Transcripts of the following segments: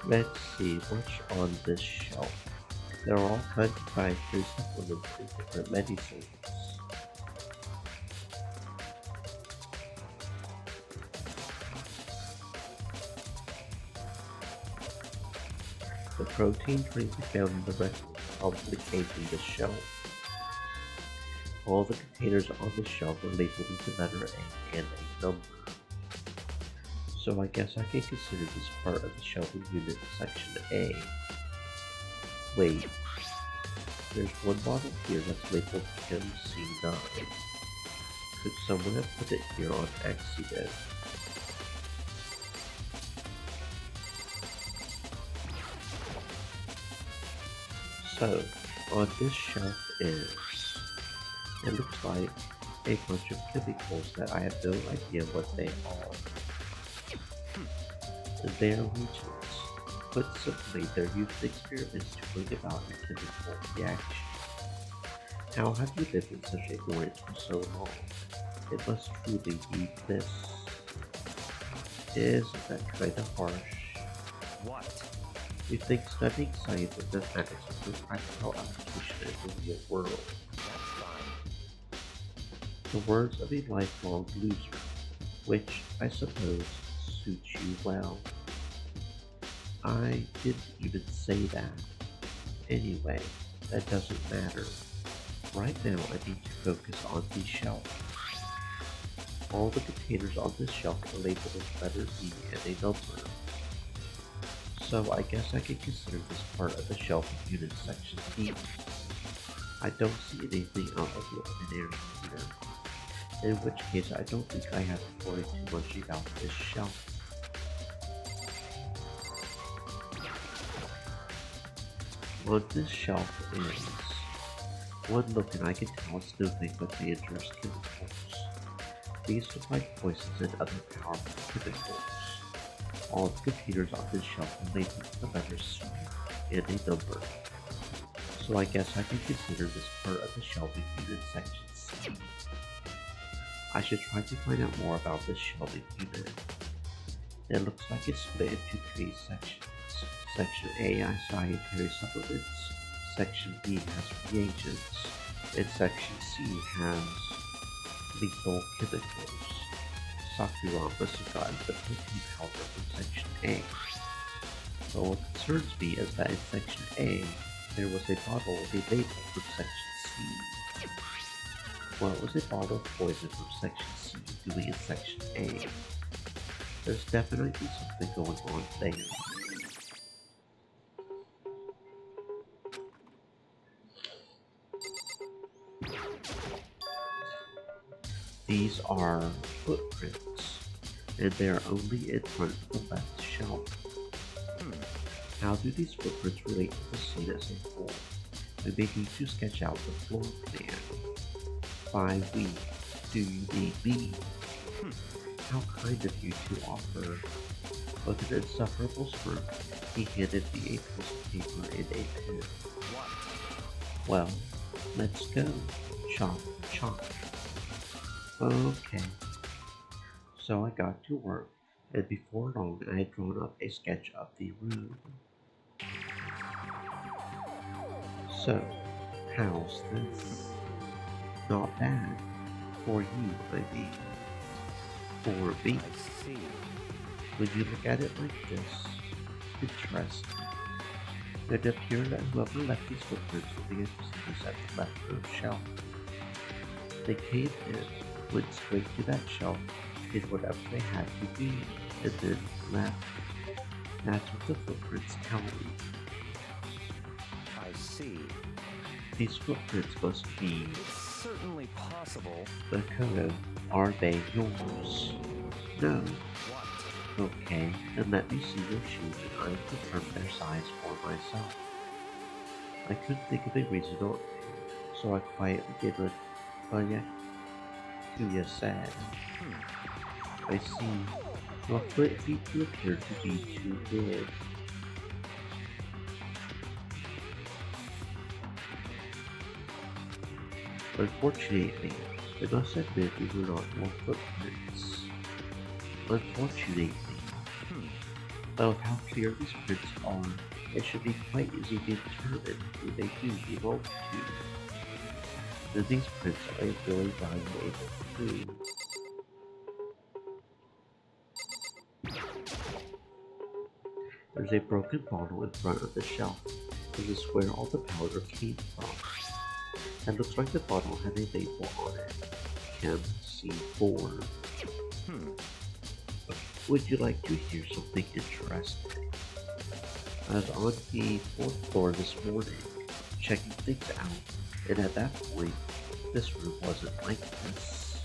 Let's see what's on this shelf. There are all kinds of dietary supplements and different medicines. The protein drink we found in the restaurant probably came from this shelf. All the containers on the shelf are labeled with the letter A and a number. So I guess I can consider this part of the shelving unit section A. Wait, there's one bottle here that's labeled MC9. Could someone have put it here on accident? So, on this shelf it looks like a bunch of chemicals that I have no idea what they are. They are reagents. Put simply, they're used in experiments to bring about a chemical reaction. How have you lived in such ignorance for so long? It must truly be bliss. Isn't that kinda harsh? What? You think studying science and mathematics has no practical application in the real world. That's fine. The words of a lifelong loser, which I suppose suits you well. I didn't even say that. Anyway, that doesn't matter. Right now I need to focus on the shelf. All the containers on this shelf are labeled with letter B and a number. So I guess I can consider this part of the shelf unit section B. I don't see anything out of the ordinary here. In which case I don't think I have to worry too much about this shelf. On this shelf is one look and I can tell it's nothing but dangerous chemicals. These look like poisons and other powerful chemicals. All the containers on this shelf are labeled with the letter C and a number. So I guess I can consider this part of the shelving unit section C. I should try to find out more about this shelving unit. It looks like it's split into 3 sections. Section A has dietary supplements, Section B has reagents, and Section C has lethal chemicals. Sakura must have gotten the protein powder from Section A. But what concerns me is that in Section A, there was a bottle with a label from Section C. What was a bottle of poison from Section C doing in Section A? There's definitely something going on there. These are footprints, and they are only in front of the left shelf. How do these footprints relate to the scene as a whole? We may need to sketch out the floor plan. By we, do you mean me? How kind of you to offer. With an insufferable smirk, he handed me a piece of paper and a pen. Well, let's go. Chop, chop. Okay. So I got to work, and before long I had drawn up a sketch of the room. So, how's this? Not bad. For you, I mean. For me. I see. When you look at it like this, interesting. It appeared that whoever left these footprints will be empty at the left of the shelf. They came in, went straight to that shelf, did whatever they had to do, and then left. That's what the footprints tell me. I see. These footprints must be It's certainly possible. the code. Are they yours? No. What? Okay, then let me see your shoes and I will confirm their size for myself. I couldn't think of a reason not to, so I quietly gave a Kuya said. I see. Your foot feet do appear to be too big. Unfortunately, I must admit these were not your footprints. Unfortunately, but with how clear these prints are, it should be quite easy to determine who they do belong to. Then these prints are a really valuable clue. There's a broken bottle in front of the shelf. This is where all the powder came from. It looks like the bottle had a label on it. Chem C4. Would you like to hear something interesting? I was on the 4th floor this morning, checking things out, and at that point, this room wasn't like this.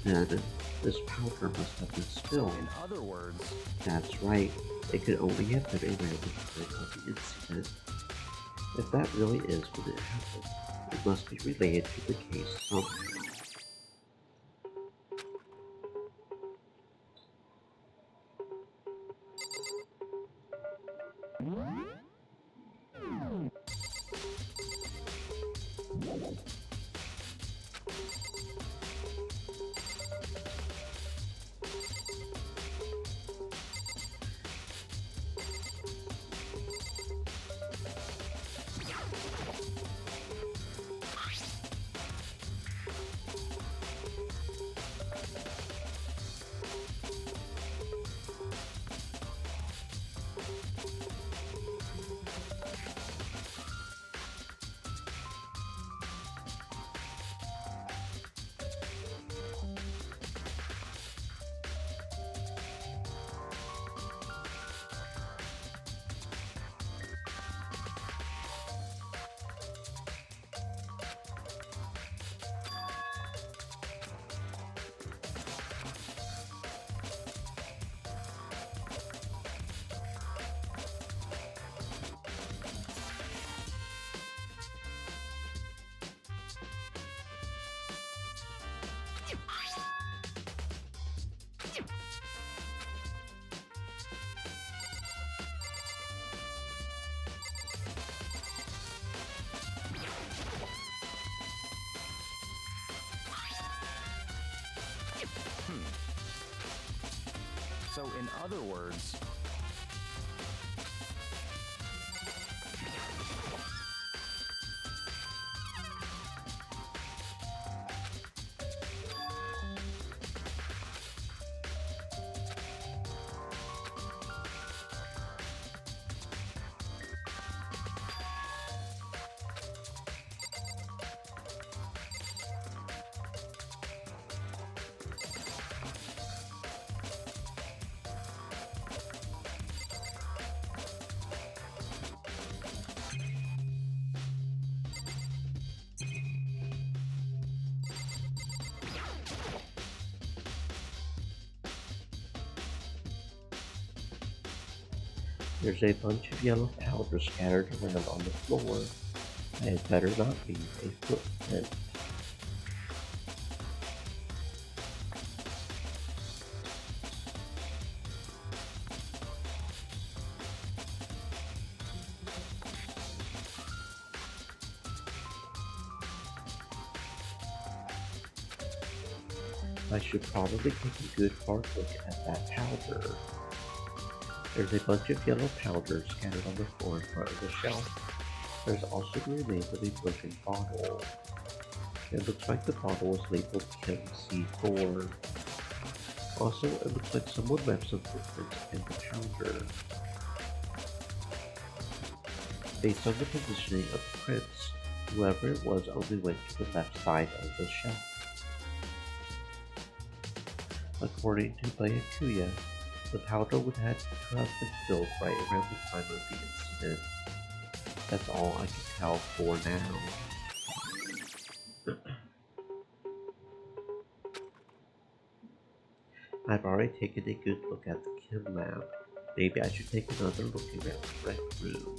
Then, this powder must have been spilled. In other words, That's right, it could only have been a random time of the incident. If that really is when it happened, it must be related to the case somehow. So in other words, There's a bunch of yellow powder scattered around on the floor. It better not be a footprint. I should probably take a good hard look at that powder. There's a bunch of yellow powder scattered on the floor in front of the shelf. There's also the remains of a broken bottle. It looks like the bottle was labeled Kim C4. Also, it looks like someone left some footprints in the counter. Based on the positioning of the prints, whoever it was only went to the left side of the shelf. According to Byakuya, the powder would have to have been filled right around the time of the incident. That's all I can tell for now. I've already taken a good look at the Kim lab. Maybe I should take another look around the rec room.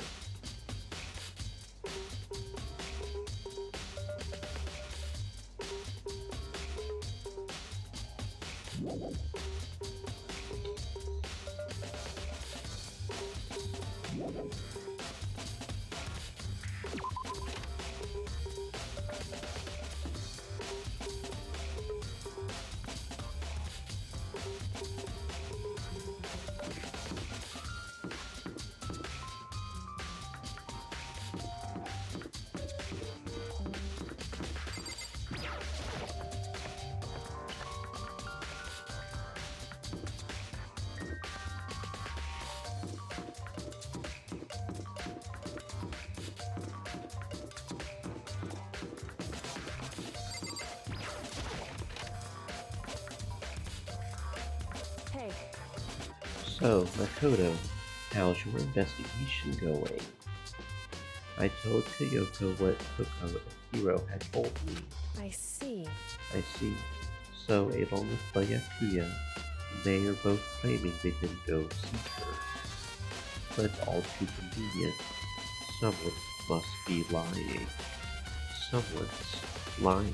Hey. So, Makoto, how's your investigation going? I told Kyoko what Koko and Hiro had told me. I see. I see. So, along with Byakuya, they are both claiming they didn't go see her. But it's all too convenient. Someone must be lying. Someone's lying.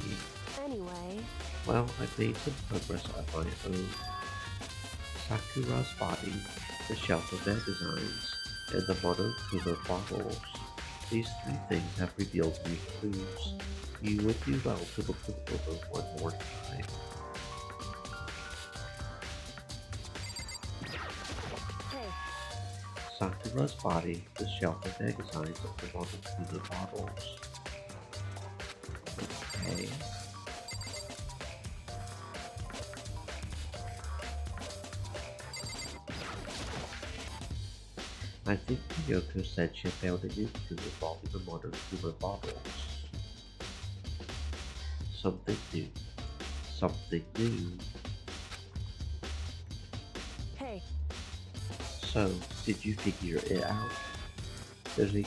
Anyway. Well, I've made some progress on my own. Sakura's body, the shelf of their designs, and the Monokuma bottles. These three things have revealed new clues. You would do well to look them over one more time. Hey. Sakura's body, the shelf of their designs, and the Monokuma bottles. Okay. I think Kyoko said she found a new clue involving the Monokuma bottles. Something new. Something new. Hey. So, did you figure it out? There's a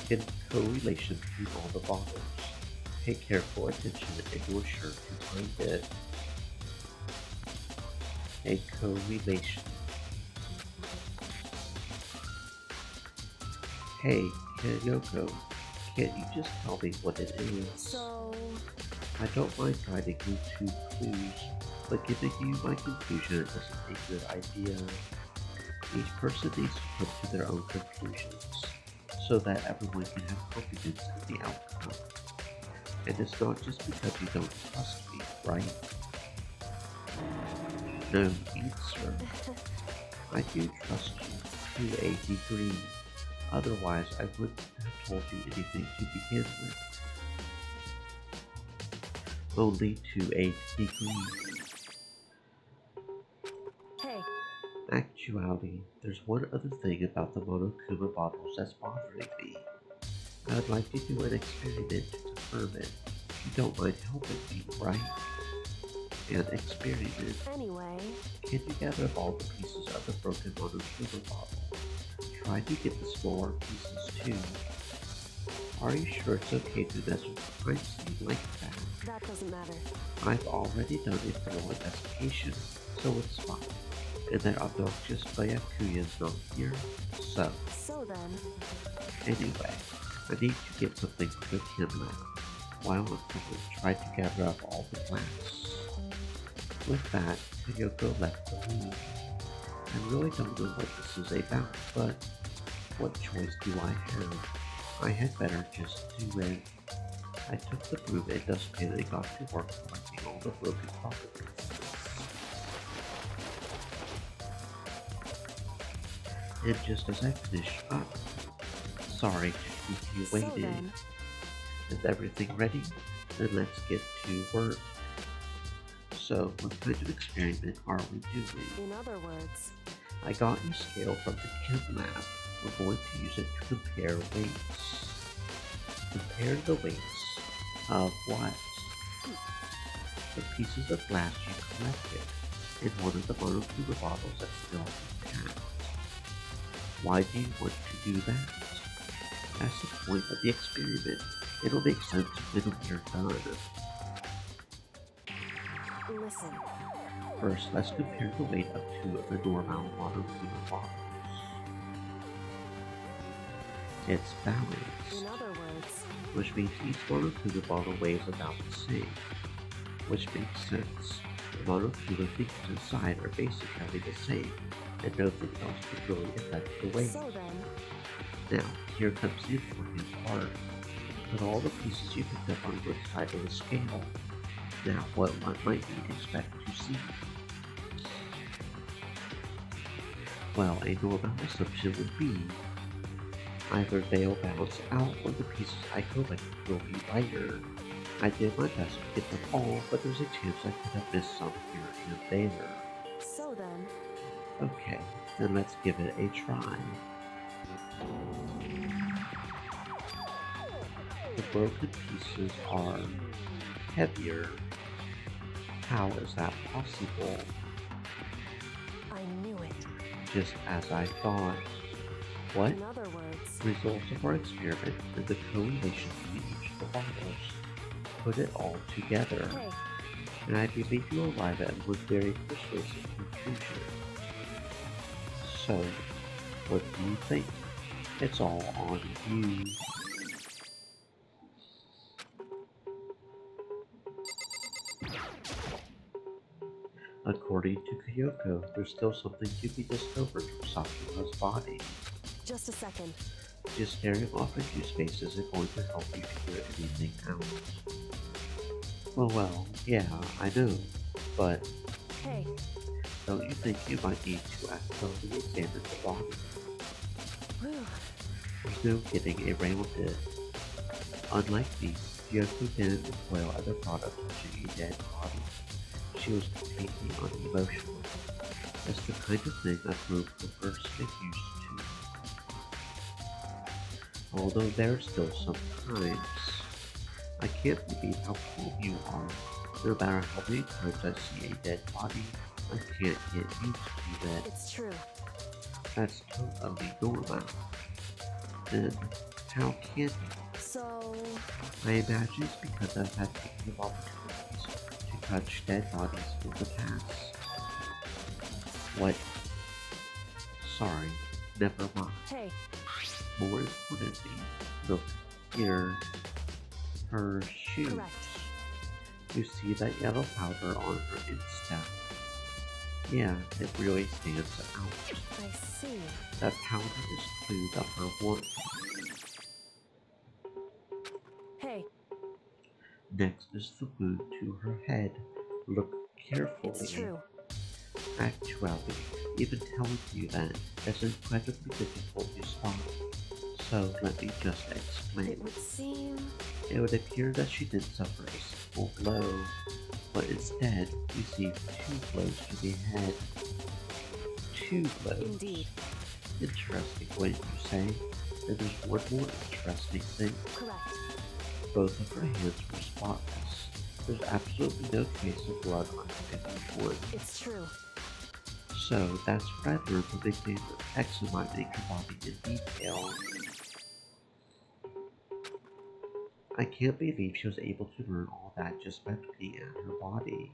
correlation between all the bottles. Pay careful attention and you're sure to find it. A correlation. Hey, Kyoko, can't you just tell me what it is? So... I don't mind guiding you to clues, but giving you my conclusion isn't a good idea. Each person needs to come to their own conclusions, so that everyone can have confidence in the outcome. And it's not just because you don't trust me, right? No answer. I do trust you to a degree. Otherwise, I wouldn't have told you anything to begin with. Only to a degree. Hey. Actually, there's one other thing about the Monokuma bottles that's bothering me. I'd like to do an experiment to confirm it. You don't mind helping me, right? An experiment. Anyway. Can you gather up all the pieces of the broken Monokuma bottle? Try to get the smaller pieces too. Are you sure it's okay to mess with the crime scene like that? That doesn't matter. I've already done a thorough investigation, so it's fine. And that obnoxious Byakuya's not here, so... So then... Anyway, I need to get something to the Kim lab. While I'm gone, try to gather up all the glass. With that, Kyoko left the room. I really don't know what this is about, but what choice do I have? I had better just do it. I took the broom and dustpan and got to work collecting all the broken bottle pieces. And just as I finished up, sorry to keep you waiting. Is everything ready? Then let's get to work. So, what kind of experiment are we doing? In other words, I got a scale from the chem lab. We're going to use it to compare weights. Compare the weights of what? The pieces of glass you collected in one of the monocular bottles that's still intact. Why do you want to do that? That's the point of the experiment. It'll make sense when we're done. listen. First, let's compare the weight of two of the normal monocular bottles. It's In balanced, other words, which means each monocular bottle weighs about the same, which makes sense. The monocular things inside are basically the same, and nothing else could really affect the weight. so then, Now, here comes the important part. Put all the pieces you picked up on one side of the scale. Now, what one might you expect to see? Well, a normal assumption would be either they'll balance out or the pieces I collected will be lighter. I did my best to get them all, but there's a chance I could have missed some here and there. so then, Okay, then let's give it a try. The broken pieces are heavier. How is that possible? I knew it. Just as I thought. What? In other words, Results of our experiment and the correlation between each of the bottles. Put it all together, hey, and I believe you arrive at one very persuasive conclusion. So, what do you think? It's all on you. According to Kyoko, there's still something to be discovered from Sakura's body. just a second. Just staring off into space isn't going to help you figure anything out. Well, yeah, I know, but Hey, don't you think you might need to actively examine the body? whew, There's no getting around it. Unlike me, Kyoko didn't recoil at the thought of touching a dead body. She was completely unemotional. It's the kind of thing that room preppers get used to. Although there's still sometimes. I can't believe how cool you are. No matter how many times I see a dead body, I can't get used to it. it's true. That's totally normal. Then, how can you? So, I imagine it's because I've had plenty of opportunities to touch dead bodies in the past. What? Sorry, never mind. hey, More importantly, look here. Her shoes. correct. You see that yellow powder on her instep? Yeah, it really stands out. I see. That powder is clue number one. Hey, Next is the wound to her head. Look carefully. it's true. Actually, even telling you that is incredibly difficult to spot. So let me just explain. It would seem. It would appear that she didn't suffer a single blow, but instead received 2 blows to the head. 2 blows. Indeed. Interesting, wouldn't you say? And there's one more interesting thing. Correct. Both of her hands were spotless. There's absolutely no trace of blood on any one. It's true. So that's what I learned from examining her body in detail. I can't believe she was able to learn all that just by looking at her body.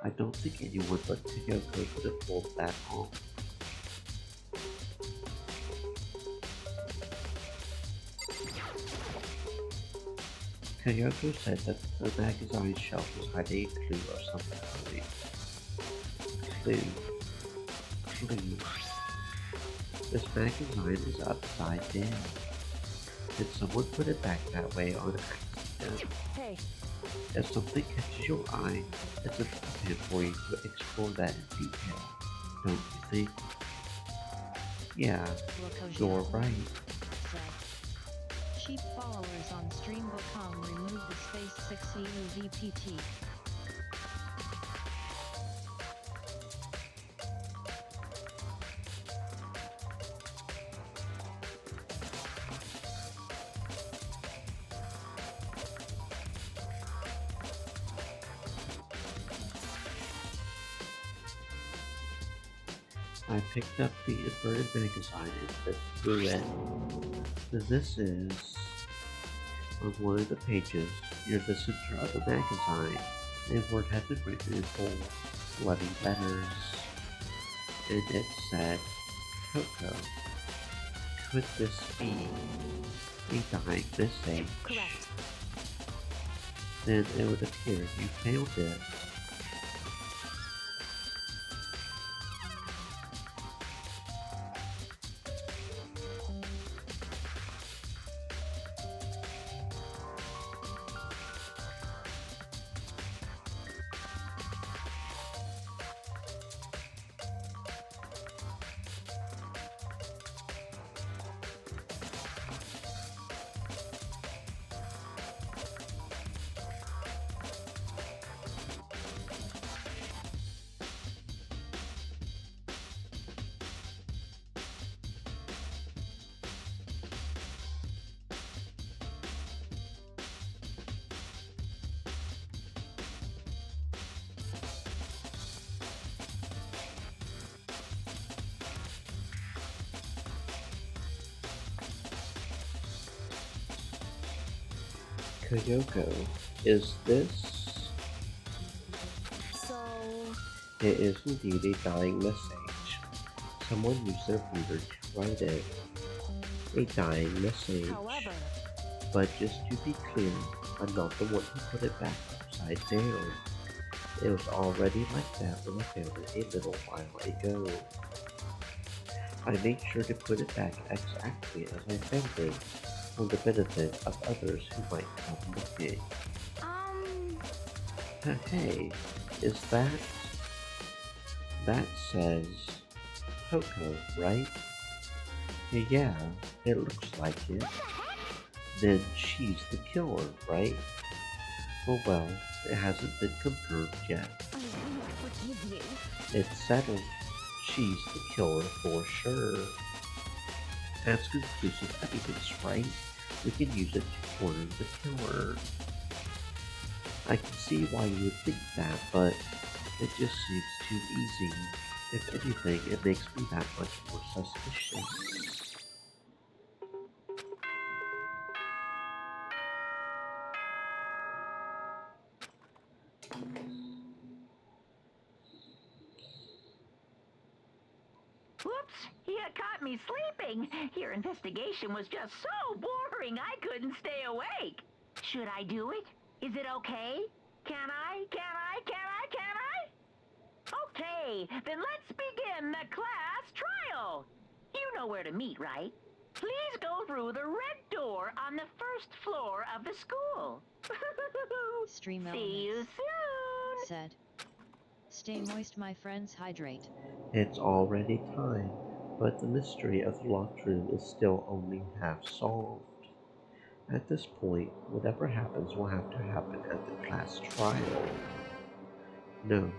I don't think anyone but Kyoko could have pulled that off. Kyoko said that the magazine shelf was hiding a clue or something. Clue. This magazine is upside down. Did someone put it back that way on accident? Hey, If something catches your eye, it's important for you to explore that in detail, don't you think? Yeah, look how you're right. cheap followers on stream.com remove the space 6EUVPT. I picked up the inverted magazine and flipped through it. This is, on one of the pages, near the center of the magazine, a word had been written in bold, bloody letters, and it said, Coco. Could this be a dying message? Correct. Then it would appear you failed it. Kyoko, is this? So, It is indeed a dying message. Someone used their finger to write it. A dying message. however, But just to be clear, I'm not the one who put it back upside down. It was already like that when I found it a little while ago. I made sure to put it back exactly as I found it, for the benefit of others who might come looking. Hey, is that... That says... Coco, right? Yeah, it looks like it. Then she's the killer, right? Well, it hasn't been confirmed yet. I will forgive you. It's settled. She's the killer for sure. That's conclusive evidence, right? We can use it to corner the killer. I can see why you would think that, but it just seems too easy. If anything, it makes me that much more suspicious. Whoops! You caught me sleeping. Your investigation was just so boring I couldn't stay awake. Should I do it? Is it okay? Can I? Okay, then let's begin the class trial. You know where to meet, right? Please go through the red door on the first floor of the school. Stream See you elements. soon. Said. Stay moist, my friends, hydrate. It's already time, but the mystery of the locked room is still only half solved. At this point, whatever happens will have to happen at the class trial. No,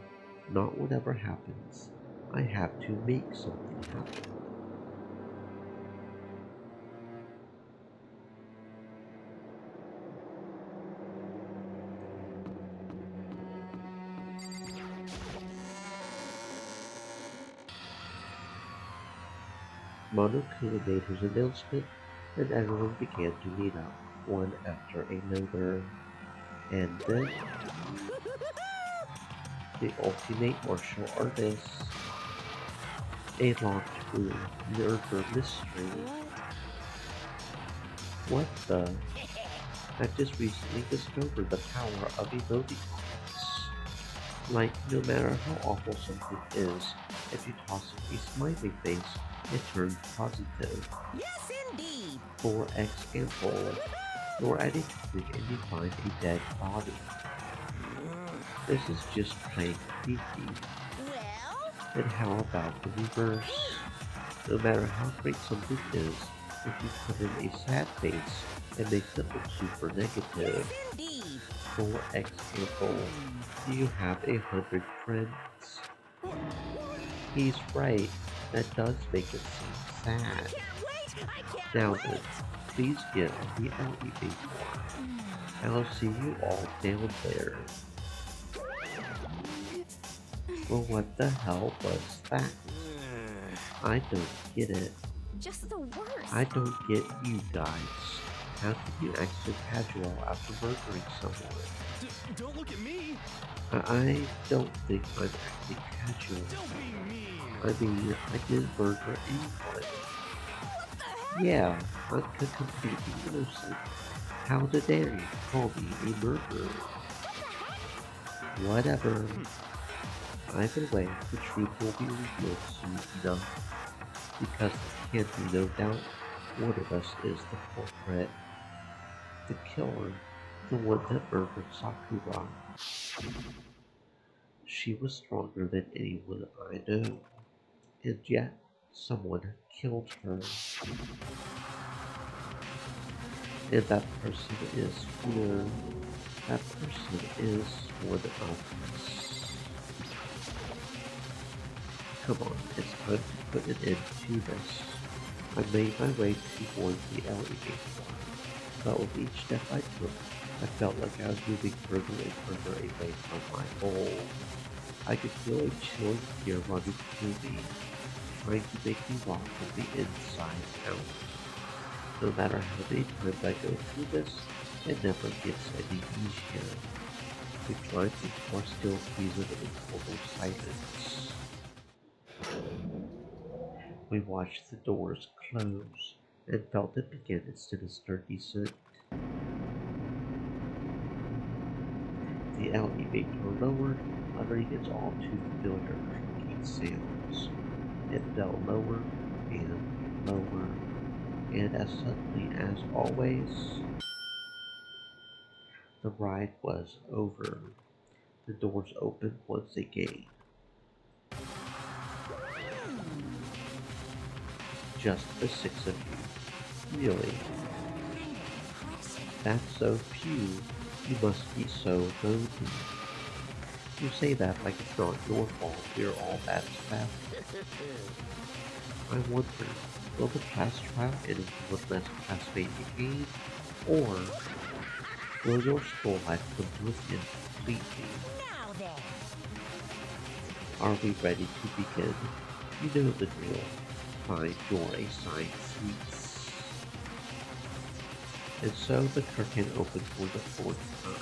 not whatever happens. I have to make something happen. Monokuma made his announcement, and everyone began to meet up, one after another. And then, the ultimate martial artist, a locked room, murder mystery. What the? I've just recently discovered the power of emoticons. Like, no matter how awful something is, if you toss a smiley face, it turns positive. Yes, indeed. For example, you're at a picnic and you find a dead body. This is just plain creepy. Well, And how about the reverse? No matter how great something is, if you put in a sad face, It makes it look super negative. Indeed. For example, do you have 100 friends? He's right. That does make it seem sad. Can't wait! I can't Now wait! then, please get on the elevator. I'll see you all down there. Well, what the hell was that? I don't get it. Just the worst. I don't get you guys. How can you act so casual after murdering someone? Don't look at me! I don't think I'm acting casual. Don't be mean! I mean, I didn't murder anyone. Yeah, I'm completely innocent. How dare you call me a murderer? Whatever. Either way, the truth will be revealed soon enough. Because there can be no doubt one of us is the culprit. The killer, the one that murdered Sakura. She was stronger than anyone I know, and yet someone killed her. And that person is here. That person is one of us. Come on, it's time to put an end to this. I made my way toward the elevator, but with each step I took, I felt like I was moving further and further away from my goal. I could feel a chilling fear running through me, trying to make me walk from the inside out. No matter how many times I go through this, it never gets any easier. The climb into our still freezing in total silence. We watched the doors close and felt it begin its sinister descent. The elevator lowered, uttering its all too familiar creaking sounds. It fell lower and lower, and as suddenly as always, the ride was over. The doors opened once again. Just the six of you. Really? That's so few. You must be so lonely. You say that like it's not your fault we're all that fast. I wonder, will the class trial end with less classmate pain, or will your school life come to an end completely? Now then. Are we ready to begin? You know the drill. Find your assigned seats. And so the curtain opened for the fourth time.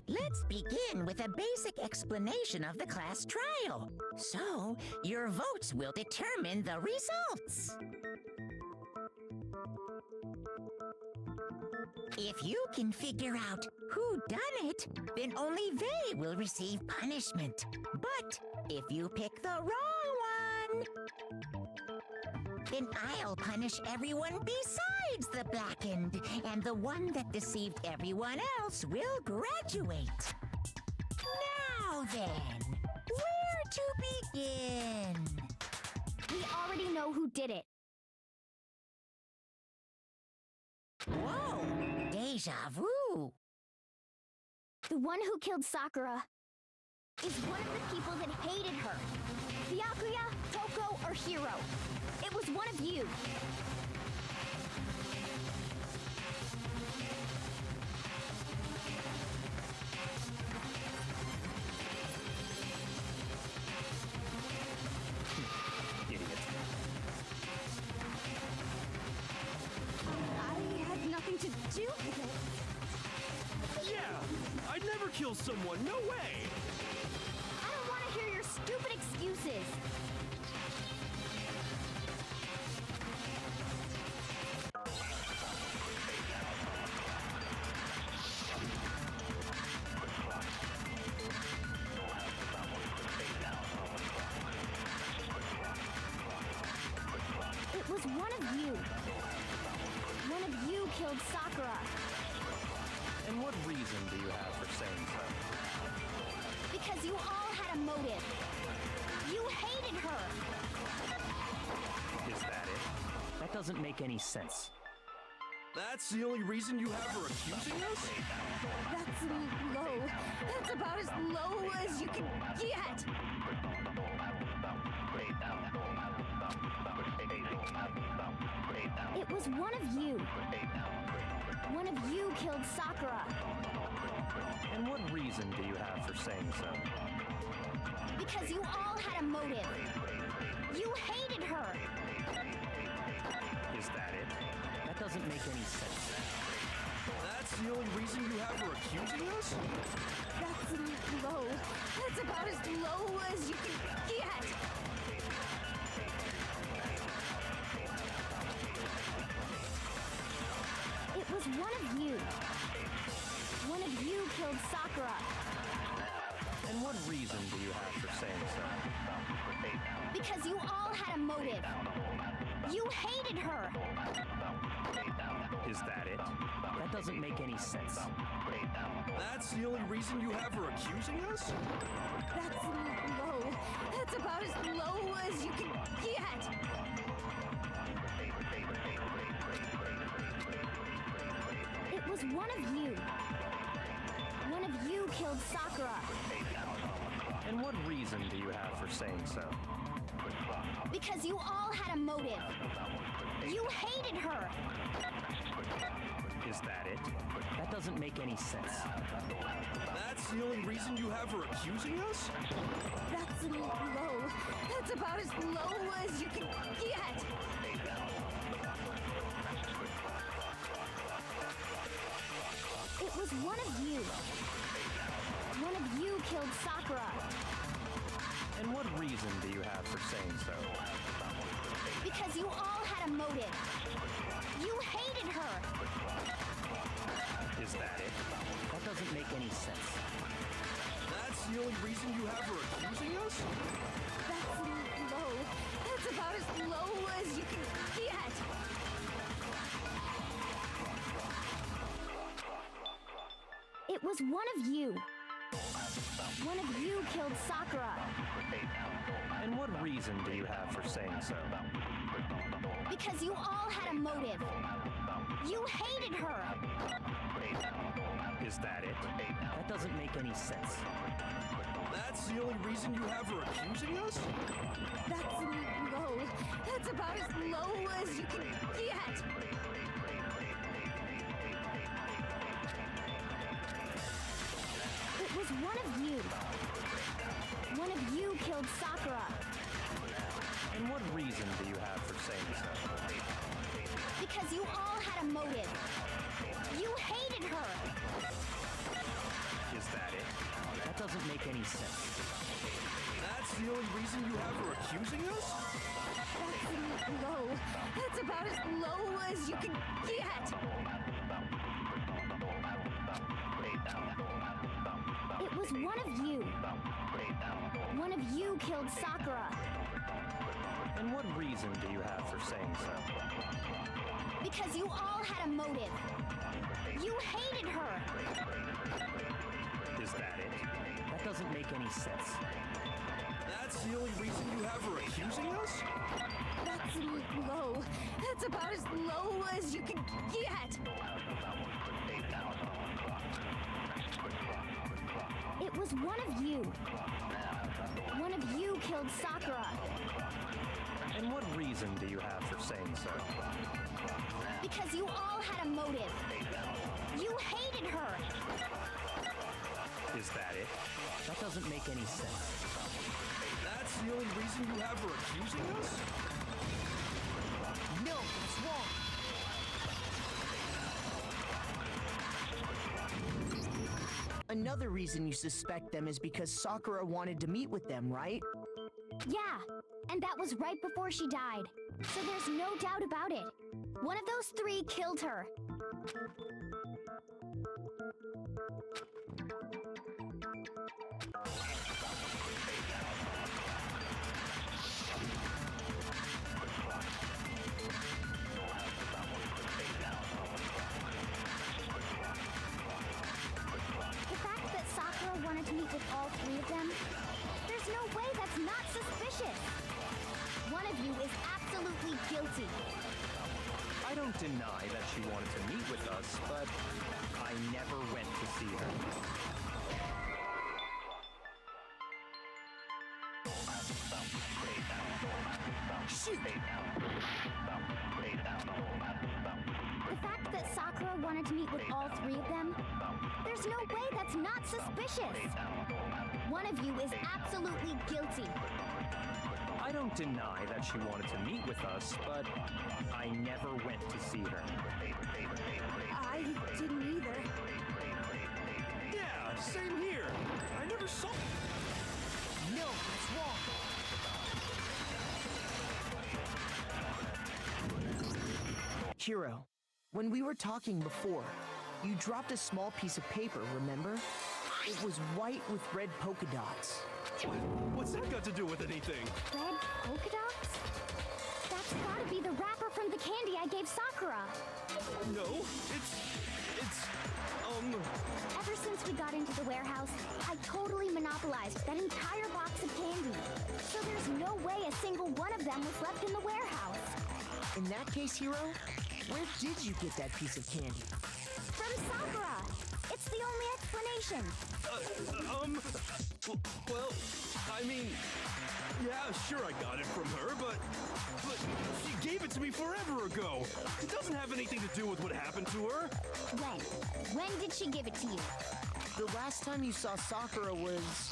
Let's begin with a basic explanation of the class trial. So, your votes will determine the results. If you can figure out who done it, then only they will receive punishment. But if you pick the wrong one, then I'll punish everyone besides the blackened, and the one that deceived everyone else will graduate. Now then, where to begin? We already know who did it. Whoa, deja vu. The one who killed Sakura. is one of the people that hated her. Byakuya, Toko, or Hiro. It was one of you. I had nothing to do with it. Yeah! I'd never kill someone, no way! I don't want to hear your stupid excuses. It was one of you. One of you killed Sakura. And what reason do you have for saying so? Because you all had a motive. You hated her. Is that it? That doesn't make any sense. That's the only reason you have her accusing us? That's low. That's about as low as you can get. It was one of you. One of you killed Sakura. And what reason do you have for saying so? Because you all had a motive. You hated her. Is that it? That doesn't make any sense. That's the only reason you have her accusing us? That's low. That's about as low as you can get. It was one of you. One of you killed Sakura. And what reason do you have for saying so? Because you all had a motive. You hated her. Is that it? That doesn't make any sense. That's the only reason you have her accusing us? That's low. That's about as low as you can get. It was one of you. One of you killed Sakura. And what reason do you have for saying so? Because you all had a motive. You hated her. Is that it? That doesn't make any sense. That's the only reason you have her accusing us? That's low. That's about as low as you can get. It was one of you. One of you killed Sakura. And what reason do you have for saying so? Because you all had a motive. You hated her. Is that it? That doesn't make any sense. That's the only reason you have her accusing us? That's low. That's about as low as you can get. It was one of you. One of you killed Sakura. And what reason do you have for saying so? Because you all had a motive. You hated her. Is that it? That doesn't make any sense. That's the only reason you have her accusing us? That's low. That's about as low as you can get. It was one of you. One of you killed Sakura. And what reason do you have for saying so? Because you all had a motive. You hated her. Is that it? That doesn't make any sense. That's the only reason you have her accusing us? That's low. That's about as low as you can get. It was one of you. One of you killed Sakura. And what reason do you have for saying so? Because you all had a motive. You hated her. Is that it? That doesn't make any sense. That's the only reason you have her accusing us? That's low. That's about as low as you can get. It was one of you. One of you killed Sakura. And what reason do you have for saying so? Because you all had a motive. You hated her. Is that it? That doesn't make any sense. That's the only reason you have her accusing us? No, it's wrong. Another reason you suspect them is because Sakura wanted to meet with them, right? Yeah, and that was right before she died. So there's no doubt about it. One of those three killed her. The fact that Sakura wanted to meet with all three of them, there's no way that's not suspicious. One of you is absolutely guilty. I don't deny that she wanted to meet with us, but I never went to see her. Shoot! The fact that Sakura wanted to meet with all three of them, there's no way that's not suspicious. One of you is absolutely guilty. I don't deny that she wanted to meet with us, but I never went to see her. I didn't either. Yeah, same here. I never saw... No, it's wrong. Hiro, when we were talking before, you dropped a small piece of paper, remember? It was white with red polka dots. What's that got to do with anything? Red polka dots? That's gotta be the wrapper from the candy I gave Sakura. No, it's... Ever since we got into the warehouse, I totally monopolized that entire box of candy. So there's no way a single one of them was left in the warehouse. In that case, Hiro, where did you get that piece of candy? From Sakura! It's the only explanation. Well, I mean... Yeah, sure I got it from her, but she gave it to me forever ago. It doesn't have anything to do with what happened to her. When? When did she give it to you? The last time you saw Sakura was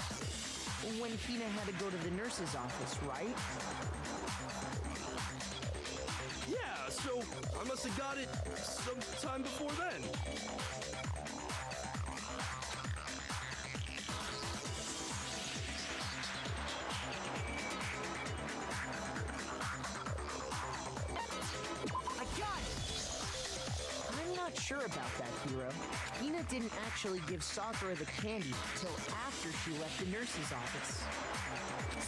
when Hina had to go to the nurse's office, right? Yeah, so I must have got it sometime before then. I got it! I'm not sure about that, Hiro. Hina didn't actually give Sakura the candy till after she left the nurse's office.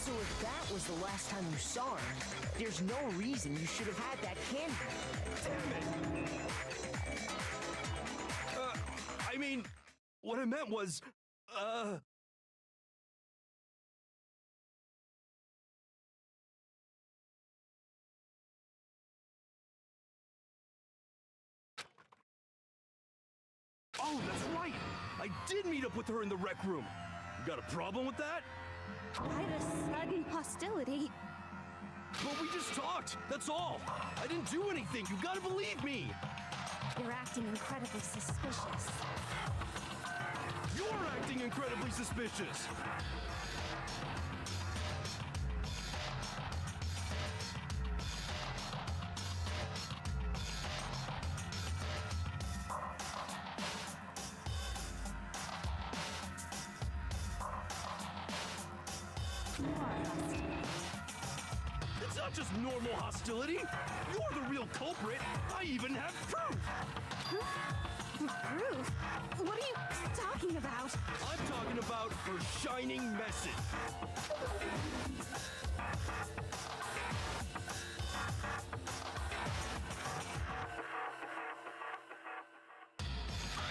So if that was the last time you saw her, there's no reason you should have had that candy. Damn it. I mean, what I meant was, Oh, that's right! I did meet up with her in the rec room. You got a problem with that? Quite a sudden hostility. But we just talked, that's all. I didn't do anything, you gotta believe me. You're acting incredibly suspicious. You're acting incredibly suspicious. It's not just normal hostility. You're the real culprit. I even have proof. Proof? What are you talking about? I'm talking about her shining message.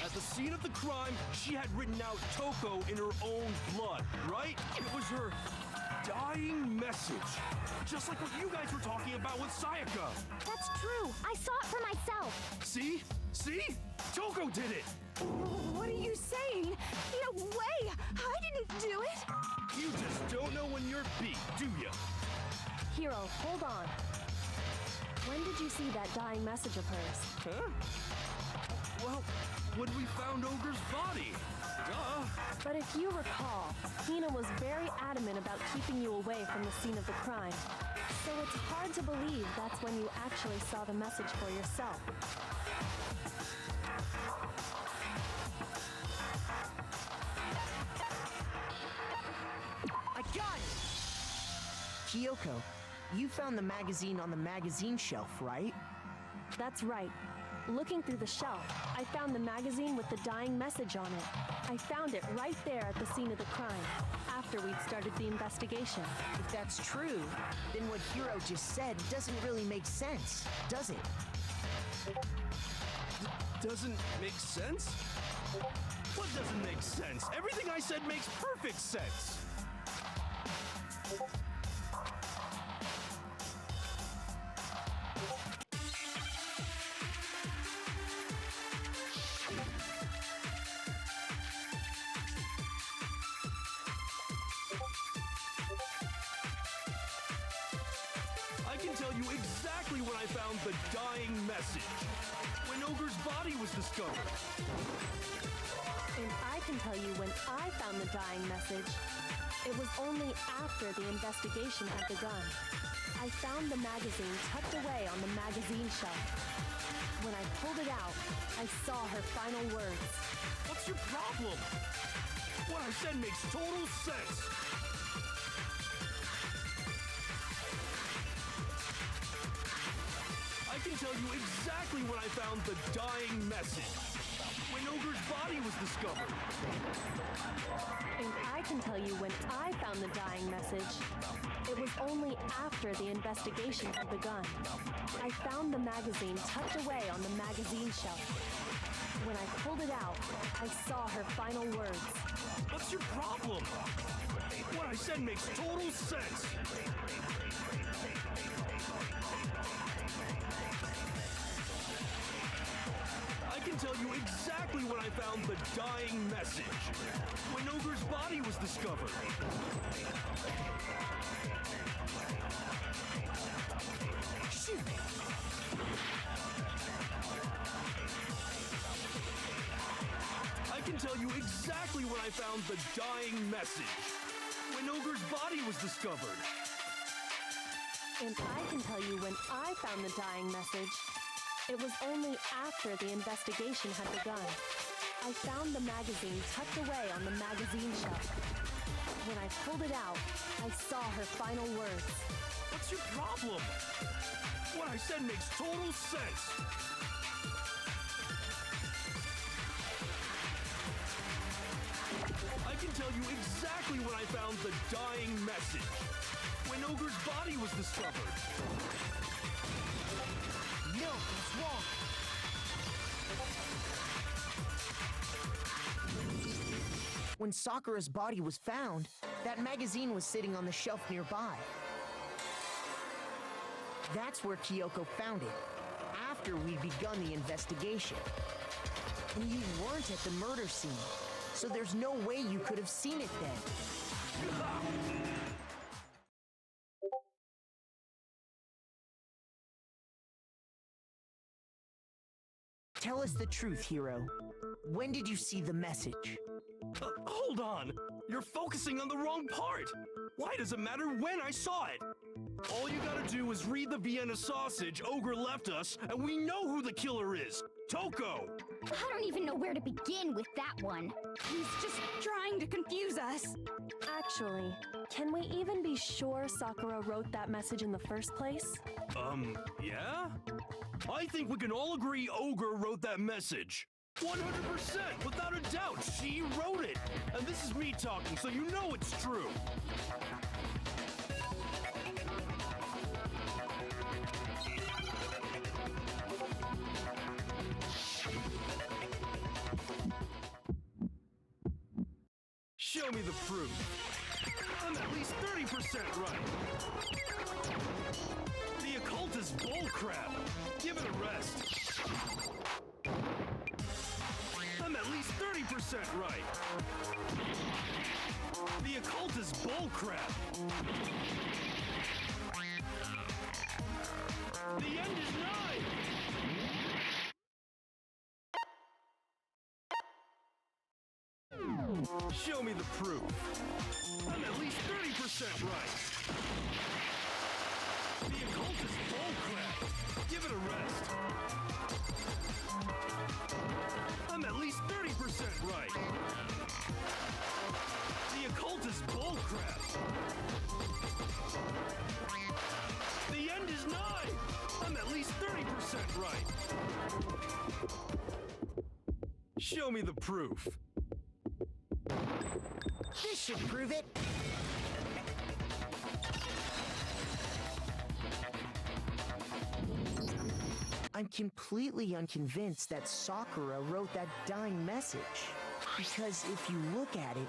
At the scene of the crime, she had written out Toko in her own blood, right? It was her dying message. Just like what you guys were talking about with Sayaka. That's true. I saw it for myself. See? See? Toko did it! What are you saying? No way! I didn't do it! You just don't know when you're beat, do ya? Hiro, hold on. When did you see that dying message of hers? Huh? Well, when we found Ogre's body. Duh. But if you recall, Hina was very adamant about keeping you away from the scene of the crime. So it's hard to believe that's when you actually saw the message for yourself. I got it! Kyoko, you found the magazine on the magazine shelf, right? That's right. Looking through the shelf, I found the magazine with the dying message on it. I found it right there at the scene of the crime, after we'd started the investigation. If that's true, then what Hiro just said doesn't really make sense, does it? Doesn't make sense? What doesn't make sense? Everything I said makes perfect sense. I can tell you exactly when I found the dying message. When Ogre's body was discovered. And I can tell you when I found the dying message. It was only after the investigation had begun. I found the magazine tucked away on the magazine shelf. When I pulled it out, I saw her final words. What's your problem? What I said makes total sense. I can tell you exactly when I found the dying message. When Ogre's body was discovered. And I can tell you when I found the dying message. It was only after the investigation had begun. I found the magazine tucked away on the magazine shelf. When I pulled it out, I saw her final words. What's your problem? What I said makes total sense. I can tell you exactly when I found the dying message. When Ogre's body was discovered. Shoot! I can tell you exactly when I found the dying message. When Ogre's body was discovered. And I can tell you when I found the dying message. It was only after the investigation had begun. I found the magazine tucked away on the magazine shelf. When I pulled it out, I saw her final words. What's your problem? What I said makes total sense. I can tell you exactly when I found the dying message. When Ogre's body was discovered. No, it's wrong. When Sakura's body was found, that magazine was sitting on the shelf nearby. That's where Kyoko found it, after we'd begun the investigation. And you weren't at the murder scene, so there's no way you could have seen it then. Tell us the truth, Hiro. When did you see the message? Hold on! You're focusing on the wrong part! Why does it matter when I saw it? All you gotta do is read the Vienna sausage Ogre left us, and we know who the killer is! Toko! I don't even know where to begin with that one. He's just trying to confuse us. Actually, can we even be sure Sakura wrote that message in the first place? Yeah? I think we can all agree Ogre wrote that message. 100%, without a doubt, she wrote it. And this is me talking, so you know it's true. Show me the proof. I'm at least 30% right. The occult is bullcrap. Give it a rest. I'm at least 30% right. The occult is bullcrap. The end is nigh. Show me the proof. I'm at least 30% right. The occult is bullcrap. Give it a rest. I'm at least 30% right. The occult is bullcrap. The end is nigh. I'm at least 30% right. Show me the proof. This should prove it. I'm completely unconvinced that Sakura wrote that dying message. Because if you look at it,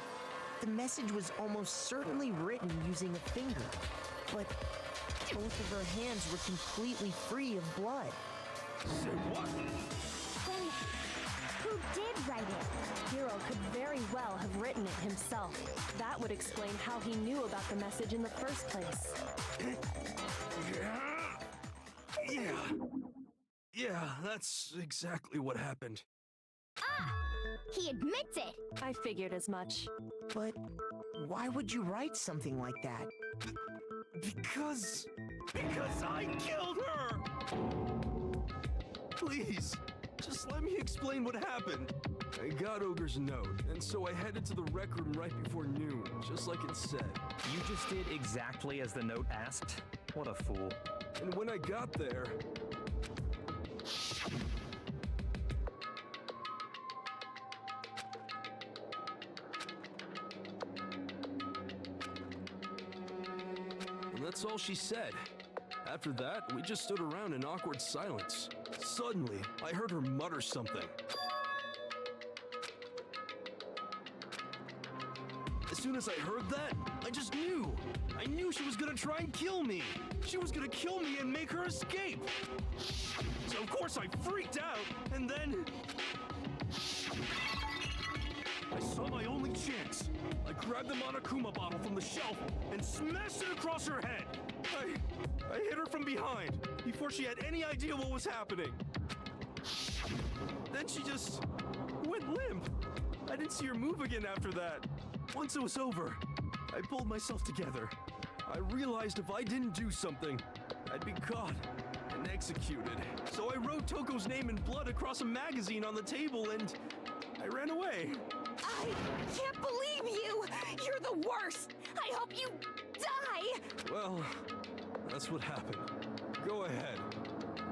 the message was almost certainly written using a finger. But both of her hands were completely free of blood. Say what? Then, who did write it? Hiro could very well have written it himself. That would explain how he knew about the message in the first place. Yeah, that's exactly what happened. Ah! He admits it! I figured as much. But why would you write something like that? Because I killed her! Please, just let me explain what happened. I got Ogre's note, and so I headed to the rec room right before noon, just like it said. You just did exactly as the note asked? What a fool. And when I got there... And that's all she said. After that, we just stood around in awkward silence. Suddenly, I heard her mutter something. As soon as I heard that, I just knew. I knew she was gonna try and kill me. She was gonna kill me and make her escape. So of course I freaked out, and then... I saw my only chance. I grabbed the Monokuma bottle from the shelf and smashed it across her head. I hit her from behind before she had any idea what was happening. Then she just went limp. I didn't see her move again after that. Once it was over, I pulled myself together. I realized if I didn't do something, I'd be caught and executed. So I wrote Toko's name in blood across a magazine on the table and I ran away. I can't believe you! You're the worst! I hope you die! Well, that's what happened. Go ahead.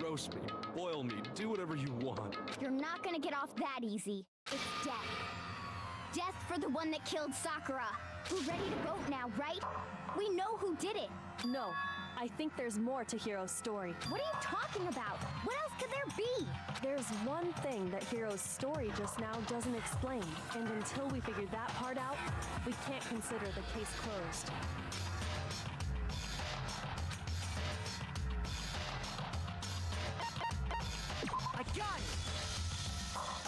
Roast me, boil me, do whatever you want. You're not gonna get off that easy. It's death. Death for the one that killed Sakura. We're ready to vote now, right? We know who did it. No, I think there's more to Hiro's story. What are you talking about? What else could there be? There's one thing that Hiro's story just now doesn't explain, and until we figure that part out, we can't consider the case closed. I got it!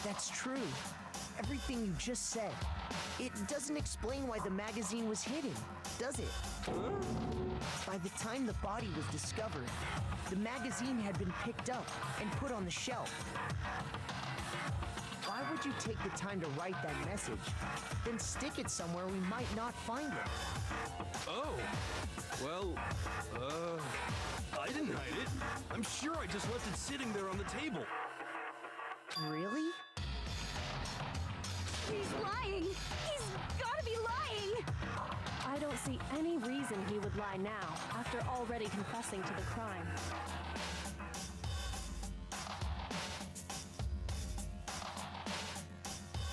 That's true. Everything you just said. It doesn't explain why the magazine was hidden, does it? By the time the body was discovered, the magazine had been picked up and put on the shelf. Why would you take the time to write that message, then stick it somewhere we might not find it? Oh, well, I didn't hide it. I'm sure I just left it sitting there on the table. Really? He's lying! He's gotta be lying! I don't see any reason he would lie now, after already confessing to the crime.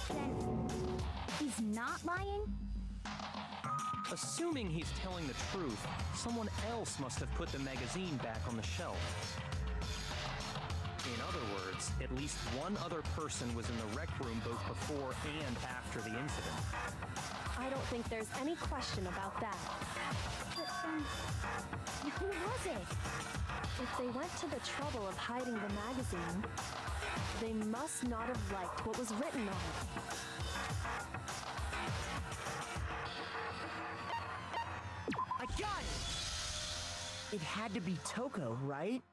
Then, he's not lying? Assuming he's telling the truth, someone else must have put the magazine back on the shelf. In other words, at least one other person was in the rec room both before and after the incident. I don't think there's any question about that. But then, who was it? If they went to the trouble of hiding the magazine, they must not have liked what was written on it. I got it! It had to be Toko, right?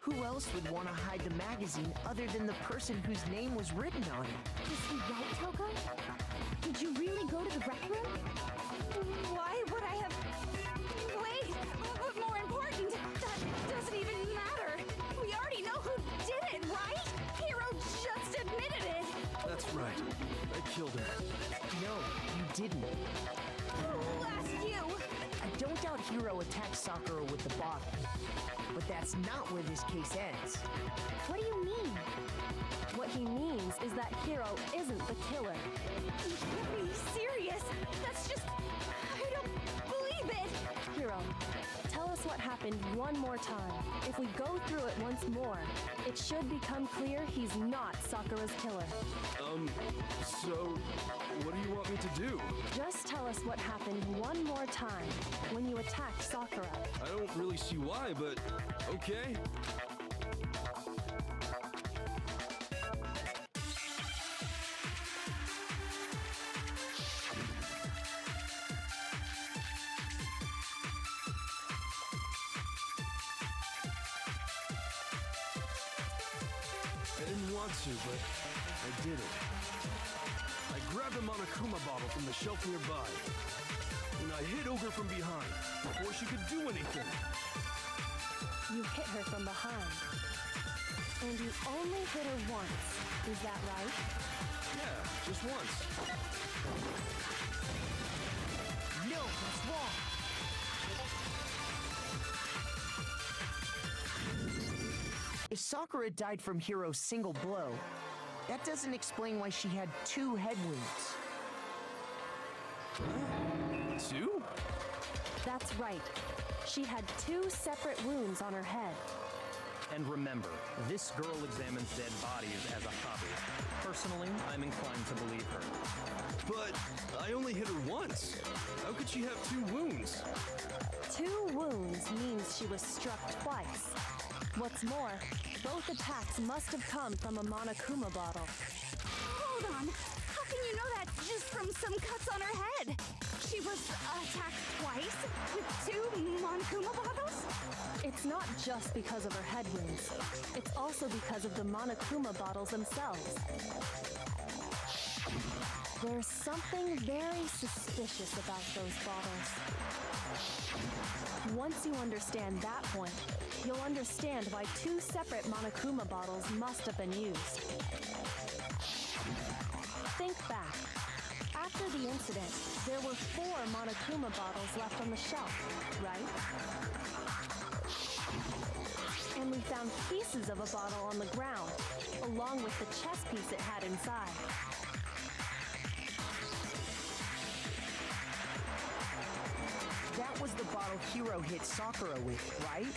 Who else would want to hide the magazine other than the person whose name was written on it? Is he right, Toko? Did you really go to the rec room? Why would I have... Wait, but more important, that doesn't even matter. We already know who did it, right? Hero just admitted it. That's right. I killed her. No, you didn't. Who asked you? I don't doubt Hiro attacked Sakura with the bottle. But that's not where this case ends. What do you mean? What he means is that Hiro isn't the killer. You can't be serious. That's just... I don't believe it. Hiro, tell us what happened one more time. If we go through it once more, it should become clear he's not Sakura's killer. So, what do you want me to do? Just tell us what happened one more time when you attacked Sakura. I don't really see why, but okay. I didn't want to, but I did it. I grabbed a Monokuma bottle from the shelf nearby, and I hit Ogre from behind before she could do anything. You hit her from behind. And you only hit her once. Is that right? Yeah, just once. No, that's wrong. If Sakura died from Hiro's single blow, that doesn't explain why she had 2 head wounds. Two? That's right. She had 2 separate wounds on her head. And remember, this girl examines dead bodies as a hobby. Personally, I'm inclined to believe her. But I only hit her once. How could she have 2 wounds? 2 wounds means she was struck twice. What's more, both attacks must have come from a Monokuma bottle. Hold on. How can you know that just from some cuts on her head? She was attacked twice with 2 Monokuma bottles? It's not just because of her head wounds. It's also because of the Monokuma bottles themselves. There's something very suspicious about those bottles. Once you understand that point, you'll understand why 2 separate Monokuma bottles must have been used. Think back. After the incident, there were 4 Monokuma bottles left on the shelf, right? And we found pieces of a bottle on the ground, along with the chess piece it had inside. That was the bottle Hiro hit Sakura with, right?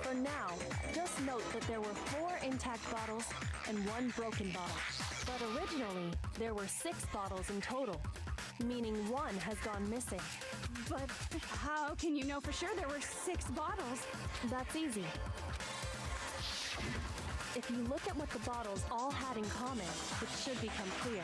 For now, just note that there were 4 intact bottles and 1 broken bottle. But originally, there were 6 bottles in total, meaning 1 has gone missing. But how can you know for sure there were 6 bottles? That's easy. If you look at what the bottles all had in common, it should become clear.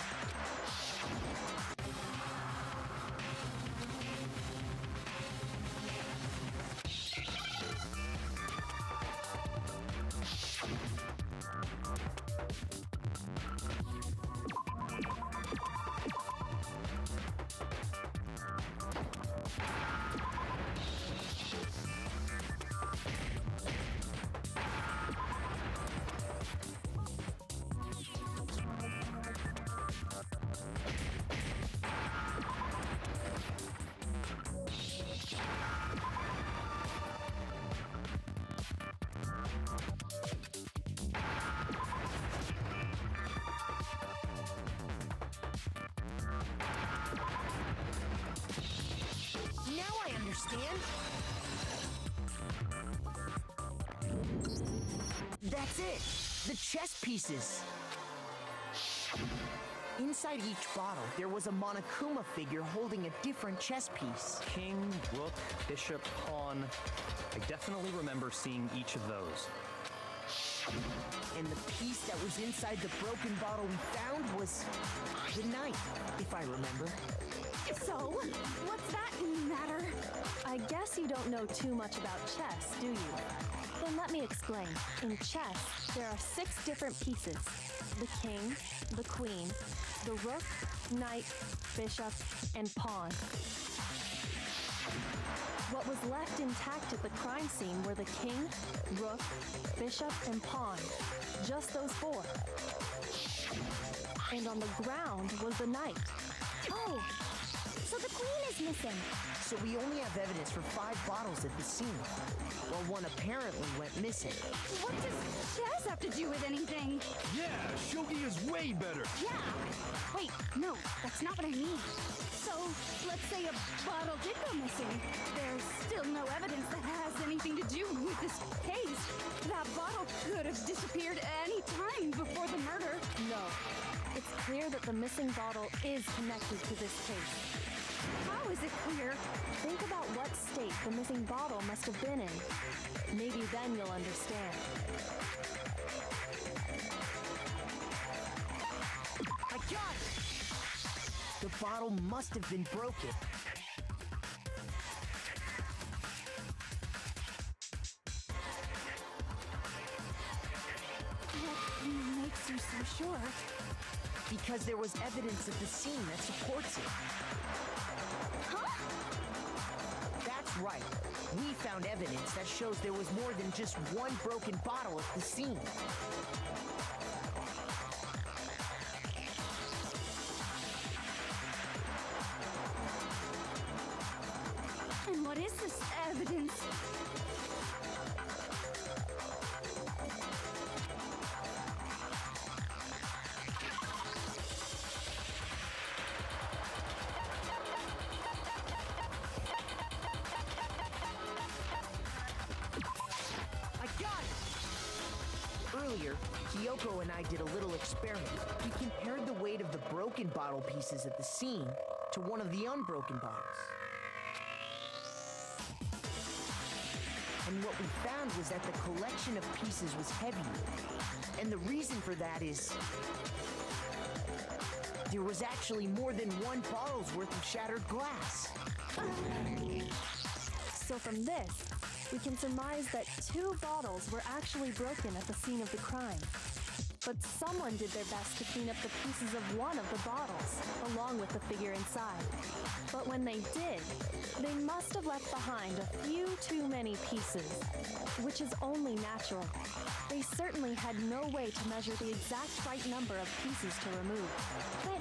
Now I understand. That's it. The chess pieces. Inside each bottle, there was a Monokuma figure holding a different chess piece. King, rook, bishop, pawn. I definitely remember seeing each of those. And the piece that was inside the broken bottle we found was the knight, if I remember. So, what's that matter? I guess you don't know too much about chess, do you? Then let me explain. In chess, there are 6 different pieces. The king, the queen, the rook, knight, bishop, and pawn. What was left intact at the crime scene were the king, rook, bishop, and pawn. Just those 4. And on the ground was the knight. Oh, so the queen is missing. So we only have evidence for 5 bottles at the scene, while one apparently went missing. What does chess have to do with anything? Yeah, shogi is way better. Yeah. Wait, no, that's not what I mean. So, let's say a bottle did go missing. There's still no evidence that has anything to do with this case. That bottle could have disappeared any time before the murder. No. It's clear that the missing bottle is connected to this case. How is it clear? Think about what state the missing bottle must have been in. Maybe then you'll understand. I got it! The bottle must have been broken. What makes you so sure? Because there was evidence at the scene that supports it. Huh? That's right. We found evidence that shows there was more than just one broken bottle at the scene. And what is this evidence? I got it! Earlier, Kyoko and I did a little experiment. We compared the weight of the broken bottle pieces at the scene to one of the unbroken bottles. And what we found was that the collection of pieces was heavier. And the reason for that is there was actually more than one bottle's worth of shattered glass. So from this, we can surmise that 2 bottles were actually broken at the scene of the crime. But someone did their best to clean up the pieces of one of the bottles, along with the figure inside. But when they did, they must have left behind a few too many pieces, which is only natural. They certainly had no way to measure the exact right number of pieces to remove. But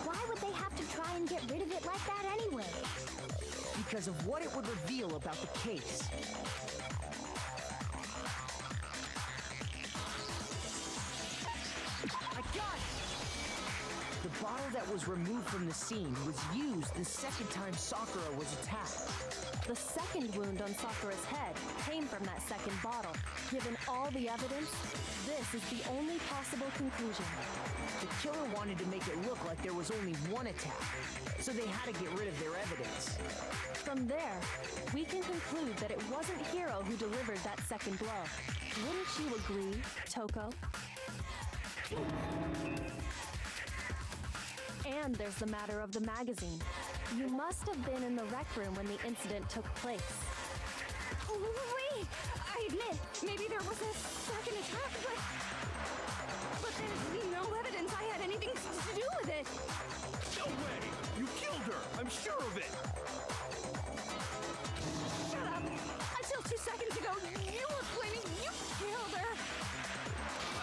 why would they have to try and get rid of it like that anyway? Because of what it would reveal about the case. I got it! The bottle that was removed from the scene was used the second time Sakura was attacked. The second wound on Sakura's head came from that second bottle. Given all the evidence, this is the only possible conclusion. The killer wanted to make it look like there was only one attack, so they had to get rid of their evidence. From there, we can conclude that it wasn't Hiro who delivered that second blow. Wouldn't you agree, Toko? And there's the matter of the magazine. You must have been in the rec room when the incident took place. Wait! I admit, maybe there was a second attack, but there's no evidence I had anything to do with it. No way! You killed her! I'm sure of it! Shut up! Until 2 seconds ago, you were claiming you killed her!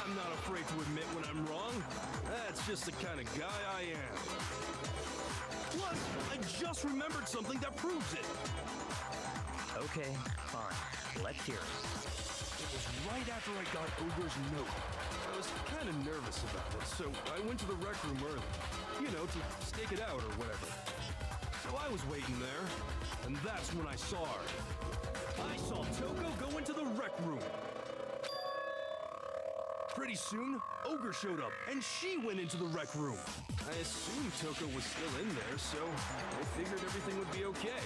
I'm not afraid to admit when I'm wrong. That's just the kind of guy I am. Plus, I just remembered something that proves it. Okay, fine. Let's hear it. It was right after I got Ogre's note. I was kind of nervous about it, so I went to the rec room early. You know, to stake it out or whatever. So I was waiting there, and that's when I saw her. I saw Toko go into the rec room. Pretty soon, Ogre showed up, and she went into the rec room. I assumed Toko was still in there, so I figured everything would be okay.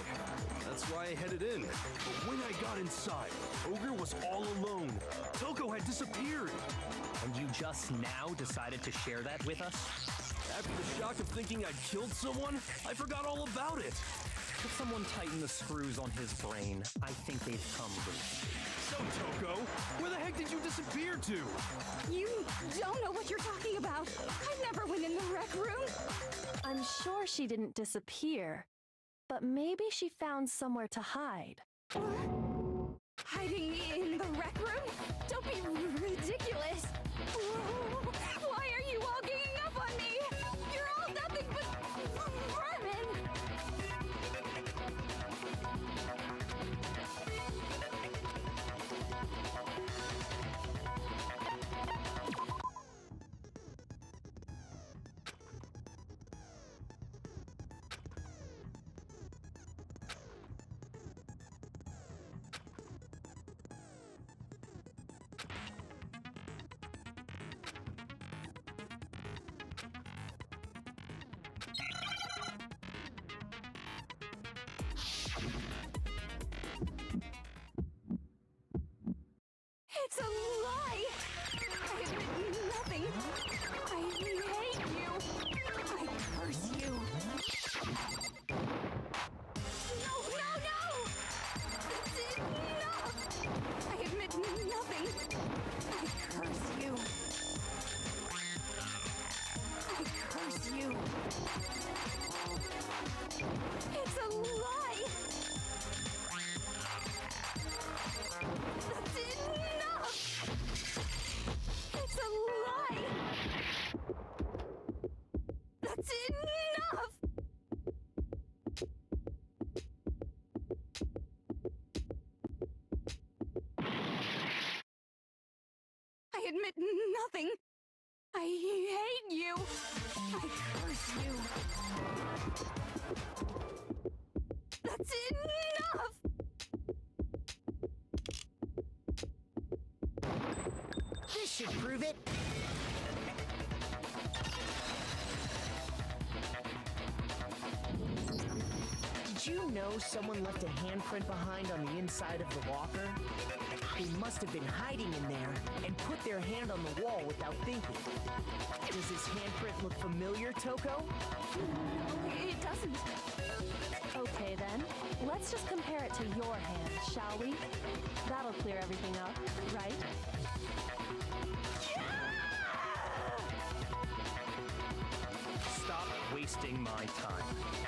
That's why I headed in. But when I got inside, Ogre was all alone. Toko had disappeared. And you just now decided to share that with us? After the shock of thinking I'd killed someone, I forgot all about it. Could someone tighten the screws on his brain? I think they've come loose. So, Toko, where the heck did you disappear to? You don't know what you're talking about. I never went in the rec room. I'm sure she didn't disappear, but maybe she found somewhere to hide. Hiding in the rec room? Don't be ridiculous. Why are you all ganging up on me? You're all nothing but vermin. It's a lie! I admit nothing. I hate you. I curse you. No, no, no! It's enough! I admit nothing. I curse you. I curse you. It's a lie! That's enough! It's a lie! That's enough! I admit nothing. I hate you. I curse you. That's enough! This should prove it. Did you know someone left a handprint behind on the inside of the locker? They must have been hiding in there and put their hand on the wall without thinking. Does this handprint look familiar, Toko? No, it doesn't. Okay then, let's just compare it to your hand, shall we? That'll clear everything up, right? Stop wasting my time.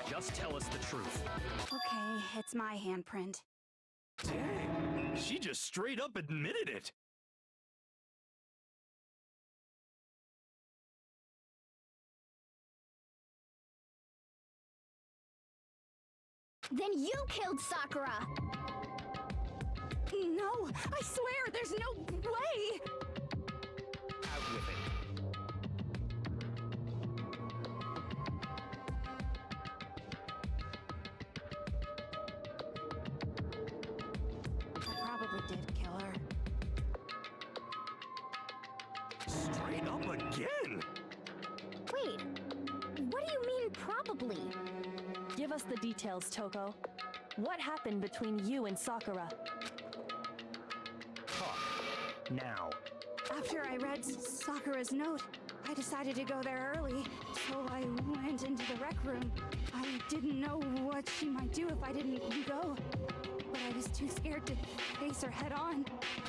Just tell us the truth. Okay, it's my handprint. Dang, she just straight up admitted it. Then you killed Sakura! No, I swear, there's no way! Out with it. I probably did kill her. Straight up again? Wait, what do you mean probably? Give us the details, Toko. What happened between you and Sakura? Talk. Now. After I read Sakura's note, I decided to go there early, so I went into the rec room. I didn't know what she might do if I didn't go, but I was too scared to face her head on,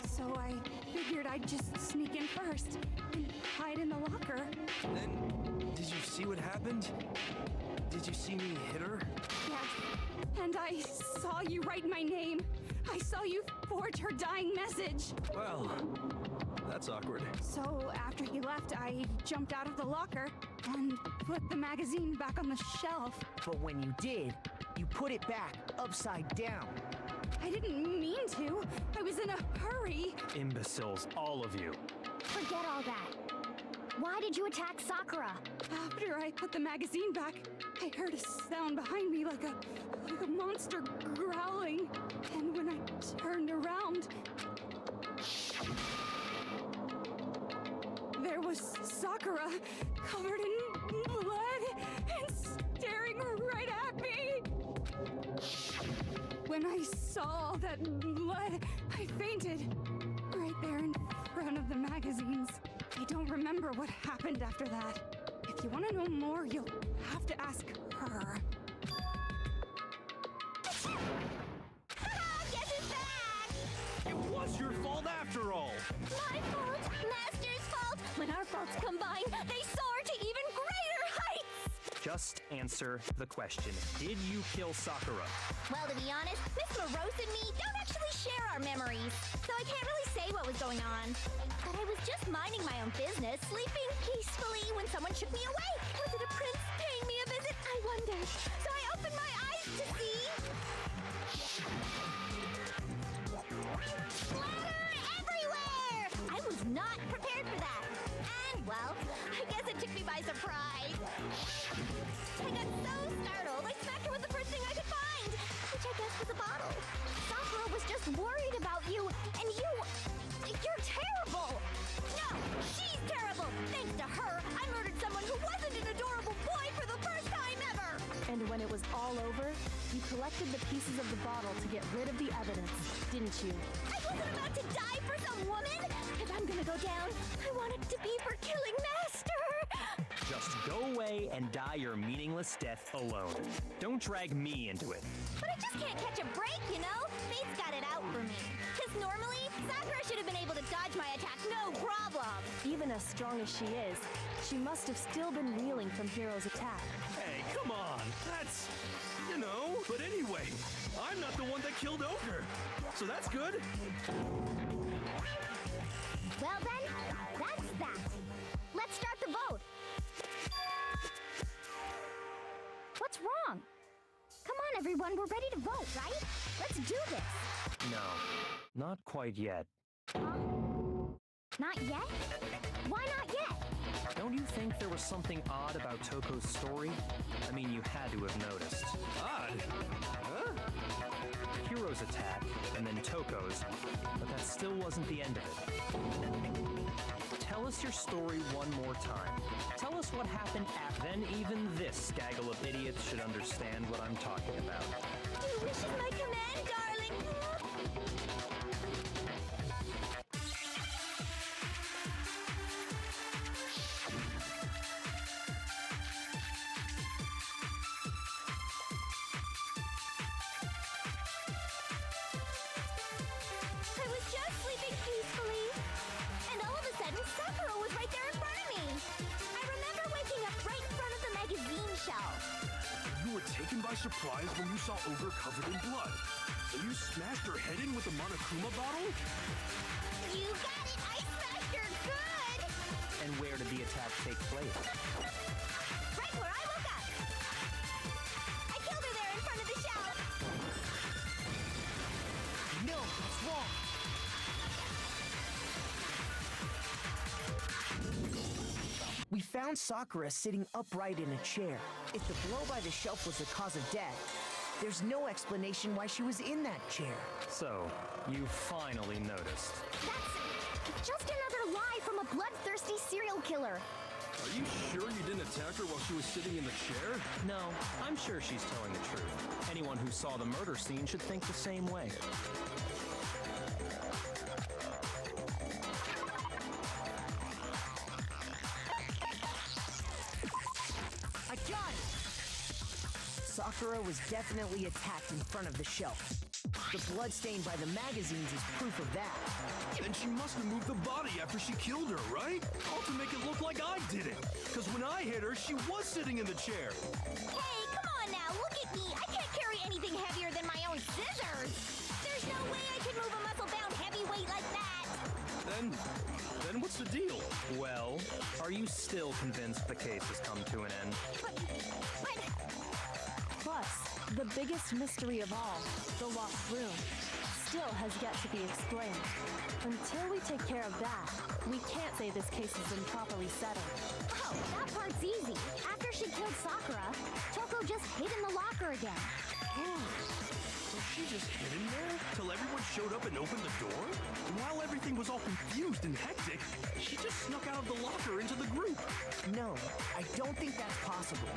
so I figured I'd just sneak in first and hide in the locker. Then, did you see what happened? Did you see me hit her? Yes, and I saw you write my name. I saw you forge her dying message. Well, that's awkward. So after you left, I jumped out of the locker and put the magazine back on the shelf. But when you did, you put it back upside down. I didn't mean to. I was in a hurry. Imbeciles, all of you. Forget all that. Why did you attack Sakura? After I put the magazine back, I heard a sound behind me like a monster growling. And when I turned around, Sakura, covered in blood and staring right at me. When I saw all that blood, I fainted. Right there in front of the magazines. I don't remember what happened after that. If you want to know more, you'll have to ask her. Guess who's back? It was your fault after all. My fault, Master's fault. When our faults combine, they soar to even greater heights. Just answer the question. Did you kill Sakura? Well, to be honest, Miss Morose and me don't actually share our memories, so I can't really say what was going on. But I was just minding my own business, sleeping peacefully when someone shook me awake. Was it a prince paying me a visit? I wondered. So I opened my eyes to see... splatter everywhere! I was not prepared for that. And, well, I guess it took me by surprise. I got so startled, I smacked her with the first thing I could find, which I guess was a bottle. Sakura was just worried about you, and you're terrible! No, she's terrible! Thanks to her, I murdered someone who wasn't an adorable boy for the first time ever! And when it was all over, you collected the pieces of the bottle to get rid of the evidence, didn't you? I wasn't about to die for some woman! If I'm gonna go down, I want it to be for killing Master! Just go away and die your meaningless death alone. Don't drag me into it. But I just can't catch a break, you know? Fate's got it out for me. Because normally, Sakura should have been able to dodge my attack no problem. Even as strong as she is, she must have still been reeling from Hiro's attack. Hey, come on. That's... you know. But anyway, I'm not the one that killed Ogre. So that's good. Well then, that's that. Let's start the vote. What's wrong? Come on, everyone, we're ready to vote, right? Let's do this. No, not quite yet. Huh? Not yet? Why not yet? Don't you think there was something odd about Toko's story? I mean, you had to have noticed. Odd? Huh? Hiro's attack, and then Toko's, but that still wasn't the end of it. Tell us your story one more time. Tell us what happened after. Then even this gaggle of idiots should understand what I'm talking about. Your wish is my command, darling. I was just sleeping peacefully, and all of a sudden, Sakura was right there in front of me. I remember waking up right in front of the magazine shelf. You were taken by surprise when you saw Ogre covered in blood. So you smashed her head in with a Monokuma bottle? You got it! I smashed her good! And where did the attack take place? Right where I woke up! I killed her there in front of the shelf! No, that's wrong. We found Sakura sitting upright in a chair. If the blow by the shelf was the cause of death, there's no explanation why she was in that chair. So, you finally noticed. That's just another lie from a bloodthirsty serial killer. Are you sure you didn't attack her while she was sitting in the chair? No, I'm sure she's telling the truth. Anyone who saw the murder scene should think the same way. I got it! Sakura was definitely attacked in front of the shelf. The blood stain by the magazines is proof of that. Then she must have moved the body after she killed her, right? All to make it look like I did it. Because when I hit her, she was sitting in the chair. Hey, come on now, look at me! I can't carry anything heavier than my own scissors! There's no way I could move a muscle-bound heavyweight like that! Then what's the deal? Well, are you still convinced the case has come to an end? But... Plus, the biggest mystery of all, the lost room, still has yet to be explained. Until we take care of that, we can't say this case has been properly settled. Oh, that part's easy. After she killed Sakura, Toko just hid in the locker again. So she just hid in there till everyone showed up and opened the door? And while everything was all confused and hectic, she just snuck out of the locker into the group. No, I don't think that's possible.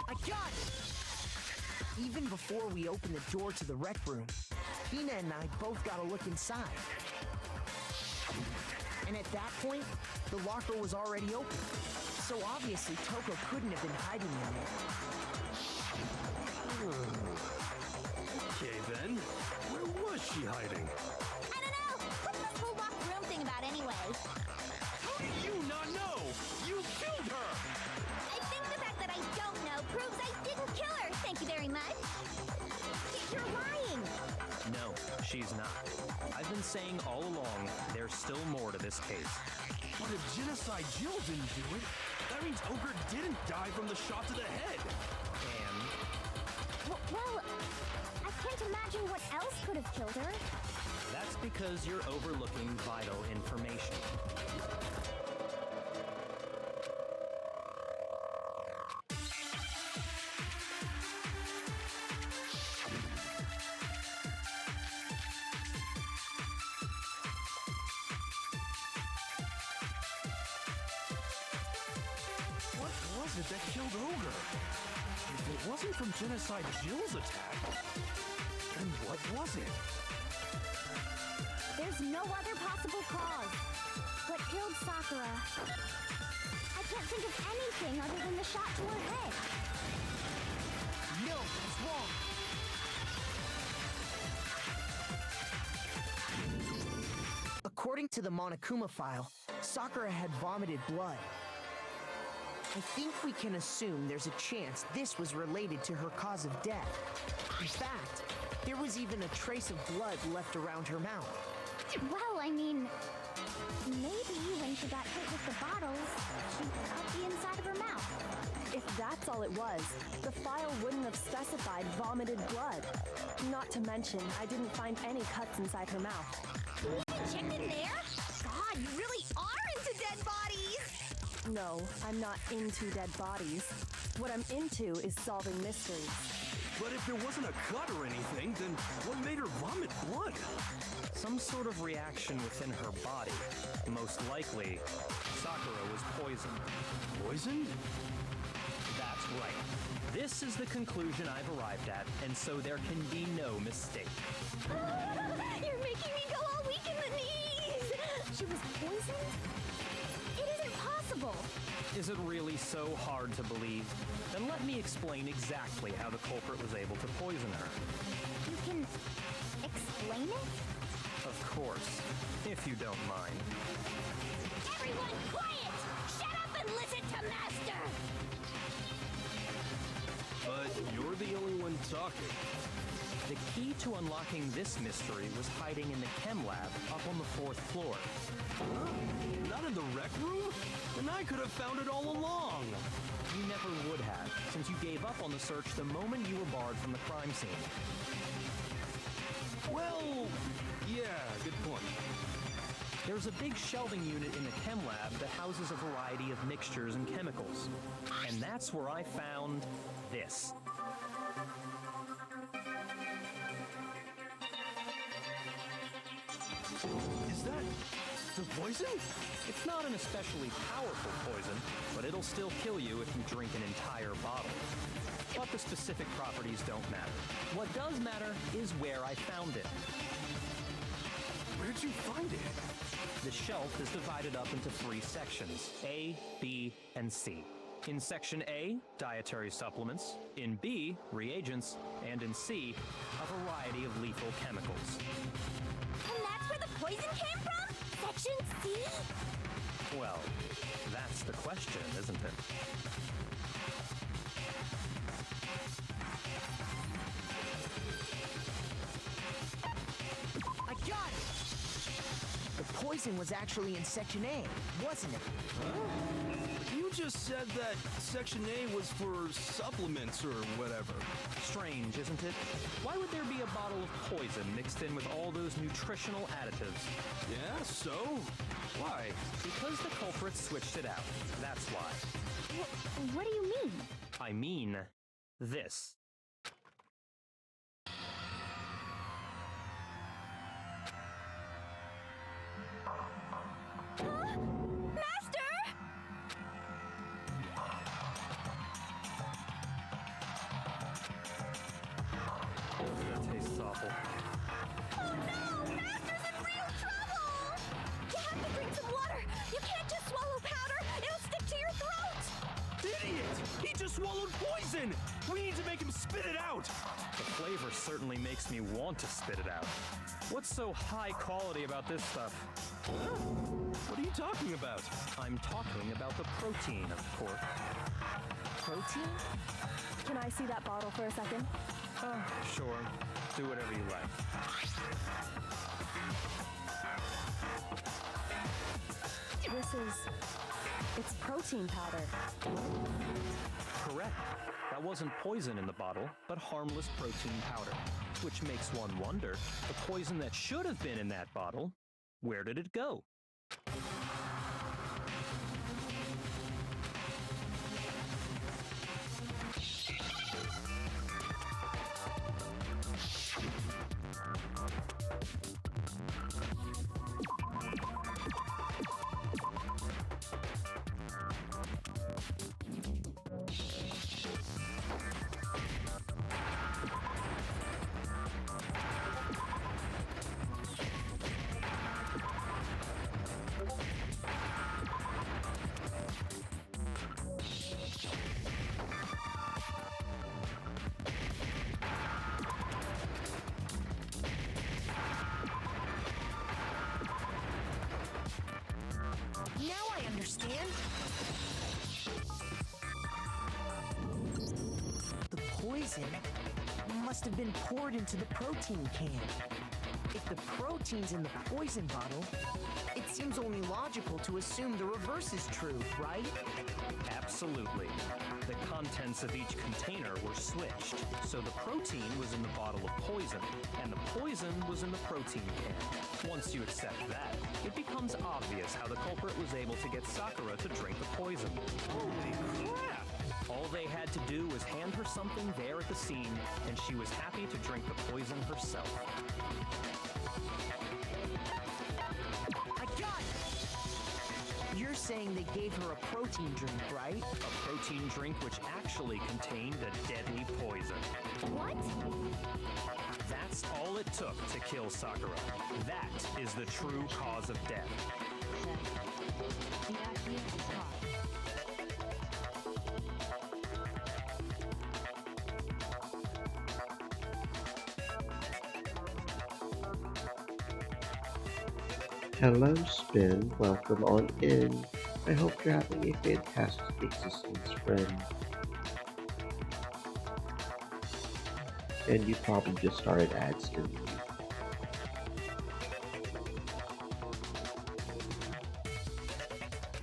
I got it! Even before we opened the door to the rec room, Hina and I both got a look inside. And at that point, the locker was already open. So obviously Toko couldn't have been hiding in there. Okay then, where was she hiding? I don't know. What's this whole locked room thing about anyway? How do you not know? You killed her! I think the fact that I don't know proves I didn't kill her. Thank you very much. You're lying. No, she's not. I've been saying all along, there's still more to this case. But if Genocide Jill didn't do it, that means Ogre didn't die from the shot to the head. And Well, I can't imagine what else could have killed her. that's because you're overlooking vital information. What was it that killed Ogre? If it wasn't from Genocide Jill's attack, then what was it? There's no other possible cause. What killed Sakura? I can't think of anything other than the shot to her head. No, that's wrong. According to the Monokuma file, Sakura had vomited blood. I think we can assume there's a chance this was related to her cause of death. In fact, there was even a trace of blood left around her mouth. Well, I mean, maybe when she got hit with the bottles, she cut the inside of her mouth. If that's all it was, the file wouldn't have specified vomited blood. Not to mention, I didn't find any cuts inside her mouth. You even checked in there? God, you really are into dead bodies! No, I'm not into dead bodies. What I'm into is solving mysteries. But if there wasn't a cut or anything, then what made her vomit blood? Some sort of reaction within her body. Most likely, Sakura was poisoned. Poisoned? That's right. This is the conclusion I've arrived at, and so there can be no mistake. You're making me go all weak in the knees! She was poisoned? It isn't possible! Is it really so hard to believe? Then let me explain exactly how the culprit was able to poison her. You can explain it? Of course, if you don't mind. Everyone quiet! Shut up and listen to Master! But you're the only one talking. The key to unlocking this mystery was hiding in the chem lab up on the 4th floor. Not in the rec room? Then I could have found it all along. You never would have, since you gave up on the search the moment you were barred from the crime scene. Well, yeah, good point. There's a big shelving unit in the chem lab that houses a variety of mixtures and chemicals. And that's where I found this. Is that the poison? It's not an especially powerful poison, but it'll still kill you if you drink an entire bottle. But the specific properties don't matter. What does matter is where I found it. Where'd you find it? The shelf is divided up into 3 sections, A, B, and C. In Section A, dietary supplements. In B, reagents. And in C, a variety of lethal chemicals. And that's where the poison came from? Section C? Well, that's the question, isn't it? I got it! The poison was actually in Section A, wasn't it? You just said that Section A was for supplements or whatever. Strange, isn't it? Why would there be a bottle of poison mixed in with all those nutritional additives? Yeah, so? Why? Because the culprit switched it out. That's why. What do you mean? I mean, This. Master! That tastes awful. Oh no! Master's in real trouble! You have to drink some water! You can't just swallow powder! It'll stick to your throat! Idiot! He just swallowed poison! We need to make him spit it out! The flavor certainly makes me want to spit it out. What's so high quality about this stuff? What are you talking about? I'm talking about the protein, of course. Protein? Can I see that bottle for a second? Sure. Do whatever you like. It's protein powder. Correct. That wasn't poison in the bottle, but harmless protein powder. Which makes one wonder, the poison that should have been in that bottle, where did it go? Now I understand. The poison must have been poured into the protein can. If the protein's in the poison bottle, it seems only logical to assume the reverse is true, right? Absolutely. The contents of each container were switched, so the protein was in the bottle of poison, and the poison was in the protein can. Once you accept that, it becomes obvious how the culprit was able to get Sakura to drink the poison. Holy crap! All they had to do was hand her something there at the scene, and she was happy to drink the poison herself. I got it! You're saying they gave her a protein drink, right? A protein drink which actually contained a deadly poison. What? That's all it took to kill Sakura. That is the true cause of death. The idea is hot. Hello, Spin. Welcome on in. I hope you're having a fantastic existence, friend. And you probably just started ad spinning.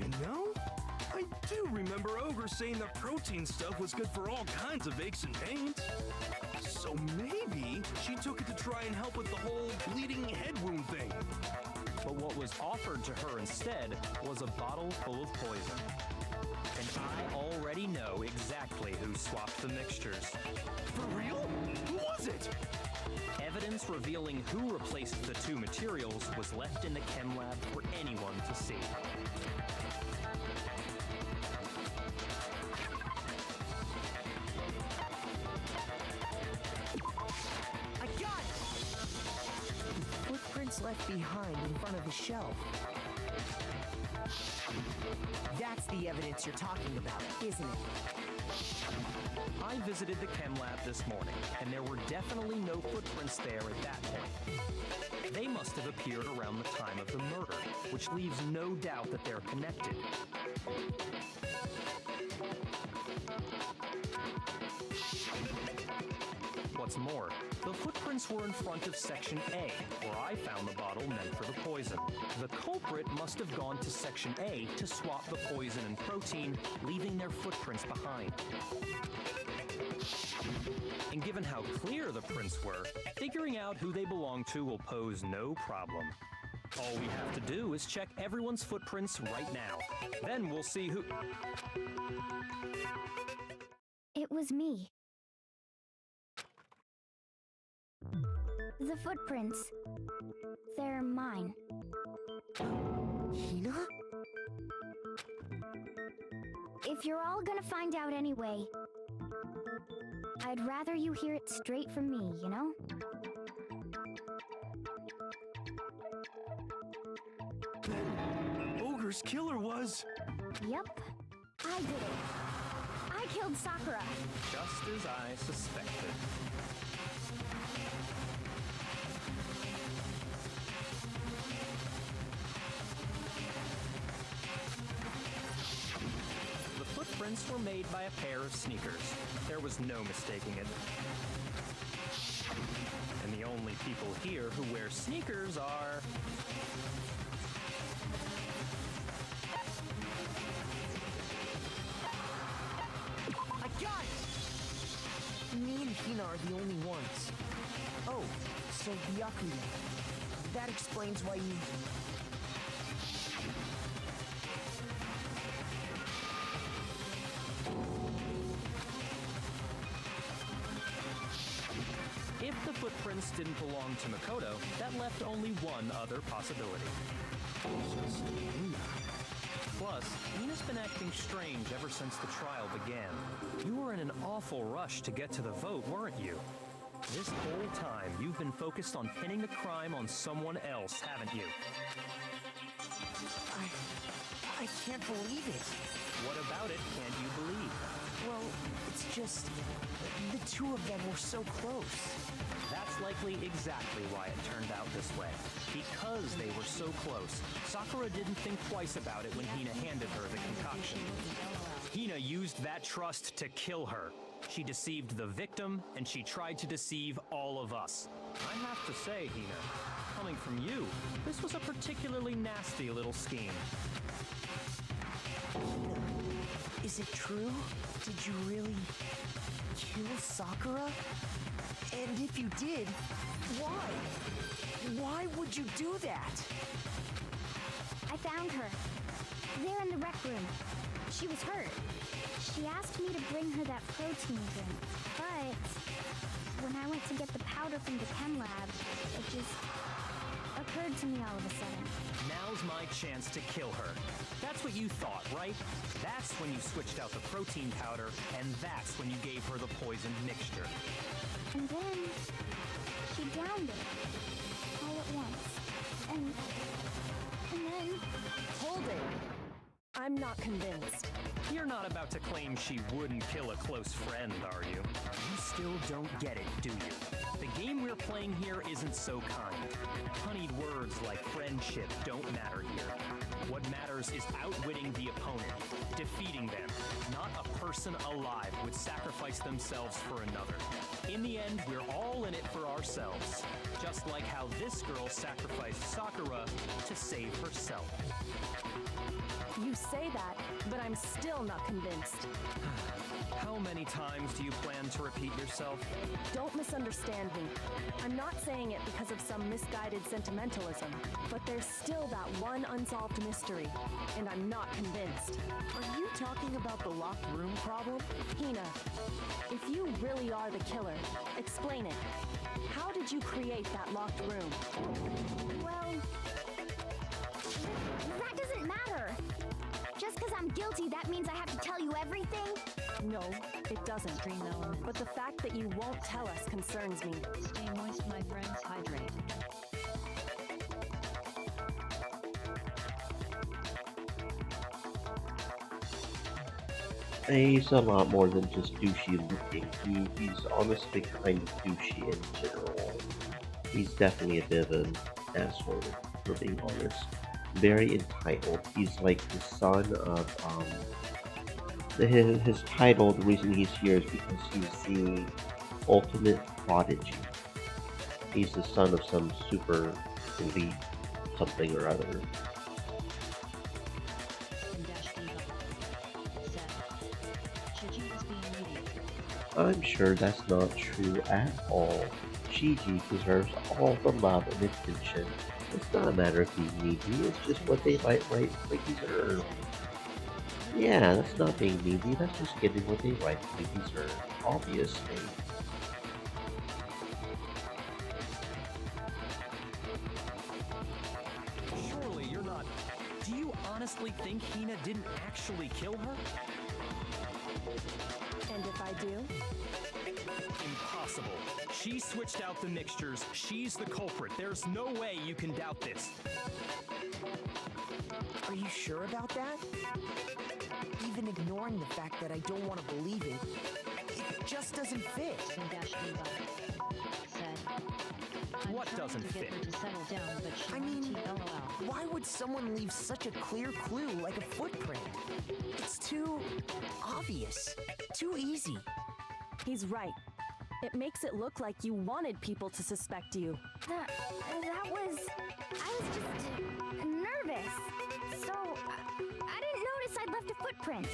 You know, I do remember Ogre saying that protein stuff was good for all kinds of aches and pains. So maybe she took it to try and help with the whole bleeding head wound thing. But what was offered to her instead was a bottle full of poison. And I already know exactly who swapped the mixtures. For real? Who was it? Evidence revealing who replaced the two materials was left in the chem lab for anyone to see. I got it! Footprints left behind in front of the shelf. That's the evidence you're talking about, isn't it? I visited the chem lab this morning, and there were definitely no footprints there at that point. They must have appeared around the time of the murder, which leaves no doubt that they're connected. What's more, the footprints were in front of Section A, where I found the bottle meant for the poison. The culprit must have gone to Section A to swap the poison and protein, leaving their footprints behind. And given how clear the prints were, figuring out who they belong to will pose no problem. All we have to do is check everyone's footprints right now. Then we'll see who... It was me. The footprints. They're mine. Hina? If you're all gonna find out anyway, I'd rather you hear it straight from me, you know? Ogre's killer was... Yep, I did it. I killed Sakura. Just as I suspected. The footprints were made by a pair of sneakers. There was no mistaking it. And the only people here who wear sneakers are... I got it! Me and Hina are the only ones. Oh, so Byakuya. That explains why you... If the footprints didn't belong to Makoto, that left only one other possibility. Plus, Hina's been acting strange ever since the trial began. You were in an awful rush to get to the vote, weren't you? This whole time, you've been focused on pinning the crime on someone else, haven't you? I can't believe it. What about it can't you believe? Well, it's just... the two of them were so close. That's likely exactly why it turned out this way. Because they were so close, Sakura didn't think twice about it when Hina handed her the concoction. Hina used that trust to kill her. She deceived the victim, and she tried to deceive all of us. I have to say, Hina, coming from you, this was a particularly nasty little scheme. Is it true? Did you really kill Sakura? And if you did, why? Why would you do that? I found her. There in the rec room. She was hurt. She asked me to bring her that protein drink, but when I went to get the powder from the chem lab, it just occurred to me all of a sudden. Now's my chance to kill her. That's what you thought, right? That's when you switched out the protein powder, and that's when you gave her the poisoned mixture. And then she downed it all at once. And then... Hold it. I'm not convinced. You're not about to claim she wouldn't kill a close friend, are you? You still don't get it, do you? The game we're playing here isn't so kind. Honeyed words like friendship don't matter here. What matters is outwitting the opponent, defeating them. Not a person alive would sacrifice themselves for another. In the end, we're all in it for ourselves. Just like how this girl sacrificed Sakura to save herself. You say that, but I'm still not convinced. How many times do you plan to repeat yourself? Don't misunderstand me. I'm not saying it because of some misguided sentimentalism, but there's still that one unsolved mystery, and I'm not convinced. Are you talking about the locked room problem? Hina, if you really are the killer, explain it. How did you create that locked room? Well... that doesn't matter! Just because I'm guilty, that means I have to tell you everything? No, it doesn't. Stream elements. But the fact that you won't tell us concerns me. Stay moist, my friends. Hydrate. He's a lot more than just douchey looking. He's honestly kind of douchey in general. He's definitely a bit of an asshole, for being honest. Very entitled. He's like the son of, his title, the reason he's here is because he's the ultimate prodigy. He's the son of some super elite something or other. I'm sure that's not true at all. Gigi deserves all the love and attention. It's not a matter of being needy, it's just what they rightfully deserve. Yeah, that's not being needy, that's just getting what they rightfully deserve, obviously. not... Do you honestly think Hina didn't actually kill her? And if I do? Impossible. She switched out the mixtures. She's the culprit. There's no way you can doubt this. Are you sure about that? Even ignoring the fact that I don't want to believe it, it just doesn't fit. What doesn't fit? I mean, why would someone leave such a clear clue like a footprint? It's too obvious, too easy. He's right. It makes it look like you wanted people to suspect you. I was just nervous. So, I didn't notice I'd left a footprint.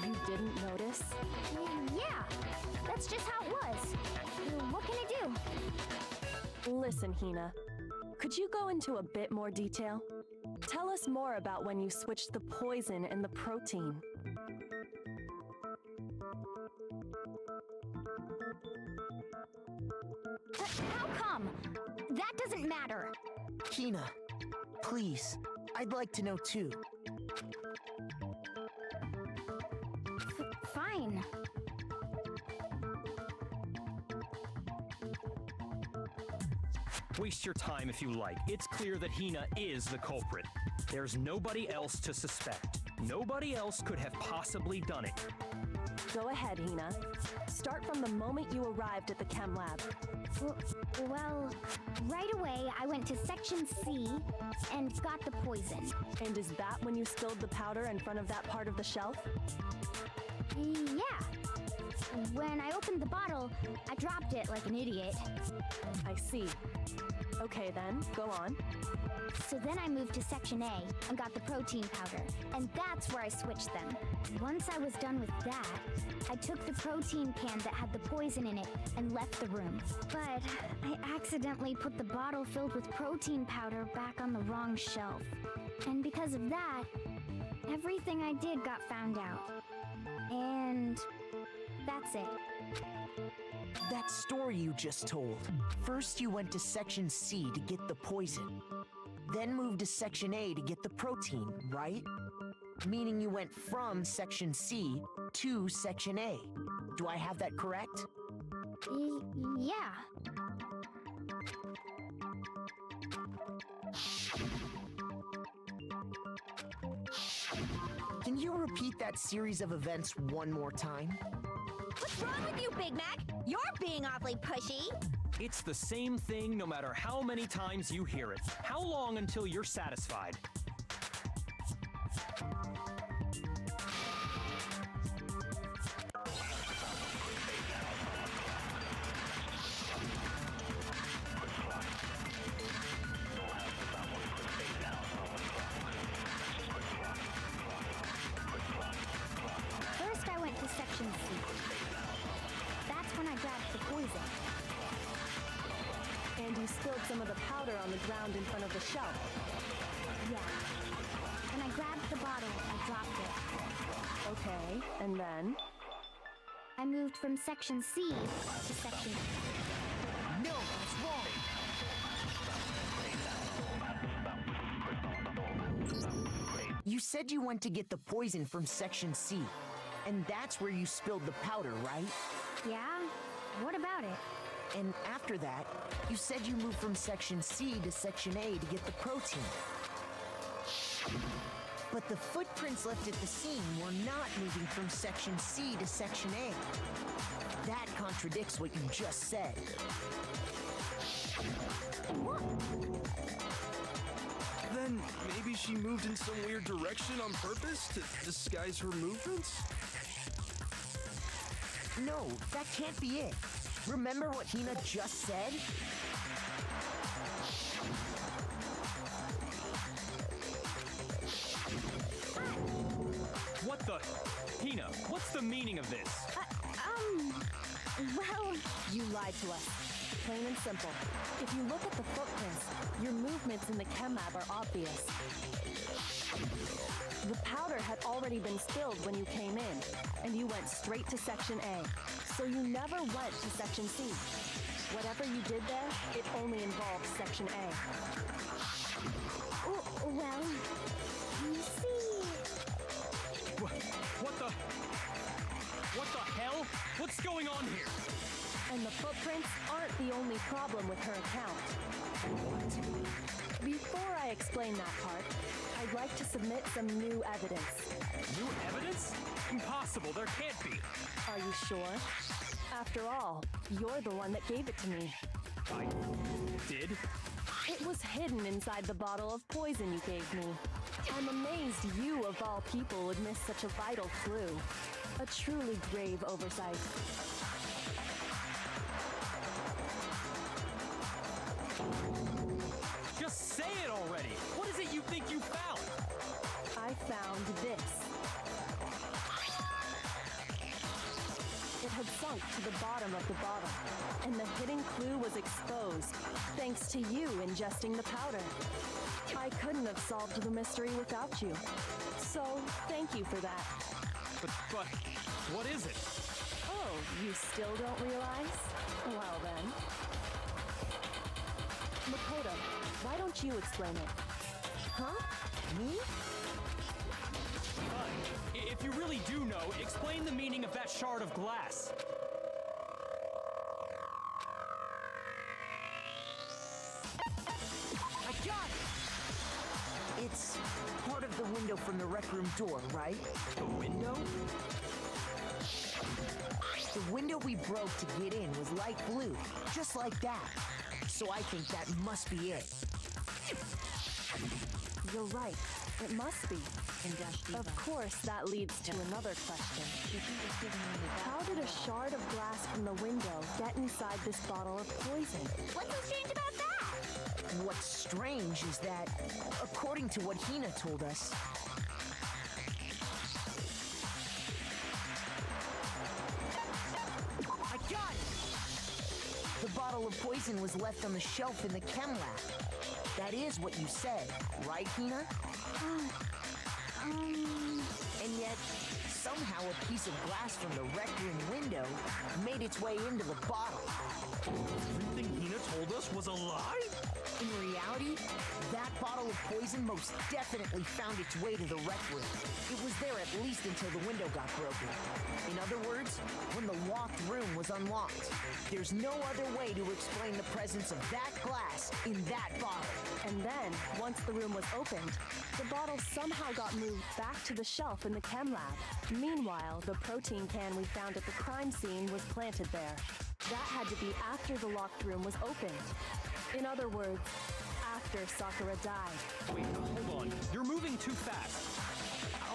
You didn't notice? Yeah, that's just how it was. What can I do? Listen, Hina. Could you go into a bit more detail? Tell us more about when you switched the poison and the protein. How come? That doesn't matter. Hina, please, I'd like to know too. Fine. Waste your time if you like. It's clear that Hina is the culprit. There's nobody else to suspect. Nobody else could have possibly done it. Go ahead, Hina. Start from the moment you arrived at the chem lab. Well, right away I went to Section C and got the poison. And is that when you spilled the powder in front of that part of the shelf? Yeah. When I opened the bottle, I dropped it like an idiot. I see. Okay then, go on. So then I moved to Section A and got the protein powder, and that's where I switched them. Once I was done with that, I took the protein can that had the poison in it and left the room. But I accidentally put the bottle filled with protein powder back on the wrong shelf. And because of that, everything I did got found out. And that's it. That story you just told. First you went to Section C to get the poison. Then moved to Section A to get the protein, right? Meaning you went from Section C to Section A. Do I have that correct? Yeah. Can you repeat that series of events one more time? What's wrong with you, Big Mac? You're being awfully pushy. It's the same thing no matter how many times you hear it. How long until you're satisfied? First I went to Section C. That's when I grabbed the poison. And you spilled some of the powder on the ground in front of the shelf. Yeah. When I grabbed the bottle, I dropped it. Okay, and then? I moved from Section C to Section... No, that's wrong! You said you went to get the poison from Section C, and that's where you spilled the powder, right? Yeah? What about it? And after that, you said you moved from Section C to Section A to get the protein. But the footprints left at the scene were not moving from Section C to Section A. That contradicts what you just said. Then maybe she moved in some weird direction on purpose to disguise her movements? No, that can't be it. Remember what Hina just said? What the? Hina, what's the meaning of this? Well... You lied to us. Plain and simple. If you look at the footprints, your movements in the chem lab are obvious. The powder had already been spilled when you came in, and you went straight to Section A. So you never went to Section C. Whatever you did there, it only involved Section A. Well, you see... What the hell? What's going on here? And the footprints aren't the only problem with her account. Before I explain that part, I'd like to submit some new evidence. New evidence? Impossible, there can't be. Are you sure? After all, you're the one that gave it to me. I did? It was hidden inside the bottle of poison you gave me. I'm amazed you, of all people, would miss such a vital clue. A truly grave oversight. Just say it already! What is it you think you found? I found this. It had sunk to the bottom of the bottle, and the hidden clue was exposed, thanks to you ingesting the powder. I couldn't have solved the mystery without you. So, thank you for that. But, what is it? Oh, you still don't realize? Well then. Makoto, why don't you explain it? Huh? Me? Fine. If you really do know, explain the meaning of that shard of glass. I got it! It's part of the window from the rec room door, right? The window? The window we broke to get in was light blue, just like that. So I think that must be it. You're right. It must be. Of course, that leads to another question. How did a shard of glass from the window get inside this bottle of poison? What's so strange about that? What's strange is that, according to what Hina told us, I got it! The bottle of poison was left on the shelf in the chem lab. That is what you said, right, Hina? And yet, somehow a piece of glass from the rec room window made its way into the bottle. Everything Hina told us was a lie? In reality, that bottle of poison most definitely found its way to the rec room. It was there at least until the window got broken. In other words, when the locked room was unlocked. There's no other way to explain the presence of that glass in that bottle. And then, once the room was opened, the bottle somehow got moved back to the shelf in the chem lab. Meanwhile, the protein can we found at the crime scene was planted there. That had to be after the locked room was opened. In other words, after Sakura died. Wait, hold on. You're moving too fast.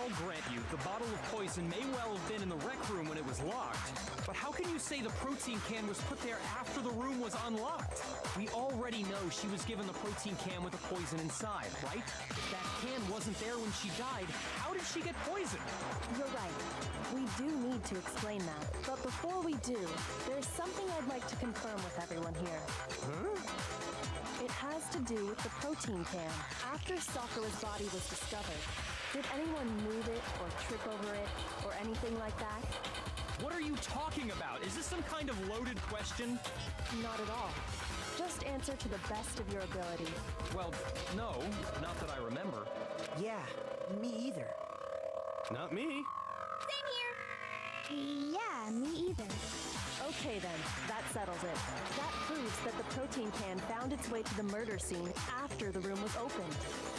I'll grant you, the bottle of poison may well have been in the rec room when it was locked. But how can you say the protein can was put there after the room was unlocked? We already know she was given the protein can with the poison inside, right? If that can wasn't there when she died, how did she get poisoned? You're right. We do need to explain that. But before we do, there's something I'd like to confirm with everyone here. Huh? It has to do with the protein can. After Sakura's body was discovered, did anyone move it or trip over it or anything like that? What are you talking about? Is this some kind of loaded question? Not at all. Just answer to the best of your ability. Well, no, not that I remember. Yeah, me either. Not me. Same here. Yeah, me either. Okay then, that settles it. That proves that the protein can found its way to the murder scene after the room was opened.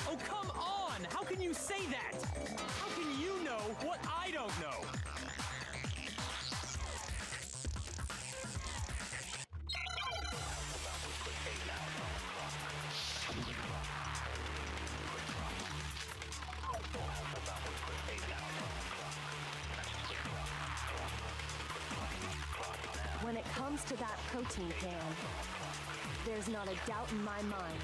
Oh, come on! How can you say that? How can you know what I don't know? When it comes to that protein can, there's not a doubt in my mind.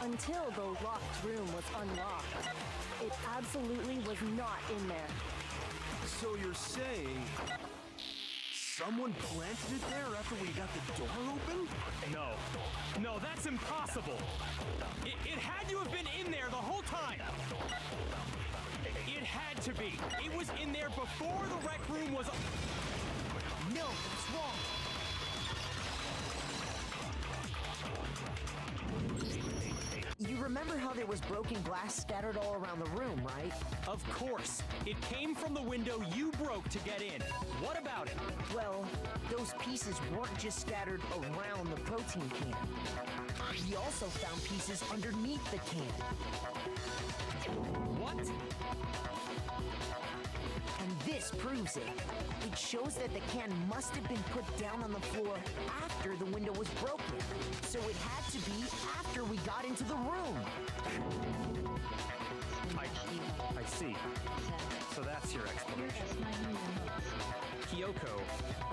Until the locked room was unlocked, it absolutely was not in there. So you're saying someone planted it there after we got the door open? No, that's impossible. It had to have been in there the whole time. It had to be. It was in there before the rec room was... No, that's wrong. You remember remember how there was broken glass scattered all around the room, right? Of course. It came from the window you broke to get in. What about it? Well, those pieces weren't just scattered around the protein can. We also found pieces underneath the can. What? And this proves it. It shows that the can must have been put down on the floor after the window was broken. So it had to be after we got into the room. I see. So that's your explanation. Here's my new remotes. Kyoko,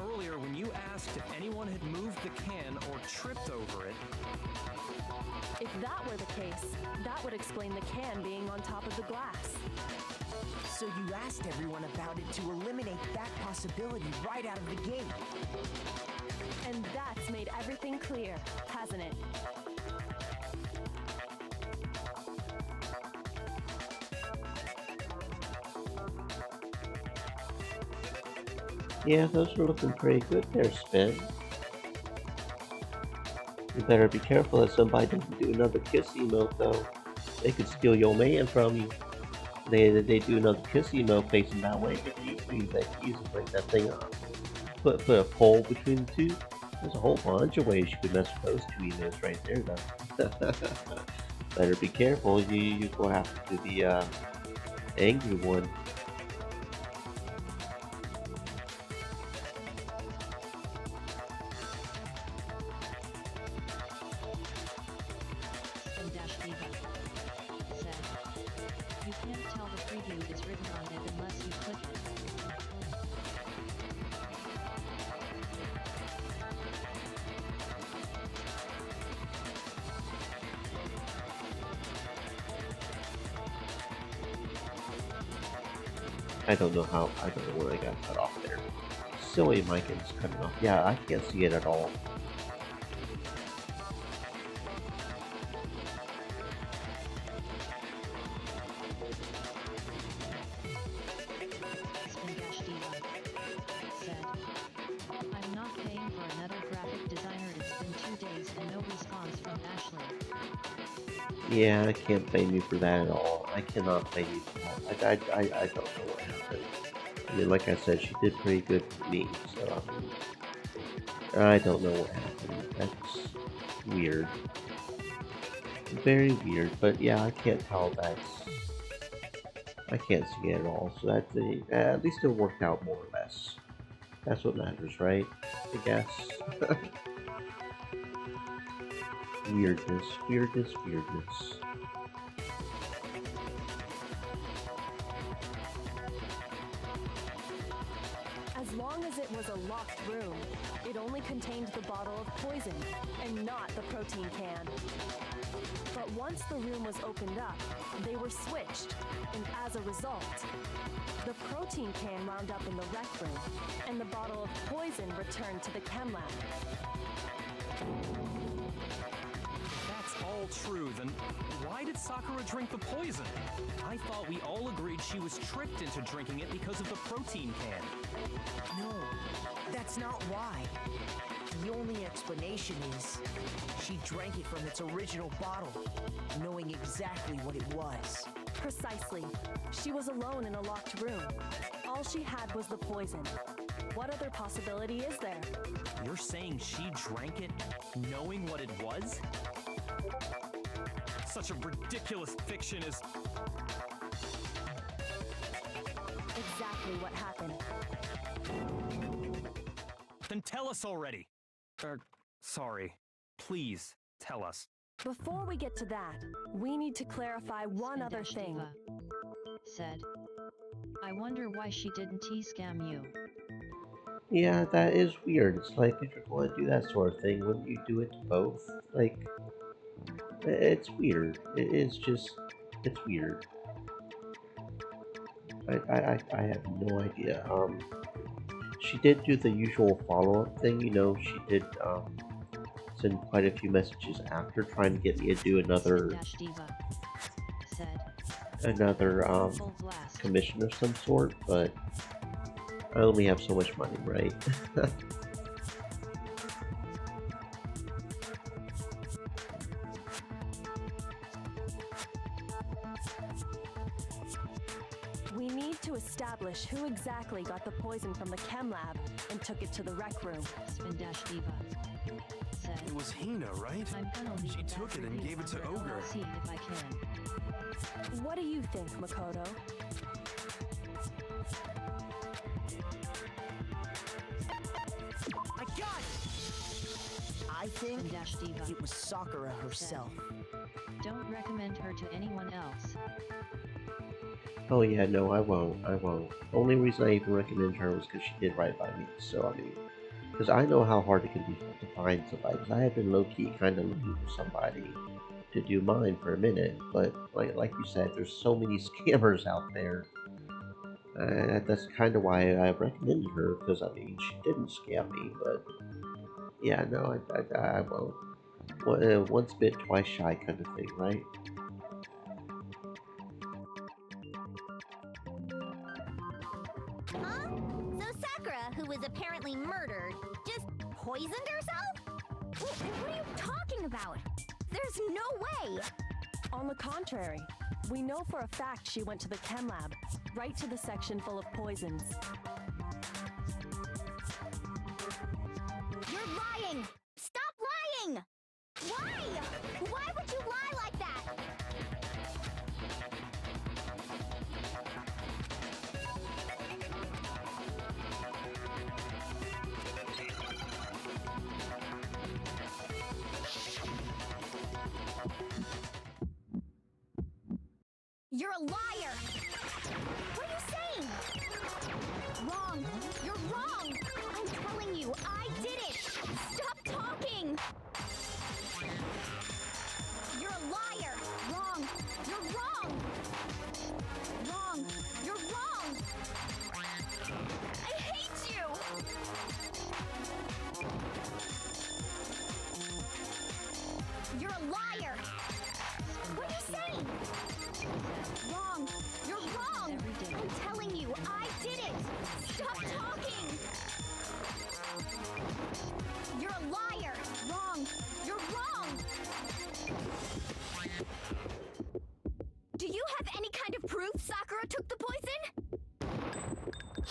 earlier when you asked if anyone had moved the can or tripped over it, If that were the case, that would explain the can being on top of the glass. So you asked everyone about it to eliminate that possibility right out of the gate. And that's made everything clear, hasn't it? Yeah, those are looking pretty good there, Spin. You better be careful that somebody doesn't do another kiss emote, though. They could steal your man from you. They do another kiss emote facing that way. They can easily break that thing up. Put a pole between the two. There's a whole bunch of ways you could mess with those two emotes right there, though. Better be careful. You go after the angry one. Diva said, "You can't tell the preview is written on it unless you click it." I don't know where I got cut off there. Silly mic is cutting off. Yeah, I can't see it at all. Diva said, "I'm not paying for another graphic designer. It's been 2 days and no response from Ashley." Yeah, I can't blame you for that at all. I cannot blame you for that. I don't know what happened. I mean, like I said, she did pretty good for me, so I don't know what happened. That's weird. Very weird, but yeah, I can't tell I can't see it at all, so at least it worked out more or less. That's what matters, right? I guess. Weirdness. As long as it was a locked room, it only contained the bottle of poison and not the protein can. But once the room was opened up, they were switched, and as a result, the protein can wound up in the rec room, and the bottle of poison returned to the chem lab. if that's all true, then why did Sakura drink the poison? I thought we all agreed she was tricked into drinking it because of the protein can. No, that's not why. The only explanation is she drank it from its original bottle, knowing exactly what it was. Precisely. She was alone in a locked room. All she had was the poison. What other possibility is there? You're saying she drank it knowing what it was? Such a ridiculous fiction is... Exactly what happened. Then tell us already. Sorry. Please, tell us. Before we get to that, we need to clarify one other thing. Diva said, "I wonder why she didn't T-scam you." Yeah, that is weird. It's like, if you're going to do that sort of thing, wouldn't you do it to both? Like, it's weird. It's weird. I have no idea. She did do the usual follow-up thing, you know, she did, send quite a few messages after trying to get me to do another Diva said, full blast. commission of some sort, but I only have so much money, right? establish who exactly got the poison from the chem lab and took it to the rec room. Spin-Diva said, It was Hina, right? I'm gonna leave She that took it and review gave it to under Ogre. LLC if I can. What do you think, Makoto? I got it! I think Spin-Diva. it was Sakura herself. Don't recommend her to anyone else. Oh yeah, no, I won't. I won't. Only reason I even recommended her was because she did right by me. So I mean, because I know how hard it can be to find somebody. Because I have been low-key kind of looking for somebody to do mine for a minute. But like you said, there's so many scammers out there. That's kind of why I recommended her. Because I mean, she didn't scam me. But yeah, no, I won't. Once bit, twice shy kind of thing, right? Huh? So Sakura, who was apparently murdered, just poisoned herself? What are you talking about? There's no way! On the contrary, we know for a fact she went to the chem lab, right to the section full of poisons. You're lying! Stop lying! Why? Why would you lie like that? You're a liar! What are you saying? Wrong! You're wrong! I'm telling you, I did it! Stop talking! You're a liar! Wrong! You're wrong! Wrong! You're wrong! I hate you! You're a liar! What are you saying? Wrong! You're wrong! I'm telling you, I did it! Stop talking! You're a liar! Wrong! You're wrong! Do you have any kind of proof Sakura took the poison?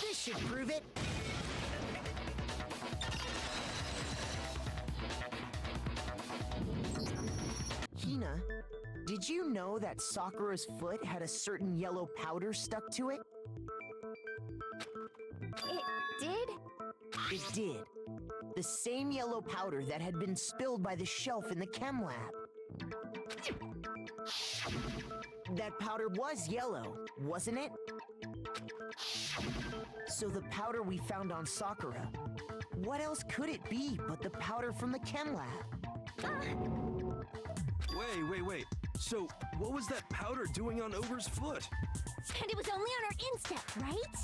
This should prove it. Hina, did you know that Sakura's foot had a certain yellow powder stuck to it? It did? It did. The same yellow powder that had been spilled by the shelf in the chem lab. That powder was yellow, wasn't it? So the powder we found on Sakura, what else could it be but the powder from the chem lab? Wait. So, what was that powder doing on Ogre's foot? And it was only on her instep, right?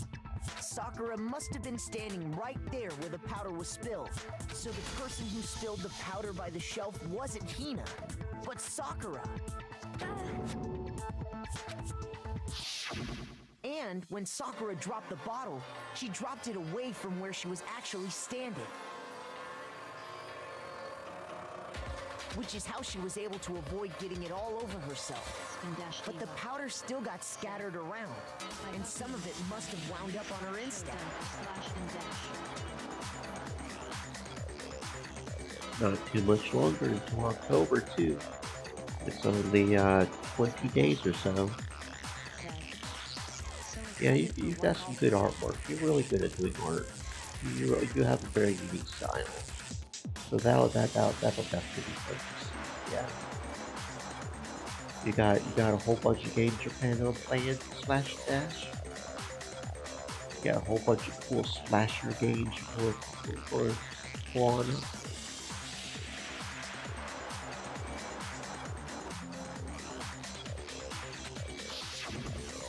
Sakura must have been standing right there where the powder was spilled. So the person who spilled the powder by the shelf wasn't Hina, but Sakura. And when Sakura dropped the bottle, she dropped it away from where she was actually standing. Which is how she was able to avoid getting it all over herself. But the powder still got scattered around, and some of it must have wound up on her instep. Not too much longer until October, too. It's only 20 days or so. Yeah, you've got some good artwork. You're really good at doing art. You have a very unique style. So that'll definitely be focused. Yeah. You got a whole bunch of games you're planning on playing, Slash Dash? You got a whole bunch of cool slasher games for Juana.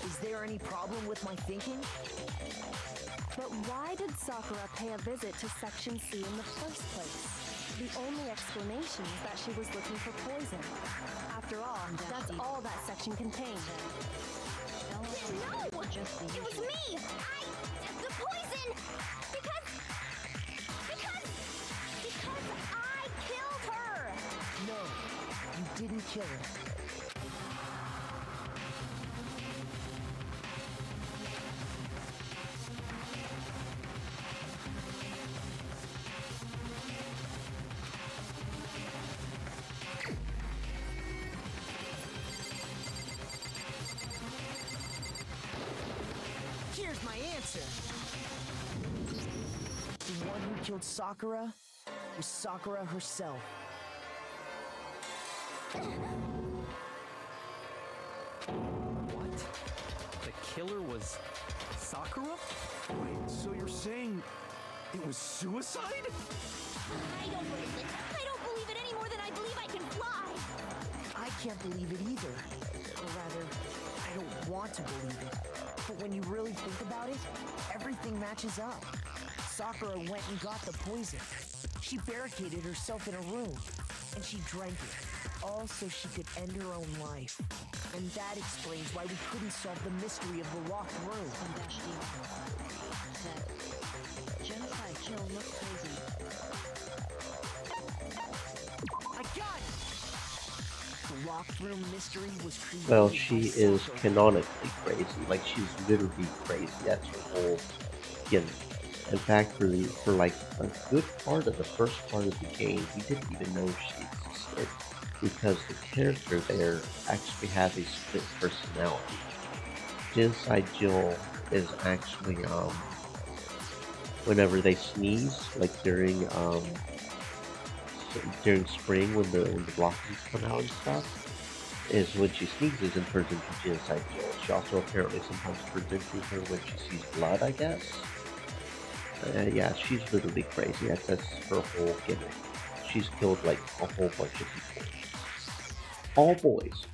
Is there any problem with my thinking? But why did Sakura pay a visit to Section C in the first place? The only explanation is that she was looking for poison. After all, that's all that section contained. No! It was me! The poison! Because I killed her! No, you didn't kill her. answer. The one who killed Sakura was Sakura herself. What? The killer was Sakura? Wait, so you're saying it was suicide? I don't believe it. I don't believe it any more than I believe I can fly. I can't believe it either. Or rather, I don't want to believe it. But when you really think about it, everything matches up. Sakura went and got the poison. She barricaded herself in a room, and she drank it, all so she could end her own life. And that explains why we couldn't solve the mystery of the locked room. And Dash D said, genocide kill look crazy. I got it! The locked room mystery was created Well, by she is Sakura. canonically crazy. Like, she's literally crazy. That's her whole gimmick. In fact, for like a good part of the first part of the game, we didn't even know she existed because the character there actually has a split personality. Genocide Jill is actually whenever they sneeze, like during spring when the blossoms come out and stuff, is when she sneezes and turns into Genocide Jill. She also apparently sometimes turns into her when she sees blood, I guess. Yeah, she's literally crazy. That's her whole gimmick. She's killed like a whole bunch of people. All boys.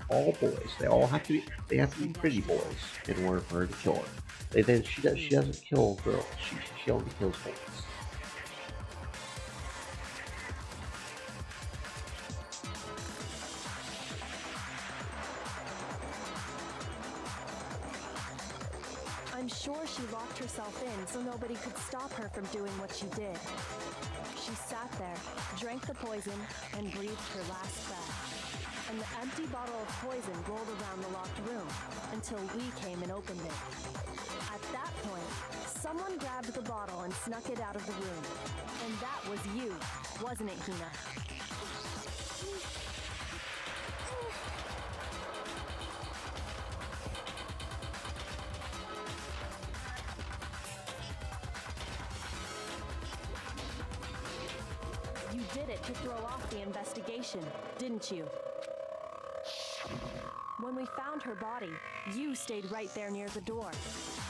They all have to be pretty boys in order for her to kill her. And then she doesn't kill girls. She only kills boys. I'm sure she locked herself in so nobody could stop her from doing what she did. She sat there, drank the poison, and breathed her last breath. And the empty bottle of poison rolled around the locked room until we came and opened it. At that point, someone grabbed the bottle and snuck it out of the room. And that was you, wasn't it, Hina? You did it to throw off the investigation, didn't you? When we found her body, you stayed right there near the door.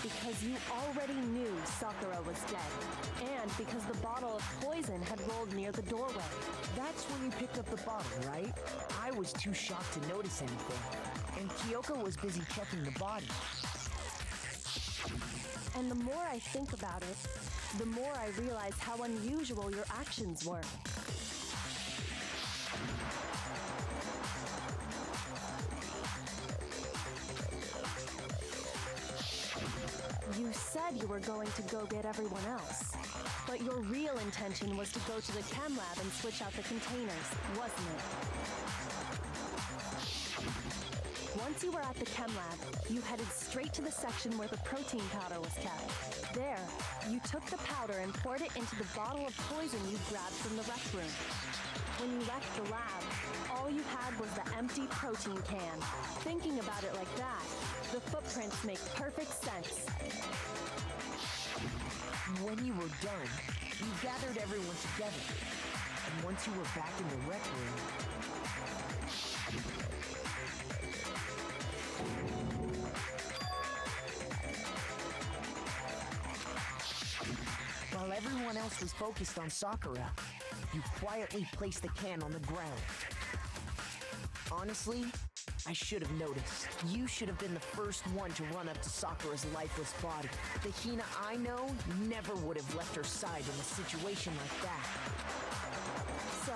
Because you already knew Sakura was dead. And because the bottle of poison had rolled near the doorway. That's when you picked up the bottle, right? I was too shocked to notice anything. And Kyoko was busy checking the body. And the more I think about it, the more I realize how unusual your actions were. You said you were going to go get everyone else, but your real intention was to go to the chem lab and switch out the containers, wasn't it? Once you were at the chem lab, you headed straight to the section where the protein powder was kept. There, you took the powder and poured it into the bottle of poison you grabbed from the rec room. When you left the lab, all you had was the empty protein can. Thinking about it like that, the footprints make perfect sense. When you were done, you gathered everyone together. And once you were back in the rec room, while everyone else was focused on Sakura, you quietly placed the can on the ground. Honestly, I should have noticed. You should have been the first one to run up to Sakura's lifeless body. The Hina I know never would have left her side in a situation like that. So,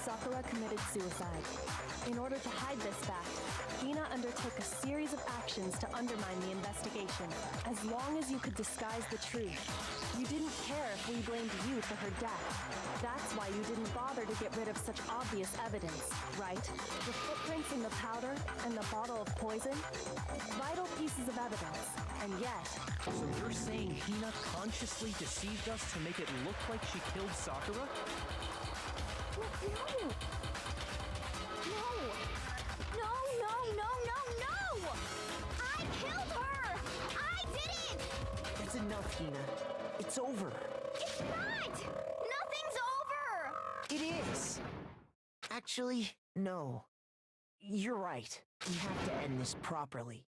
Sakura committed suicide. In order to hide this fact, Hina undertook a series of actions to undermine the investigation. As long as you could disguise the truth, you didn't care if we blamed you for her death. That's why you didn't bother to get rid of such obvious evidence, right? The footprints in the powder and the bottle of poison? Vital pieces of evidence. And yet... So you're saying Hina consciously deceived us to make it look like she killed Sakura? No! No! I killed her! I did it! enough, Hina. It's over. It's not! Nothing's over! It is. Actually, no. You're right. We have to end this properly.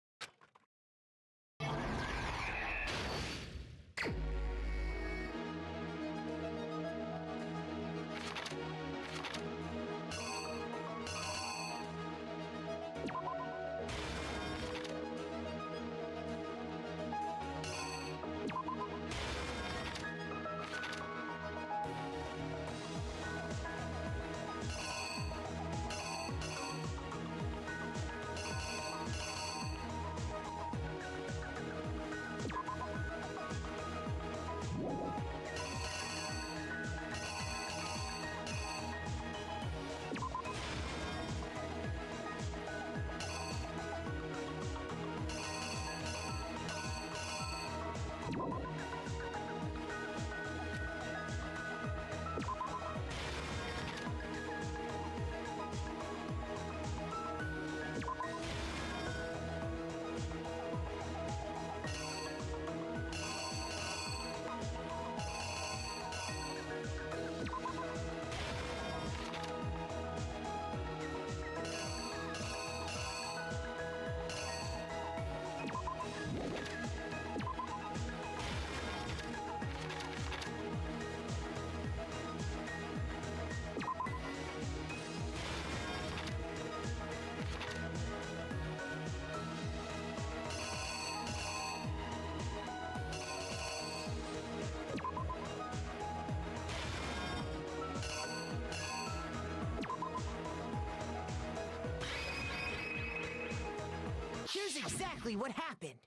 Here's exactly what happened.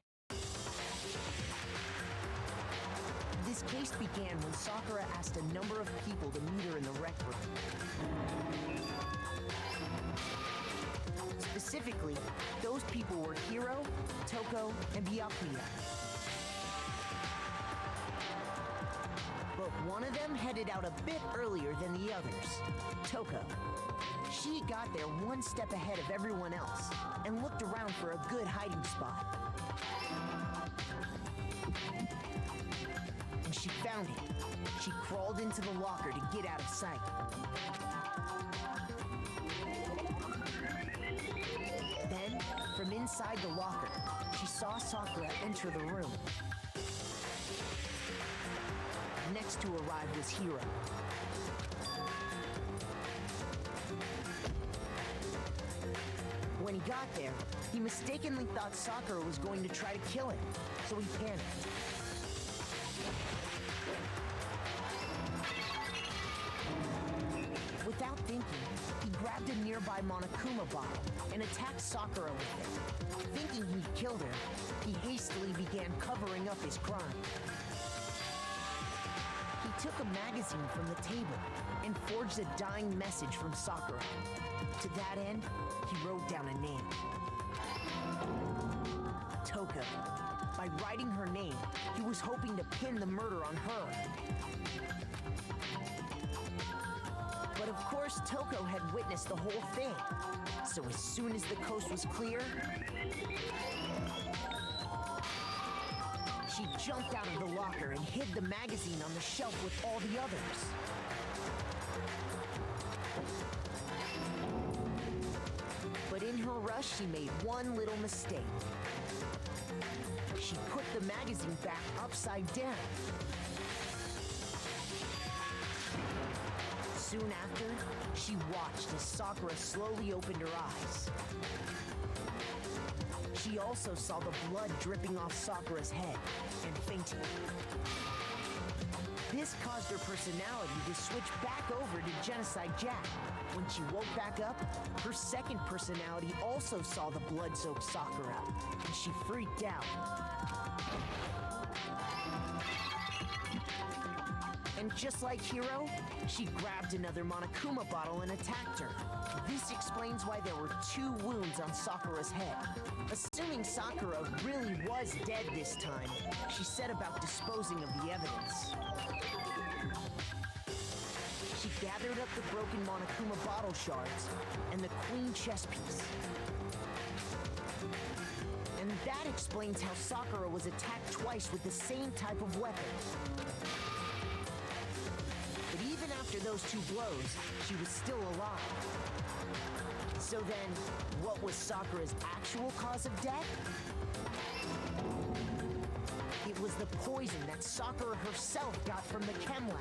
This case began when Sakura asked a number of people to meet her in the rec room. Specifically, those people were Hiro, Toko, and Byakuya. But one of them headed out a bit earlier than the others, Toko. She got there one step ahead of everyone else and looked around for a good hiding spot. And she found it. She crawled into the locker to get out of sight. Then, from inside the locker, she saw Sakura enter the room. Next to arrive was Hiro. When he got there, he mistakenly thought Sakura was going to try to kill him, so he panicked. Without thinking, he grabbed a nearby Monokuma bottle and attacked Sakura with it. Thinking he'd killed her, he hastily began covering up his crime. He took a magazine from the table and forged a dying message from Sakura. To that end, he wrote down a name. Toko. By writing her name, he was hoping to pin the murder on her. But of course, Toko had witnessed the whole thing. So as soon as the coast was clear, she jumped out of the locker and hid the magazine on the shelf with all the others. But in her rush, she made one little mistake. She put the magazine back upside down. Soon after, she watched as Sakura slowly opened her eyes. She also saw the blood dripping off Sakura's head and fainted. This caused her personality to switch back over to Genocide Jack. When she woke back up, her second personality also saw the blood-soaked Sakura, and she freaked out. And just like Hiro, she grabbed another Monokuma bottle and attacked her. This explains why there were 2 wounds on Sakura's head. Assuming Sakura really was dead this time, she set about disposing of the evidence. She gathered up the broken Monokuma bottle shards and the queen chess piece. And That explains how Sakura was attacked twice with the same type of weapon. But even after those 2 blows, she was still alive. So then, what was Sakura's actual cause of death? It was the poison that Sakura herself got from the chem lab.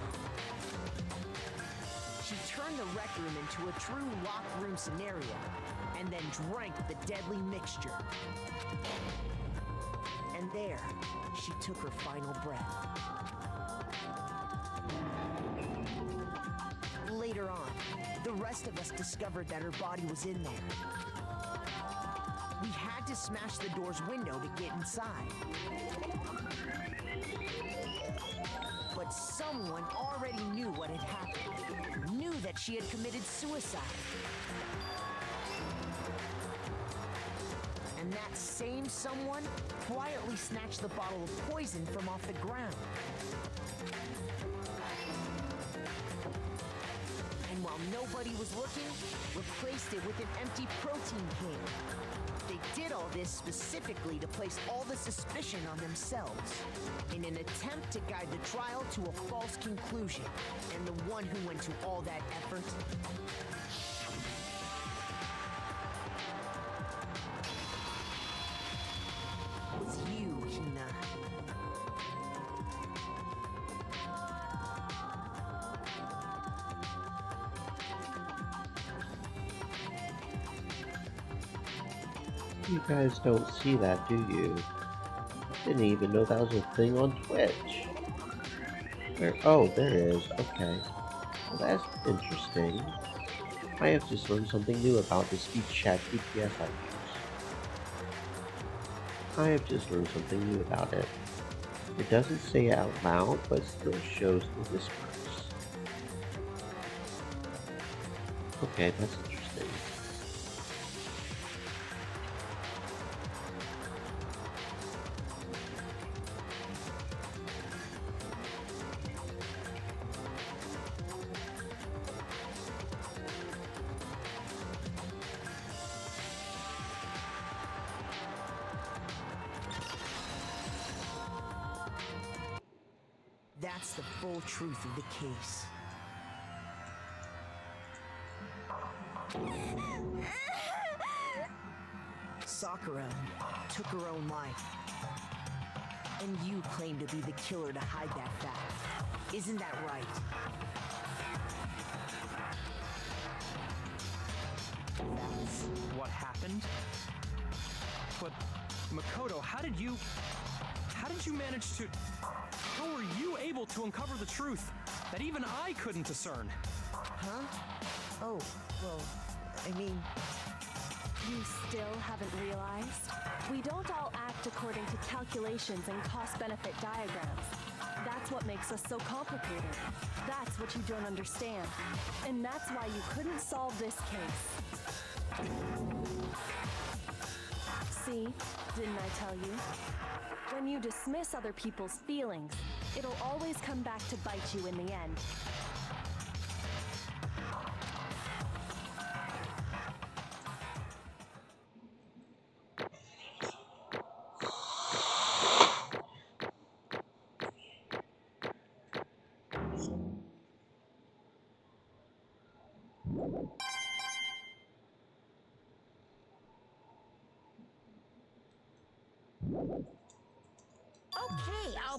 She turned the rec room into a true locked room scenario, and then drank the deadly mixture. And there, she took her final breath. Later on, the rest of us discovered that her body was in there. We had to smash the door's window to get inside. But someone already knew what had happened, knew that she had committed suicide. And that same someone quietly snatched the bottle of poison from off the ground. And while nobody was looking, replaced it with an empty protein can. They did all this specifically to place all the suspicion on themselves, in an attempt to guide the trial to a false conclusion. And the one who went to all that effort was you, Hina. You guys don't see that, do you? Didn't even know that was a thing on Twitch. Oh, there it is. Okay. Well, that's interesting. I have just learned something new about the speech chat VPS I use. I have just learned something new about it. It doesn't say it out loud, but still shows the whispers. Okay, that's interesting. That's the full truth of the case. Sakura took her own life. And you claim to be the killer to hide that fact. Isn't that right? That's what happened? But, Makoto, how did you manage to... How were you able to uncover the truth that even I couldn't discern? Huh? Oh, well, I mean... You still haven't realized? We don't all act according to calculations and cost-benefit diagrams. That's what makes us so complicated. That's what you don't understand. And that's why you couldn't solve this case. See? Didn't I tell you? When you dismiss other people's feelings, it'll always come back to bite you in the end.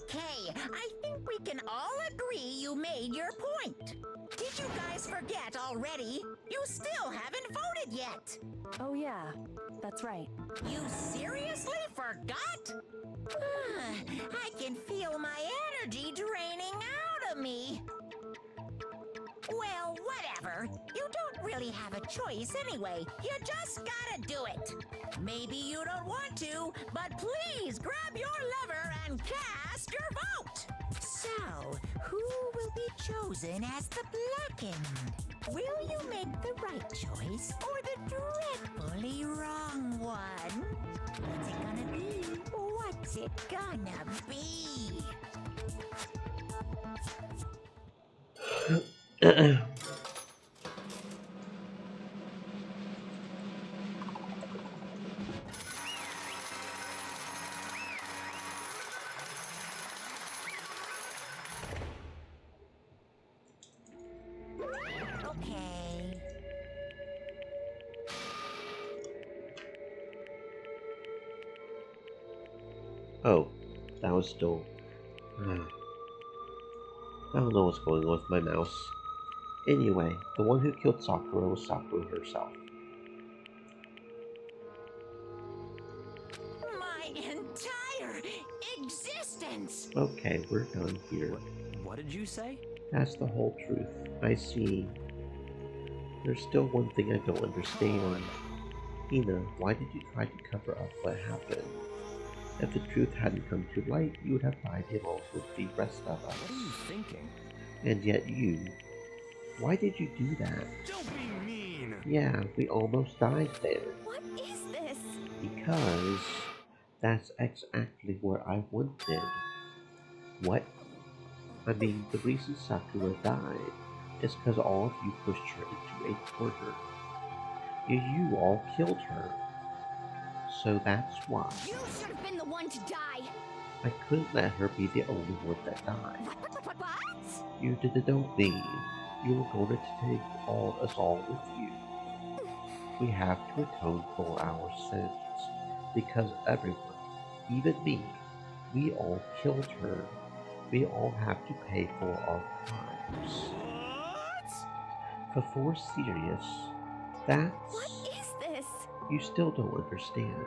Okay. I think we can all agree you made your point. Did you guys forget already? You still haven't voted yet. Oh yeah, that's right. You seriously forgot? I can feel my energy draining out of me. Well, whatever. You don't really have a choice anyway. You just gotta do it. Maybe you don't want to, but please grab your lever and cast your vote. So, who will be chosen as the blackened? Will you make the right choice or the dreadfully wrong one? What's it gonna be? What's it gonna be? Oh, that was still... I don't know what's going on with my mouse. Anyway, the one who killed Sakura was Sakura herself. My entire existence! Okay, we're done here. What did you say? That's the whole truth. I see. There's still one thing I don't understand. Hina, why did you try to cover up what happened? If the truth hadn't come to light, you would have died along with the rest of us. What are you thinking? And yet you... Why did you do that? Don't be mean! Yeah, we almost died there. What is this? Because... That's exactly what I wanted. What? I mean, the reason Sakura died is because all of you pushed her into a corner. You all killed her. So that's why. You should have been the one to die. I couldn't let her be the only one that died. What? You didn't mean you were going to take us all with you. We have to atone for our sins, because everyone, even me, we all killed her. We all have to pay for our crimes. What? Before serious, that's... What is this? You still don't understand.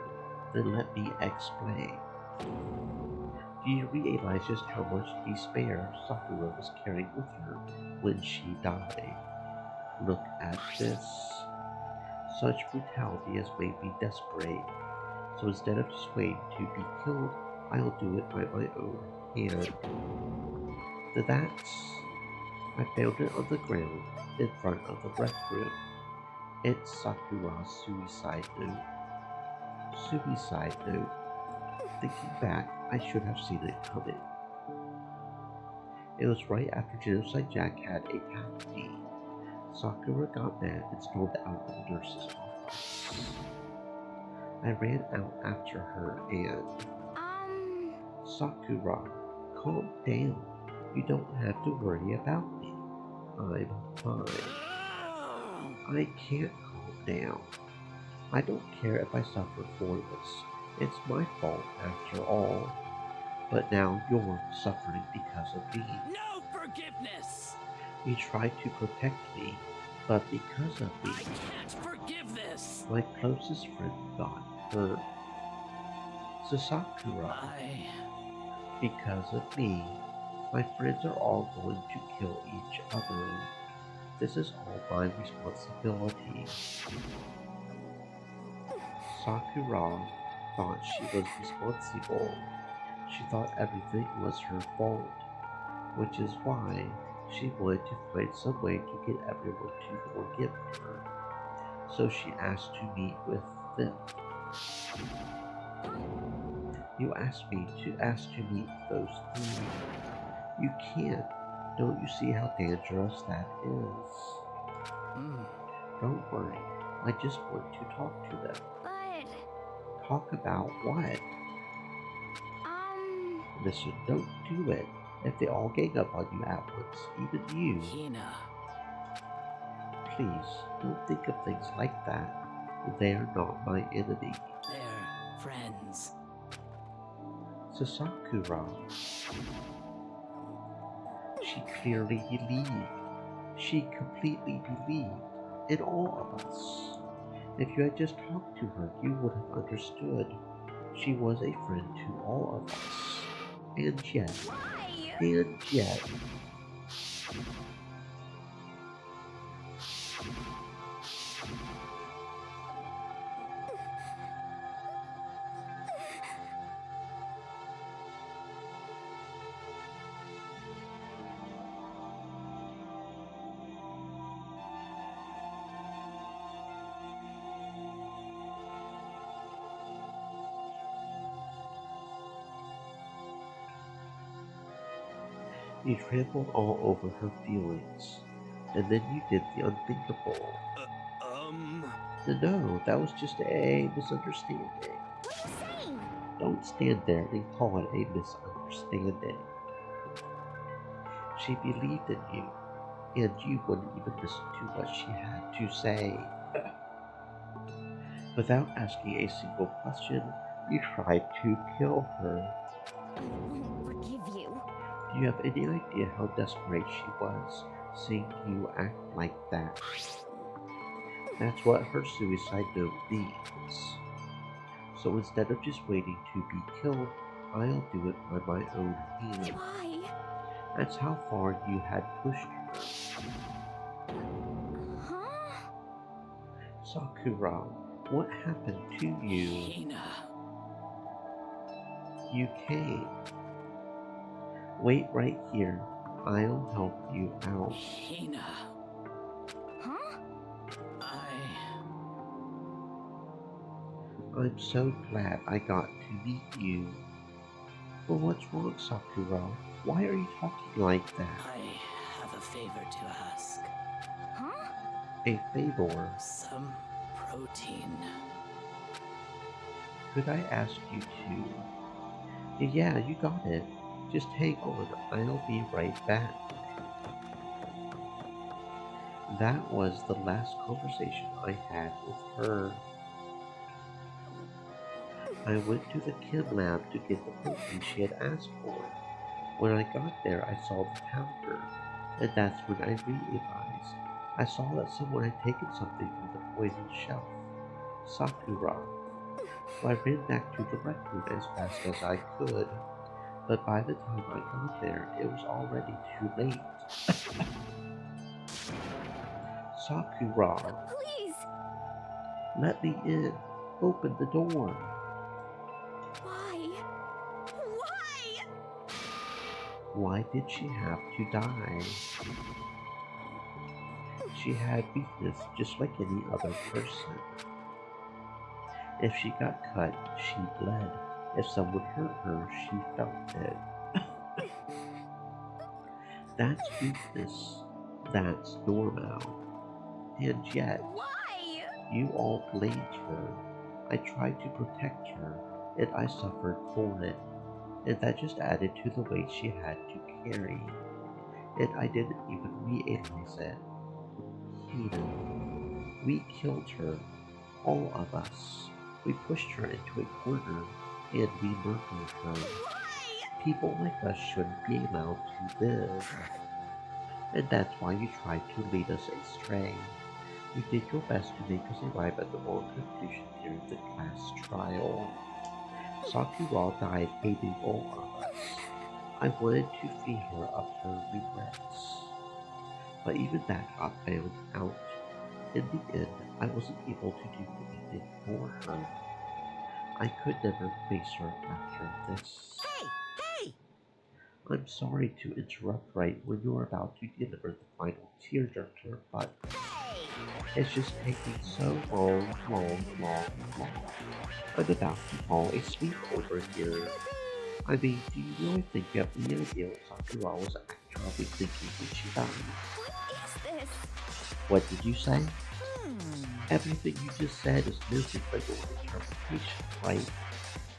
Then let me explain. Do you realize just how much despair Sakura was carrying with her when she died? Look at this. Such brutality has made me desperate. So instead of just waiting to be killed, I'll do it by my own hand. That's... I found it on the ground in front of the rec room. It's Sakura's suicide note. Suicide note. Thinking back, I should have seen it coming. It was right after Genocide Jack had attacked me. Sakura got mad and stormed out of the nurse's office. I ran out after her and... Sakura, calm down. You don't have to worry about me. I'm fine. I can't calm down. I don't care if I suffer for this. It's my fault after all. But now you're suffering because of me. No forgiveness! You tried to protect me, but because of me, I can't forgive this! my closest friend got hurt. So Sakura, because of me, my friends are all going to kill each other. This is all my responsibility. Sakura thought she was responsible. She thought everything was her fault, which is why she wanted to find some way to get everyone to forgive her. So she asked to meet with them. You asked me to meet those three. You can't. Don't you see how dangerous that is? Don't worry. I just want to talk to them. But... Talk about what? Listen, don't do it. If they all gang up on you at once, even you. Hina. Please, don't think of things like that. They are not my enemy. They're friends. So Sakura, she clearly believed. She completely believed in all of us. If you had just talked to her, you would have understood. She was a friend to all of us. And yet, you trampled all over her feelings, and then you did the unthinkable. No, that was just a misunderstanding. What are you saying? Don't stand there and call it a misunderstanding. She believed in you, and you wouldn't even listen to what she had to say. Without asking a single question, you tried to kill her. I won't forgive you. Do you have any idea how desperate she was, seeing you act like that? That's what her suicide note means. So instead of just waiting to be killed, I'll do it by my own hand. Why? That's how far you had pushed her. Huh? Sakura, what happened to you? Hina. You came. Wait right here. I'll help you out. Hina. Huh? I'm so glad I got to meet you. But what's wrong, Sakura? Why are you talking like that? I have a favor to ask. Huh? A favor? Some protein. Could I ask you to? Yeah, you got it. Just hang on, I'll be right back. That was the last conversation I had with her. I went to the chem lab to get the protein she had asked for. When I got there, I saw the powder, and that's when I realized. I saw that someone had taken something from the poison shelf. Sakura. So I ran back to the rec room as fast as I could, but by the time I got there, it was already too late. Sakura, Please! let me in. Open the door. Why? Why? Why did she have to die? She had weakness just like any other person. If she got cut, she bled. If someone hurt her, she felt it. That's weakness. That's normal. And yet, Why? you all blamed her. I tried to protect her, and I suffered for it. And that just added to the weight she had to carry. And I didn't even realize it. Hina, we killed her. All of us. We pushed her into a corner, and we murdered her. Why? People like us shouldn't be allowed to live. And that's why you tried to lead us astray. You did your best to make us arrive at the wrong conclusion during the class trial. Sakura died hating all of us. I wanted to free her of her regrets. But even that got found out. In the end, I wasn't able to do anything for her. I could never face her after this. Hey! Hey! I'm sorry to interrupt right when you're about to deliver the final tearjerker, but it's just taking so long. I'm about to fall asleep over here. I mean, do you really think you have any idea what Sakura was actually thinking when she died? What is this? What did you say? Everything you just said is nothing but your interpretation, right?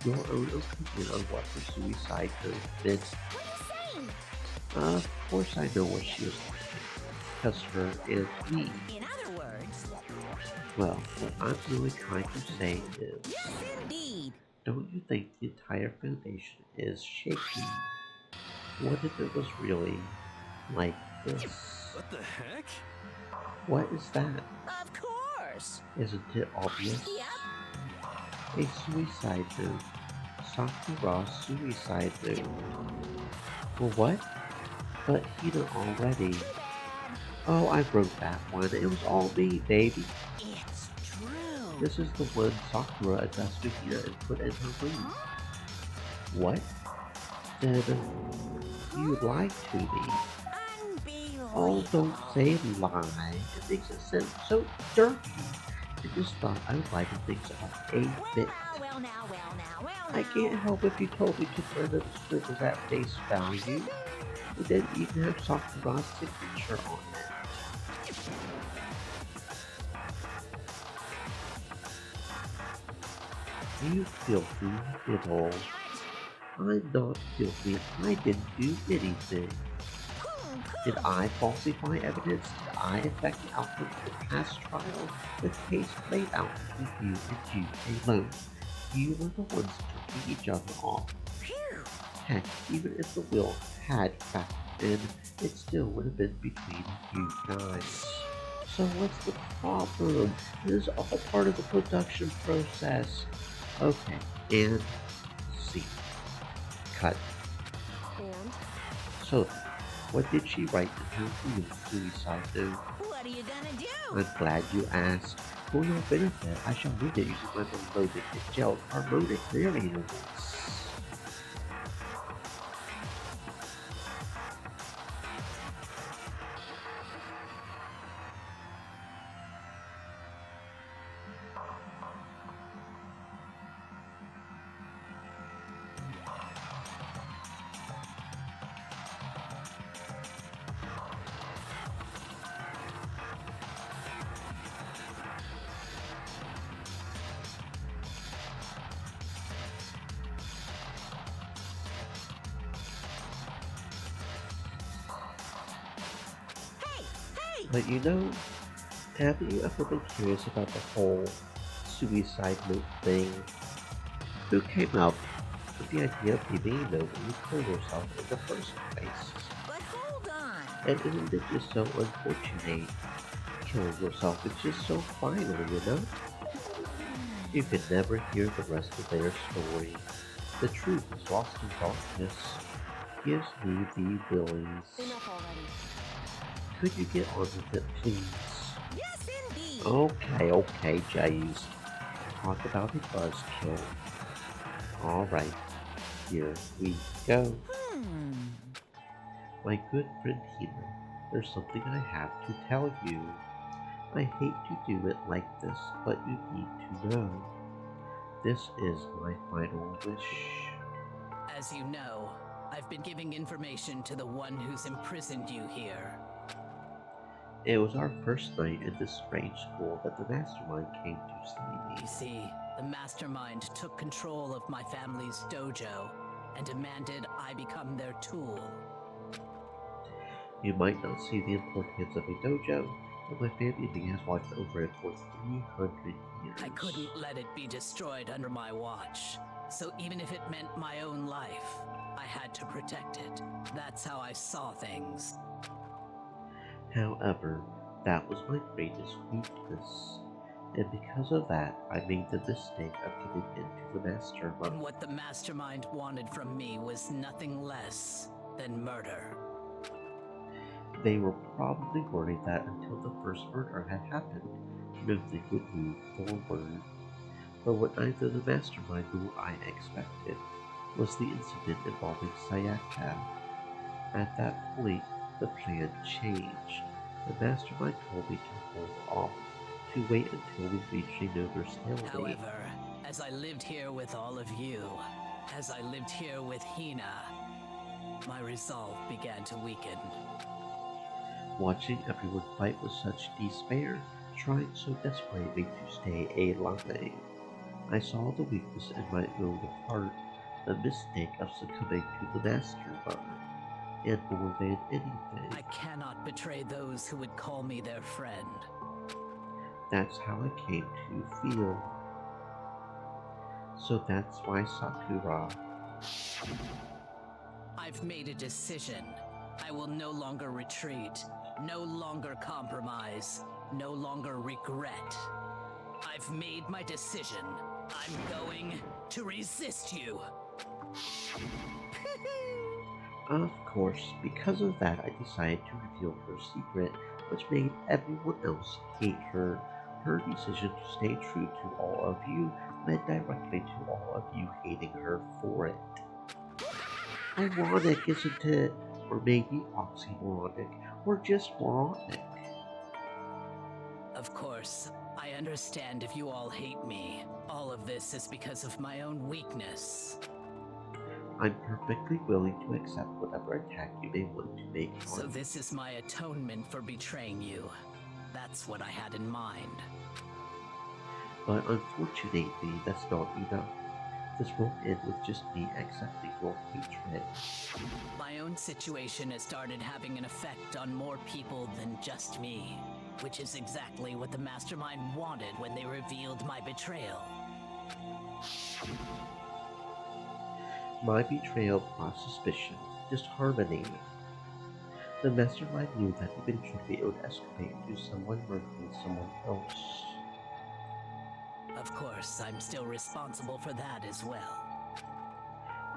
Your own opinion on what her suicide note meant. What are you saying? Of course I know what she was thinking. Because her and me. In other words, Well, what I'm really trying to say is, yes, indeed. don't you think the entire foundation is shaky? What if it was really like this? What the heck? What is that? Of course. Isn't it obvious? Yep. A suicide note. Sakura's suicide note. Well, what? But Hina already. Oh, I wrote that one. It was all me, baby. It's true. This is the one Sakura addressed to Hina and put in her room. What? Then you lied to me. Oh, don't say lie. It makes it sound so dirty. I just thought I would lighten things up a bit. Well now. I can't help if you told me to turn the scribbles at face value. It didn't even have Sakura's signature on it. You filthy little. I'm not guilty. I didn't do anything. Did I falsify evidence? Did I affect the outcome of the past trial? The case played out between you and you alone. You were the ones turning each other off. Phew. Heck, even if the will had factored in, it still would have been between you guys. So what's the problem? This is all part of the production process. Okay, and see. Cut. And? So, what did she write in her real suicide note? What are you gonna do? I'm glad you asked. For your benefit, I shall read it using my melodic and gelled harmonic narrators. But you know, have you ever been curious about the whole suicide note thing? Who came up with the idea of leaving a note when you kill yourself in the first place? But hold on. And isn't it just so unfortunate? Killing yourself is just so final, you know? You can never hear the rest of their story. The truth is lost in darkness. Gives me the willies. Enough already. Could you get on with it, please? Yes, indeed. Okay, Jays. Talk about a buzzkill. Alright, here we go. My good friend Tina, there's something I have to tell you. I hate to do it like this, but you need to know. This is my final wish. As you know, I've been giving information to the one who's imprisoned you here. It was our first night in this strange school that the mastermind came to see me. You see, the mastermind took control of my family's dojo and demanded I become their tool. You might not see the importance of a dojo, but my family has watched over it for 300 years. I couldn't let it be destroyed under my watch, so even if it meant my own life, I had to protect it. That's how I saw things. However, that was my greatest weakness, and because of that, I made the mistake of giving in to the mastermind. And what the mastermind wanted from me was nothing less than murder. They were probably worried that until the first murder had happened, nothing would move forward. But what neither the mastermind nor I expected was the incident involving Sayaka. At that point, the plan changed. The mastermind told me to hold off, to wait until we reached a noble stalemate. However, as I lived here with all of you, as I lived here with Hina, my resolve began to weaken. Watching everyone fight with such despair, trying so desperately to stay alive, I saw the weakness in my own heart, the mistake of succumbing to the mastermind. And more than anything, I cannot betray those who would call me their friend. That's how I came to feel. So that's why Sakura. I've made a decision. I will no longer retreat, no longer compromise, no longer regret. I've made my decision. I'm going to resist you. Of course, because of that, I decided to reveal her secret, which made everyone else hate her. Her decision to stay true to all of you led directly to all of you hating her for it. Ironic, isn't it? Or maybe oxymoronic, or just moronic. Of course, I understand if you all hate me. All of this is because of my own weakness. I'm perfectly willing to accept whatever attack you may want to make on So me. this is my atonement for betraying you. That's what I had in mind. But unfortunately, that's not enough. This won't end with just me accepting your hatred. My own situation has started having an effect on more people than just me, which is exactly what the mastermind wanted when they revealed my betrayal. My betrayal brought suspicion, disharmony. The mastermind knew that eventually it would escalate to someone murdering someone else. Of course, I'm still responsible for that as well.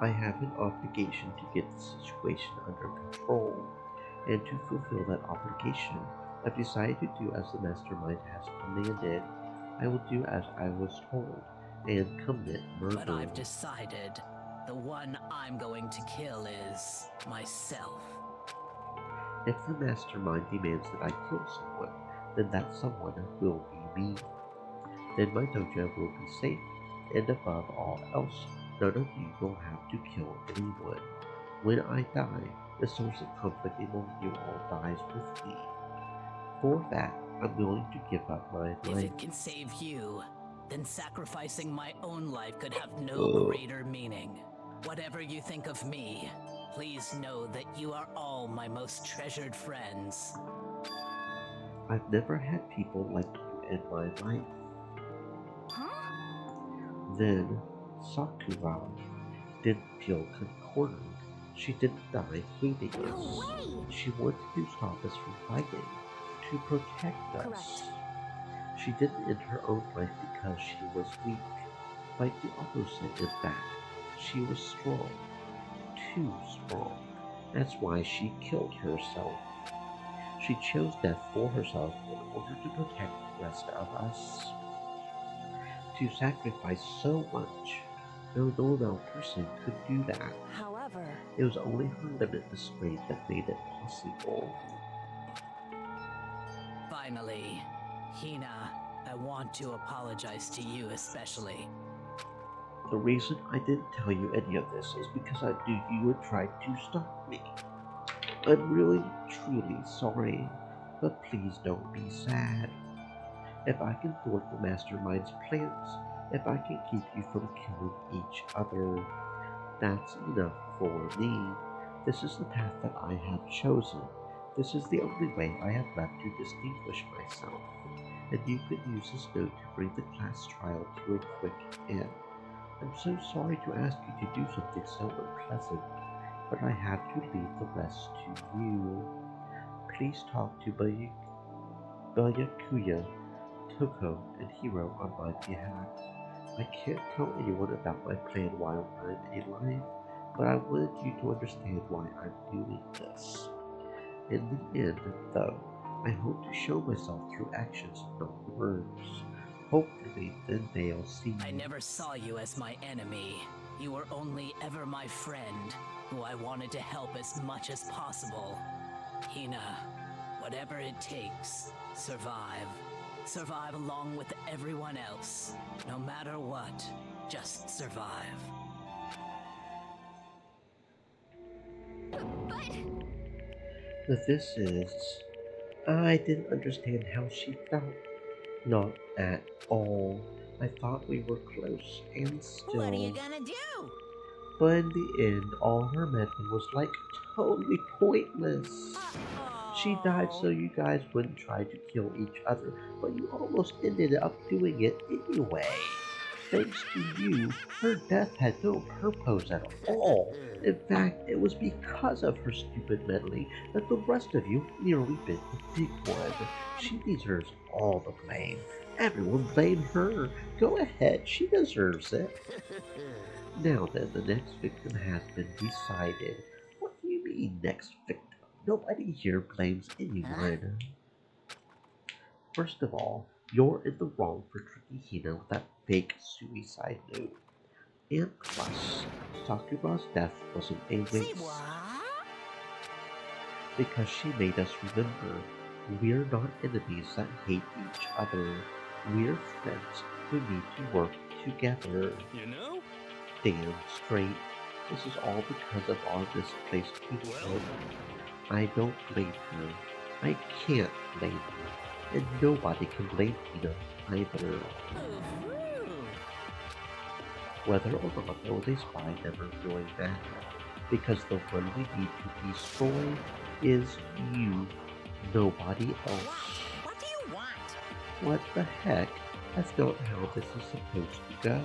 I have an obligation to get the situation under control, and to fulfill that obligation, I've decided to do as the mastermind has commanded. I will do as I was told, and commit murder. But I've decided the one I'm going to kill is myself. If the mastermind demands that I kill someone, then that someone will be me. Then my dojo will be safe, and above all else, none of you will have to kill anyone. When I die, the source of conflict among you all dies with me. For that, I'm willing to give up my If life. it can save you, then sacrificing my own life could have no greater meaning. Whatever you think of me, please know that you are all my most treasured friends. I've never had people like you in my life. Then, Sakura didn't feel cornered. She didn't die hating us. She wanted to stop us from fighting, to protect us. Correct. She didn't end her own life because she was weak. Quite the opposite, in fact. She was strong. Too strong. That's why she killed herself. She chose death for herself in order to protect the rest of us. To sacrifice so much. No normal person could do that. However, It was only her limitless strength that made it possible. Finally, Hina, I want to apologize to you especially. The reason I didn't tell you any of this is because I knew you would try to stop me. I'm really, truly sorry, but please don't be sad. If I can thwart the mastermind's plans, if I can keep you from killing each other, that's enough for me. This is the path that I have chosen. This is the only way I have left to distinguish myself. And you could use this note to bring the class trial to a quick end. I'm so sorry to ask you to do something so unpleasant, but I have to leave the rest to you. Please talk to Byakuya, Toko, and Hiro on my behalf. I can't tell anyone about my plan while I'm alive, but I wanted you to understand why I'm doing this. In the end, though, I hope to show myself through actions, not words. Hopefully, then they'll see. I never saw you as my enemy. You were only ever my friend, who I wanted to help as much as possible. Hina, whatever it takes, survive. Survive along with everyone else. No matter what, just survive. But this is... I didn't understand how she felt. Not at all. I thought we were close, and still... What are you gonna do? But in the end, all her meddling was like totally pointless. She died so you guys wouldn't try to kill each other, but you almost ended up doing it anyway. Thanks to you, her death had no purpose at all. In fact, it was because of her stupid meddling that the rest of you nearly bit the big one. She deserves all the blame. Everyone blame her. Go ahead, she deserves it. Now then, the next victim has been decided. What do you mean, next victim? Nobody here blames anyone. First of all, you're in the wrong for tricking Hina with that fake suicide note. And plus, Sakura's death wasn't a waste. Because she made us remember, we're not enemies that hate each other. We're friends who need to work together. You know? Damn straight. This is all because of our misplaced hatred. I don't blame her. I can't blame her. And nobody can blame Hina either. Whether or not there was a spy never really mattered, because the one we need to destroy is you, nobody else. What do you want? What the heck? That's not how this is supposed to go.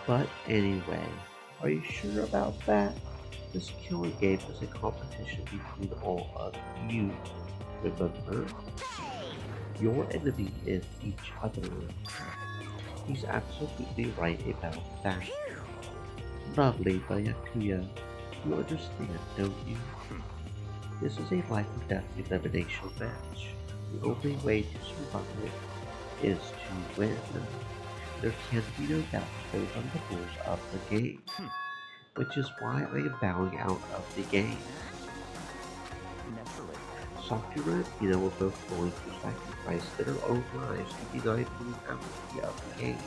But anyway, Are you sure about that? This killer game is a competition between all of you. Remember? Your enemy is each other. He's absolutely right about that. Lovely, Byakuya. You understand, don't you? This is a life or death elimination match. The only way to survive is to win. There can be no doubt those are the rules of the game, which is why I am bowing out of the game. Naturally. Sakura and Hina were both going to sacrifice their own lives to deny the reality of the game.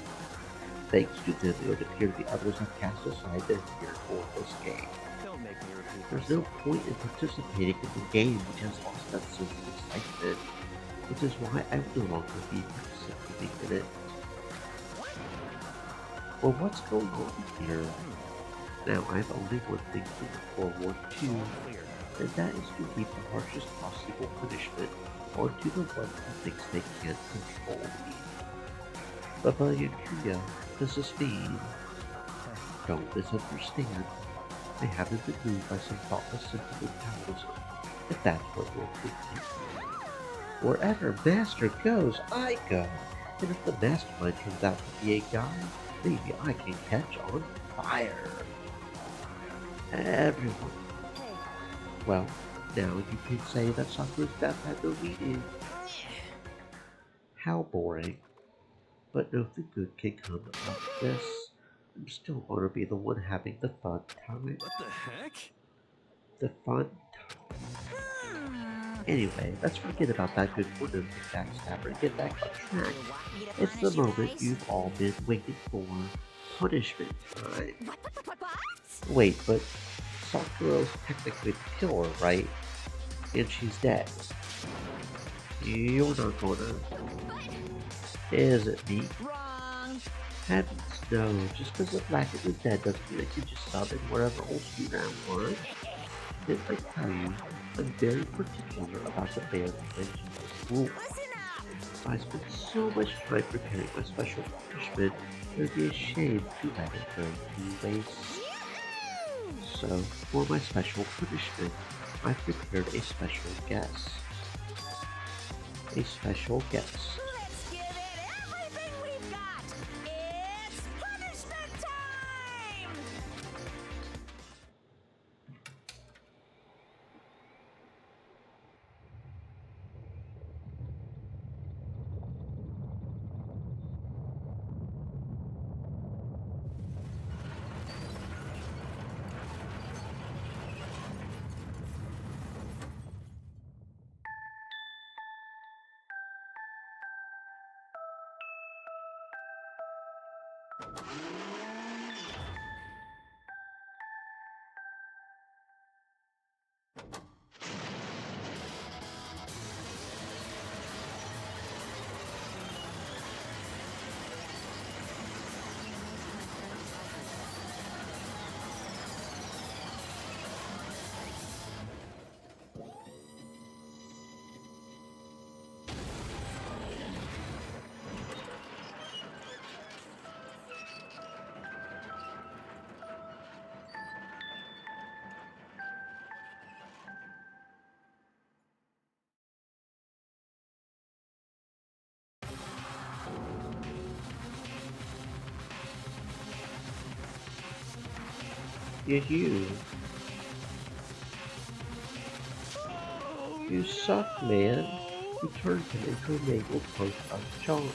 Thanks to them, it would appear the others have cast aside their fear for this game. Don't make me repeat There's no point in participating in the game which has lost that sense of excitement, which is why I will no longer be participating in it. Well, what's going on here? Now, I have only one thing to look forward to, and that is to heap the harshest possible punishment onto the one who thinks they can't control me. Baba Yakuya, does this mean? Don't misunderstand. I haven't been moved by some thoughtless sentimentalism, if that's what you're thinking. Wherever Master goes, I go. And if the mastermind turns out to be a guy, maybe I can catch on fire. Everyone. Well, now you can say that Sakura's death had no meaning. How boring. But nothing good can come of this. I'm still going to be the one having the fun time. What the heck? The fun time. Anyway, let's forget about that good wooden backstabber and get back on track. It's the moment you've all been waiting for. Punishment time. Wait, but Sakura's technically the killer, right? And she's dead. You're not gonna... Is it me? Wrong. Heavens no, just because the Blackett is dead doesn't mean I can just summon wherever else you now want. Didn't I tell you, I'm very particular about the bare dimensions rules. I spent so much time preparing my special punishment, it would be a shame to let it go to waste. So, for my special punishment, I've prepared a special guest. A special guest. Let's give it everything we've got. It's punishment time! You suck, man. You turned him into a mangled post of charm.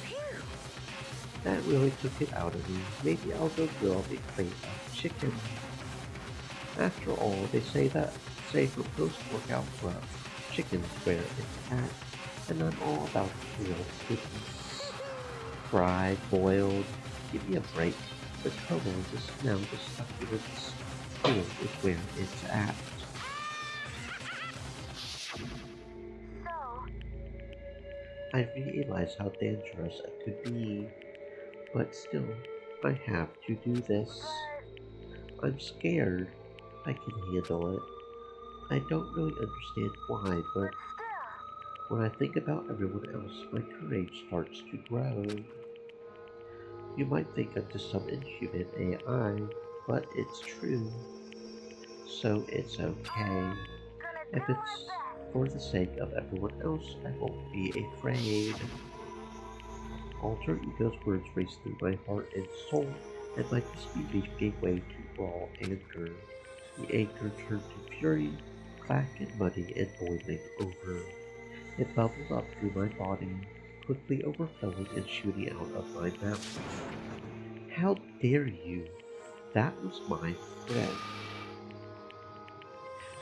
That really took it out of me. Maybe I'll go grill a plate of chicken. After all, they say for post-workout growth, chicken's where it's at, and I'm all about real goodness. Fried, boiled, give me a break. The trouble is now the succulence food is where it's at. I realize how dangerous it could be, but still, I have to do this. I'm scared. I can handle it. I don't really understand why, but when I think about everyone else, my courage starts to grow. You might think I'm just some inhuman AI, but it's true. So it's okay. If it's for the sake of everyone else, I won't be afraid. Alter Ego's words raced through my heart and soul, and my crispy beak gave way to raw anger. The anger turned to fury, black and muddy and boiling over. It bubbled up through my body, quickly overflowing and shooting out of my mouth. How dare you? That was my friend.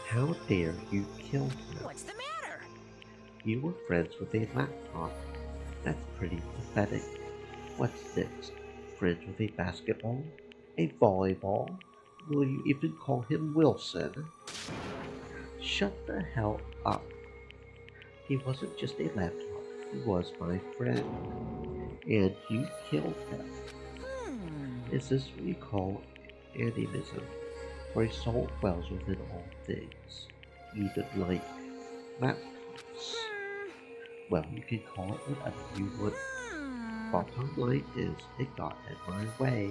How dare you kill him? What's the matter? You were friends with a laptop. That's pretty pathetic. What's next? Friends with a basketball? A volleyball? Will you even call him Wilson? Shut the hell up. He wasn't just a laptop, he was my friend. And you killed him. Is this what you call animism? For a soul dwells within all things, even like laptops. Well, you can call it whatever you want. Bottom line is, it got in my way.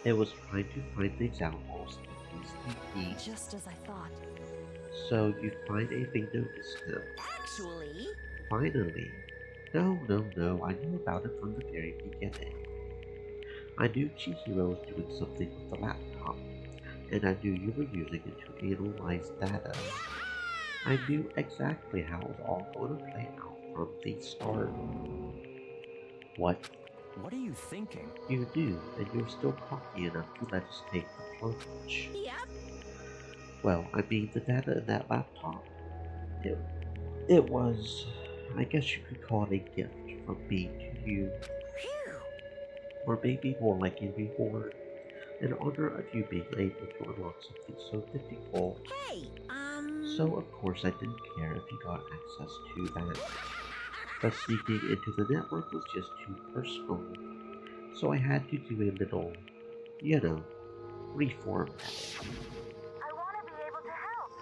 It was trying to find things out all sneaky. Just as I thought. So you finally noticed him. Actually, Finally. No, I knew about it from the very beginning. I knew Chihiro was doing something with the laptop, and I knew you were using it to analyze data. I knew exactly how it was all going to play out from the start. What? What are you thinking? You knew, and you were still cocky enough to let us take the plunge. yep. Well, I mean, the data in that laptop, it was, I guess you could call it a gift from me to you. Phew. Or maybe more like a reward, in honor of you being able to unlock something so difficult. Hey, So of course I didn't care if you got access to that. But sneaking into the network was just too personal. So I had to do a little, reform. I want to be able to help.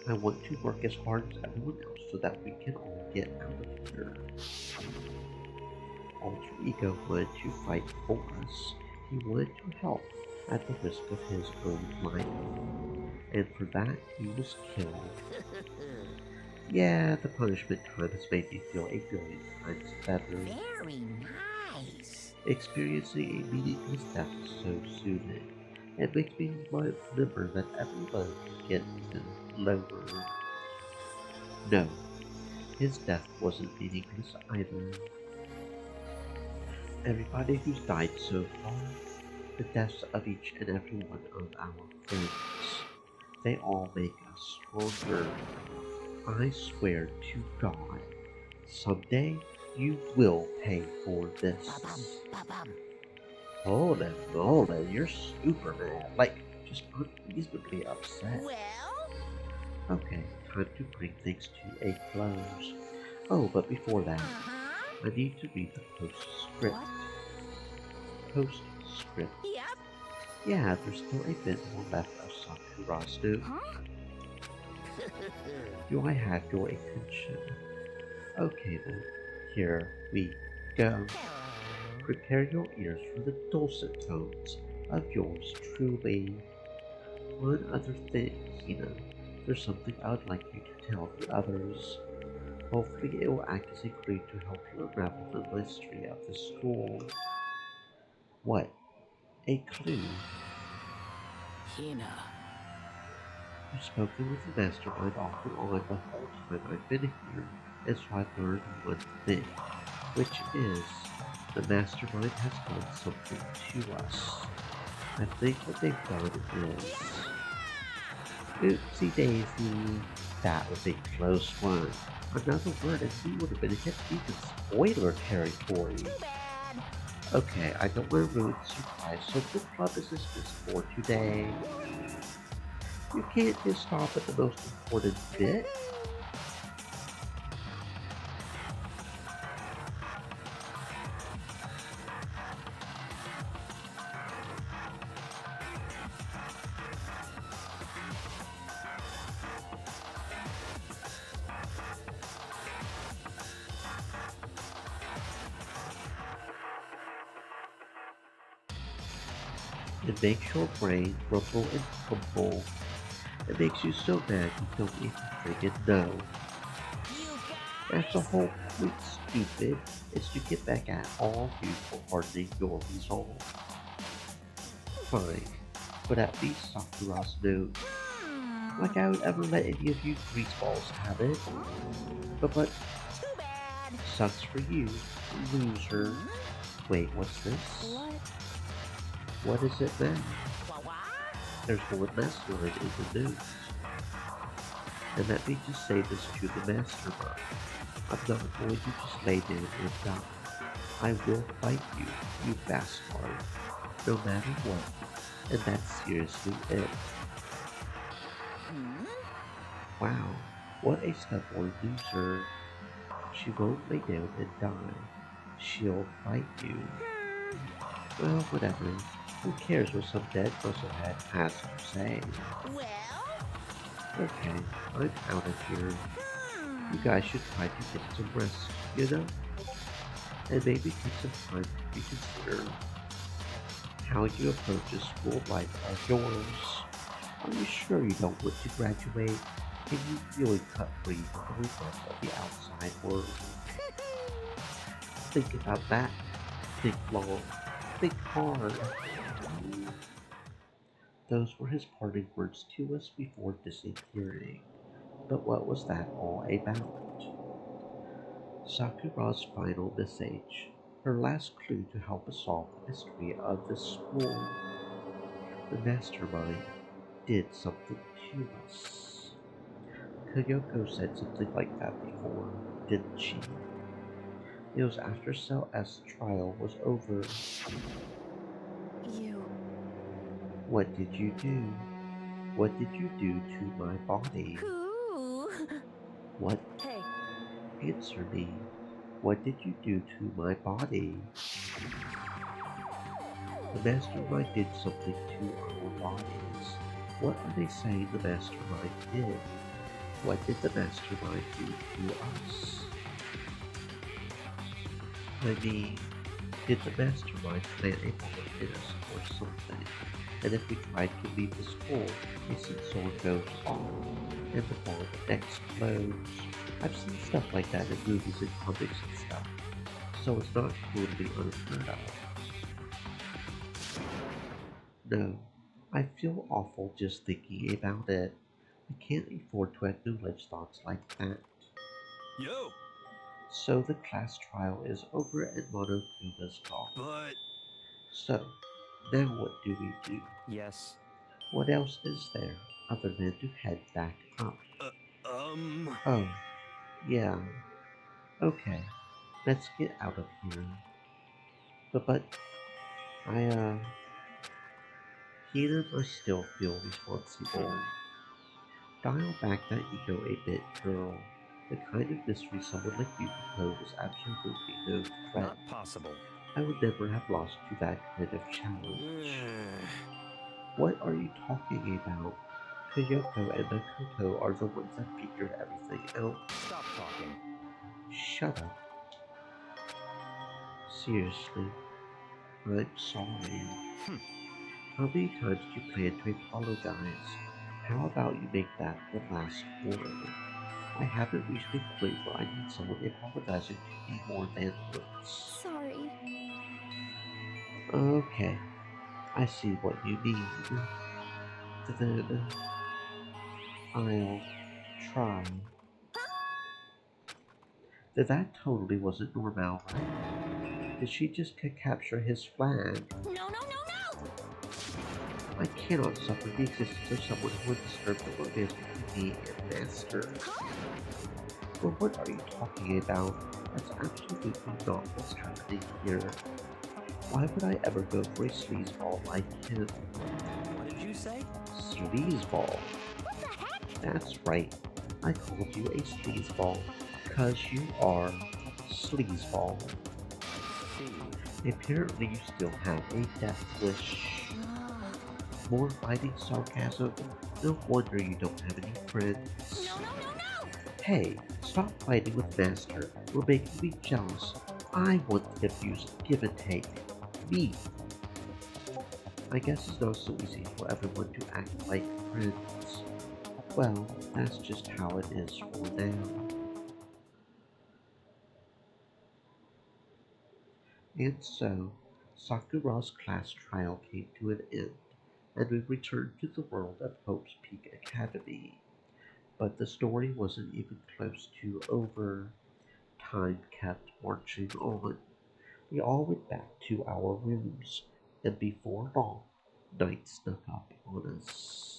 I want to work as hard as everyone else so that we can all get out of here. Alter Ego wanted to fight for us. He wanted to help at the risk of his own life. And for that, he was killed. Yeah, the punishment time has made me feel a billion times better. Very nice. Experiencing a meaningless death is so soothing. It makes me remember that every low can get lower. No, his death wasn't meaningless either. Everybody who's died so far, the deaths of each and every one of our friends, they all make us stronger. I swear to God, someday you will pay for this. Ba-bum. Hold it, you're super mad. Like, just unreasonably upset. Well? Okay, time to bring things to a close. Oh, but before that, I need to read the postscript. Postscript. Yep. Yeah, there's still a bit more left of Sakura's note. Do I have your attention? Okay then, here we go. Prepare your ears for the dulcet tones of yours truly. One other thing, there's something I would like you to tell the others. Hopefully it will act as a clue to help you unravel the mystery of the school. What? A clue? Hina. I've spoken with the mastermind off and on the whole time I've been here, and so I've learned one thing, which is the mastermind has done something to us. I think what they've done is... Oopsie daisy, that was a close one. Another word and we would have been hit deep in spoiler territory. Too bad. Okay, I don't want to ruin the surprise, so book club is dismissed for today. You can't just stop at the most important bit. It makes your brain rumble and tumble. It makes you so mad you don't even friggin' know. That's the whole point, stupid, is to get back at all of you for hardening your resolve. Fine, but at least Sakura's knows. Like I would ever let any of you greaseballs have it. But Too bad. sucks for you, loser. Wait, what's this? What is it then? There's one mastermind in the news. And let me just say this to the mastermind. I'm not going to just lay down and die. I will fight you, you bastard, no matter what. And that's seriously it. Wow, what a stubborn loser. She won't lay down and die. She'll fight you. Well, whatever. Who cares what some dead musclehead has to say? Well, Okay, I'm out of here. You guys should try to get some rest, you know? And maybe take some time to reconsider how you approach a school life of yours. Are you sure you don't want to graduate? Can you really cut free from the rest of the outside world? Think about that. Think long. Think hard. Those were his parting words to us before disappearing. But what was that all about? Sakura's final message. Her last clue to help us solve the mystery of the school. The mastermind did something to us. Kyoko said something like that before, didn't she? It was after Cell S's trial was over. You. What did you do? What did you do to my body? who? What? Hey, Answer me. What did you do to my body? The mastermind did something to our bodies. What are they saying the mastermind did? What did the mastermind do to us? I mean, did the mastermind plant a bomb in us or something? And if we tried to leave the school, a sensor goes off, and the bomb explodes. I've seen stuff like that in movies and comics and stuff, so it's not totally unheard of. No, I feel awful just thinking about it. I can't afford to acknowledge thoughts like that. Yo, So the class trial is over and Monokuma's gone. but So, now what do we do? Yes. What else is there other than to head back up? Oh, yeah. Okay, let's get out of here. But I Hina must still feel responsible. Dial back that ego a bit, girl. The kind of mystery someone like you propose is absolutely no threat. Not possible. I would never have lost to that kind of challenge. What are you talking about? Kyoko and Makoto are the ones that figured everything out. Stop talking. Shut up. Seriously, I'm sorry. How many times do you plan to apologize? How about you make that the last one? I haven't reached a point where I need someone apologizing to me more than once. Sorry. Okay, I see what you mean. Then I'll try. That totally wasn't normal, right? Did she just capture his flag? No, no, no, no! I cannot suffer the existence of someone who would disturb the romance between me and Master. Well, what are you talking about? That's absolutely not what's happening here. Why would I ever go for a sleazeball like him? What did you say? Sleazeball? What the heck? That's right. I called you a sleazeball, 'cause you are sleazeball. See. Apparently you still have a death wish. More biting sarcasm? No wonder you don't have any friends. No, no, no, no! Hey, stop fighting with Master. You're making me jealous. I want the abuse give and take. Me. I guess it's not so easy for everyone to act like friends. Well, that's just how it is for now. And so, Sakura's class trial came to an end, and we returned to the world of Hope's Peak Academy. But the story wasn't even close to over. Time kept marching on. We all went back to our rooms, and before long, night snuck up on us.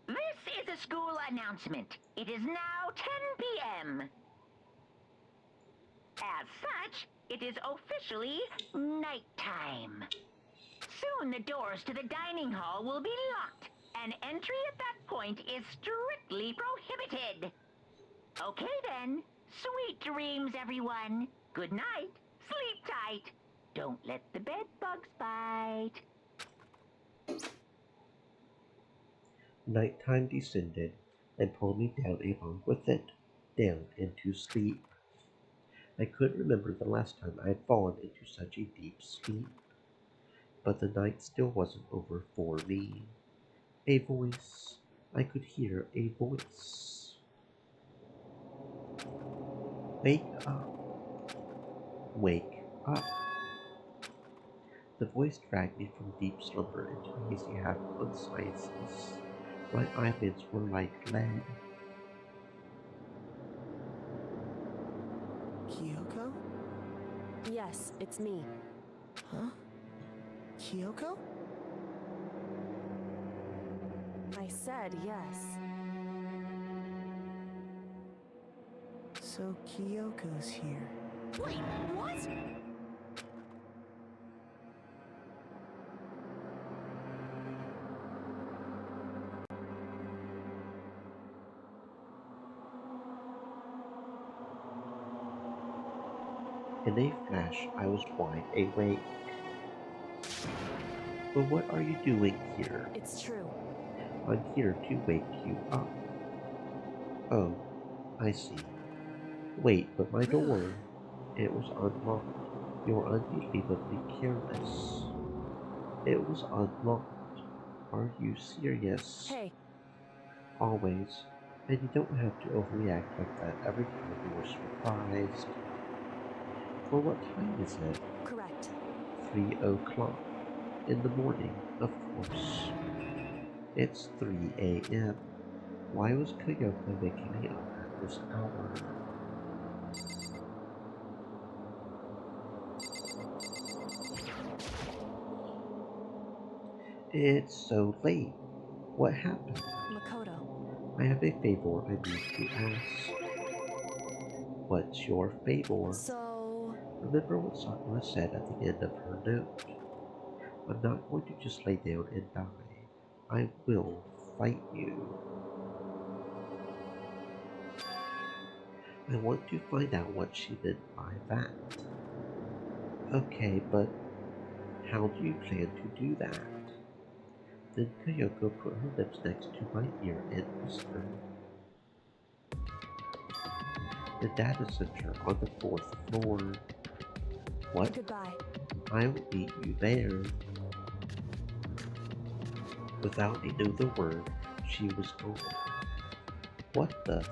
This is a school announcement. It is now 10 p.m. As such, it is officially nighttime. Soon the doors to the dining hall will be locked, and entry at that point is strictly prohibited. Okay then. Sweet dreams, everyone. Good night. Sleep tight. Don't let the bed bugs bite. Nighttime descended and pulled me down along with it, down into sleep. I couldn't remember the last time I had fallen into such a deep sleep, but the night still wasn't over for me. A voice. I could hear a voice. Wake up. Wake up. The voice dragged me from deep slumber into a hazy half-unconsciousness. My eyelids were like lead. Kyoko? Yes, it's me. Huh? Kyoko? I said yes. So Kyoko's here. Wait, what? In a flash, I was wide awake. But what are you doing here? It's true. I'm here to wake you up. Oh, I see. Wait, but my door. It was unlocked. You're unbelievably careless. It was unlocked. Are you serious? Hey, Always. And you don't have to overreact like that every time you are surprised. For what time is it? correct. 3 o'clock. In the morning, of course. It's 3 a.m. Why was Kyoko waking me up at this hour? It's so late. What happened? Makoto. I have a favor I need to ask. What's your favor? So, Remember what Sakura said at the end of her note. I'm not going to just lay down and die. I will fight you. I want to find out what she meant by that. Okay, but how do you plan to do that? Then Kyoko put her lips next to my ear and whispered. The data center on the 4th floor. What? goodbye. I will meet you there. Without another word, she was gone. What the?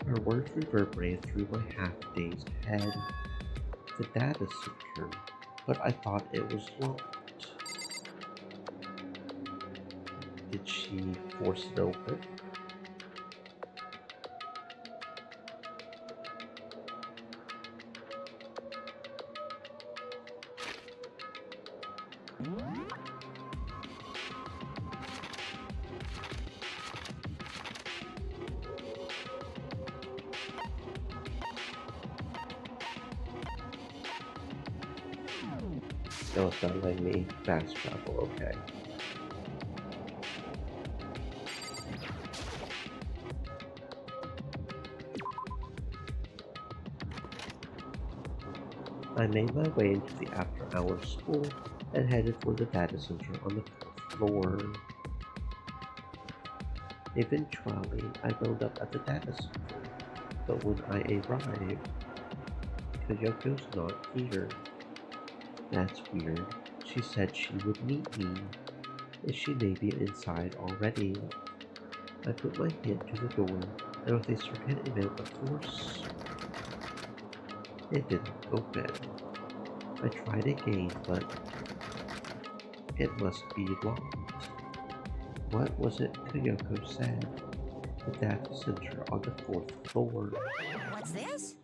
Her words reverberated through my half-dazed head. The data center, but I thought it was locked. Did she force it open? No, it's not letting me fast travel, okay. I made my way into the after-hours school and headed for the data center on the 4th floor. Eventually, I wound up at the data center, but when I arrived, Koyoko's not here. That's weird. She said she would meet me. Is she maybe inside already? I put my hand to the door, and with a certain amount of force, it didn't open. I tried again, but it must be locked. What was it Koyoko said? The data center on the 4th floor. What's this?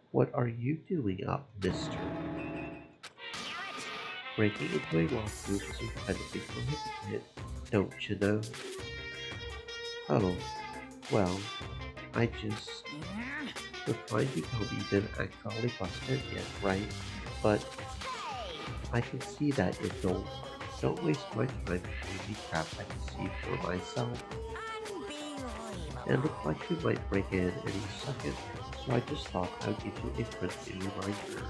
What are you doing up, mister? Breaking into a locked room is incredibly prohibited, don't you know? Oh, well, I just... was trying to tell me you didn't actually bust it yet, right? But I can see that you don't. Don't waste my time showing me crap I can see for myself. It looked like you might break in any second, so I just thought I'd give you a friendly reminder.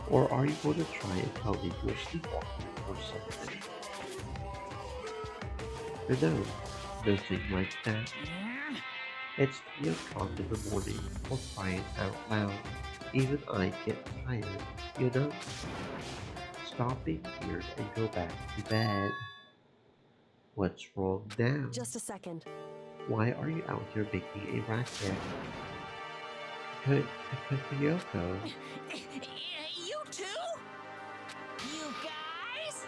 Or are you going to try and tell me you're sleepwalking or something? No, nothing like that. It's 3 o'clock in the morning, for crying out loud. Even I get tired, you know? Stop being weird and go back to bed. What's wrong now? Just a second. Why are you out here making a racket? Kyoko. You too? You guys?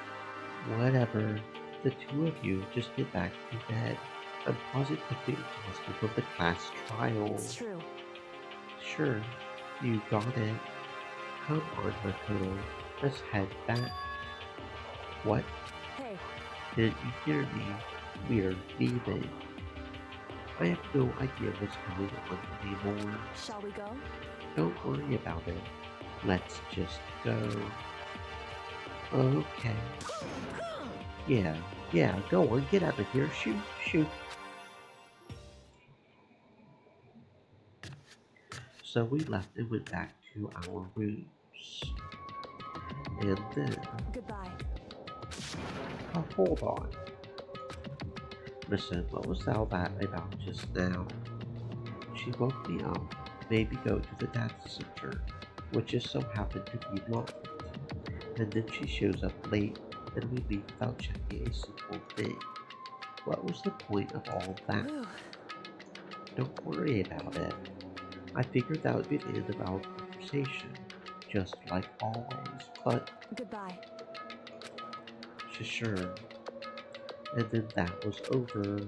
Whatever. The two of you just get back to bed. I'm positively exhausted from the class trial. It's true. Sure, you got it. Come on, Makoto. Let's head back. What? Hey, Didn't you hear me? We're leaving. I have no idea what's going on anymore. shall we go? Don't worry about it. Let's just go. Okay. Yeah, go on, get out of here. Shoot. So we left and went back to our rooms. And then... Goodbye. hold on. Listen, what was all that about just now? She woke me up, made me go to the data center, which just so happened to be locked. And then she shows up late, and we leave without checking a single thing. What was the point of all that? Whew. Don't worry about it. I figured that would be the end of our conversation, just like always, but... Goodbye. Sure. And then that was over.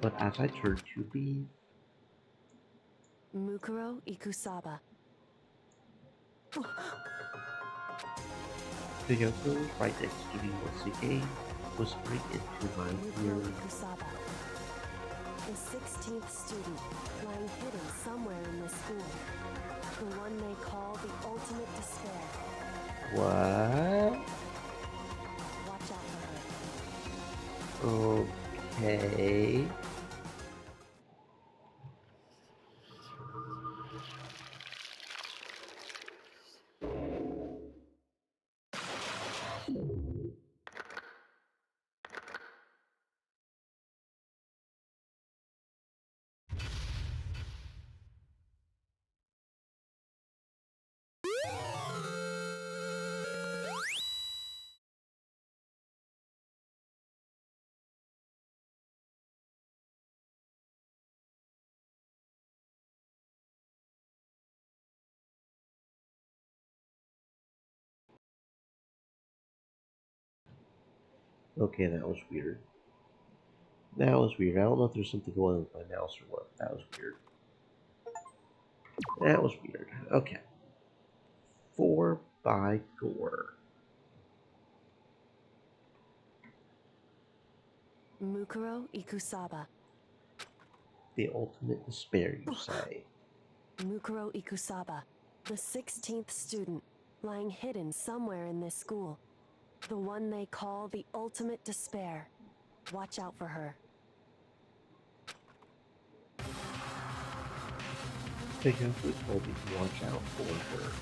But as I turned to leave... Mukuro Ikusaba. Kyoko was right next to me once again, whispering into my ear. Mukuro Ikusaba. The 16th student, lying hidden somewhere in this school. The one they call the ultimate despair. What? Watch out for her. Okay. Okay, that was weird. That was weird. I don't know if there's something going on with my mouse or what. That was weird. That was weird. Okay. 4 by Gore. Mukuro Ikusaba. The ultimate despair, you say. Mukuro Ikusaba. The 16th student, lying hidden somewhere in this school. The one they call the ultimate despair. Watch out for her. Koyoku told me to watch out for her.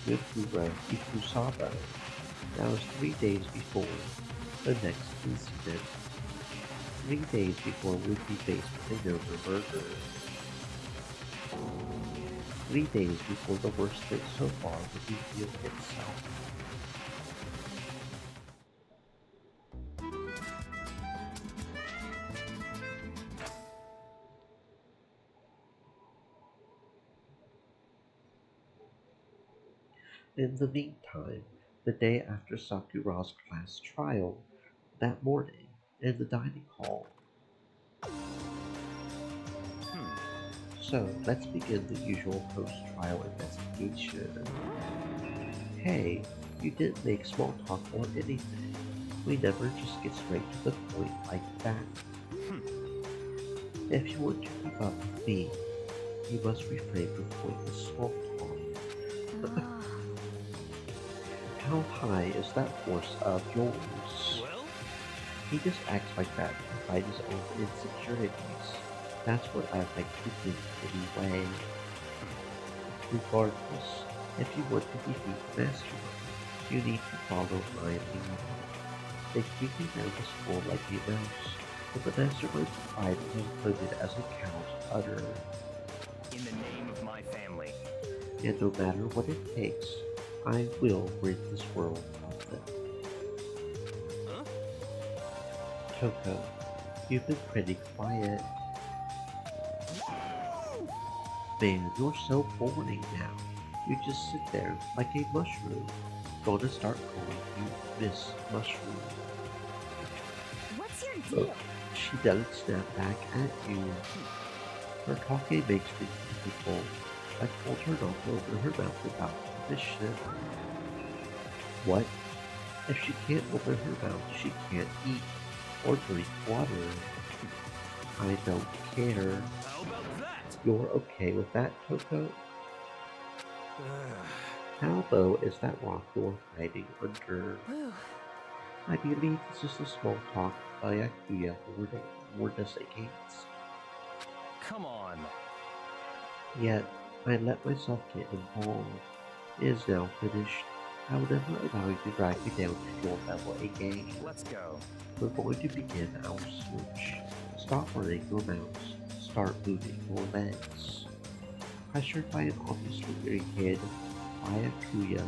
Mukuro Ikusaba. That was 3 days before the next incident. 3 days before we'd be faced with another murder. 3 days before the worst thing so far would reveal itself. In the meantime, the day after Sakura's class trial, that morning, in the dining hall. So, let's begin the usual post-trial investigation. Hey, you didn't make small talk or anything. We never just get straight to the point like that. If you want to keep up with me, you must refrain from pointless small talk. How high is that horse of yours? Well? He just acts like that to hide his own insecurities. That's what I like to think anyway. Regardless, if you want to defeat the Mastermind, you need to follow my lead. They keep me down the school like a mouse, but the Mastermind's pride is included as a cow's udder. In the name of my family. And no matter what it takes, I will rid this world of them. Huh? Toko, you've been pretty quiet. Man, you're so boring now. You just sit there like a mushroom. Gonna start calling you Miss Mushroom. What's your deal? She doesn't snap back at you. Her talking makes me difficult. I told her not to open her mouth about this shit. What? If she can't open her mouth, she can't eat or drink water. I don't care. How about that? You're okay with that, Toko? How low is that rock you're hiding under? I believe this is the small talk by Akuya warned us against. Come on. Yet, I let myself get involved. It is now finished. I will never allow you to drag me down to your level again. Let's go. We're going to begin our switch. Stop running your mouths. Start moving your legs. Pressured by an obviously irritated Akuya,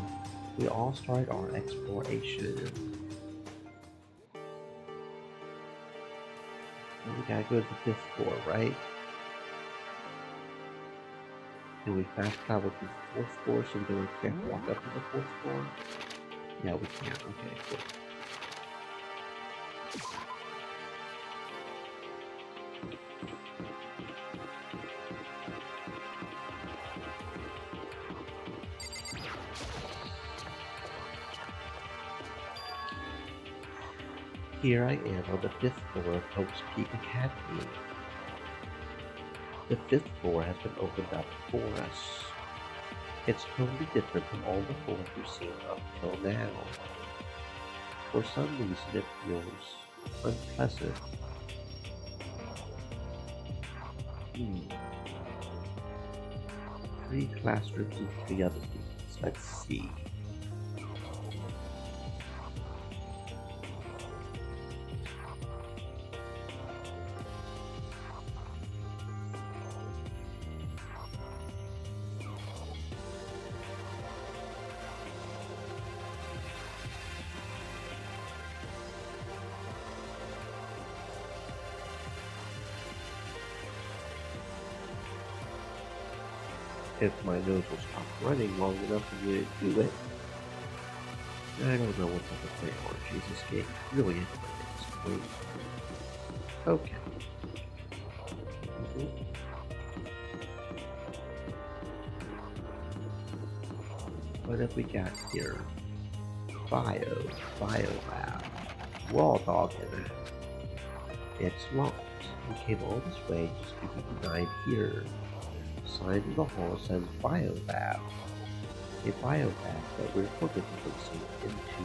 we all start our exploration. And we gotta go to the 5th floor, right? Can we fast travel to the 4th floor so we can walk up to the 4th floor? Yeah, we can. Okay, cool. Here I am on the 5th floor of Hope's Peak Academy. The 5th floor has been opened up for us. It's totally different from all the floors we've seen up till now. For some reason it feels unpleasant. 3 classrooms and 3 other rooms. Let's see. If my nose will stop running long enough for me to do it. I don't know what's up with my allergies. This game really is my next point. Okay. What have we got here? Bio lab. Raw dog in it. It's locked. We came all this way just to be denied here. Sign in the hall says Biolab. A biolab that we're forbidden from seeing into.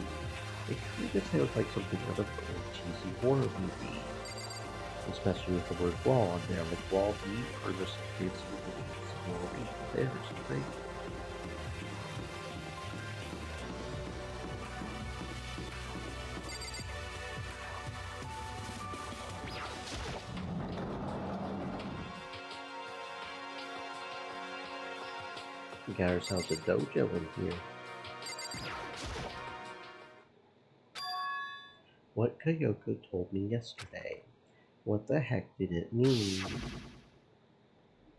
It kind of sounds like something out of an old cheesy horror movie. Especially with the word raw on there, like raw meat or just fancy ingredients. Raw meat there or something. We got ourselves a dojo in here. What Kyoko told me yesterday. What the heck did it mean?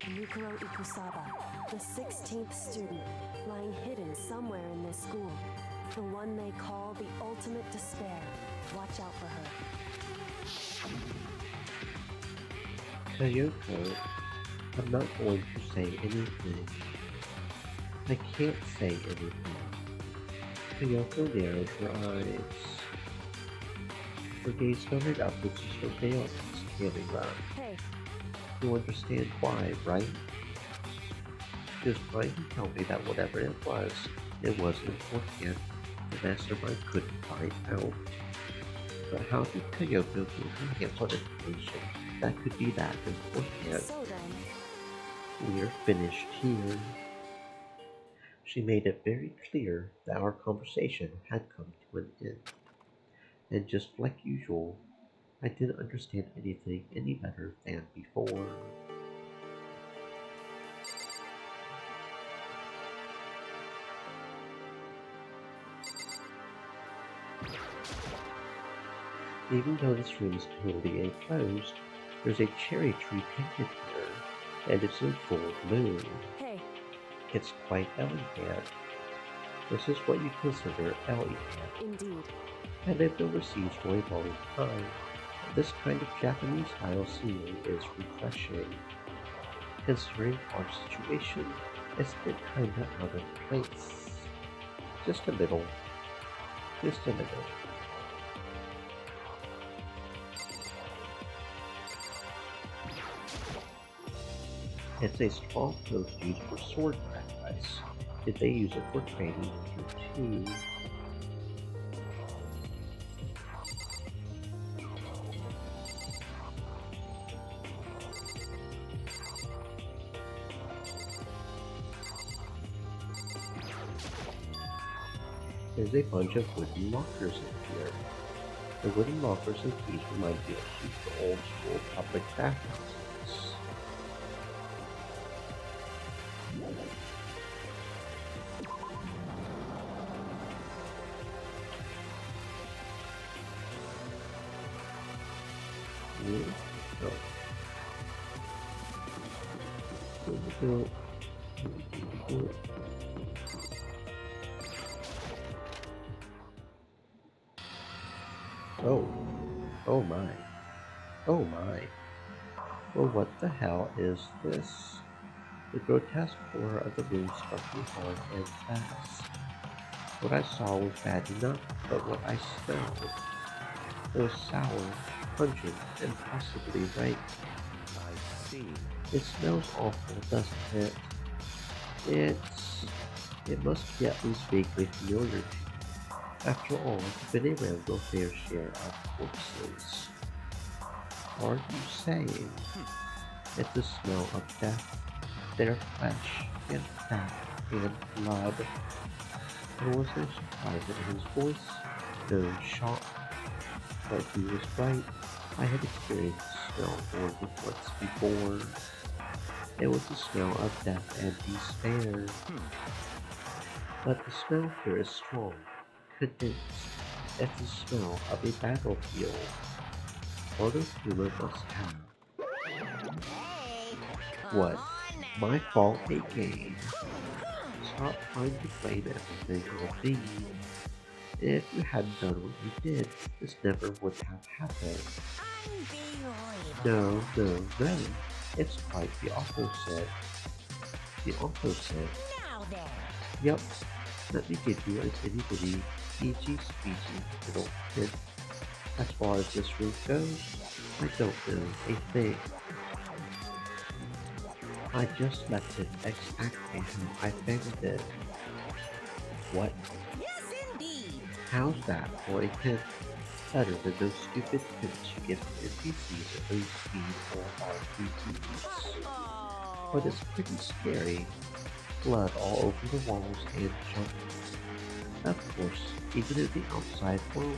Mikuro Ikusaba, the 16th student, lying hidden somewhere in this school. The one they call the ultimate despair. Watch out for her. Kyoko, I'm not going to say anything. I can't say anything. Kyoko narrowed her eyes. Her gaze started upwards to surveil us standing round. Hey, You understand why, right? She was trying to tell me that whatever it wasn't important. The mastermind couldn't find out. But how did Kyoko get her hands on information that could be that important? so then, We're finished here. She made it very clear that our conversation had come to an end. And just like usual, I didn't understand anything any better than before. Even though this room is totally enclosed, there's a cherry tree painted here, and it's in full bloom. hey, It's quite elegant. This is what you consider elegant, indeed. and lived overseas for a long time. This kind of Japanese-style scenery is refreshing. Considering our situation, it's been kinda out of place. Just a little. Just a little. It's a strong post used for sword practice. Did they use it for training here too? There's a bunch of wooden lockers in here. The wooden lockers and keys remind me of super old school public bathhouses. Oh, oh my, oh my. Well, what the hell is this? The grotesque horror of the room struck me hard and fast. What I saw was bad enough, but what I smelled was sour, pungent, and possibly rank. I see. It smells awful, doesn't it? It must be at least vaguely familiar to you. After all, it's been around your fair share of corpses. Are you saying it's the smell of death, their flesh, and fat, and blood? There was no surprise in his voice, no shock. But he was right. I had experienced the smell more than once before. It was the smell of death and despair. But the smell here is strong, condensed. It's the smell of a battlefield. What a human must have. Hey, What? My fault again. Stop trying to blame everything on me. If you hadn't done what you did, this never would have happened. unbelievable. No. It's quite the opposite. The opposite. Now then, Yep. Let me give you an itty-bitty, peachy-squeezy little hint. As far as this room goes, I don't know a thing. I just left it exactly how I found it. What? yes indeed. How's that for a hint? Better than those stupid hints you give to NPCs at low speed or RPGs. Oh. But it's pretty scary. Blood all over the walls and junk. Of course, even in the outside world,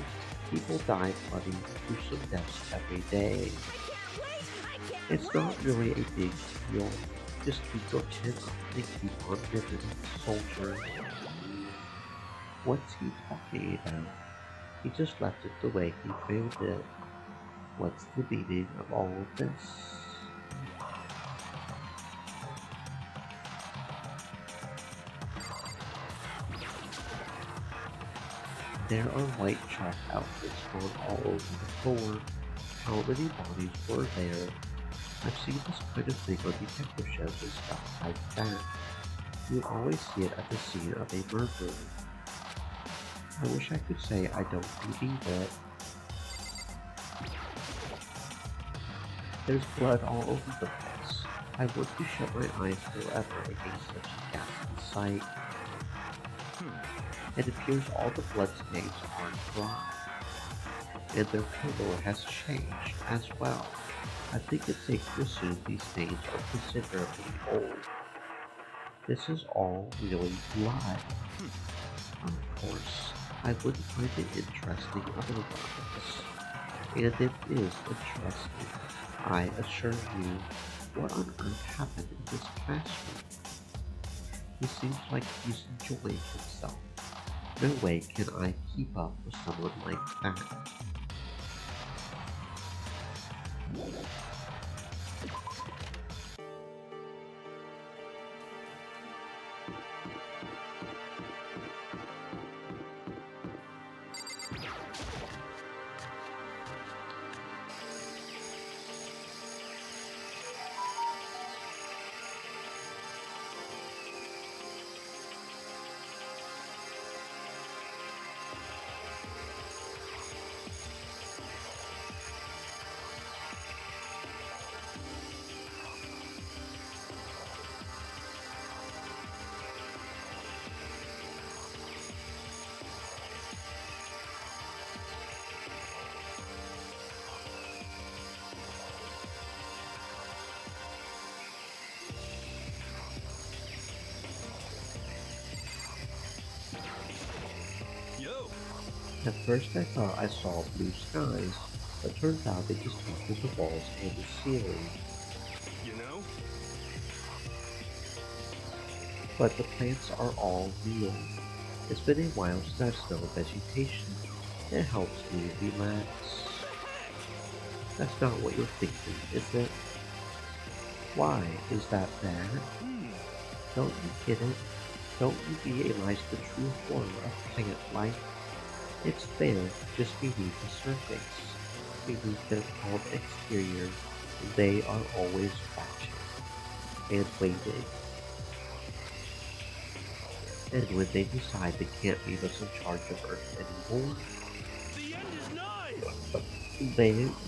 people die bloody, gruesome deaths every day. It's not really a big deal. Just keep your chin up and keep on living, soldier. What's he talking about? He just left it the way he found it. What's the meaning of all of this? There are white chalk outfits drawn all over the floor. How many bodies were there? I've seen this kind of thing on detective shows and stuff like that. You always see it at the scene of a murder. I wish I could say I don't believe it. There's blood all over the place. I want to shut my eyes forever against such a ghastly sight. It appears all the bloodstains are dry, and their color has changed as well. I think it's safe to assume these stains are considerably old. This is all really blood. Of course, I wouldn't find it interesting otherwise. And it is interesting. I assure you, what on earth happened in this classroom? He seems like he's enjoying himself. No way can I keep up with someone like that. Yo! At first I thought I saw blue skies, but turns out they just talked to the walls and the ceiling. You know? But the plants are all real. It's been a while since I've smelled vegetation. It helps me relax. That's not what you're thinking, is it? Why is that bad? Don't you get it? Don't you realize the true form of plant life? It's there, just beneath the surface. Beneath their called exterior, they are always watching and waiting. And when they decide they can't leave us in charge of Earth anymore, The end is nigh!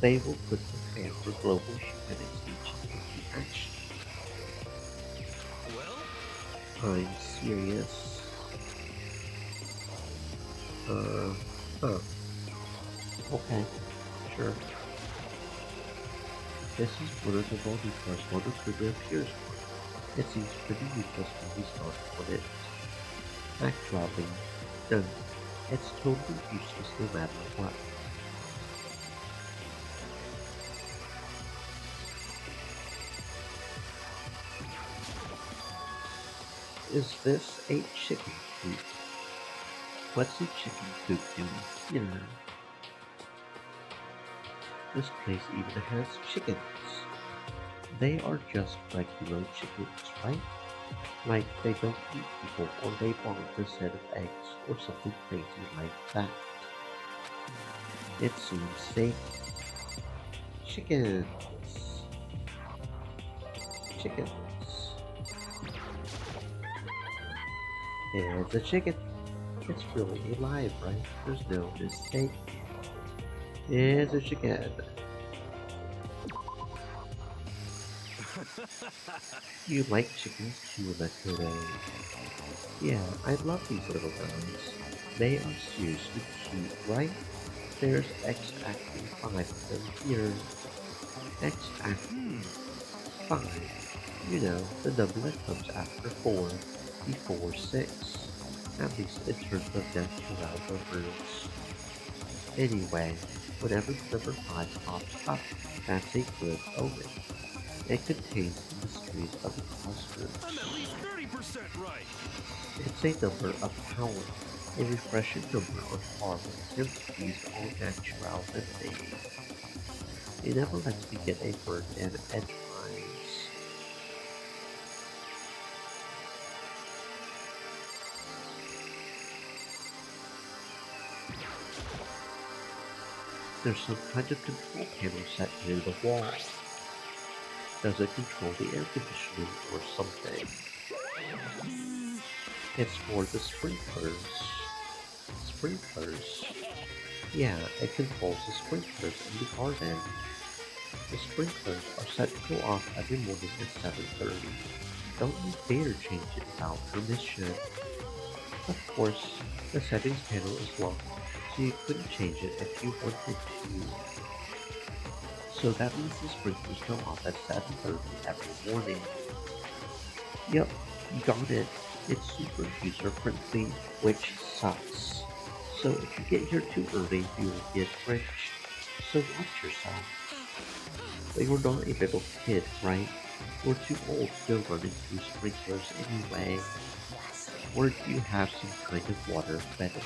they will put the plan for global humanity into action. Well? I'm serious. Huh. Okay, sure. This is one of the multi-course one recruiter appears on. It seems pretty useless when he's not on it. Actually, no. It's totally useless no matter what. Is this a chicken coop? What's a chicken coop doing here? This place even has chickens. They are just regular chickens, right? Like they don't eat people or lay bombs instead of eggs or something crazy like that. It seems safe. Chickens. Chickens. It's a chicken. It's really alive, right? There's no mistake. It's a chicken. You like chickens too, Nakure. Yeah, I love these little guys. They are seriously cute, right? There's X acting 5 of them here. X acting 5. You know, the number that comes after 4, before 6. At least in terms of death around the roots. Anyway, whenever number 5 pops up, that's a good omen. It contains the mysteries of the cosmos. I'm at least 30% right. It's a number of power, a refreshing number on par with Timothy's all natural lemonade. It never lets me get a word in edgewise. There's some kind of control panel set near the wall. Does it control the air conditioning or something? It's for the sprinklers. Sprinklers? Yeah, it controls the sprinklers in the garden. The sprinklers are set to go off every morning at 7:30. Don't you dare change it without permission. Of course, the settings panel is locked, so you couldn't change it if you wanted to. So that means the sprinklers go off at 7:30 every morning. Yep, you got it. It's super user friendly, which sucks. So if you get here too early, you will get rich. So watch yourself. But you're not a little kid, right? You're too old to go running through sprinklers anyway. Or do you have some kind of water fetish?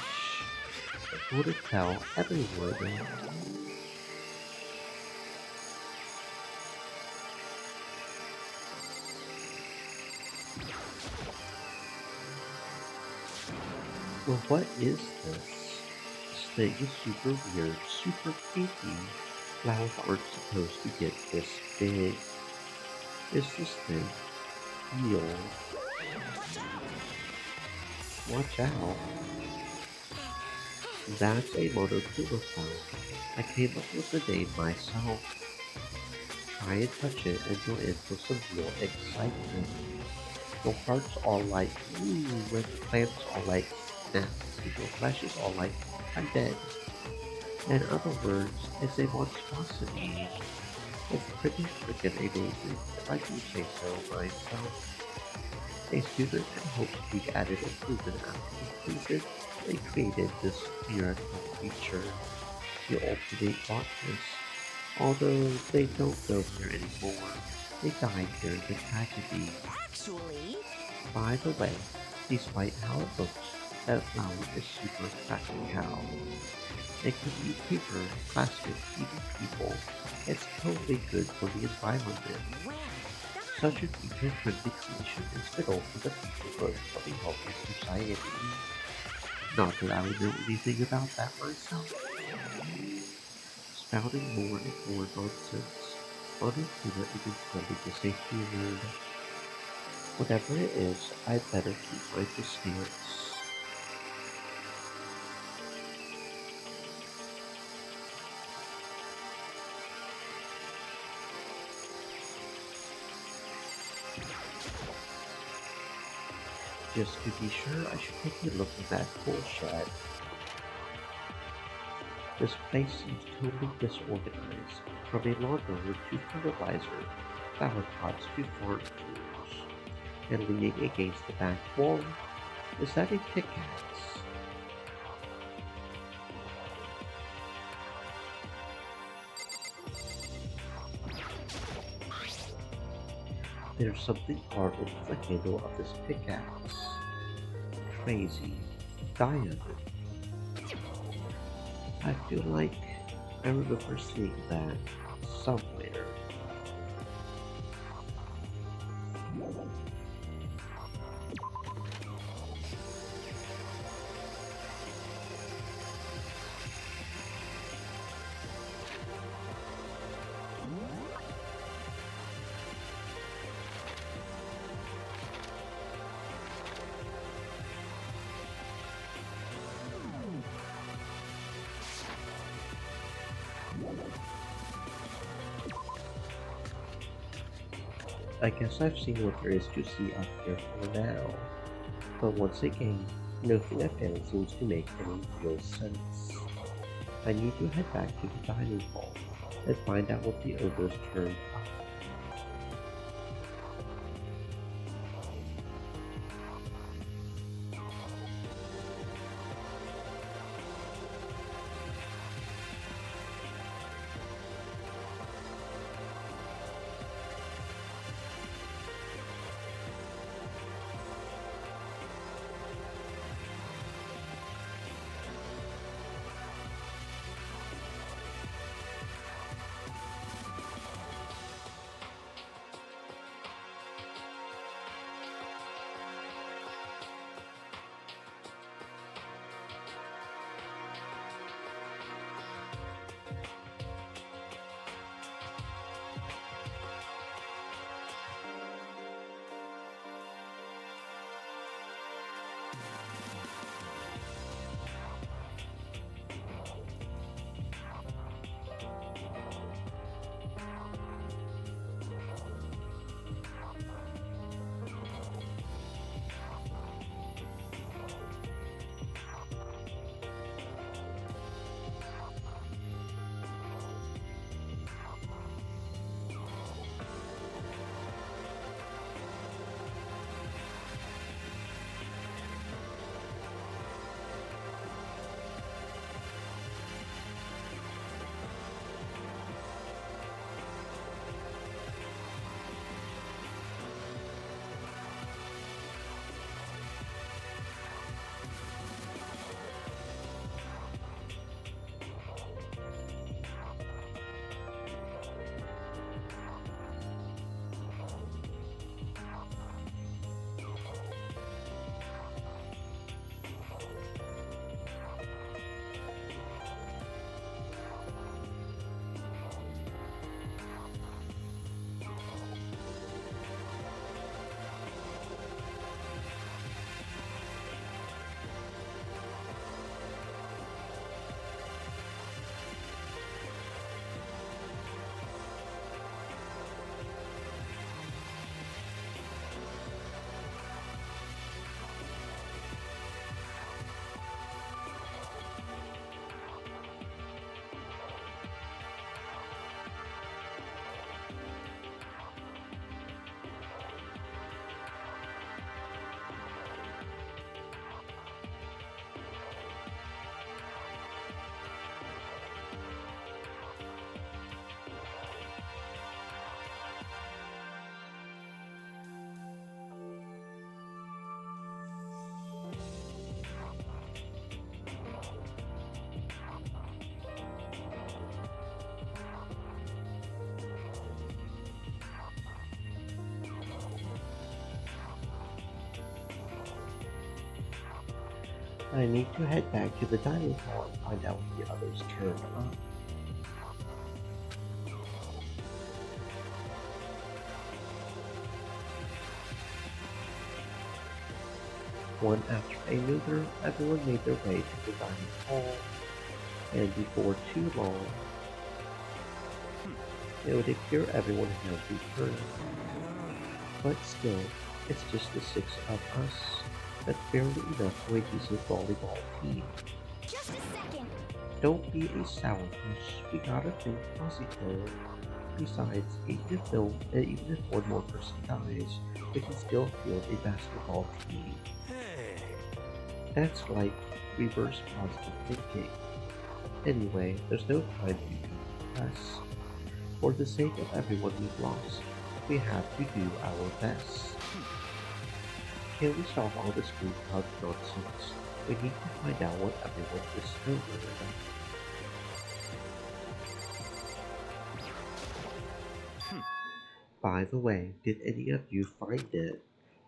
I want to tell everyone. Well, what is this? This thing is super weird, super creepy. Flowers aren't supposed to get this big. Is this thing real? Watch out. That's a monoclinic flower. I came up with the name myself. Try and touch it and you're in for some real excitement. Your heart's all like, ooh, when the plants are like, nah, your flesh is all like, I'm dead. In other words, it's a monstrosity. It's pretty freaking amazing, if I do say so myself. A student at Hope Peak added improvement after completed they created this miracle feature, the alternate darkness. Although they don't go here anymore, they died during the tragedy. Actually, By the way, despite how it looks, that flower is super practical. It can eat paper, plastic, even people. It's totally good for the environment. Such an eco-friendly creation is vital for the future growth of a healthy society. Not that I would know anything about that myself. Spouting more and more nonsense. Honestly, not even telling is a word. Whatever it is, I'd better keep my distance. Just to be sure, I should take a look at that tool shed. This place seems totally disorganized, from a lawnmower to fertilizer, flower pots to farm tools. And leaning against the back wall, is that a pickaxe? There's something carved into the handle of this pickaxe. Crazy. Diamond. I feel like I remember seeing that somewhere. I guess I've seen what there is to see up here for now. But once again, nothing I found seems to make any real sense. I need to head back to the dining hall and find out what the others turned up. I need to head back to the dining hall and find out what the others turned up. One after another, everyone made their way to the dining hall, and before too long, it would appear everyone has returned. But still, it's just the six of us. That's barely enough for a decent volleyball team. Just a second. Don't be a sourpuss. We gotta think positive. Besides, even if one more person dies, we can still field a basketball team. Hey. That's like reverse positive thinking. Anyway, there's no time to become depressed. For the sake of everyone we've lost, we have to do our best. Can we stop all this group hug nonsense? We need to find out what everyone is over. By the way, did any of you find it?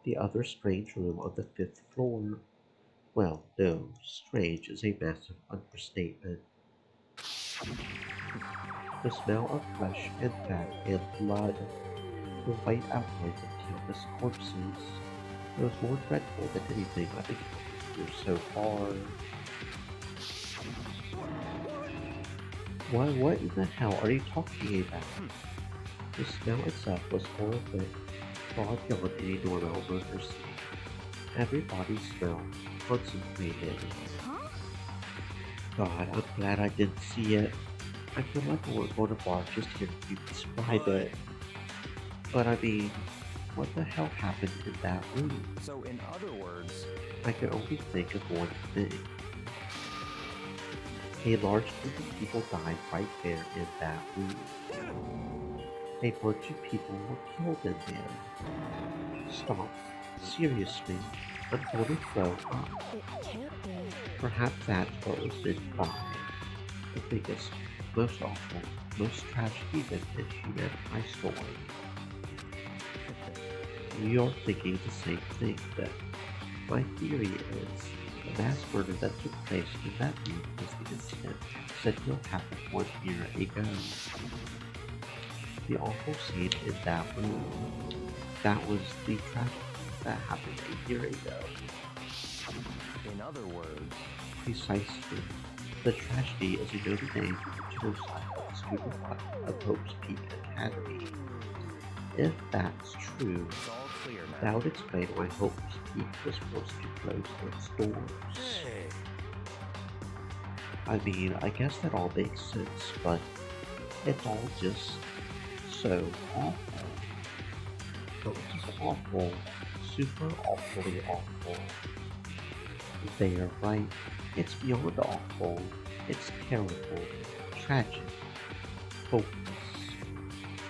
The other strange room on the 5th floor? Well, no, strange is a massive understatement. The smell of flesh and fat and blood, the white outlines of countless corpses. It was more dreadful than anything I've encountered here so far. What in the hell are you talking about? The smell itself was horrific, far beyond any normal murder scene. Everybody's smell concentrated. God, I'm glad I didn't see it. I feel like I would go to bar just hearing you describe it. But I mean, what the hell happened in that room? So, in other words, I can only think of one thing. A large group of people died right there in that room. A bunch of people were killed in there. Stop. Seriously, I'm going to throw up. It can't be. Perhaps that's what was meant by the biggest, most awful, most tragic event in human history. You're thinking the same thing then. My theory is the mass murder that took place in that room was the incident said to have happened 1 year ago. The awful scene in that room, that was the tragedy that happened 1 year ago. in other words, Precisely. The tragedy is a noted name genocide of the student life of Hope's Peak Academy. If that's true, it's all clear now. that would explain why Hope's Peak was forced to close its doors. Hey. I mean, I guess that all makes sense, but it's all just so awful. Not just awful, super awfully awful. They are right. It's beyond awful. It's terrible, tragic, hopeless.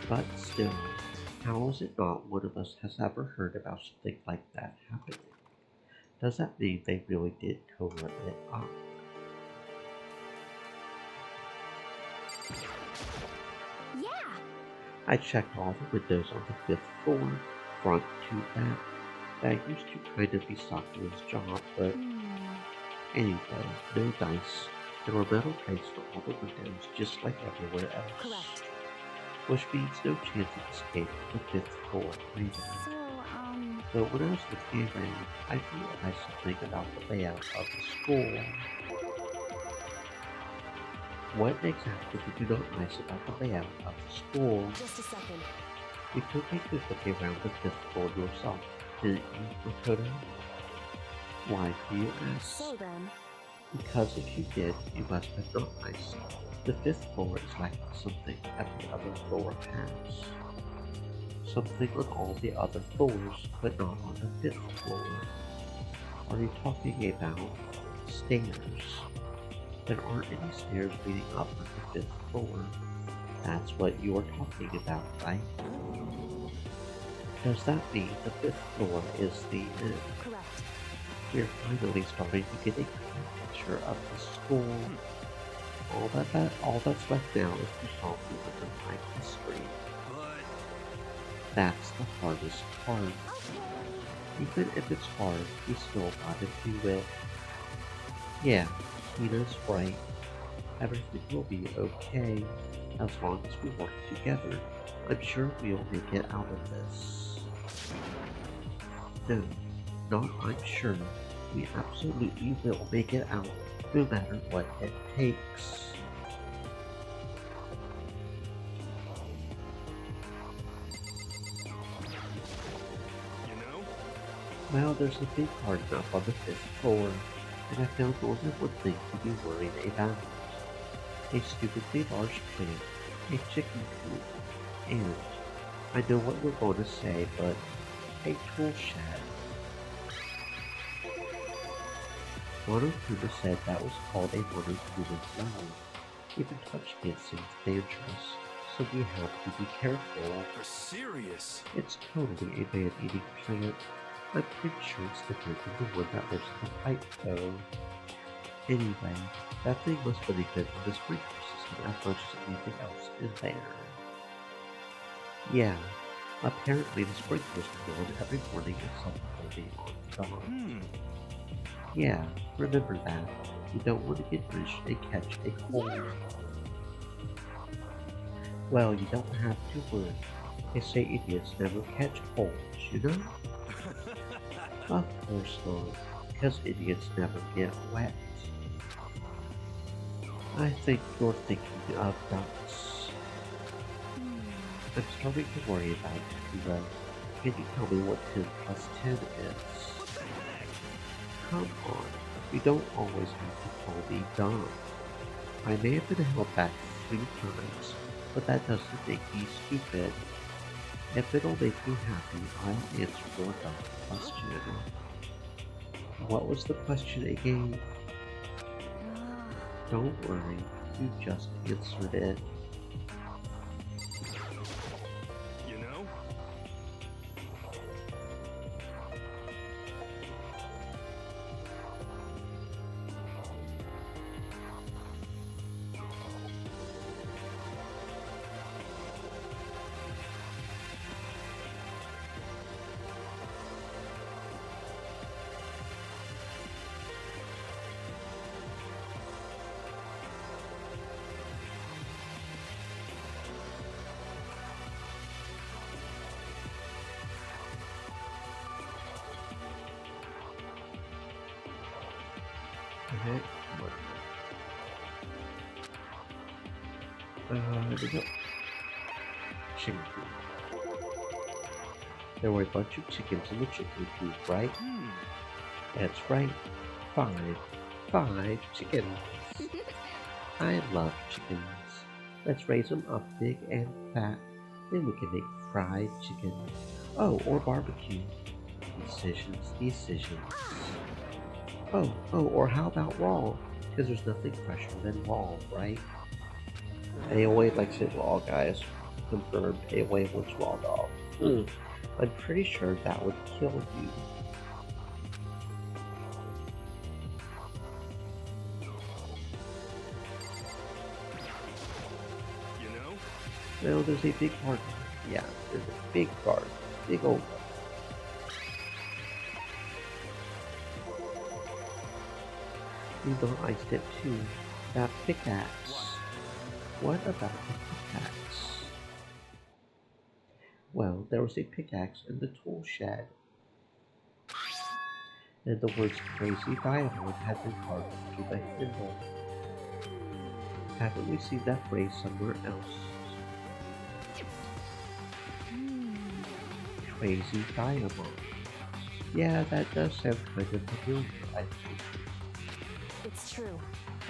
But still, how is it not one of us has ever heard about something like that happening? Does that mean they really did cover it up? Yeah. I checked all the windows on the 5th floor, front to back. That used to kind of be Sakura's job, but anyway, no dice. There were metal plates on all the windows, just like everywhere else. Correct. Which means no chance of escape from the 5th floor either. So, But when I was looking around, I realized something about the layout of the school. What exactly did you not nice about the layout of the school? Just a second. You took a good look around the 5th floor yourself, didn't you, Makoto? Why do you ask? So then, Because if you did, you must have not iced. The 5th floor is like something every other floor has. Something on all the other floors, but not on the 5th floor. Are you talking about stairs? There aren't any stairs leading up to the 5th floor. That's what you are talking about, right? Does that mean the 5th floor is the end? correct. We're finally starting to get a clear picture of the school. All that's left now is to solve the underlying history. But That's the hardest part. Even if it's hard, we still gotta do it. Yeah, Tina's right. Everything will be okay as long as we work together. I'm sure we'll make it out of this. No, not I'm sure. We absolutely will make it out, no matter what it takes. You know? Well, there's a big garden up on the 5th floor, and I found more than one thing to be worried about. A stupidly large plant, a chicken coop, and I know what you're going to say, but a tool shed. Monokuma said that was called a Monokuma flower. Even touching it seems dangerous, so we have to be careful. You're serious? It's totally a man-eating plant. I'm pretty sure it's different than the one that lives in the pipe, though. Anyway, that thing must benefit from the sprinkler system as much as anything else in there. Yeah, apparently the sprinklers come on every morning except only on dawn. Yeah, remember that. You don't want to get drenched and catch a cold. Well, you don't have to worry. They say idiots never catch colds, you know? Of course not, because idiots never get wet. I think you're thinking of ducks. I'm starting to worry about you, though. Can you tell me what 10 plus 10 is? Come on, you don't always have to call me dumb. I may have been held back 3 times, but that doesn't make me stupid. If it'll make you happy, I'll answer your dumb question. What was the question again? Don't worry, you just answered it. You know? Okay, there we go. Chicken coop. There were a bunch of chickens in the chicken coop, right? That's right. 5 chickens. I love chickens. Let's raise them up big and fat. Then we can make fried chicken. Oh, or barbecue. Decisions. Oh, or how about raw? Because there's nothing fresher than raw, right? AOA likes it raw, guys. Confirmed, AOA wants raw dog. I'm pretty sure that would kill you. You know? Well, there's a big garden. Yeah, there's a big garden. Big old garden. You know, I step 2. That pickaxe. What about the pickaxe? Well, there was a pickaxe in the tool shed. And the words crazy diamond had been carved into the handle. Haven't we seen that phrase somewhere else? Crazy diamond. Yeah, that does sound kind of familiar, I think. It's true.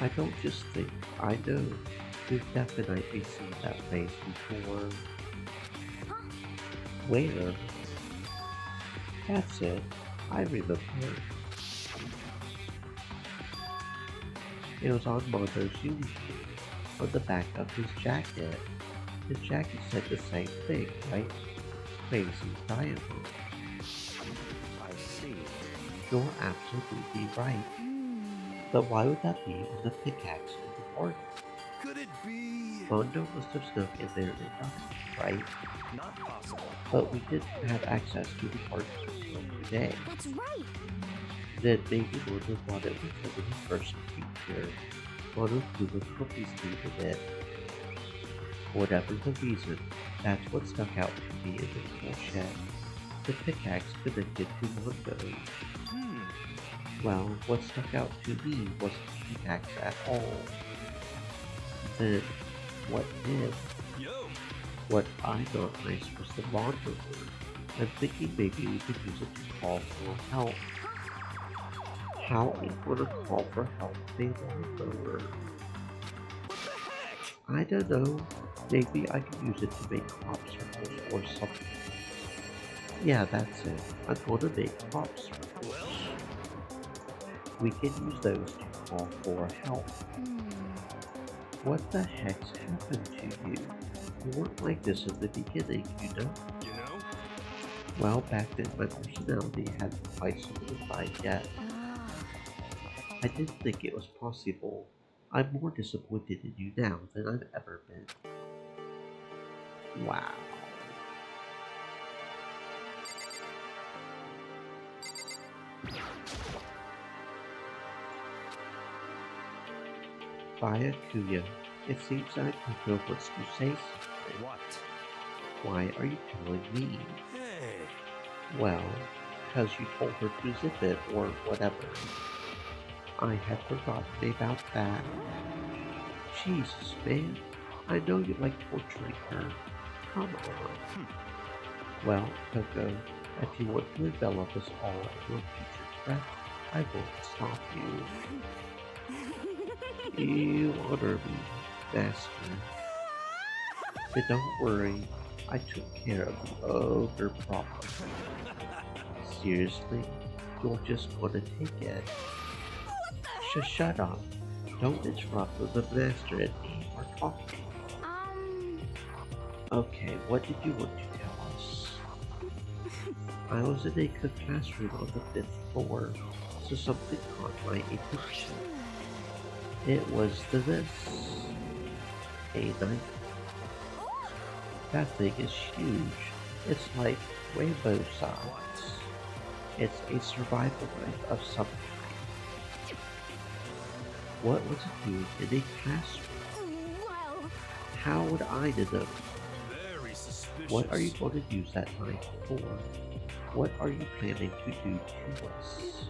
I don't just think, I know. We've definitely seen that phrase before. Where? That's it. I remember. It was on Mondo's uniform, on the back of his jacket. His jacket said the same thing, right? Crazy diamond. I see. You're absolutely right. But why would that be on the pickaxe in the garden? Could it be? Mondo must have snuck in there and done it, right? Not possible. But we didn't have access to the garden until today. That's right. Then maybe Luna thought it was a little person creature. One of Luna cookies needed it. Whatever the reason, that's what stuck out to me in the tool shed. The pickaxe connected to Mondo. Well, what stuck out to me wasn't the pickaxe at all. Then, what did? Yo! What I thought nice was the lawnmower. I'm thinking maybe we could use it to call for help. How are we gonna call for help with a lawnmower? What the heck? I don't know. Maybe I could use it to make crop circles or something. Yeah, that's it. I'm gonna make crop circles. Well, We can use those to call for help. What the heck's happened to you? You weren't like this in the beginning, you know? you know? Well, back then my personality hadn't quite solidified yet. I didn't think it was possible. I'm more disappointed in you now than I've ever been. Wow. Byakuya, it seems like Coco wants to say something. What? Why are you telling me? Hey! Well, because you told her to zip it or whatever. I had forgotten about that. Jesus, man. I know you like torturing her. Come on. Well, Coco, if you want to envelop us all in your future threat, I won't stop you. You honor me, Master. But don't worry, I took care of the ogre problem. Seriously, you're just gonna take it. Shut up. Don't interrupt when the Master and me are talking. Okay, what did you want to tell us? I was in a classroom on the 5th floor, so something caught my attention. It was this. A knife. That thing is huge. It's like rainbow size. It's a survival knife of some kind. What was it doing in a classroom? Well, How would I know? Very suspicious. What are you going to use that knife for? What are you planning to do to us?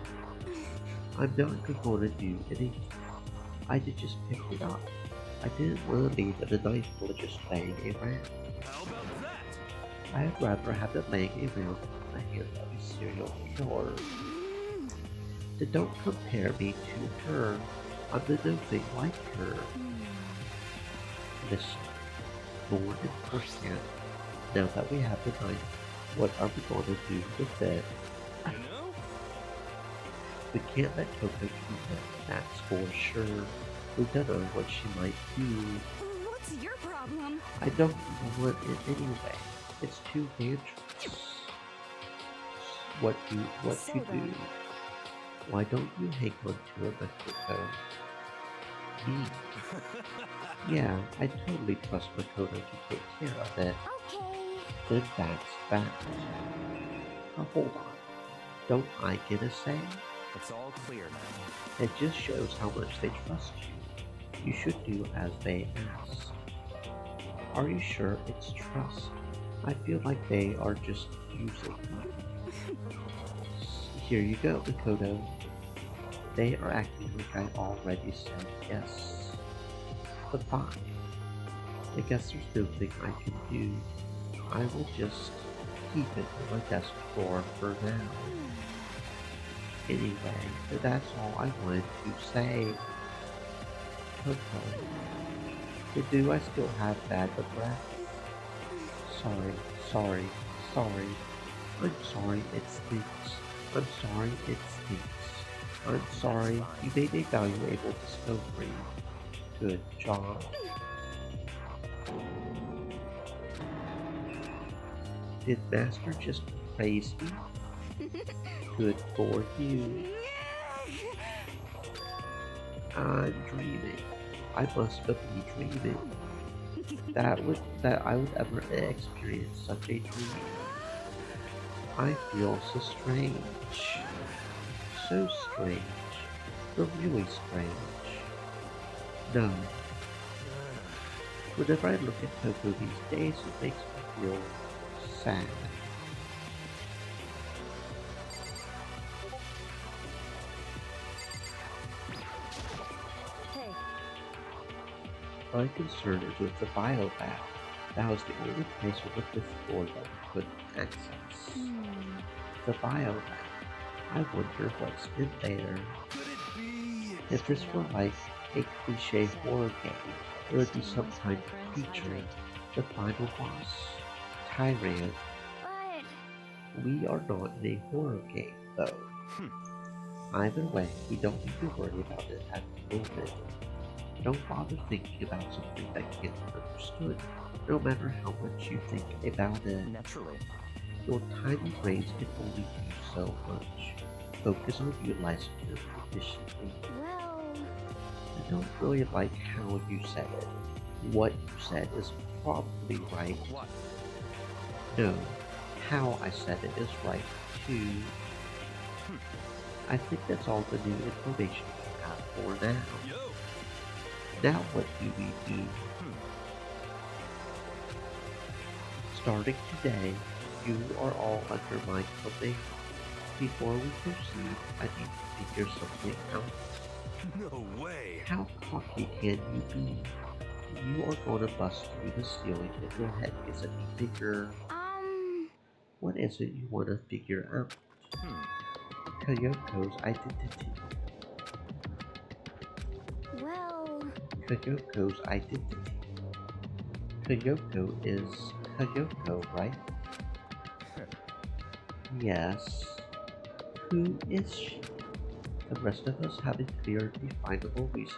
I'm not going to do anything. I did just pick it up. I didn't want to leave the knife full just laying around. How about that? I'd rather have it laying around in the hand of a serial killer. Then don't compare me to her. I'm nothing like her. Listen, more important, now that we have the knife, what are we going to do with it? You know? We can't let Coco keep it, that's for sure. We don't know what she might do. what's your problem? I don't want it anyway. It's too dangerous. What you do? Why don't you hang on to it, Makoto? Me? Yeah, I totally trust Makoto to take care of it. Okay. Then that's that. Now hold on. Don't I get a say? It's all clear now. It just shows how much they trust you. You should do as they ask. Are you sure it's trust? I feel like they are just using you. Here you go, Makoto. They are acting like I already said yes. But fine. I guess there's nothing I can do. I will just keep it in my desk drawer for now. Anyway, that's all I wanted to say. Okay. Do I still have bad breath? Sorry. I'm sorry it stinks. I'm sorry it stinks. I'm sorry you made a valuable discovery. Good job. Did Master just praise me? Good for you. I'm dreaming. I must be dreaming. That I would ever experience such a dream. I feel so strange. so strange. You're really strange. No. Whenever I look at Coco these days, it makes me feel sad. Hey, My concern is with the biolab. That was the only place on the fifth floor that we couldn't access. The biolab. I wonder what's in there. Could it be? If this were like a cliche horror game, it would be some kind of creature, the final boss, Tyrant. But We are not in a horror game, though. Either way, we don't need to worry about it at the moment. Don't bother thinking about something that can't be understood, no matter how much you think about it. Naturally. Your tiny brains can only do so much. Focus on utilizing them efficiently. well, I don't really like how you said it. What you said is probably right. What? No, how I said it is right too. I think that's all the new information we have for now. Yo! Now what do we do? Starting today, you are all under my command. Before we proceed, I need to figure something out. No way! How cocky can you be? You are going to bust through the ceiling if your head gets any bigger. What is it you want to figure out? Kyoko's identity. well, Kyoko's identity. Kyoko is Kyoko, right? Yes. Who is she? The rest of us have a clear, definable reason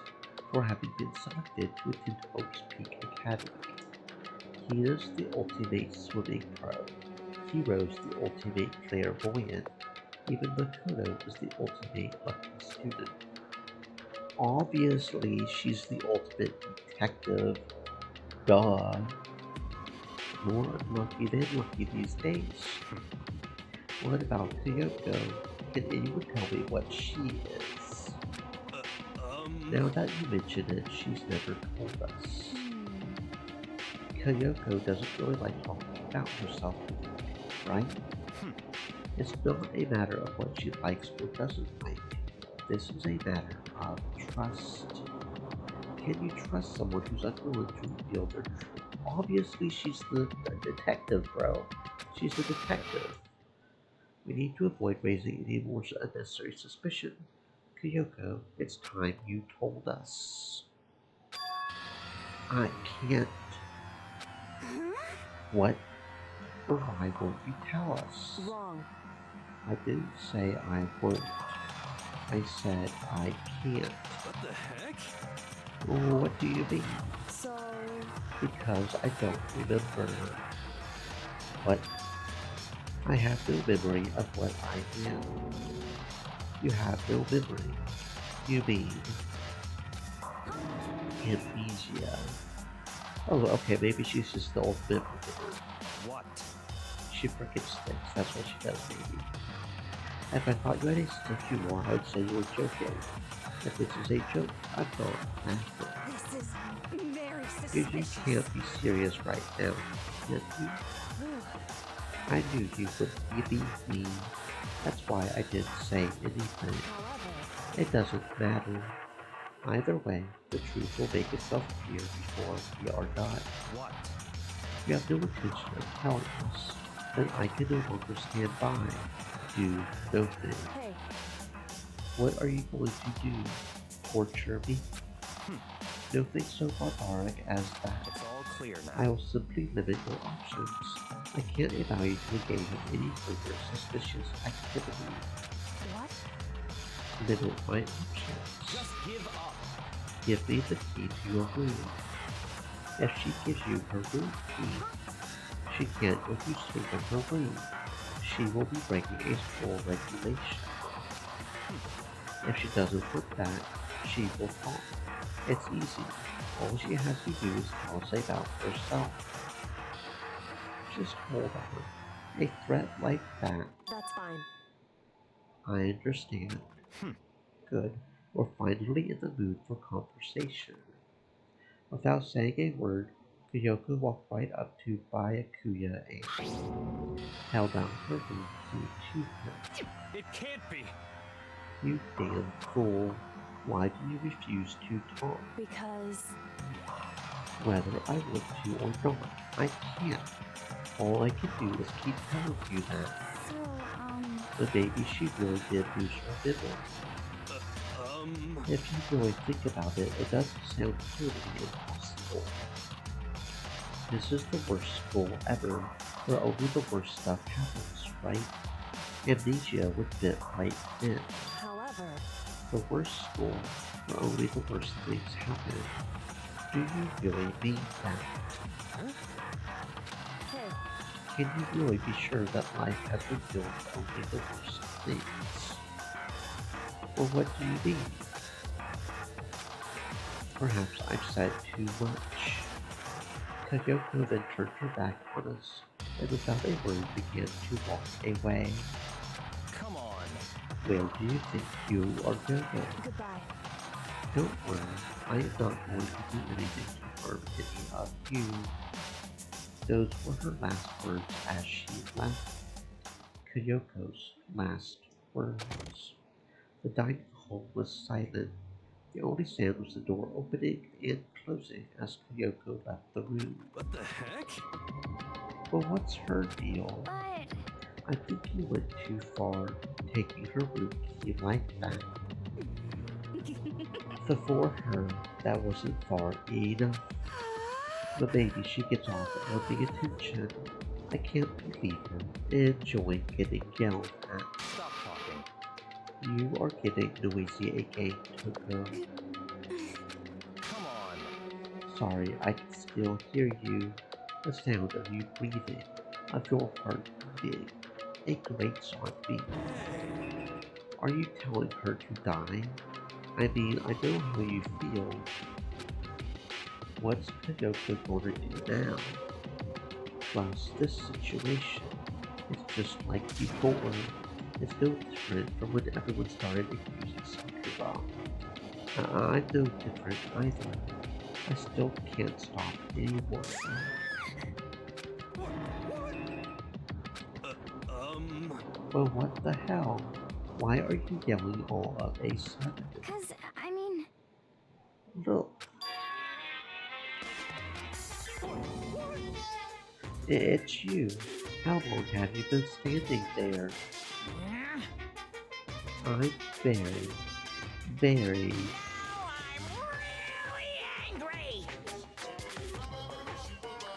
for having been selected to attend Hope's Peak Academy. Hina's the ultimate swimming pro. Hiro's the ultimate clairvoyant. Even Makoto is the ultimate lucky student. Obviously, she's the ultimate detective. Duh. More unlucky than lucky these days. What about Kyoko? Can anyone tell me what she is? Now that you mention it, she's never told us. Kyoko doesn't really like talking about herself, right? It's not a matter of what she likes or doesn't like. This is a matter of trust. Can you trust someone who's unwilling to reveal their truth? Obviously, she's the detective, bro. She's the detective. We need to avoid raising any more unnecessary suspicion. Kyoko, it's time you told us. I can't. What? Or why won't you tell us? wrong. I didn't say I won't. I said I can't. What the heck? What do you mean? So, Because I don't remember. What? I have no memory of what I am. You have no memory. You mean amnesia. Oh, okay, maybe she's just the ultimate forgetter. What? She forgets things, that's what she does, maybe. If I thought you had a sense of humor, I would say you were joking. If this is a joke, I'm not laughing. This is very You suspicious. can't be serious right now, can't you? I knew you would be me. That's why I didn't say anything. however, It doesn't matter. Either way, the truth will make itself clear before we are done. What? You have no intention of telling us, then I can no longer stand by. Do nothing. hey, What are you going to do? Torture me? Nothing so barbaric as that. It's all clear now. I will simply limit your options. I can't allow you to engage in any further suspicious activity. what? Limit my options. Just give up. Give me the key to your room. If she gives you her room key, she can't go to sleep in her room. She will be breaking a school regulation. If she doesn't want that, she will talk. It's easy. All she has to do is tell us about herself. Just hold on. A threat like that, That's fine. I understand. Good. We're finally in the mood for conversation. Without saying a word, Kyoko walked right up to Byakuya and held out her room key to him. It can't be. You damn fool. Why do you refuse to talk? Because Whether I want to or not, I can't. All I can do is keep telling you that. But maybe she really did lose her memory. If you really think about it, it doesn't sound totally impossible. This is the worst school ever, where only the worst stuff happens, right? Amnesia would fit right in. however, The worst school, where only the worst things happen. Do you really mean that? hey, Can you really be sure that life has revealed only the worst things? Or what do you mean? Perhaps I've said too much. Kyoko then turned her back on us, and without a word began to walk away. Come on. Where do you think you are going? goodbye. Don't worry, I am not going to do anything to harm any of you. Those were her last words as she left. Kyoko's last words. The dining hall was silent. The only sound was the door opening and closing as Kyoko left the room. What the heck? Well, what's her deal? But I think you went too far, taking her room key like that. For her, that wasn't far enough. But maybe she gets off at wanting attention. I can't believe her, enjoying getting yelled at. Stop talking. You are getting noisy again, Toko. Come on. Sorry, I can still hear you. The sound of you breathing, of your heart beating. It grates on me. Are you telling her to die? I mean, I know how you feel. What's Kyoko gonna do now? Plus, this situation is just like before. It's no different from when everyone started accusing Sakura. I'm no different either. I still can't stop anyone. Well, what the hell? Why are you yelling all of a sudden? because I mean, Look. It's you. How long have you been standing there? I'm very, very...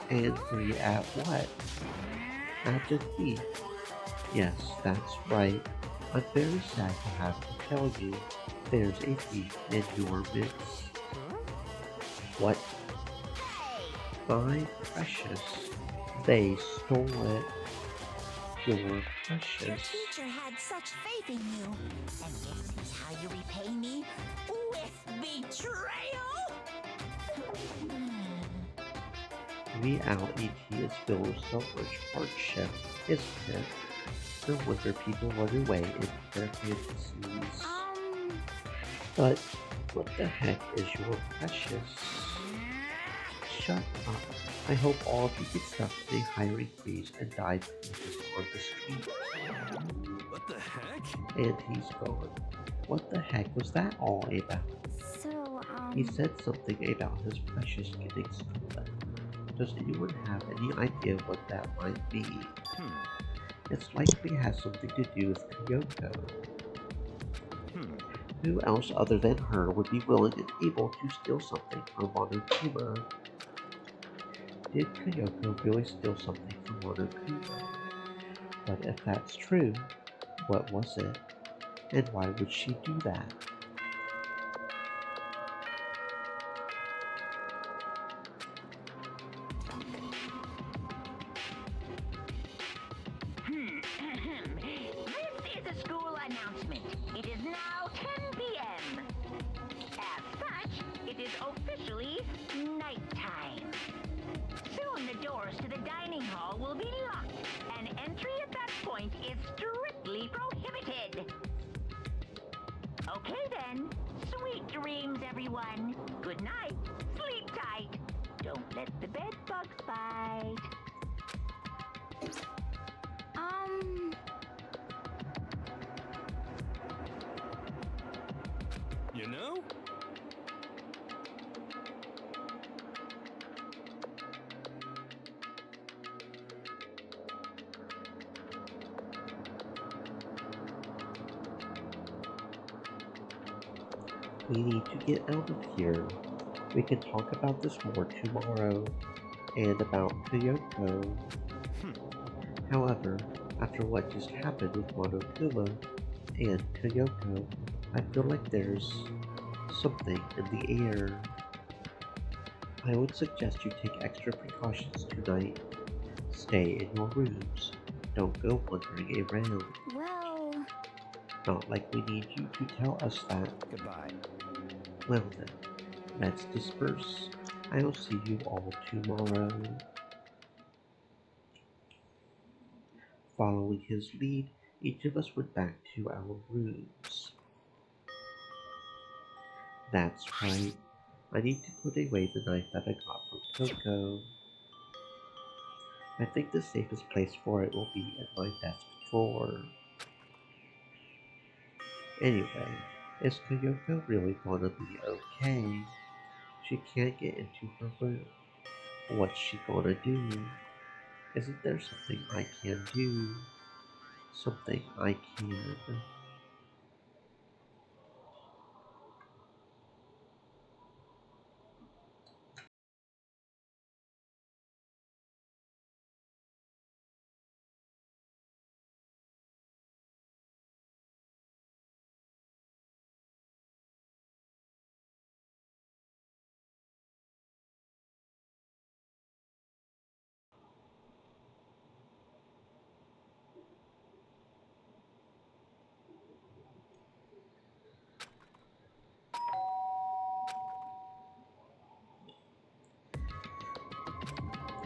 Angry at what? At the thief. Yes, that's right. I'm very sad to have to tell you, there's a thief in your midst. What? My precious. They stole it. Your Your precious. teacher had such faith in you. And this is how you repay me? With betrayal? Reality is filled with so much hardship, isn't it? No wonder people run away in their fantasies. But what the heck is your precious? Shut up. I hope all of you get stuck in a hiring freeze and die pieces on the street. What the heck? And he's gone. What the heck was that all about? so, He said something about his precious getting stolen. Does anyone have any idea what that might be? It's likely has something to do with Kyoko. Who else other than her would be willing and able to steal something from Monokuma? Did Kyoko really steal something from Monokuma? But if that's true, what was it? And why would she do that? This is a school announcement. It is now 10 p.m. As such, it is officially nighttime. Soon the doors to the dining hall will be locked, and entry at that point is strictly prohibited. then. Sweet dreams, everyone. Good night. Sleep tight. Don't let the bed bugs bite. You know? We need to get out of here. We can talk about this more tomorrow, and about Kyoko. However, after what just happened with Monokuma and Kyoko, I feel like there's something in the air. I would suggest you take extra precautions tonight. Stay in your rooms. Don't go wandering around. Well, Not like we need you to tell us that. Goodbye. Well then, let's disperse. I'll see you all tomorrow. Following his lead, each of us went back to our rooms. That's right. I need to put away the knife that I got from Coco. I think the safest place for it will be at my desk drawer. Anyway, is Kyoko really gonna be okay? She can't get into her room. What's she gonna do? Isn't there something I can do? Something I can.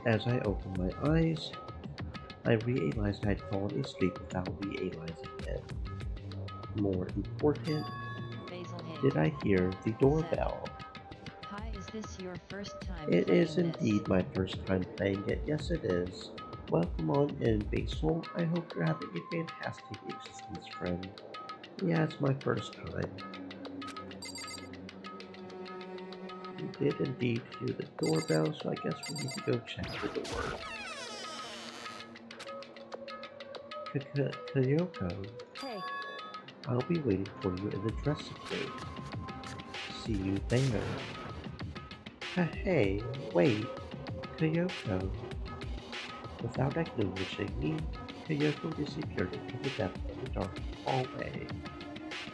As I opened my eyes, I realized I'd fallen asleep without realizing it. More important, Basil Hayes. did I hear the doorbell? Hi, is this your first time It playing is indeed this? my first time playing it, yes it is. Welcome on in, Basil. I hope you're having a fantastic existence, friend. Yeah, it's my first time. You did indeed hear the doorbell, so I guess we need to go check the door. Kyoko, Hey, I'll be waiting for you in the dressing room. See you there. Hey, wait, Kyoko. Without acknowledging me, Kyoko disappeared into the depth of the dark hallway.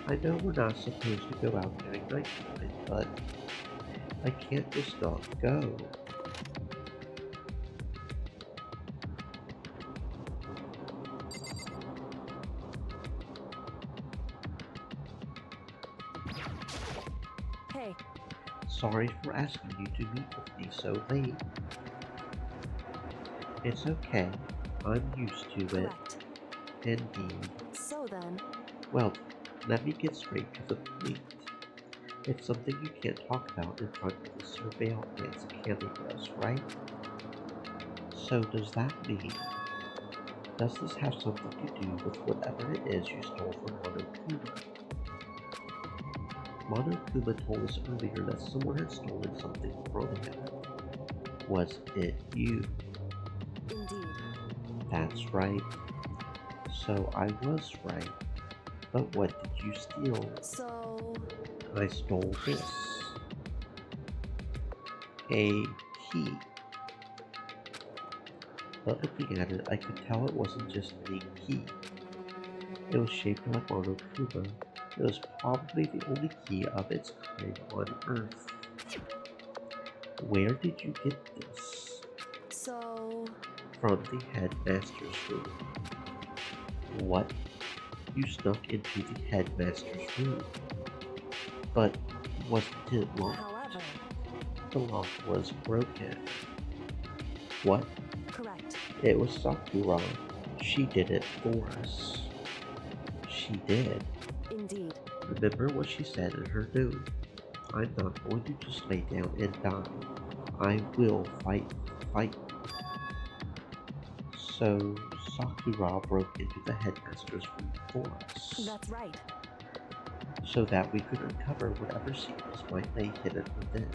I know we're not supposed to go out during nighttime, but I can't just not go. hey, Sorry for asking you to meet with me so late. It's okay. I'm used to it. correct. Indeed. So then, Well, let me get straight to the point. It's something you can't talk about in front of the surveillance cameras, right? So does that mean... Does this have something to do with whatever it is you stole from Monokuma? Monokuma told us earlier that someone had stolen something from him. Was it you? indeed. That's right. So I was right. But what did you steal? So, I stole this. A key. But looking at it, I could tell it wasn't just a key. It was shaped like Monokuma. It was probably the only key of its kind on Earth. Where did you get this? so, From the headmaster's room. What? You snuck into the headmaster's room. But wasn't it locked? however, The lock was broken. What? correct. It was Sakura. She did it for us. She did. Indeed. Remember what she said in her note. I'm not going to just lay down and die. I will fight. So Sakura broke into the headmaster's room for us. That's right. So that we could uncover whatever secrets might lay hidden within.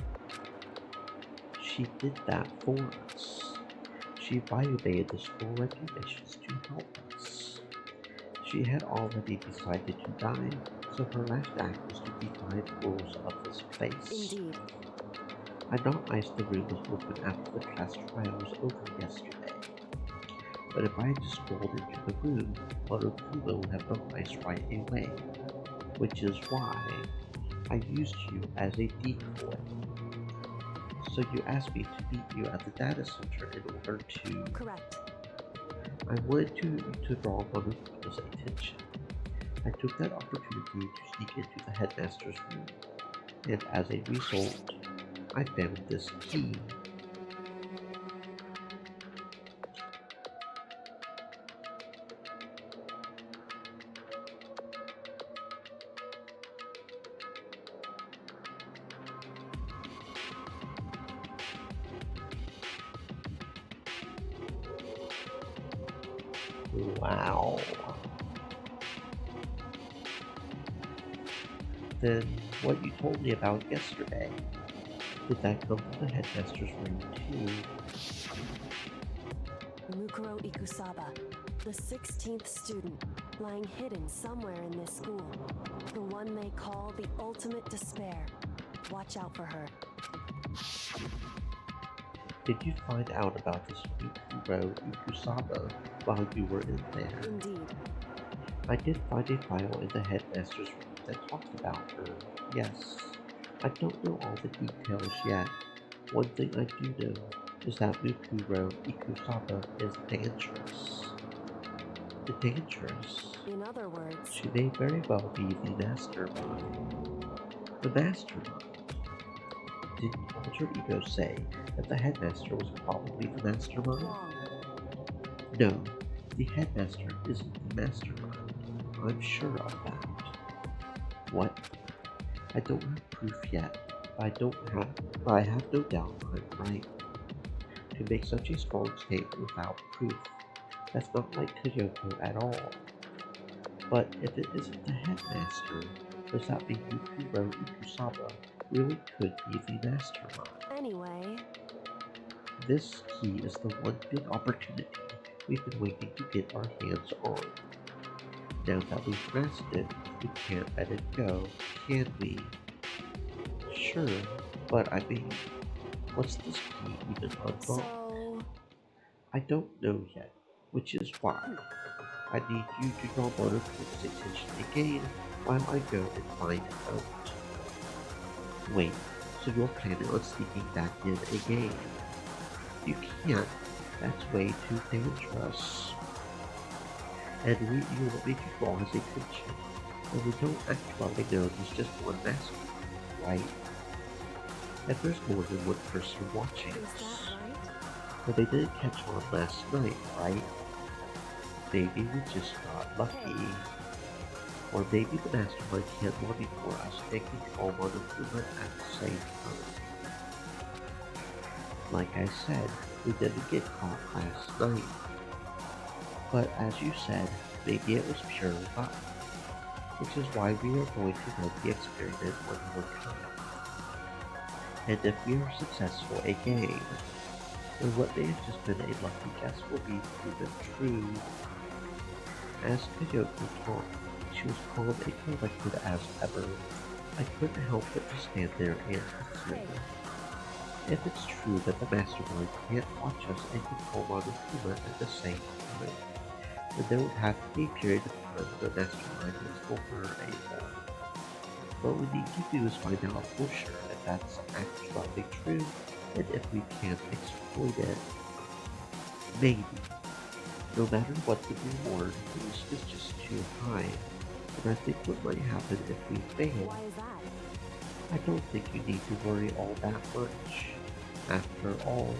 She did that for us. She violated the school regulations to help us. She had already decided to die, so her last act was to defy the rules of this place. Indeed. I not iced the room was open after the class trial was over yesterday. But if I had just strolled into the room, Monokuma would have done ice right away. Which is why I used you as a decoy. So you asked me to meet you at the data center in order to... Correct. I wanted to draw Monokuma's attention. I took that opportunity to sneak into the headmaster's room, and as a result, I found this key. Wow. Then what you told me about yesterday, did that come from the headmaster's room too? Mukuro Ikusaba, the 16th student, lying hidden somewhere in this school. The one they call the ultimate despair. Watch out for her. Did you find out about this Mukuro Ikusaba while you were in there? Indeed. I did find a file in the headmaster's room that talked about her, yes. I don't know all the details yet. One thing I do know is that Mukuro Ikusaba is dangerous. Dangerous. In other words, She may very well be the mastermind. The mastermind? Didn't Alter Ego say that the headmaster was probably the mastermind? wrong. No, the headmaster isn't the mastermind. I'm sure of that. What? I don't have proof yet, but I have no doubt I'm right. To make such a strong statement without proof, that's not like Kyoko at all. But if it isn't the headmaster, does that mean Mukuro Ikusaba really could be the mastermind? Anyway, This key is the one big opportunity we've been waiting to get our hands on. Now that we've grasped it, we can't let it go, can we? Sure, but I mean, what's this key even unlock? so... I don't know yet, which is why I need you to draw Monokuma's attention again while I go and find out. Wait, so you're planning on sneaking back in again? You can't, that's way too dangerous. And you want me to draw his attention, and we don't actually know there's just one master, right? And there's more than one person watching Is us. that right? But they didn't catch on last night, right? Maybe we just got lucky. Or maybe the mastermind can't lobby for us and control Monokuma at the same time. Like I said, we didn't get caught last night. But as you said, maybe it was pure luck. Which is why we are going to run the experiment one more time. And if we are successful again, then what may have just been a lucky guess will be proven true. As Kyoko talked, she was calm and collected as ever. I couldn't help but to stand there and consider. If it's true that the mastermind can't watch us and control Monokuma at the same time, then there would have to be a period of time when the mastermind is vulnerable. What we need to do is find out for sure if that's actually true, and if we can exploit it. Maybe. No matter what the reward, the risk is just too high, and I think what might happen if we fail. Why is that? I don't think you need to worry all that much. After all,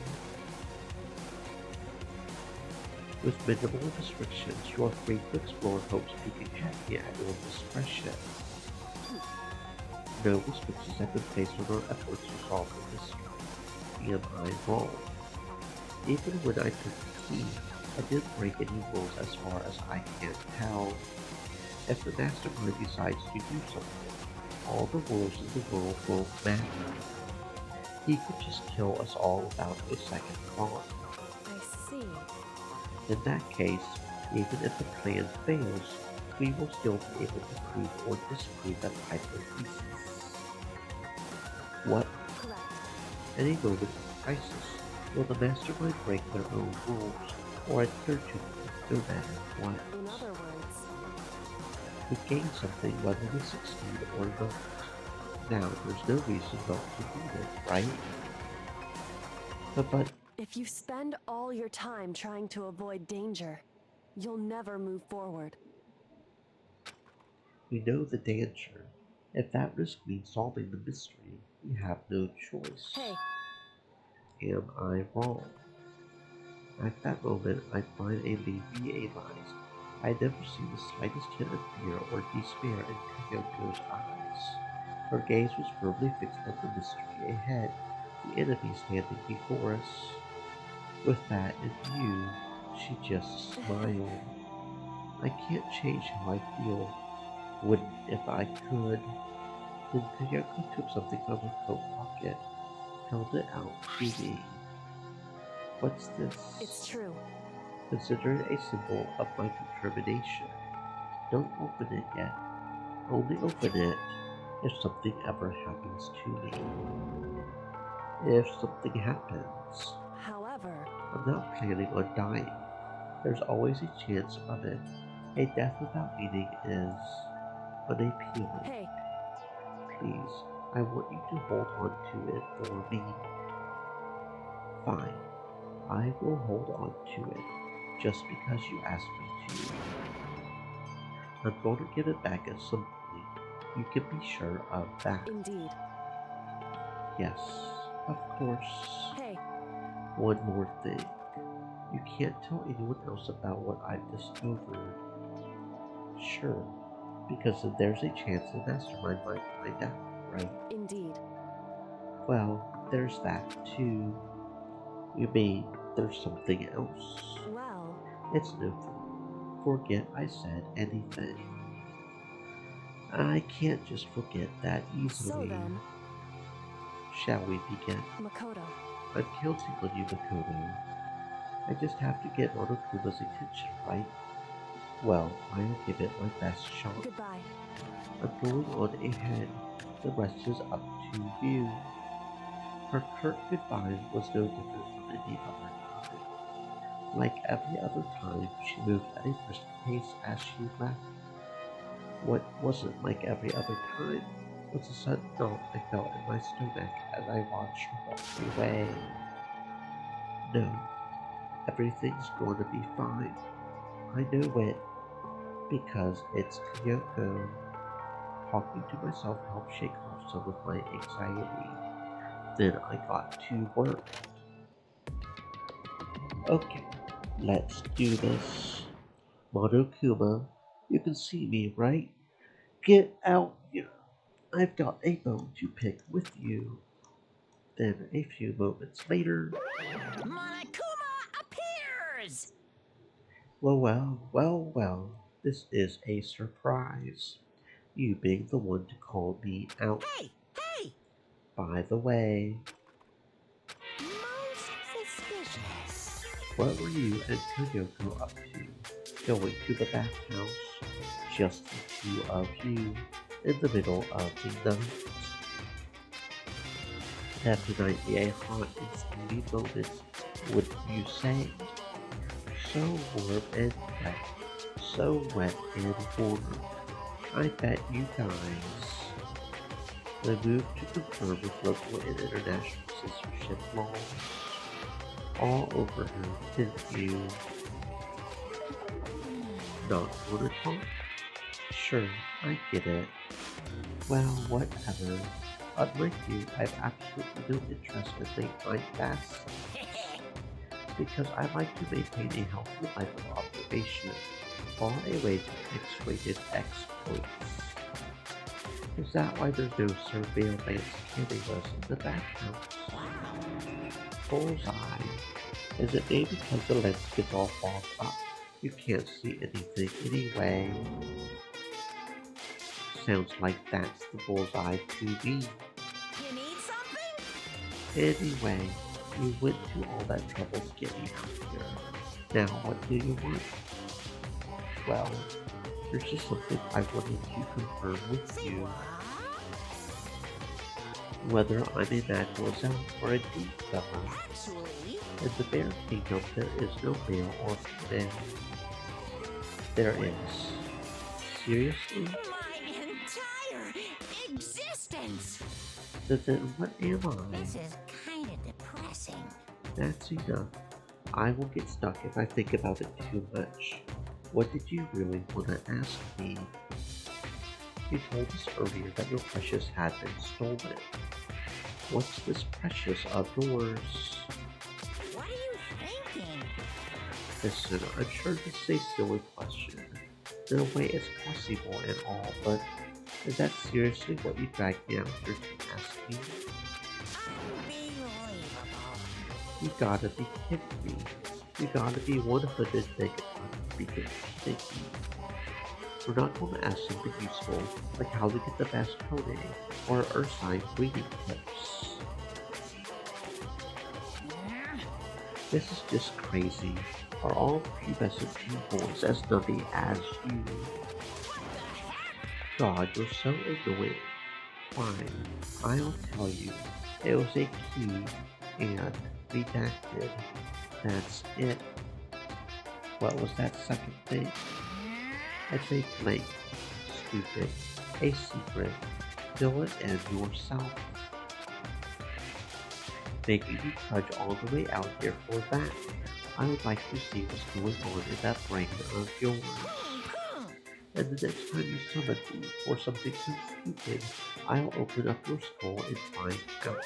with minimal restrictions, you are free to explore Hope's Peak Academy at your discretion. No restrictions have been placed on our efforts to solve the mystery. Am I wrong? Even when I took the key, I didn't break any rules as far as I can tell. If the mastermind decides to do something, all the rules in the world won't matter. He could just kill us all without a second thought. I see. In that case, even if the plan fails, we will still be able to prove or disprove that hypothesis. What? Correct. Any moment of crisis, will the mastermind break their own rules or adhere to them no matter what? In other words, We gain something whether we succeed or not. Now, there's no reason not to do it, right? But if you spend all your time trying to avoid danger, you'll never move forward. we know the danger. If that risk means solving the mystery, we have no choice. Hey, Am I wrong? At that moment, I find a may realized I never see the slightest hint of fear or despair in Kyoko's eyes. Her gaze was firmly fixed on the mystery ahead, the enemy standing before us. With that in view, she just smiled. I can't change how I feel. Wouldn't if I could. Then Kyoko took something from her coat pocket, held it out to me. What's this? it's true. Consider it a symbol of my determination. Don't open it yet. Only open it if something ever happens to me. If something happens, However, I'm not planning on dying. There's always a chance of it. A death without meaning is unappealing. hey, Please, I want you to hold on to it for me. Fine, I will hold on to it, just because you asked me to. I'm going to give it back at some point. You can be sure of that. indeed. Yes, of course. Hey, One more thing. You can't tell anyone else about what I've discovered. Sure, because then there's a chance the mastermind might find out, right? indeed. Well, there's that too. You mean there's something else? Well, It's nothing. Forget I said anything. I can't just forget that so easily. then, Shall we begin? Makoto. I'm counting on you, Makoto. I just have to get Monokuma's attention, right? Well, I'll give it my best shot. Goodbye. I'm going on ahead. The rest is up to you. Her curt goodbye was no different from any other time. Like every other time, she moved at a brisk pace as she left. What wasn't like every other time was a sudden knot I felt in my stomach as I watched her walk away. No, everything's going to be fine. I know it, because it's Kyoko. Talking to myself helped shake off some of my anxiety. Then I got to work. Okay, let's do this. Monokuma, you can see me, right? Get out here. I've got a bone to pick with you. Then a few moments later, Monokuma appears! well, this is a surprise. You being the one to call me out. Hey! Hey! By the way, Most suspicious. what were you and Kyoko up to? Going to the bathhouse? Just the two of you in the middle of the night. That might be a hot and steamy moment, wouldn't you say? So warm and wet, so wet and warm. I bet you guys. I moved to confirm with local and international censorship laws. All over her, didn't you? Not wanna talk? Sure, I get it. Well, whatever. Unlike you, I've absolutely no interest in late night fasts. Because I like to maintain a healthy life of observation, far away from X-rated exploits. Is that why there's no surveillance cameras in the bathhouse? Bullseye. Is it maybe because the lens gets all fogged up? You can't see anything anyway. Sounds like that's the bullseye to me. You need something? Anyway, you went to all that trouble to get me out here. Now what do you want? Well, there's just something I wanted to confirm with you. Whether I'm a mademoiselle or a deep fella. Actually, In the Bear Kingdom there is no male or female. There is. Seriously? my entire existence! Then what am I? This is kinda depressing. That's enough. I will get stuck if I think about it too much. What did you really want to ask me? You told us earlier that your precious had been stolen. What's this precious of yours? What are you thinking? Listen, I'm sure this is a silly question. In a way it's possible and all, but is that seriously what you dragged me out here to ask me? Unbelievable. You gotta be kidding me. You gotta be 100 megatons freaking kidding me. We're not going to ask something useful, like how to get the best pony, or earth sign breeding tips. This is just crazy. Are all pubescent boys as nutty as you? God, you're so annoying. Fine, I'll tell you. It was a key and redacted. That's it. What was that second thing? It's a blank. Stupid. A secret. Fill it in yourself. Making you trudge all the way out here for that. I would like to see what's going on in that brain of yours. And the next time you summon me for something so stupid, I'll open up your skull and find out.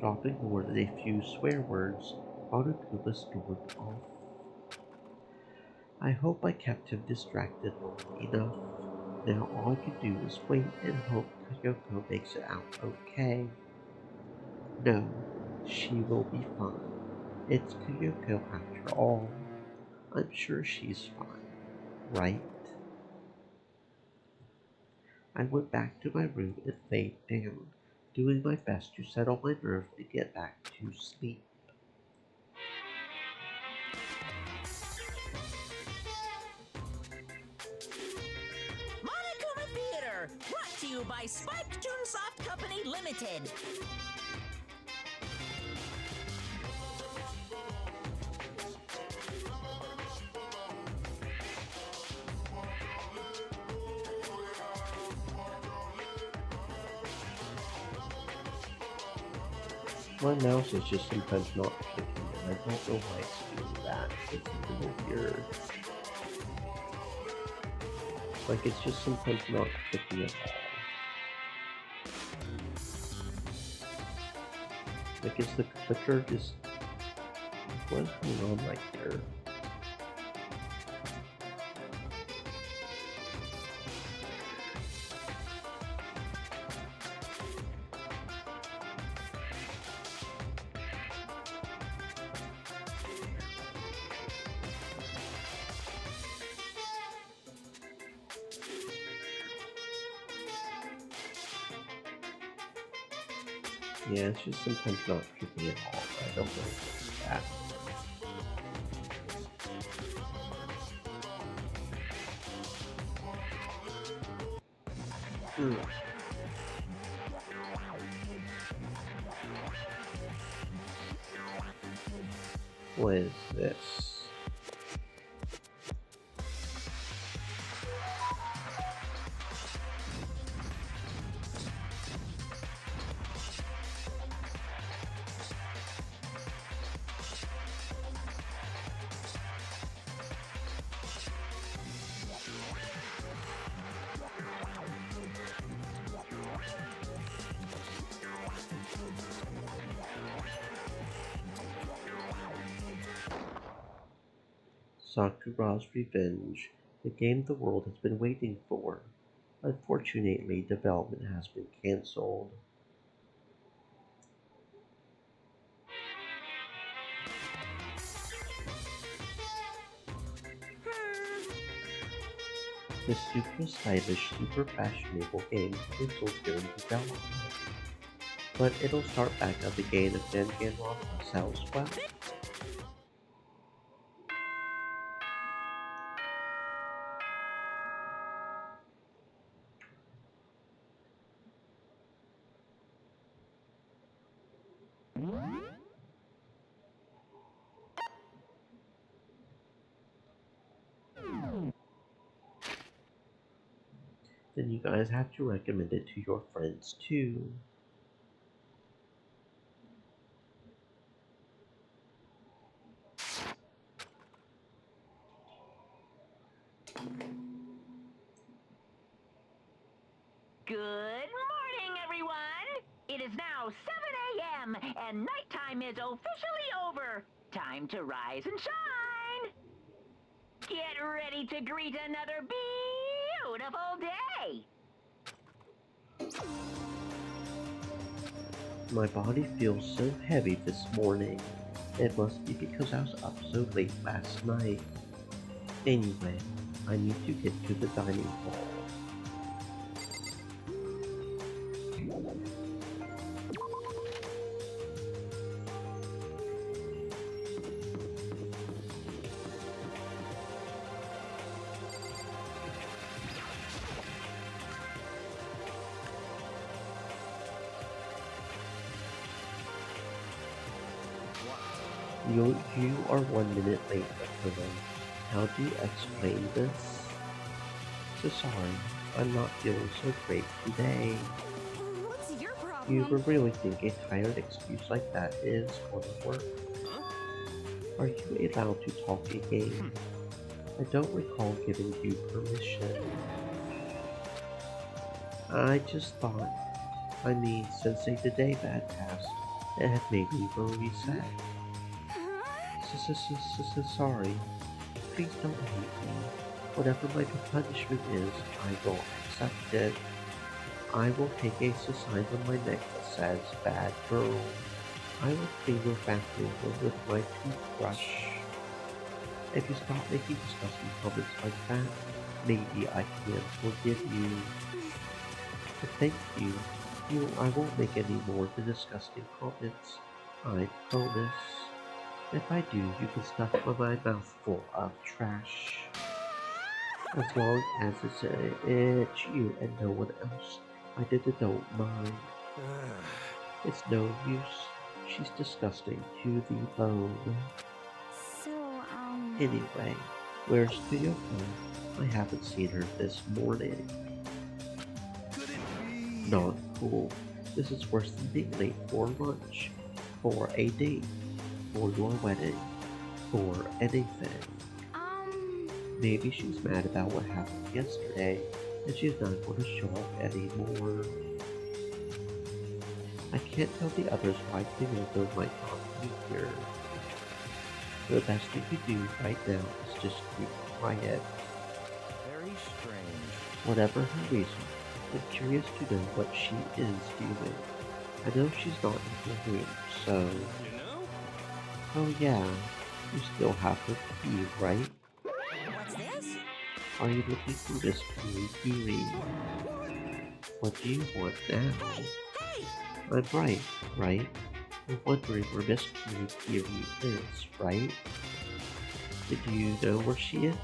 Dropping more than a few swear words, Monokuma stormed off. I hope I kept him distracted long enough. Now all I can do is wait and hope Kyoko makes it out okay. No, she will be fine. It's Kyoko after all. I'm sure she's fine, right? I went back to my room and laid down, doing my best to settle my nerves and get back to sleep. Monokuma Theater, brought to you by Spike Toonsoft Company Limited. My mouse is just sometimes not clicking, and I don't know why it's doing that. It's a little weird. Like, it's just sometimes not clicking at all. Like, is the clicker just... What is going on right here? Yeah, it's just sometimes not clicking at all. I don't know what's that. What is this? Sakura's Revenge, the game the world has been waiting for. Unfortunately, development has been cancelled. The super stylish, super fashionable game cancelled during development. But it'll start back up again if Danganronpa sells well. Then you guys have to recommend it to your friends too. Good morning, everyone! It is now 7 a.m., and nighttime is officially over. Time to rise and shine! Get ready to greet another beautiful day! My body feels so heavy this morning. It must be because I was up so late last night. Anyway, I need to get to the dining hall. You are 1 minute late, Aquila. How do you explain this? So sorry, I'm not feeling so great today. What's your problem? You really think a tired excuse like that is going to work? Are you allowed to talk again? I don't recall giving you permission. I just thought, since the day that passed, it had made me very sad. Sorry. Please don't hate me. Whatever my punishment is, I will accept it. I will take a sign on my neck that says bad girl. I will clean your bathroom with my toothbrush. If you stop making disgusting comments like that, maybe I can forgive you. But thank you. I won't make any more of the disgusting comments. I promise. If I do, you can stuff my mouth full of trash. As long as it's you and no one else, I don't mind. It's no use. She's disgusting to the bone. So, Anyway, where's Kyoko? I haven't seen her this morning. Could it be? Not cool. This is worse than being late for lunch, for a date, for your wedding, for anything. Maybe she's mad about what happened yesterday, and she's not going to show up anymore. I can't tell the others why Kyoko might not be here. The best thing to do right now is just keep quiet. Very strange. Whatever her reason, I'm curious to know what she is doing. I know she's not in her room, so... You know? Oh yeah, you still have her key, right? What's this? Are you looking for Miss Kiri? What do you want now? Hey! Hey! I'm right, right? You're wondering where Miss Kiri is, right? Did you know where she is?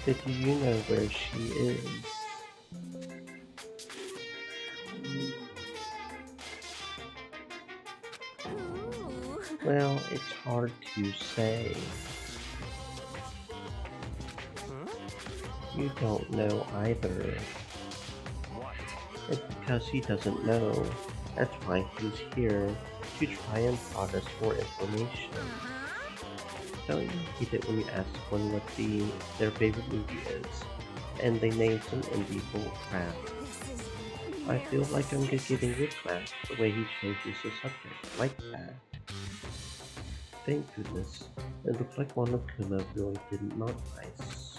But do you know where she is? Ooh. Well, it's hard to say. You don't know either. What? It's because he doesn't know. That's why he's here, to try and prod us for information. Don't you hate it when you ask someone what their favorite movie is, and they name some indie bull crap? This is I feel like I'm getting whiplash the way he changes the subject, like that. Thank goodness. It looks like Monokuma really didn't not nice.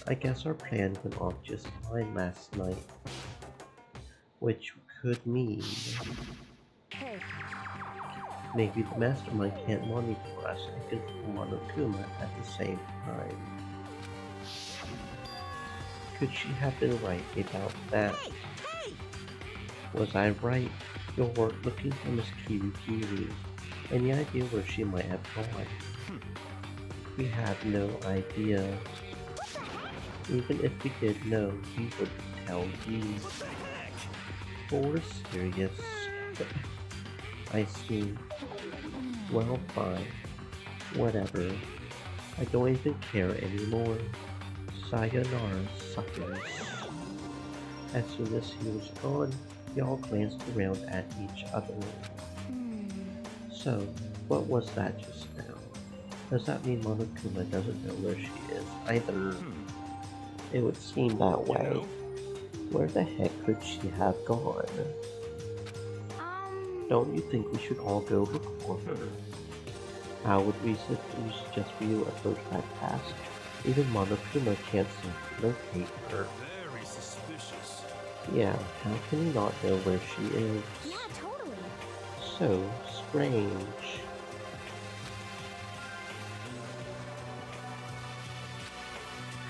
I guess our plan went off just fine last night. Which could mean Hey, maybe the mastermind can't monitor us and control Monokuma at the same time. Could she have been right about that? Was I right? You weren't looking for Miss Kiri. Any idea where she might have gone? We have no idea. Even if we did know, we wouldn't tell you. But we're serious. I see. Well, fine. Whatever. I don't even care anymore. Sayonara, suckers. As soon as he was gone, we all glanced around at each other. So, what was that just now? Does that mean Monokuma doesn't know where she is either? It would seem that way. Where the heck could she have gone? Don't you think we should all go look for her? How would we suggest we approach that task? Even Monokuma can't seem to locate her. Very suspicious. Yeah, how can he not know where she is? yeah, totally. So strange.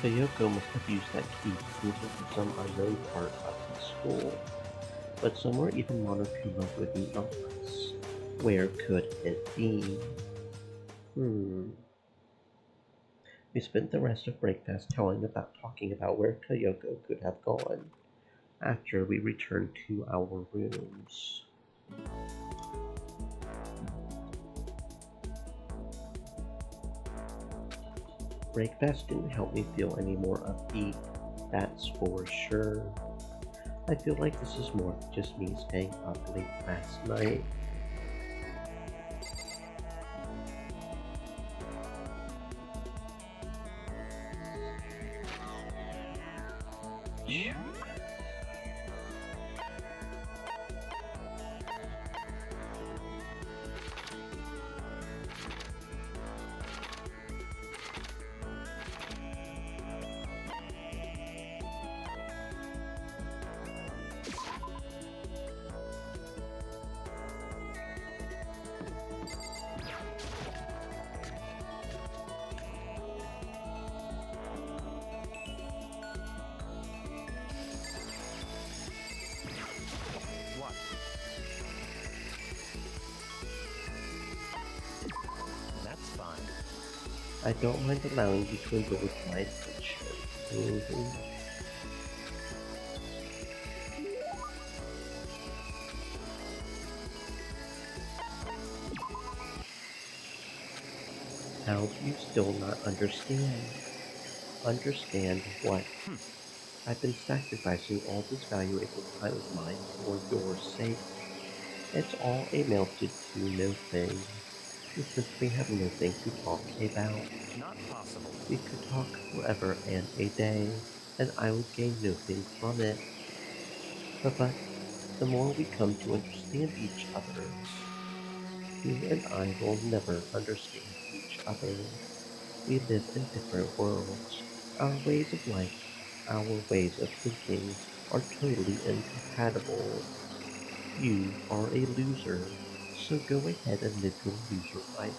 Kyoko must have used that key to move into some unknown part of the school. But somewhere even Monokuma wouldn't know us. Where could it be? We spent the rest of breakfast talking about where Kyoko could have gone after we returned to our rooms. Breakfast didn't help me feel any more upbeat, that's for sure. I feel like this is more than just me staying up late last night. What? That's fine. I don't mind allowing you to indulge my attention. How do you still not understand? Understand what? I've been sacrificing all this valuable time of mine for your sake. It's all amounted to nothing. We simply have nothing to talk about. Not possible. We could talk forever and a day, and I would gain nothing from it. But the more we come to understand each other, you and I will never understand each other. We live in different worlds. Our ways of life, our ways of thinking are totally incompatible. You are a loser, so go ahead and live your loser life.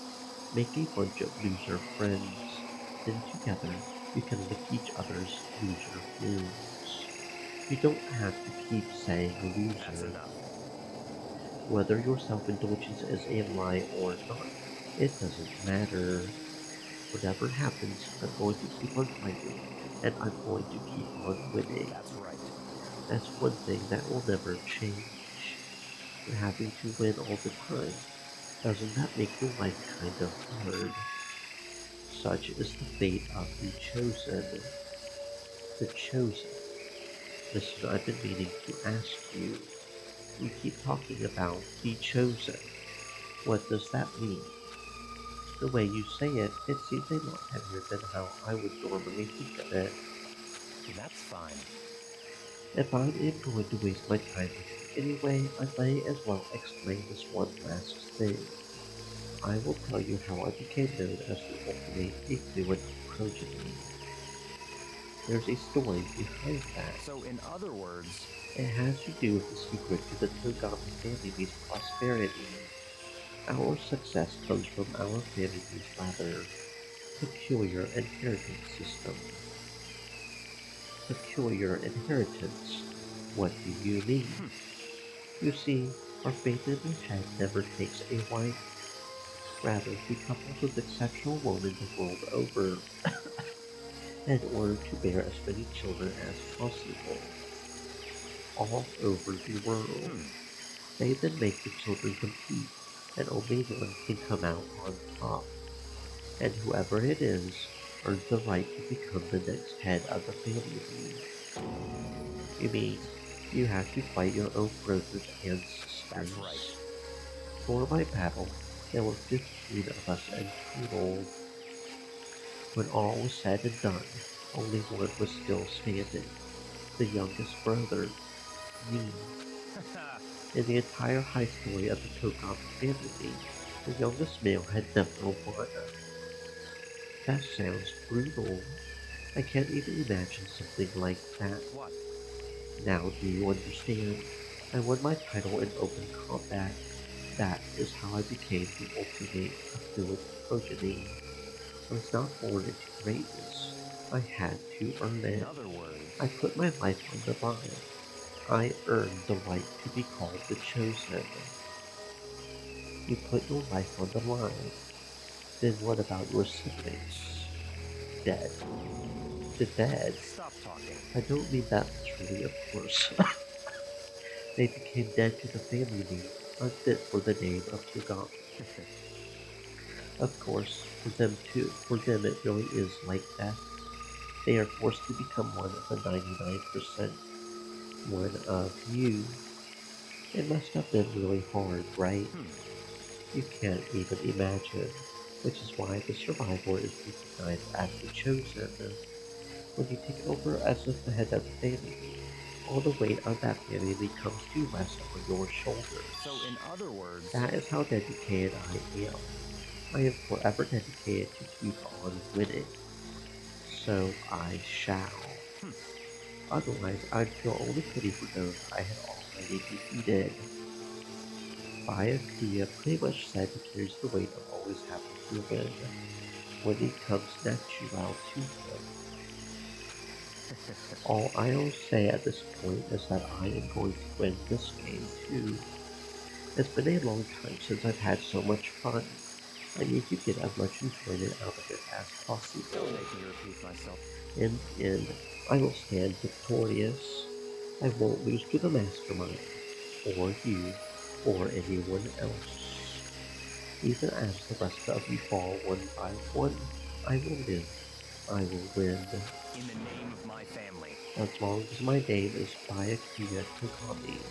Make a bunch of loser friends. Then together you can lick each other's loser wounds. You don't have to keep saying That's loser. enough. Whether your self-indulgence is a lie or not, it doesn't matter. whatever happens, I'm going to keep on fighting, and I'm going to keep on winning. That's right. That's one thing that will never change. But having to win all the time, doesn't that make your life kind of hard? Such is the fate of the chosen. The chosen. Listen, I've been meaning to ask you. You keep talking about the chosen. What does that mean? The way you say it, it seems a lot heavier than how I would normally think of it. That's fine. If I am going to waste my time with you anyway, I may as well explain this one last thing. I will tell you how I became known as the ultimate affluent progeny. There's a story behind that. So, in other words, It has to do with the secret to the Togami family's prosperity. Our success comes from our family's rather peculiar inheritance system. Peculiar inheritance? What do you mean? You see, our family head never takes a wife. Rather, he couples with exceptional women the world over in order to bear as many children as possible. All over the world. They then make the children compete, and only one can come out on top. And whoever it is earns the right to become the next head of the family. You mean, you have to fight your own brothers and sisters. that's right. For my battle, there were 15 of us in total. When all was said and done, only one was still standing. The youngest brother, me. In the entire high story of the Togami family, the youngest male had never won. That sounds brutal. I can't even imagine something like that. What? Now do you understand? I won my title in open combat. That is how I became the ultimate affluent progeny. I was not born into greatness. I had to earn In it. other words, I put my life on the line. I earned the right to be called the chosen. You put your life on the line. Then what about your siblings? Dead. The dead? stop talking. I don't mean that literally, of course. They became dead to the family name, unfit for the name of Togami. Of course, for them it really is like death. They are forced to become one of the 99%, one of you. It must have been really hard, right? You can't even imagine, which is why the survivor is recognized as the chosen. When you take over as the head of the family, all the weight of that family comes to rest on your shoulders. So, in other words, That is how dedicated I am. I am forever dedicated to keep on winning. So I shall. Otherwise, I'd feel only pity for those I had already defeated. Byakuya pretty much said he carries the weight of always having to win. When he comes natural to him. All I'll say at this point is that I am going to win this game too. It's been a long time since I've had so much fun. I need to get as much enjoyment out of it as possible. don't make me repeat myself. In the end, I will stand victorious. I won't lose to the mastermind, or you, or anyone else. Even as the rest of you fall one by one, I will live. I will win. In the name of my family. As long as my name is Byakuya Togami.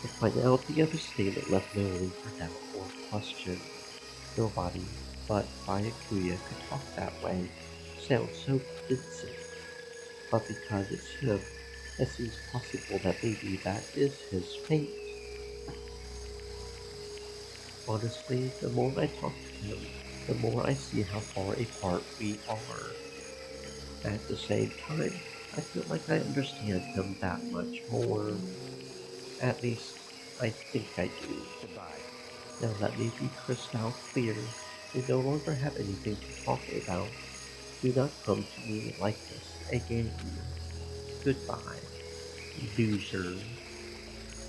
The finality of his statement left no room for doubt or question. Nobody but Byakuya could talk that way. Sounds so convincing. But because it's him, it seems possible that maybe that is his fate. Honestly, the more I talk to him, the more I see how far apart we are. At the same time, I feel like I understand him that much more. At least, I think I do. Goodbye. Now let me be crystal clear. We no longer have anything to talk about. Do not come to me like this again. Goodbye, loser.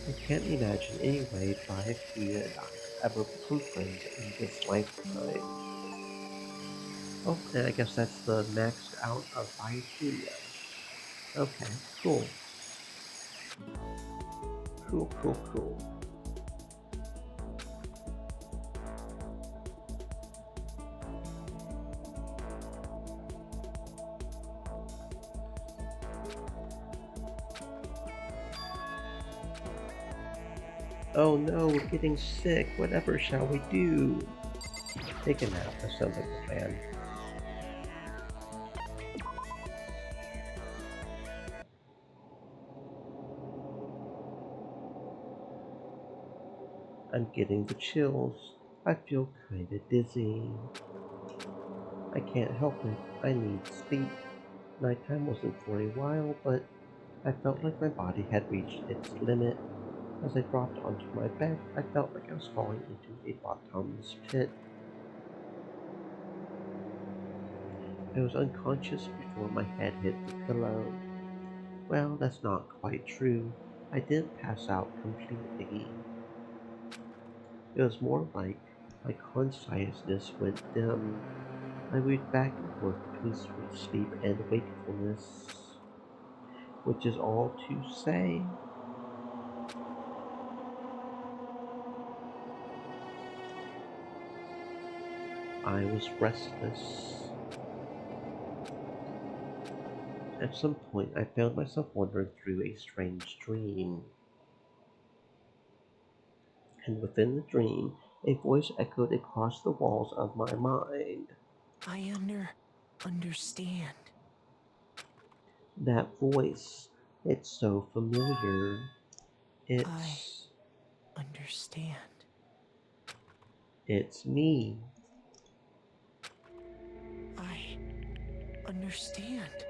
I can't imagine any way Byakuya and I could ever become friends in this lifetime. Oh, and I guess that's the maxed out of biophilia. Okay, cool. Cool, cool, cool. Oh no, we're getting sick. Whatever shall we do? Take a nap. That sounds like a plan. I'm getting the chills. I feel kinda dizzy. I can't help it. I need sleep. Nighttime wasn't for a while, but I felt like my body had reached its limit. As I dropped onto my bed, I felt like I was falling into a bottomless pit. I was unconscious before my head hit the pillow. Well, that's not quite true. I didn't pass out completely. It was more like my consciousness went dim. I moved back and forth between sleep and wakefulness, which is all to say, I was restless. At some point, I found myself wandering through a strange dream, and within the dream, a voice echoed across the walls of my mind. I understand. That voice, it's so familiar. I It's, understand. it's me. I understand.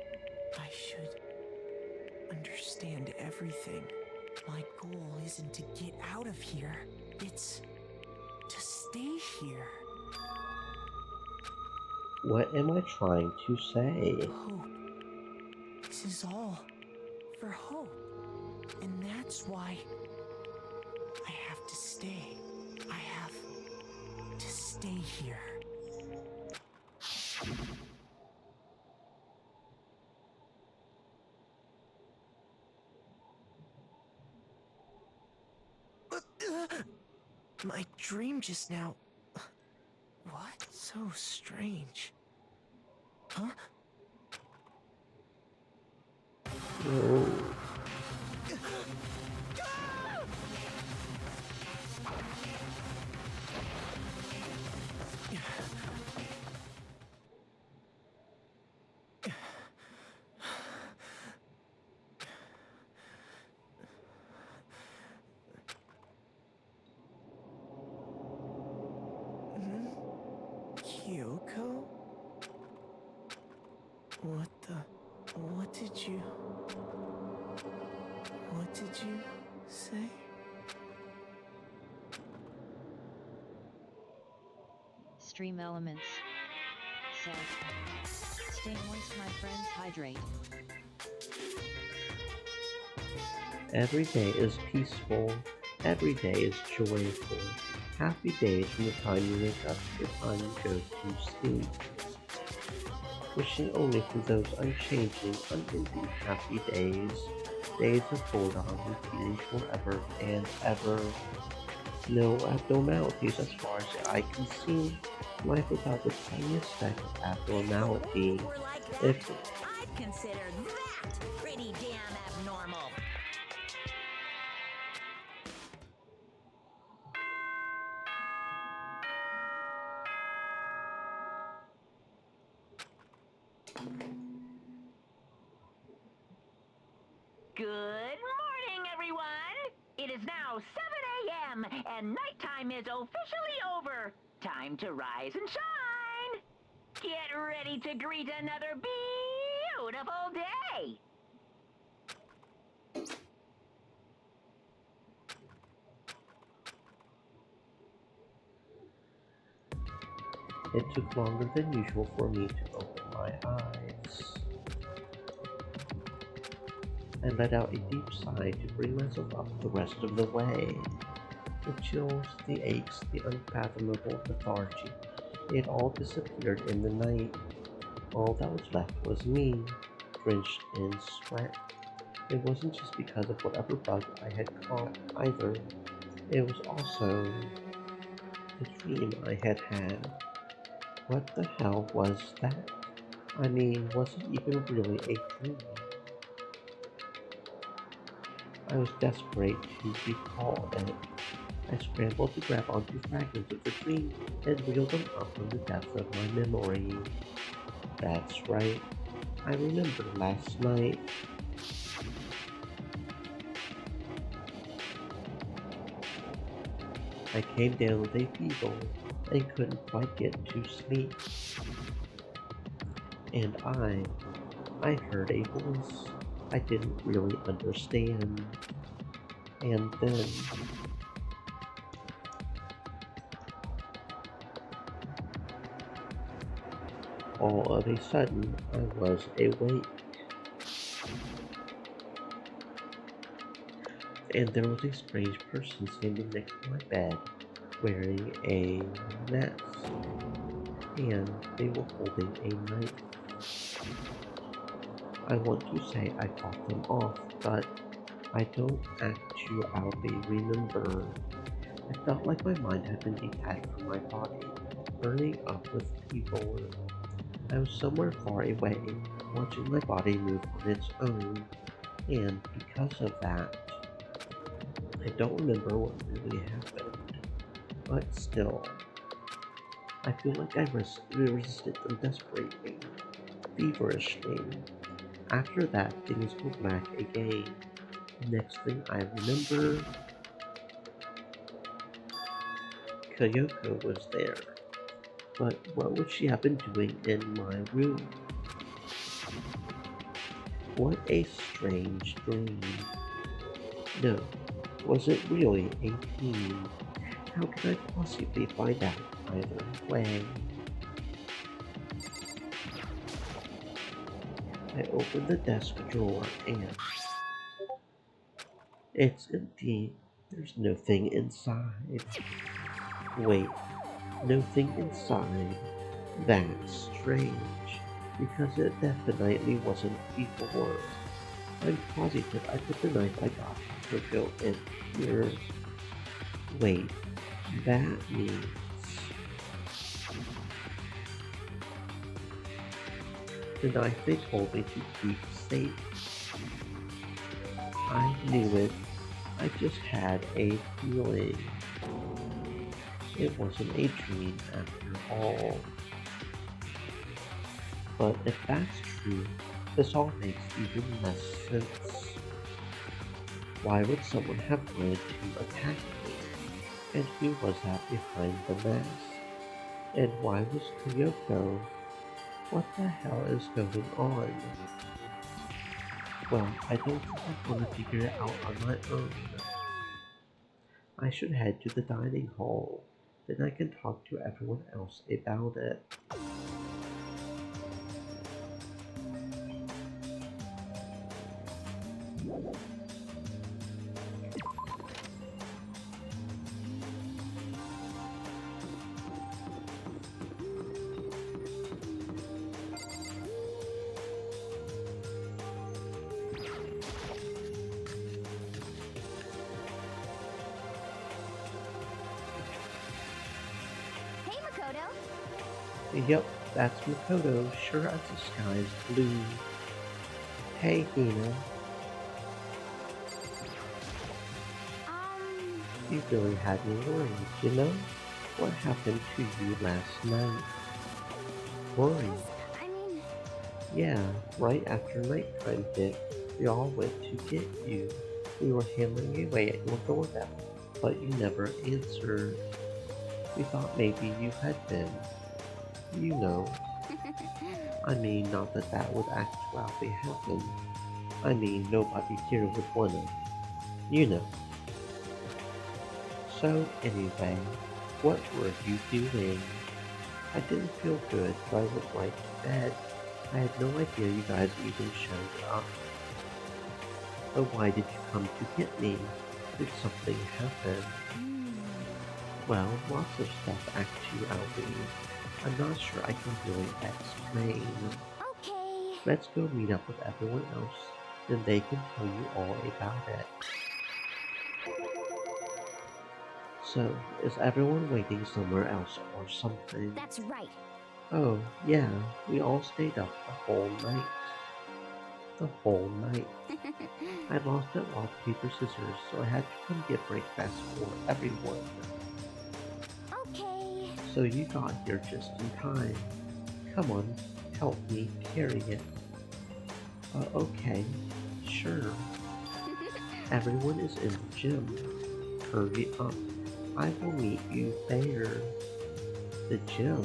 I should understand everything. My goal isn't to get out of here. It's to stay here. What am I trying to say? Hope. This is all for hope. And that's why I have to stay. I have to stay here. My dream just now. What? So strange. Huh? Oh. Kyoko? What did you say? Stream Elements said, "Stay moist, my friends, hydrate." Every day is peaceful. Every day is joyful. Happy days from the time you wake up to the time you go to sleep. Wishing only for those unchanging, unending happy days. Days of boredom repeating forever and ever. No abnormalities as far as the eye can see. Life without the tiniest speck of abnormality. If I'd consider that pretty damn abnormal. Good morning, everyone! It is now 7 a.m. and nighttime is officially over. Time to rise and shine! Get ready to greet another beautiful day! it took longer than usual for me to open my eyes. I let out a deep sigh to bring myself up the rest of the way. The chills, the aches, the unfathomable lethargy, It all disappeared in the night. All that was left was me, drenched in sweat. It wasn't just because of whatever bug I had caught either. It was also the dream I had had. What the hell was that? I mean, was it even really a dream? I was desperate to recall it. I scrambled to grab onto fragments of the dream and reel them up from the depths of my memory. That's right. I remember last night. I came down with a fever and couldn't quite get to sleep. And I heard a voice I didn't really understand. And then all of a sudden I was awake. And there was a strange person standing next to my bed wearing a mask. And they were holding a knife. I want to say I fought them off, but I don't actually remember. I felt like my mind had been detached from my body, burning up with fever. I was somewhere far away, watching my body move on its own, and because of that, I don't remember what really happened. But still, I feel like I resisted them desperately, feverishly. After that, things were black again. Next thing I remember, Kyoko was there. But what would she have been doing in my room? What a strange dream. No, was it really a dream? How could I possibly find out either way? I opened the desk drawer and it's empty. There's nothing inside. Wait, nothing inside? That's strange, because it definitely wasn't before. I'm positive I put the knife I got from Tokyo in here. Wait, that means... the knife they told me to keep safe. I knew it. I just had a feeling. It wasn't a dream after all. But if that's true, this all makes even less sense. Why would someone have wanted to attack me? And who was that behind the mask? And why was Kyoko? What the hell is going on? Well, I don't think I'm gonna figure it out on my own. I should head to the dining hall. Then I can talk to everyone else about it. Hey, Makoto. Yep, that's Makoto, sure as the sky's blue. Hey, Hina. You really had me worried, you know? What happened to you last night? Worried? I mean... Yeah, right after nighttime hit, we all went to get you. We were hammering away at your doorbell, but you never answered. We thought maybe you had been. You know. I mean, not that that would actually happen. I mean, nobody here would wanna. You know. So, anyway, what were you doing? I didn't feel good, so I went right to bed. I had no idea you guys even showed up. But why did you come to get me? Did something happen? Well, lots of stuff actually. I'm not sure I can really explain. Okay. Let's go meet up with everyone else, then they can tell you all about it. So, is everyone waiting somewhere else or something? That's right. Oh, yeah, we all stayed up the whole night. The whole night. I lost at rock, paper, scissors, so I had to come get breakfast for everyone. Okay. So you got here just in time. Come on, help me carry it. Okay, sure. Everyone is in the gym. Hurry up. I will meet you there. The gym?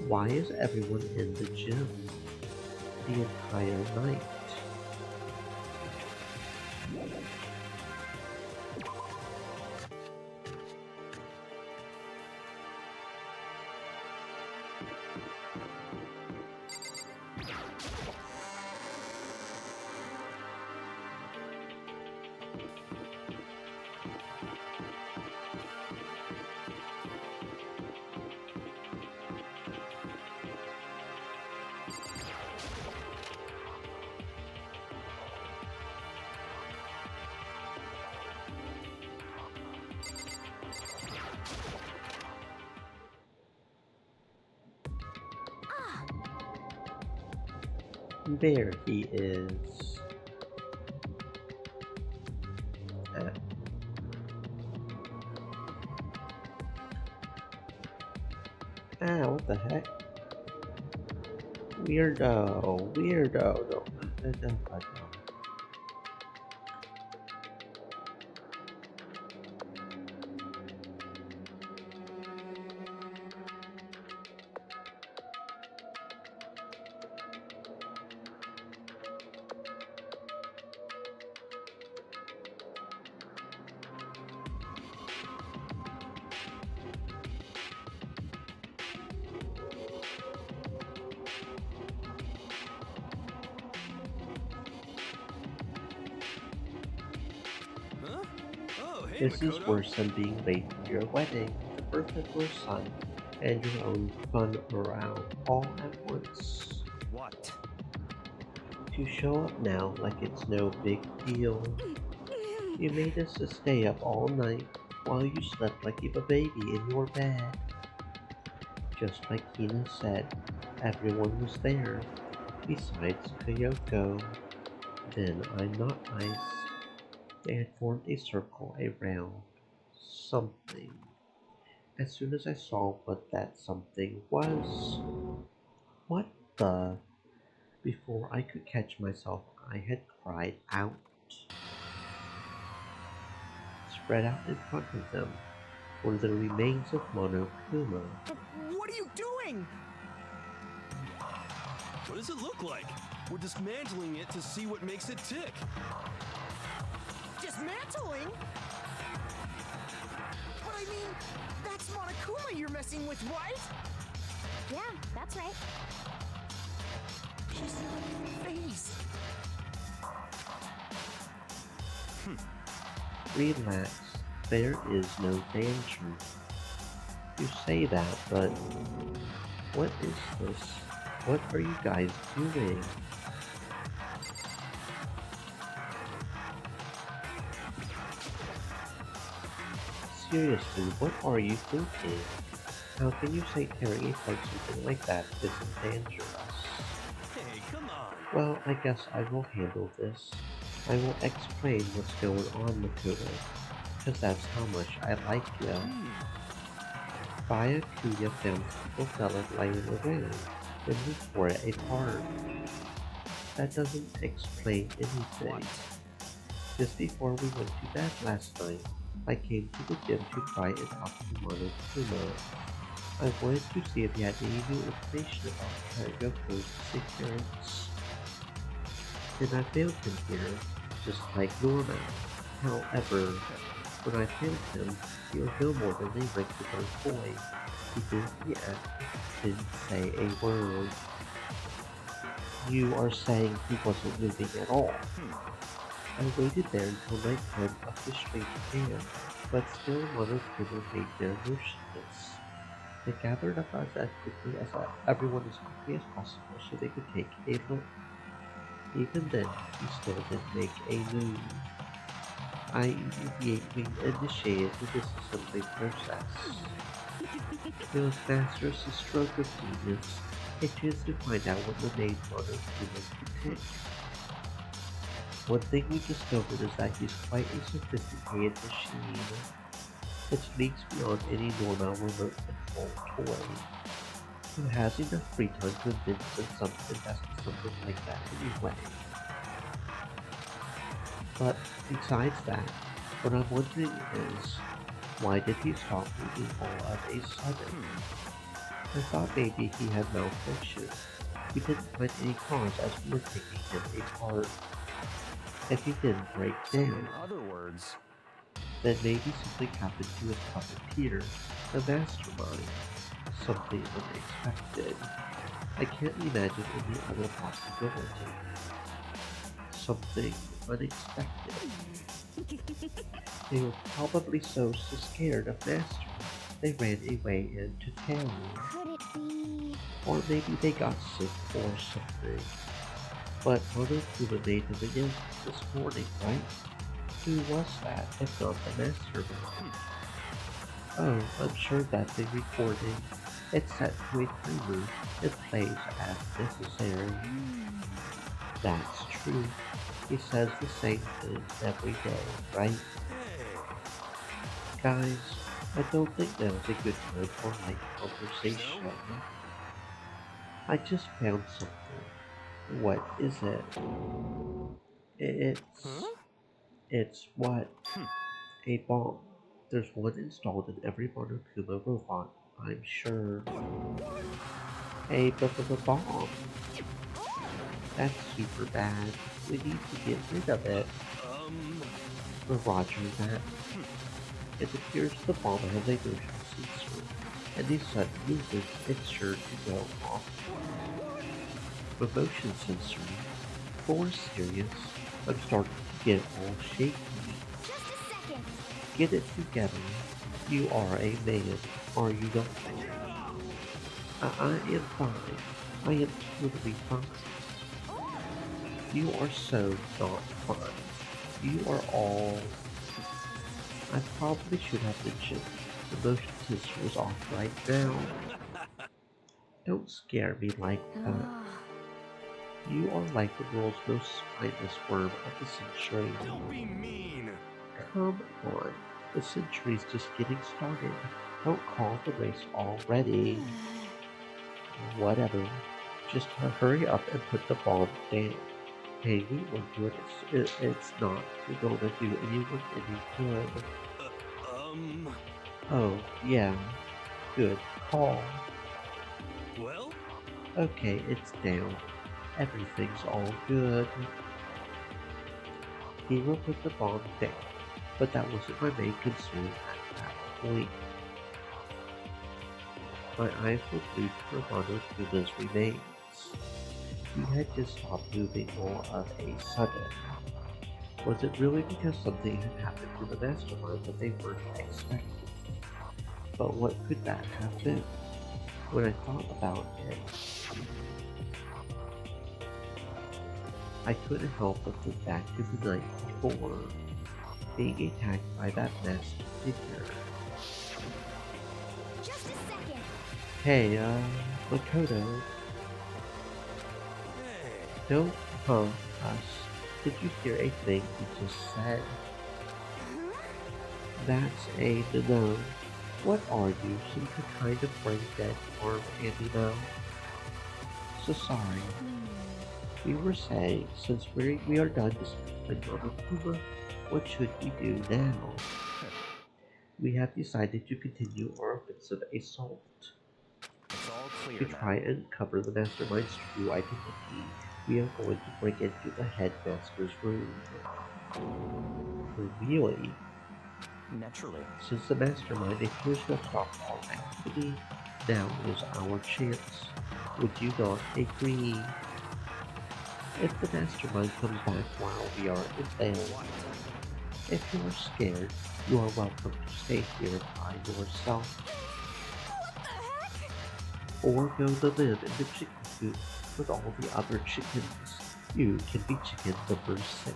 Why is everyone in the gym? The entire night. There he is. What the heck? Weirdo, weirdo. No. Huh? Oh, hey, This is Makoto. worse than being late for your wedding, the birth of your son, and your own fun morale all at once. What? To show up now like it's no big deal. You made us to stay up all night while you slept like a baby in your bed. Just like Hina said, everyone was there, besides Kyoko. Then I'm not nice. They had formed a circle around something. As soon as I saw what that something was, what the? Before I could catch myself, I had cried out. Spread out in front of them were the remains of Monokuma. What are you doing? What does it look like? We're dismantling it to see what makes it tick. Dismantling? But I mean, that's Monokuma you're messing with, right? Yeah, that's right. His face. Relax, there is no danger. You say that, but what is this? What are you guys doing? Seriously, what are you thinking? How can you say tearing apart something like that isn't dangerous? Hey, come on. Well, I guess I will handle this. I will explain what's going on, Makoto, because that's how much I like you. Byakuya found People Fella laying around, then we tore it apart. That doesn't explain anything. Just before we went to bed last night, I came to the gym to try and talk to Monokuma. I wanted to see if he had any new information about Kyoko's disappearance. And I found him here, just like normal. However, when I found him, he was no more than a regular boy. He didn't react, didn't say a word. You are saying he wasn't moving at all? I waited there until nighttime officially began, but still one of them remained there motionless. They gathered up us as quickly as everyone as quickly as possible so they could take a look. Even then, he still didn't make a move, i.e. he initiated the disassembly process. It was Master's stroke of genius, a chance to find out what the main modern humans could take. One thing we discovered is that he's quite a sophisticated machine. It sneaks beyond any normal remote control toy. Who has enough free time to invest in something like that anyway. But besides that, what I'm wondering is, why did he stop moving all of a sudden? I thought maybe he had malfunction. We didn't find any cause as we were taking him apart. If he didn't break down, In other words, then maybe something happened to his puppeteer, the mastermind. Something unexpected. I can't imagine any other possibility. Something unexpected. They were probably so scared of Master, they ran away into town. Could it be? Or maybe they got sick or something. But Monokuma made an announcement this morning, right? Who was that, if not the mastermind? Oh, I'm sure that the recording is set to a timer and plays as necessary. That's true. He says the same thing every day, right? Guys, I don't think now's a good time for light conversation. I just found something. What is it? It's what? A bomb. There's one installed in every Monokuma robot, I'm sure. A bomb. That's super bad. We need to get rid of it. Roger that. It appears the bomb has a motion sensor, and a sudden movement it's sure to go off. The motion sensor? For serious? I'm starting to get all shaky. Just a second. Get it together. You are a man, are you not? I am fine. I am totally fine. You are so not fine. You are all... I probably should have mentioned the motion sensor is off right now. Don't scare me like that. You are like the world's most spineless worm of the century. Don't be mean. Come on, the century's just getting started. Don't call the race already. Whatever. Just hurry up and put the bomb down. Hanging onto it, it's not gonna do anyone any good. Oh, yeah. Good call. Well? Okay, it's down. Everything's all good. He will put the bomb down, but that wasn't my main concern at that point. My eyes were glued to Monokuma's remains. He had just stopped moving all of a sudden. Was it really because something had happened to the mastermind that they weren't expecting? But what could that have been? When I thought about it, I couldn't help but think back to the night before, being attacked by that masked figure. Just a second. Hey, Makoto. Don't us. Did you hear a thing he just said? That's a no. What are you, some kind of brain dead arm animal? So sorry. We were saying, since we are done dismantling Monokuma, what should we do now? We have decided to continue our offensive assault. it's all clear To now. try and cover the mastermind's true identity, we are going to break into the headmaster's room. Really? Naturally. Since the mastermind appears to have stopped all activity, now is our chance. Would you not agree? If the mastermind comes back while we are in bed, if you are scared, you are welcome to stay here by yourself. What the or go to live in the chicken coop with all the other chickens. You can be chicken number 6.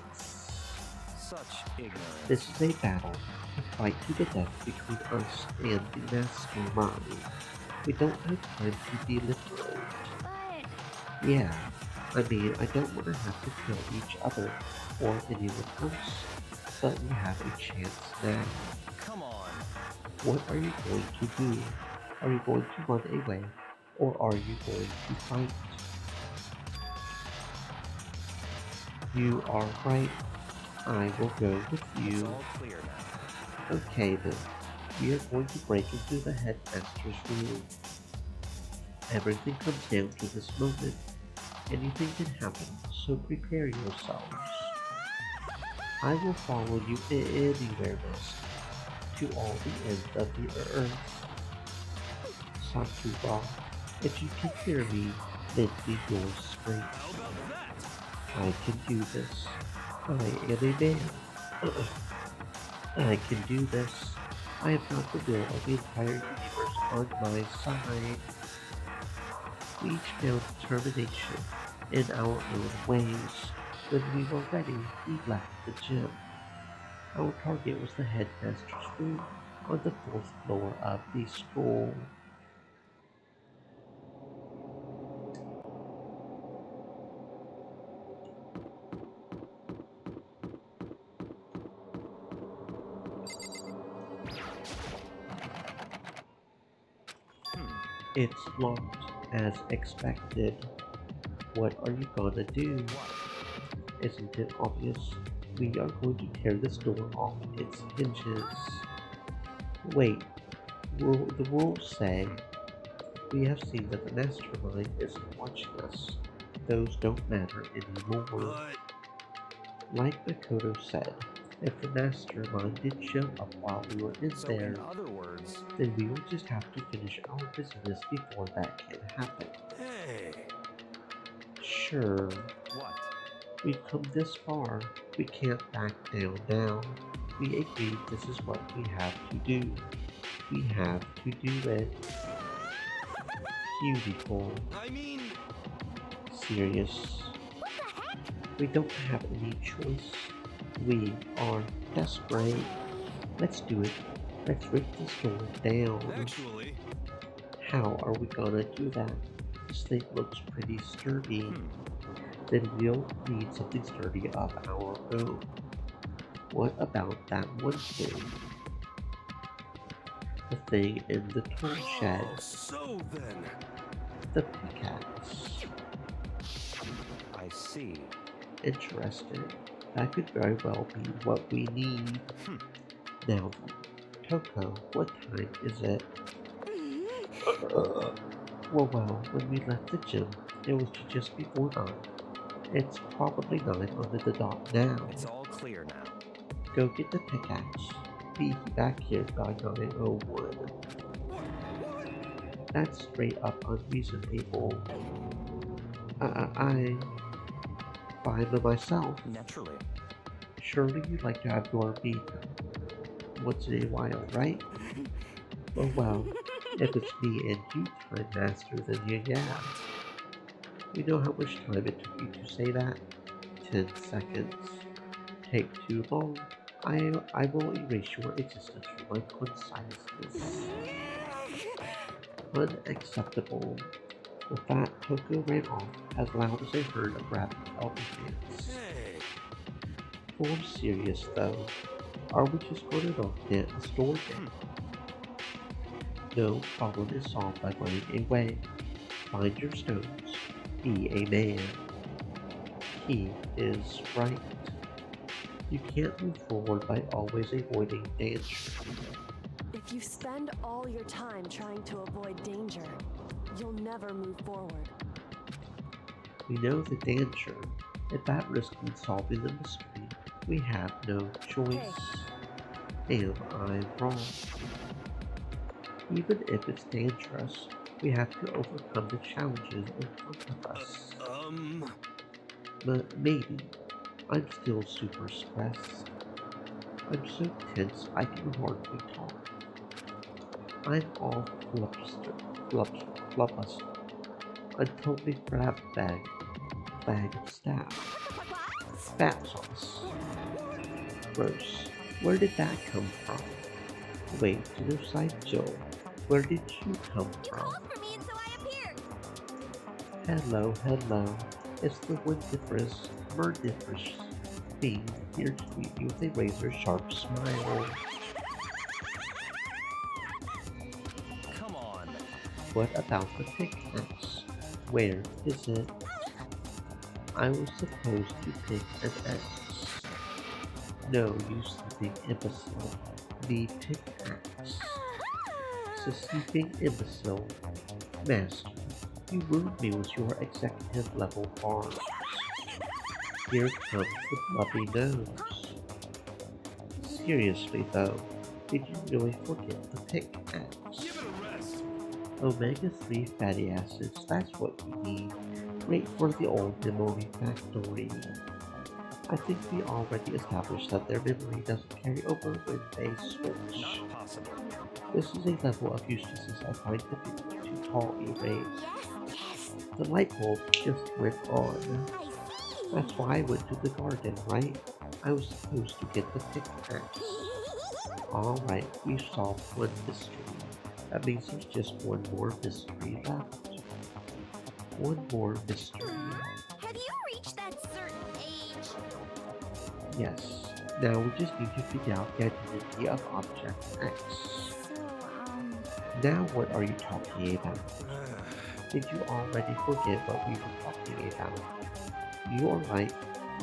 Such ignorance. This is a battle, a fight to the death between us and the mastermind. We don't have time to deliberate. But Yeah, I mean, I don't want to have to kill each other or anyone else, but we have a chance now. Come on. What are you going to do? Are you going to run away, or are you going to fight? You are right. I will go with It's you. all clear now. Okay then, we are going to break into the headmaster's room. Everything comes down to this moment. Anything can happen, so prepare yourselves. I will follow you anywhere, master, to all the ends of the earth. Sakura, if you can hear me, lend me your strength. How about that? I can do this. I am a man. I can do this. I have got the will of the entire universe on my side. We each found determination in our own ways. When we were ready, we left the gym. Our target was the headmaster's room on the 4th floor of the school. It's locked as expected. What are you gonna do? Isn't it obvious? We are going to tear this door off its hinges. Wait, the rules say we have seen that the mastermind isn't watching us. Those don't matter anymore. But Like Makoto said, if the mastermind did show up while we were in So there, in other words, then we will just have to finish our business before that can happen. hey, Sure, what? we've come this far. We can't back down now. We agreed this is what we have to do. We have to do it. Beautiful. I mean, Serious. We don't have any choice. We are desperate. Let's do it. Let's rip this door down. actually, How are we gonna do that? This thing looks pretty sturdy. Then we'll need something sturdy of our own. What about that one thing? The thing in the tool shed. oh, so then, The pickaxe. I see. Interesting. That could very well be what we need. Now then, Toko, what time is it? Well, when we left the gym, it was just before 9. It's probably 9 on the dot now. It's all clear now. Go get the pickaxe. Be back here by 9:01. That's straight up unreasonable. I'm fine by myself. Naturally. Surely you'd like to have your meat once in a while, right? Well, if it's me and you, Time Master, then yeah. You know how much time it took you to say that? 10 seconds. Take too long. I will erase your existence from my conciseness. Unacceptable. With that, Toko ran off as loud as a herd of rabid elephants. hey, For serious though, are we just going to knock down the store down? No problem is solved by running away. Find your stones. Be a man. He is right. You can't move forward by always avoiding danger. If you spend all your time trying to avoid danger, you'll never move forward. We know the danger. At that risk in solving the mystery, we have no choice. Am I wrong? Even if it's dangerous, we have to overcome the challenges in front of us. But maybe. I'm still super stressed. I'm so tense I can hardly talk. I'm all flubus until they grab bag of staff. Fat sauce. Gross. Where did that come from? Wait, to the side, Joe. Where did you come You from? called for me and so I appeared. Hello, hello. It's the Windiferous, Murdiferous being here to greet you with a razor sharp smile. Come on. What about the pickaxe? Where is it? I was supposed to pick an X. No, you sleeping imbecile. The pickaxe. Sleeping imbecile. Master, you ruined me with your executive level bars. Here comes the bloody nose. Seriously though, did you really forget the pickaxe? Give it a rest. Omega-3 fatty acids, that's what you need. Great for the old memory factory. I think we already established that their memory doesn't carry over when they switch. Not possible. This is a level of uselessness I find difficult to tolerate. Yes. The light bulb just went on. I see. That's why I went to the garden, right? I was supposed to get the pickaxe. Alright, we solved one mystery. That means there's just one more mystery left. One more mystery. Have you reached that certain age? Yes. Now we just need to figure out the identity of object X. So, Now what are you talking about? Did you already forget what we were talking about? You are right,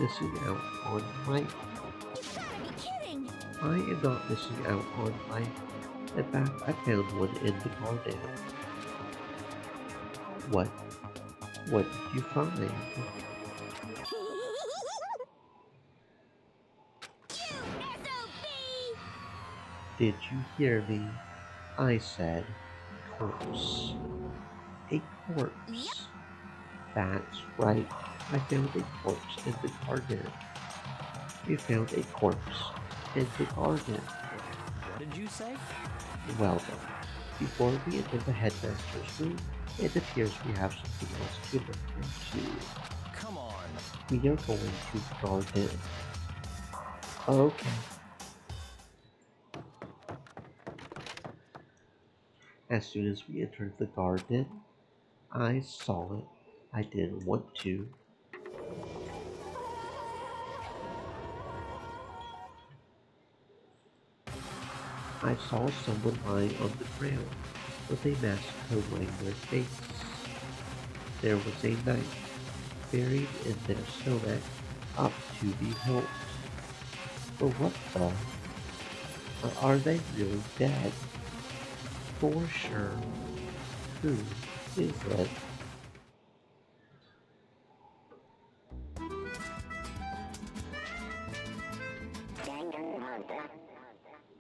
missing out on life. you gotta be kidding. I am not missing out on life. In fact, I found one in the garden. What? What did you find? You SOB! Did you hear me? I said corpse. A corpse. Yep. That's right. I found a corpse in the garden. We found a corpse in the garden. What did you say? Well then, before we enter the headmaster's room, it appears we have something else to look into. Come on. We are going to the garden. Okay. As soon as we entered the garden, I saw it. I didn't want to. I saw someone lying on the ground with a mask covering their face. There was a knife buried in their stomach up to the hilt. But what the? Are they really dead? For sure. Who is it?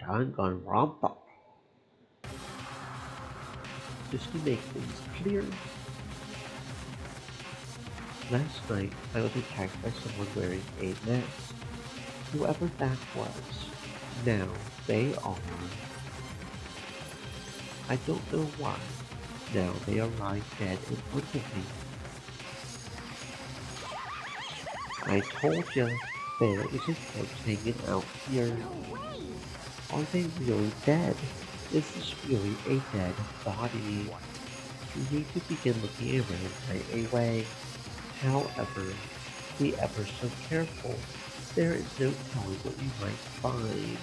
Danganronpa. Just to make things clear, last night I was attacked by someone wearing a mask. Whoever that was, now they are. I don't know why. Now they are lying dead in front of me. I told you, there is a corpse hanging out here. Are they really dead? Is this really a dead body? We need to begin looking around right away. However, be ever so careful. There is no telling what you might find.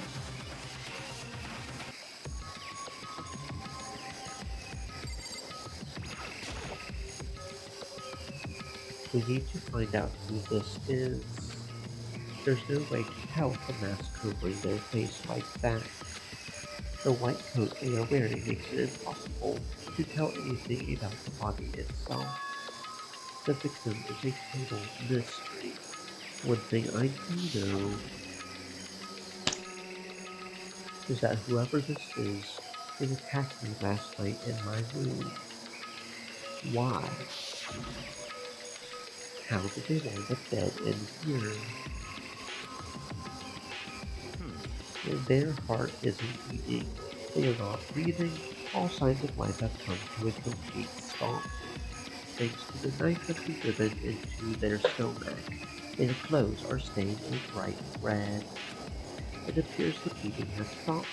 We need to find out who this is. There's no way to tell with the mask covering their face like that. The white coat they are wearing makes it impossible to tell anything about the body itself. The victim is a total mystery. One thing I do know is that whoever this is attacked me last night in my room. Why? How did they wind up dead in here? Their heart isn't beating, they are not breathing, All signs of life have come to a complete stop, thanks to the knife that we've driven into their stomach. Their clothes are stained a bright red. It appears the bleeding has stopped.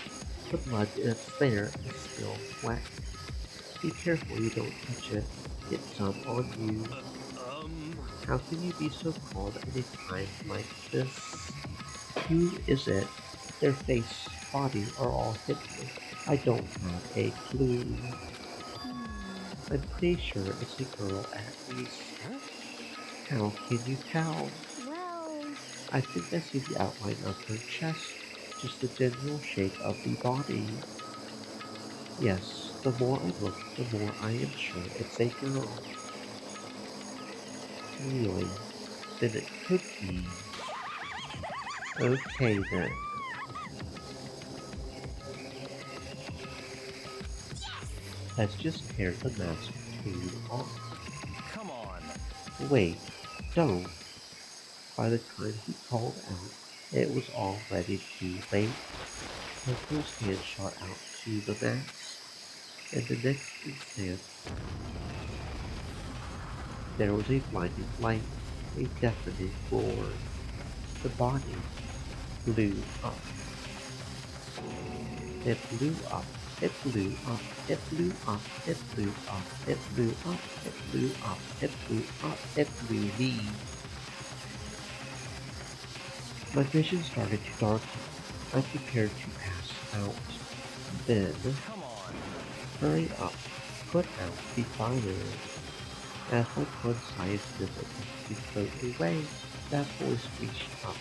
The blood in its lair is still wet. Be careful you don't touch it. Get some on you. How can you be so cold at a time like this? Who is it? Their face, body are all hidden. I don't have a clue. I'm pretty sure it's a girl at least. How can you tell? Well, I think I see the outline of her chest, just the general shape of the body. Yes, the more I look, the more I am sure it's a girl. Really? Then it could be. Okay then. Let's just tear the mask clean off. Come on. Wait, don't. By the time he called out, it was already too late. Coco's hand shot out to the mask, and the next instant, there was a blinding light, a deafening roar. The body blew up. It blew up. It blew up. It blew up. It blew up. It blew up. It blew up. It blew up. It blew me. My vision started to darken. I prepared to pass out. Then, Come on. hurry up. Put out the fire. As my consciousness attempted to float away, that voice reached up,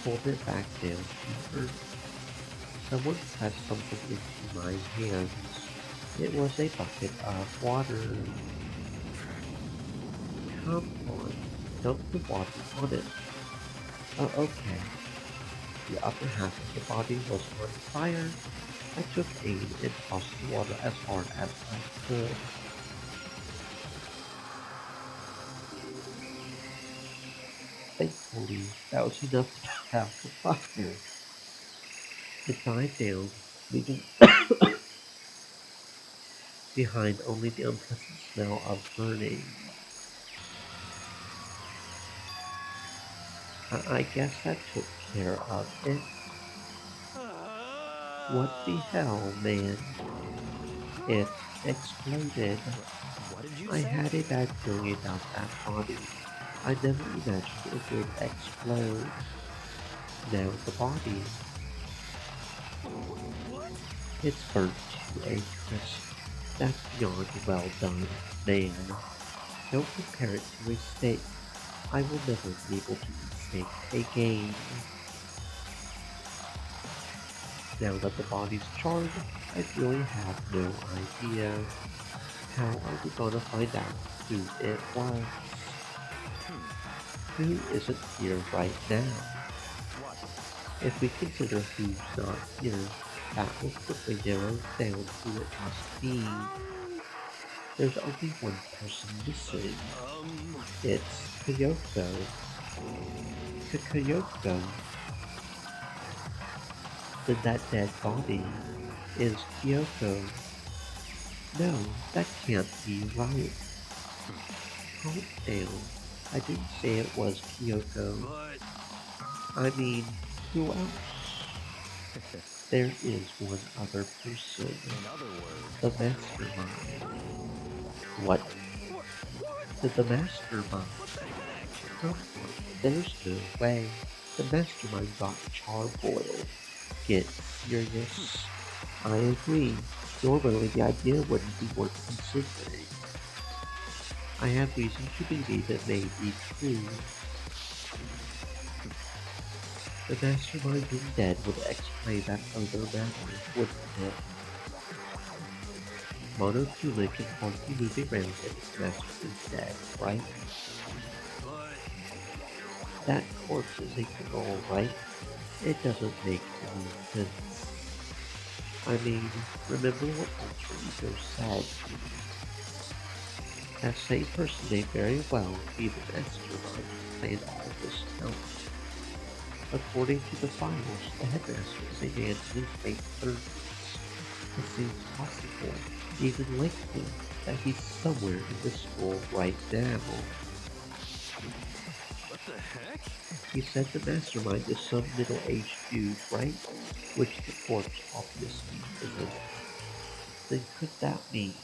pulled it back down to earth. Someone pressed something into my hands. It was a bucket of water. Come on, dump the water on it. Oh, okay. The upper half of the body was on fire. I took aim and tossed the water as hard as I could. Thankfully, that was enough to put out the fire. It died down, leaving behind only the unpleasant smell of burning. I guess that took care of it. What the hell, man? It exploded. What did you I say? had a bad feeling about that body. I never imagined it would explode. Now the body. It's burnt to a crisp. That's beyond well done, man. Don't compare it to a steak. I will never be able to eat steak again. Now that the body's charred, I really have no idea. How are we gonna find out who it was? Who isn't here right now? If we consider who's not here, that will quickly narrow down who it must be. There's only one person missing. It's Kyoko. Kyoko. Then that dead body is Kyoko. No, that can't be right. Calm down. I didn't say it was Kyoko. I mean, who else? There is one other person. In other words, The mastermind. What? Did the mastermind? Come on, there's no way. The mastermind got charboiled. Get serious. I agree. Normally the idea wouldn't be worth considering. I have reason to believe it may be true. The mastermind being dead would explain that other matter, wouldn't it? Monokuma can hardly move around if its master is dead, right? That corpse is a girl, right? It doesn't make any sense. I mean, remember what Ultra Ego said. That same person may very well be the mastermind who planned all this out. According to the files, the headmaster is a man in his late 30s. It seems possible, even likely, that he's somewhere in the school right now. What the heck? You said the mastermind is some middle-aged dude, right? Which the corpse obviously isn't. Then could that mean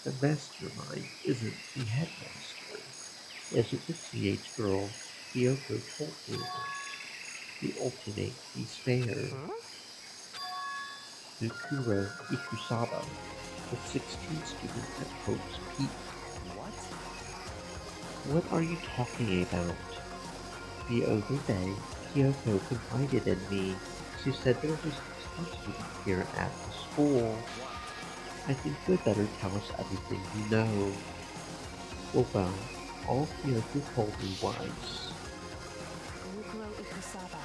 the mastermind isn't the headmaster? Is it the teenage girl Kyoko told me about? The ultimate despair? Huh? Mukuro Ikusaba, the 16th student at Hope's Peak. What? What are you talking about? The other day, Kyoko confided in me. She said there was a 16th student here at the school. I think you'd better tell us everything you know. Well, all Kyoko told me was... Mukuro Ikusaba,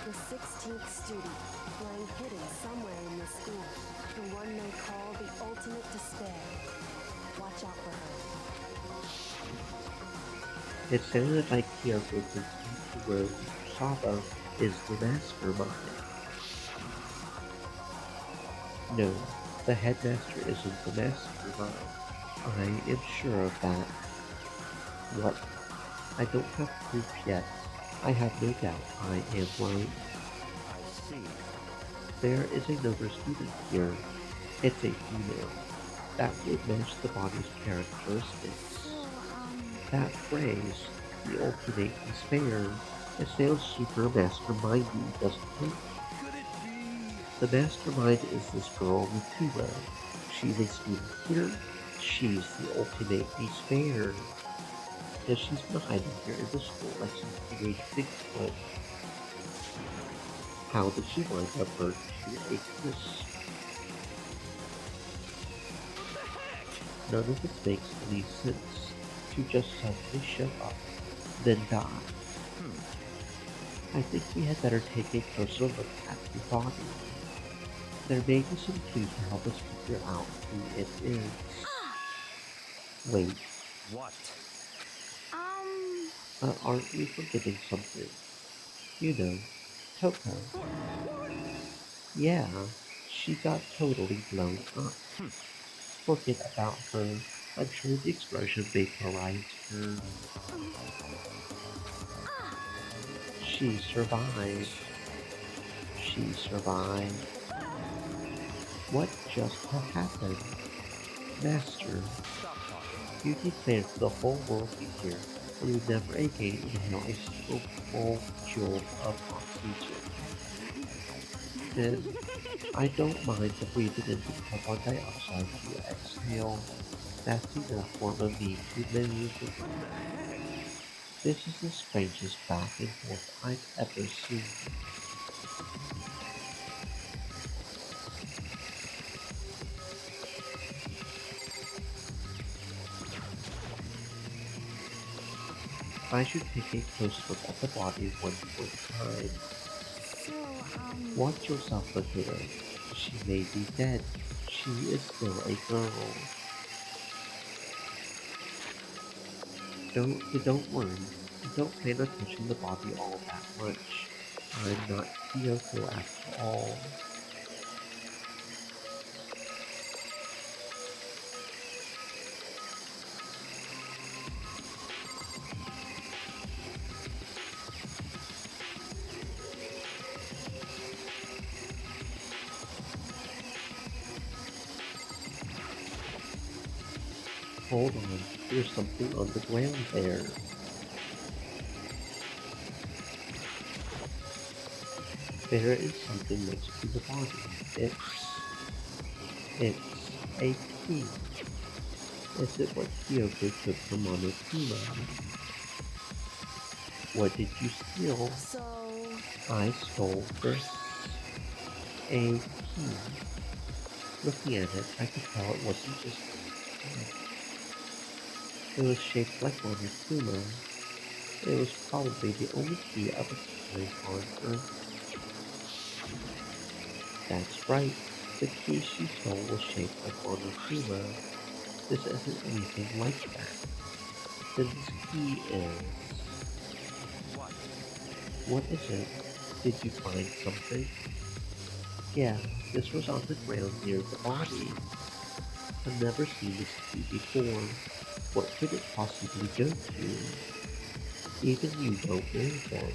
the 16th student, lying hidden somewhere in the school. The one they call the ultimate despair. Watch out for her. It sounded like Kyoko thinks Mukuro Ikusaba is the mastermind. No, the headmaster isn't the mastermind. I am sure of that. What? I don't have proof yet. I have no doubt I am right. I see. There is another student here. It's a female. That would match the body's characteristics. That phrase, the ultimate despair, it sounds super mastermindy, doesn't it? Could it be? The mastermind is this girl Mukuro. She's a student here. She's the ultimate despair. Because she's been hiding here in the school like some teenage Bigfoot. How did she wind up hurt to a kiss? None of this makes any sense. To just suddenly show up, then die. I think we had better take a closer look at the body. There may be some clues to help us figure out who it is. Wait, What? aren't we forgetting something? You know, Toko. Yeah, she got totally blown up. Forget about her. I'm sure the explosion vaporized her. She survived. She survived. What just happened? Master, you declared for the whole world to hear that you never again inhale a single full joule of oxygen. Then, I don't mind the breathing in the carbon dioxide you exhale. That's enough for me to live. This is the strangest back and forth I've ever seen. I should take a close look at the body one more time. Watch yourself, Makoto. She may be dead. She is still a girl. Don't worry. I don't plan on touching the body all that much. I'm not Kyoko after all. Hold on, there's something on the ground there. There is something next to the body. It's a key. Is it what Kyoko took from Monokuma? What did you steal? So... I stole this. A key. Looking at it, I could tell it wasn't just a key. It was shaped like Monokuma. It was probably the only key of its kind on Earth. That's right. The key she stole was shaped like Monokuma. This isn't anything like that. Then this key is... What is it? Did you find something? Yeah, this was on the ground near the body. I've never seen this key before. What could it possibly go to? Even you won't know then.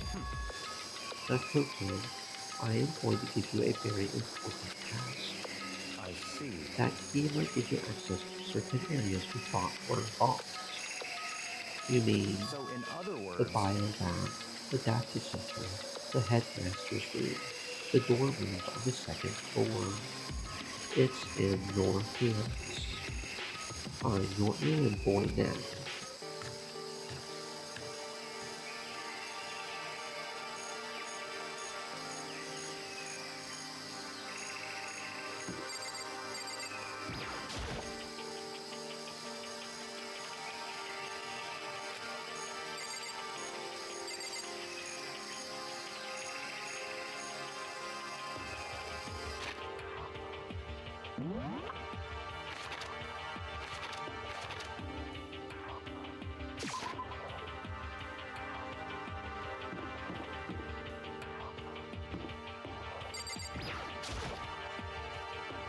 Now, Coco, I am going to give you a very important task. I see. That key might give you access to certain areas we thought were locked. You mean So, in other the words, bio lab, the data center, the headmaster's room, the dorm rooms on the second floor. It's in your hands. I'm your errand boy now.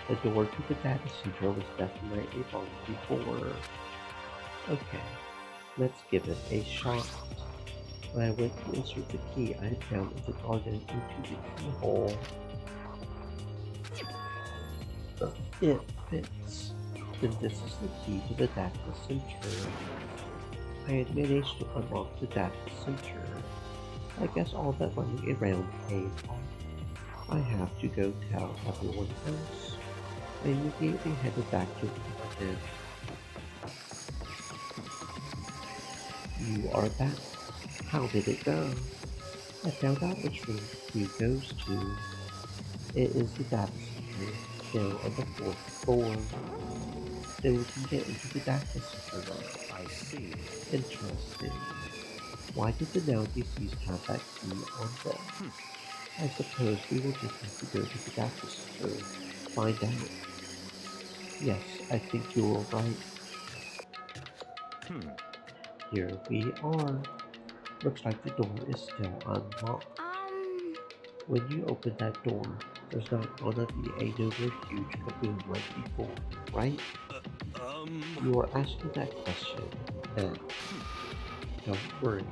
The door to the data center was definitely locked before. Okay, let's give it a shot. When I went to insert the key, I had found it had gone into the keyhole. It fits. Then this is the key to the data center. I had managed to unlock the data center. I guess all that running around paid off. I have to go tell everyone else. I immediately headed back to the apartment. You are back. How did it go? I found out which room the key goes to. It is the data center, down on the 4th floor. Then we can get into the data center now. I see. Interesting. Why did the now DCs have that key on them? I suppose we will just have to go to the data center, find out. Yes, I think you were right. Here we are. Looks like the door is still unlocked. When you open that door, there's not gonna be another huge kaboom like before, right? You are asking that question then. Don't worry,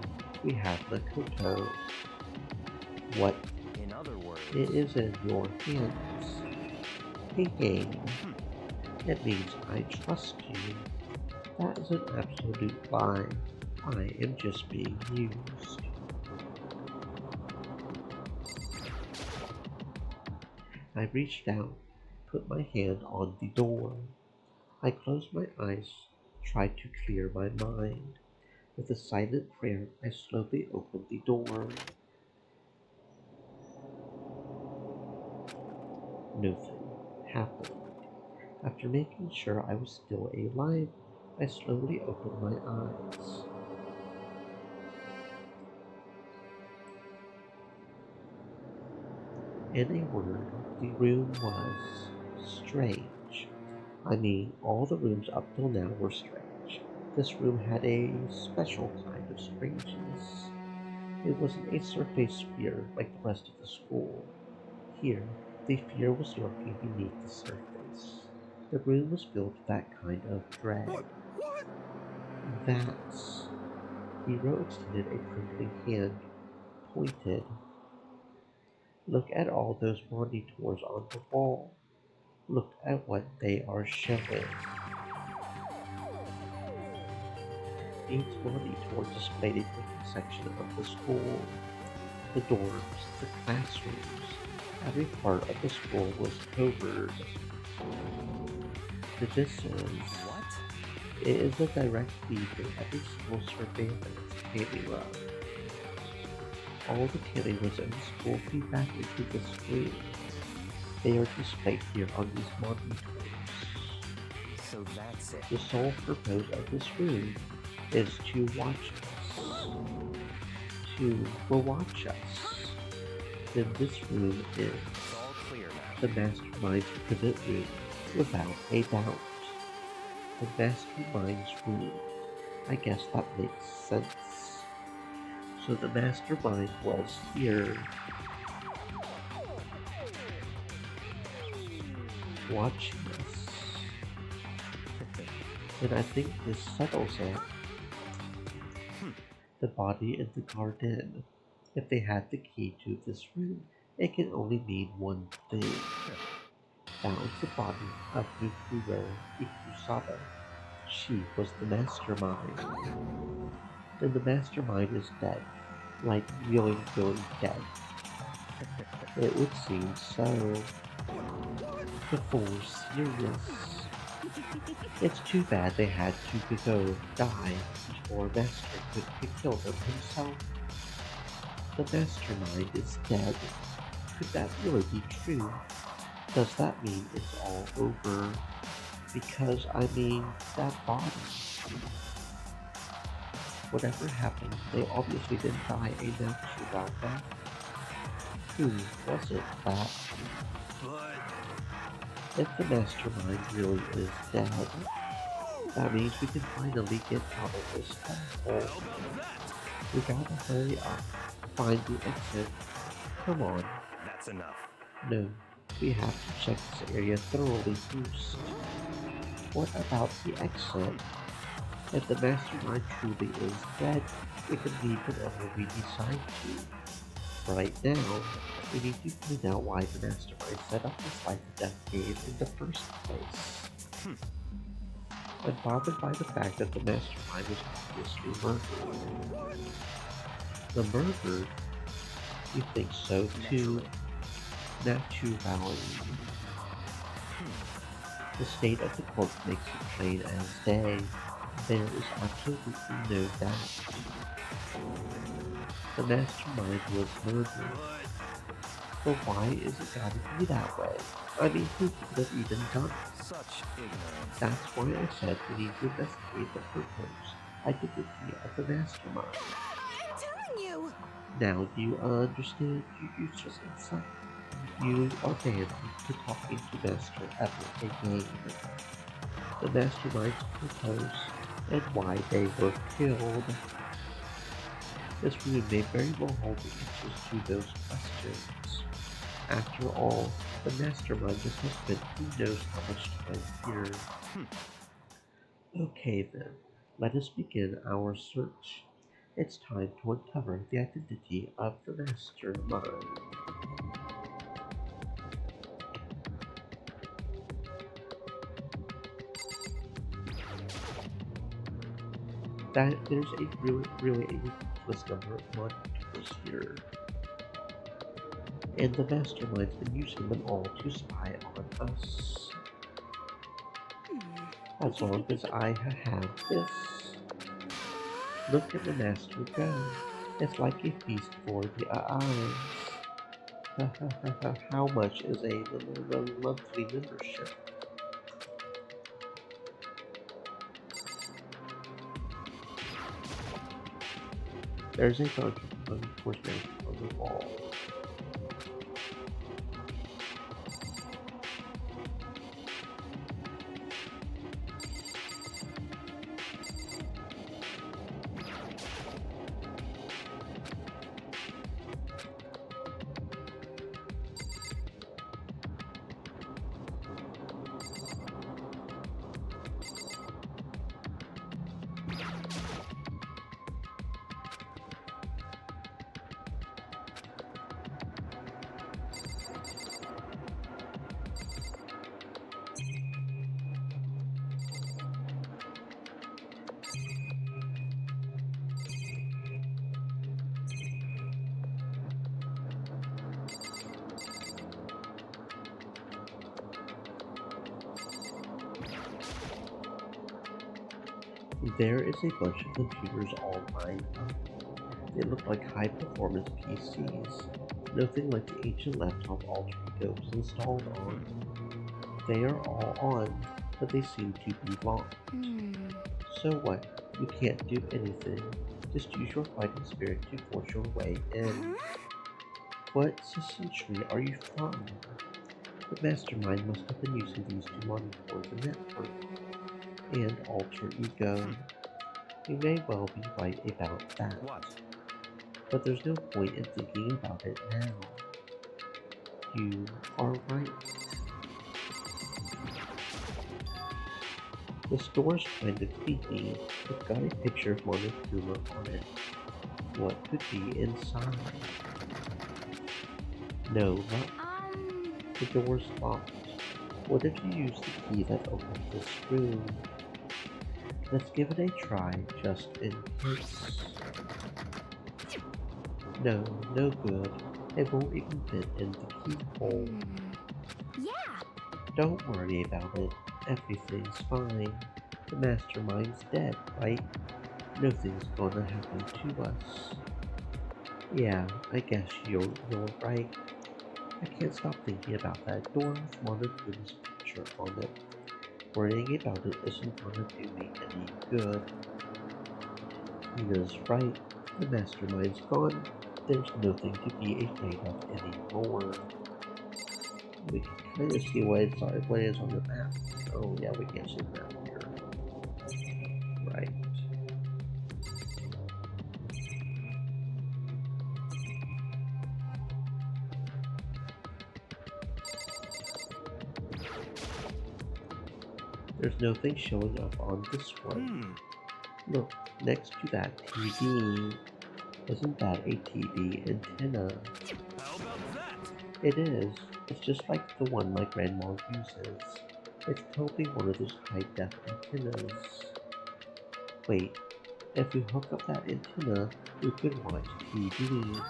we have the Koto. What? In other words, It is in your hands. A game. It means I trust you. That is an absolute lie. I am just being used. I reached out, put my hand on the door. I closed my eyes, tried to clear my mind. With a silent prayer, I slowly opened the door. Nothing happened. After making sure I was still alive, I slowly opened my eyes. In a word, the room was strange. I mean, all the rooms up till now were strange. This room had a special kind of strangeness. It wasn't a surface fear like the rest of the school. Here, the fear was lurking beneath the surface. The room was filled with that kind of dread. What? That's... Hero extended a trembling hand, pointed. Look at all those monitors on the wall. Look at what they are showing. Each monitor displayed a different section of the school. The dorms, the classrooms, every part of the school was covered. This is... what? It is a direct feed from every single surveillance camera. All the cameras in the school feed back into the screen. They are displayed here on these monitors. So that's it. The sole purpose of this room is to watch us. To watch us. Then this room is It's all clear now. the mastermind's private room, without a doubt. The mastermind's room. I guess that makes sense. So the mastermind was here. watching us. And I think this settles it. The body in the garden. If they had the key to this room, it can only mean one thing. That was the body of Yukuro Ikusaba. She was the mastermind. And the mastermind is dead. Like really dead. It would seem so. Before serious. It's too bad they had to go die before Master could kill them himself. The mastermind is dead. Could that really be true? Does that mean it's all over? Because, I mean, that body. Whatever happened, they obviously didn't die a natural death. Who was it that? If the mastermind really is dead, that means we can finally get out of this hellhole. We gotta hurry up, find the exit. Come on. That's enough. No, we have to check this area thoroughly first. What about the exit? If the mastermind truly is dead, we can leave whenever we decide to. Right now, we need to find out why the mastermind set up this life-and-death game in the first place. I'm bothered by the fact that the mastermind was obviously murdered. The murdered? You think so too? Naturally. The state of the corpse makes it plain as day. There is absolutely no doubt. The mastermind was murdered. But why is it gotta be that way? I mean, who could have even done it? Such ignorance. That's why I said we need to investigate the purpose, identity of the mastermind. I'm telling you! Now do you understand, you useless insect? You are banned to talking to Master ever again. The mastermind's purpose and why they were killed. This room may very well hold the answers to those questions. After all, the mastermind must have spent who knows how much time here. Okay then, let us begin our search. It's time to uncover the identity of the mastermind. That there's a really a ridiculous number of monitors here. And the mastermind's been using them all to spy on us. As long as I have this. Look at the master go. It's like a feast for the eyes. How much is a monthly membership? There's a bunch of monitors on the wall. There is a bunch of computers all lined up. They look like high-performance PCs. Nothing like the ancient laptop Alter Ego was installed on. They are all on, but they seem to be locked. So what? You can't do anything. Just use your fighting spirit to force your way in. What century are you from? The mastermind must have been using these to monitor the network. And Alter Ego. You may well be right about that. What? But there's no point in thinking about it now. You are right. The store's kinda creepy. It's got a picture of Monokuma on it. What could be inside? No, not the door's locked. What if you use the key that opened this room? Let's give it a try, just in case. No, no good. It won't even fit in the keyhole. Yeah, Don't worry about it. Everything's fine. The mastermind's dead, right? Nothing's gonna happen to us. Yeah, I guess you're right. I can't stop thinking about that door with Monokuma's picture on it. Worrying about it isn't gonna do me any good. Tina's right. The mastermind's gone. There's nothing to be afraid of anymore. We can kind of see what it is on the map. Oh yeah, we can't see the map here. Right. There's nothing showing up on this one. Look, next to that TV. Isn't that a TV antenna? How about that? It is. It's just like the one my grandma uses. It's totally one of those high-def antennas. Wait, if we hook up that antenna, we could watch TV.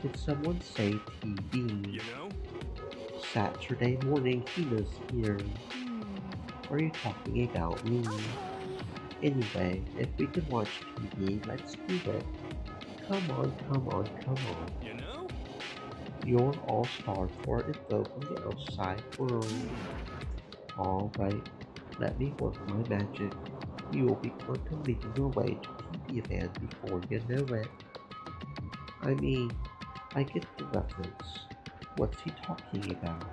Did someone say TV? You know? Saturday morning Tina's here. Are you talking about me? Anyway, if we can watch TV, let's do it. Come on, come on, come on. You know? You're all starved for info from the outside world. Alright, let me work my magic. You will be quickly leading your way to TV Van before you know it. I mean, I get the reference. What's he talking about?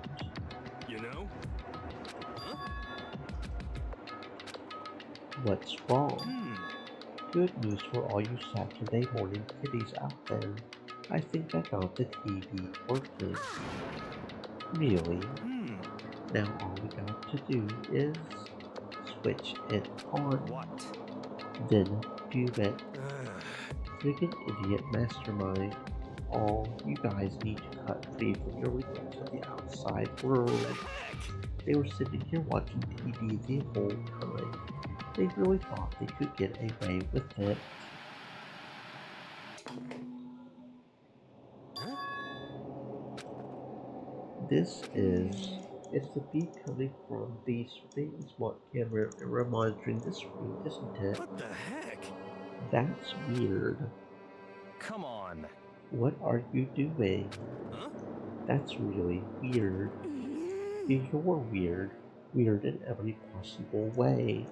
You know? Huh? What's wrong? Good news for all you Saturday morning kiddies out there. I think I got the TV working. Really? Now all we got to do is switch it on. What? Then do it. Friggin' idiot mastermind. All you guys need to cut free from your request of the outside world. They were sitting here watching TV the whole time. They really thought they could get away with it. It's the beat coming from the surveillance smart camera monitoring this room, isn't it? What the heck? That's weird. Come on. What are you doing? Huh? That's really weird. You're weird. Weird in every possible way.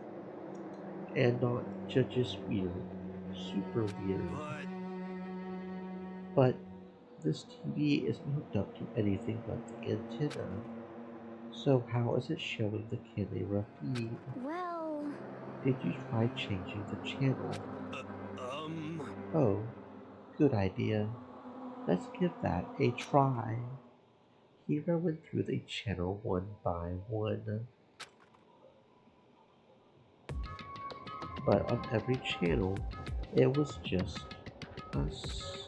And not just weird. Super weird. But this TV isn't hooked up to anything but the antenna. So how is it showing the camera feed? well... Did you try changing the channel? Um... Oh, good idea. Let's give that a try. Hira went through the channel one by one. But on every channel, it was just us.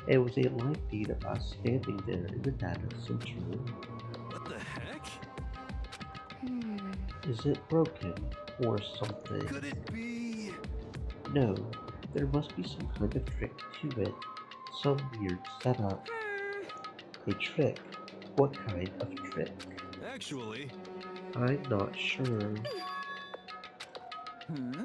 It was a live feed of us standing there in the data center. What the heck? Is it broken or something? Could it be? No, there must be some kind of trick to it. Some weird setup. A trick? What kind of trick? Actually... I'm not sure. What?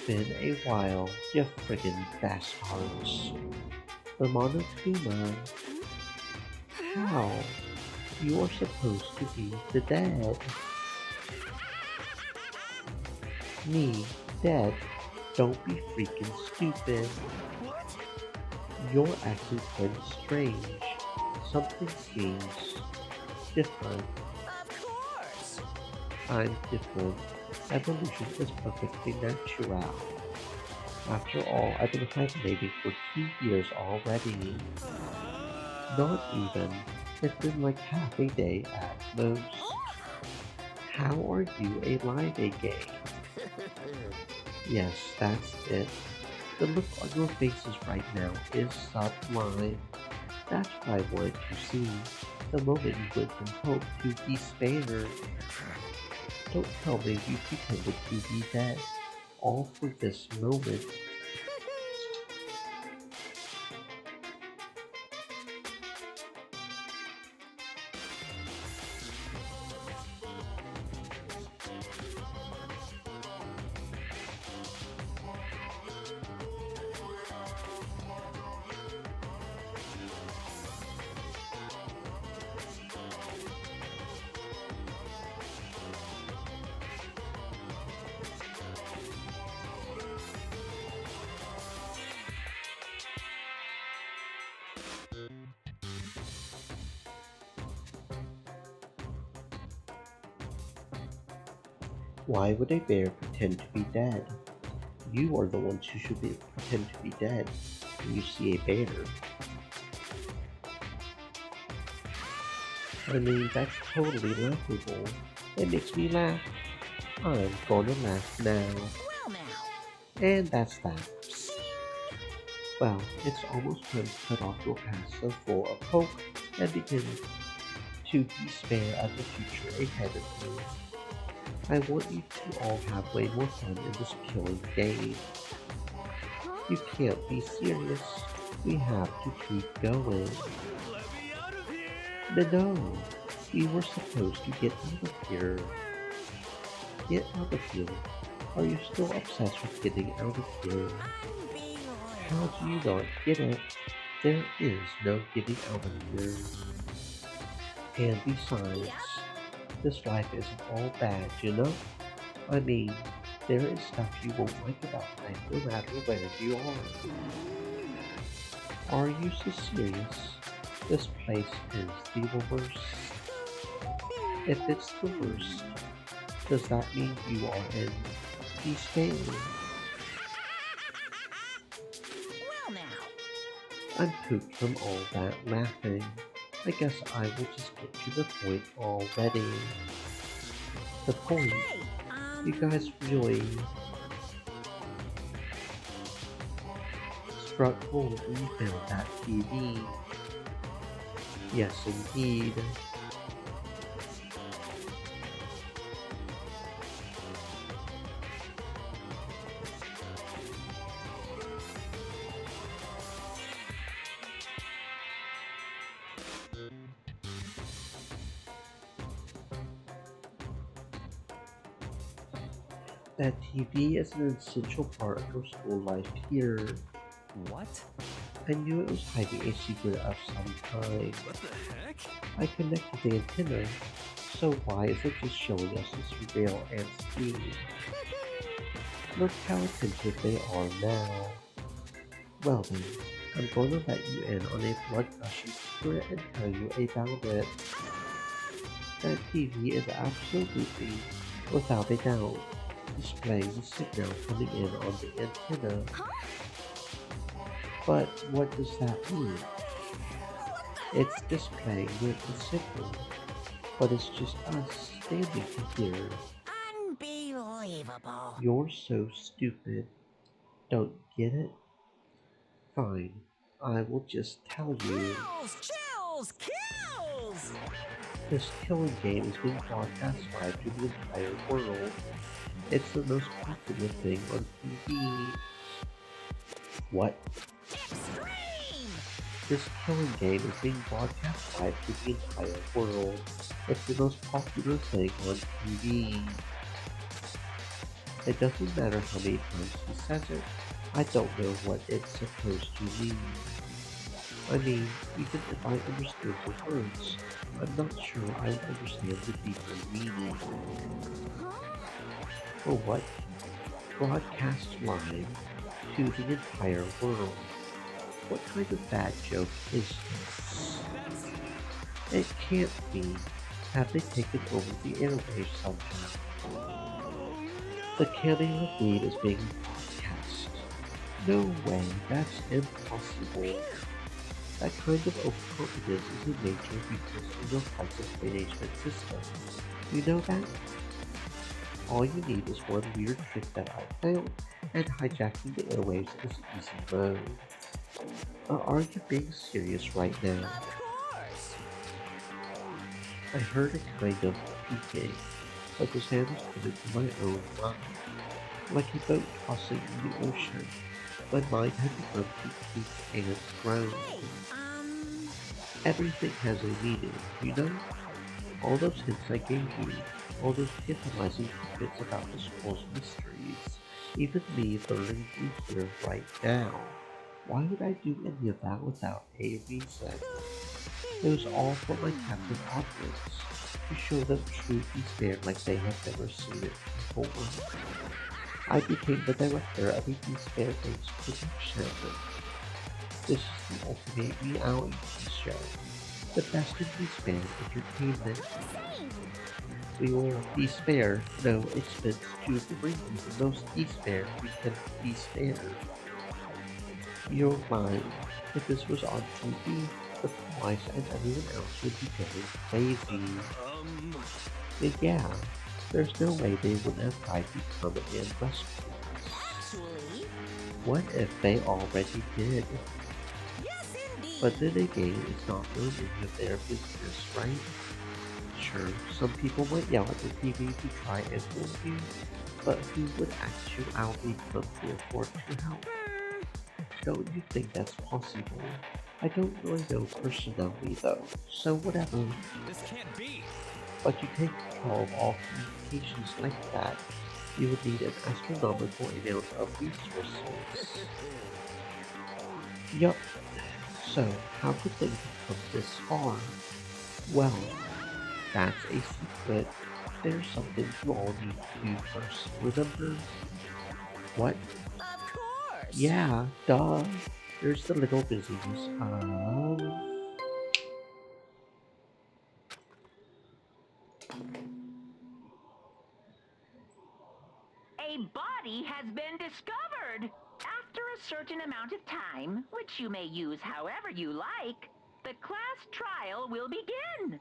Been a while, you friggin' bastards. The Monokuma. How? You're supposed to be the dead. Me, dead. Don't be freaking stupid. What? You're acting kinda strange. Something seems different. Of course. I'm different. Evolution is perfectly natural. After all, I've been hibernating for 2 years already. Not even. It's been like half a day at most. How are you alive again? Yes, that's it. The look on your faces right now is sublime. That's what I wanted to see. The moment you went from hope to despair. Don't tell me you pretended to be dead. All for this moment. Why would a bear pretend to be dead? You are the ones who should pretend to be dead when you see a bear. I mean, that's totally laughable. It makes me laugh. I'm gonna laugh now. Well, now. And that's that. Well, it's almost time to cut off your past so full of hope and begin to despair at the future ahead of you. I want you to all have way more fun in this killing game. You can't be serious. We have to keep going. Let me out of here! No, we were supposed to get out of here. Get out of here. Are you still obsessed with getting out of here? How do you not get it? There is no getting out of here. And besides, this life isn't all bad, you know? I mean, there is stuff you won't like about life no matter where you are. Are you so serious? This place is the worst. If it's the worst, does that mean you are in despair? Well, now. I'm pooped from all that laughing. I guess I will just get to the point already. The point? Hey, You guys really struck gold when you found that TV. Yes, indeed. That TV is an essential part of your school life here. What? I knew it was hiding a secret of some kind. What the heck? I connected the antenna, so why is it just showing us its real and speed? Look how attentive they are now. Well then, I'm going to let you in on a blood-gushing secret and tell you about it. That TV is absolutely, without a doubt, displaying the signal coming in on the antenna. But what does that mean? It's displaying the signal, but it's just us standing here. Unbelievable. You're so stupid. Don't get it? Fine, I will just tell you. Kills! Chills! Kills! This killing game is being broadcast live to the entire world. It's the most popular thing on TV. What? Extreme! This killing game is being broadcast live to the entire world. It's the most popular thing on TV. It doesn't matter how many times he says it. I don't know what it's supposed to mean. I mean, even if I understood the words, I'm not sure I understand the deeper meaning. For what? Broadcast live to the entire world. What kind of bad joke is this? It can't be. Have they taken over the airwaves somehow? The counting of weed is being broadcast. No way, that's impossible. That kind of overconfidence is a major weakness in your crisis management system. You know that? All you need is one weird trick that I found, and hijacking the airwaves is easy mode. Are you being serious right now? Of course! I heard a kind of peaking, like the sound was coming from my own mind, like a boat tossing in the ocean. My mind had begun to creak and groan. Hey, Everything has a meaning, you know? All those hints I gave you, all those tantalizing tidbits about the school's mysteries, even me learning you here right now. Why would I do any of that without a reason? It was all for my captive audience, to show them true despair like they have never seen it before. I became the director of a despair-based production. This is the ultimate reality show, the best in despair entertainment. We will despair no expense to bring you the most despair we can despair. You're mine. If this was on TV, the Twice and everyone else would be going crazy. Yeah, there's no way they would have tried to come and rescue us. actually, What if they already did? yes indeed! But then again, it's not really any of their business, right? Sure, some people might yell at the TV to try and warn you, but who would actually come forward to help? Don't you think that's possible? I don't really know personally though, so whatever. This can't be. But to take control of all communications like that, you would need an astronomical amount of resources. Yup. So, how could things have come this far? Well, that's a secret. There's something you all need to do first, remember? What? Of course! Yeah, duh. There's the little business of... A body has been discovered. After a certain amount of time, which you may use however you like, the class trial will begin.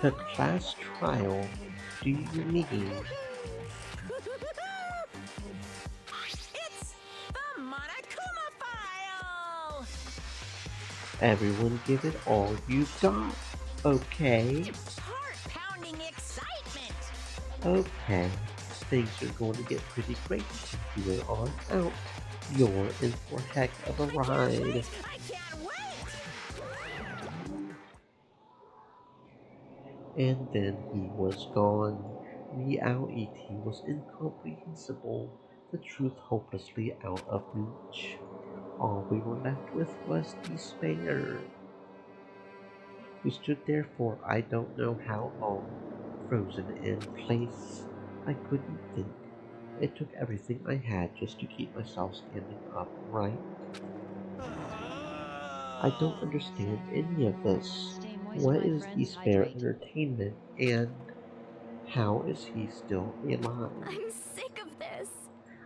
The class trial? Do you mean... It's the Monokuma file! Everyone give it all you've got. Okay. Heart-pounding excitement! Okay. Things are going to get pretty crazy from here on out. You're in for a heck of a ride. I can't wait! And then he was gone. Reality was incomprehensible, the truth hopelessly out of reach. All we were left with was despair. We stood there for I don't know how long, frozen in place. I couldn't think. It took everything I had just to keep myself standing upright. I don't understand any of this. Stay moist, What my is friends, despair hydrate. entertainment, and how is he still alive? I'm sick of this.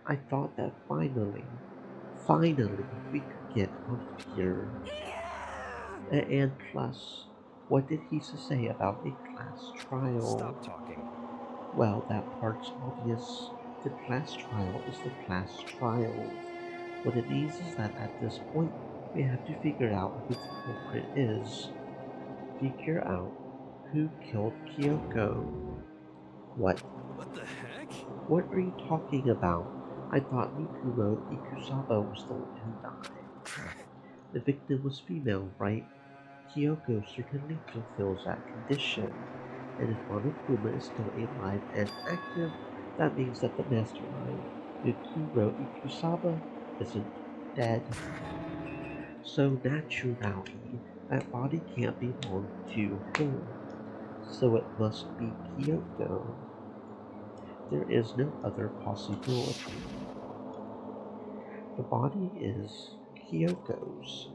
I thought that finally, we could get out of here. And plus, what did he say about a class trial? Stop talking. Well, that part's obvious. The class trial is the class trial. What it means is that at this point, we have to figure out who the culprit is. Figure out who killed Kyoko. What? What the heck? What are you talking about? I thought Mikuro Ikusaba was the one who died. The victim was female, right? Kyoko certainly fulfills that condition. And if Monokuma is still alive and active, that means that the mastermind, Mikuro Ikusaba, isn't dead. So naturally, that body can't belong to him. So it must be Kyoko. There is no other possibility. The body is Kyoko's.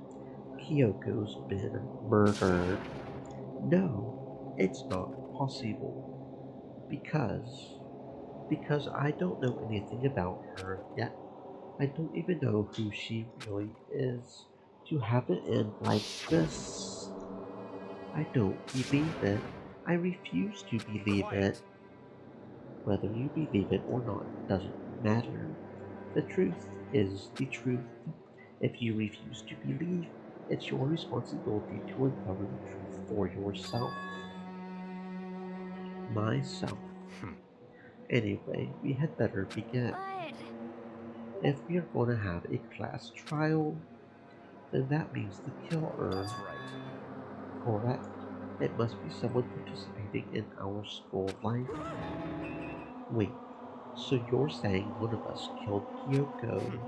Kyoko's been murdered. No, it's not possible. Because Because I don't know anything about her yet. I don't even know who she really is. To have it end like this, I don't believe it. I refuse to believe it. Whether you believe it or not doesn't matter. The truth is the truth. If you refuse to believe, it's your responsibility to uncover the truth for yourself. Myself. Anyway, we had better begin. But If we are going to have a class trial, then that means the killer. That's right. Correct. It must be someone participating in our school life. Wait, so you're saying one of us killed Kyoko?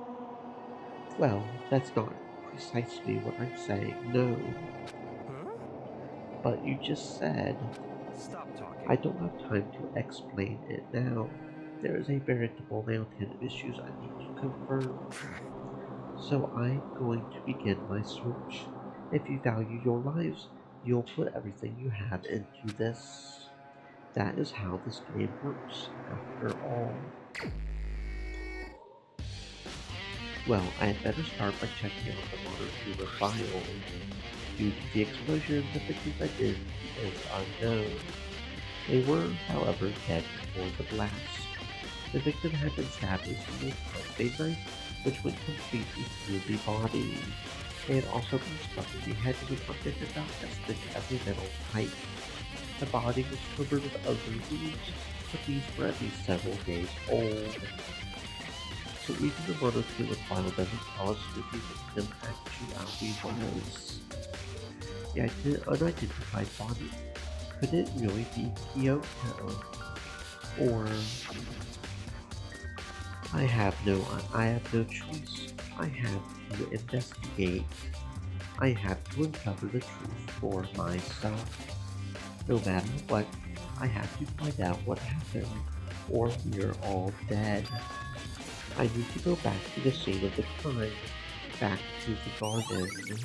Well, that's not precisely what I'm saying, no. Huh? But you just said. Stop talking. I don't have time to explain it now. There is a veritable mountain of issues I need to confirm. So I'm going to begin my search. If you value your lives, you'll put everything you have into this. That is how this game works, after all. Well, I had better start by checking out the monocular file. Due to the explosion, the victims I did is unknown. They were, however, dead before the blast. The victim had been stabbed a single time with a knife, which went completely through the body. They had also been struck in the head with an object about as thick as a metal pipe. The body was covered with other wounds, but these were at least several days old. So even the monocular file doesn't tell us who the victim actually was. The unidentified body. Could it really be Kyoko? Or I have no choice. I have to investigate. I have to uncover the truth for myself. No matter what, I have to find out what happened, or we're all dead. I need to go back to the scene of the crime, back to the garden.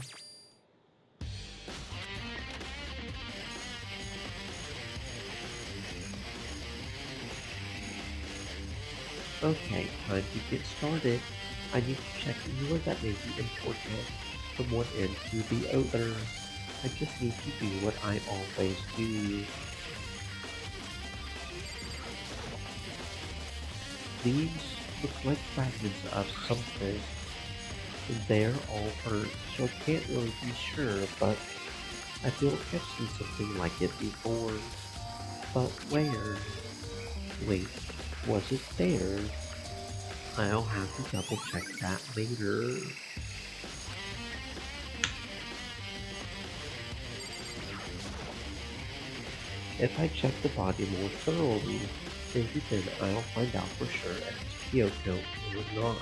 Okay, time to get started. I need to check anywhere that may be important from one end to the other. I just need to do what I always do. These look like fragments of something. They're all burnt, so I can't really be sure, but I feel like I've seen something like it before. But where? Wait, was it there? I'll have to double check that later. If I check the body more thoroughly, maybe then I'll find out for sure if it's Kyoko or not.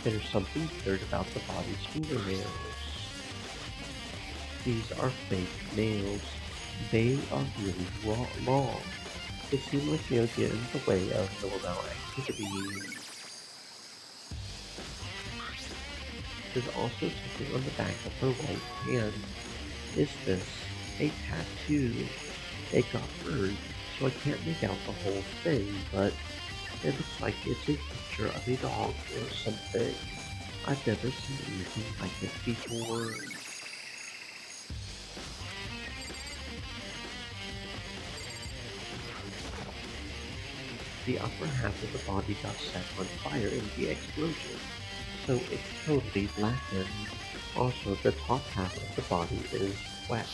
There's something weird about the body's fingernails. These are fake nails. They are really long. They seem like they'll get in the way of normal activity. There's also something on the back of her right hand. Is this a tattoo? It got burned, so I can't make out the whole thing, but it looks like it's a picture of a dog or something. I've never seen anything like it before. The upper half of the body got set on fire in the explosion, so it's totally blackened. Also, the top half of the body is wet.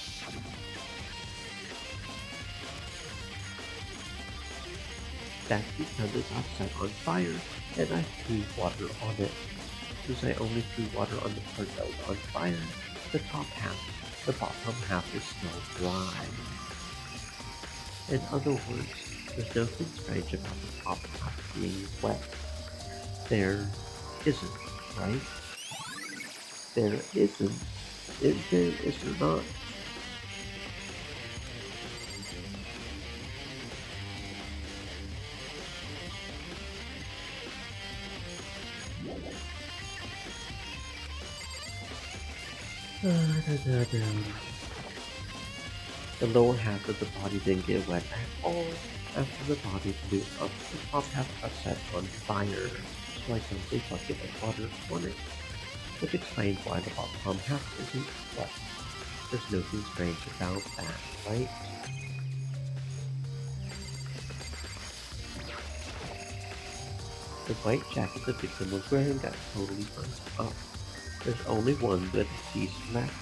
That's because it got set on fire, and I threw water on it. Since I only threw water on the part that was on fire, the bottom half is still dry. In other words, there's nothing strange about the top half being wet. There isn't, right? There isn't. Is there, is there not? The lower half of the body didn't get wet at all after the body blew up. The top half got set on fire, so I dumped a bucket of water on it, which explains why the bottom half isn't wet. There's nothing strange about that, right? The white jacket the victim was wearing got totally burnt up. There's only one good piece left.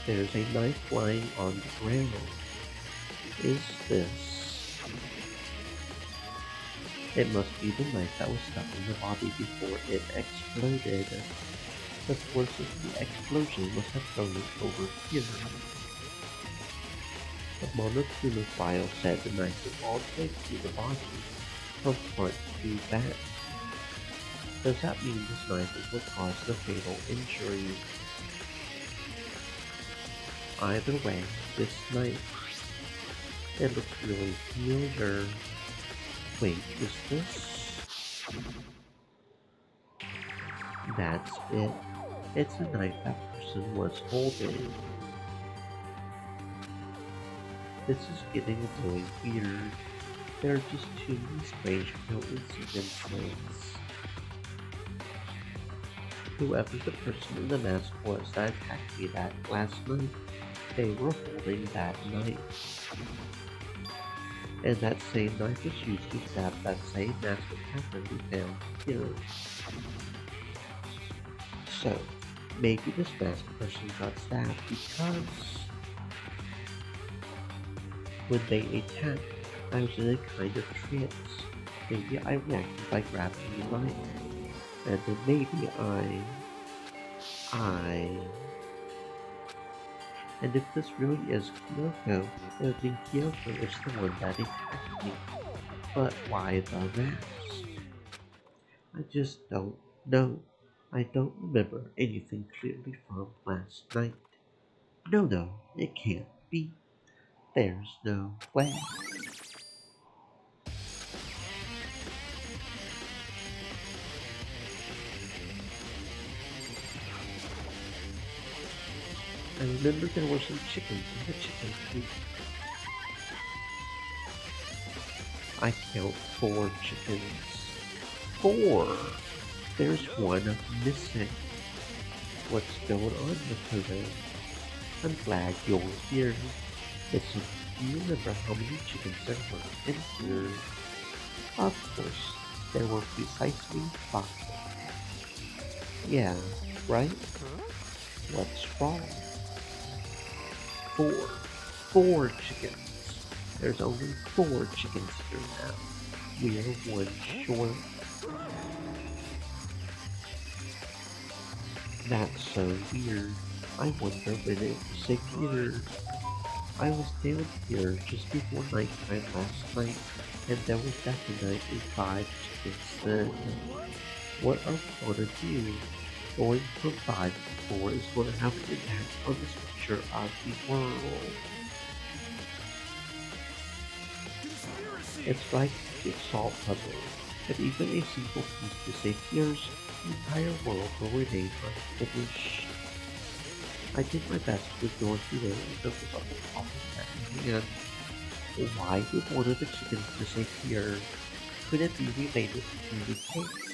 There's a knife lying on the ground. Is this? It must be the knife that was stuck in the body before it exploded. The force of the explosion must have thrown it over here. The monoclonal file said the knife was all the way through the body, from front to back. Does that mean this knife is what caused the fatal injury? Either way, this knife, it looks really familiar. Wait, is this? That's it. It's the knife that person was holding. This is getting really weird. There are just too many strange coincidences. Whoever the person in the mask was that attacked me that last night, they were holding that knife. And that same knife was used to stab that same masked captain we found here. So, maybe this masked person got stabbed because when they attacked, I was in a kind of trance. Maybe I reacted by grabbing the knife, and then maybe and if this really is Kyoko, it would mean Kyoko is the one that attacked me. But why the mask? I just don't know. I don't remember anything clearly from last night. No, it can't be. There's no way. I remember there were some chickens in the chicken coop. I count 4 chickens. 4! There's one missing. What's going on, Makoto? I'm glad you're here. Listen, do you remember how many chickens there were in here? Of course, there were precisely 5. Yeah, right? What's wrong? 4 chickens. There's only 4 chickens here now. We're 1 short. That's so weird. I wonder when it disappeared. I was down here just before nighttime last night, and there was definitely 5 chickens then. What are we gonna do? Going from 5 to 4 is going to have an impact on the structure of the world. It's like a jigsaw puzzle. If even a single piece disappears, the entire world will remain unfinished. I did my best to ignore Hiro and focus on the problem at hand. Why did one of the chickens disappear? Could it be related to the case?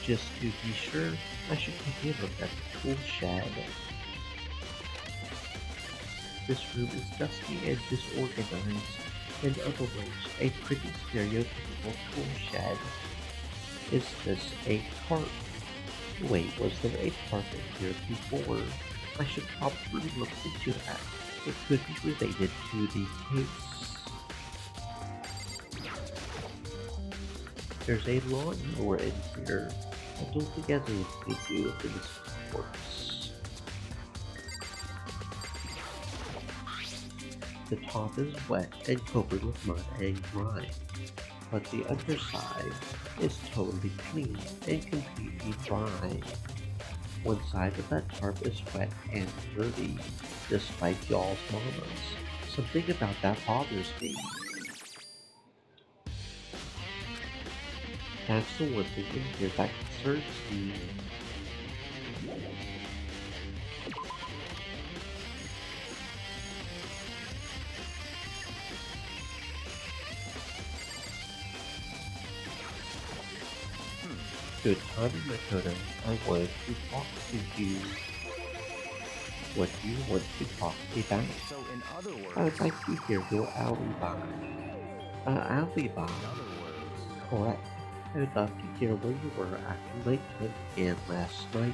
Just to be sure, I should take a look at the tool shed. This room is dusty and disorganized. In other words, a pretty stereotypical tool shed. Is this a cart? Wait, was there a cart in here before? I should probably look into that. It could be related to the case. There's a lawnmower in here. I don't think it has anything to do with this corpse. The top is wet and covered with mud and grime. but the underside is totally clean and completely dry. One side of that tarp is wet and dirty, despite y'all's mamas. Something about that bothers me. That's the one thing in here that concerns me. Good timing, Makoto. I wanted to talk to you. What do you want to talk about? So in other I words, would like to hear your alibi. Alibi. in other words, Correct. I would love to hear where you were after nighttime and last night.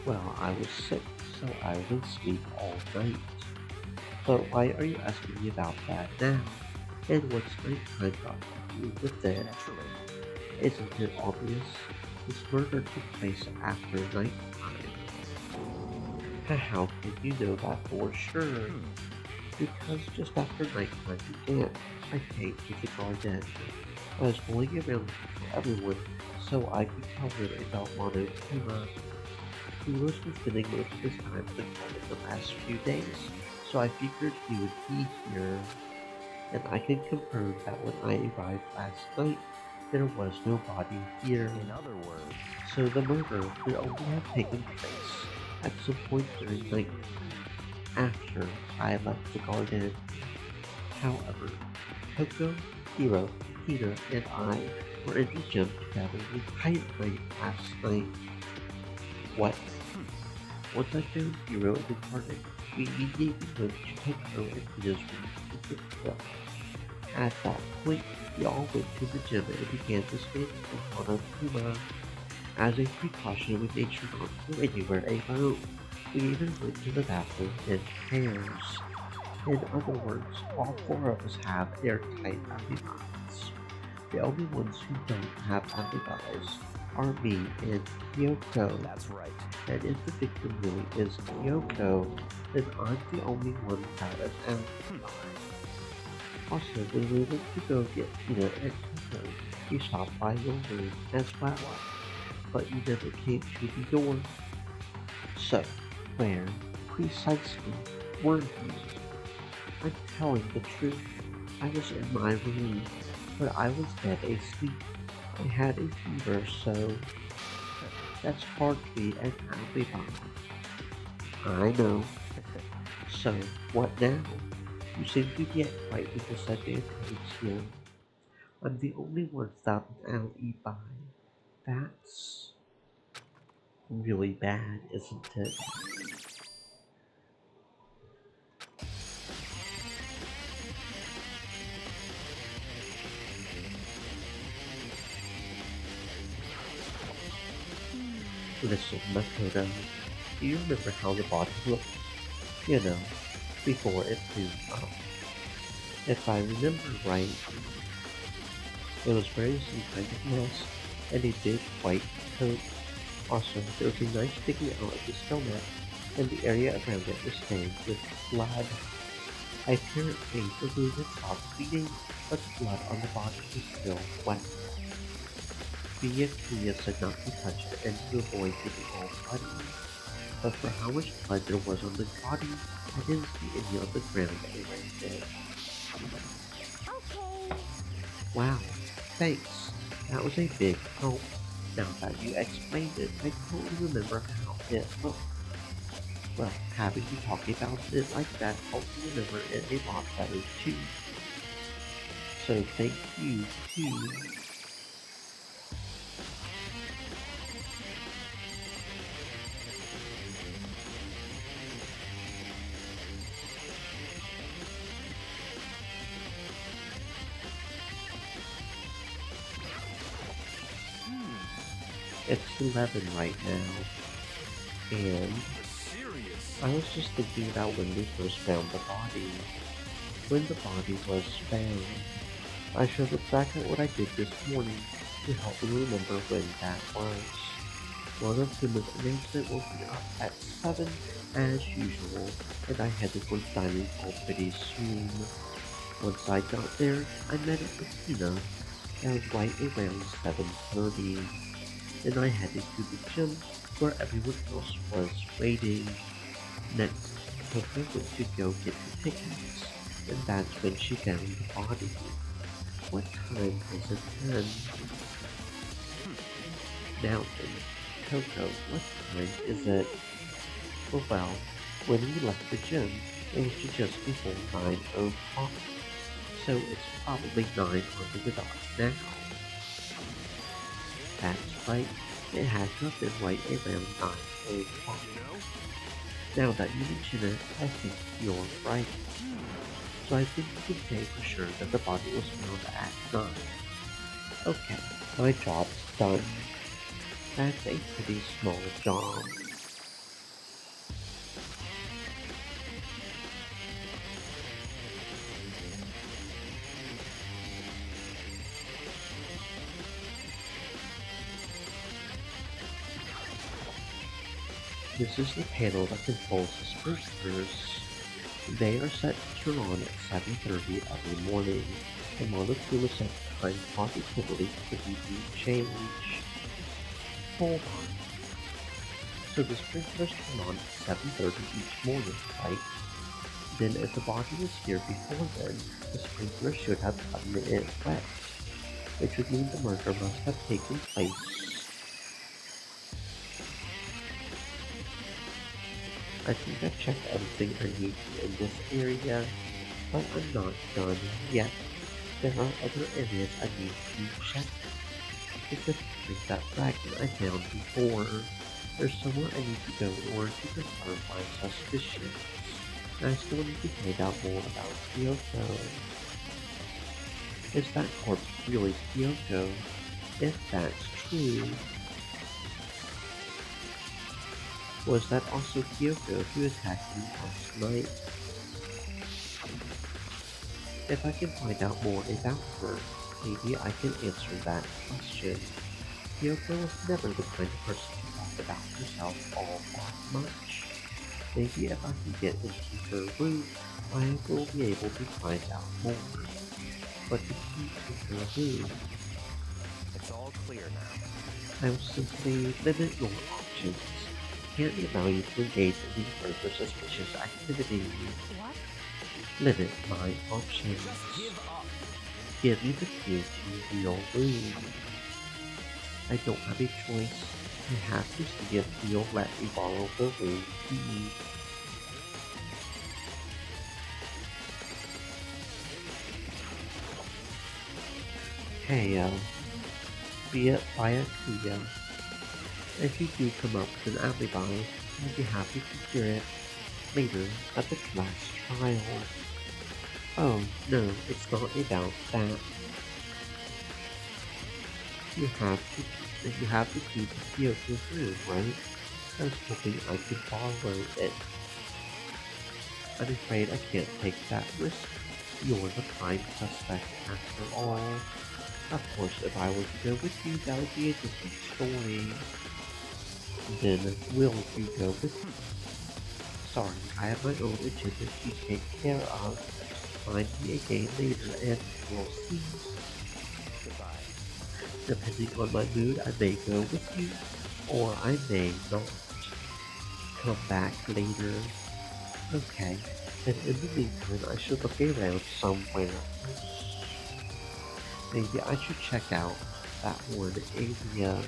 Well, I was sick, so I was asleep all night. But why are you asking me about that now? And what's nighttime got to do with it? naturally. Isn't it obvious? This murder took place after nighttime. How can you know that for sure? Because just after nighttime began, I came to the garden. I was going around for everyone so I could tell them about Monokuma. Kuros was spending most of his time in the garden the last few days, so I figured he would be here. And I can confirm that when I arrived last night, there was no body here. In other words, So the murder could only have taken place at some point during nighttime, after I left the garden. However, Coco, Hiro, Peter, and I were in the gym together the entire night last night. What? Once I found Hiro in the garden, we immediately went to Coco and Peter's room to pick her up. At that point, we all went to the gym and began to stand in front of Kuma. As a precaution, we made sure not to go anywhere alone. We even went to the bathroom in pairs. In other words, all four of us have airtight alibis. The only ones who don't have alibis are me and Kyoko. that's right. And if the victim really is Kyoko, then I'm the only one without an alibi. Also, when we went to go get Peanut and Coco, we stopped by your room as well. But you never came to the door. So, where, precisely, were you? I'm telling the truth. I was in my room, but I was dead asleep. I had a fever, so that's hardly an alibi. I know. So, what now? You seem to get quite with the Sunday codes here. I'm the only one without an alibi. That's really bad, isn't it? Listen, Makoto, do you remember how the body looked? You know, before it moved up. If I remember right, it was wearing some kind of mask and a big white coat. Also, there was a knife sticking out of the stomach, and the area around it was stained with blood. I apparently removed it stopped bleeding, but the blood on the body was still wet. Kuya said not to touch it and to avoid getting all bloody. But for how much blood there was on the body, I didn't see any on the ground around it. Okay. Wow, thanks. That was a big help. Now that you explained it, I totally remember how it looked. Well, having you talking about it like that helps me remember it a lot better too. So thank you too. It's 11 right now, and Serious. I was just thinking about when we first found the body. When the body was found, I should look back at what I did this morning to help me remember when that was. One of Kuma's announcement woke me up at 7 as usual, and I had to go to dining hall pretty soon. Once I got there, I met up with Tina. That was right around 7:30, and I headed to the gym where everyone else was waiting. Next, Coco went to go get the tickets, and that's when she found the body. What time has it been? Now then, Coco, what time is it? Well, when we left the gym, it was just before 9 o'clock, so it's probably 9 on the dot now. That's right, it had to have been right around 9 o'clock. Now that you mention it, I think you're right. So I think we can say for sure that the body was found at 9. Okay, my job's done. That's a pretty small job. This is the panel that controls the sprinklers. They are set to turn on at 7:30 every morning. The molecule is set to time positively to be changed. Hold on. So the sprinklers turn on at 7:30 each morning, right? Then if the body was here before then, the sprinkler should have gotten it wet, which would mean the murder must have taken place. I think I've checked everything I need to in this area, but I'm not done yet. There are other areas I need to check. Specifically that fragment I found before. There's somewhere I need to go in order to confirm my suspicions. I still need to find out more about Kyoko. Is that corpse really Kyoko? If that's true, was that also Kyoko who attacked me last night? If I can find out more about her, maybe I can answer that question. Kyoko was never the kind of person to talk about herself all that much. Maybe if I can get into her room, I will be able to find out more. But the key to her room, It's all clear now. I will simply limit your options. Can't allow you to engage in any further suspicious activity. What? Limit my options. Just give up. Give me the key to your room. I don't have a choice. I have to see if you'll let me borrow the room key. Hey, Byakuya. If you do come up with an alibi, I'd be happy to hear it later at the class trial. Oh, no, it's not about that. You have to keep Kyoto's room, right? I was hoping I could borrow it. I'm afraid I can't take that risk. You're the prime suspect after all. Of course, if I were to go with you, that would be a different story. Then, will you go with me? Sorry, I have my own agenda to take care of. Find me again later and we'll see. Goodbye. Depending on my mood, I may go with you, or I may not. Come back later. Okay, and in the meantime, I should look around somewhere else. Maybe I should check out that one area.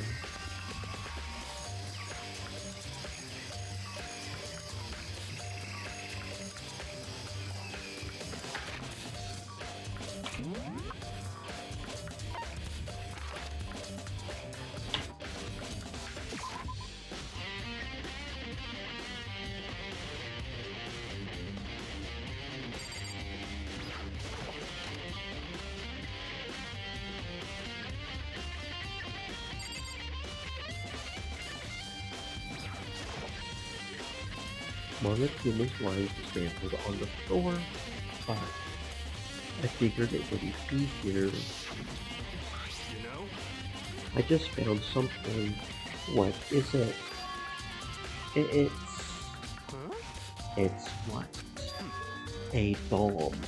Monokuma's lying scrambled on the floor, but I figured it wouldn't be here. You know? I just found something. What is it? It's what? A bomb.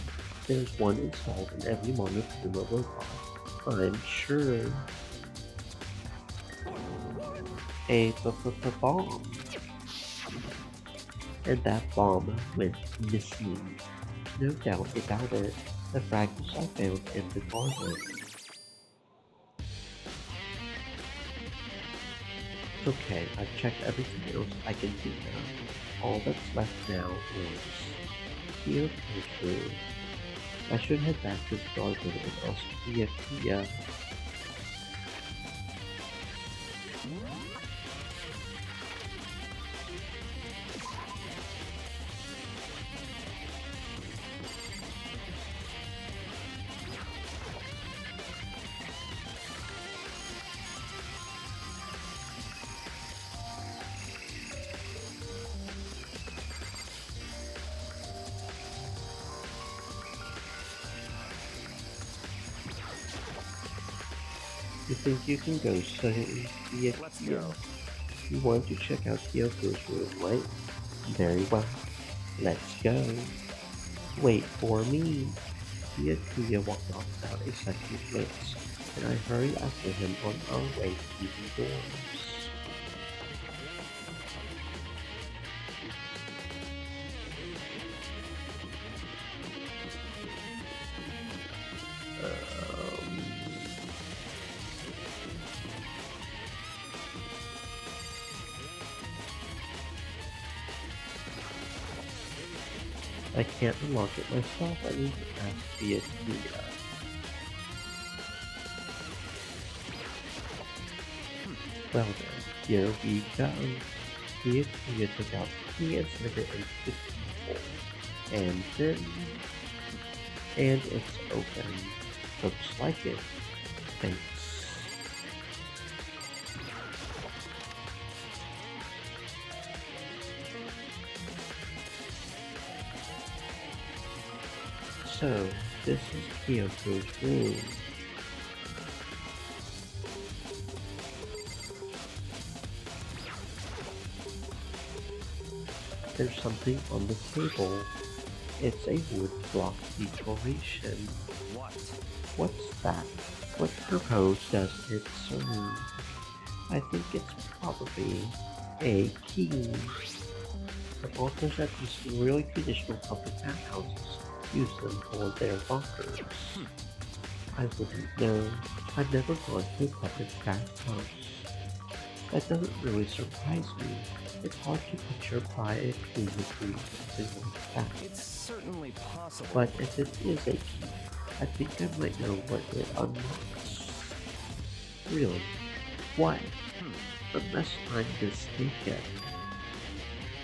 There's one installed in every Monokuma robot, I'm sure. A bomb. And that bomb went missing. No doubt about it. The fragments I found in the garden. Okay, I've checked everything else I can do now. All that's left now is Kyoto's room. I should head back to the garden and ask Kia. You think you can go study Kia? Let's go. You want to check out Kyoto's room, right? Very well. Let's go. Wait for me. Kia walked off without a second glance, and I hurried after him on our way to the dorms. I can't unlock it myself, I need to ask Kia. Well then, here we go. Kia took out the key and slid it into the keyhole. And then... and it's open. Looks like it. Thanks. So, this is Kyoto's room. There's something on the table. It's a wood block decoration. What? What's that? What purpose does it serve? I think it's probably a key. The bunkers at these really traditional public bathhouses use them for their bunkers. I wouldn't know. I've never gone to a public bathhouse. That doesn't really surprise me. It's hard to picture private clean between something like that. It's certainly possible. But if it is a key, I think I might know what it unlocks. Really? What? Unless I'm mistaken.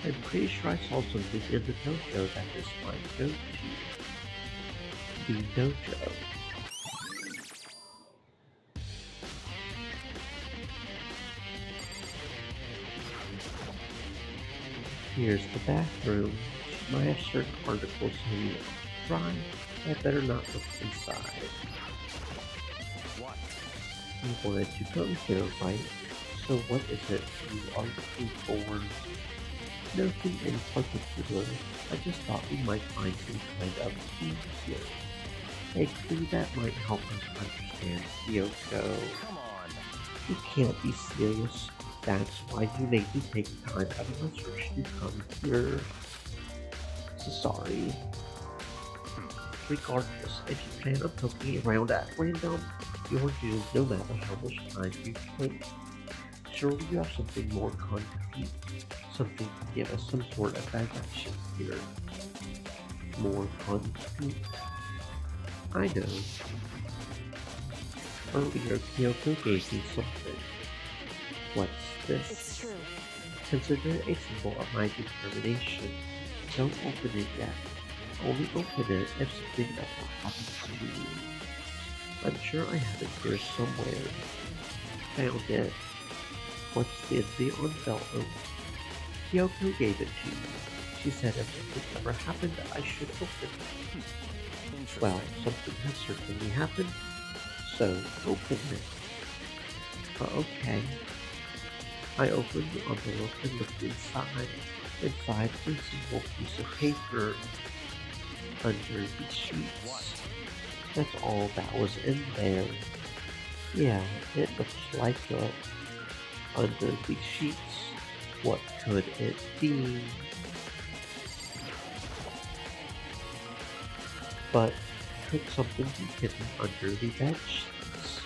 I'm pretty sure I saw something in the dojo that this might go to. The dojo. Here's the bathroom. She might have certain articles hanging out to dry. I better not look inside. What? You wanted to go here, right? So what is it you are looking for? Nothing in particular. I just thought we might find some kind of key here. A clue that might help us understand Kyoko. Come on. You can't be serious. That's why you made me take time out of my search to come here. So sorry. Regardless, if you plan on poking around at random, you're doomed no matter how much time you take. Surely you have something more concrete, something to give us some sort of direction here. More concrete? I know. Earlier, Kyoko gave me something. What's this? It's true. Consider it a symbol of my determination. Don't open it yet. Only open it if something ever happens to you. I'm sure I have it here somewhere. Found it. What's in the envelope? Kyoko gave it to me. She said if something ever happened, I should open it. Well, something has certainly happened, so open it. Okay. I opened the envelope and looked inside. Inside was a single piece of paper. under the sheets. That's all that was in there. Yeah, it looks like a under the sheets. What could it be? But could something be hidden under the bed sheets?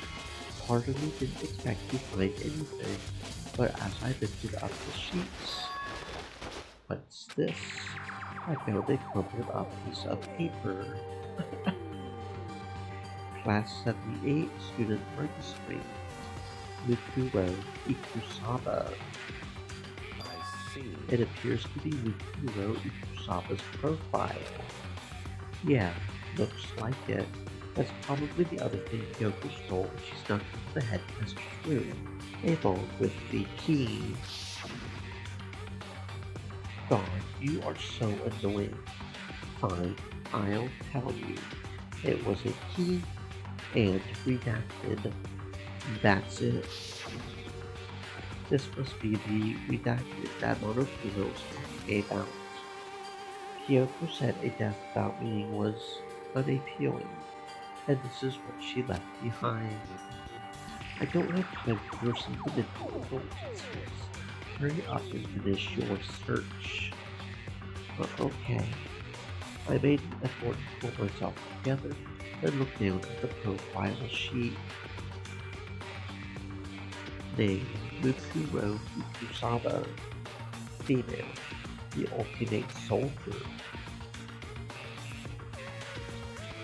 Part of me didn't expect to find anything, but as I lifted up the sheets, what's this? I found a crumpled up piece of paper. Class 78 Student Registry. Mukuro Ikusaba. I see. It appears to be Mukuro Ikusaba's profile. Yeah, looks like it. That's probably the other thing Kyoko stole when she snuck into the headmaster's room, along with the key. God, you are so annoying. Fine, I'll tell you. It was a key and redacted. That's it. This must be the redacted that Monokino was talking about. Kyoko said a death without meaning was unappealing, and this is what she left behind. I don't have time for your sentimental nonsense. Hurry up and finish your search. Okay. I made an effort to pull myself together and look down at the profile sheet. Name, Mukuro Ikusaba. Female, the ultimate soldier.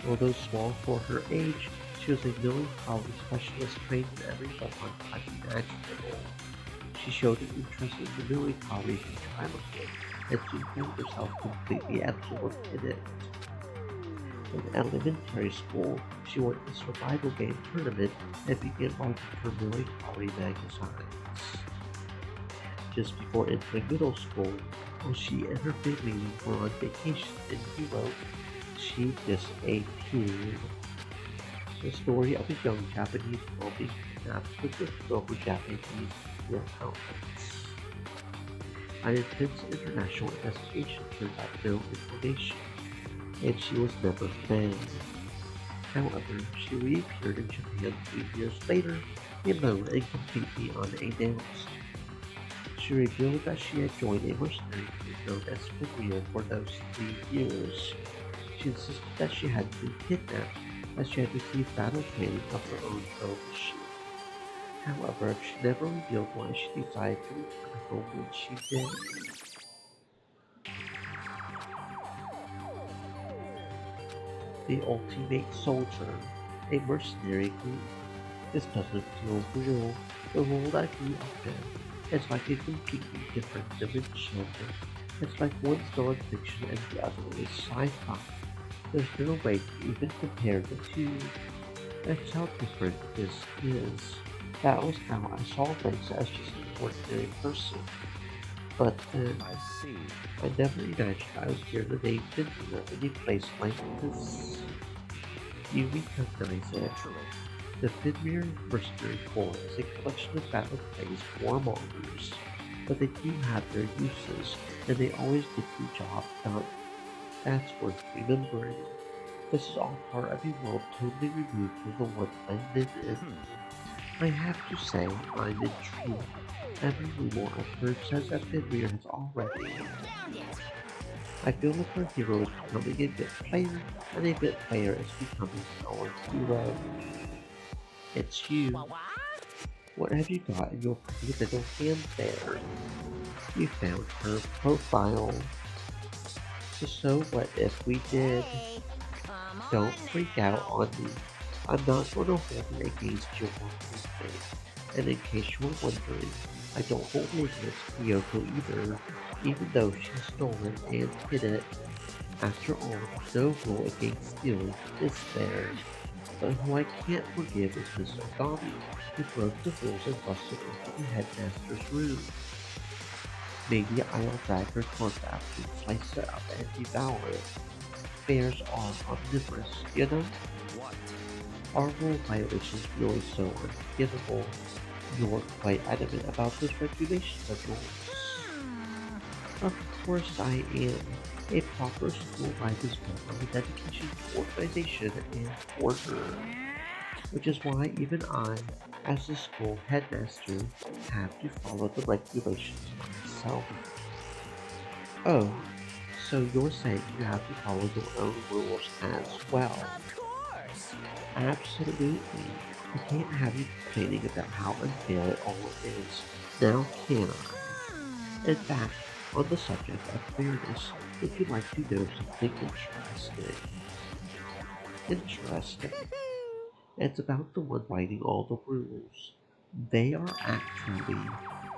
Although small for her age, she was a melancholy specialist trained in every weapon type imaginable. She showed an interest in the melancholy from childhood, and soon found herself completely absorbed in it. In elementary school, she won a survival game tournament and began writing for melancholy magazines. Just before entering middle school, while she and her family were on vacation in Europe, she disappeared. The story of a young Japanese girl being kidnapped with the silver Japanese accountants. An intense international investigation turned out no information, and she was never found. However, she reappeared in Japan 3 years later, alone and completely unannounced. She revealed that she had joined a mercenary group known as Fenrir for those 3 years. She insisted that she hadn't been kidnapped, as she had received battle training of her own machine. However, she never revealed why she decided to return home when she did. The Ultimate Soldier, a mercenary group. This doesn't feel real. The world I grew up in. It's like a completely different dimension. It's like one's non-fiction and the other is sci-fi. There's no way to even compare the two. That's how different this is. That was how I saw things as just an ordinary person. But then, I see. I never imagined I would hear the name Fenrir in a place like this. You recognize it. Naturally. The Fenrir Mercenary Corps is a collection of battle-crazed warmongers, but they do have their uses, and they always get the job done. That's worth remembering. This is all part of a world totally removed from the one I live in. I have to say, I'm intrigued. Every rumor I've heard says that Fenrir has already. I feel like our hero is becoming a bit player, and a bit player is becoming our hero. It's you. What have you got in your pretty little hand there? You found her profile. So what if we did? Don't freak out on me. I'm not going to hold it against your birthday. And in case you were wondering, I don't hold it against Kyoko either, even though she stole it and hid it. After all, no rule against stealing is there. But who I can't forgive is Mr. Gami, who broke the rules and busted into the headmaster's room. Maybe I'll drag her corpse after and slice it up and devour it. Bears are omnivorous, you know? What? Are rule violations really so unforgivable? You're quite adamant about those regulations of yours. Of course I am. A proper school life is built on the dedication to organization and order, which is why even I, as the school headmaster, have to follow the regulations myself. Oh, so you're saying you have to follow your own rules as well? Of course! Absolutely. I can't have you complaining about how unfair it all is. Now can I? In fact, on the subject of fairness, would you like to know something interesting? Interesting. It's about the one writing all the rules. They are actually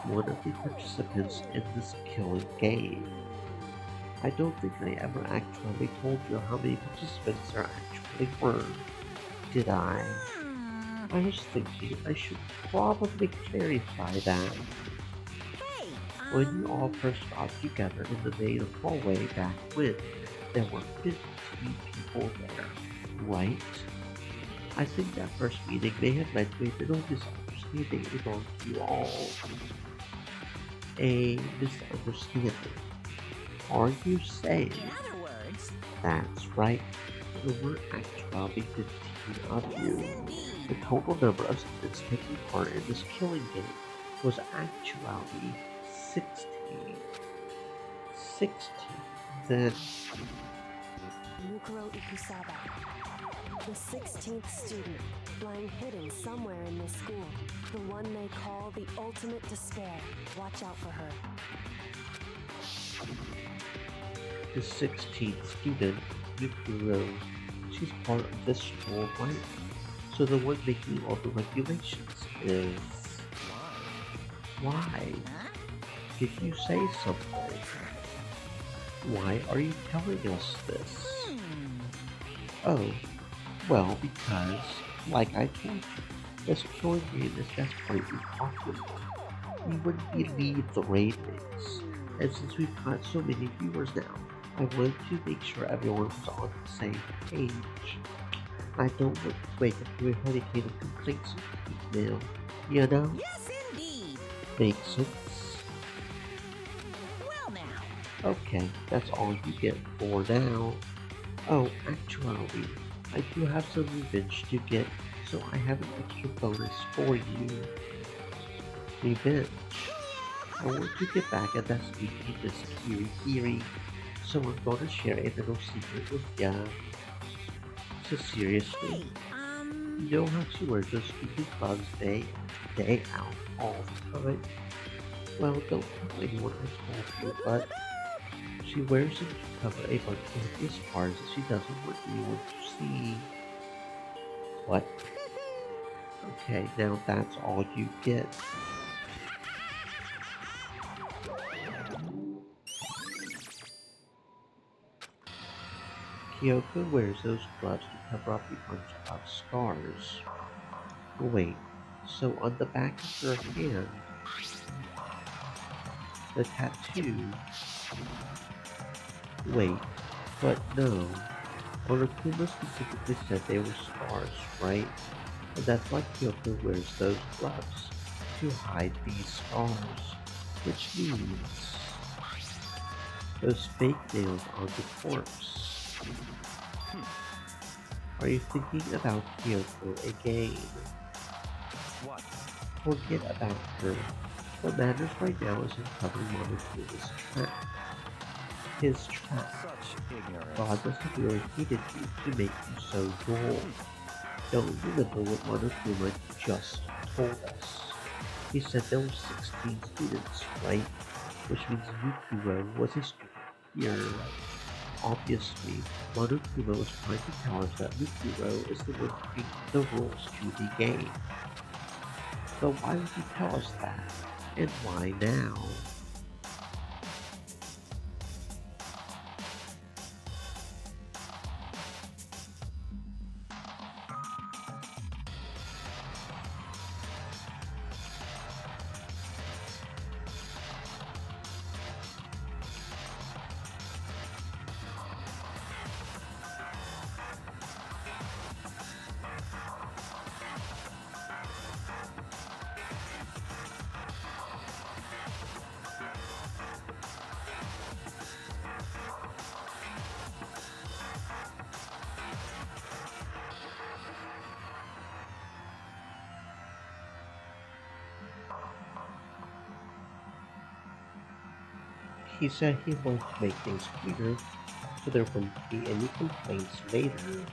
one of the participants in this killing game. I don't think I ever actually told you how many participants there actually were, did I? I was thinking I should probably clarify that. Hey, When you all first got together in the main hallway back when, there were 15 people there, right? I think that first meeting may have led to a little misunderstanding among you all. A misunderstanding. Are you saying? in other words, That's right. There were actually 15 of you. indeed. The total number of students taking part in this killing game was actually 16. 16. Then, Mukuro Ikusaba, the 16th student, lying hidden somewhere in this school. The one they call the ultimate despair. Watch out for her. the 16th student, Mukuro, she's part of this school, right? So the one making all the regulations is... Why? Huh? Did you say something? Why are you telling us this? Oh, well, because, like I told you, this killing game is desperately popular. You wouldn't believe the ratings. And since we've got so many viewers now, I wanted to make sure everyone was on the same page. I don't want to wake up to a hurricane of complaints and email, you know? Yes, indeed. Makes sense. Well now, Okay, that's all you get for now. Oh, actually, I do have some revenge to get, so I have an extra bonus for you. Revenge. I want to get back at that sneaky Miss Kiri, so I'm gonna share a little secret with ya. So seriously, hey, you know how she wears those stupid gloves day in, day out, all the time? Well, don't tell anyone I told you, but she wears them to cover a bunch of hideous scars that she doesn't want anyone to see. What? Okay, now that's all you get. Kyoko wears those gloves to cover up a bunch of scars. Wait, so on the back of her hand, the tattoo... Wait, but no. Monokuma specifically said they were scars, right? And that's why Kyoko wears those gloves, to hide these scars. Which means... those fake nails on the corpse. Are you thinking about Kyoko again? What? Forget about her. What matters right now is uncovering Monokuma's trap. His trap. Such ignorance. God must have really hated you to make you so dull. Don't remember what Monokuma just told us. He said there were 16 students, right? Which means Yukuro was a student here. Obviously, Monokuma was trying to tell us that Yukuro is the one creating the rules to the game. But why would he tell us that? And why now? He said he wanted to make things clear so there wouldn't be any complaints later.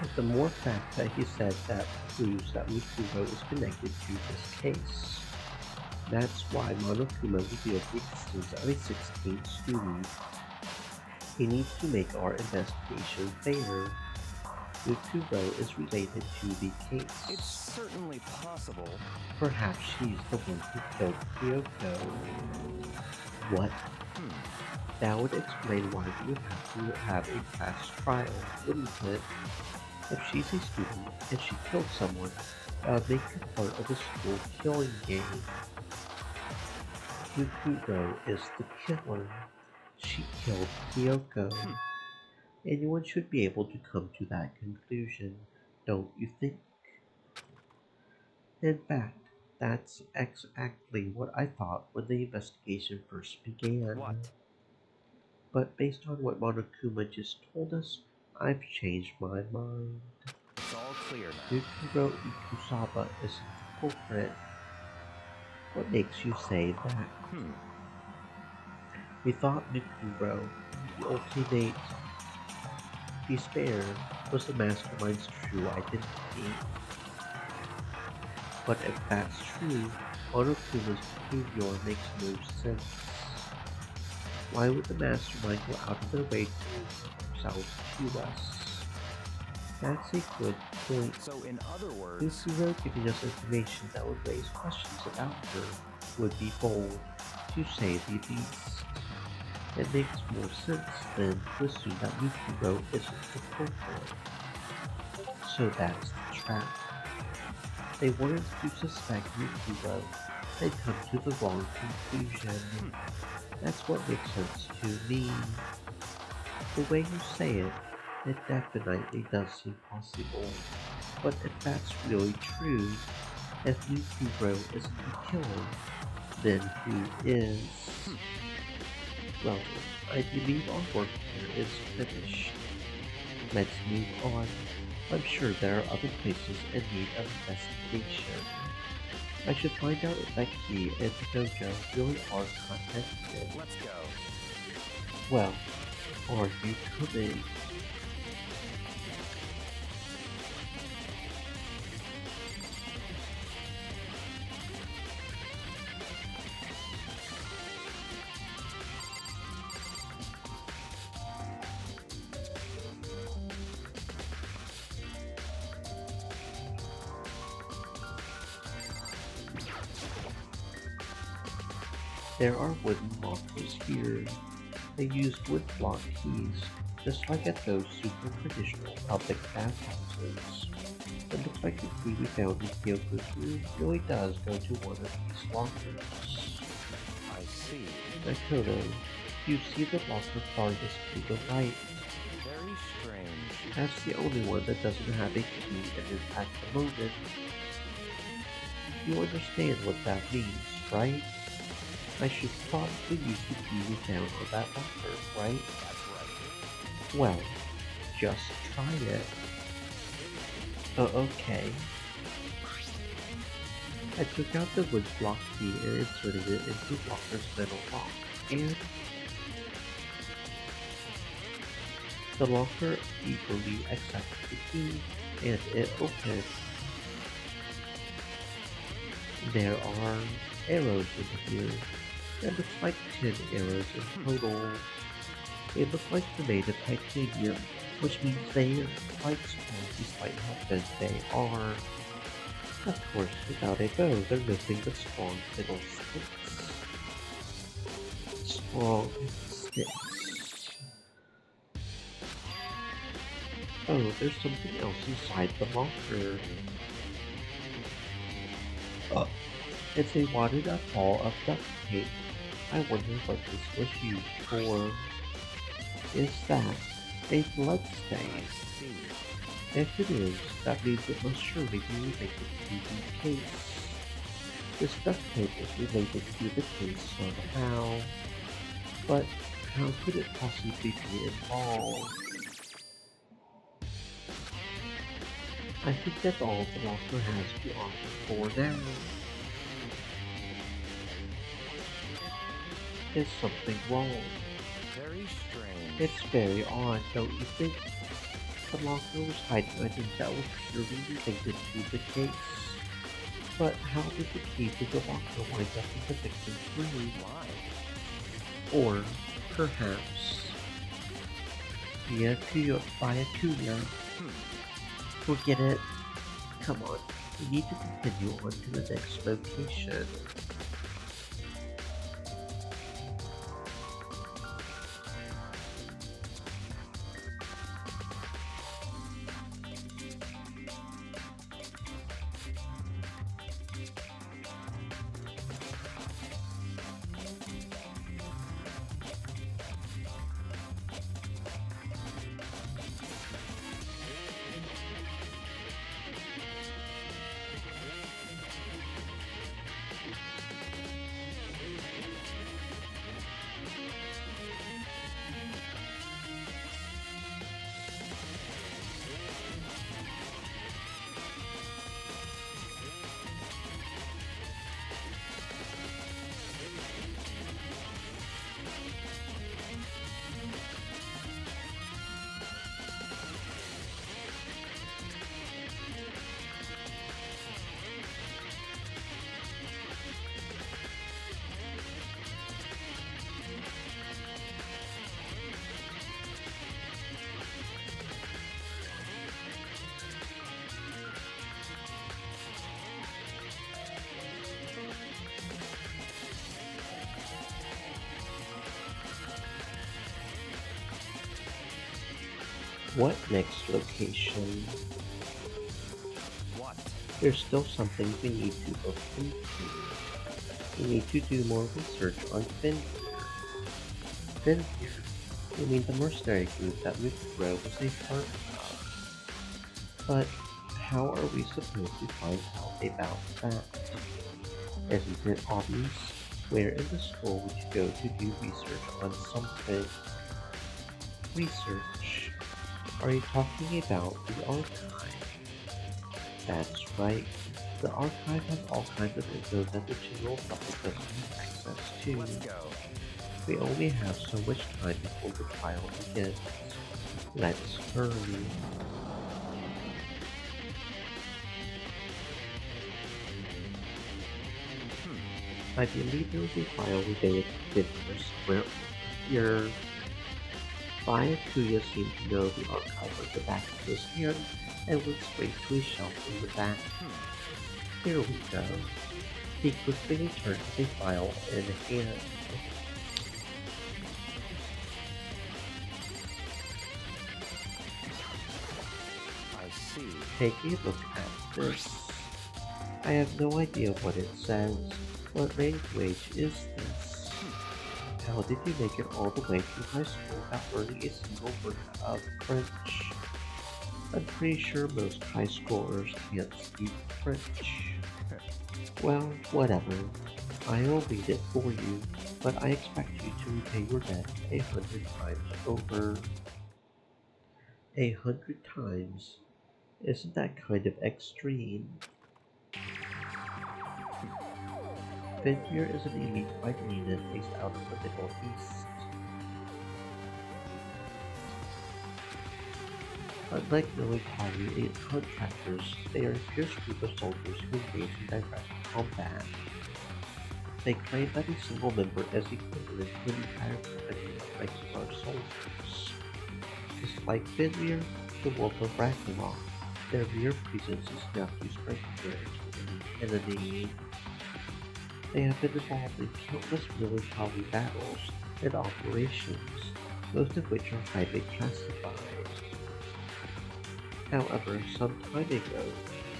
But the more fact that he said that proves that Mikuro is connected to this case. That's why Monokuma revealed the existence of a 16th student. He needs to make our investigation fair. Mikuro is related to the case. It's certainly possible. Perhaps she's the one who killed Kyoko. What? That would explain why we would have to have a class trial, wouldn't it? If she's a student and she killed someone, that would make her part of the school killing gang. Mikuro is the killer. She killed Kyoko. Anyone should be able to come to that conclusion, don't you think? In fact, that's exactly what I thought when the investigation first began. What? But based on what Monokuma just told us, I've changed my mind. It's all clear now. Mikuro Ikusaba isn't the culprit. What makes you say that? We thought Mikuro, the ultimate despair, was the mastermind's true identity. But if that's true, Monokuma's behavior makes no sense. Why would the mastermind go out of their way to link themselves to us? That's a good point. So in other words, Mikuro giving us information that would raise questions about her would be bold, to say the least. It makes more sense then to assume that Mikuro isn't the culprit. So that's the trap. They wanted to suspect Mikuro and come to the wrong conclusion. That's what makes sense to me. The way you say it, it definitely does seem possible. But if that's really true, if Mikuro isn't the killer, then who is? Well, I believe our work here is finished. Let's move on. I'm sure there are other places in need of investigation. I should find out if that key and the dojo really are connected. let's go. Well, are you coming? There are wooden lockers here. They use wood block keys, just like at those super traditional public bathhouses. It looks like the key we found in Kyoko's room really does go to one of these lockers. I see. Makoto, you see the locker farthest to the right. Very strange. That's the only one that doesn't have a key in it at the moment. You understand what that means, right? I should probably use the key we found on that locker, right? That's right. Well, just try it. Okay. I took out the wood block key and inserted it into the locker's metal lock, and the locker eagerly accepted the key, and it opened. There are arrows in here. It looks like 10 arrows in total. They look like they're made of titanium, which means they are quite strong despite how thin they are. Of course, without a bow, they're missing the strong middle sticks. Strong sticks. Oh, there's something else inside the locker. It's a wadded up ball of duct tape. I wonder what this was used for. Is that a blood stain? If it is, that means it must surely be related to the case. This duct tape is related to the case somehow. But how could it possibly be involved? I think that's all the locker has to offer for now. Is something wrong? Very strange. It's very odd, don't you think? The locker was hiding items that were clearly related to the case. But how did the key to the locker wind up in the victim's room? Why? Or perhaps via Kuya. Forget it. Come on, we need to continue on to the next location. What next location? What? There's still something we need to look into. We need to do more research on Fenrir. Fenrir? You mean the mercenary group that Mikuro was a part of? But how are we supposed to find out about that? Isn't it obvious? Where in the school would you go to do research on something? Research? Are you talking about the archive? That's right. The archive has all kinds of info that the general public doesn't have access to. Let's go. We only have so much time before the trial begins. Let's hurry. I believe there was a file related to Fenrir where your Byakuya seemed to know the archive was the back of his hand and went straight to a shelf in the back. Here we go. He quickly returned with a file in hand. I see. Taking a look at this, I have no idea what it says. What language is this? How did you make it all the way through high school without learning a single word of French? I'm pretty sure most high schoolers can't speak French. Well, whatever. I'll read it for you, but I expect you to repay your debt 100 times over. 100 times? Isn't that kind of extreme? Fenrir is an elite arena based out of the Middle East. Unlike military contractors, they are a fierce group of soldiers who engage in direct combat. They claim that a single member is equivalent to an entire company of regular soldiers. Just like Fenrir, the wolf of Ragnarok, their mere presence is enough to strike fear into an enemy. They have been involved in countless military battles and operations, most of which are highly classified. However, some time ago,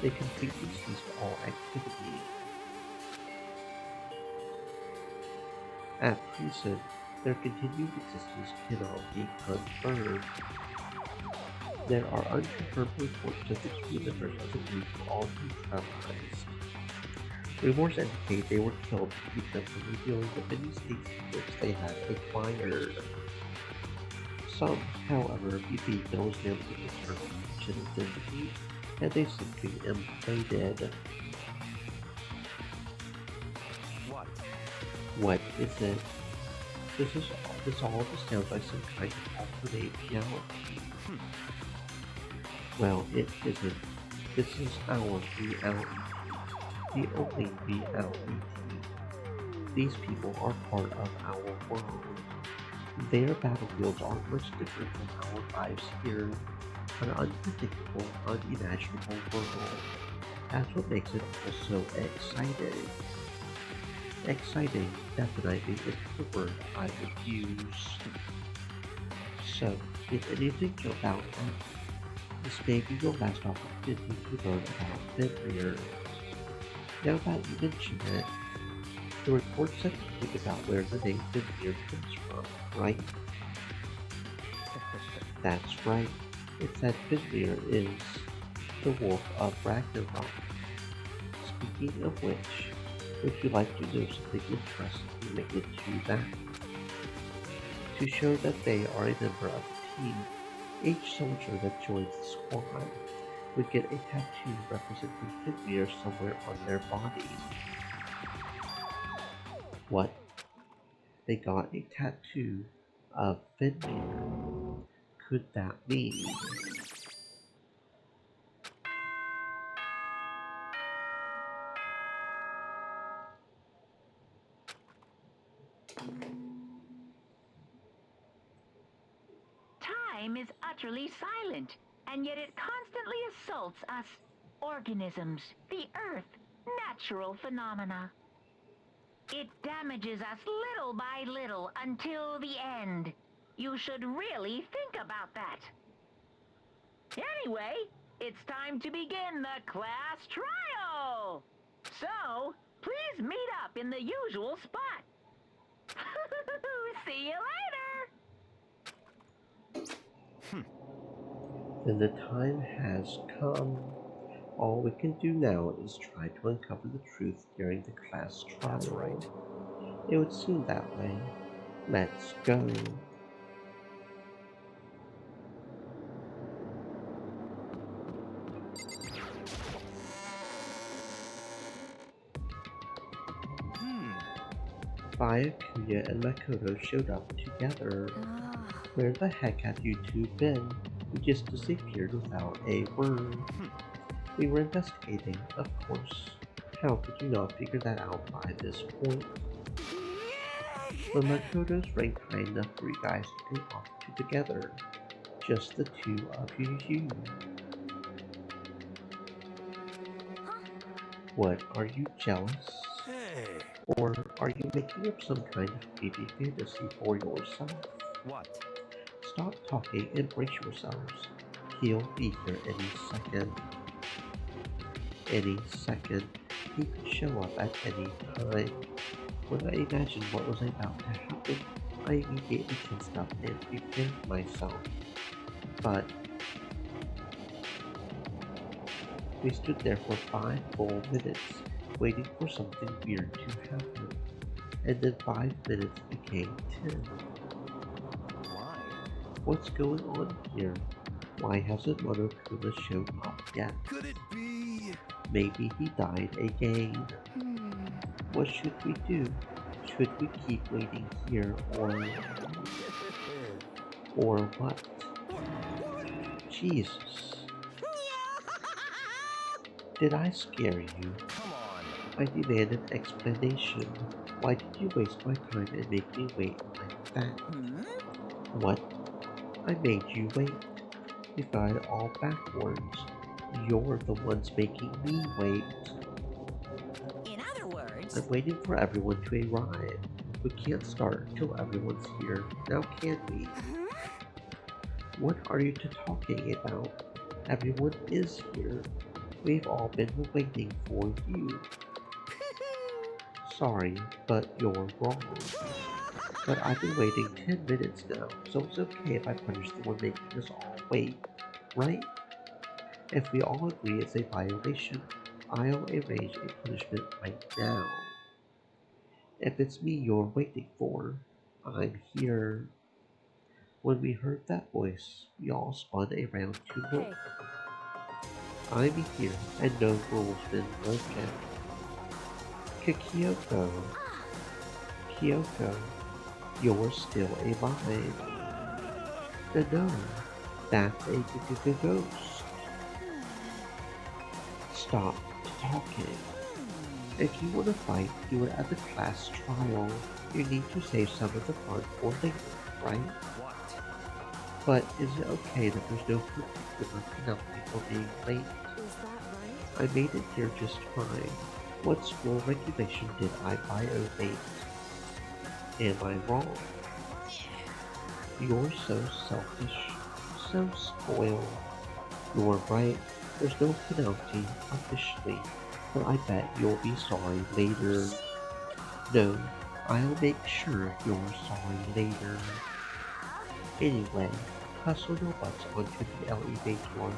they completely ceased all activity. At present, their continued existence cannot be confirmed. There are unconfirmed reports of the key members of the group all neutralized. Rumors indicate they were killed to keep them from revealing the many state secrets they had acquired. Some, however, believe those them to determine each identity, and they simply imploded. What? What is it? This all just sounds like some kind of alternate reality. Well, it isn't. This is our reality. The only reality. These people are part of our world. Their battlefields are much different from our lives here. An unpredictable, unimaginable world. That's what makes it all so exciting. Exciting definitely is the word I would use. So, did anything jump out at this may be your last opportunity to learn about Fenrir. Now that you mention it, the report said something about where the name Fenrir comes from, right? That's right. It said Fenrir is the wolf of Ragnarok. Speaking of which, would you like to know something interesting related to that? To show that they are a member of the team, each soldier that joins the squad would get a tattoo representing Fenrir somewhere on their body. What? They got a tattoo of Fenrir. Could that mean? Time is utterly silent, and yet it constantly assaults us organisms, the Earth, natural phenomena. It damages us little by little until the end. You should really think about that. Anyway, it's time to begin the class trial. So, please meet up in the usual spot. See you later. Then the time has come. All we can do now is try to uncover the truth during the class trial. That's right. It would seem that way. Let's go. Baya, Kuya, and Makoto showed up together. Where the heck have you two been? We just disappeared without a word. We were investigating, of course. How could you not figure that out by this point? But Makoto's ranked high enough for you guys to go off to together. Just the two of you. What, are you jealous? Hey. Or are you making up some kind of creepy fantasy for yourself? What? Stop talking and brace yourselves. He'll be here any second. Any second. He could show up at any time. When I imagined what was about to happen, I immediately tensed up and prepared myself. But we stood there for 5 full minutes, waiting for something weird to happen. And then 5 minutes became 10. Why? What's going on here? Why hasn't Monokuma shown up yet? Could it be? Maybe he died again. What should we do? Should we keep waiting here or what? Jesus. Did I scare you? Come on. I demand an explanation. Why did you waste my time and make me wait like that? What? I made you wait. You got it all backwards. You're the ones making me wait. In other words, I'm waiting for everyone to arrive. We can't start until everyone's here. Now can we? What are you two talking about? Everyone is here. We've all been waiting for you. Sorry, but you're wrong. But I've been waiting 10 minutes now, so it's okay if I punish the one making us all wait, right? If we all agree it's a violation, I'll arrange a punishment right now. If it's me you're waiting for, I'm here. When we heard that voice, we all spun around to look. I'm here, and no rules been broken. Kyoko. You're still alive. No, that's a ghost. Stop talking. If you want to fight, do it at the class trial. You need to save some of the fun for later, right? What? But is it okay that there's no particular penalty for being late? Is that right? I made it here just fine. What school regulation did I violate? Am I wrong? You're so selfish, so spoiled. You're right, there's no penalty officially, but I bet you'll be sorry later. No, I'll make sure you're sorry later. Anyway, hustle your butts onto the elevator.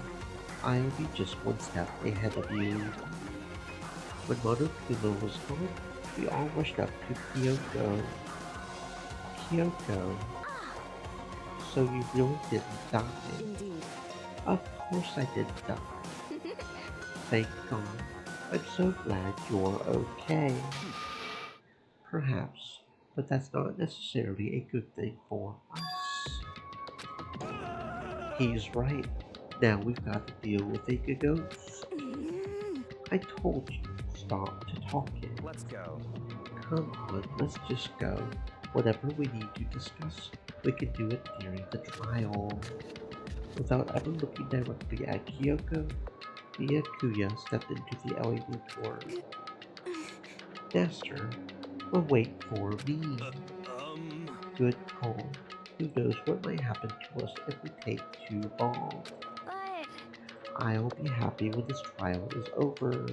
I'll be just one step ahead of you. When Monokuma was gone, we all rushed up to Kyoko. Kyoko, so you really didn't die. Indeed. Of course I didn't die. Thank God. I'm so glad you're okay. Perhaps, but that's not necessarily a good thing for us. He's right. Now we've got to deal with a ghost. I told you, stop to talking. Let's go. Come on, let's just go. Whatever we need to discuss, we can do it during the trial. Without ever looking directly at Kyoko, Miyakuya stepped into the elevator. Master, will wait for me. Good call. Who knows what might happen to us if we take too long. But I'll be happy when this trial is over.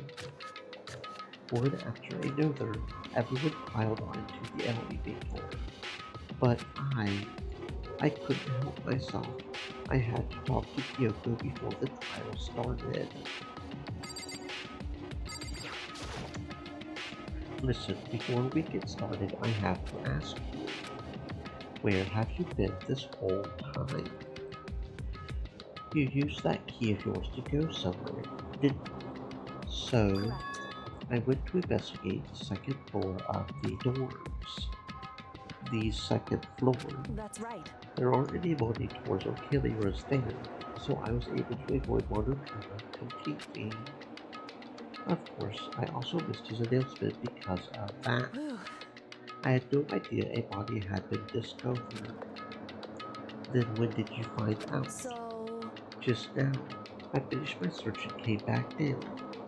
One after another, everyone piled onto the elevator. But I couldn't help myself. I had to talk to Kyoko before the trial started. Listen, before we get started, I have to ask you, where have you been this whole time? You used that key of yours to go somewhere, didn't you? So, Correct. I went to investigate the second floor of the dorms. The second floor. That's right. There aren't any monitors or cameras there, so I was able to avoid Monokuma completely. Of course, I also missed his announcement because of that. Whew. I had no idea a body had been discovered. Then when did you find out? So, Just now. I finished my search and came back down,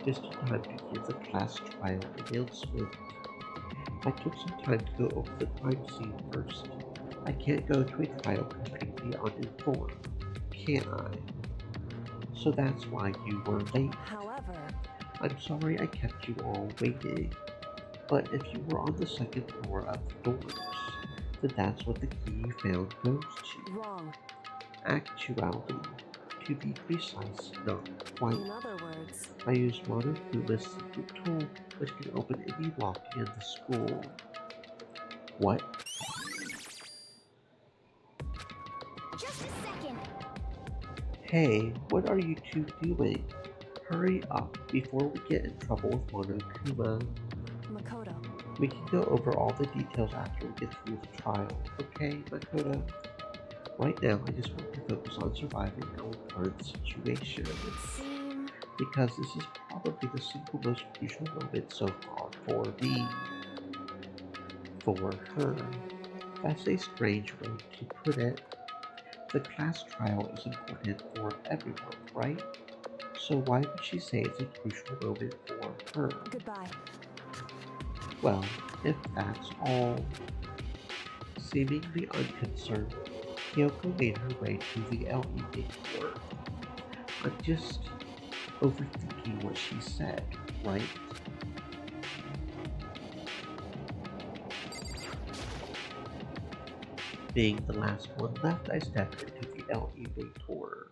just in time to hear the class trial announcement. I took some time to go over the crime scene first. I can't go to a trial completely uninformed, can I? So that's why you were late. however, I'm sorry I kept you all waiting. But if you were on the second floor of the doors, then that's what the key you found goes to. wrong. Actuality. To be precise, not quite. In other words, I used Monokuma's secret tool, which can open any lock in the school. What? just a second. Hey, what are you two doing? Hurry up before we get in trouble with Monokuma. Makoto. We can go over all the details after we get through the trial, okay, Makoto? Right now, I just want to focus on surviving our current situation, Would seem because this is probably the single most crucial moment so far for me. For her. That's a strange way to put it. The class trial is important for everyone, right? So why would she say it's a crucial moment for her? goodbye. Well, if that's all. Seemingly unconcerned, Kyoko made her way to the elevator. I'm just overthinking what she said, right? Being the last one left, I stepped into the elevator.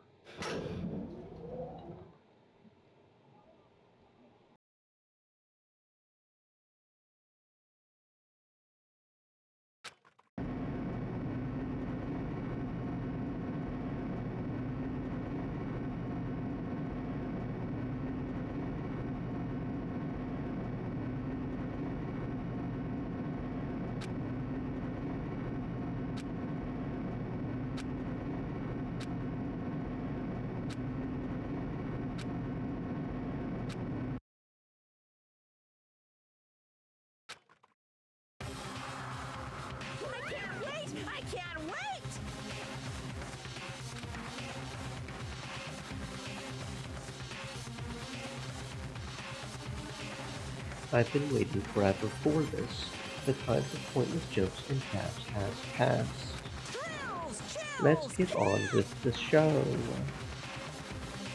I've been waiting forever for this. The time for pointless jokes and jabs has passed. Let's get on with the show.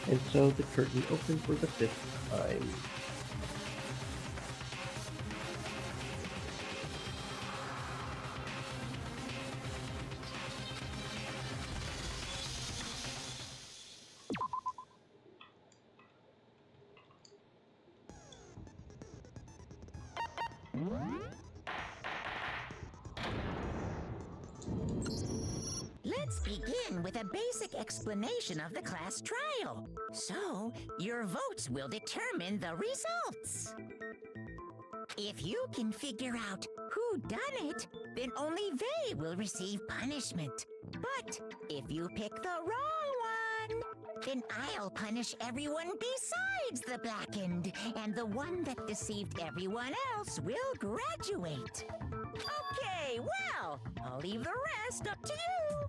And so the curtain opened for the 5th time. Let's begin with a basic explanation of the class trial. So, your votes will determine the results. If you can figure out who done it, then only they will receive punishment. But if you pick the wrong one, then I'll punish everyone besides the blackened, and the one that deceived everyone else will graduate. Okay, well, I'll leave the rest up to you.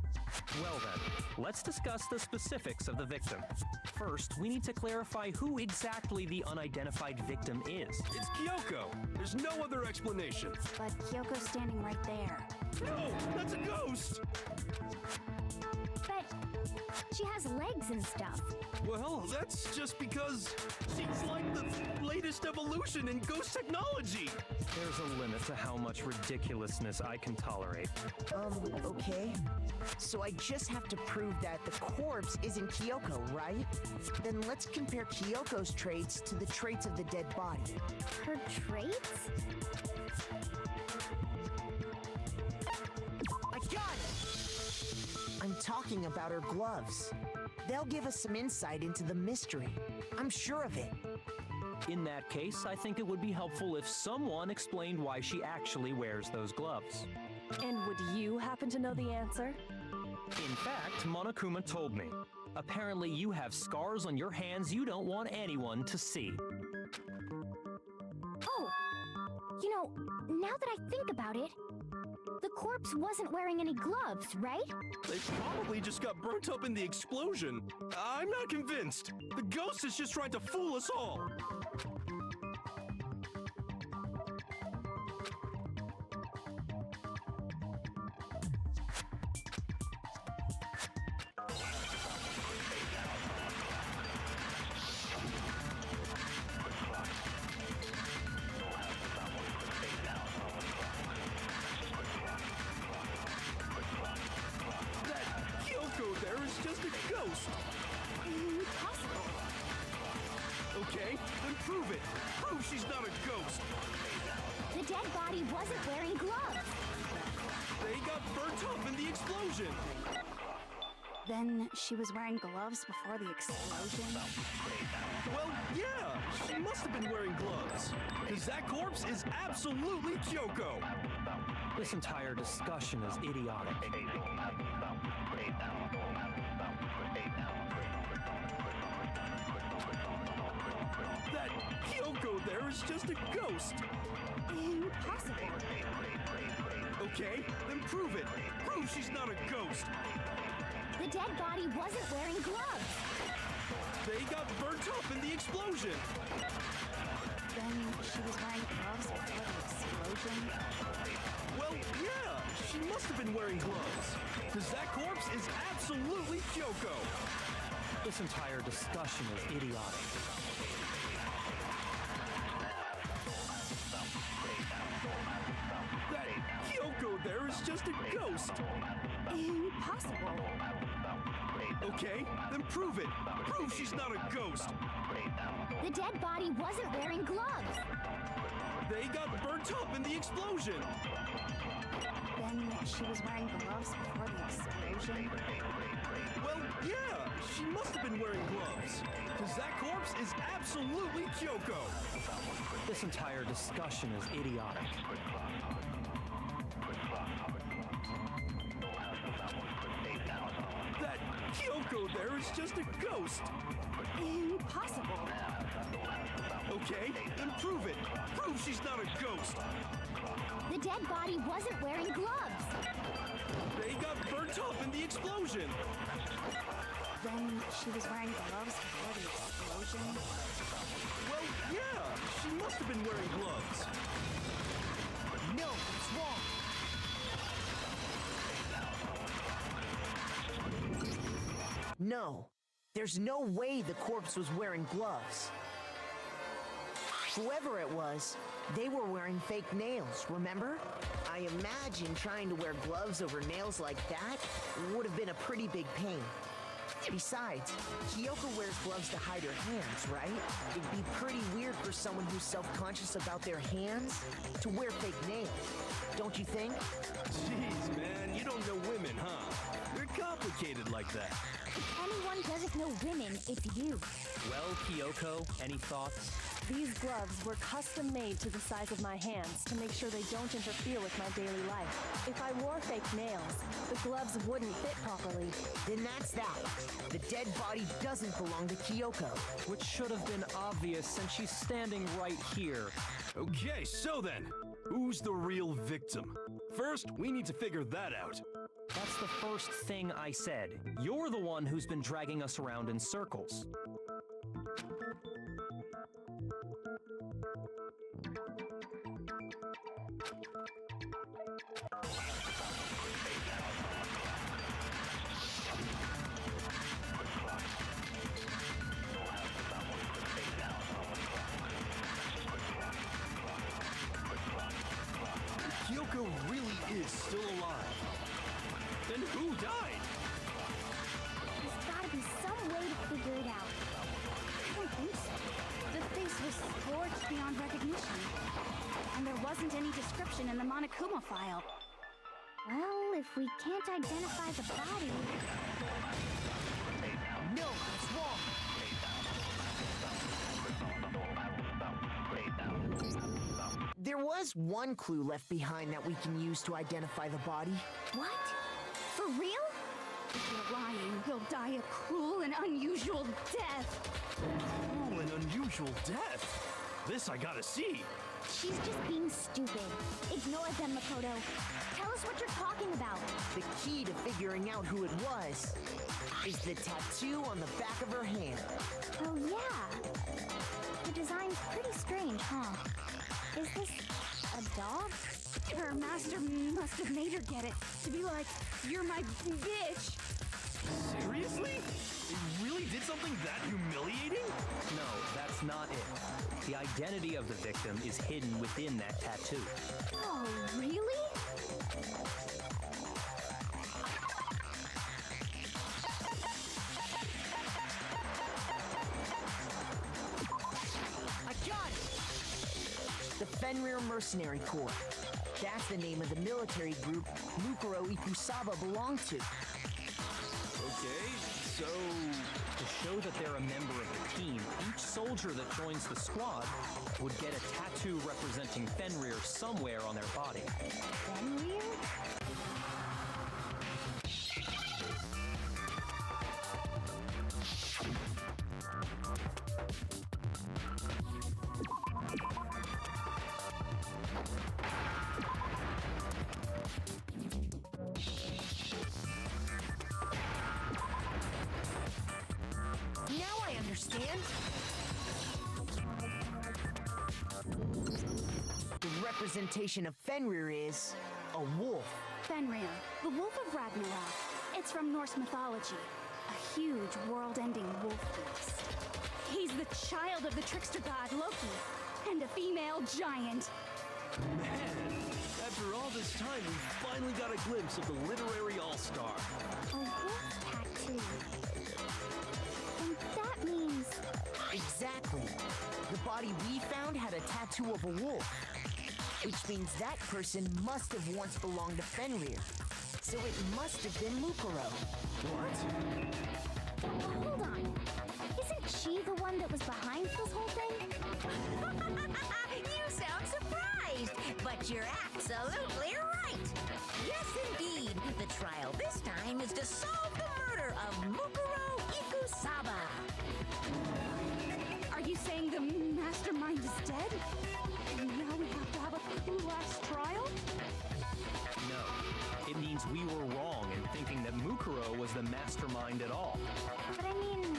Well then, let's discuss the specifics of the victim. First, we need to clarify who exactly the unidentified victim is. It's Kyoko. There's no other explanation. But Kyoko's standing right there. No, that's a ghost! But she has legs and stuff. Well, that's just because she's like the latest evolution in ghost technology. There's a limit to how much ridiculousness I can tolerate. Okay. So I just have to prove that the corpse isn't Kyoko, right? Then let's compare Kyoko's traits to the traits of the dead body. Her traits? I got it! I'm talking about her gloves. They'll give us some insight into the mystery. I'm sure of it. In that case, I think it would be helpful if someone explained why she actually wears those gloves. And would you happen to know the answer? In fact, Monokuma told me. Apparently you have scars on your hands you don't want anyone to see. Oh, you know, now that I think about it, the corpse wasn't wearing any gloves, right? They probably just got burnt up in the explosion. I'm not convinced. The ghost is just trying to fool us all. Just a ghost. Impossible. Okay, then prove it. Prove she's not a ghost. The dead body wasn't wearing gloves. They got burnt up in the explosion. Then she was wearing gloves before the explosion? Well, yeah, she must have been wearing gloves. Because that corpse is absolutely Kyoko. This entire discussion is idiotic. That Kyoko there is just a ghost. Impossible. Okay, then prove it. Prove she's not a ghost. The dead body wasn't wearing gloves. They got burnt up in the explosion. Then she was wearing gloves before the explosion? Well, yeah, she must have been wearing gloves. Because that corpse is absolutely Kyoko. This entire discussion is idiotic. That Kyoko there is just a ghost. Impossible. Okay, then prove it. Prove she's not a ghost. The dead body wasn't wearing gloves. They got burnt up in the explosion. Then she was wearing gloves before the explosion? Well, yeah, she must have been wearing gloves. Because that corpse is absolutely Kyoko. This entire discussion is idiotic. That Kyoko there is just a ghost. Impossible. Okay, then prove it. Prove she's not a ghost. The dead body wasn't wearing gloves. They got burnt up in the explosion. Then she was wearing gloves before the explosion? Well, yeah, She must have been wearing gloves. No, it's wrong. No, there's no way the corpse was wearing gloves. Whoever it was, they were wearing fake nails, remember? I imagine trying to wear gloves over nails like that would have been a pretty big pain. Besides, Kyoko wears gloves to hide her hands, right? It'd be pretty weird for someone who's self-conscious about their hands to wear fake nails, don't you think? Jeez, man, you don't know women, huh? They're complicated like that. If anyone doesn't know women, it's you. Well, Kyoko, any thoughts? These gloves were custom made to the size of my hands to make sure they don't interfere with my daily life. If I wore fake nails, the gloves wouldn't fit properly. Then that's that. The dead body doesn't belong to Kyoko. Which should have been obvious since she's standing right here. Okay, so then, who's the real victim? First, we need to figure that out. That's the first thing I said. You're the one who's been dragging us around in circles. Kyoko really is still alive. Then who died? There's gotta be some way to figure it out. I don't think so. The face was scorched beyond recognition. And there wasn't any description in the Monokuma file. Well, if we can't identify the body... No, it's wrong. There was one clue left behind that we can use to identify the body. What? For real? If you're lying, he'll die a cruel and unusual death. Cruel and unusual death. This I gotta see. She's just being stupid. Ignore them, Makoto. Tell us what you're talking about. The key to figuring out who it was is the tattoo on the back of her hand. Oh, yeah. The design's pretty strange, huh? Is this a dog? Her master must have made her get it. To be like, you're my bitch. Seriously? They really did something that humiliating? No, that's not it. The identity of the victim is hidden within that tattoo. Oh, really? I got it! The Fenrir Mercenary Corps. That's the name of the military group Mukuro Ikusaba belonged to. Okay, so... To show that they're a member of the team, each soldier that joins the squad would get a tattoo representing Fenrir somewhere on their body. Fenrir? Now I understand. The representation of Fenrir is a wolf. Fenrir, the Wolf of Ragnarok. It's from Norse mythology. A huge, world-ending wolf beast. He's the child of the trickster god Loki, and a female giant. Man, after all this time, we finally got a glimpse of the literary all-star. A wolf tattoo. And that means... Exactly. The body we found had a tattoo of a wolf, which means that person must have once belonged to Fenrir. So it must have been Mukuro. Hold on. Isn't she the one that was behind this whole thing? You sound surprised, but you're absolutely right. Yes, indeed. The trial this time is to solve the murder of Mukuro Ikusaba. Are you saying the mastermind is dead? And now we have to have a last trial? No. It means we were wrong in thinking that Mukuro was the mastermind at all. But I mean,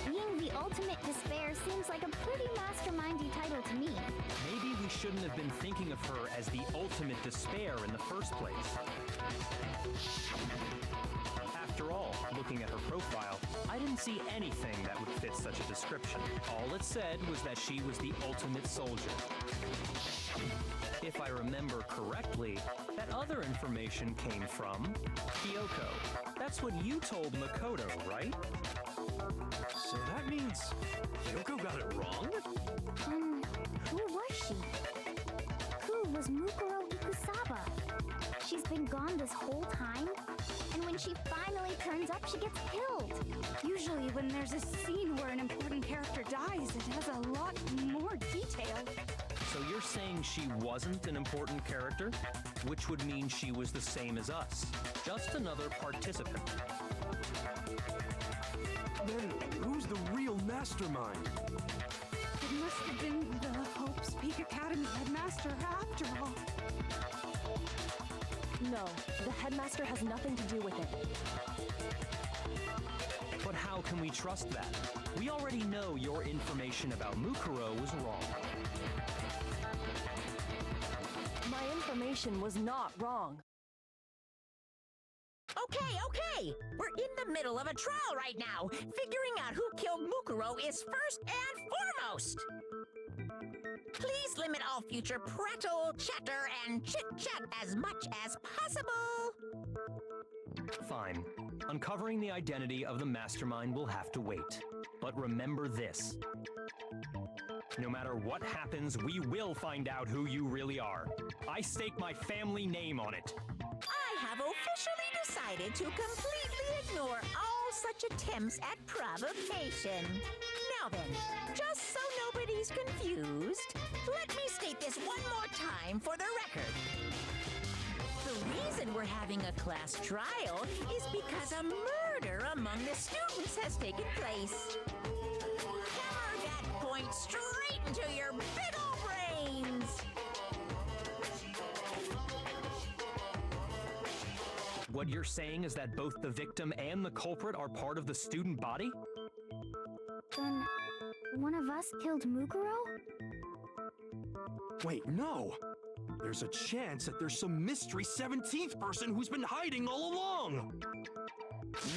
being the ultimate despair seems like a pretty mastermindy title to me. shouldn't have been thinking of her as the ultimate despair in the first place. After all, looking at her profile, I didn't see anything that would fit such a description. All it said was that she was the ultimate soldier. If I remember correctly, that other information came from Kyoko. That's what you told Makoto, right? So that means Kyoko got it wrong? Who was she? Who was Mukuro Ikusaba? She's been gone this whole time? And when she finally turns up, she gets killed. Usually when there's a scene where an important character dies, it has a lot more detail. So you're saying she wasn't an important character? Which would mean she was the same as us. Just another participant. Then who's the real mastermind? It must have been the Hope's Peak Academy headmaster after all. No, the headmaster has nothing to do with it. But how can we trust that? We already know your information about Mukuro was wrong. My information was not wrong. Okay. We're in the middle of a trial right now. Figuring out who killed Mukuro is first and foremost. Please limit all future prattle, chatter, and chit-chat as much as possible. Fine. Uncovering the identity of the mastermind will have to wait. But remember this. No matter what happens, we will find out who you really are. I stake my family name on it. I have officially decided to completely ignore all such attempts at provocation. Now then, just so nobody's confused, let me state this one more time for the record. The reason we're having a class trial is because a murder among the students has taken place. Hammer that point straight into your big ol' brains! What you're saying is that both the victim and the culprit are part of the student body? Then, one of us killed Mukuro? Wait, no! There's a chance that there's some mystery 17th person who's been hiding all along!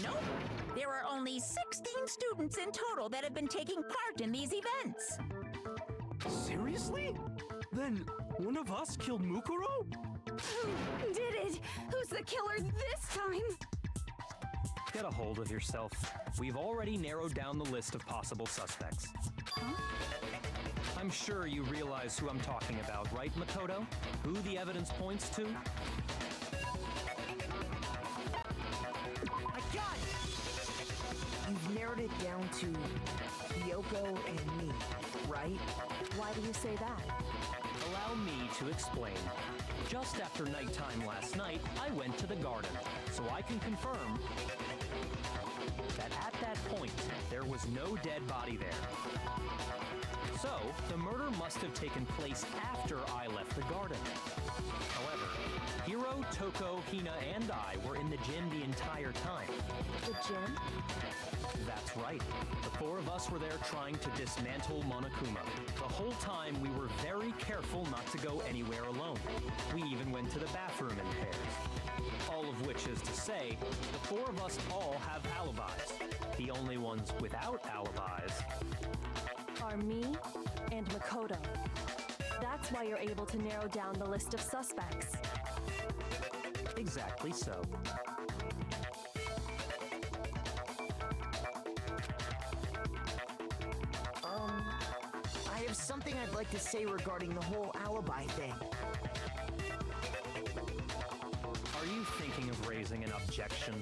Nope. There are only 16 students in total that have been taking part in these events. Seriously? Then one of us killed Mukuro? Who did it? Who's the killer this time? Get a hold of yourself. We've already narrowed down the list of possible suspects. Huh? I'm sure you realize who I'm talking about, right, Makoto? Who the evidence points to? I got it! You've narrowed it down to Kyoko and me, right? Why do you say that? Allow me to explain. Just after nighttime last night, I went to the garden, so I can confirm that at that point, there was no dead body there. So, the murder must have taken place after I left the garden. However, Hiro, Toko, Hina, and I were in the gym the entire time. The gym? That's right. The four of us were there trying to dismantle Monokuma. The whole time we were very careful not to go anywhere alone. We even went to the bathroom in pairs. All of which is to say, the four of us all have alibis. The only ones without alibis Are me and Makoto. That's why you're able to narrow down the list of suspects. Exactly so. I have something I'd like to say regarding the whole alibi thing. Are you thinking of raising an objection?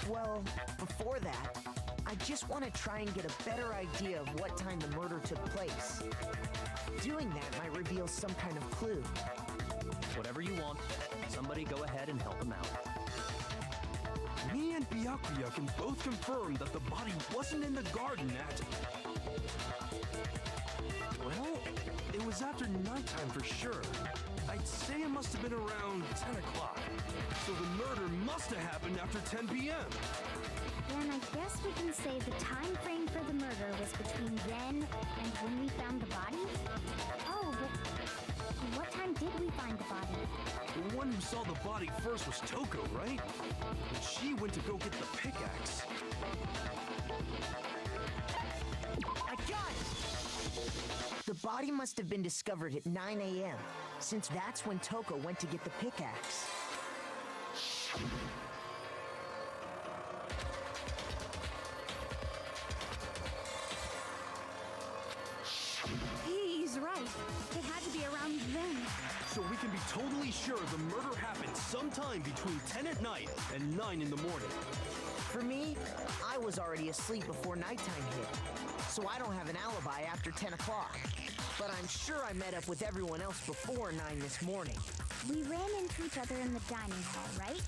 Well, before that, I just want to try and get a better idea of what time the murder took place. Doing that might reveal some kind of clue. Whatever you want. Somebody go ahead and help him out. Me and Byakuya can both confirm that the body wasn't in the garden at... Well, it was after nighttime for sure. I'd say it must have been around 10 o'clock. So the murder must have happened after 10 p.m. Then I guess we can say the time frame for the murder was between then and when we found the body? Oh, but what time did we find the body? The one who saw the body first was Toko, right? And she went to go get the pickaxe. I got it! The body must have been discovered at 9 a.m., since that's when Toko went to get the pickaxe. He's right. It had to be around then. So we can be totally sure the murder happened sometime between 10 at night and 9 in the morning. For me, I was already asleep before nighttime hit, so I don't have an alibi after 10 o'clock. But I'm sure I met up with everyone else before 9 this morning. We ran into each other in the dining hall, right?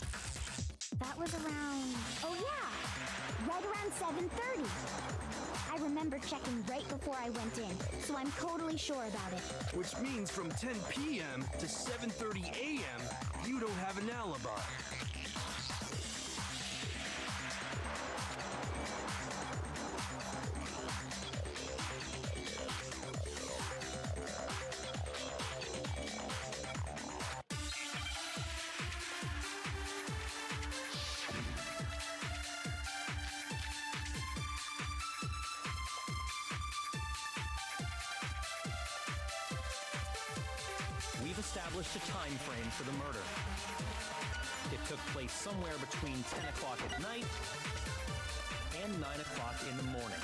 That was around... Oh yeah! Right around 7:30. I remember checking right before I went in, so I'm totally sure about it. Which means from 10 p.m. to 7:30 a.m., you don't have an alibi. We've established a time frame for the murder. It took place somewhere between 10 o'clock at night and 9 o'clock in the morning.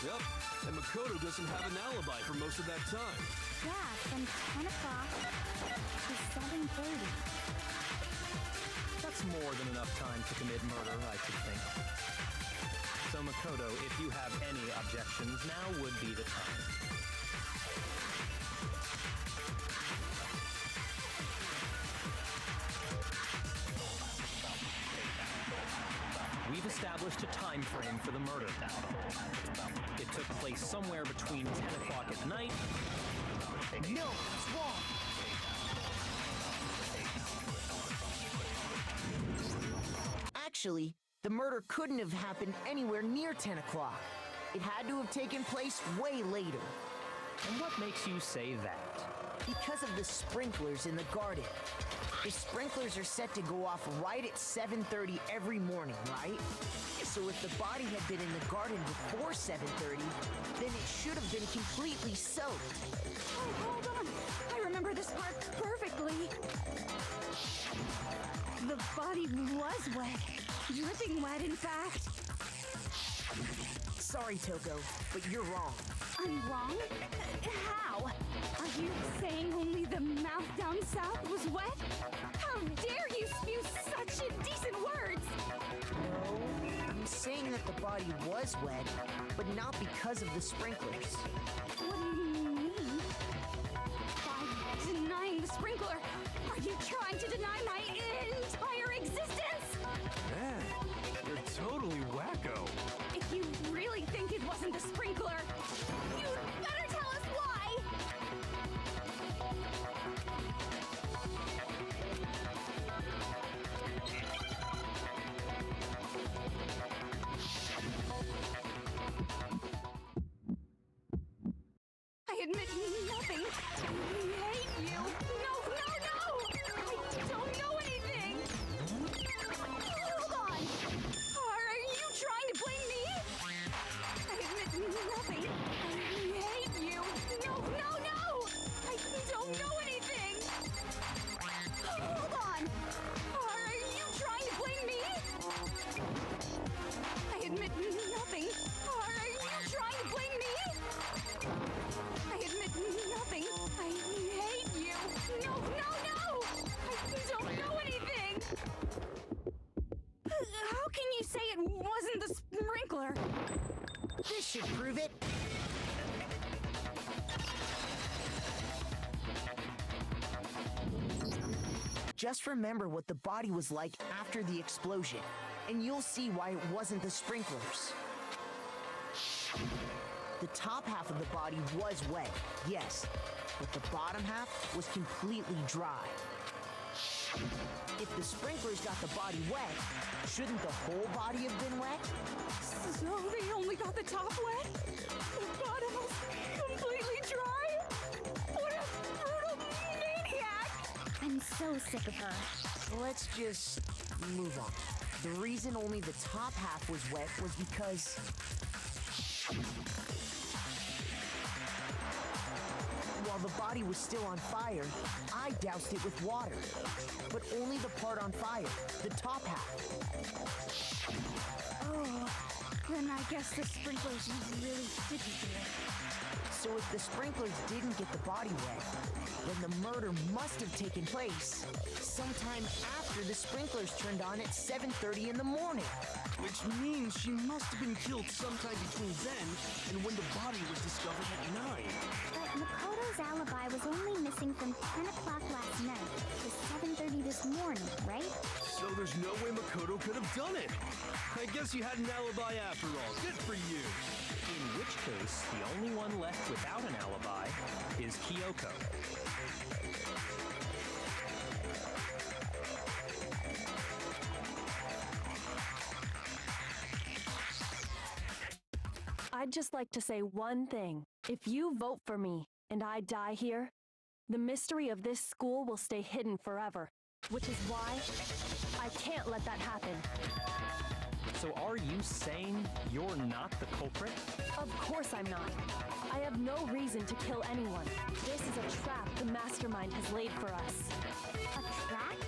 Yep, and Makoto doesn't have an alibi for most of that time. Yeah, from 10 o'clock to 7:30. That's more than enough time to commit murder, I should think. So Makoto, if you have any objections, now would be the time. We've established a time frame for the murder. It took place somewhere between 10 o'clock at night. No, it's wrong! Actually, the murder couldn't have happened anywhere near 10 o'clock. It had to have taken place way later. And what makes you say that? Because of the sprinklers in the garden. The sprinklers are set to go off right at 7:30 every morning, right? So if the body had been in the garden before 7:30, then it should have been completely soaked. Oh, hold on. I remember this part perfectly. The body was wet. Dripping wet, in fact. Sorry, Toko, but you're wrong. I'm wrong? How? Are you saying only the mouth down south was wet? How dare you spew such indecent words? No, I'm saying that the body was wet, but not because of the sprinklers. What do you mean? By denying the sprinkler, are you trying to deny my entire existence? Man, you're totally wacko. If you really think it wasn't the sprinkler, you'd better tell us why! I admit nothing. I hate you. No, no, no! I don't know anything! Hold on! Are you trying to blame me? I admit nothing. I hate you. No, no, no! I don't know anything! Hold on! Are you trying to blame me? I admit nothing. Are you trying to blame me? I admit nothing. I hate you. No, no, no! I don't know anything! How can you say it wasn't the sprinkler? This should prove it. Just remember what the body was like after the explosion, and you'll see why it wasn't the sprinklers. The top half of the body was wet, yes, but the bottom half was completely dry. If the sprinklers got the body wet, shouldn't the whole body have been wet? So they only got the top wet? The bottom was completely dry? What a brutal maniac! I'm so sick of her. Let's just move on. The reason only the top half was wet was because... while the body was still on fire, I doused it with water. But only the part on fire, the top half. Oh, then I guess the sprinklers really did do it. So if the sprinklers didn't get the body wet, then the murder must have taken place sometime after the sprinklers turned on at 7:30 in the morning. Which means she must have been killed sometime between then and when the body was discovered at 9. But Makoto's alibi was only missing from 10 o'clock last night to 7:30 this morning, right? So there's no way Makoto could have done it. I guess you had an alibi after all. Good for you. In which case, the only one left without an alibi is Kyoko. I'd just like to say one thing. If you vote for me and I die here, the mystery of this school will stay hidden forever, which is why I can't let that happen. So are you saying you're not the culprit? Of course I'm not. I have no reason to kill anyone. This is a trap the mastermind has laid for us. A trap?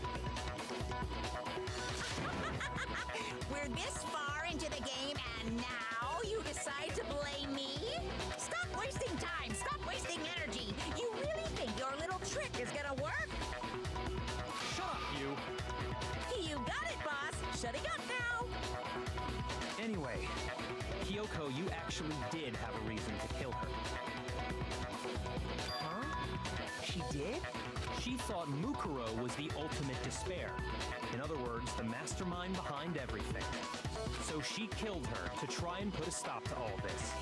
We're this far into the game, and now you decide to blame me? Stop wasting time! Stop wasting energy! You really think your little trick is gonna work? Shut up, you! You got it, boss! Shutting up now! Anyway, Kyoko, you actually did have a reason to kill her. Huh? She did? She thought Mukuro was the ultimate despair. In other words, the mastermind behind everything. So she killed her to try and put a stop to all this.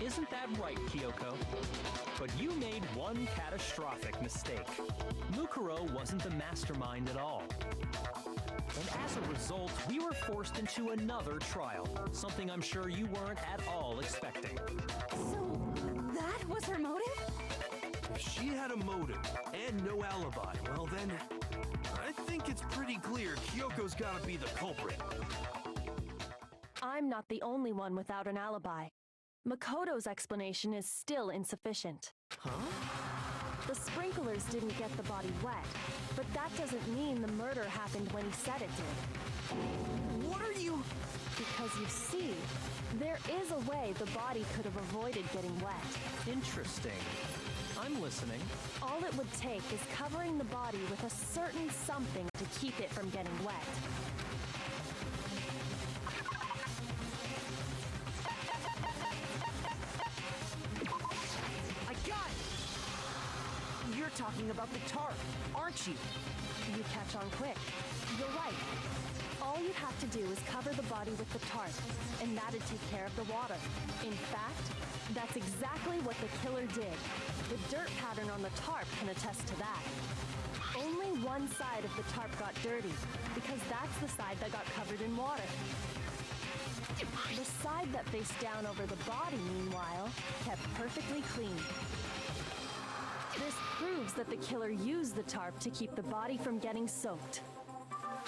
Isn't that right, Kyoko? But you made one catastrophic mistake. Mukuro wasn't the mastermind at all. And as a result, we were forced into another trial, something I'm sure you weren't at all expecting. So that was her motive? If she had a motive and no alibi, well then, I think it's pretty clear Kyoko's gotta be the culprit. I'm not the only one without an alibi. Makoto's explanation is still insufficient. Huh? The sprinklers didn't get the body wet, but that doesn't mean the murder happened when he said it did. What are you... Because you see, there is a way the body could have avoided getting wet. Interesting. I'm listening. All it would take is covering the body with a certain something to keep it from getting wet. I got it! You're talking about the tarp, aren't you? You catch on quick. You're right. All you'd have to do is cover the body with the tarp, and that'd take care of the water. In fact, that's exactly what the killer did. The dirt pattern on the tarp can attest to that. Only one side of the tarp got dirty, because that's the side that got covered in water. The side that faced down over the body, meanwhile, kept perfectly clean. This proves that the killer used the tarp to keep the body from getting soaked.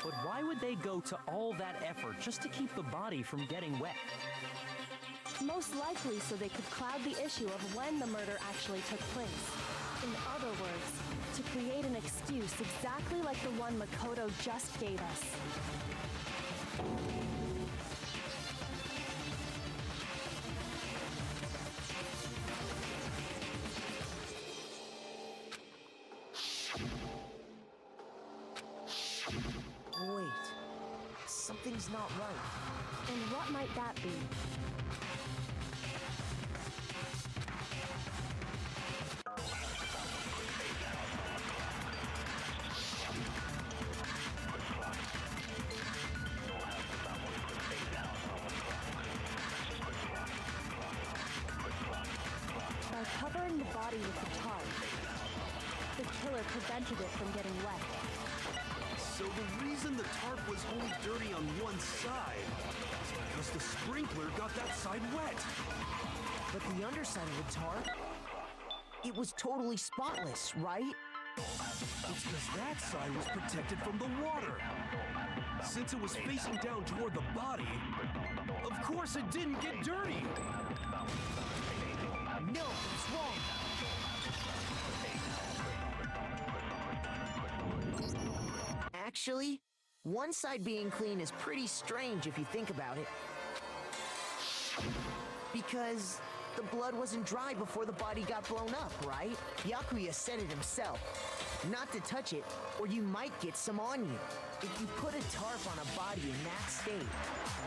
But why would they go to all that effort just to keep the body from getting wet? Most likely so they could cloud the issue of when the murder actually took place. In other words, to create an excuse exactly like the one Makoto just gave us. Wait. Something's not right. And what might that be? killer prevented it from getting wet. So the reason the tarp was only dirty on one side is because the sprinkler got that side wet. But the underside of the tarp, it was totally spotless, right? It's because that side was protected from the water. Since it was facing down toward the body, of course it didn't get dirty. No, it's wrong. Actually, one side being clean is pretty strange if you think about it. Because the blood wasn't dry before the body got blown up, right? Yakuya said it himself. Not to touch it, or you might get some on you. If you put a tarp on a body in that state,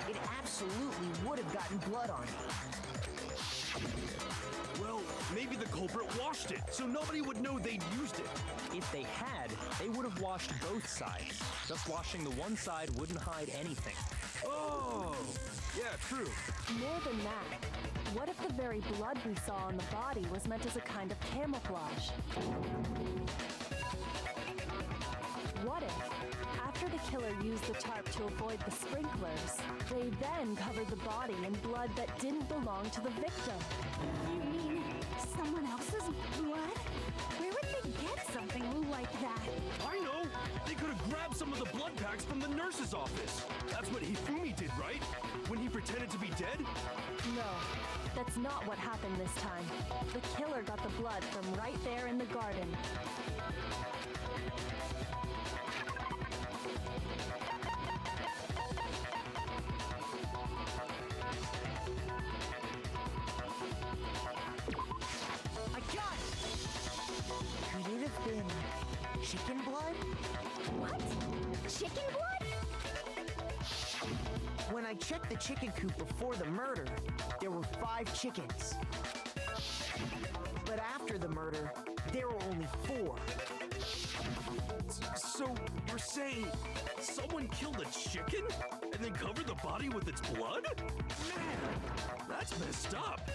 it absolutely would have gotten blood on it. Well, maybe the culprit washed it, so nobody would know they'd used it. If they had, they would have washed both sides. Just washing the one side wouldn't hide anything. Oh, yeah, true. More than that, what if the very blood we saw on the body was meant as a kind of camouflage? What if, after the killer used the tarp to avoid the sprinklers, they then covered the body in blood that didn't belong to the victim? You mean someone else's blood? Where would they get something like that? I know! They could have grabbed some of the blood packs from the nurse's office. That's what Hifumi did, right? When he pretended to be dead? No, that's not what happened this time. The killer got the blood from right there in the garden. I got it! Could it have been chicken blood? What? Chicken blood? When I checked the chicken coop before the murder, there were 5 chickens. But after the murder, there were only 4. So, you're saying someone killed a chicken and then covered the body with its blood? Man, that's messed up.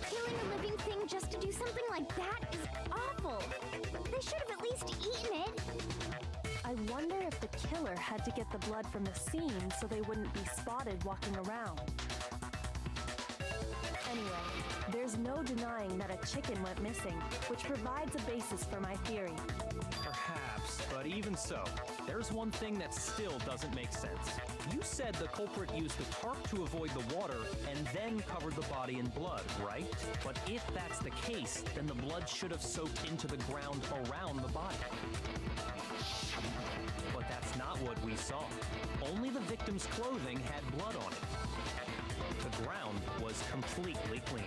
Killing a living thing just to do something like that is awful. They should have at least eaten it. I wonder if the killer had to get the blood from the scene so they wouldn't be spotted walking around. Anyway, there's no denying that a chicken went missing, which provides a basis for my theory. Perhaps, but even so, there's one thing that still doesn't make sense. You said the culprit used the tarp to avoid the water and then covered the body in blood, right? But if that's the case, then the blood should have soaked into the ground around the body. But that's not what we saw. Only the victim's clothing had blood on it. The ground was completely clean.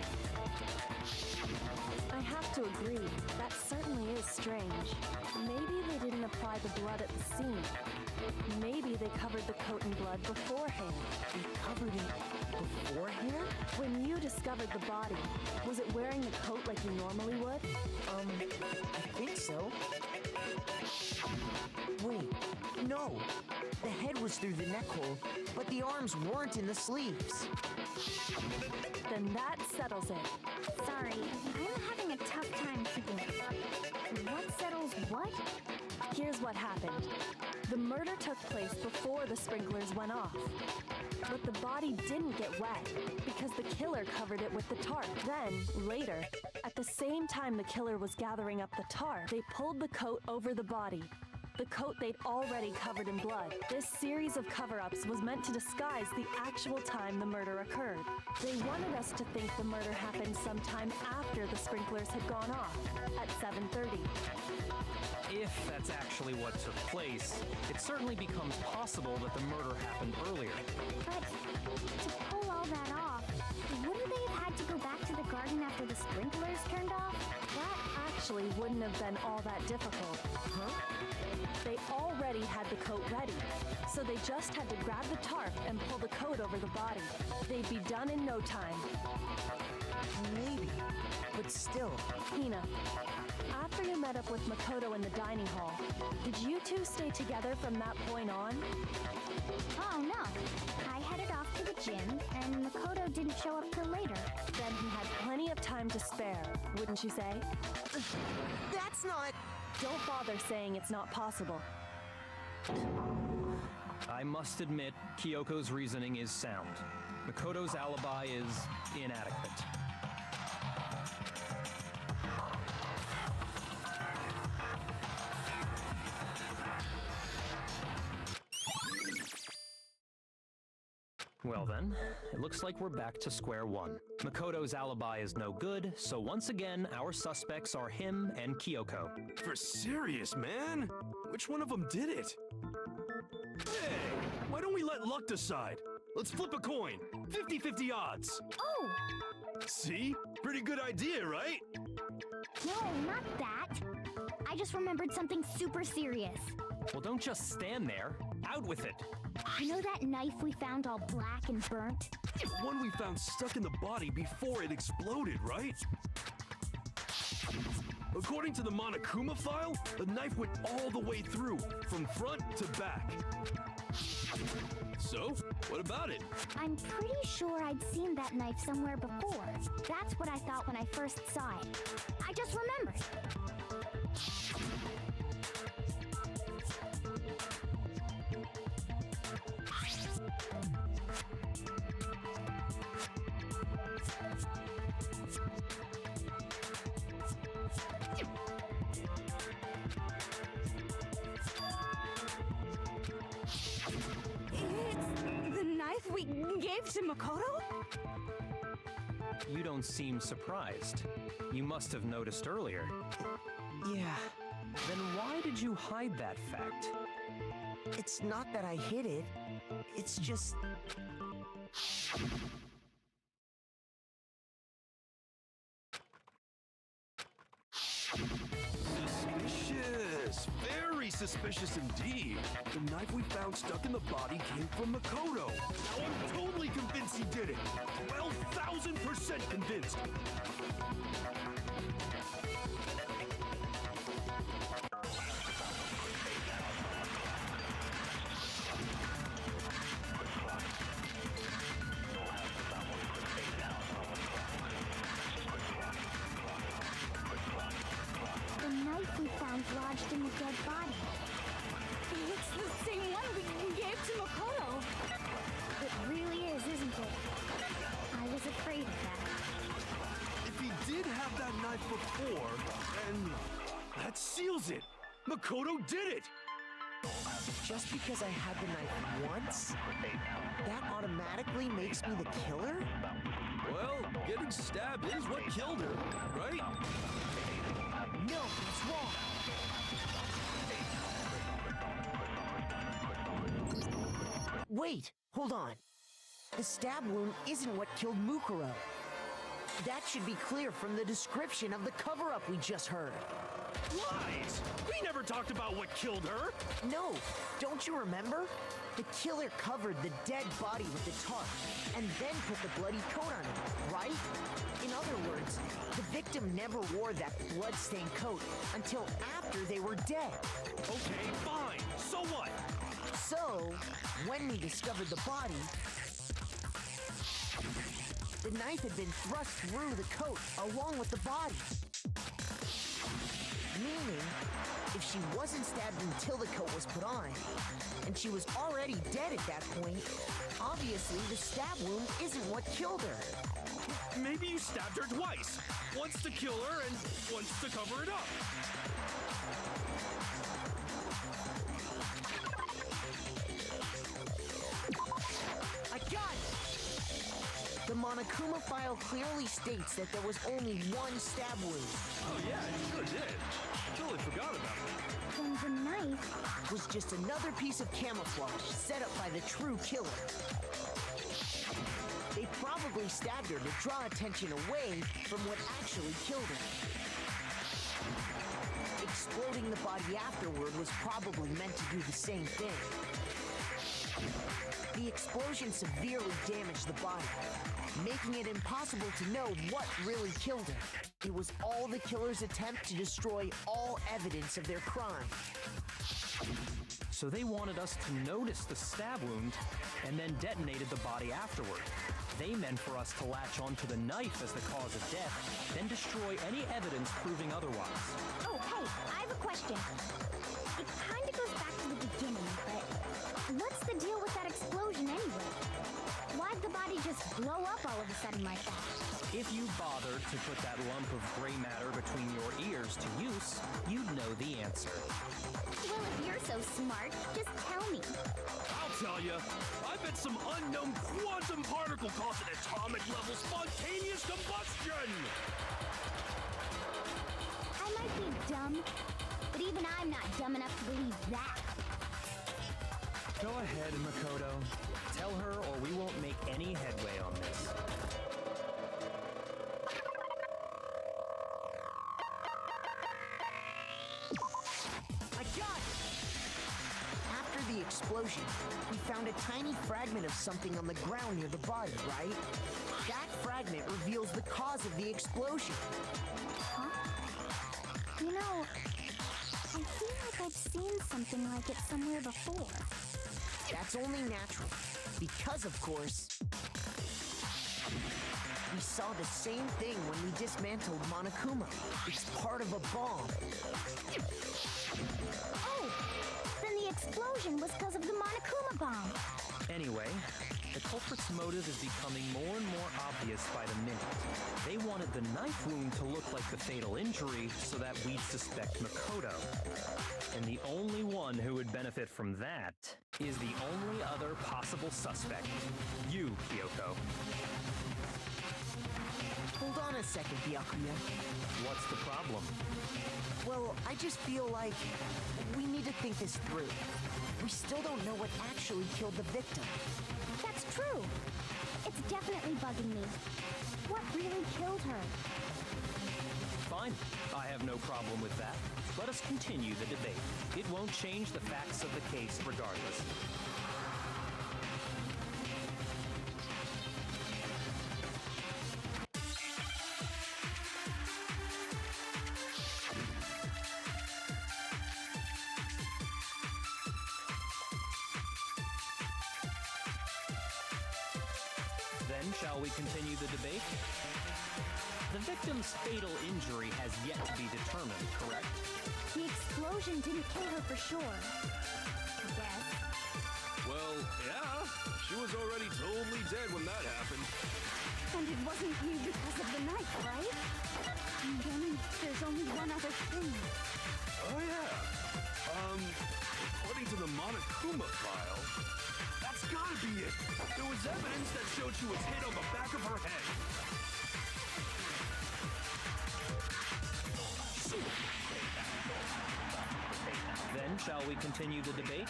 I have to agree, that certainly is strange. Maybe they didn't apply the blood at the scene. Maybe they covered the coat in blood beforehand. They covered it beforehand? When you discovered the body, was it wearing the coat like you normally would? I think so. Wait, no. The head was through the neck hole, but the arms weren't in the sleeves. Then that settles it. Sorry, I'm having a tough time figuring. What settles what? Here's what happened. The murder took place before the sprinklers went off. But the body didn't get wet because the killer covered it with the tarp. Then, later, at the same time the killer was gathering up the tarp, they pulled the coat over the body. The coat they'd already covered in blood. This series of cover-ups was meant to disguise the actual time the murder occurred. They wanted us to think the murder happened sometime after the sprinklers had gone off, at 7:30. If that's actually what took place, it certainly becomes possible that the murder happened earlier. But to pull all that off, wouldn't they have had to go back to the garden after the sprinklers turned off? That actually wouldn't have been all that difficult. Huh? They already had the coat ready, so they just had to grab the tarp and pull the coat over the body. They'd be done in no time. Maybe, but still. Hina, after you met up with Makoto in the dining hall, did you two stay together from that point on? Oh, no. I headed off to the gym, and Makoto didn't show up till later. Then he had plenty of time to spare, wouldn't you say? That's not... Don't bother saying it's not possible. I must admit, Kyoko's reasoning is sound. Makoto's alibi is inadequate. Well then, it looks like we're back to square one. Makoto's alibi is no good, so once again, our suspects are him and Kyoko. For serious, man? Which one of them did it? Hey, why don't we let luck decide? Let's flip a coin. 50-50 odds. Oh! See? Pretty good idea, right? No, not that. I just remembered something super serious. Well, don't just stand there. Out with it. You know that knife we found all black and burnt? It's one we found stuck in the body before it exploded, right? According to the Monokuma file, the knife went all the way through, from front to back. So, what about it? I'm pretty sure I'd seen that knife somewhere before. That's what I thought when I first saw it. I just remembered. It's the knife we gave to Makoto? You don't seem surprised. You must have noticed earlier. Yeah, Then why did you hide that fact? it's not that I hid it. It's just... Suspicious. Very suspicious indeed. The knife we found stuck in the body came from Makoto. Now I'm totally convinced he did it. 12,000% convinced. The knife we found lodged in the dead body. It's the same one we gave to Makoto. It really is, isn't it? I was afraid of that. If he did have that knife before, then that seals it. Makoto did it. Just because I had the knife once, that automatically makes me the killer? Well, getting stabbed is what killed her, right? No, that's wrong. Wait, hold on. The stab wound isn't what killed Mukuro. That should be clear from the description of the cover-up we just heard. Lies! We never talked about what killed her. No, don't you remember? The killer covered the dead body with the tarp and then put the bloody coat on it, right? In other words, the victim never wore that blood-stained coat until after they were dead. Okay, fine. So what? So, when we discovered the body, the knife had been thrust through the coat along with the body. Meaning, if she wasn't stabbed until the coat was put on, and she was already dead at that point, obviously the stab wound isn't what killed her. Maybe you stabbed her twice. Once to kill her and once to cover it up. I got it! The Monokuma file clearly states that there was only one stab wound. Oh yeah, you sure did. Totally forgot about it. Then the knife... Was just another piece of camouflage set up by the true killer. They probably stabbed her to draw attention away from what actually killed her. Exploding the body afterward was probably meant to do the same thing. The explosion severely damaged the body, making it impossible to know what really killed her. It was all the killer's attempt to destroy all evidence of their crime. So they wanted us to notice the stab wound and then detonated the body afterward. They meant for us to latch onto the knife as the cause of death, then destroy any evidence proving otherwise. Oh, hey, I have a question. It kind of goes back to the beginning, but what's the deal with that explosion anyway? Why'd the body just blow up all of a sudden like that? If you bothered to put that lump of gray matter between your ears to use, you'd know the answer. Well, if you're so smart, just tell me. I'll tell you. I bet some unknown quantum particle caused an atomic-level spontaneous combustion! I might be dumb, but even I'm not dumb enough to believe that. Go ahead, Makoto. Tell her or we won't make any headway on this. I got it! After the explosion, we found a tiny fragment of something on the ground near the body, right? That fragment reveals the cause of the explosion. Huh? You know, I feel like I've seen something like it somewhere before. That's only natural, because of course, we saw the same thing when we dismantled Monokuma. It's part of a bomb. Oh, then the explosion was because of the Monokuma bomb. Anyway, the culprit's motive is becoming more and more obvious by the minute. They wanted the knife wound to look like the fatal injury so that we'd suspect Makoto. And the only one who would benefit from that is the only other possible suspect. You, Kyoko. Hold on a second, Byakuya. What's the problem? Well, I just feel like we need to think this through. We still don't know what actually killed the victim. That's true. It's definitely bugging me. What really killed her? Fine. I have no problem with that. Let us continue the debate. It won't change the facts of the case regardless. Then, shall we continue the debate? The victim's fatal injury has yet to be determined, correct? The explosion didn't kill her for sure. I guess. Well, yeah. She was already totally dead when that happened. And it wasn't you because of the knife, right? And then there's only one other thing. Oh, yeah. According to the Monokuma file, that's gotta be it. There was evidence that showed she was hit on the back of her head. Then, shall we continue the debate?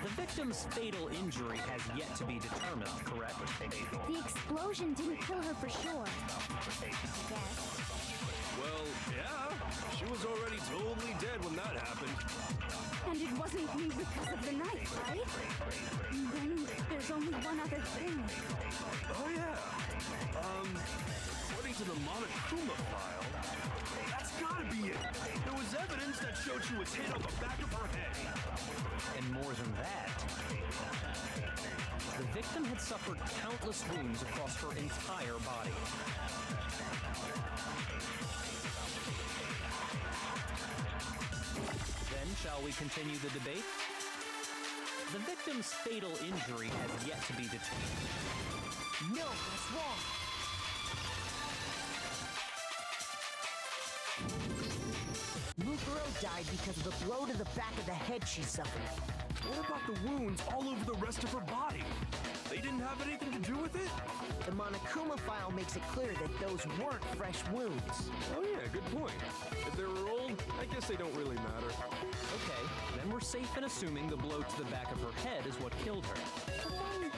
The victim's fatal injury has yet to be determined, correct? The explosion didn't kill her for sure. I guess. Well, yeah. She was already totally dead when that happened. And it wasn't you because of the knife, right? And then there's only one other thing. Oh, yeah. According to the Monokuma file, that's gotta be it. There was evidence that showed she was hit on the back of her head. And more than that, the victim had suffered countless wounds across her entire body. Then, shall we continue the debate? The victim's fatal injury has yet to be determined. No, that's wrong. Mukuro died because of the blow to the back of the head she suffered. What about the wounds all over the rest of her body? They didn't have anything to do with it? The Monokuma file makes it clear that those weren't fresh wounds. Oh yeah, good point. If they were old, I guess they don't really matter. Okay, then we're safe in assuming the blow to the back of her head is what killed her. But then,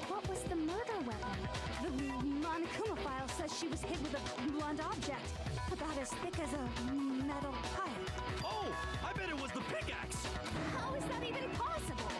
what was the murder weapon? The Monokuma file says she was hit with a blunt object, about as thick as a metal pipe. Oh, I bet it was the pickaxe! How is that even possible?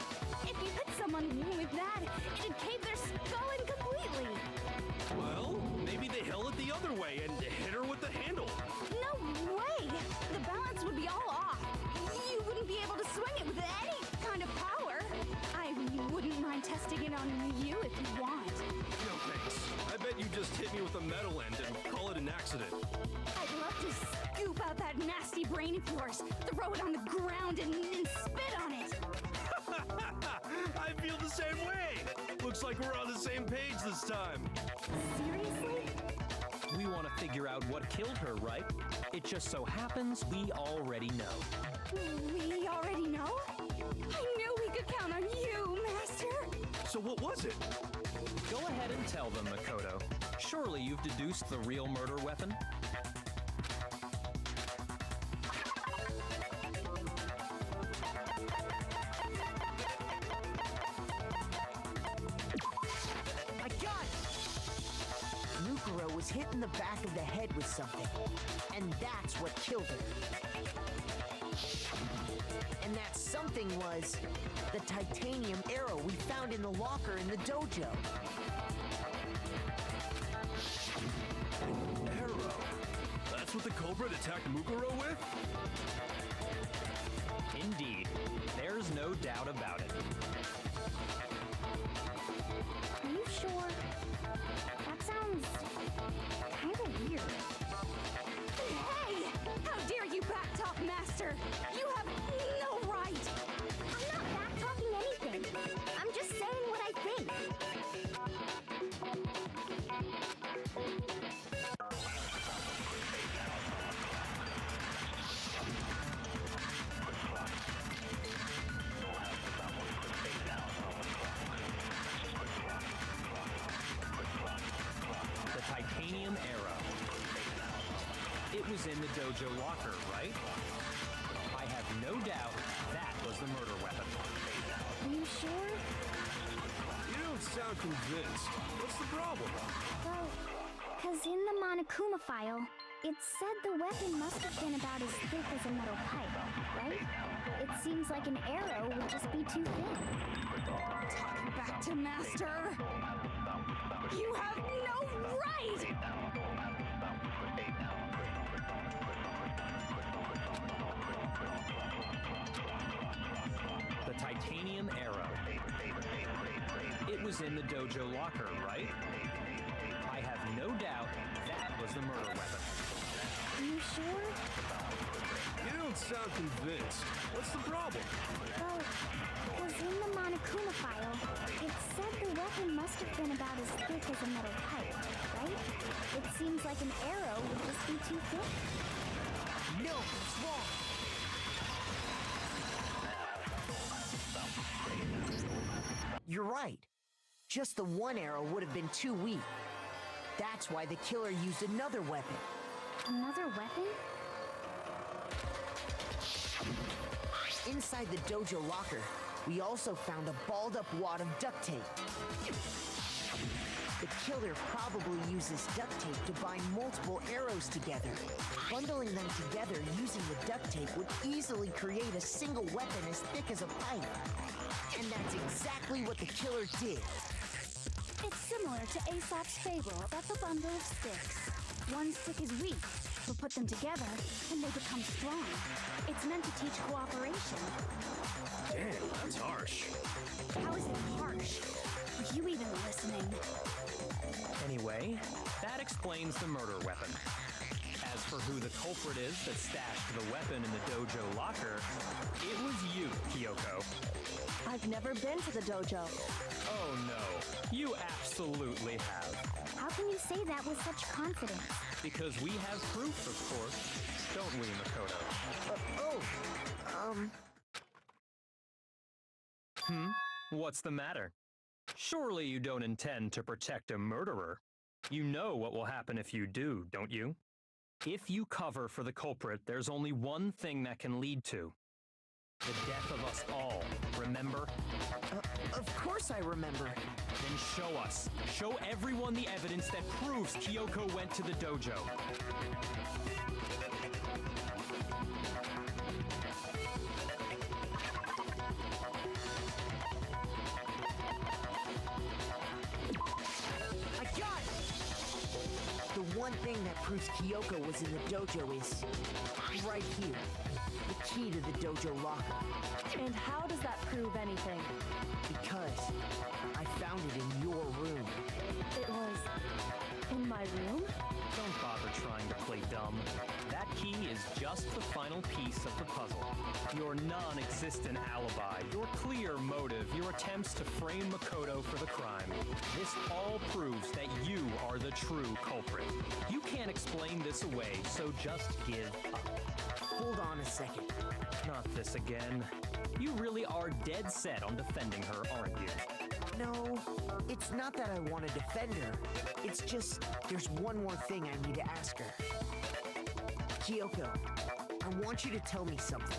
lean on you if you want. No thanks. I bet you just hit me with a metal end and call it an accident. I'd love to scoop out that nasty brain of yours, throw it on the ground, and spit on it. I feel the same way. Looks like we're on the same page this time. Seriously? We want to figure out what killed her, right? It just so happens we already know. We already know? I knew we could count on you, Master. So what was it? Go ahead and tell them, Makoto. Surely you've deduced the real murder weapon? I got it! Mukuro was hit in the back of the head with something, and that's what killed her. And that something was the titanium arrow we found in the locker in the dojo. Arrow. That's what the culprit attacked Mukuro with? Indeed. There's no doubt about it. Are you sure? That sounds kind of weird. Hey! How dare you backtalk, Master? You have no right! I'm not backtalking anything. I'm just saying what I think. The titanium arrow. It was in the dojo locker, right? I have no doubt that was the murder weapon. Are you sure? You don't sound convinced. What's the problem? Well, because in the Monokuma file, it said the weapon must have been about as thick as a metal pipe, right? It seems like an arrow would just be too thin. Talk back to Master! You have no right! The titanium arrow. It was in the dojo locker, right? I have no doubt that was the murder weapon. Are you sure? You don't sound convinced. What's the problem? Well, because in the Monokuma file, it said the weapon must have been about as thick as a metal pipe, right? It seems like an arrow would just be too thick. No, it's wrong! You're right. Just the one arrow would have been too weak. That's why the killer used another weapon. Another weapon? Inside the dojo locker, we also found a balled up wad of duct tape. The killer probably uses duct tape to bind multiple arrows together. Bundling them together using the duct tape would easily create a single weapon as thick as a pipe. And that's exactly what the killer did. It's similar to Aesop's fable about the bundle of sticks. One stick is weak, but put them together and they become strong. It's meant to teach cooperation. Damn, that's harsh. How is it harsh? Are you even listening? Anyway, that explains the murder weapon. As for who the culprit is that stashed the weapon in the dojo locker, it was you, Kyoko. I've never been to the dojo. Oh no, you absolutely have. How can you say that with such confidence? Because we have proof, of course. Don't we, Makoto? What's the matter? Surely you don't intend to protect a murderer. You know what will happen if you do, don't you? If you cover for the culprit, there's only one thing that can lead to. The death of us all, remember? Of course I remember. Then show us. Show everyone the evidence that proves Kyoko went to the dojo. I got it! The one thing that proves Kyoko was in the dojo is right here. The key to the dojo locker. And how does that prove anything? Because I found it in your room. It was in my room? Don't bother trying to play dumb. That key is just the final piece of the puzzle. Your non-existent alibi, your clear motive, your attempts to frame Makoto for the crime. This all proves that you are the true culprit. You can't explain this away, so just give up. Hold on a second. Not this again. You really are dead set on defending her, aren't you? No, it's not that I want to defend her. It's just there's one more thing I need to ask her. Kyoko, I want you to tell me something.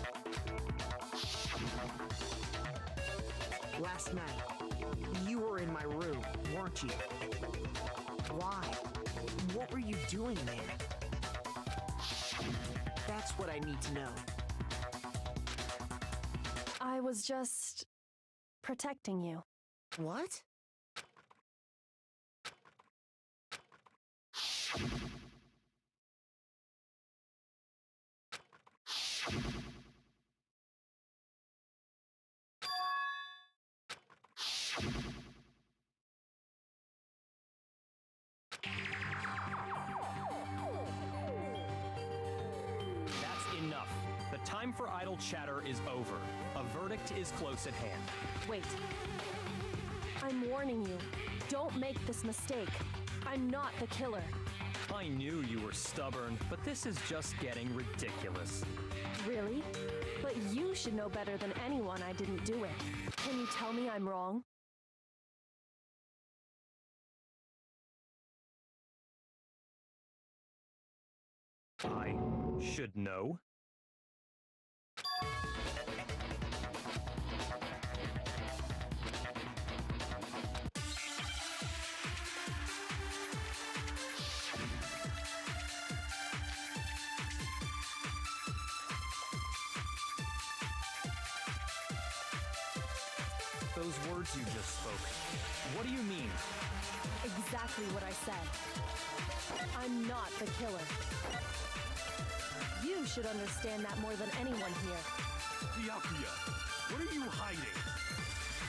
Last night, you were in my room, weren't you? Why? What were you doing there? That's what I need to know. I was just protecting you. What? That's enough. The time for idle chatter is over. A verdict is close at hand. Wait. I'm warning you. Don't make this mistake. I'm not the killer. I knew you were stubborn, but this is just getting ridiculous. Really? But you should know better than anyone I didn't do it. Can you tell me I'm wrong? I should know. Those words you just spoke, what do you mean? Exactly what I said. I'm not the killer. You should understand that more than anyone here. Byakuya, what are you hiding?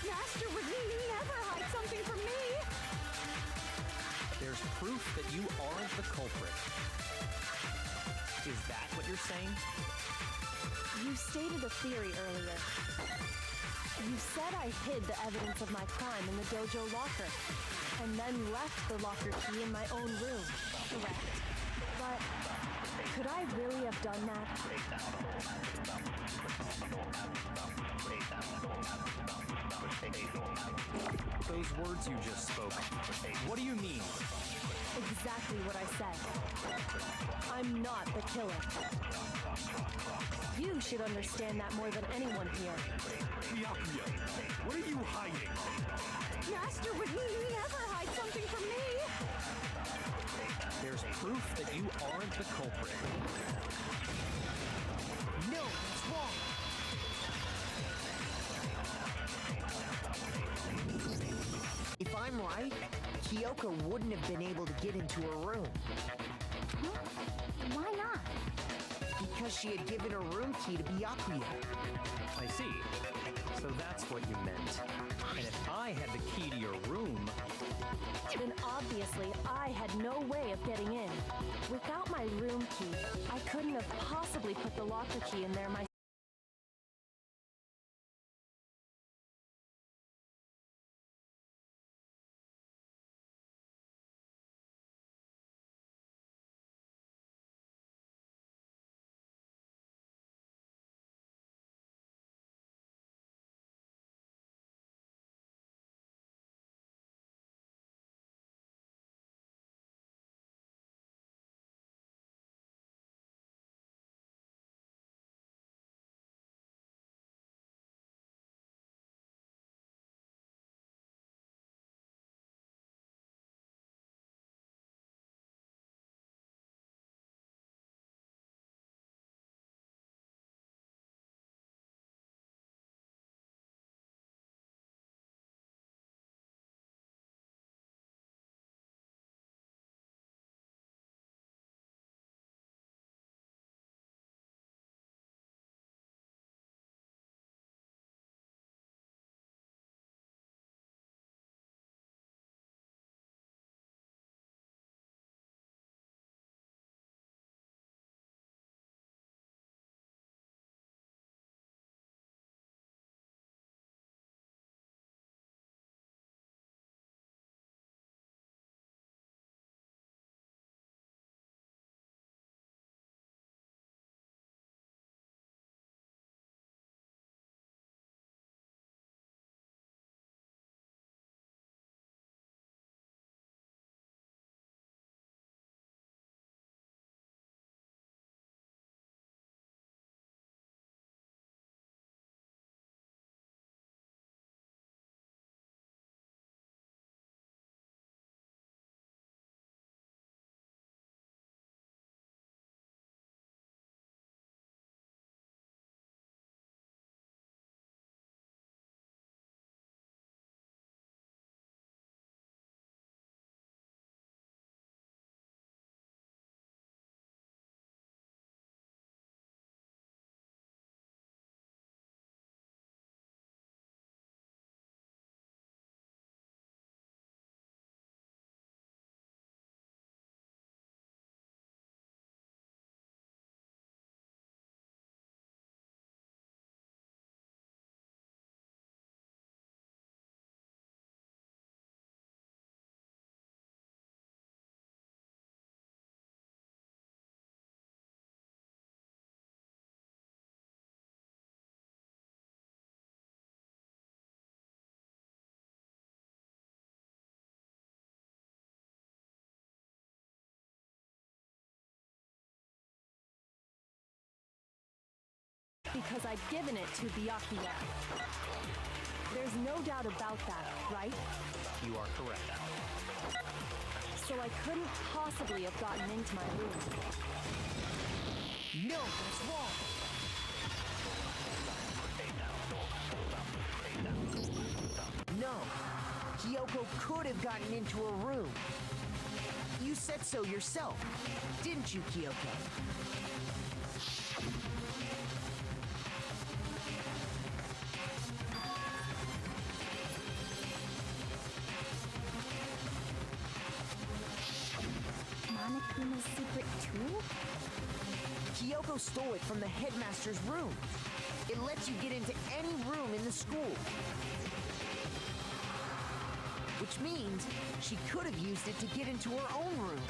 Master would never hide something from me! There's proof that you aren't the culprit. Is that what you're saying? You stated a theory earlier. You said I hid the evidence of my crime in the dojo locker, and then left the locker key in my own room, correct? But could I really have done that? Those words you just spoke, what do you mean? Exactly what I said. I'm not the killer. You should understand that more than anyone here. Byakuya, what are you hiding? Master would never hide something from me! There's proof that you aren't the culprit. No, that's wrong. If I'm right, Kyoko wouldn't have been able to get into her room. Huh? Why not? Because she had given her room key to Byakuya. I see. So that's what you meant. And if I had the key to your room... Then obviously I had no way of getting in. Without my room key, I couldn't have possibly put the locker key in there myself. Because I'd given it to Byakuya. There's no doubt about that, right? You are correct. So I couldn't possibly have gotten into my room. No, that's wrong. No, Kyoko could have gotten into a room. You said so yourself, didn't you, Kyoko? Monokuma's secret tool? Kyoko stole it from the headmaster's room. It lets you get into any room in the school. Which means she could have used it to get into her own room.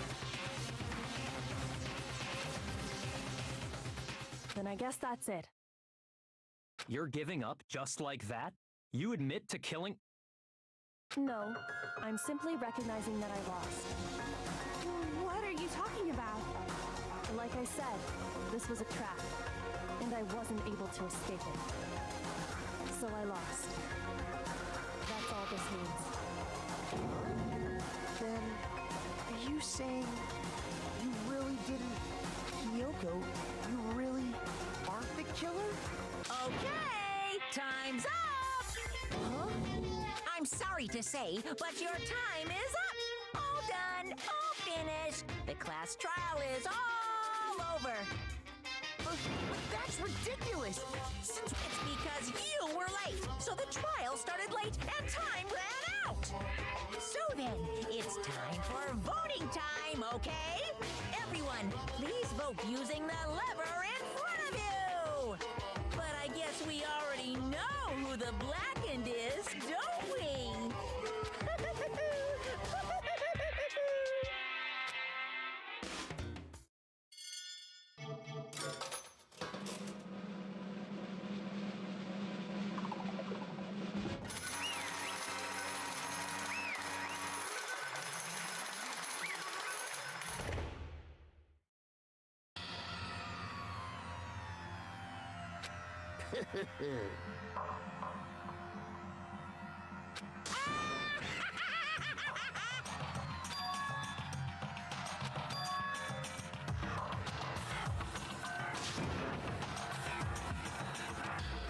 Then I guess that's it. You're giving up just like that? You admit to killing... No, I'm simply recognizing that I lost. What are you talking about? Like I said, this was a trap, and I wasn't able to escape it. So I lost. That's all this means. Then, are you saying you really didn't... Kyoko, you really aren't the killer? Okay, time's up! Huh? I'm sorry to say, but your time is up! All done, all finished! The class trial is all over! But that's ridiculous! It's because you were late, so the trial started late and time ran out! So then, it's time for voting time, okay? Everyone, please vote using the lever in front of you! But I guess we already know who the blackened is, don't we?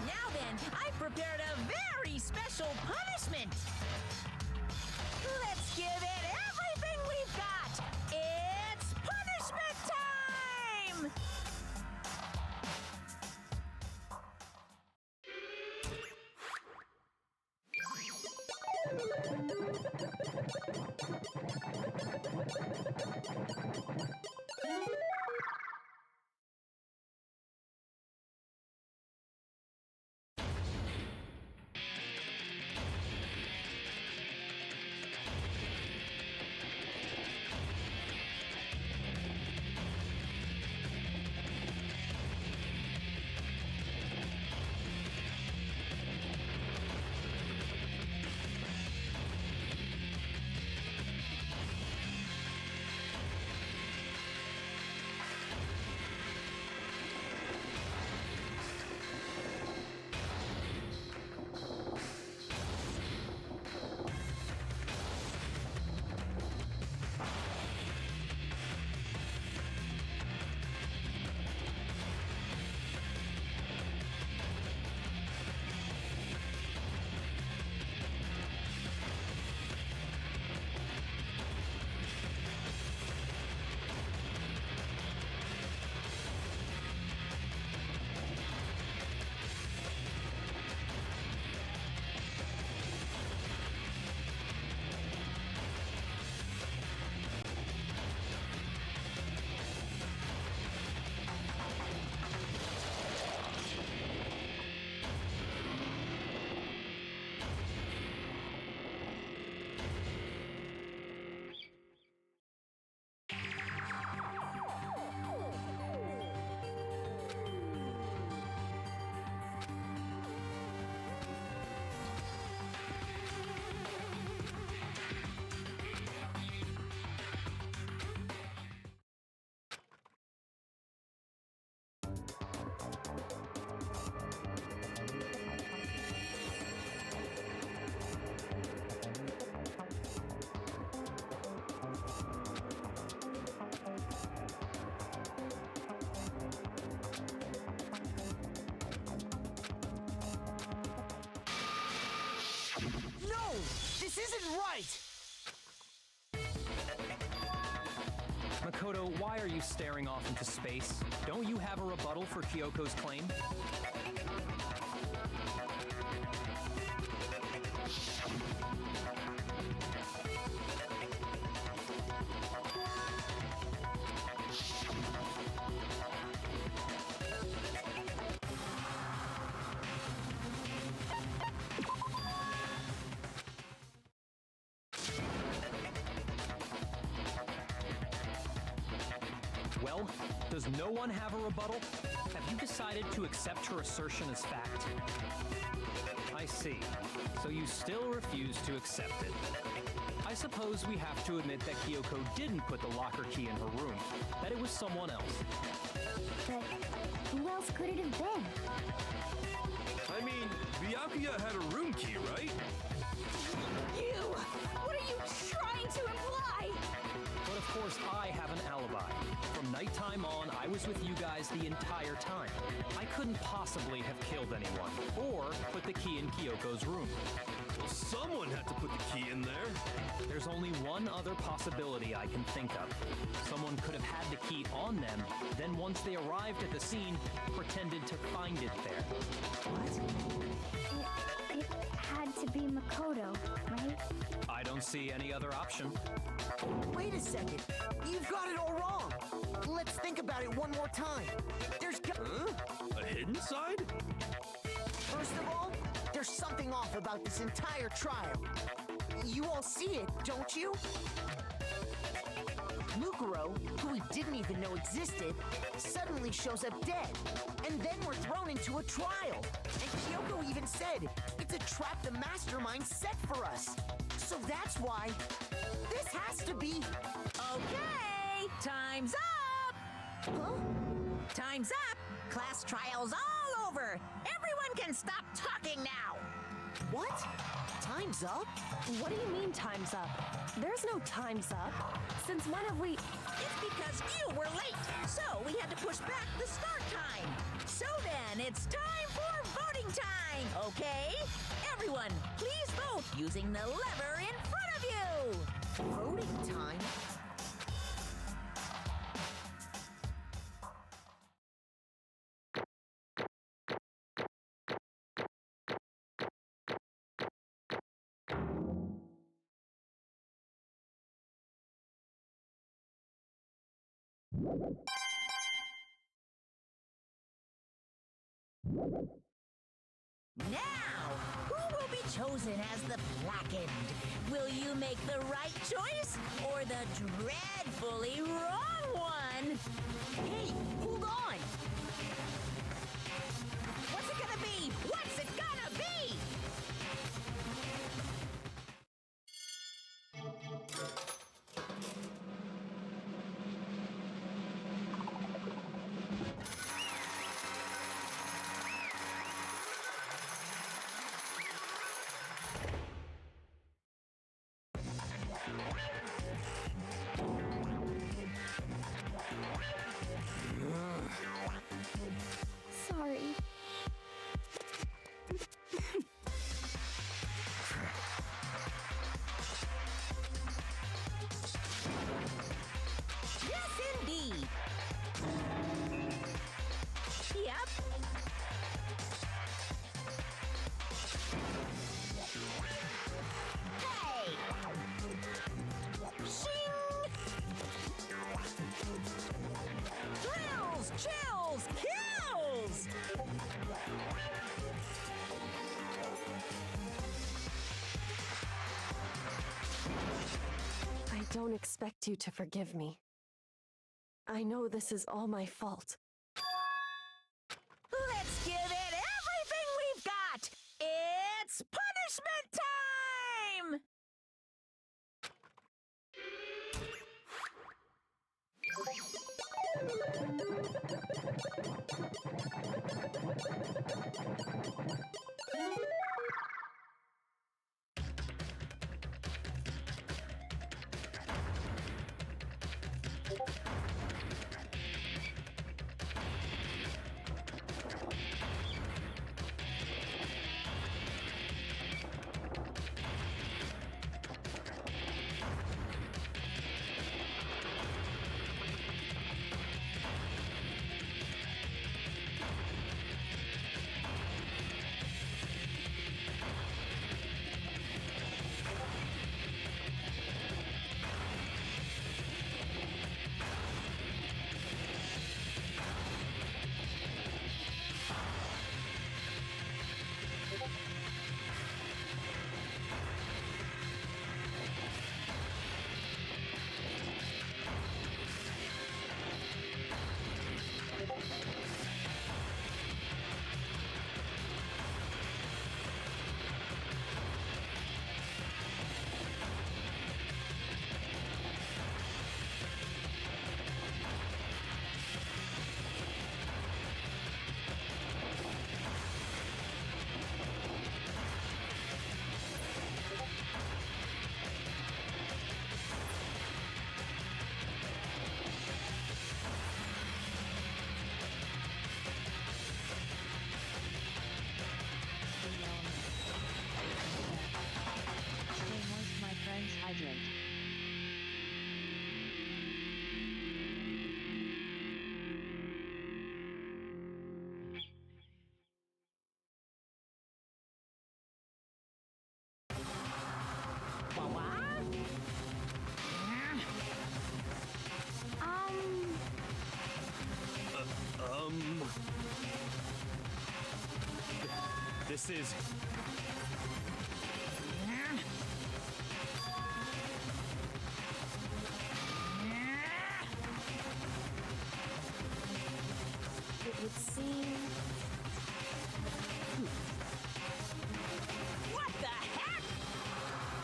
Now then, I've prepared a very special punishment. Let's give it everything we've got. It's punishment time! Makoto, why are you staring off into space? Don't you have a rebuttal for Kyoko's claim? Well, does no one have a rebuttal? Have you decided to accept her assertion as fact? I see. So you still refuse to accept it. I suppose we have to admit that Kyoko didn't put the locker key in her room, that it was someone else. But who else could it have been? I mean, Byakuya had a room key, right? You! What are you trying to imply? But of course, I have an alibi. From nighttime on, I was with you guys the entire time. I couldn't possibly have killed anyone, or put the key in Kyoko's room. Well, someone had to put the key in there. There's only one other possibility I can think of. Someone could have had the key on them, then once they arrived at the scene, pretended to find it there. It had to be Makoto, right? I don't see any other option. Wait a second. You've got it all wrong. Let's think about it one more time. A hidden side? First of all, there's something off about this entire trial. You all see it, don't you? Mukuro, who we didn't even know existed, suddenly shows up dead. And then we're thrown into a trial. And Kyoko even said, it's a trap the mastermind set for us. So that's why this has to be... Okay, time's up! Huh? Time's up! Class trial's all over! Everyone can stop talking now! What? Time's up? What do you mean time's up? There's no time's up. Since when have we... It's because you were late, so we had to push back the start time. So then, it's time for voting time, okay? Everyone, please vote using the lever in front of you! Voting time? Now, who will be chosen as the blackened? Will you make the right choice or the dreadfully wrong one? Hey, hold on! What's it gonna be? What's it gonna be? Sorry. Yes, indeed. Yep. Hey! Shing! Thrills, chills, kills! I don't expect you to forgive me. I know this is all my fault. Let's give it everything we've got! It's punishment time! This is... It would seem... What the heck?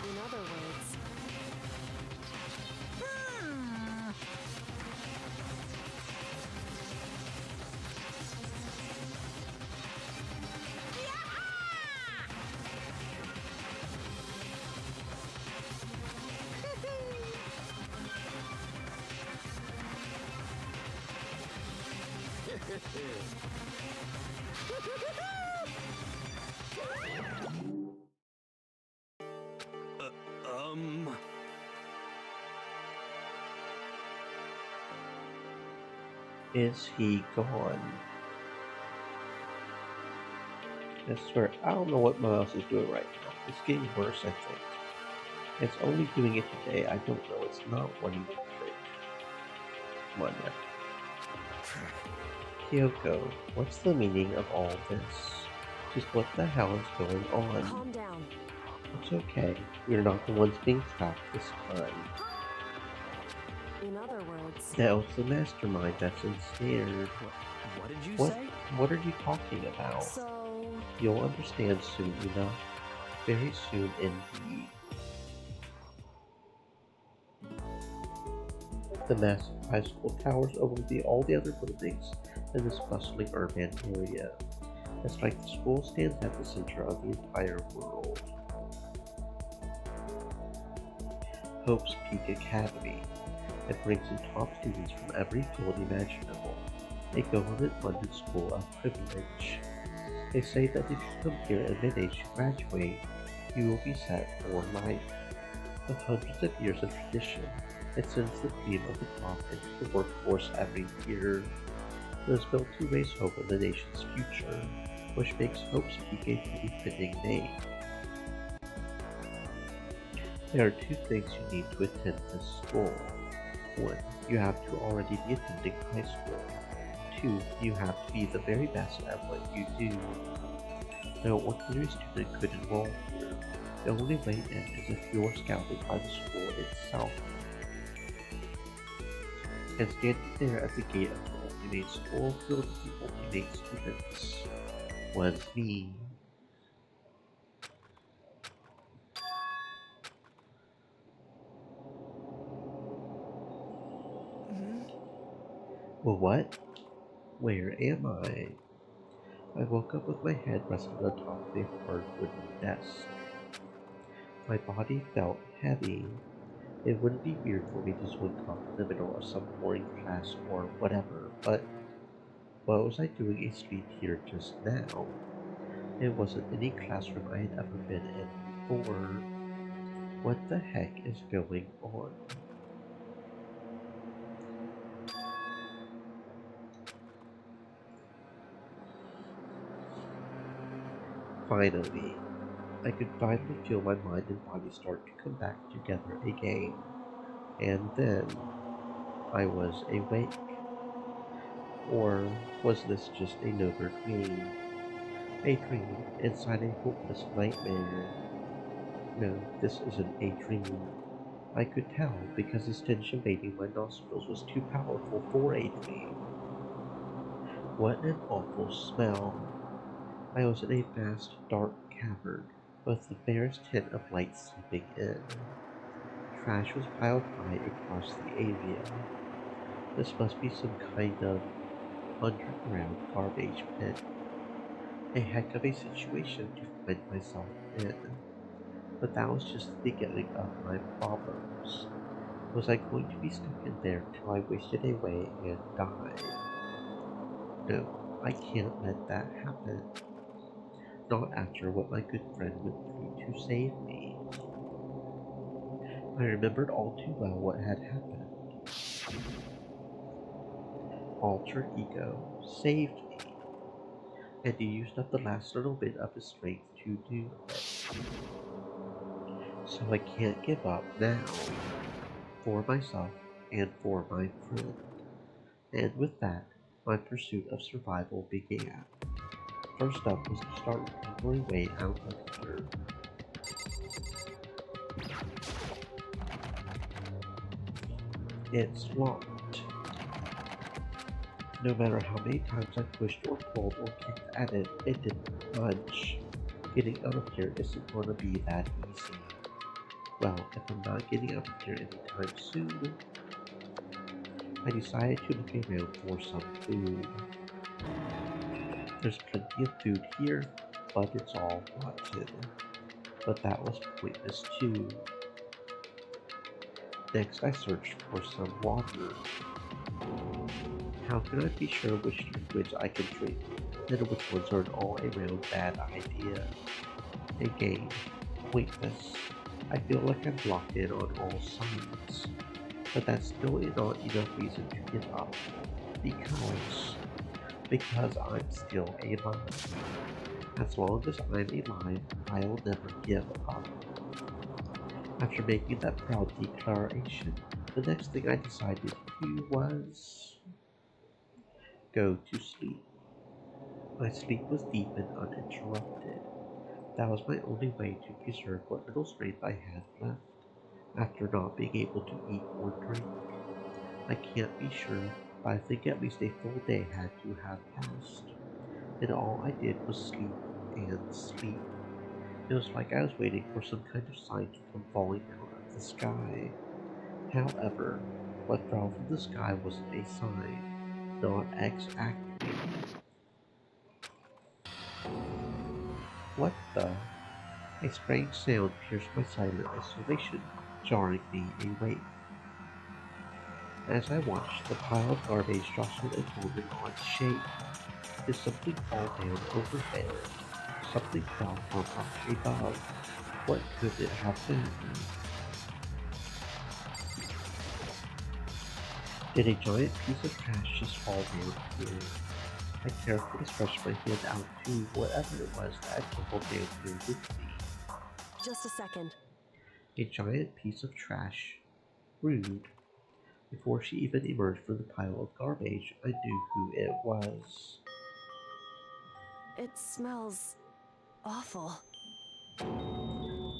In other words... Is he gone? I swear, I don't know what my mouse is doing right now. It's getting worse, I think. It's only doing it today. I don't know. It's not wanting to drink. Come on now. Kyoko, what's the meaning of all this? Just what the hell is going on? Calm down. It's okay. We're not the ones being trapped this time. In other words... That was the mastermind that's ensnared. What did you What? say? What are you talking about? So... You'll understand soon enough. Very soon indeed. The massive high school towers over all the other buildings in this bustling urban area. It's like the school stands at the center of the entire world. Hope's Peak Academy. It brings in top students from every field imaginable. A government-funded school of privilege. They say that if you come here and manage to graduate, you will be set for life. With hundreds of years of tradition, it sends the cream of the crop into the workforce every year. It was built to raise hope in the nation's future, which makes Hope's Peak a pretty fitting name. There are two things you need to attend this school. 1. You have to already be attending high school. 2. You have to be the very best at what you do. No ordinary student could enroll here. The only way in is if you are scouted by the school itself. And standing there at the gate of the ultimate school filled with the ultimate students was me. Well, what? Where am I? I woke up with my head resting on top of a hard wooden desk. My body felt heavy. It wouldn't be weird for me to swing off in the middle of some boring class or whatever, but what was I doing asleep here just now? It wasn't any classroom I had ever been in before. What the heck is going on? Finally, I could finally feel my mind and body start to come back together again. And then, I was awake. Or was this just another dream? A dream inside a hopeless nightmare. No, this isn't a dream. I could tell because the stench invading my nostrils was too powerful for a dream. What an awful smell. I was in a vast, dark cavern with the barest hint of light seeping in. Trash was piled high across the area. This must be some kind of underground garbage pit. A heck of a situation to find myself in. But that was just the beginning of my problems. Was I going to be stuck in there till I wasted away and died? No, I can't let that happen. Not after what my good friend went through to save me. I remembered all too well what had happened. Alter Ego saved me, and he used up the last little bit of his strength to do it. So I can't give up now. For myself and for my friend. And with that, my pursuit of survival began. First up was to start making my way out of here. It's locked. No matter how many times I pushed or pulled or kicked at it, it didn't budge. Getting out of here isn't going to be that easy. Well, if I'm not getting out of here anytime soon, I decided to look around for some food. There's plenty of food here, but it's all rotten. But that was pointless too. Next I searched for some water. How can I be sure which liquids I can drink, and which ones are an all-around bad idea? Again, pointless. I feel like I'm blocked in on all sides. But that's still not enough reason to give up. Because I'm still alive. As long as I'm alive, I'll never give up. After making that proud declaration, the next thing I decided to do was go to sleep. My sleep was deep and uninterrupted. That was my only way to preserve what little strength I had left, after not being able to eat or drink. I can't be sure, but I think at least a full day had to have passed, and all I did was sleep and sleep. It was like I was waiting for some kind of sign to come falling out of the sky. However, what fell from the sky wasn't a sign, not exactly. What the? A strange sound pierced my silent isolation, jarring me awake. As I watched, the pile of garbage jostled and formed an odd shape. Did something fall down overhead? Something fell from up above. What could it have been? Did a giant piece of trash just fall down here? I carefully stretched my hand out to whatever it was that tumbled down here with me. Just a second. A giant piece of trash. Rude. Before she even emerged from the pile of garbage, I knew who it was. It smells awful.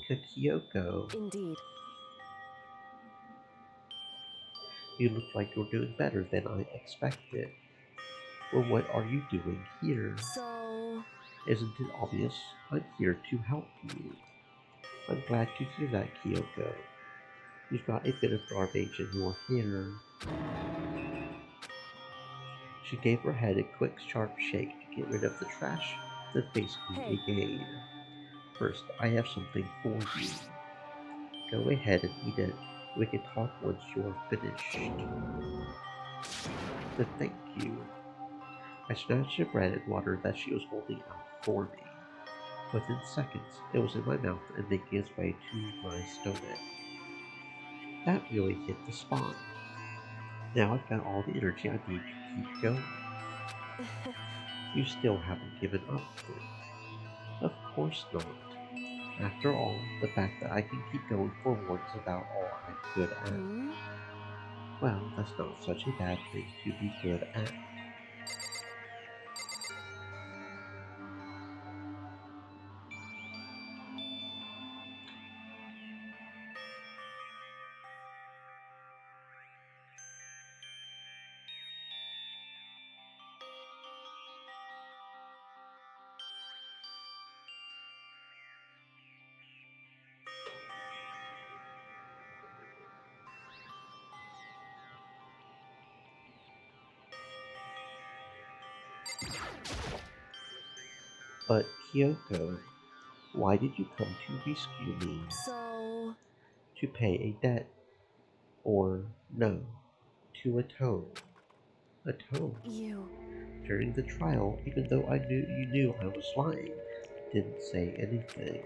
Kyoko, Indeed. you look like you're doing better than I expected. Well, what are you doing here? So... Isn't it obvious? I'm here to help you. I'm glad to hear that, Kyoko. You've got a bit of garbage in your hair. She gave her head a quick, sharp shake to get rid of the trash, then faced me again. First, I have something for you. Go ahead and eat it. We can talk once you're finished. Then thank you. I snatched the bread and water that she was holding out for me. Within seconds, it was in my mouth and making its way to my stomach. That really hit the spot. Now I've got all the energy I need to keep going. You still haven't given up, then? Of course not. After all, the fact that I can keep going forward is about all I'm good at. Well, that's not such a bad thing to be good at. But Kyoko, why did you come to rescue me? So... To pay a debt. Or, no, to atone. Atone? You... During the trial, even though I knew you knew I was lying, didn't say anything.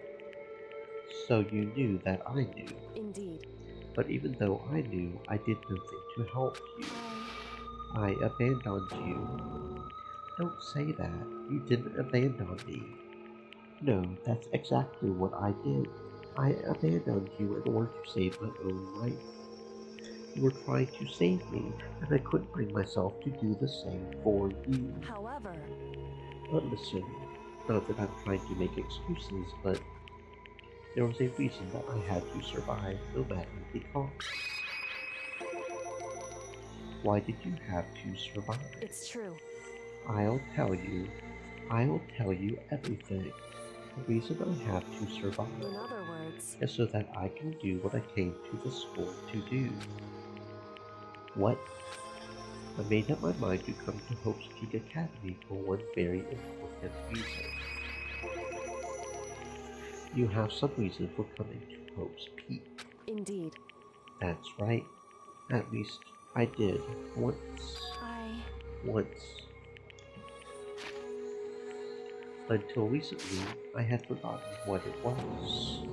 So you knew that I knew. Indeed. But even though I knew, I did nothing to help you. I abandoned you. Don't say that. You didn't abandon me. No, that's exactly what I did. I abandoned you in order to save my own life. You were trying to save me, and I couldn't bring myself to do the same for you. However... But listen, Not that I'm trying to make excuses, but there was a reason that I had to survive no matter the cost. Why did you have to survive? It's true. I'll tell you. I'll tell you everything. The reason I have to survive In other words, is so that I can do what I came to the school to do. What? I made up my mind to come to Hope's Peak Academy for one very important reason. You have some reason for coming to Hope's Peak. indeed. That's right. At least I did once. Once. Until recently, I had forgotten what it was.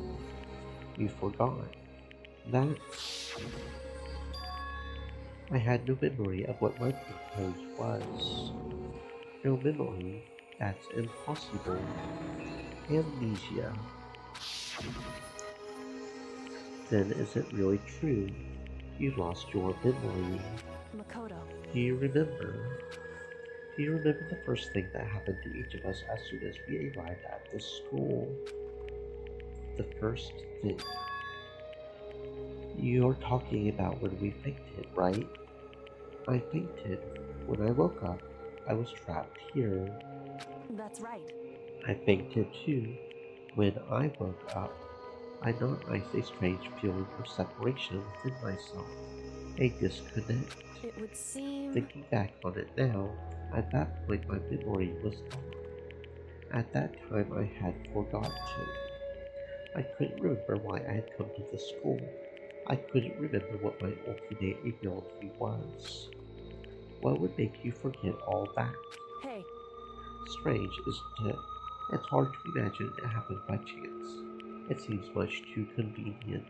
You forgot. That's... I had no memory of what my purpose was. No memory. That's impossible. Amnesia. Then is it really true? You lost your memory. Makoto. Do you remember? Do you remember the first thing that happened to each of us as soon as we arrived at the school? The first thing. You're talking about when we fainted, right? I fainted. When I woke up, I was trapped here. That's right. I fainted too. When I woke up, I noticed a strange feeling of separation within myself. A disconnect. It would seem... Thinking back on it now, at that point my memory was gone. At that time I had forgotten. I couldn't remember why I had come to the school. I couldn't remember what my alternate ability was. What would make you forget all that? Hey. Strange, isn't it? It's hard to imagine it happened by chance. It seems much too convenient.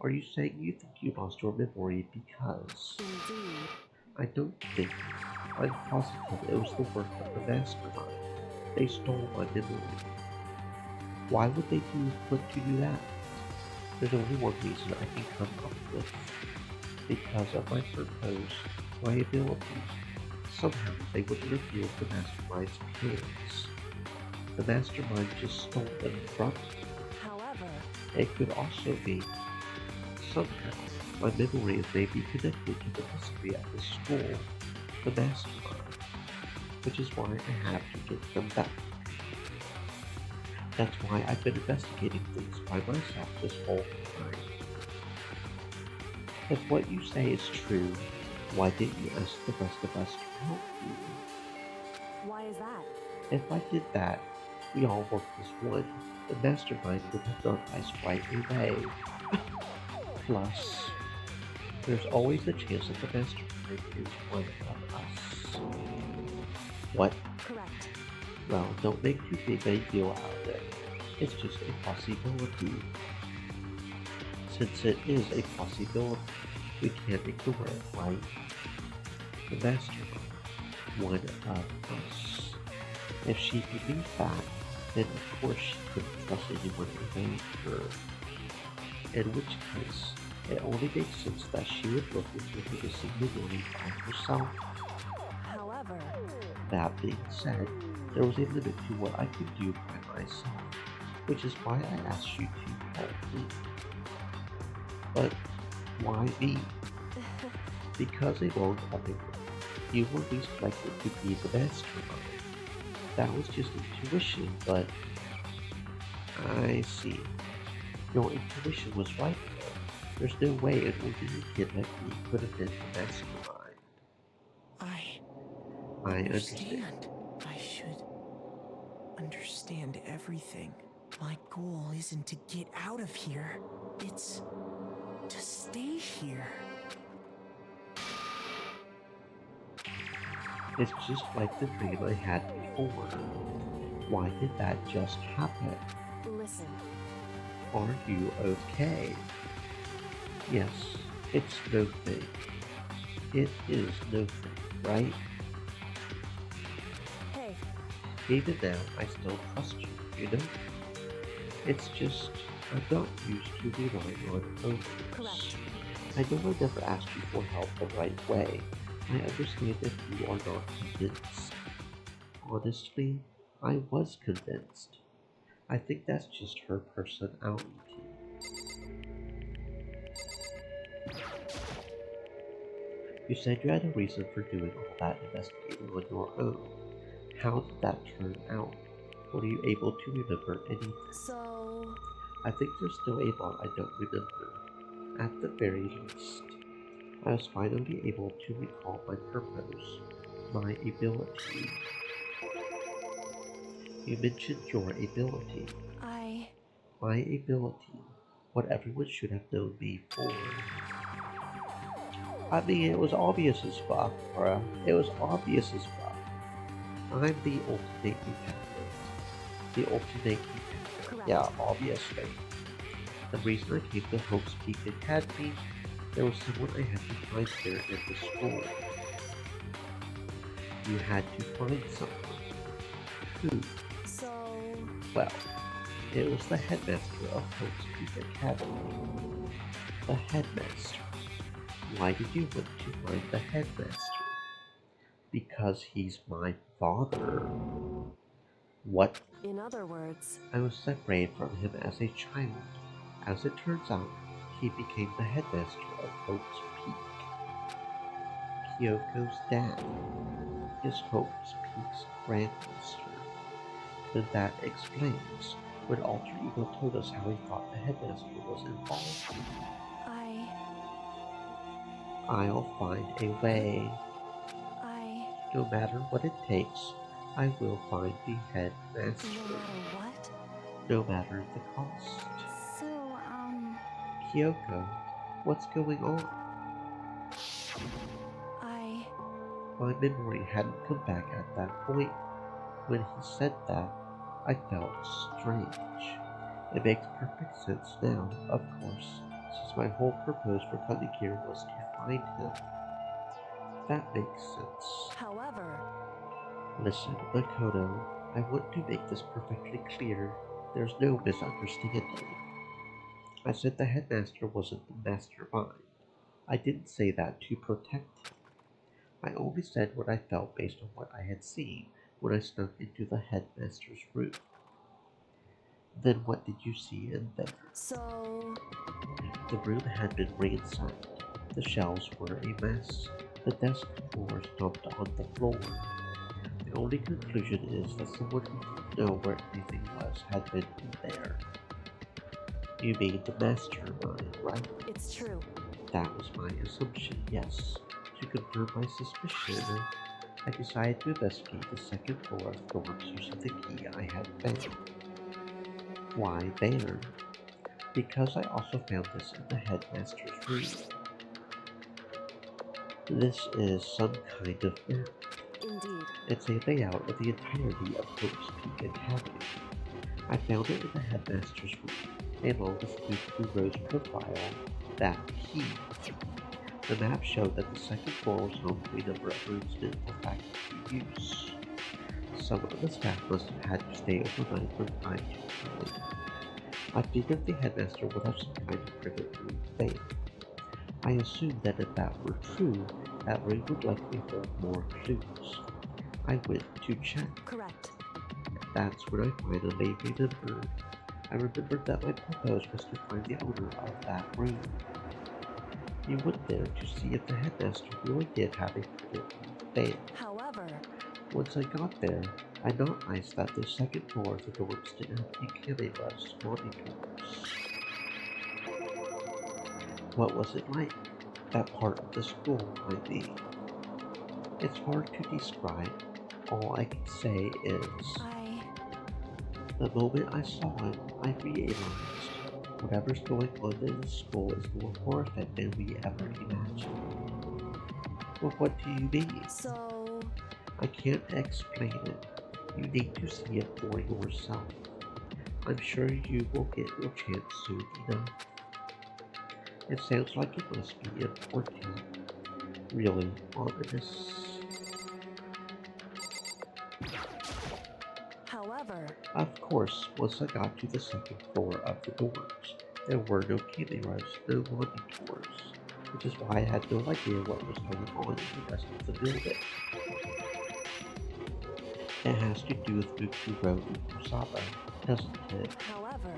Are you saying you think you lost your memory because... Indeed. I don't think. I'm positive it was the work of the mastermind. They stole my memory. Why would they look to do that? There's only one reason I can come up with. Because of my purpose, my ability. Somehow they wouldn't reveal the mastermind's plans. The mastermind just stole them from me. However, it could also be somehow my memory is maybe connected to the history of the school, the mastermind, which is why I have to get them back. That's why I've been investigating things by myself this whole time. If what you say is true, why didn't you ask the rest of us to help you? why is that? If I did that, we all work as one. The mastermind would have done us right away. Plus, there's always a chance that the mastermind is one of us. What? Correct. Well, don't make too big a deal out of it. It's just a possibility. Since it is a possibility, we can't ignore it, right? The mastermind, one of us. If she believed that, then of course she couldn't trust anyone around her. In which case, it only makes sense that she would look into the missing memory by herself. However, that being said, there was a limit to what I could do by myself, which is why I asked you to help me. But why me? Because along coming, you were least likely to be the mastermind. That was just intuition, but I see. Your intuition was right there. There's no way an ordinary kid like me could have been the mastermind. I understand. I should understand everything. My goal isn't to get out of here. It's to stay here. It's just like the dream I had before. Why did that just happen? listen. Are you okay? Yes, it's no thing. It is no thing, right? Hey. Even now, I still trust you, you know? It's just, I'm not used to relying on others. Correct. I know I never asked you for help the right way. I understand if you are not convinced. Honestly, I was convinced. I think that's just her personality. You said you had a reason for doing all that investigating on your own. How did that turn out? Were you able to remember anything? So, I think there's still a lot I don't remember. At the very least, I was finally able to recall my purpose, my ability. You mentioned your ability. My ability. What everyone should have known me for. I mean, it was obvious as fuck, bruh. It was obvious as fuck. I'm the ultimate detective. The ultimate detective. Correct. Yeah, obviously. The reason I came to Hope's Peak Academy, there was someone I had to find there in the school. You had to find someone. Who? So, Well, it was the headmaster of Hope's Peak Academy. The headmaster. Why did you want to find the headmaster? Because he's my father. What? in other words, I was separated from him as a child. As it turns out, he became the headmaster of Hope's Peak. Kyoko's dad is Hope's Peak's grandmaster. Then that explains when Alter Ego told us how he thought the headmaster was involved. I'll find a way. No matter what it takes, I will find the headmaster. no matter what? No matter the cost. So, Kyoko, what's going on? My memory hadn't come back at that point. When he said that, I felt strange. It makes perfect sense now, of course, since my whole purpose for coming here was to find him. That makes sense. However, Listen, Makoto, I want to make this perfectly clear. There's no misunderstanding. I said the headmaster wasn't the mastermind. I didn't say that to protect him. I only said what I felt based on what I had seen when I snuck into the headmaster's room. Then what did you see in there? so, The room had been ransacked. The shelves were a mess. The desk drawers dumped on the floor. The only conclusion is that someone who didn't know where anything was had been in there. You mean the mastermind, right? it's true. That was my assumption, yes. To confirm my suspicion, I decided to investigate the second floor of Thorpe's using the key I had found. Why there? Because I also found this in the headmaster's room. This is some kind of map. Indeed. It's a layout of the entirety of Hope's Peak Academy. I found it in the headmaster's room, along with Fukuro's profile, that key. The map showed that the second floor was home to a number of rooms meant for faculty use. Some of the staff must have had to stay overnight from time to time. I figured the headmaster would have some kind of private room there. I assumed that if that were true, that room would likely hold more clues. I went to check. Correct. That's when I finally remembered. I remembered that my purpose was to find the owner of that room. You went there to see if the headmaster really did have a private room there. However, Once I got there, I noticed that the second floor of the dorms didn't have any cameras monitors. What was it like? That part of the school, I mean. It's hard to describe. All I can say is, the moment I saw it, I realized whatever's going on in the school is more horrific than we ever imagined. Well, what do you mean? so, I can't explain it. You need to see it for yourself. I'm sure you will get your chance soon enough. It sounds like it must be important. Really ominous. however, Of course, once I got to the second floor of the dorms, there were no cameras, no monitors, which is why I had no idea what was going on in the rest of the building. It has to do with Bukuro Ukusaba, doesn't it? However,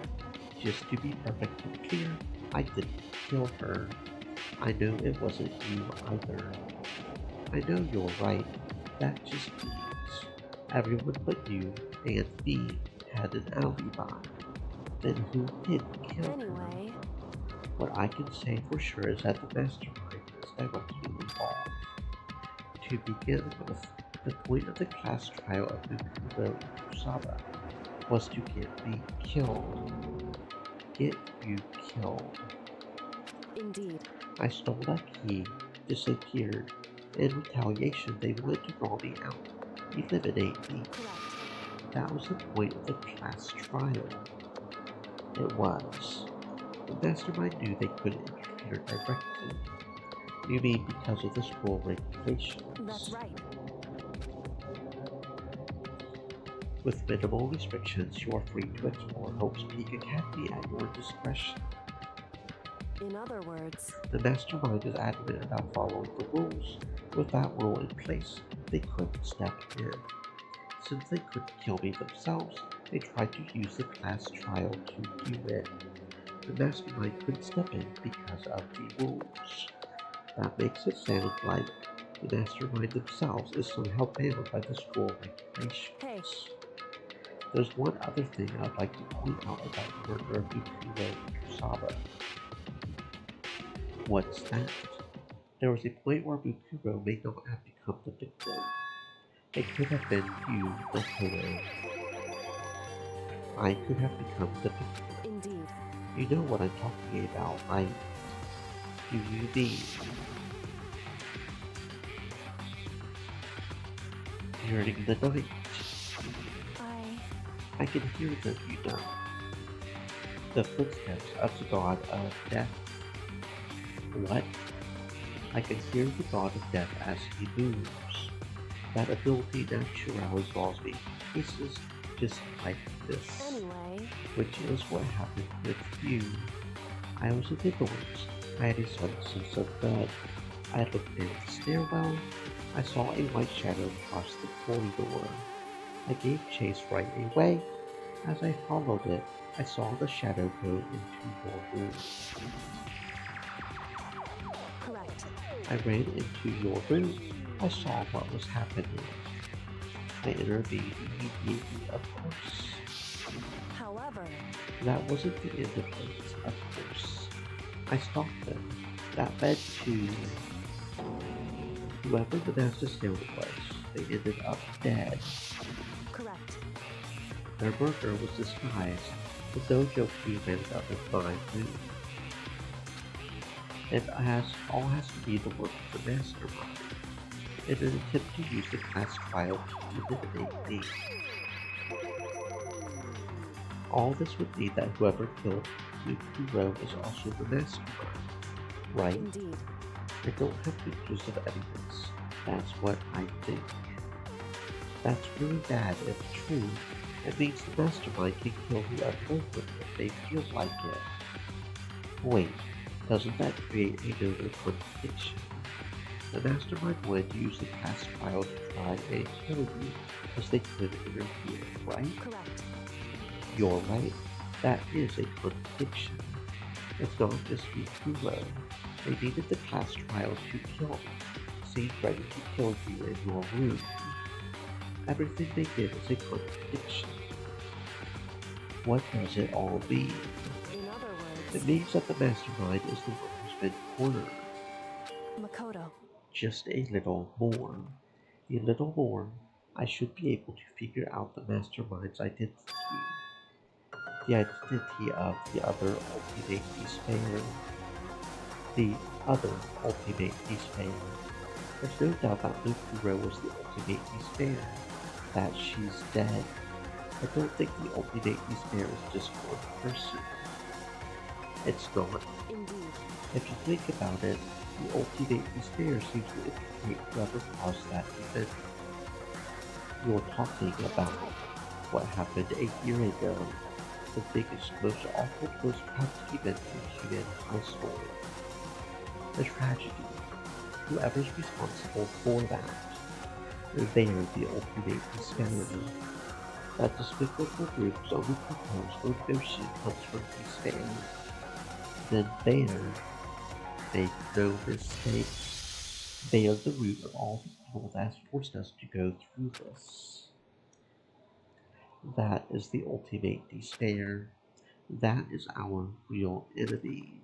Just to be perfectly clear, I didn't kill her. I know it wasn't you either. I know you're right. That just means everyone but you and me had an alibi. Then who did kill her? anyway, What I can say for sure is that the mastermind is directly involved. To begin with, the point of the class trial of Mukuro Ukusaba was to get me killed. Get you killed. indeed. I stole that key, disappeared. In retaliation, they wanted to draw me out, eliminate me. Correct. That was the point of the class trial. It was. The mastermind knew they couldn't interfere directly. You mean because of the school regulations? That's right. With minimal restrictions, you are free to explore Hope's Peak Academy at your discretion. In other words, The mastermind is adamant about following the rules. With that rule in place, they couldn't step in. Since they couldn't kill me themselves, they tried to use the class trial to do it. The mastermind couldn't step in because of the rules. That makes it sound like the mastermind themselves is somehow bound by the school regulations. hey, There's one other thing I'd like to point out about the murder of Bukuro Ukusaba. What's that? There was a point where Bukuro may not have become the victim. It could have been you, the killer. I could have become the victim. indeed. You know what I'm talking about, right? Do you mean during the night? I can hear them, you know. The footsteps of the god of death. What? I can hear the god of death as he moves. That ability naturally draws me to places just like this. Anyway, Which is what happened with you. I was in the doors. I had a sudden sense of dread. I looked in the stairwell. I saw a white shadow cross the corridor. I gave chase right away. As I followed it, I saw the shadow go into your room. correct. I ran into your room. I saw what was happening. I intervened immediately, of course. However, That wasn't the end of things, of course. I stopped them. That led to whoever the master sailor was. They ended up dead. correct. Their murder was disguised. The dojo key ended up in my room. All has to be the work of the mastermind, in an attempt to use the class trial to eliminate me. All this would mean that whoever killed Mukuro is also the mastermind, right? Indeed. I don't have conclusive evidence. That's what I think. That's really bad if true. It means the mastermind can kill whoever they want if they feel like it. Wait, doesn't that create a notable contradiction? The mastermind wanted to use the class trial to try and kill you because they couldn't interfere, right? Correct. You're right. That is a contradiction. It's not just Mukuro. They needed the class trial to kill me. Seemed ready to kill you in your room. Everything they did is a contradiction. What does it all mean? In other words, It means that the mastermind is the one who's been cornered. Makoto. Just a little more. A little more. I should be able to figure out the mastermind's identity. The identity of the other ultimate despair. The other ultimate despair. There's no doubt that Mukuro was the ultimate despair. That she's dead. I don't think the ultimate despair is just one person. It's not. Indeed. If you think about it, the ultimate despair seems to indicate whoever caused that event. You're talking about what happened a year ago. The biggest, most awful, most tragic event in human high school. The tragedy. Whoever's responsible for that. They're the ultimate despair. That despicable group's only purpose for negotiation comes from despair. Then there, make no mistake, they are the root of all the evil that has forced us to go through this. That is the ultimate despair. That is our real enemy.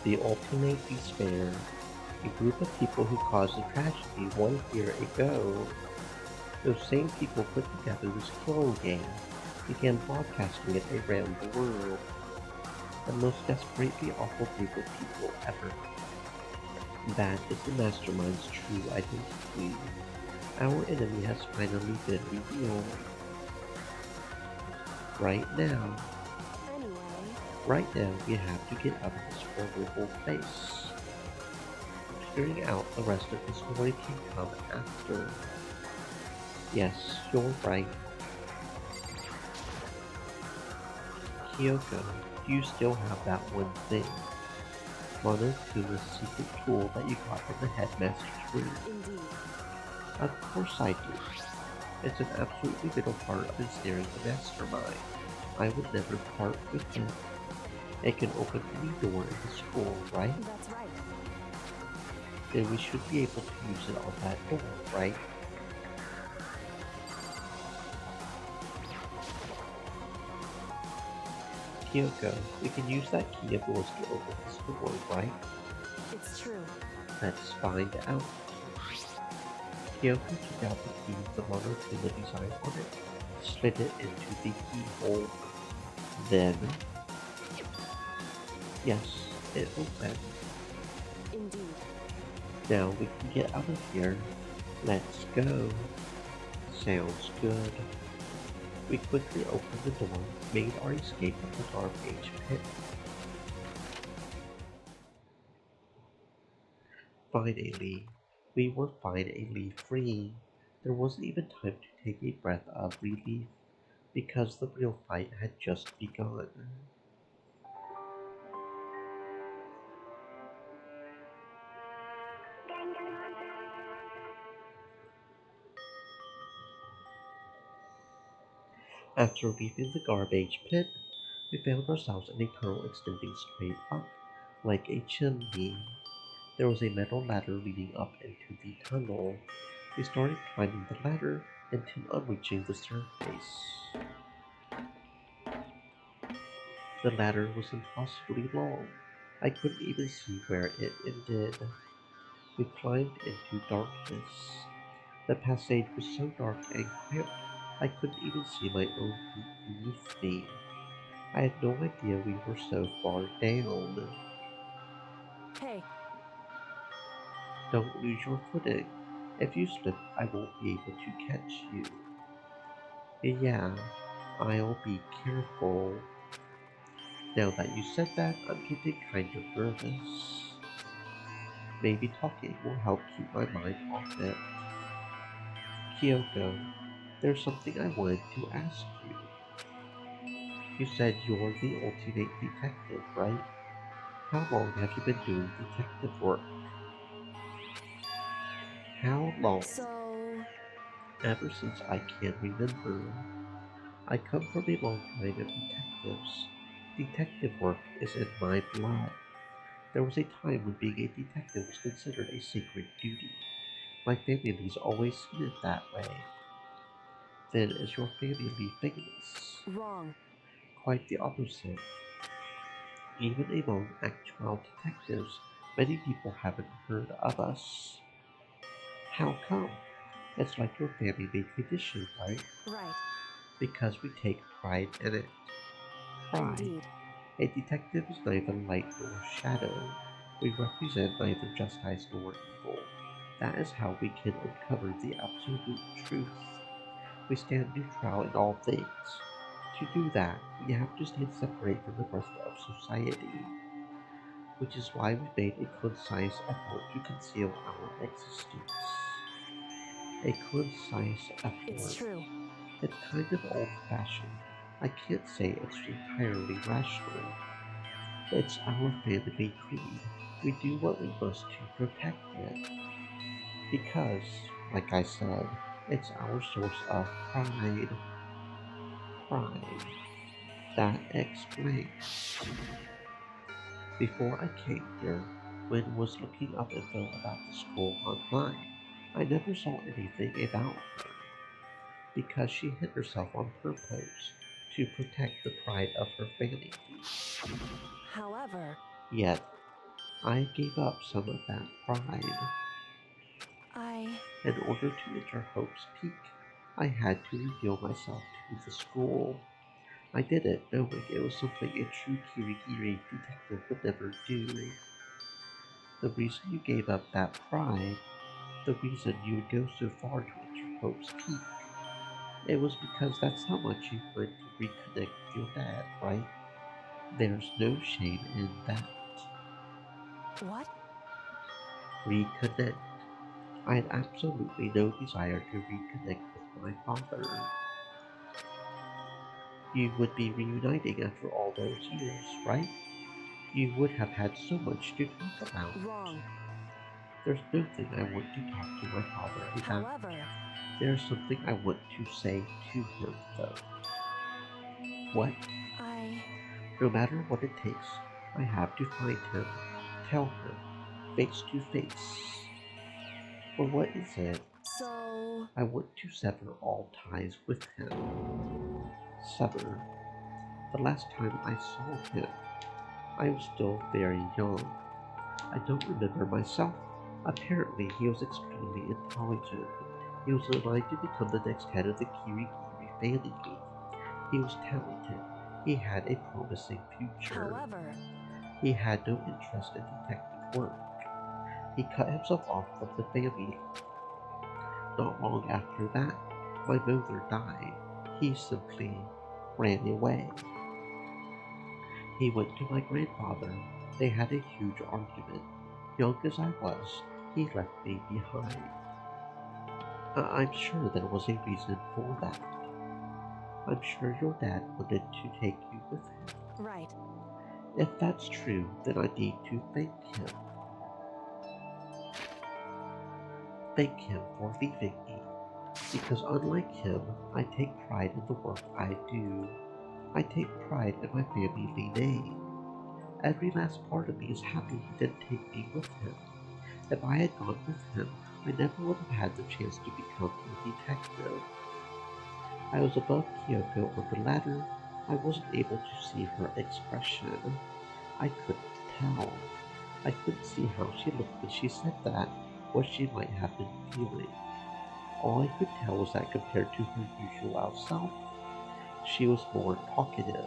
The ultimate despair. A group of people who caused a tragedy 1 year ago. Those same people put together this killing game, began broadcasting it around the world. The most desperately awful group of people ever. That is the mastermind's true identity. Our enemy has finally been revealed. Right now, Anyway, we have to get out of this horrible place. Figuring out the rest of the story can come after. Yes, you're right. Kyoko, do you still have that one thing? Monokuma's secret tool that you got from the headmaster's room. indeed. Of course I do. It's an absolutely vital part of ensnaring the mastermind. I would never part with it. It can open any door in the school, right? That's right. Then we should be able to use it on that door, right? Kyoko, we can use that key of yours to open this door, right? It's true. Let's find out. Kyoko took out the key with the Monokuma design on it, slid it into the keyhole. Then, yes, it opened. Indeed. Now we can get out of here. Let's go. Sounds good. We quickly opened the door, made our escape from the garbage pit. Finally, we were finally free. There wasn't even time to take a breath of relief, because the real fight had just begun. After leaving the garbage pit, we found ourselves in a tunnel extending straight up, like a chimney. There was a metal ladder leading up into the tunnel. We started climbing the ladder until reaching the surface. The ladder was impossibly long. I couldn't even see where it ended. We climbed into darkness. The passage was so dark and cramped, I couldn't even see my own feet beneath me. I had no idea we were so far down. Hey, Don't lose your footing. If you slip, I won't be able to catch you. Yeah, I'll be careful. Now that you said that, I'm getting kind of nervous. Maybe talking will help keep my mind off it. Kyoko, there's something I wanted to ask you. You said you're the ultimate detective, right? How long have you been doing detective work? How long? so... Ever since I can remember. I come from a long line of detectives. Detective work is in my blood. There was a time when being a detective was considered a sacred duty. My family's always seen it that way. Then is your family famous? wrong. Quite the opposite. Even among actual detectives, Many people haven't heard of us. How come? It's like your family made tradition, right? Right. Because we take pride in it. Pride. Indeed. A detective is neither light nor shadow. We represent neither justice nor evil. That is how we can uncover the absolute truth. We stand neutral in all things. To do that, we have to stand separate from the rest of society, which is why we made a concise effort to conceal our existence. A concise It's effort. true. It's kind of old-fashioned. I can't say it's entirely rational. It's our family creed. We do what we must to protect it. Because, like I said, it's our source of pride. Pride. That explains. Before I came here, Wynn was looking up info about the school online. I never saw anything about her, because she hid herself on purpose to protect the pride of her family. However, Yet, I gave up some of that pride. In order to enter Hope's Peak, I had to reveal myself to the school. I did it knowing it was something a true Kirigiri detective would never do. The reason you gave up that pride, the reason you would go so far to enter Hope's Peak, it was because that's how much you wanted to reconnect with your dad, right? There's no shame in that. what? Reconnect. I had absolutely no desire to reconnect with my father. You would be reuniting after all those years, right? You would have had so much to talk about. Wrong. There's nothing I want to talk to my father about. However, There's something I want to say to him, though. What? No matter what it takes, I have to find him, tell him, face to face. Or what is it? so... I want to sever all ties with him. Sever. The last time I saw him, I was still very young. I don't remember myself. Apparently, he was extremely intelligent. He was in line to become the next head of the Kirigiri family. He was talented. He had a promising future. However, He had no interest in detective work. He cut himself off from the family. Not long after that, my mother died. He simply ran away. He went to my grandfather. They had a huge argument. Young as I was, he left me behind. I'm sure there was a reason for that. I'm sure your dad wanted to take you with him. right. If that's true, then I need to thank him. Thank him for leaving me. Because unlike him, I take pride in the work I do. I take pride in my family name. Every last part of me is happy he didn't take me with him. If I had gone with him, I never would have had the chance to become a detective. I was above Kyoko on the ladder. I wasn't able to see her expression. I couldn't tell. I couldn't see how she looked when she said that, what she might have been feeling. All I could tell was that compared to her usual self, she was more talkative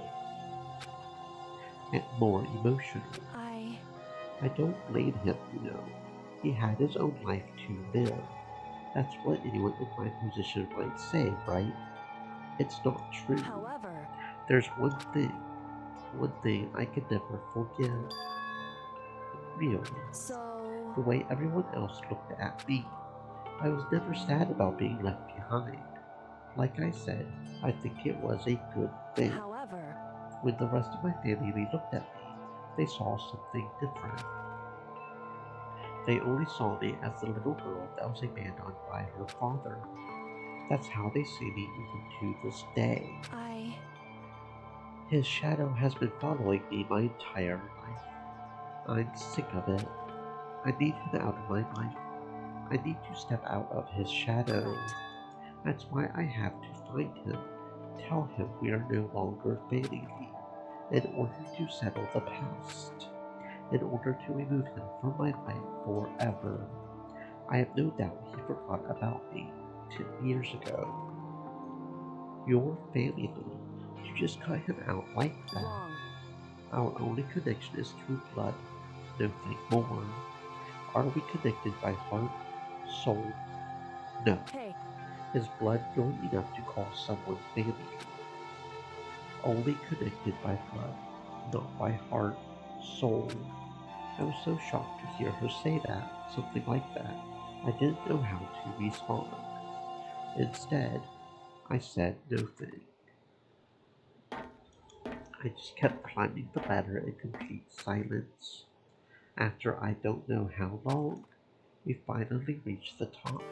and more emotional. I don't blame him, you know. He had his own life to live. That's what anyone in my position might say, right? It's not true. However, There's one thing I could never forgive. Really. so... The way everyone else looked at me. I was never sad about being left behind. Like I said, I think it was a good thing. However, When the rest of my family looked at me, they saw something different. They only saw me as the little girl that was abandoned by her father. That's how they see me even to this day. His shadow has been following me my entire life. I'm sick of it. I need him out of my life. I need to step out of his shadow. That's why I have to find him, tell him we are no longer family, in order to settle the past. in order to remove him from my life forever. I have no doubt he forgot about me 10 years ago. Your family, you just cut him out like that. Wrong. Our only connection is through blood, nothing more. Are we connected by heart, soul? No. Hey, Is blood going enough to call someone family? Only connected by blood, not by heart, soul. I was so shocked to hear her say that, something like that. I didn't know how to respond. Instead, I said nothing. I just kept climbing the ladder in complete silence. After I don't know how long, we finally reached the top.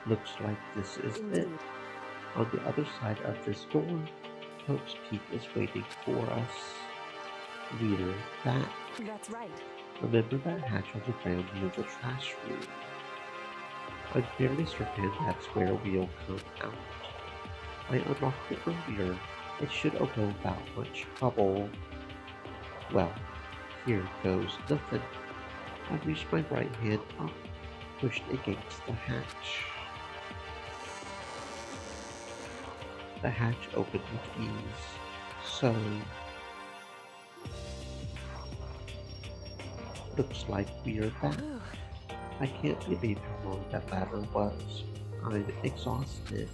Looks like this is it. indeed. On the other side of this door, Hope's Peak is waiting for us. Reader, back. That's right. Remember that hatch on the ground near the trash room? I'm fairly certain that's where we'll come out. I unlocked it earlier. It should open without much trouble. Well, here goes nothing. I reached my right hand up, pushed against the hatch. The hatch opened with ease. So, looks like we are back. I can't believe how long that ladder was. I'm exhausted.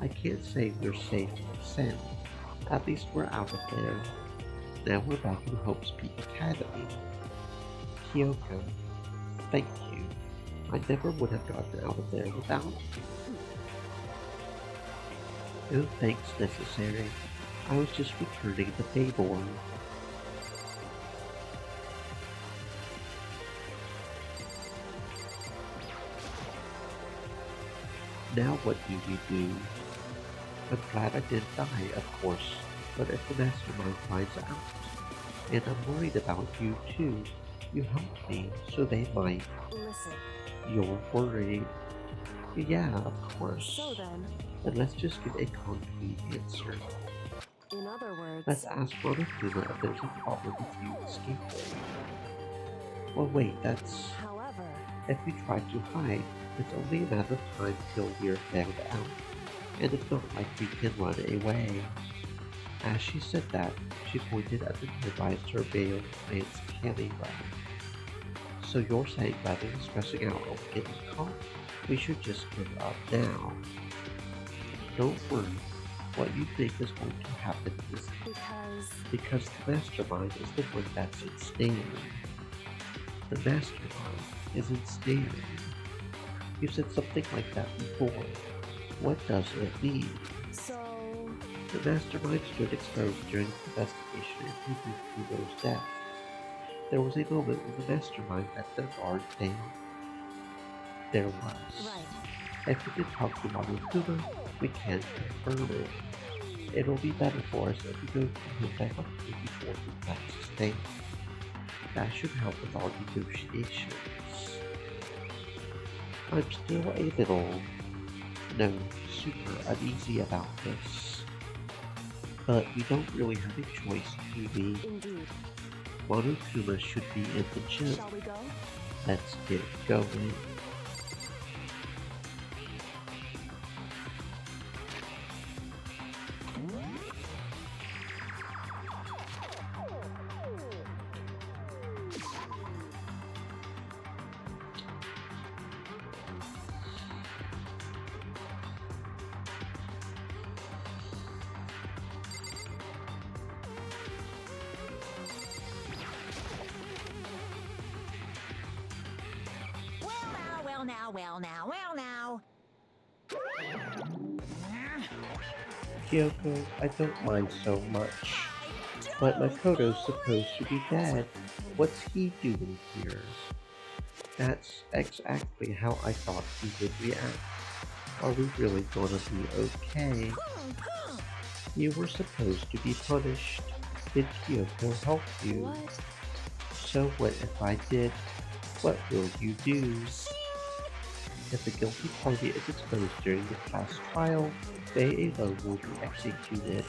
I can't say we're safe and sound. At least we're out of there. Now we're back in Hope's Peak Academy. Kyoko, thank you. I never would have gotten out of there without you. No thanks necessary. I was just returning the favor. Now what do we do? I'm glad I didn't die, of course, but if the mastermind finds out, and I'm worried about you too, you helped me, so they might. Listen. You're worried. Yeah, of course. So then, Let's just get a concrete answer. in other words, Let's ask Monokuma if there's a problem with you escaping. Well, wait, that's... however, If we try to hide, it's only a matter of time till we're found out. And it's not like we can run away. As she said that, she pointed at the nearby surveillance camera. So you're saying rather than stressing out over getting caught, we should just give up now. Don't worry, what you think is going to happen is because the mastermind is the one that's ensnared. The mastermind is ensnared. You said something like that before. What does it mean? so The mastermind stood exposed during the investigation into Kubo's death. There was a moment when the mastermind let their guard down. There was. right. If we can talk to Monokuma, we can confirm it. It'll be better for us if we go to him directly before he plans to stay. That should help with our negotiations. I'm still a little, super uneasy about this. But we don't really have a choice, do we? Indeed. Monokuma should be in the gym. Shall we go? Let's get going. Well now. Kyoko, I don't mind so much. But Makoto's supposed to be dead. What's he doing here? That's exactly how I thought he would react. Are we really gonna be okay? You were supposed to be punished. Did Kyoko help you? What? So what if I did? What will you do? If the guilty party is exposed during the class trial, they alone will be executed.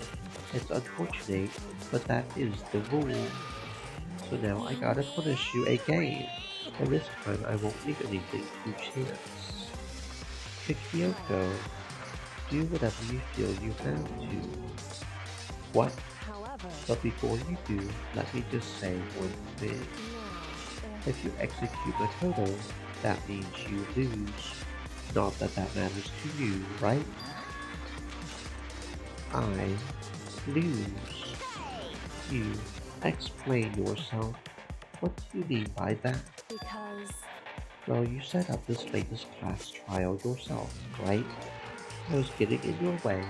It's unfortunate, but that is the rule. So now I gotta punish you again, and this time I won't leave anything to chance. Kyoko, do whatever you feel you have to. What? However, But before you do, let me just say one thing. If you execute Makoto, that means you lose. Not that that matters to you, right? I lose. You explain yourself. What do you mean by that? because Well, you set up this latest class trial yourself, right? I was getting in your way,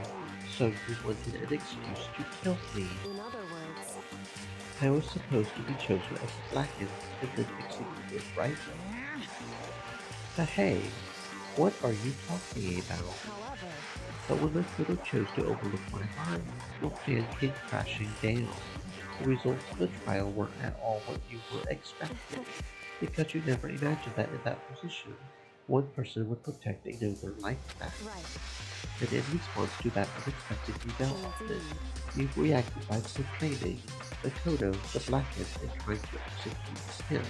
so you wanted an excuse to kill me. in other words, I was supposed to be chosen as the blackened and then executed, right? But hey, what are you talking about? however, But when Makoto chose to overlook my line, your plan came crashing down. The results of the trial weren't at all what you were expecting, because you never imagined that in that position, one person would protect another like that. right, And in response to that unexpected development, indeed. you reacted by proclaiming Makoto the blackened and trying to execute him.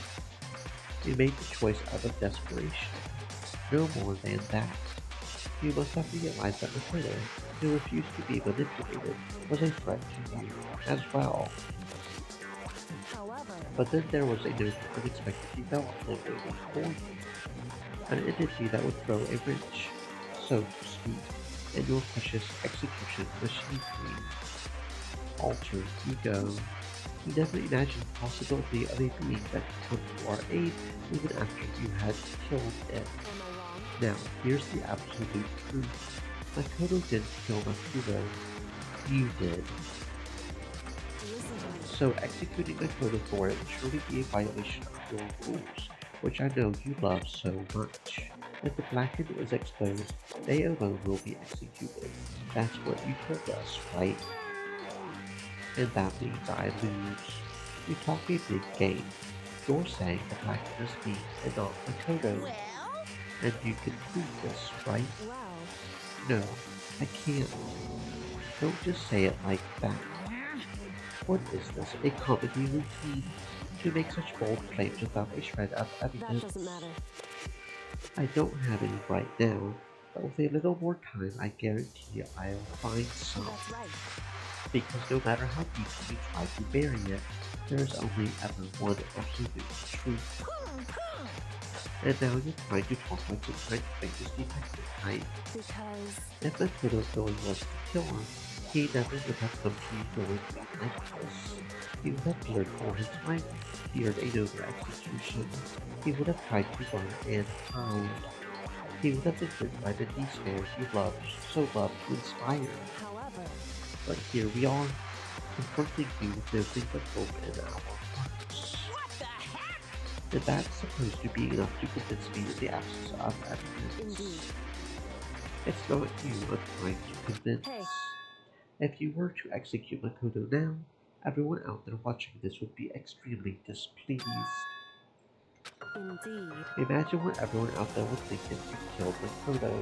You made the choice out of desperation. No more than that. You must have realized that Makoto, who refused to be manipulated, was a threat to you as well. However, But then there was another unexpected development waiting for you. An entity that would throw a wrench, so to speak, in your precious execution machinery. Alter ego. You never imagined the possibility of a being that could come to our aid even after you had killed it. am I wrong? Now, here's the absolute truth. Makoto didn't kill Makuro. You did. Listen to me. So executing Makoto for it would surely be a violation of your rules, which I know you love so much. If the blackened is exposed, they alone will be executed. That's what you told us, right? And that means I lose. You talk a big game. You're saying the blackened is me and not Makoto. Well, And you can prove this, right? Well, No, I can't. Don't just say it like that. What is this, a comedy routine? To make such bold claims without a shred of that evidence? doesn't matter. I don't have any right now, but with a little more time I guarantee I'll find some. That's right. Because no matter how deeply you try to bury it, there is only ever one absolute truth. And now you're trying to talk like some kind of famous detective, right? Because If Makoto really was the killer, he never would have come to you knowing me like this. He would have feared for his life, feared another execution. He would have tried to run and hide. He would have been bitten by the despair he loved, so loved to inspire. however, But here we are, confronting you with nothing but hope in our hearts. what the heck? And that's supposed to be enough to convince me in the absence of evidence. indeed. It's not you I'm trying to convince. Hey. If you were to execute Makoto now, everyone out there watching this would be extremely displeased. Indeed. Imagine what everyone out there would think if you killed Makoto.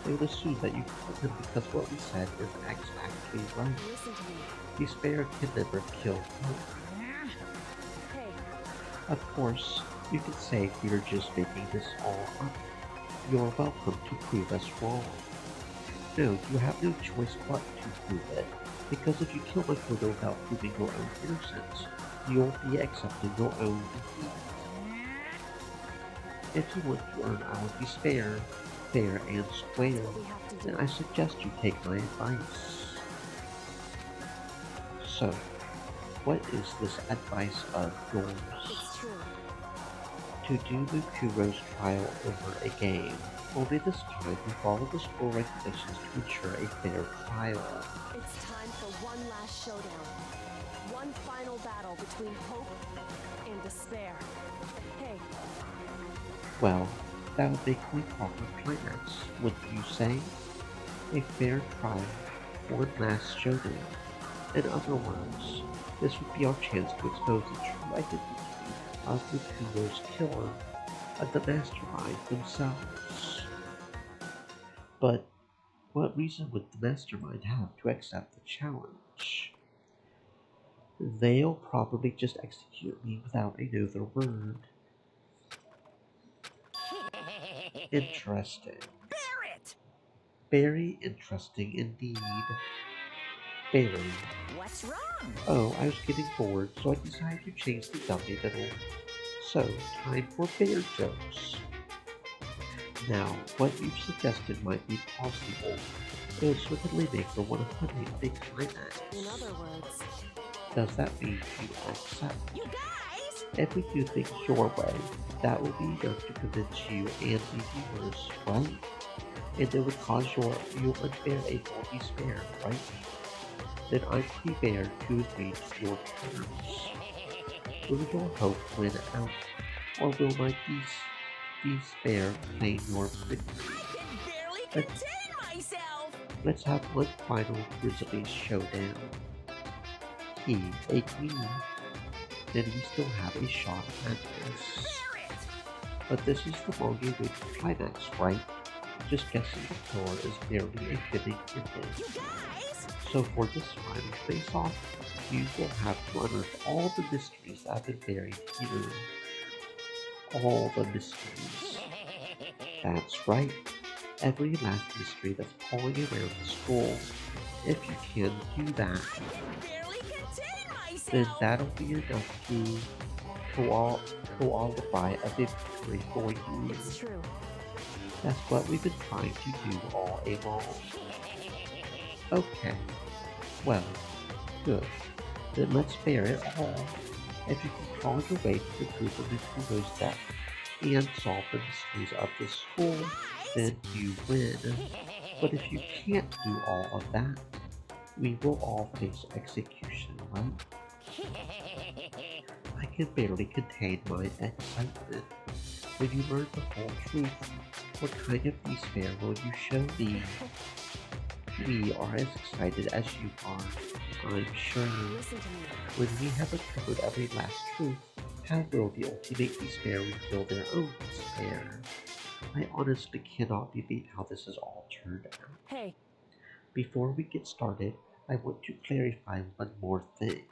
They would assume that you killed him because what we said is actually right. Listen to me. Despair can never kill hope. Hey, Of course, you can say we're just making this all up. You're welcome to prove us wrong. No, you have no choice but to prove it, because if you kill Makoto without proving your own innocence, you'll be accepting your own defeat. If you want to earn our despair, fair and square, what we have to do. then I suggest you take my advice. So, what is this advice of yours? It's true. To do Mukuro's trial over again. Only this time we follow the school regulations to ensure a fair trial. It's time for one last showdown. One final battle between hope and despair. Hey, Well, that would make my proper climax, wouldn't you say? A fair trial, one last showdown. In other words, this would be our chance to expose the true identity of Mukuro's killer and the mastermind themselves. But what reason would the mastermind have to accept the challenge? They'll probably just execute me without another word. Interesting. Barrett! Very interesting indeed. Barry. What's wrong? Oh, I was getting bored, so I decided to change the dummy middle. So, time for bear jokes. Now, what you've suggested might be possible. It would certainly make for one of a big climax. In other words, Does that mean you accept? You guys! If we do things your way, that will be enough to convince you and the viewers, right? And it would cause you unbearable despair, right? Then I'm prepared to agree to your terms. Will your hope win out, or will my despair claim your victory? I can barely contain myself! Let's have one final grizzly showdown. He, a queen. Then we still have a shot at this. Barrett! But this is the long-awaited climax, right? Just guessing the killer is barely a fitting ending. You guys! So for this final face-off, you will have to unearth all the mysteries that have been buried here. All the mysteries. That's right. Every last mystery that's pulling around the school. If you can do that, I can barely contain myself! then that'll be enough to qualify a victory for you. it's true. That's what we've been trying to do all along. Okay. Well, good. Then let's bear it all. If you can crawl your way to the truth of Miss death and solve the mysteries of the school, then you win. But if you can't do all of that, we will all face execution, right? I can barely contain my excitement. When you learn the whole truth, what kind of despair will you show me? We are as excited as you are, I'm sure. Listen to me. When we have uncovered every last truth, how will the ultimate despair reveal their own despair? I honestly cannot believe how this has all turned out. Hey, Before we get started, I want to clarify one more thing.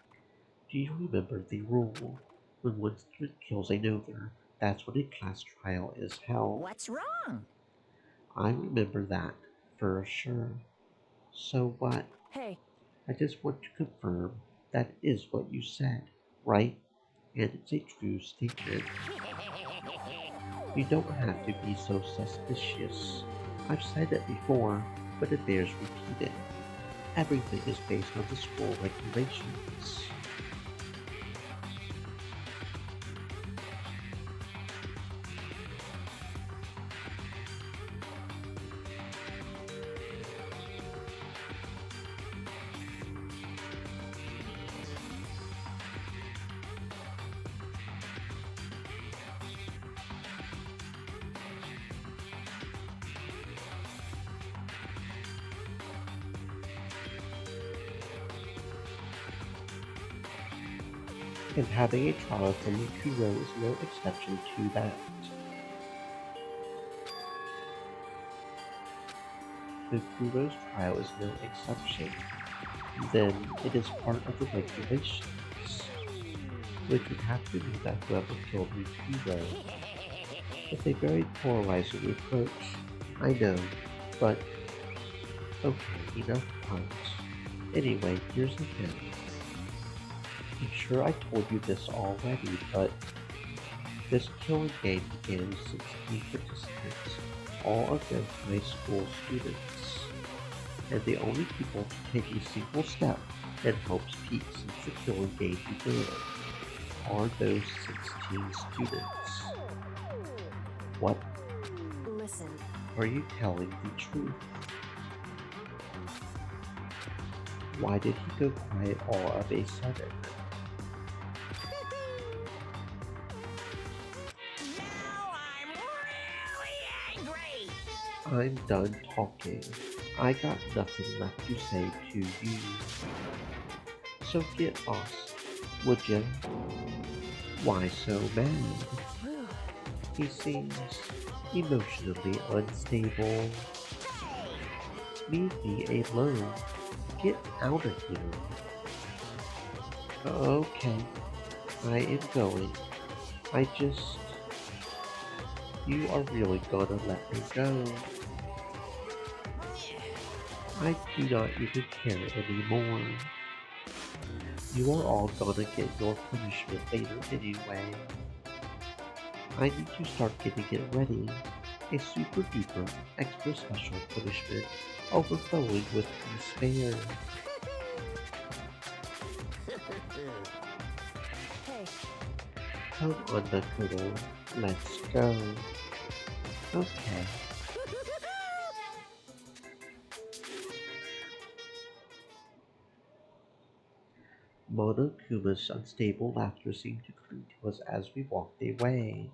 Do you remember the rule? When one student kills another, that's when a class trial is held. What's wrong? I remember that, for sure. So what? hey, I just want to confirm that is what you said, right? And it's a true statement. You don't have to be so suspicious. I've said it before, but it bears repeating. Everything is based on the school regulations. And having a trial from Kuro is no exception to that. The Kuro's trial is no exception. Then it is part of the regulations, which would have to mean that whoever killed Kuro. It's a very polarizing approach, I know, but okay, enough puns. Anyway, here's the thing. I'm sure I told you this already, but this killing game began with 16 participants, all of them high school students. And the only people to take a single step in Hope's Peak since the killing game began are those 16 students. What? listen. Are you telling the truth? Why did he go quiet all of a sudden? Now I'm really angry! I'm done talking. I got nothing left to say to you. So get lost, would you? Why so mad? He seems emotionally unstable. Hey, Leave me alone. Get out of here. Okay, I am going. I just... You are really gonna let me go. I do not even care anymore. You are all gonna get your punishment later anyway. I need to start getting it ready. A super duper extra special punishment overflowing with despair. Hey, Come on, Makoto. Let's go. Okay. Monokuma's unstable laughter seemed to cling to us as we walked away.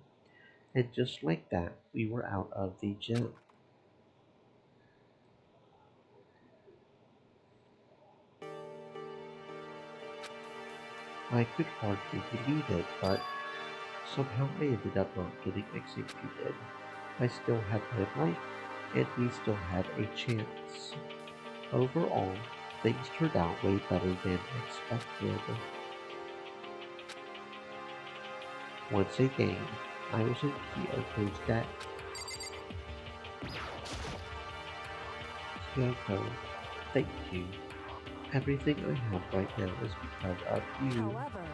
And just like that, we were out of the gym. I could hardly believe it, but somehow I ended up not getting executed. I still had my life, and we still had a chance. Overall, things turned out way better than expected. Once again, I was in Kyoko's debt. Kyoko, thank you. Everything I have right now is because of you. however,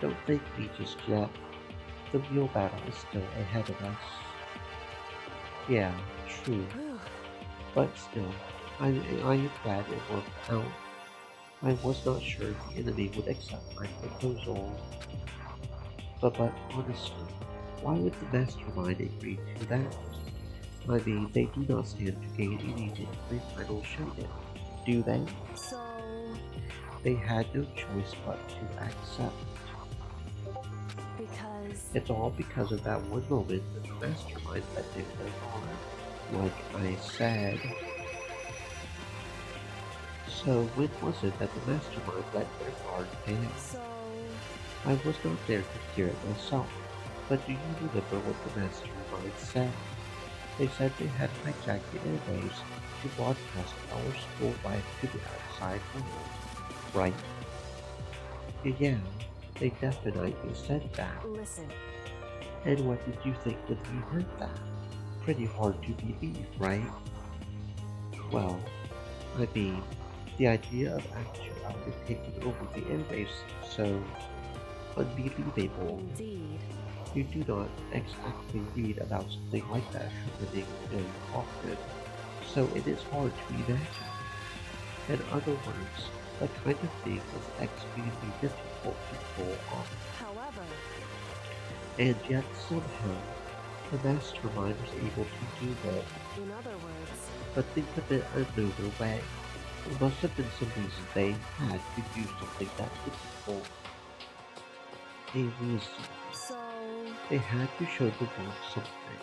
Don't thank me just yet. The real battle is still ahead of us. Yeah, true. But still, I am glad it worked out. I was not sure the enemy would accept my proposal. But honestly, why would the mastermind agree to that? I mean, they do not stand to gain anything from a final showdown, do they? so They had no choice but to accept. because It's all because of that one moment that the mastermind let down their guard, like I said. So when was it that the mastermind let their guard down? so I was not there to hear it myself, but do you remember what the mastermind said? They said they had hijacked the airwaves to broadcast our school life to the outside world, right? Yeah, they definitely said that. listen. And what did you think when you heard that? Pretty hard to believe, right? Well, I mean, the idea of actually taking over the airwaves seems so unbelievable. Indeed. You do not exactly read about something like that happening very often, so it is hard to imagine. In other words, that kind of thing is extremely difficult to pull off. However, And yet somehow, the mastermind was able to do it. in other words, But think of it another way. There must have been some reason they had to do something that difficult. A reason. so They had to show the world something,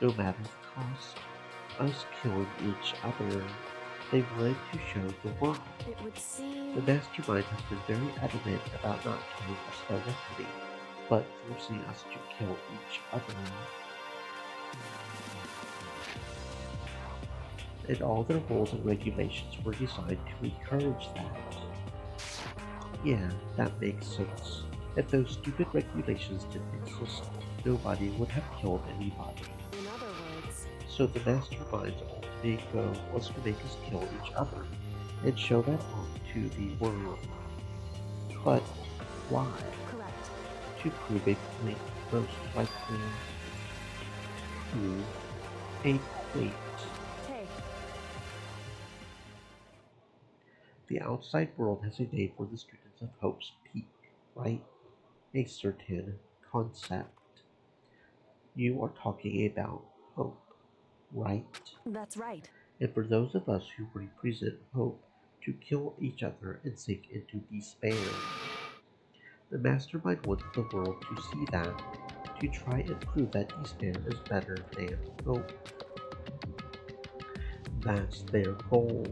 no matter the cost. Us killing each other. They wanted to show the world. it would seem The mastermind has been very adamant about not killing us directly, but forcing us to kill each other. And all their rules and regulations were designed to encourage that. Yeah, that makes sense. If those stupid regulations didn't exist, nobody would have killed anybody. in other words, So the mastermind's ultimate goal was to make us kill each other, and show that off to the world. But why? correct. To prove a point, most likely. Prove a point. Hey, The outside world has a name for the students of Hope's Peak, right? A certain concept. You are talking about hope, right? that's right. And for those of us who represent hope, to kill each other and sink into despair. The mastermind wants the world to see that, to try and prove that despair is better than hope. That's their goal.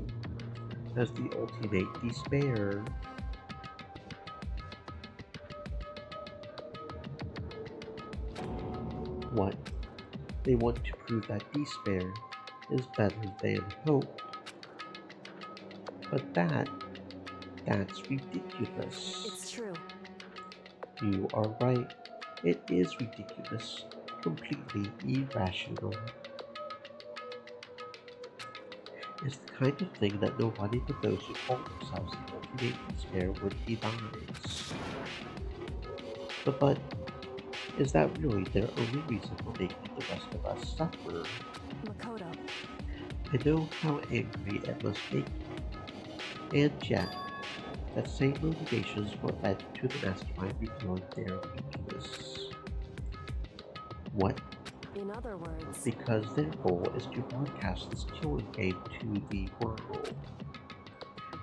As the ultimate despair. What? They want to prove that despair is better than hope. But that's ridiculous. It's true. You are right. It is ridiculous. Completely irrational. It's the kind of thing that nobody but those who call themselves the ultimate despair would devise. But is that really their only reason for making the rest of us suffer? Makoto. I know how angry it must make you. And yet, that same motivations were led to the mastermind revealing their weakness. What? In other words, Because their goal is to broadcast this killing game to the world.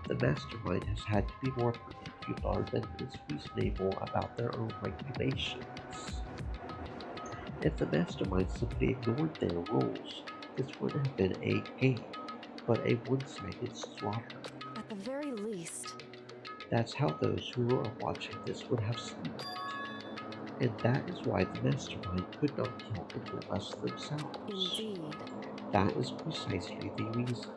The mastermind has had to be more particular than is reasonable about their own regulations. If the mastermind simply ignored their rules, this wouldn't have been a game, but a one-sided slaughter. at the very least, That's how those who are watching this would have seen it. And that is why the mastermind could not kill any of us themselves. indeed. That is precisely the reason.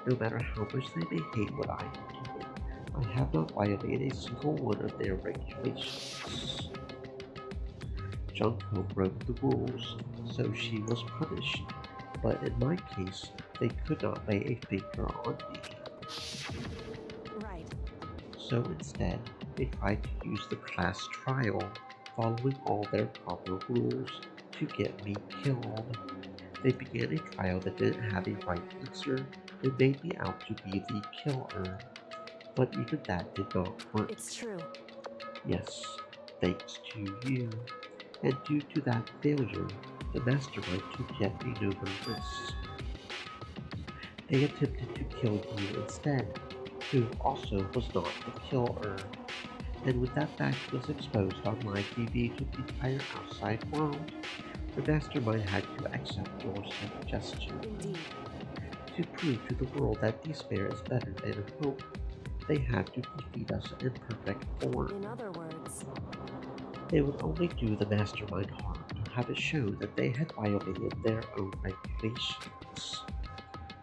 No matter how much they may hate what I am doing, I have not violated a single one of their regulations. Junko broke the rules, so she was punished, but in my case, they could not lay a finger on me. Right. So instead, they tried to use the class trial, following all their proper rules, to get me killed. They began a trial that didn't have a right answer and made me out to be the killer. But even that did not work. It's true. Yes, thanks to you. And due to that failure, the mastermind took yet another risk. They attempted to kill you instead, who also was not the killer. And when that fact was exposed on live TV to the entire outside world, the mastermind had to accept your suggestion. Indeed. To prove to the world that despair is better than hope, they had to defeat us in perfect form. In other words, It would only do the mastermind harm to have it show that they had violated their own regulations.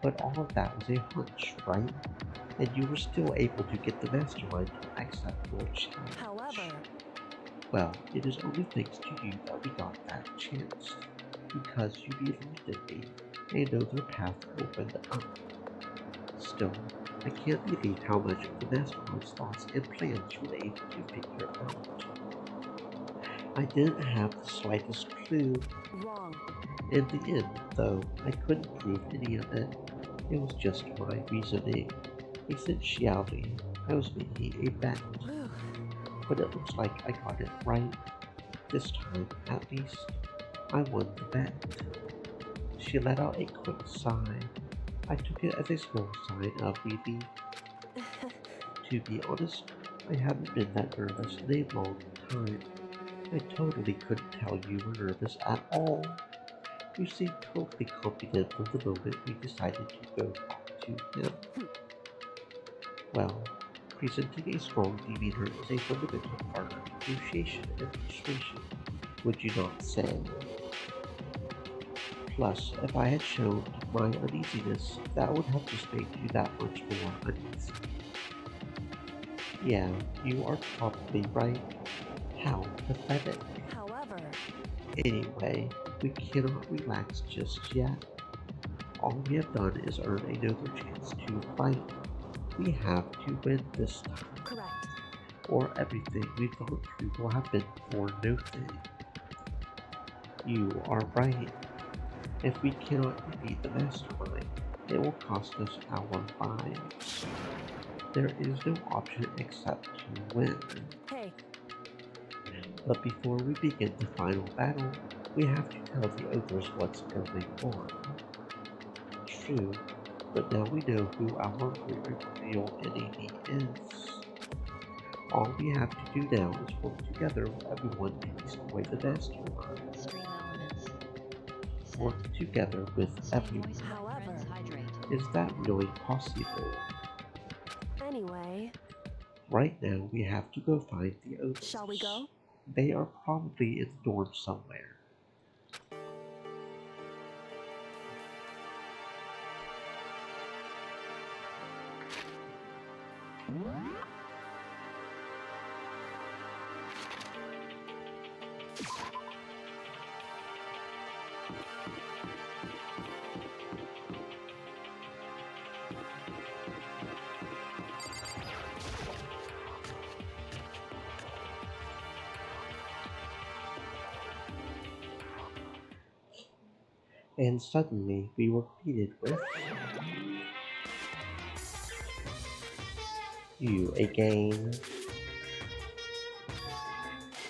But all of that was a hunch, right? And you were still able to get the mastermind to accept your challenge. however, Well, it is only thanks to you that we got that chance. Because you believed in me, another path opened up. Still, I can't believe how much of the mastermind's thoughts and plans you were able to figure out. I didn't have the slightest clue. wrong. In the end, though, I couldn't prove any of it. It was just my reasoning. Essentially, I was making a bet. But it looks like I got it right. This time, at least, I won the bet. She let out a quick sigh. I took it as a small sign of relief. To be honest, I haven't been that nervous in a long time. I totally couldn't tell you were nervous at all. You seemed totally confident from the moment we decided to go talk to him. Well, presenting a strong demeanor is a fundamental part of negotiation and persuasion, would you not say? Plus, if I had shown my uneasiness, that would have just made you that much more uneasy. Yeah, you are probably right. How pathetic. However, Anyway, we cannot relax just yet. All we have done is earn another chance to fight. We have to win this time, correct. or everything we've gone through will have been for nothing. You are right. If we cannot defeat the mastermind, it will cost us our lives. There is no option except to win. Hey, But before we begin the final battle, we have to tell the others what's going on. True, but now we know who our real enemy is. All we have to do now is work together with everyone to destroy the mastermind. Stream elements. Set. Work together with everyone. Voice my However- friends hydrate. Is that really possible? anyway, Right now, we have to go find the others. shall we go? They are probably in the dorm somewhere. And suddenly we were greeted with you again.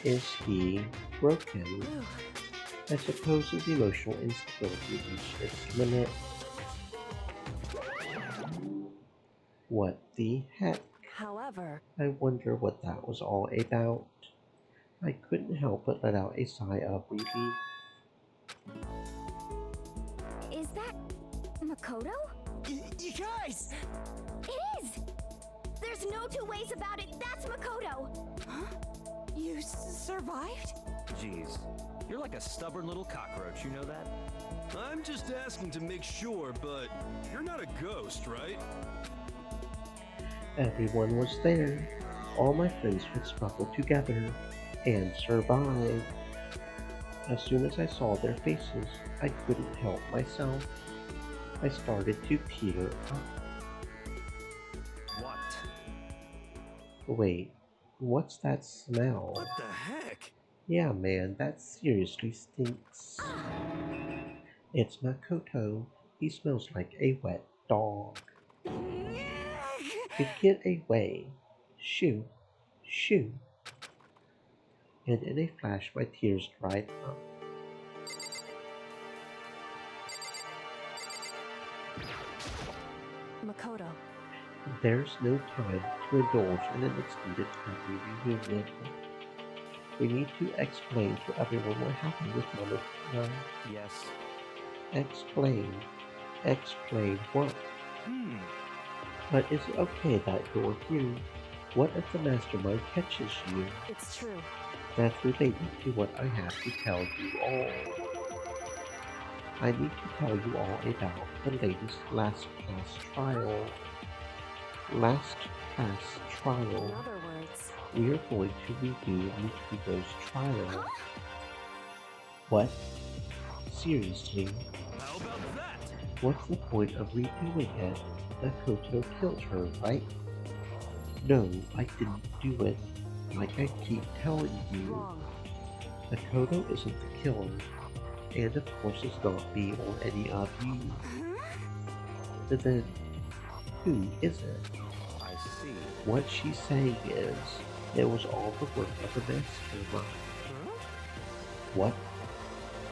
Is he broken? I suppose his emotional instability reached its limit. What the heck? However, I wonder what that was all about. I couldn't help but let out a sigh of relief. Is that Makoto? You guys! It is! There's no two ways about it. That's Makoto! Huh? You survived? Jeez, you're like a stubborn little cockroach, you know that? I'm just asking to make sure, but you're not a ghost, right? Everyone was there. All my friends would struggle together and survive. As soon as I saw their faces, I couldn't help myself. I started to tear up. What? Wait, what's that smell? What the heck? Yeah, man, that seriously stinks. It's Makoto. He smells like a wet dog. Get away. Shoo, shoo. And in a flash, my tears dried up. Makoto, There's no time to indulge in an extended family reunion. We need to explain to everyone what happened with Mama Tina. Yes. Explain. Explain what? But is it okay that you're here? What if the mastermind catches you? it's true. That's related to what I have to tell you all. I need to tell you all about the latest Last Class trial. Last Class In trial. other words, We are going to redo Mikugo's trial. What? Seriously? How about that? What's the point of redoing it? Makoto killed her, right? No, I didn't do it. Like I keep telling you. wrong. Makoto isn't the killer. And of course it's not me or any of you. But then, who is it? I see. What she's saying is, it was all the work of the mastermind. What?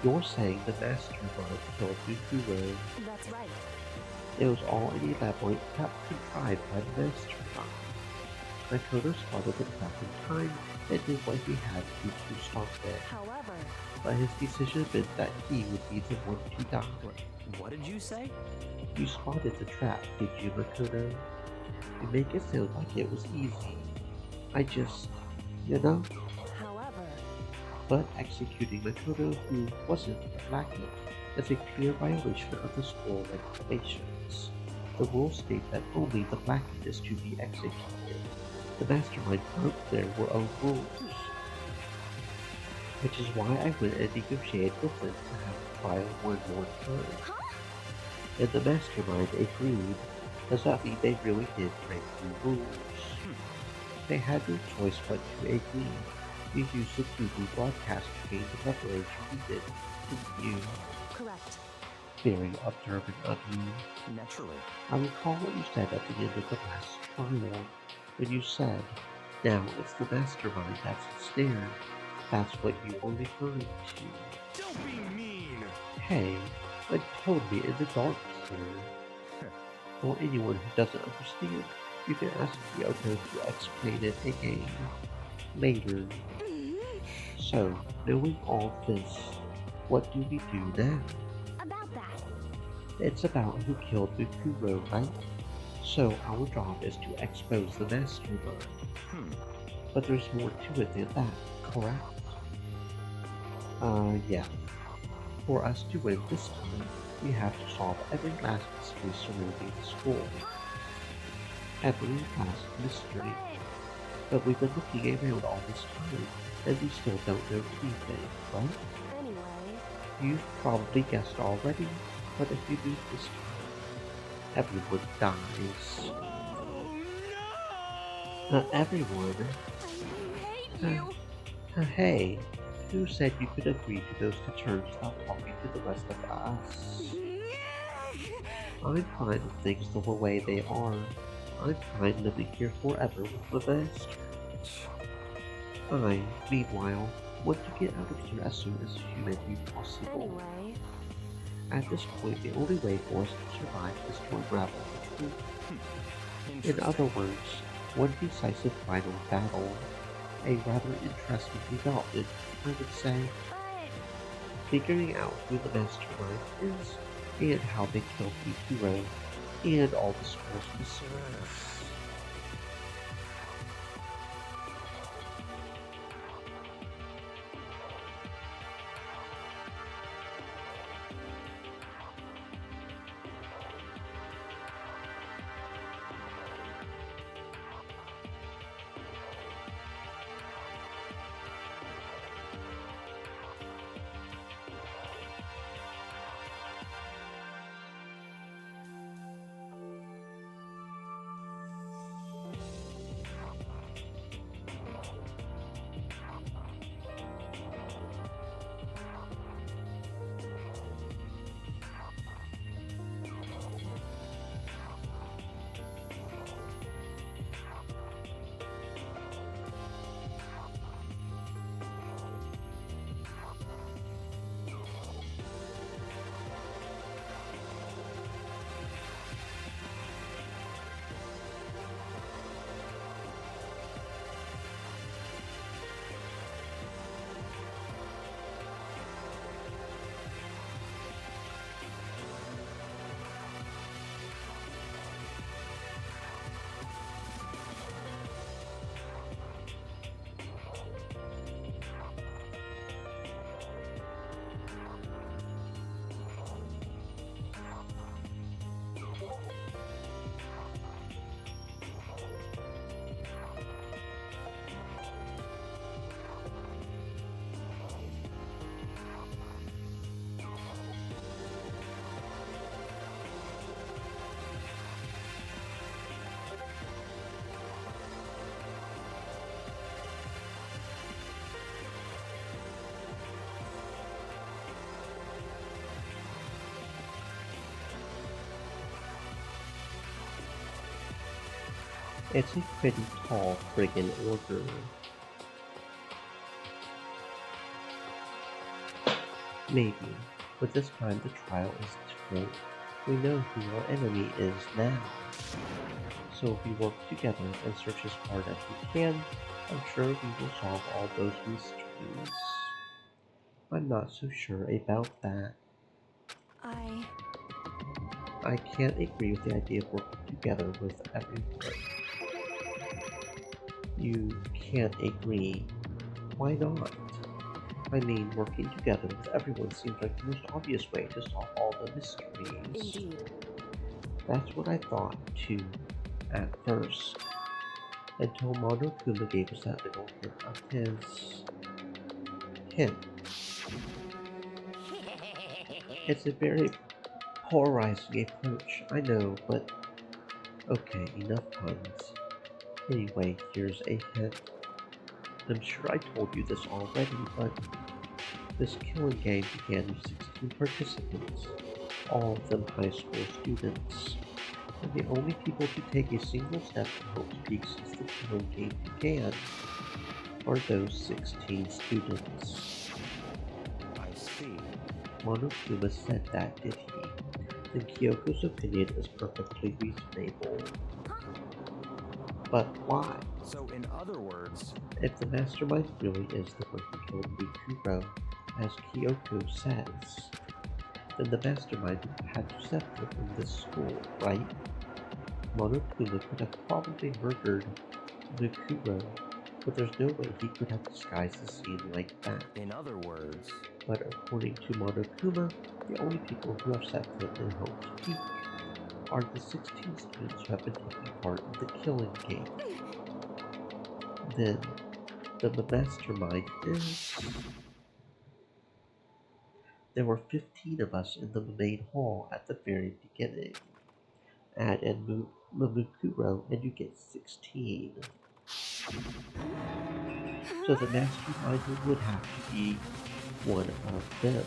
You're saying the mastermind killed Mikuro. That's right. It was all an elaborate trap contrived by the mastermind. Makoto spotted the trap in time and did what he had to stop it. However, But his decision meant that he would be the one to die. What did you say? You spotted the trap, did you, Makoto? You make it sound like it was easy. I just, you know? however, But executing Makoto, who wasn't a lackey, is a clear violation of the school regulations. The rules state that only the lackey is to be executed. The mastermind broke their own rules. Which is why I went and negotiated with them to have the trial one more time. And the mastermind agreed. Does that mean they really did break the rules? They had no choice but to agree. You used the TV broadcast to gain the leverage you needed, didn't you? correct. Very observant of you. Naturally. I recall what you said at the end of the last trial, when you said, now it's the mastermind that's ensnared. That's what you were referring to. Don't be mean! Hey, I'm totally in the dark here. For anyone who doesn't understand, you can ask Kyoko to explain it again later. So, knowing all this, what do we do now? About that. It's about who killed Mikuro, right? So our job is to expose the mastermind. But there's more to it than that, correct? Yeah. For us to win this time, we have to solve every last mystery surrounding the school. every last mystery. But we've been looking around all this time, and we still don't know anything, right? Anyway, You've probably guessed already, but if you lose this time, everyone dies. Oh no! Not everyone. I hate you. Hey, who said you could agree to those terms without talking to the rest of us? I'm fine with things the way they are. I'm fine living here forever with the best. I, meanwhile, want to get out of here as soon as humanly possible. anyway, At this point, the only way for us to survive is to unravel the truth. In other words, one decisive final battle. A rather interesting development, I would say. But Figuring out who the mastermind is, and how they killed the hero, and all the school's mysteries. It's a pretty tall friggin' order. Maybe, but this time the trial is different. We know who our enemy is now. So if we work together and search as hard as we can, I'm sure we will solve all those mysteries. I'm not so sure about that. I can't agree with the idea of working together with everyone. You can't agree. Why not? I mean, working together with everyone seems like the most obvious way to solve all the mysteries. indeed. That's what I thought, too, at first. Until Monokuma gave us that little hint of his... hint. It's a very polarizing approach, I know, but... okay, enough puns. Anyway, here's a hint. I'm sure I told you this already, but this killing gang began with 16 participants, all of them high school students. And the only people to take a single step in Hope's Peak since the killing game began are those 16 students. I see. Monokuma said that, did he? Then Kyoko's opinion is perfectly reasonable. But why? So, in other words, If the mastermind really is the one who killed Mikuro, as Kyoko says, then the mastermind had to set foot in this school, right? Monokuma could have probably murdered Mikuro, but there's no way he could have disguised the scene like that. in other words, But according to Monokuma, the only people who have set foot in Hope's Peak are the 16 students who have been taking part in the killing game. Then, the mastermind is... There were 15 of us in the main hall at the very beginning. Add in Momokuro and you get 16. So the mastermind would have to be one of them.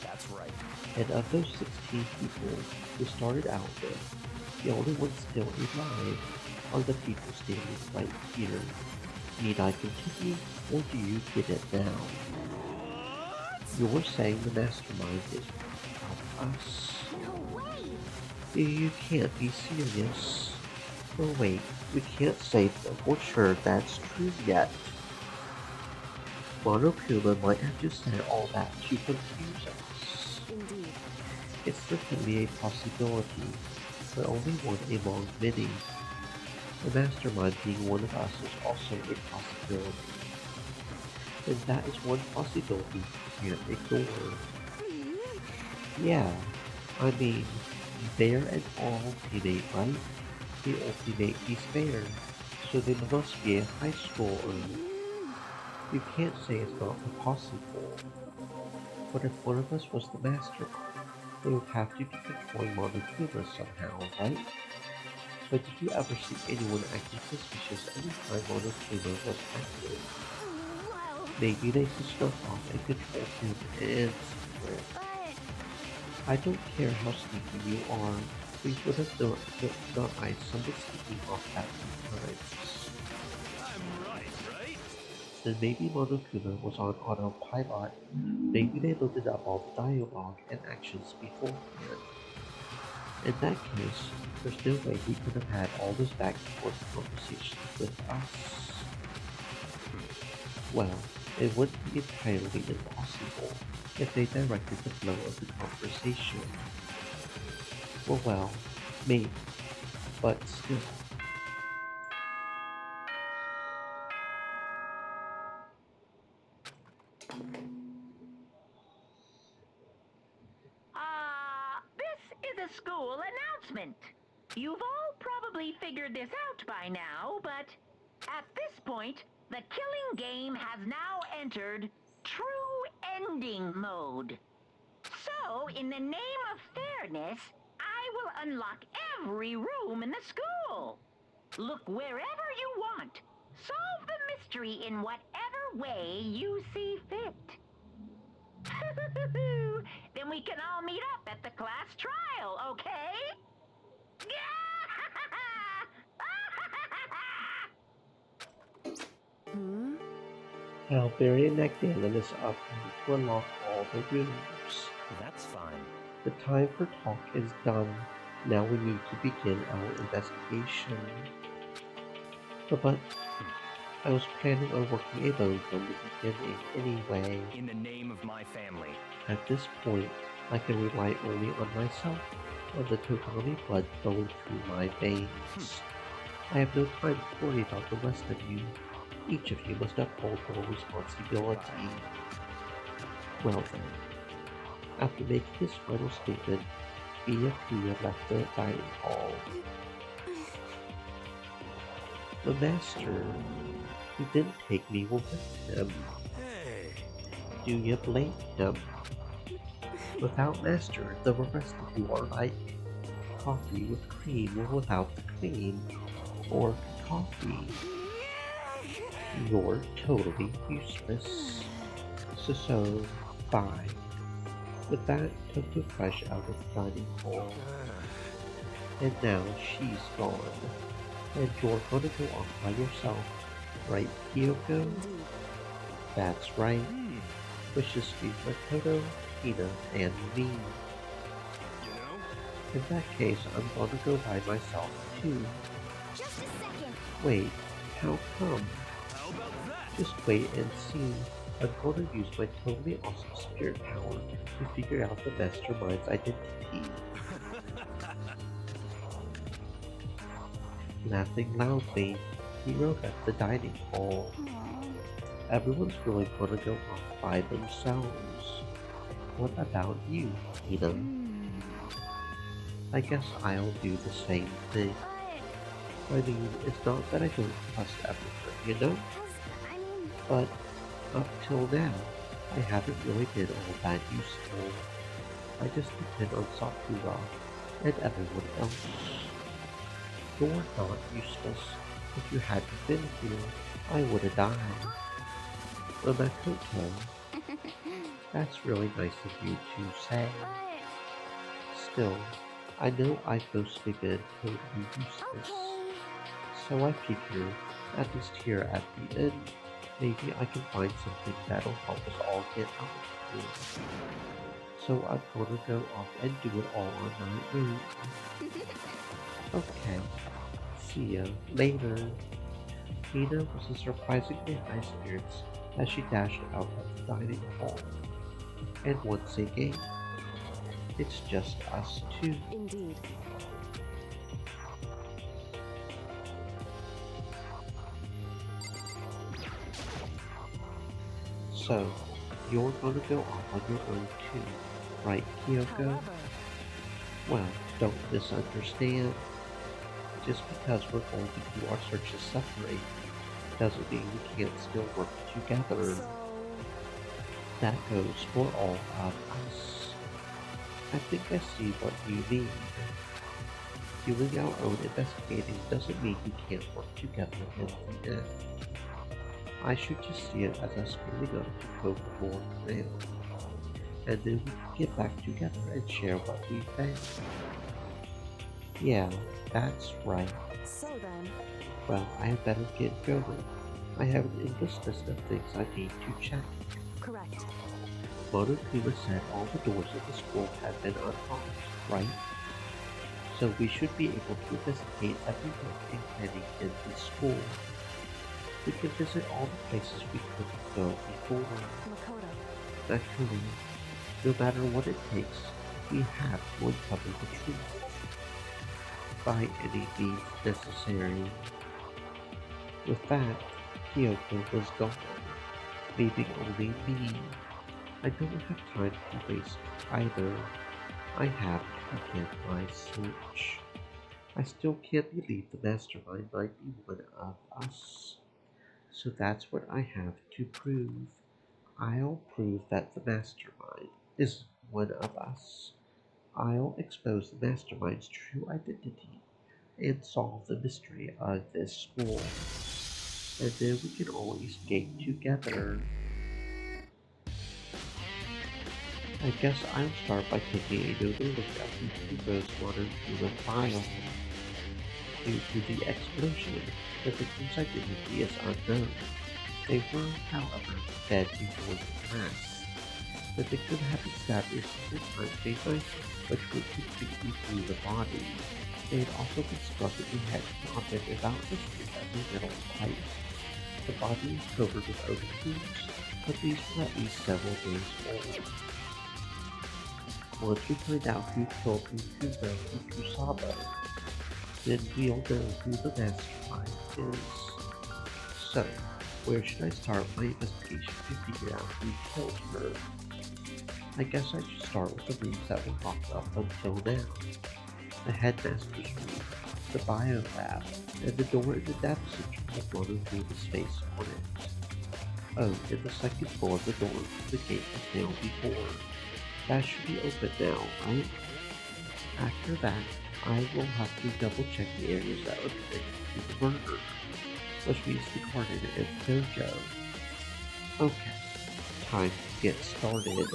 That's right. And of those 16 people we started out with, the only ones still alive are the people standing right here. Need I continue, or do you get it now? You're saying the mastermind is one of us? No way! You can't be serious. Oh wait, we can't say for sure that's true yet. Monokuma might have just said all that to confuse us. Indeed. It's certainly a possibility, but only one among many. The mastermind being one of us is also a possibility. And that is one possibility you can't ignore. Yeah, I mean, fair and all ultimate, right? The ultimate is fair, so they must be a high schooler. You can't say it's not possible. But if one of us was the mastermind, they would have to be controlling Monokuma somehow, right? But did you ever see anyone acting suspicious any time Monokuma was active? Well, Maybe they just snuff off and control him in secret. but... I don't care how sneaky you are, we would have not eyed someone sneaking off that many times. I'm right, right? Then maybe Monokuma was on autopilot. Maybe they loaded up all the dialogue and actions beforehand. In that case, there's no way he could have had all those back and forth conversations with us. Well, it wouldn't be entirely impossible if they directed the flow of the conversation. Well, maybe, but still. This is a school announcement. You've all probably figured this out by now, but at this point, the killing game has now entered true ending mode. So, in the name of fairness, I will unlock every room in the school. Look wherever you want. Solve the mystery in whatever way you see fit. Then we can all meet up at the class trial, okay? Alberian Magdalene is up to unlock all the rooms. That's fine. The time for talk is done. Now we need to begin our investigation. But I was planning on working alone from the beginning anyway. In the name of my family. At this point, I can rely only on myself, on the Togami blood flowing through my veins. I have no time to worry about the rest of you. Each of you must uphold your responsibility. Well then, after making his final statement, Byakuya left the dining hall. The master, he didn't take me with him. Hey. Do you blame him? Without master, the rest of you are like coffee with cream or without the cream, or coffee. You're totally useless. So, bye. With that, took the fresh out of the dining hall. And now she's gone. And you're gonna go off by yourself, right, Kyoko? That's right. Which is be Makoto, Hina, and me. You know? In that case, I'm gonna go by myself, too. Just a second. Wait, how come? How about that? Just wait and see. I'm gonna use my totally awesome spirit power to figure out the mastermind's identity. Laughing loudly, Hiro left the dining hall. Everyone's really gonna go off by themselves. What about you, Hina? I guess I'll do the same thing. But, I mean, it's not that I don't trust everyone, you know? I mean, But up till now, I haven't really been all that useful. I just depend on Sakura and everyone else. You're not useless. If you hadn't been here, I would have died. Makoto, that's really nice of you to say. but, Still, I know I've mostly been totally useless. okay. So I figure, at least here at the end, maybe I can find something that'll help us all get out of here. So I'm gonna go off and do it all on my own. Okay, see ya later. Mina was in surprisingly high spirits as she dashed out of the dining hall. And once again, it's just us two. Indeed. So, you're gonna go off on your own too, right, Kyoko? However, Well, don't misunderstand. Just because we're going to do our searches separate doesn't mean we can't still work together. so That goes for all of us. I think I see what you mean. Doing our own investigating doesn't mean we can't work together in the end. I should just see it as us splitting up to cope more ground. And then we can get back together and share what we found. Yeah, that's right. so then, Well, I had better get going. I have an endless list of things I need to check. correct. Monokuma said all the doors of the school have been unlocked, right? So we should be able to investigate every nook and cranny in the school. We can visit all the places we couldn't go before. Makoto, Naturally, no matter what it takes, we have to uncover the truth. By any means necessary. With that, Kyoko was gone, leaving only me. I don't have time to waste either. I have to begin my search. I still can't believe the mastermind might be one of us. So that's what I have to prove. I'll prove that the mastermind is one of us. I'll expose the mastermind's true identity and solve the mystery of this school. And then we can all escape together. I guess I'll start by taking another look at the Kubo's Monokuma file. Due to the explosion, the victim's identity is unknown. They were, however, dead before the crash. The victim had been stabbed a single time by which went completely through the body. They had also been struck in the head with an object about as big as a metal pipe. The body was covered with open wounds, but these were at least several days old. Once we find out who killed Ukubo and Kusabo, then we'll know who the mastermind is. So, where should I start my investigation to figure out who killed her? I guess I should start with the rooms that were locked up until now. The headmaster's room, the bio lab, and the door in the depth center with Monokuma's face on it. Oh, and the second floor of the door to the gate was nailed before. That should be open now, right? After that, I will have to double check the areas that were connected to the murder, which means the garden and dojo. Okay, time to get started.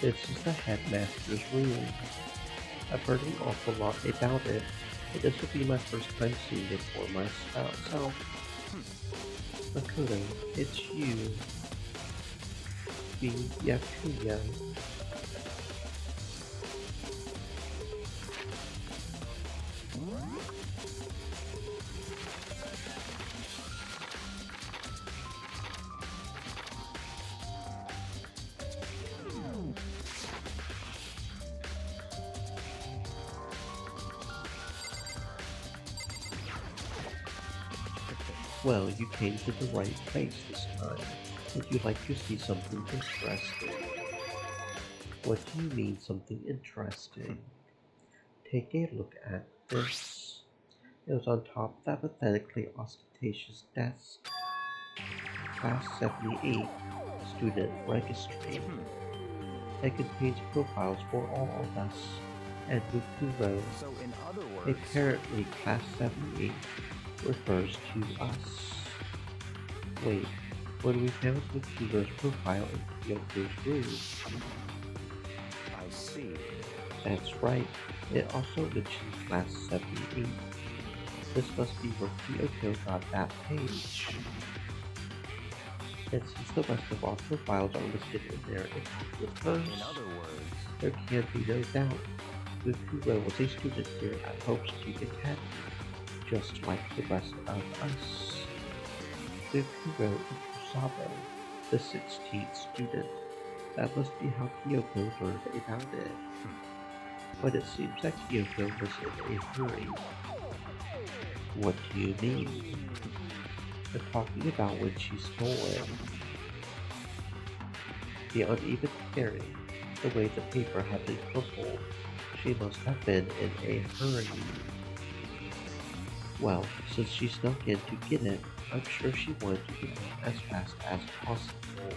This is the headmaster's room. I've heard an awful lot about it, but this will be my first time seeing it for myself. Makoto, it's you. The Yakuya. Well, you came to the right place this time. Would you like to see something interesting? What do you mean something interesting? Take a look at this. It was on top of that pathetically ostentatious desk. Class 78, Student Registry. It contains profiles for all of us, and Mukuro. So in other words, Apparently Class 78 refers to us. Wait, when we found Mukuro's profile in Kyoko's room. I see. That's right, it also mentions Class 78. This must be where Kyoko got that page. And since the rest of our profiles are listed in there with hers, In other words, there can be no doubt Mukuro was a student here at Hope Street Academy, just like the rest of us. Mukuro Kusabo, the 16th student. That must be how Kyoko learned about it. But it seems that Kyoko was in a hurry. What do you mean? I'm talking about when she stole it. The uneven tearing, the way the paper had been crumpled, she must have been in a hurry. Well, since she snuck in to get it, I'm sure she wanted to get it as fast as possible.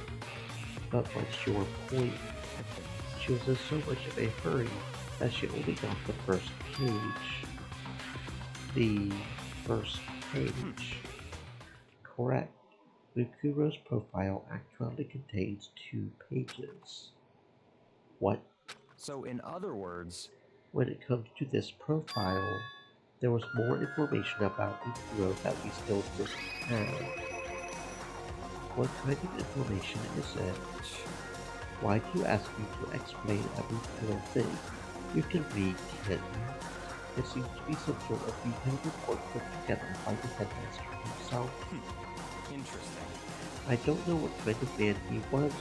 But what's your point? She was in so much of a hurry that she only got the first page. The first page. Correct. Mukuro's profile actually contains 2 pages. What? so in other words, When it comes to this profile, there was more information about Mukuro that we still don't have. What kind of information is it? Why do you ask me to explain every little thing? You can read, can't you? It seems to be some sort of detailed report put together by the headmaster himself. interesting. I don't know what kind of man he was,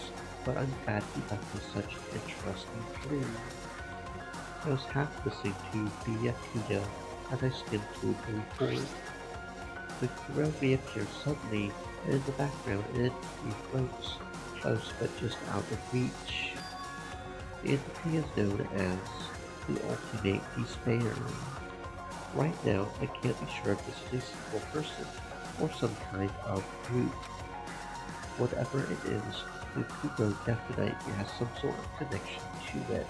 but I'm glad he left us such an interesting clue. I was half listening to Byakuya as I skimmed through the report. Mukuro reappeared suddenly, and in the background an entity floats, close but just out of reach. The entity is known as the Ultimate Despair. Right now, I can't be sure if this is a single person or some kind of group. Whatever it is, Mukuro definitely has some sort of connection to it.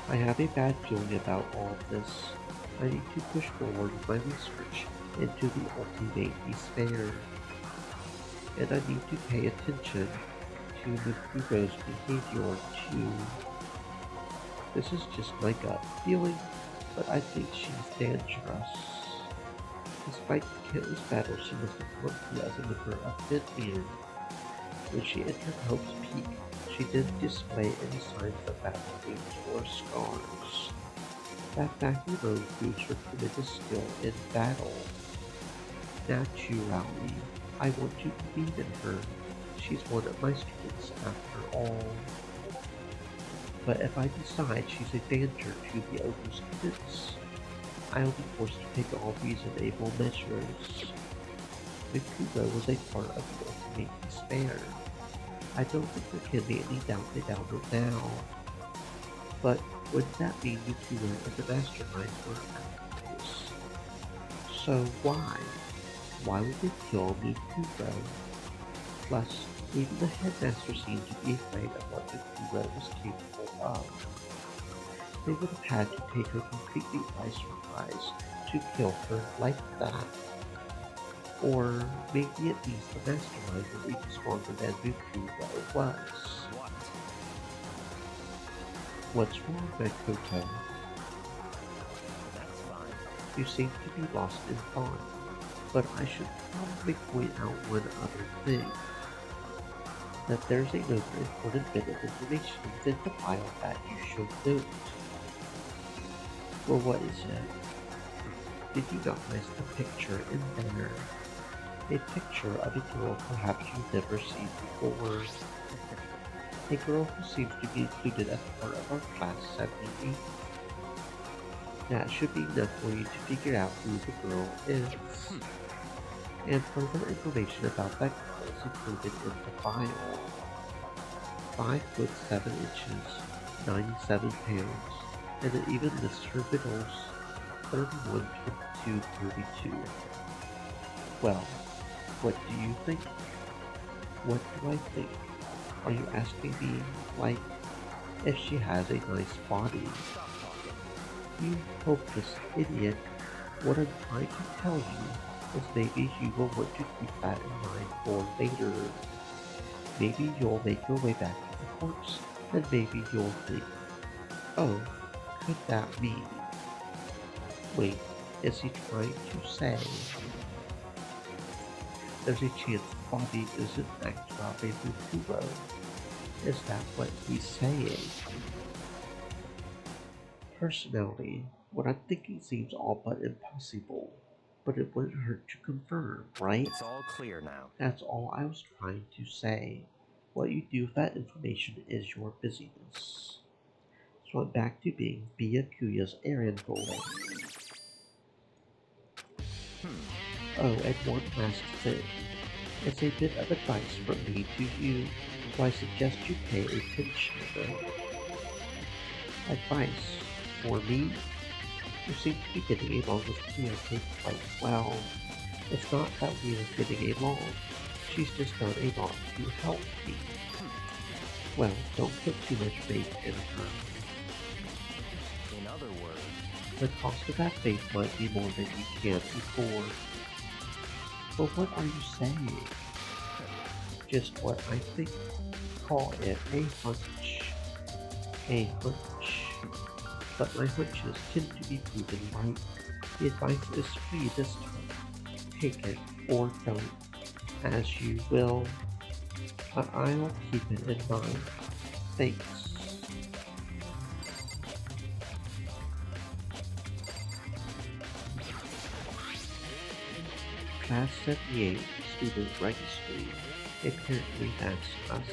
I have a bad feeling about all of this. I need to push forward my research into the Ultimate Despair. And I need to pay attention to Mukuro's behavior too. This is just my gut feeling, but I think she's dangerous. Despite the countless battles she must have gone through as a member of Midland, when she entered Hope's Peak, she didn't display any signs of battle wounds or scars. That fact alone proves her tremendous skill in battle. Naturally, I want to believe in her. She's one of my students after all. But if I decide she's a danger to the Ogre students, I'll be forced to take all reasonable measures. Mukuro was a part of the Ultimate Despair. I don't think there can be any doubt about it now. But wouldn't that mean Mukuro and the mastermind were actors? So why? Why would they kill Mukuro? Plus, even the headmaster seemed to be afraid of what Mukuro was capable of. They would have had to take her completely by surprise to kill her like that. Or maybe at least the mastermind was even stronger than Mukuro was. What? What's wrong, Makoto? That's fine. You seem to be lost in thought, but I should probably point out one other thing. That there's another important bit of information within the file that you should note. Well, what is it? Did you notice the picture in there? A picture of a girl perhaps you've never seen before. A girl who seems to be included as part of our class 78. That should be enough for you to figure out who the girl is. And further information about that girl is included in the file. 5 foot 7 inches, 97 pounds, and it even lists her vitals, 31, 22, 32. Well, what do you think? What do I think? Are you asking me, like, if she has a nice body? You hopeless idiot. What I'm trying to tell you is maybe you will want to keep that in mind for later. Maybe you'll make your way back to the corpse, and maybe you'll think, oh, could that be? Wait, is he trying to say there's a chance Bobby isn't actually a Mukuro? Is that what he's saying? Personally, what I'm thinking seems all but impossible, but it wouldn't hurt to confirm, right? It's all clear now. That's all I was trying to say. What you do with that information is your busyness. So I'm back to being Byakuya's errand boy. Oh, and one last thing. It's a bit of advice from me to you, so I suggest you pay attention. Advice for me? You seem to be getting along with Kyoko quite well. It's not that we are getting along. She's just done a lot to help me. Well, don't put too much faith in her. In other words, The cost of that faith might be more than you can afford. But what are you saying? Just what I think. Call it a hunch. A hunch. But my hunches tend to be proven right. The advice is free this time. Take it or don't, as you will. But I'll keep it in mind. Thanks. Class 78 Student Registry. Apparently that's us.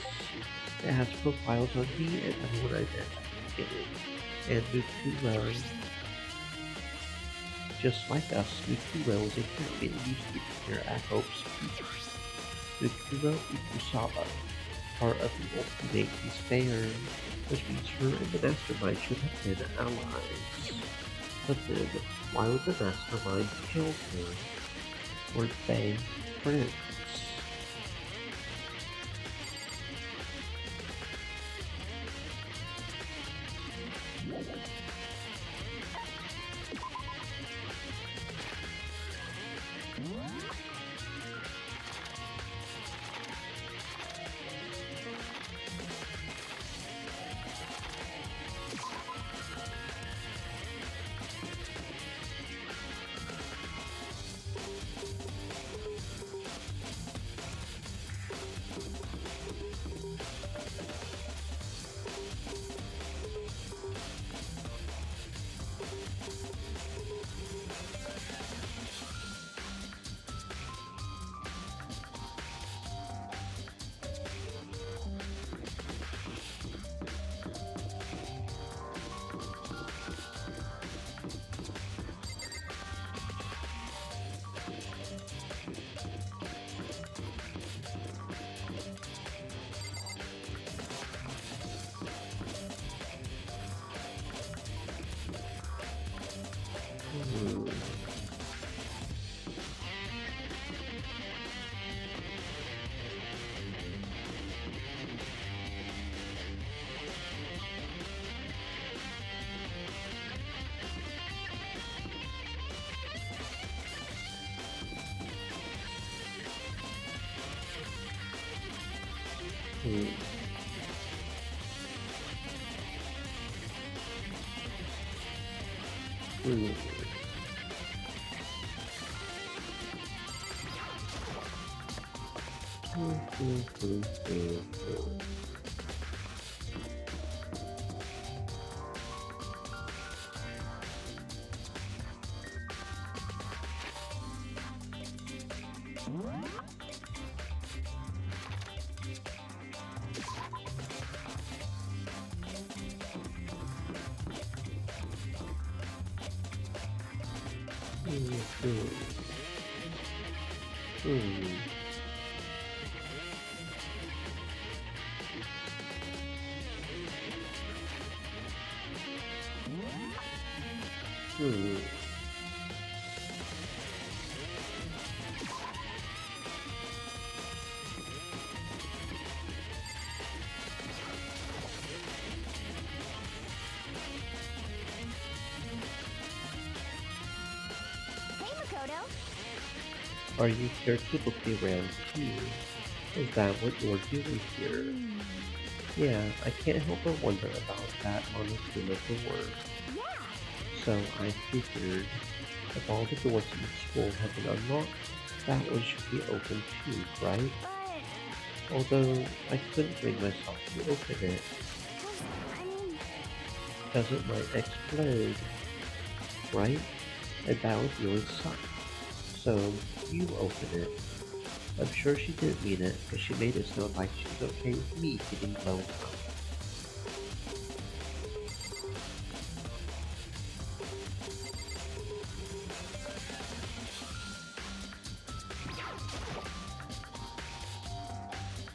It has profiles on me and everyone I met. And Mukuro. Just like us, Mukuro is a family that used to be here at Hope's Future. Mukuro Ikusaba, part of the Ultimate Despair, which means her and the Mastermind should have been allies. But then, why would the Mastermind kill her? Weren't they friends? Hey, Makoto. Are you here to look around too? Is that what you're doing here? Yeah, I can't help but wonder about that Monokuma door. Yeah. So I figured if all the doors in the school have been unlocked, that one should be open too, right? But, Although I couldn't bring myself to open it, I mean, because it might explode, right? And that would really suck. So you open it. I'm sure she didn't mean it, but she made it sound like she was okay with me getting blown up.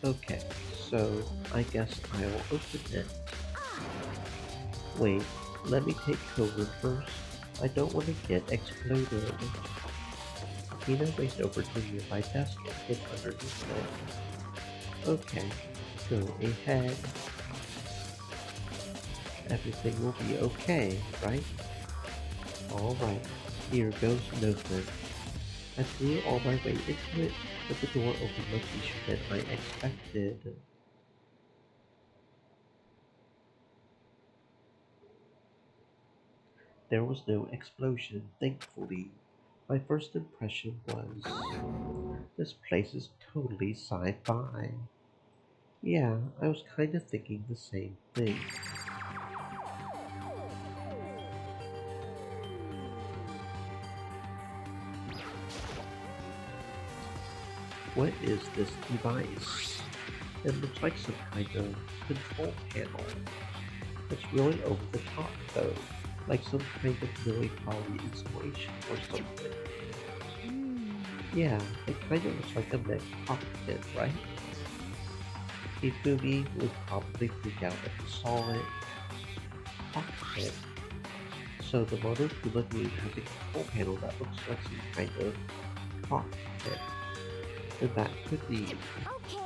Okay, so I guess I'll open it. Wait, let me take cover first. I don't want to get exploded. Tina raced over to the nearby desk and hid underneath it. Okay, go ahead. Everything will be okay, right? Alright, here goes nothing. I threw all my weight into it, but the door opened much easier than I expected. There was no explosion, thankfully. My first impression was, this place is totally sci-fi. Yeah, I was kinda thinking the same thing. What is this device? It looks like some kind of control panel. It's really over the top though, like some kind of military installation or something. Yeah, it kinda looks like a mech cockpit, right? Hifumi would probably freak out if he saw it. Cockpit. So the Monokuma Moon has a control panel that looks like some kind of cockpit. And that could be. okay.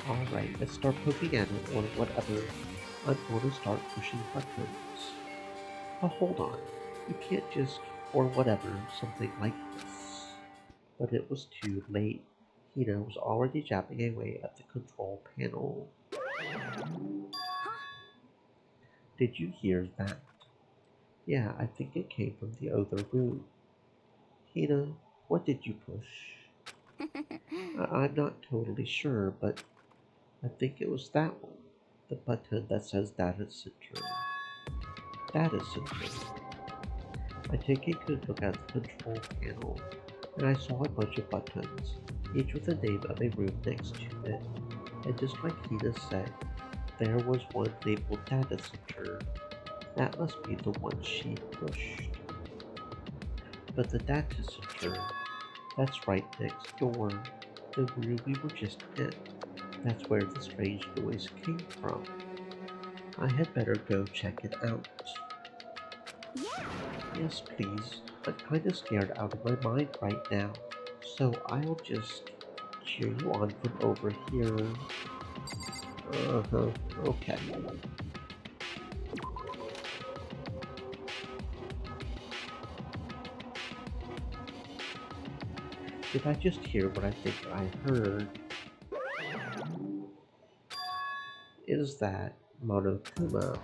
Alright, let's start poking at it or whatever. I'm going to start pushing buttons. Oh, hold on. You can't just, or whatever, something like this. But it was too late. Hina was already jabbing away at the control panel. Did you hear that? Yeah, I think it came from the other room. Hina, what did you push? I'm not totally sure, but I think it was that one. The button that says Data Center. Data Center. I take a good look at the control panel, and I saw a bunch of buttons, each with the name of a room next to it. And just like Hina said, there was one labeled Data Center. That must be the one she pushed. But the Data Center, that's right next door. The room we were just in. That's where the strange noise came from. I had better go check it out. Yeah. Yes, please. I'm kinda scared out of my mind right now. So I'll just cheer you on from over here. Uh-huh, okay. Did I just hear what I think I heard? Is that Monokuma?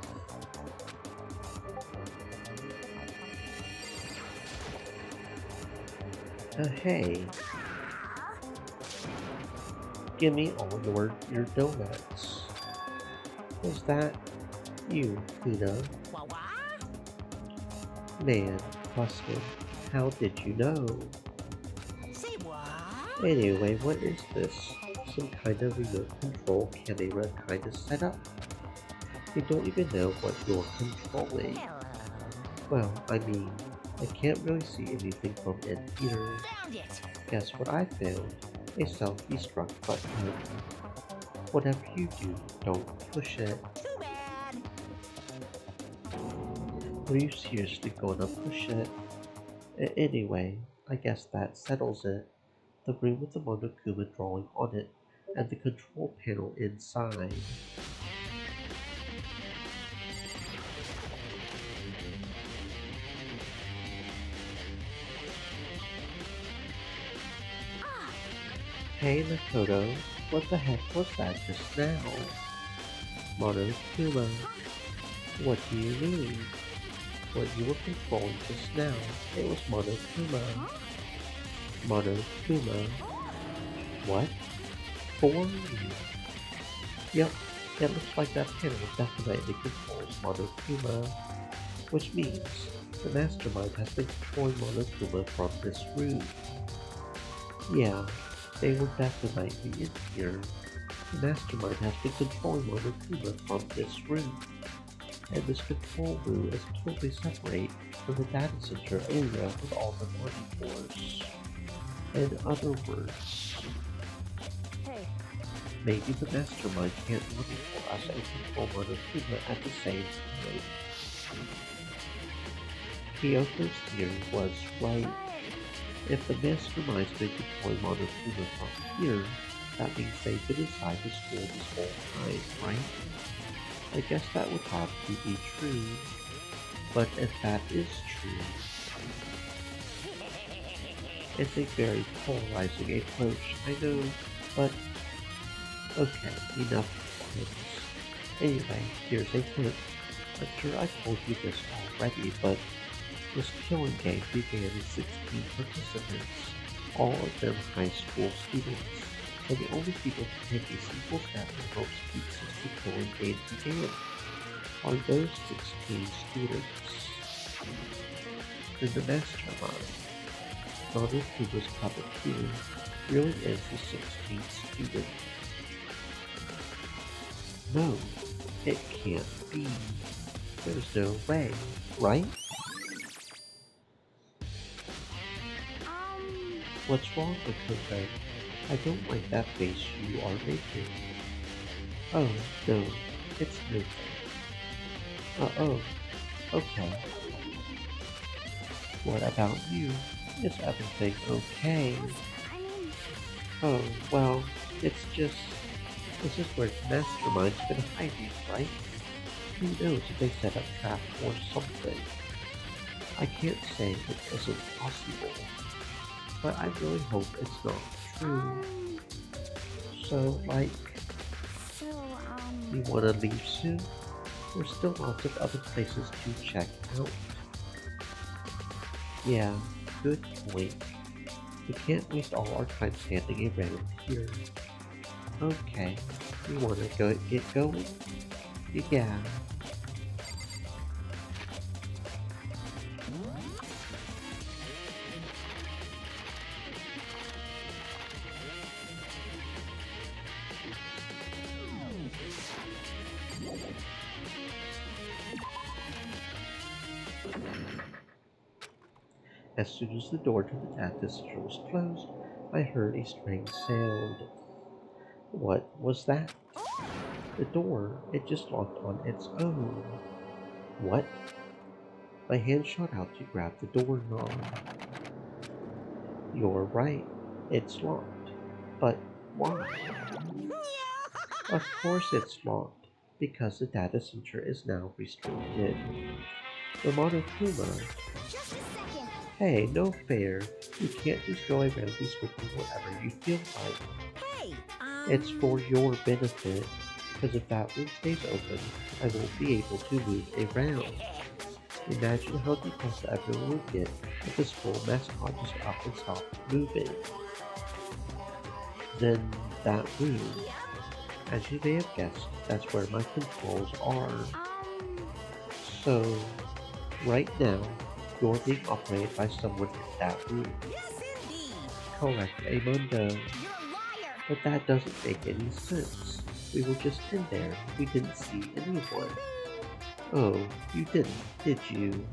Hey. Give me all your donuts. Was that you, Tina? Man, busted. How did you know? Say what? Anyway, what is this? Some kind of remote control camera kind of setup? You don't even know what you're controlling. Hello. Well, I mean, I can't really see anything from in here. Found it. Guess what I found? A self-destruct button. Whatever you do, don't push it. Too bad. Are you seriously gonna push it? Anyway, I guess that settles it. The room with the Monokuma drawing on it, and the control panel inside. Hey Makoto, what the heck was that just now? Monokuma, what do you mean? What you were controlling just now, it was Monokuma. Monokuma. What? For you. Yep, it looks like that panel definitely controls Monokuma. Which means the mastermind has been controlling Monokuma from this room. Yeah, they were definitely in here. The mastermind has been controlling Monokuma from this room. And this control room is totally separate from the data center area with all the body cores. In other words, Hey, maybe the mastermind can't monitor us and control Monokuma at the same time. Kyoko's theory was right. If the mastermind's been controlling Monokuma from here, that means they've been inside the school this whole time, right? I guess that would have to be true. But if that is true, it's a very polarizing approach, I know, but okay, enough points. Anyway, here's a hint. I'm sure I told you this already, but this killing game began with 16 participants, all of them high school students, and the only people to take a single step in helps keep since the killing game began are those 16 students. Then the mastermind, Monokuma's puppeteer, really is the 16th student. No, it can't be. There's no way, right? What's wrong with her then? I don't like that face you are making. Oh, no, it's nothing. Oh, okay. What about you? Is everything okay? Oh, well, it's just... This is where the mastermind's been hiding, right? Who knows if they set up trap or something? I can't say it isn't possible, but I really hope it's not true. So, like, you wanna leave soon? There's still lots of other places to check out. Yeah, good point. We can't waste all our time standing around here. Okay, you wanna get going? Yeah. As soon as the door to the data center was closed, I heard a strange sound. What was that? The door, it just locked on its own. What? My hand shot out to grab the doorknob. You're right, it's locked. But why? Of course it's locked, because the data center is now restricted. The Monokuma. Just a second. Hey, no fair. You can't just go around restricting whatever you feel like. Hey, It's for your benefit, because if that room stays open, I won't be able to move around. Imagine how depressed everyone would get if the school mascot just up and stopped moving. Then that room. As you may have guessed, that's where my controls are. So, right now, you're being operated by someone in that room. Yes, indeed. Correct, Amundo. You're a liar! But that doesn't make any sense. We were just in there. We didn't see anyone. Oh, you didn't, did you?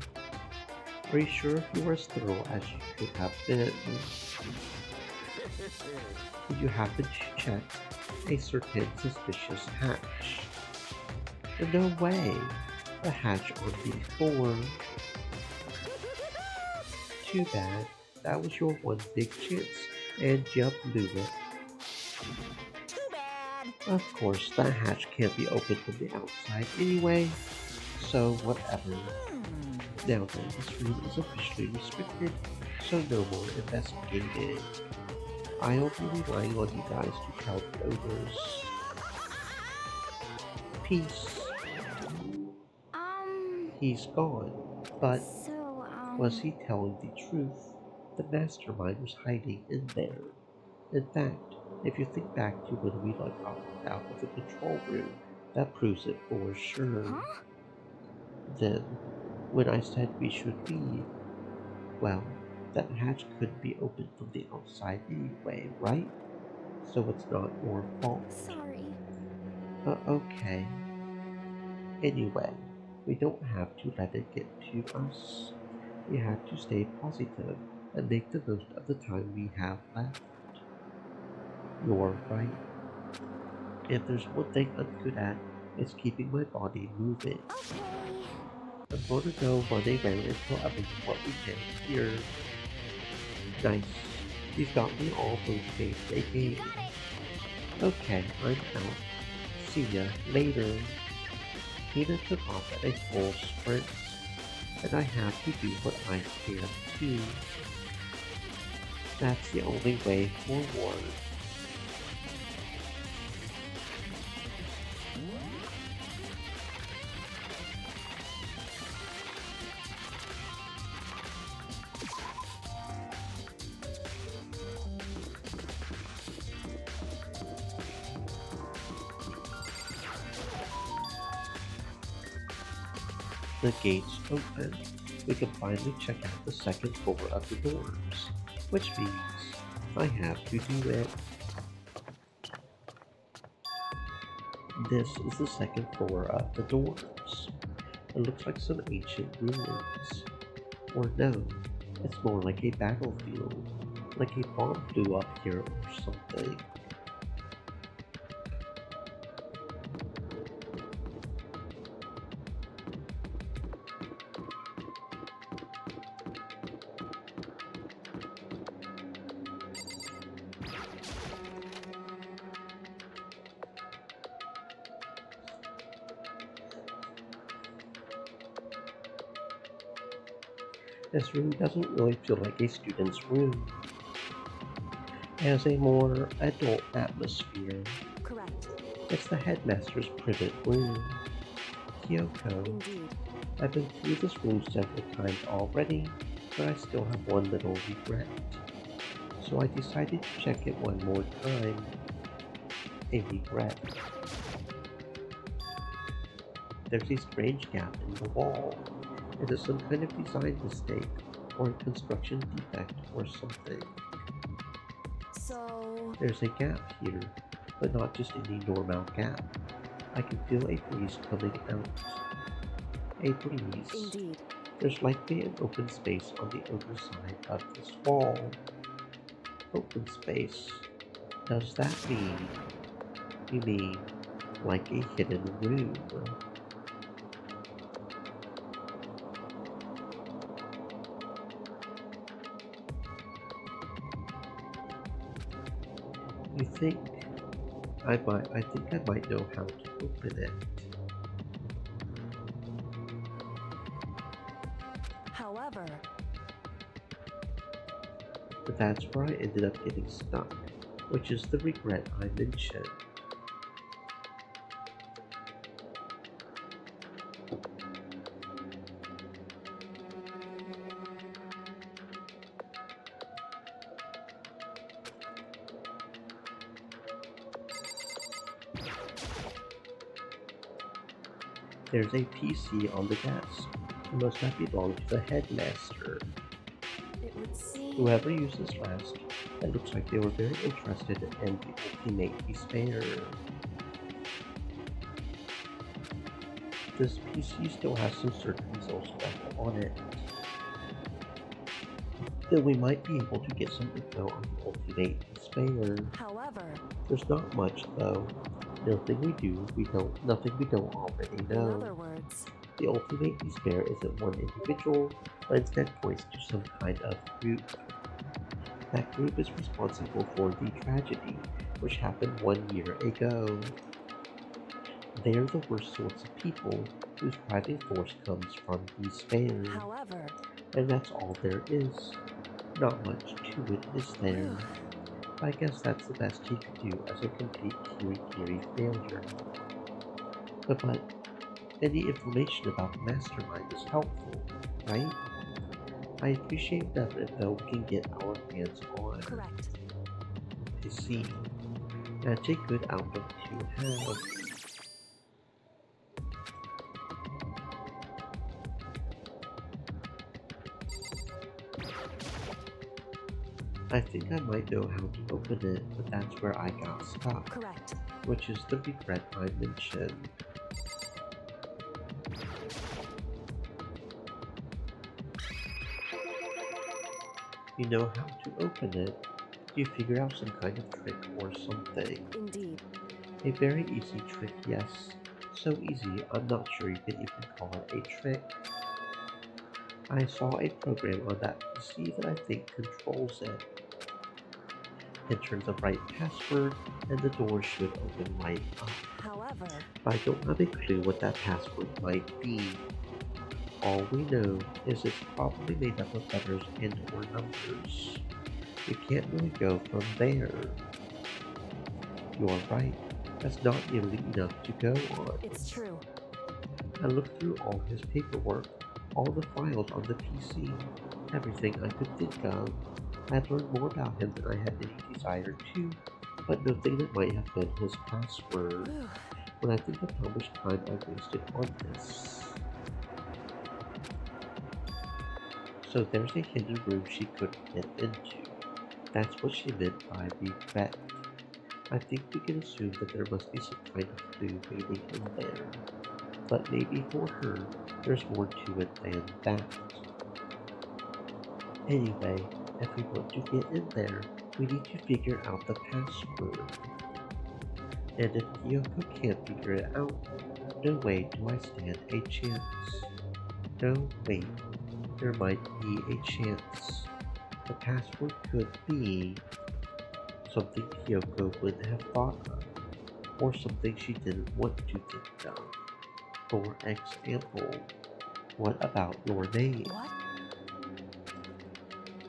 Are you sure you were as thorough as you could have been? Did you happen to check a certain suspicious hatch? No way! The hatch on B4. Too bad. That was your one big chance, and you blew it. Too bad. Of course, that hatch can't be opened from the outside anyway, so whatever. Now then, this room is officially restricted, so no more investigating. I'll be relying on you guys to tell the others. Peace. He's gone, but was he telling the truth? The mastermind was hiding in there. In fact, if you think back to when we got out of the control room, that proves it for sure. Then, when I said we should leave, well, that hatch couldn't be opened from the outside anyway, right? So it's not your fault. Sorry. Okay. Anyway, we don't have to let it get to us. We have to stay positive and make the most of the time we have left. You're right. If there's one thing I'm good at, it's keeping my body moving. Okay. I'm gonna go run around and tell everyone what we can here. Nice. You've got me all motivated again. Okay, I'm out. See ya later. Tina took off at a full sprint, and I have to do what I can too. That's the only way forward. The gates open. We can finally check out the second floor of the doors, which means I have to do it. This is the second floor of the doors. It looks like some ancient ruins. Or no, it's more like a battlefield, like a bomb blew up here or something. This room doesn't really feel like a student's room. It has a more adult atmosphere. Correct. It's the headmaster's private room. Kyoko. Indeed. I've been through this room several times already, but I still have one little regret. So I decided to check it one more time. A regret. There's a strange gap in the wall. It is some kind of design mistake, or a construction defect, or something. So... There's a gap here, but not just any normal gap. I can feel a breeze coming out. A breeze. Indeed. There's likely an open space on the other side of this wall. Open space. Does that mean... You mean, like a hidden room? You think I think I might know how to open it. However... But that's where I ended up getting stuck, which is the regret I mentioned. There's a PC on the desk. It must have belonged to the headmaster. It would seem. Whoever used this last, it looks like they were very interested in the ultimate despair. This PC still has some search results left on it. Then we might be able to get some info on the ultimate despair. However, There's not much though. Nothing we don't already know. in other words, The ultimate despair isn't one individual, but instead points to some kind of group. That group is responsible for the tragedy, which happened 1 year ago. They're the worst sorts of people whose driving force comes from despair. however, And that's all there is. Not much to it, is there? I guess that's the best he could do as a complete Kiri failure. But any information about the mastermind is helpful, right? I appreciate whatever info we can get our hands on. correct. I see. That's a good outlook to have. I think I might know how to open it, but that's where I got stuck, Correct. which is the regret I mentioned. You know how to open it. You figure out some kind of trick or something. Indeed. A very easy trick, yes. So easy, I'm not sure you can even call it a trick. I saw a program on that PC that I think controls it. Enter the right password, and the door should open right up. However, I don't have a clue what that password might be. All we know is it's probably made up of letters and or numbers. You can't really go from there. You're right, that's not nearly enough to go on. it's true. I looked through all his paperwork, all the files on the PC, everything I could think of. I'd learned more about him than I had any desire to, but nothing that might have been his password. When I think of how much time I wasted on this. So there's a hidden room she couldn't get into. That's what she meant by regret. I think we can assume that there must be some kind of clue waiting in there. But maybe for her, there's more to it than that. Anyway, if we want to get in there, we need to figure out the password. And if Kyoko can't figure it out, no way do I stand a chance. No, wait, there might be a chance. The password could be something Kyoko wouldn't have thought of, or something she didn't want to think of. For example, what about your name? What?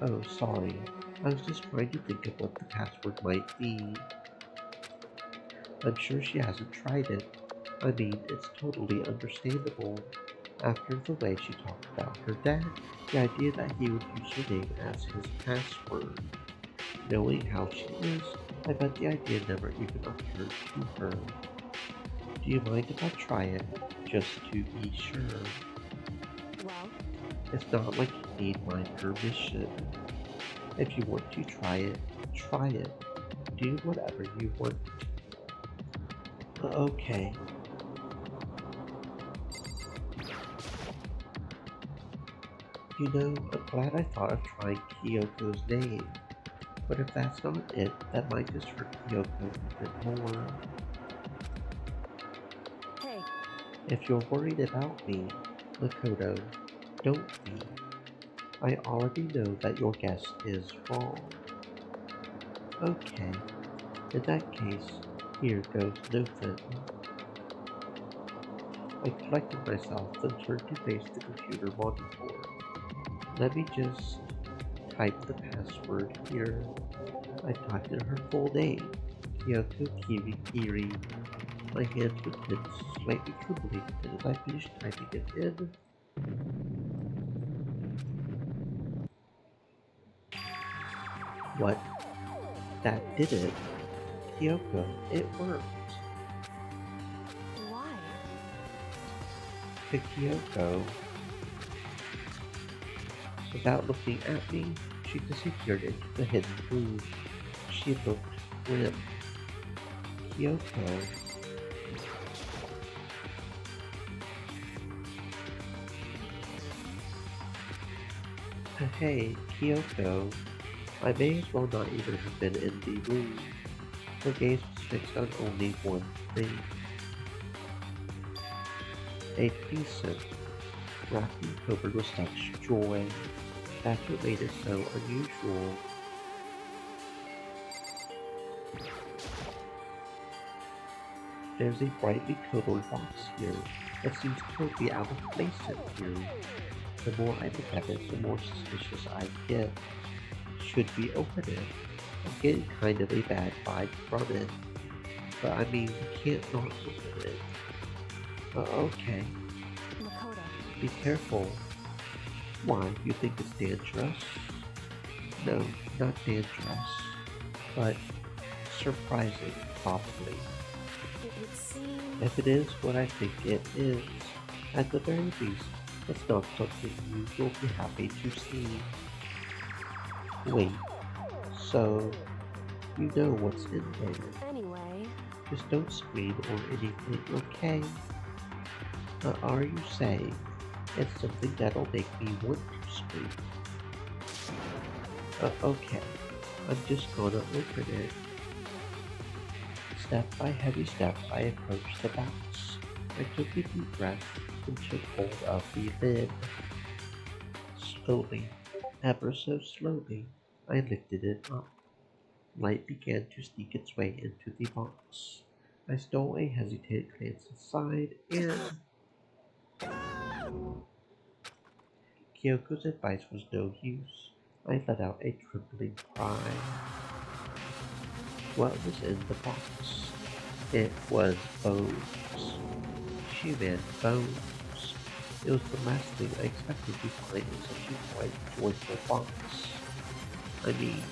Oh, sorry. I was just trying to think of what the password might be. I'm sure she hasn't tried it. I mean, it's totally understandable. After the way she talked about her dad, the idea that he would use her name as his password. Knowing how she is, I bet the idea never even occurred to her. Do you mind if I try it, just to be sure? Well, It's not like you need my permission. If you want to try it, try it. Do whatever you want. Okay. You know, I'm glad I thought of trying Kyoko's name. But if that's not it, that might just hurt Kyoko a bit more. hey, If you're worried about me, Makoto, don't be. I already know that your guess is wrong. Okay, in that case, here goes nothing. I collected myself, then turned to face the computer monitor. Let me just type the password here. I typed in her full name, Kyoko Kiri. My hands were tense, slightly trembling, and as I finished typing it in, what? That did it. Kyoko, it worked. why? to Kyoko. Without looking at me, she disappeared into the hidden room. She looked grim. Kyoko. Hey, Kyoko. I may as well not even have been in the room. Her gaze was fixed on only one thing. A decent, wrapping covered with such joy. That's what made it so unusual. There's a brightly colored box here that seems totally out of place in here. The more I look at it, the more suspicious I get. Should we open it? I'm getting kind of a bad vibe from it. But I mean, we can't not open it. Okay. Makoto. Be careful. Why, you think it's dangerous? No, not dangerous. But surprising, probably. It would seem... If it is what I think it is, at the very least, it's not something you will be happy to see. Wait, so you know what's in there? Anyway... Just don't scream or anything, okay? Are you saying it's something that'll make me want to scream? Okay, I'm just gonna open it. Step by heavy step, I approached the box. I took a deep breath and took hold of the lid. Slowly, ever so slowly, I lifted it up. Light began to sneak its way into the box. I stole a hesitant glance inside and... Kyoko's advice was no use. I let out a trembling cry. What was in the box? It was bones. She meant bones. It was the last thing I expected to find in such a bright, joyful box. I mean,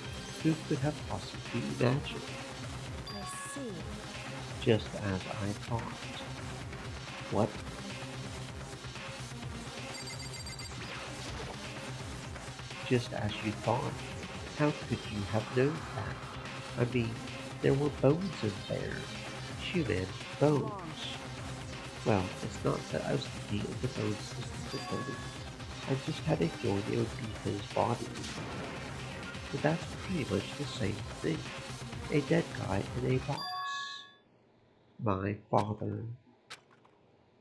who could have possibly imagined? I see. Just as I thought. What? Just as you thought? How could you have known that? I mean, there were bones in there. She meant bones. Well, it's not that I was thinking of the bones specifically. I just had a feeling it would be his body. But that's pretty much the same thing. A dead guy in a box. My father.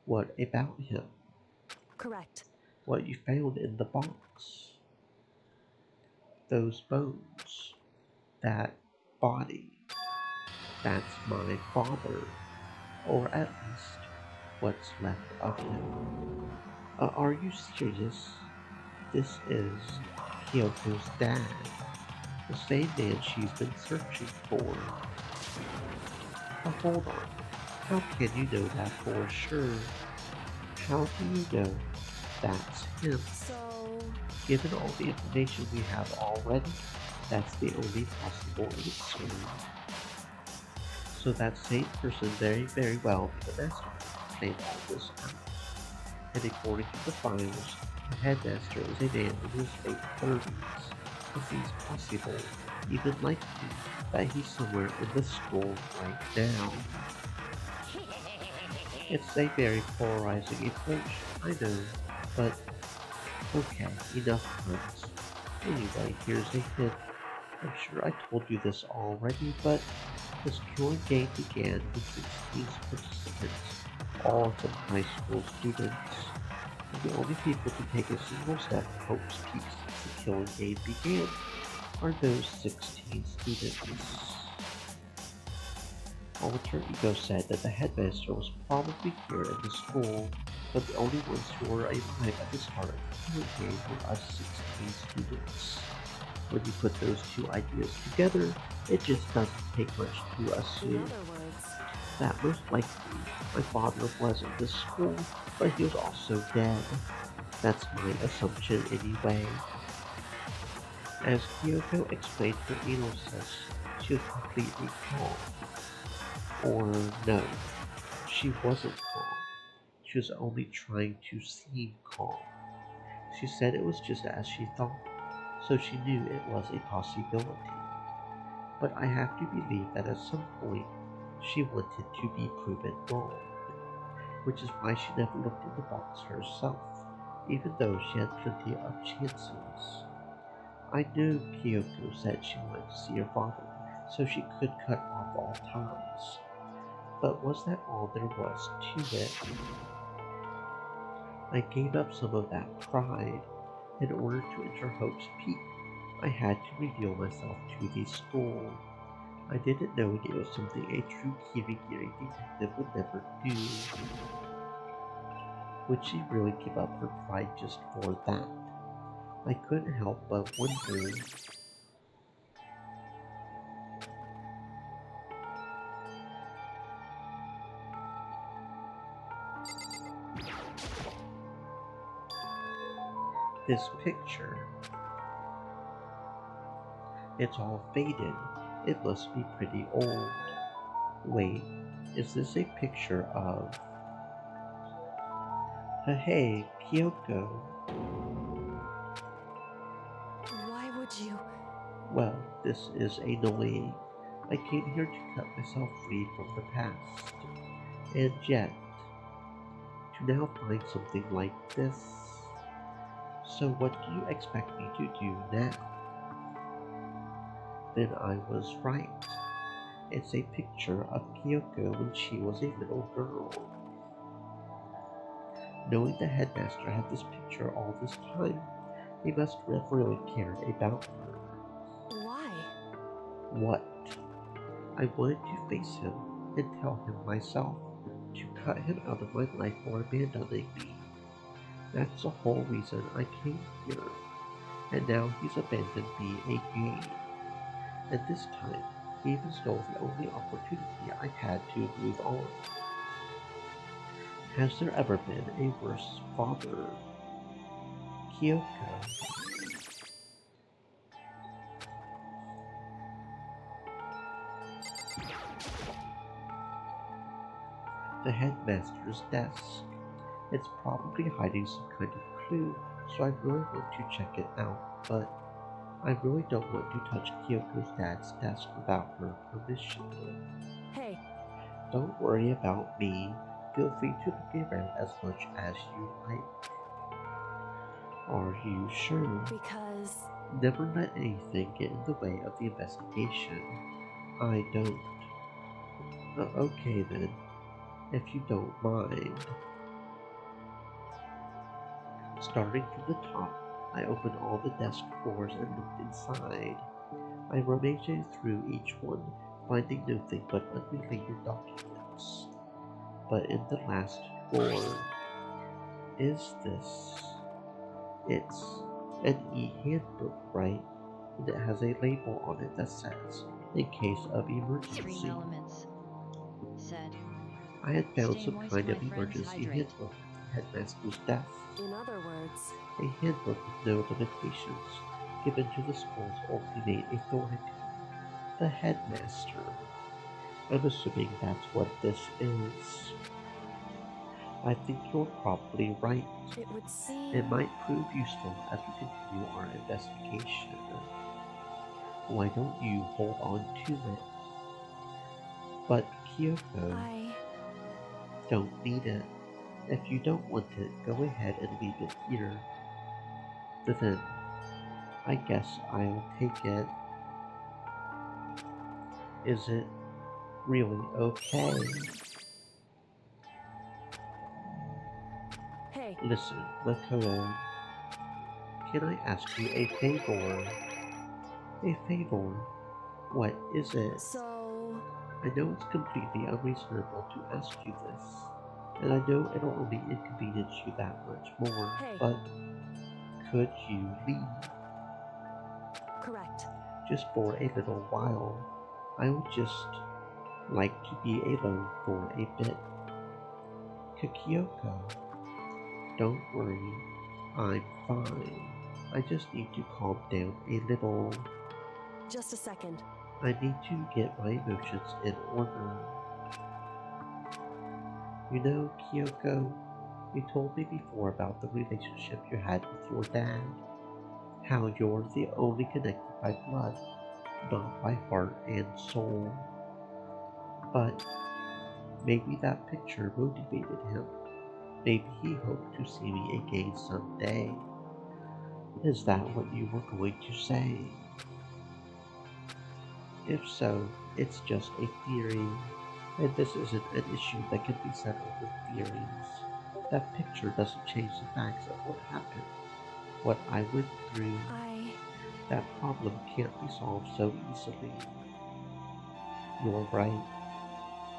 What about him? Correct. What you found in the box. Those bones. That body. That's my father. Or at least, what's left of him. Are you serious? This is Kyoko's dad. The same man she's been searching for. Hold on. How can you know that for sure? How do you know that's him? So... Given all the information we have already, that's the only possible answer. So that same person very well be the master planned all this out. And according to the files, the headmaster is a man in his late 30s. It seems possible, even likely, that he's somewhere in the school right now. It's a very polarizing approach, I know, but okay, enough puns. Anyway, here's a hint. I'm sure I told you this already, but this drawing game began with 16 participants, all of them high school students. And the only people to take a single step towards peace since the killing game began are those 16 students. Alter Ego said that the headmaster was probably here in the school, but the only ones who were alive at the start of the killing game were us 16 students. When you put those two ideas together, it just doesn't take much to assume. In other words... that most likely my father was in this school, but he was also dead. That's my assumption anyway. As Kyoko explained her innocence, she was completely calm. Or no, she wasn't calm. She was only trying to seem calm. She said it was just as she thought, so she knew it was a possibility. But I have to believe that at some point she wanted to be proven wrong, which is why she never looked in the box herself, even though she had plenty of chances. I knew Kyoko said she wanted to see her father, so she could cut off all ties. But was that all there was to it? I gave up some of that pride. In order to enter Hope's Peak, I had to reveal myself to the school. I didn't know it was something a true Kirigiri detective would never do. Would she really give up her pride just for that? I couldn't help but wonder. This picture. It's all faded. It must be pretty old. Wait, is this a picture of... Hey, Kyoko. Why would you? Well, this is annoying. I came here to cut myself free from the past. And yet, to now find something like this. So what do you expect me to do now? Then I was right. It's a picture of Kyoko when she was a little girl. Knowing the headmaster had this picture all this time, he must have really cared about her. Why? What? I wanted to face him and tell him myself, to cut him out of my life for abandoning me. That's the whole reason I came here. And now he's abandoned me again. And this time, he even stole the only opportunity I had to move on. Has there ever been a worse father? Kyoko. The headmaster's desk. It's probably hiding some kind of clue, so I really want to check it out, but I really don't want to touch Kyoko's dad's desk without her permission. Hey. Don't worry about me. Feel free to look around as much as you like. Are you sure? Because... Never let anything get in the way of the investigation. I don't. Okay then, if you don't mind. Starting from the top, I opened all the desk drawers and looked inside. I rummaged through each one, finding nothing but unrelated documents. But in the last drawer, is this? It's an e-handbook, right? And it has a label on it that says, in case of emergency. 3 elements. Said. I had found Stay some moist, kind my of friends, emergency hydrate. handbook at the headmaster's desk. In other words... A handbook with no limitations, given to the school's ultimate authority, the headmaster. I'm assuming that's what this is. I think you're probably right. It would seem... It might prove useful as we continue our investigation. Why don't you hold on to it? But Kyoko, I don't need it. If you don't want it, go ahead and leave it here. Then, I guess I'll take it. Is it really okay? Hey. Listen, Makoto. Can I ask you a favor? A favor? What is it? So... I know it's completely unreasonable to ask you this, and I know it'll only inconvenience you that much more, Hey. but could you leave? Correct. Just for a little while. I would just like to be alone for a bit. Kyoko, don't worry, I'm fine. I just need to calm down a little. Just a second. I need to get my emotions in order. You know, Kyoko, You told me before about the relationship you had with your dad. How you're the only connected by blood, not by heart and soul. But maybe that picture motivated him. Maybe he hoped to see me again someday. Is that what you were going to say? If so, it's just a theory, and this isn't an issue that can be settled with theories. That picture doesn't change the facts of what happened, what I went through. That problem can't be solved so easily. You're right.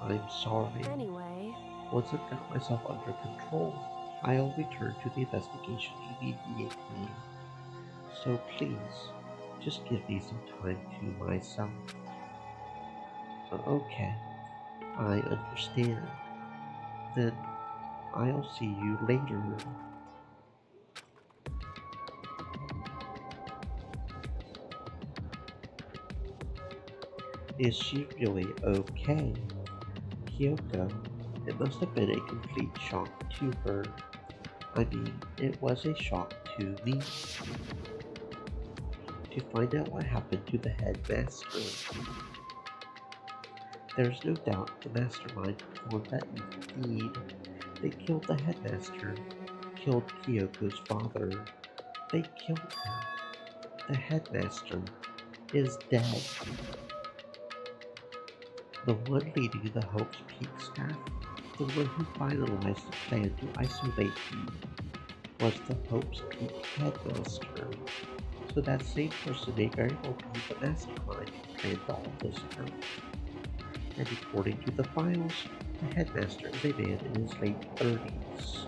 I'm sorry. Anyway, Once I've got myself under control, I'll return to the investigation immediately. So please, just give me some time to myself. Okay, I understand. Then I'll see you later. Is she really okay? Kyoko, it must have been a complete shock to her. I mean, it was a shock to me. To find out what happened to the headmaster. There's no doubt the mastermind performed that evil deed. They killed the headmaster, killed Kyoko's father. They killed him. The headmaster is dead. The one leading the Hope's Peak staff, the one who finalized the plan to isolate me, was the Hope's Peak headmaster. So that same person may very well be the mastermind who planned all this out. And according to the files, the headmaster is a man in his late 30s.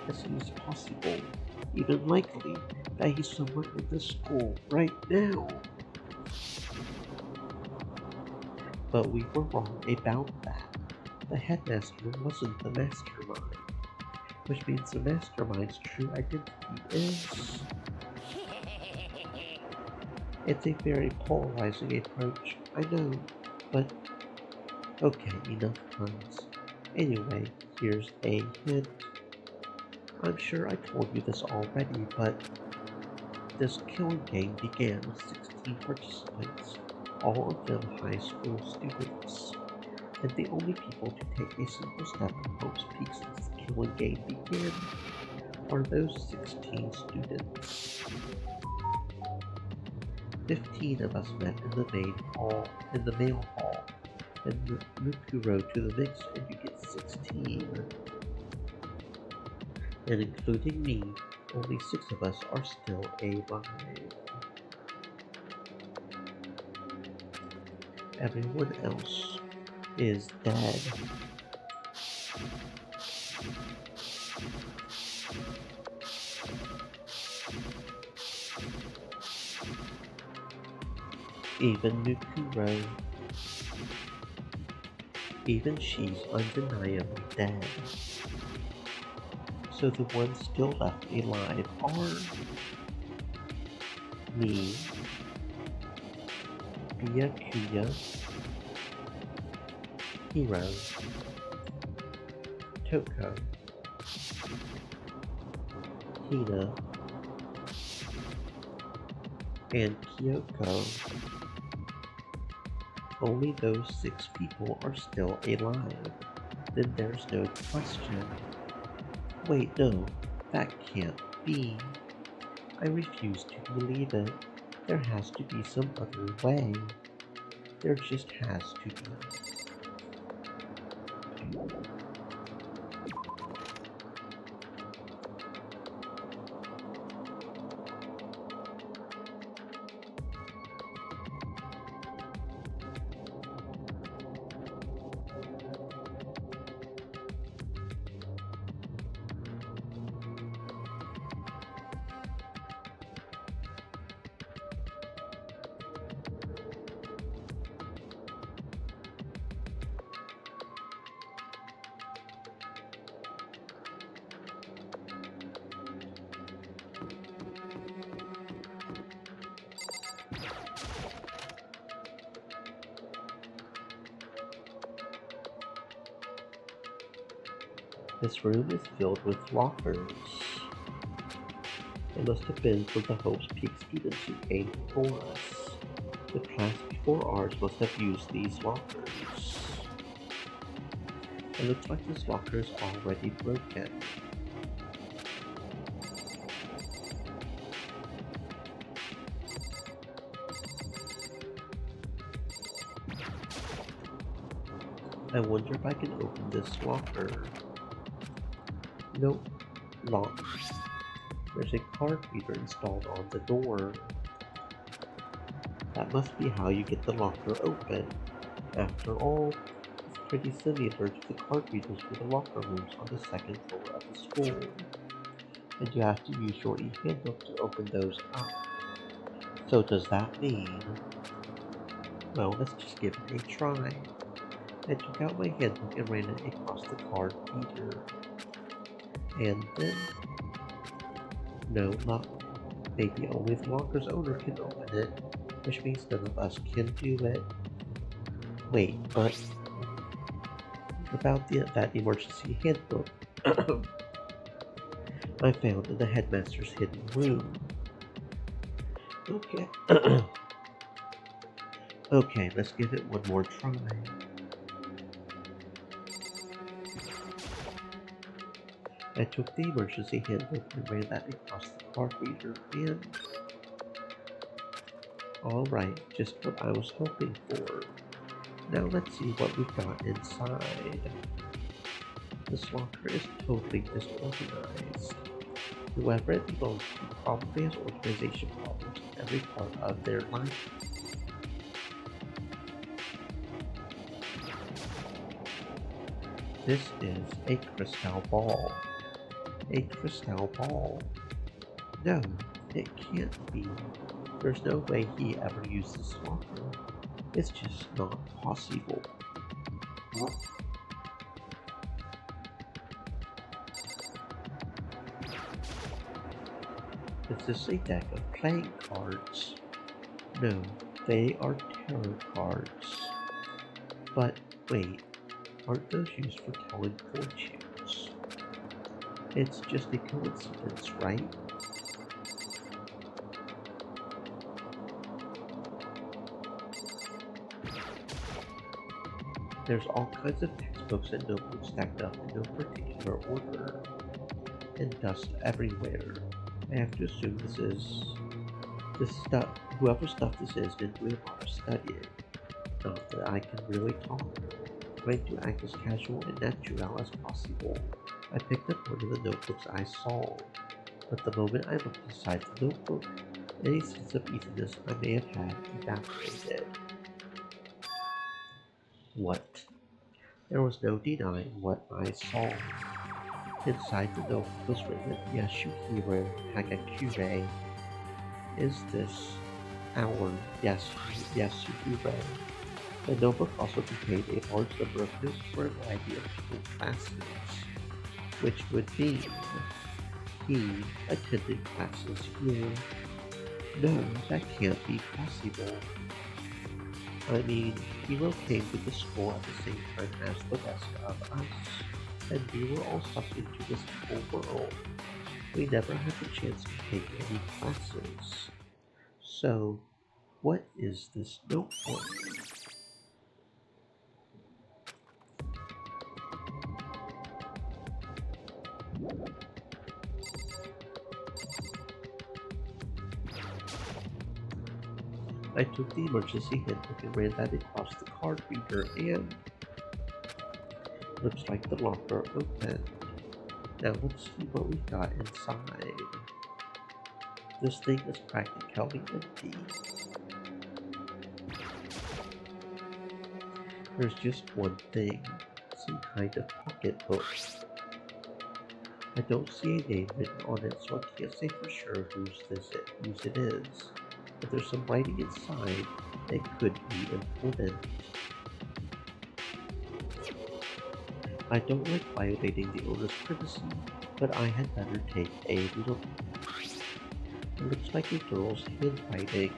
It seems possible, even likely, that he's somewhere in the school right now. But we were wrong about that. The headmaster wasn't the mastermind, which means the mastermind's true identity is... It's a very polarizing approach, I know, but okay, enough puns. Anyway, here's a hint. I'm sure I told you this already, but this killing game began with 16 participants, all of them high school students. And the only people to take a single step in Hope's Peak since the killing game began are those 16 students. 15 of us met in the main hall, in the male hall, and Mukuro to the mix, and you get 16. And including me, only 6 of us are still alive. Everyone else is dead. Even Mukuro. Even she's undeniably dead. So the ones still left alive are me, Byakuya, Hiro, Toko, Hina, and Kyoko. Only those 6 people are still alive. Then there's no question. Wait, no, that can't be. I refuse to believe it. There has to be some other way. There just has to be. This room is filled with lockers. It must have been for the Hope's Peak students who came before us. The class before ours must have used these lockers. It looks like this locker is already broken. I wonder if I can open this locker. Nope, locked. There's a card reader installed on the door. That must be how you get the locker open. After all, it's pretty similar to the card readers for the locker rooms on the second floor of the school. And you have to use your e-handbook to open those up. So does that mean... Well, let's just give it a try. I took out my handbook and ran it across the card reader. And then... No luck. Maybe only the locker's owner can open it, which means none of us can do it. Wait, but... What about that emergency handbook I found in the headmaster's hidden room? Okay. Okay, let's give it one more try. I took the emergency handbook and ran that across the card reader and... Alright, just what I was hoping for. Now let's see what we've got inside. This locker is totally disorganized. Whoever it belongs to probably has organization problems in every part of their life. This is a crystal ball. A crystal ball. No, it can't be. There's no way he ever used this locker. It's just not possible. Is this a deck of playing cards? No, they are tarot cards. But wait, aren't those used for telling fortunes? It's just a coincidence, right? There's all kinds of textbooks and notebooks stacked up in no particular order, and dust everywhere. I have to assume whoever stuff this is didn't do a lot of studying. Not that I can really talk. Trying to act as casual and natural as possible. I picked up one of the notebooks I saw, but the moment I looked inside the notebook, any sense of easiness I may have had evaporated. What? There was no denying what I saw. Inside the note was written, Yashuhiro Hagakure. Is this our Yashuhiro? The notebook also contained a large number of notes for a variety of different classes, which would mean he attended classes here. No, that can't be possible. I mean, Hiro came to the school at the same time as the rest of us, and we were all sucked into this whole world. We never had the chance to take any classes. So, what is this notebook? I took the emergency handbook and ran that across the card reader and... Looks like the locker opened. Now let's see what we got inside. This thing is practically empty. There's just one thing. Some kind of pocketbook. I don't see a name written on it, so I can't say for sure whose it is. If there's some writing inside, it could be important. I don't like violating the owner's privacy, but I had better take a look. It looks like a girl's handwriting,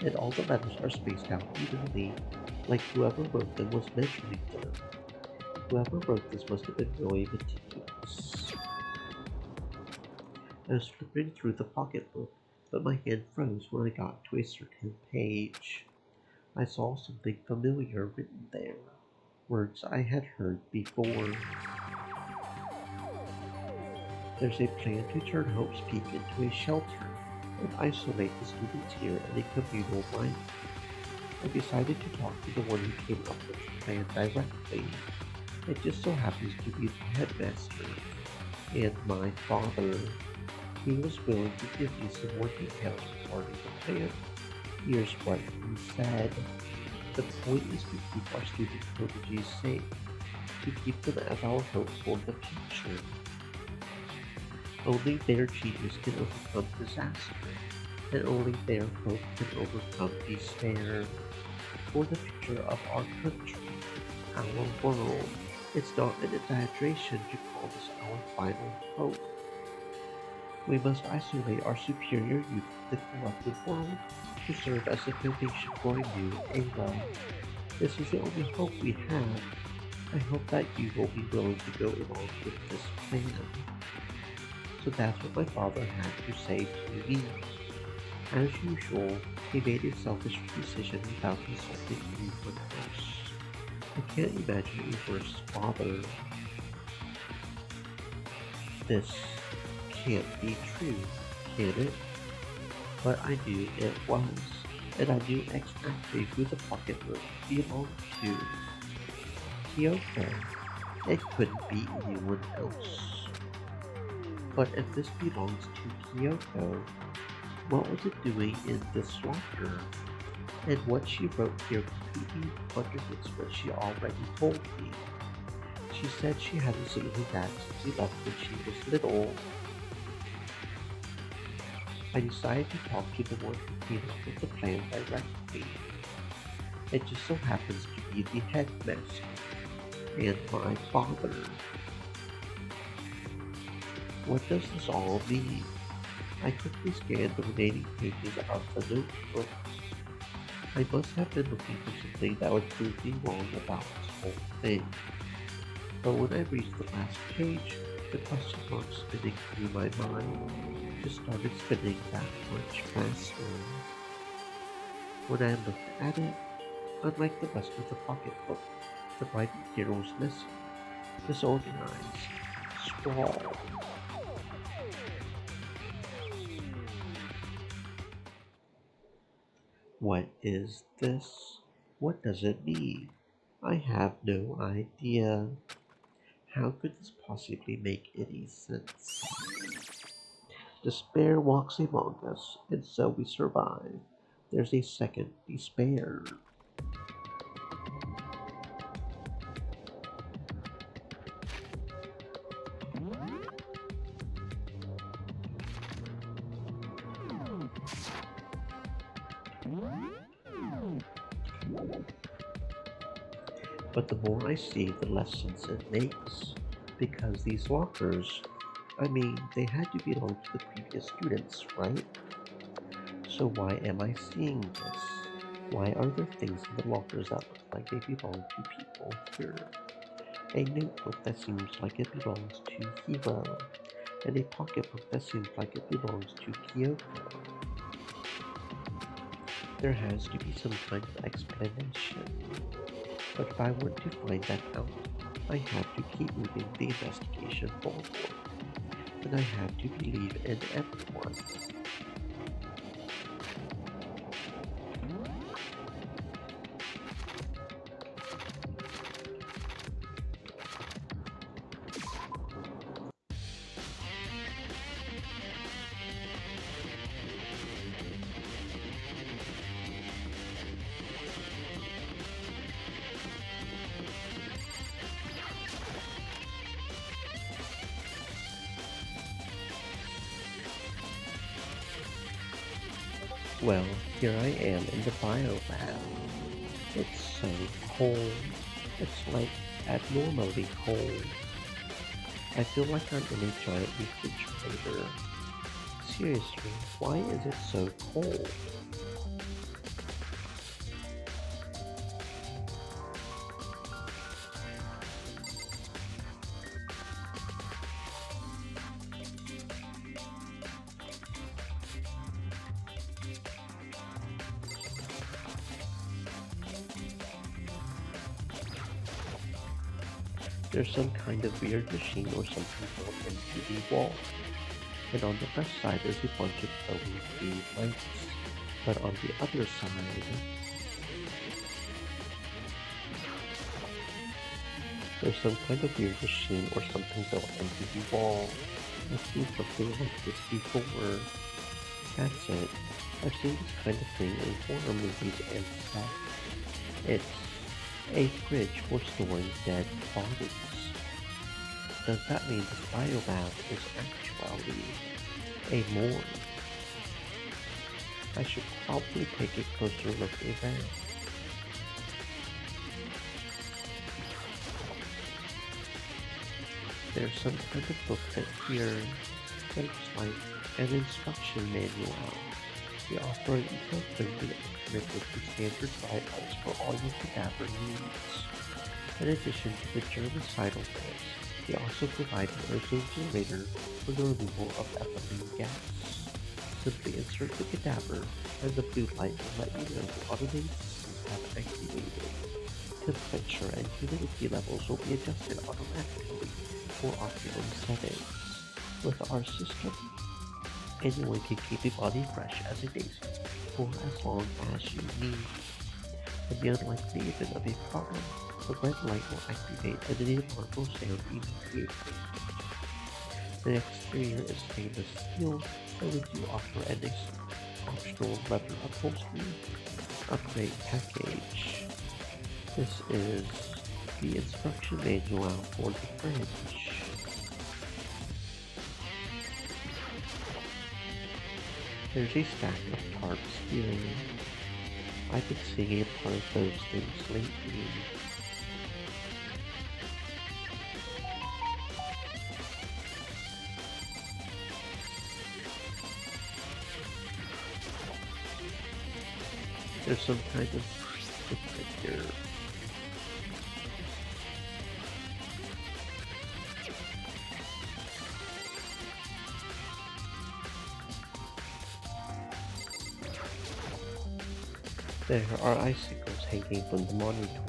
and all the letters are spaced out evenly, like whoever wrote them was measuring them. Whoever wrote this must have been really meticulous. I was flipping through the pocketbook, but my hand froze when I got to a certain page. I saw something familiar written there, words I had heard before. There's a plan to turn Hope's Peak into a shelter and isolate the students here in a communal life. I decided to talk to the one who came up with the plan directly. It just so happens to be the headmaster and my father. He was willing to give me some more details regarding the plan. Here's what he said. The point is to keep our student prodigies safe, to keep them as our hope for the future. Only their genius can overcome disaster, and only their hope can overcome despair. For the future of our country, our world, it's not an exaggeration to call this our final hope. We must isolate our superior youth from the corrupted world to serve as a foundation for a new era. This is the only hope we have. I hope that you will be willing to go along with this plan. So that's what my father had to say to me. As usual, he made a selfish decision without consulting anyone else. I can't imagine a worse father. This can't be true, can it? But I knew it was, and I knew exactly who the pocketbook belonged to. Kyoko. It couldn't be anyone else. But if this belongs to Kyoko, what was it doing in this locker? And what she wrote here completely contradicts what she already told me. She said she hadn't seen her dad since he left when she was little. I decided to talk to the one who came up with the plan directly. It just so happens to be the headmaster and my father. What does this all mean? I quickly scanned the remaining pages of the notebook. I must have been looking for something that would prove me wrong about this whole thing. But when I reached the last page, the question mark spinning through my mind just started spinning that much faster. When I looked at it, unlike the rest of the pocketbook, the writing here was messy, disorganized, scrawled. What is this? What does it mean? I have no idea. How could this possibly make any sense? Despair walks among us, and so we survive. There's a second despair. But the more I see, the less sense it makes. Because these lockers, I mean, they had to belong to the previous students, right? So why am I seeing this? Why are there things in the lockers that look like they belong to people here? A notebook that seems like it belongs to Hiro, and a pocketbook that seems like it belongs to Kyoko. There has to be some kind of explanation. But if I want to find that out, I have to keep moving the investigation forward. And I have to believe in everyone. Well, here I am in the bio lab. It's so cold. It's like abnormally cold. I feel like I'm in a giant refrigerator. Seriously, why is it so cold? There's some kind of weird machine or something built into the wall. And on the left side there's a bunch of glowing blue lights. But on the other side, there's some kind of weird machine or something built into the wall. I've seen something like this before. That's it. I've seen this kind of thing in horror movies and stuff. It's a fridge for storing dead bodies. Does that mean the biolab is actually a morgue? I should probably take a closer look around. There's some kind of booklet here that looks like an instruction manual. The author eco-friendly instrument with the standard guidelines for all your cadaver needs. In addition to the germicidal list, they also provide an ozone generator for the removal of ethylene gas. Simply insert the cadaver and the blue light will let you know the automated systems have activated. Temperature and humidity levels will be adjusted automatically for optimum settings. With our system, anyone can keep a body fresh as a daisy for as long as you need. In the unlikely event of a problem, the red light will activate and the alarm will sound immediately. The exterior is stainless steel and we do offer an optional leather upholstery upgrade package. This is the instruction manual for the fridge. There's a stack of tarps here. I've been seeing a lot of those things lately. There's some kind of footprint here. There are icicles hanging from the monitor.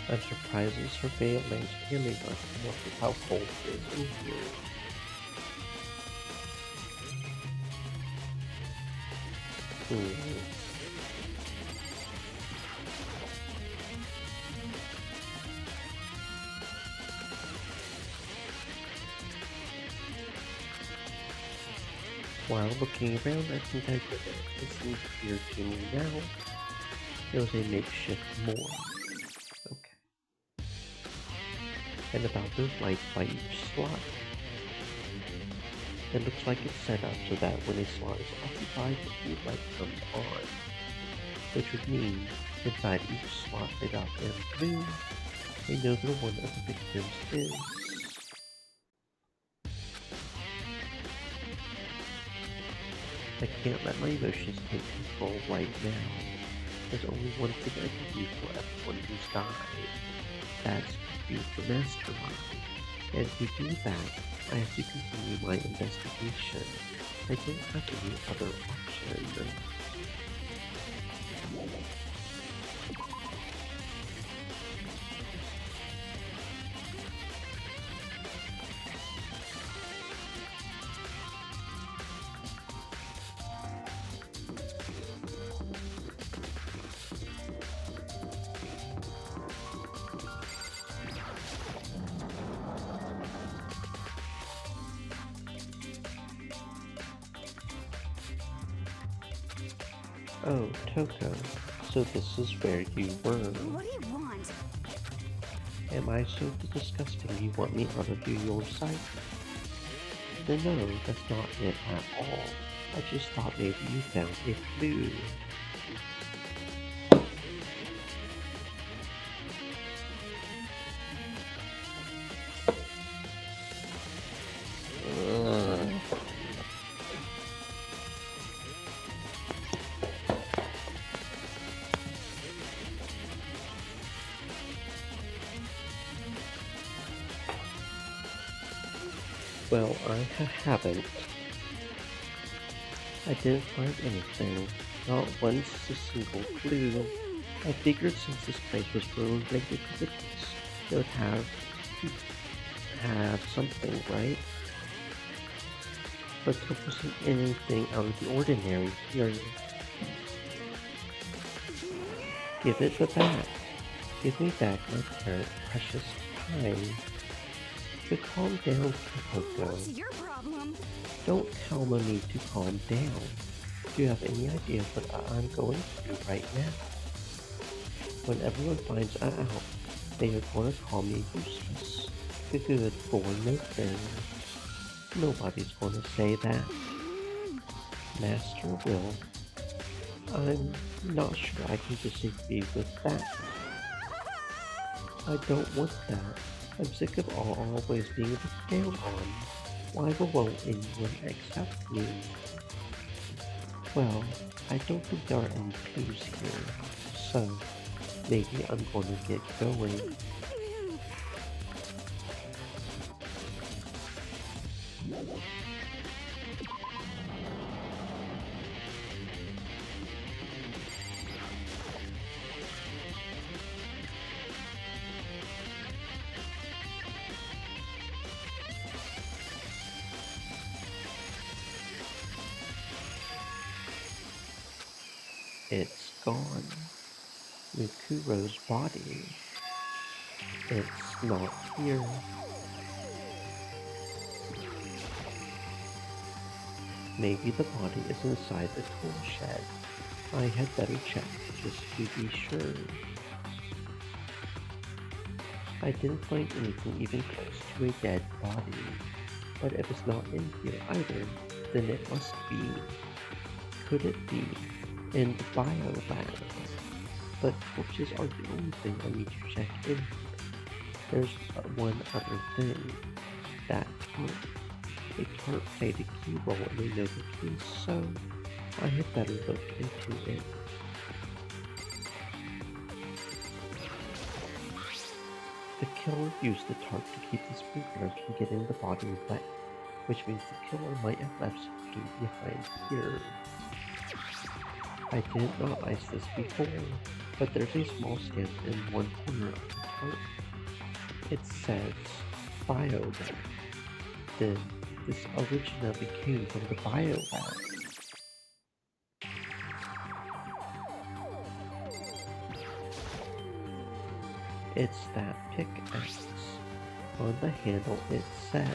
I'm surprised the surveillance really got enough of how cold it is in here. While looking around, I think I get it. This seems clear to me now. There's a makeshift morgue. And about those lights by each slot. It looks like it's set up so that when a slot is occupied, the blue light comes on. Which would mean, inside each slot lit up in blue, they know that one of the victims is. I can't let my emotions take control right now. There's only one thing I can do for everyone who's died. That's be the mastermind. And to do that, I have to continue my investigation. I don't have any other option. Oh, Toko, so this is where you were. What do you want? Am I so disgusting you want me out of your sight? No, that's not it at all. I just thought maybe you found a clue. Well, I haven't. I didn't find anything. Not once a single clue. I figured since this place was ruined lately to the beast, they would have something, right? But there wasn't anything out of the ordinary here. Give it back. Give me back my precious time. To calm down, Coco. What's your problem? Don't tell me to calm down. Do you have any idea what I'm going to do right now? When everyone finds out, they are going to call me useless. Good for nothing. Nobody's going to say that. Master will. I'm not sure I can disagree with that. I don't want that. I'm sick of always being looked down on. Why won't anyone accept me? Well, I don't think there are any clues here, so maybe I'm going to get going. It's gone. Mikuro's body. It's not here. Maybe the body is inside the tool shed. I had better check just to be sure. I didn't find anything even close to a dead body. But if it's not in here either, then it must be. Could it be in the bio lab? But corpses are the only thing I need to check in here. There's one other thing. That tart. A tart played a key role in a noble case, so I had better look into it. The killer used the tart to keep the sprinklers from getting the body wet, which means the killer might have left something behind here. I didn't realize this before, but there's a small stamp in one corner of the tart. It says BioLab. Then this originally came from the BioLab. It's that pickaxe. On the handle it says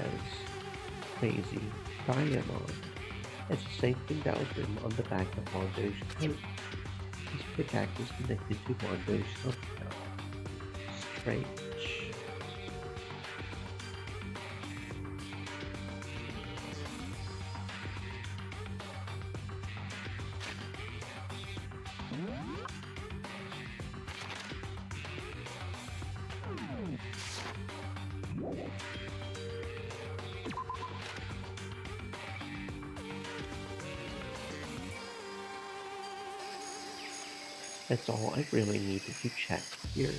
Crazy Diamond. It's the same thing that was written on the back of Mondo's coat. This pickaxe is connected to Mondo somehow. Strange. That's all I really needed to check here.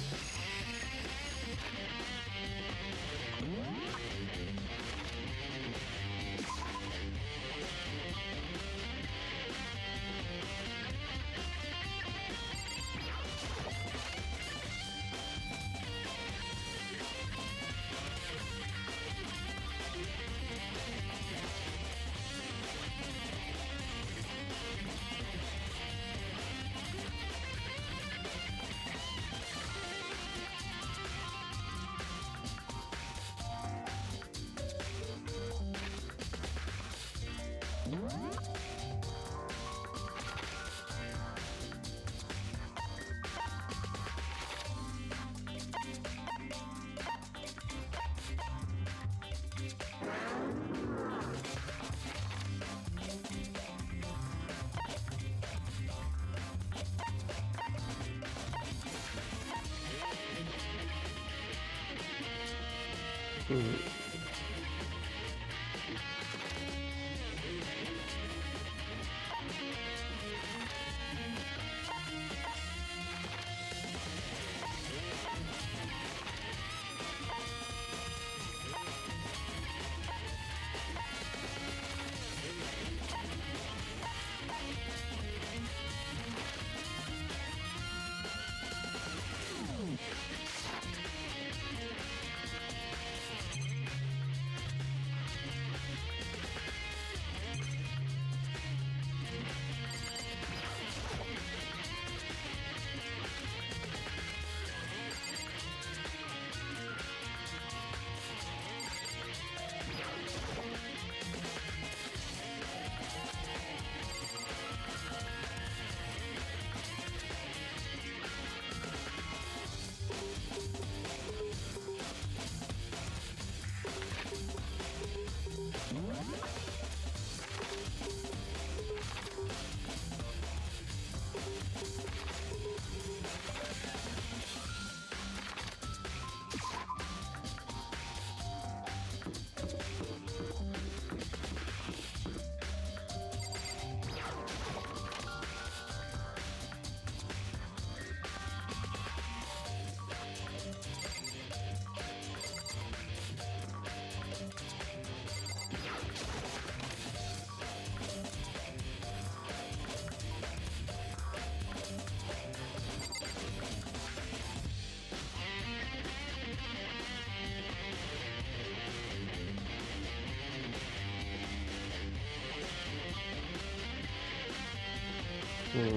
This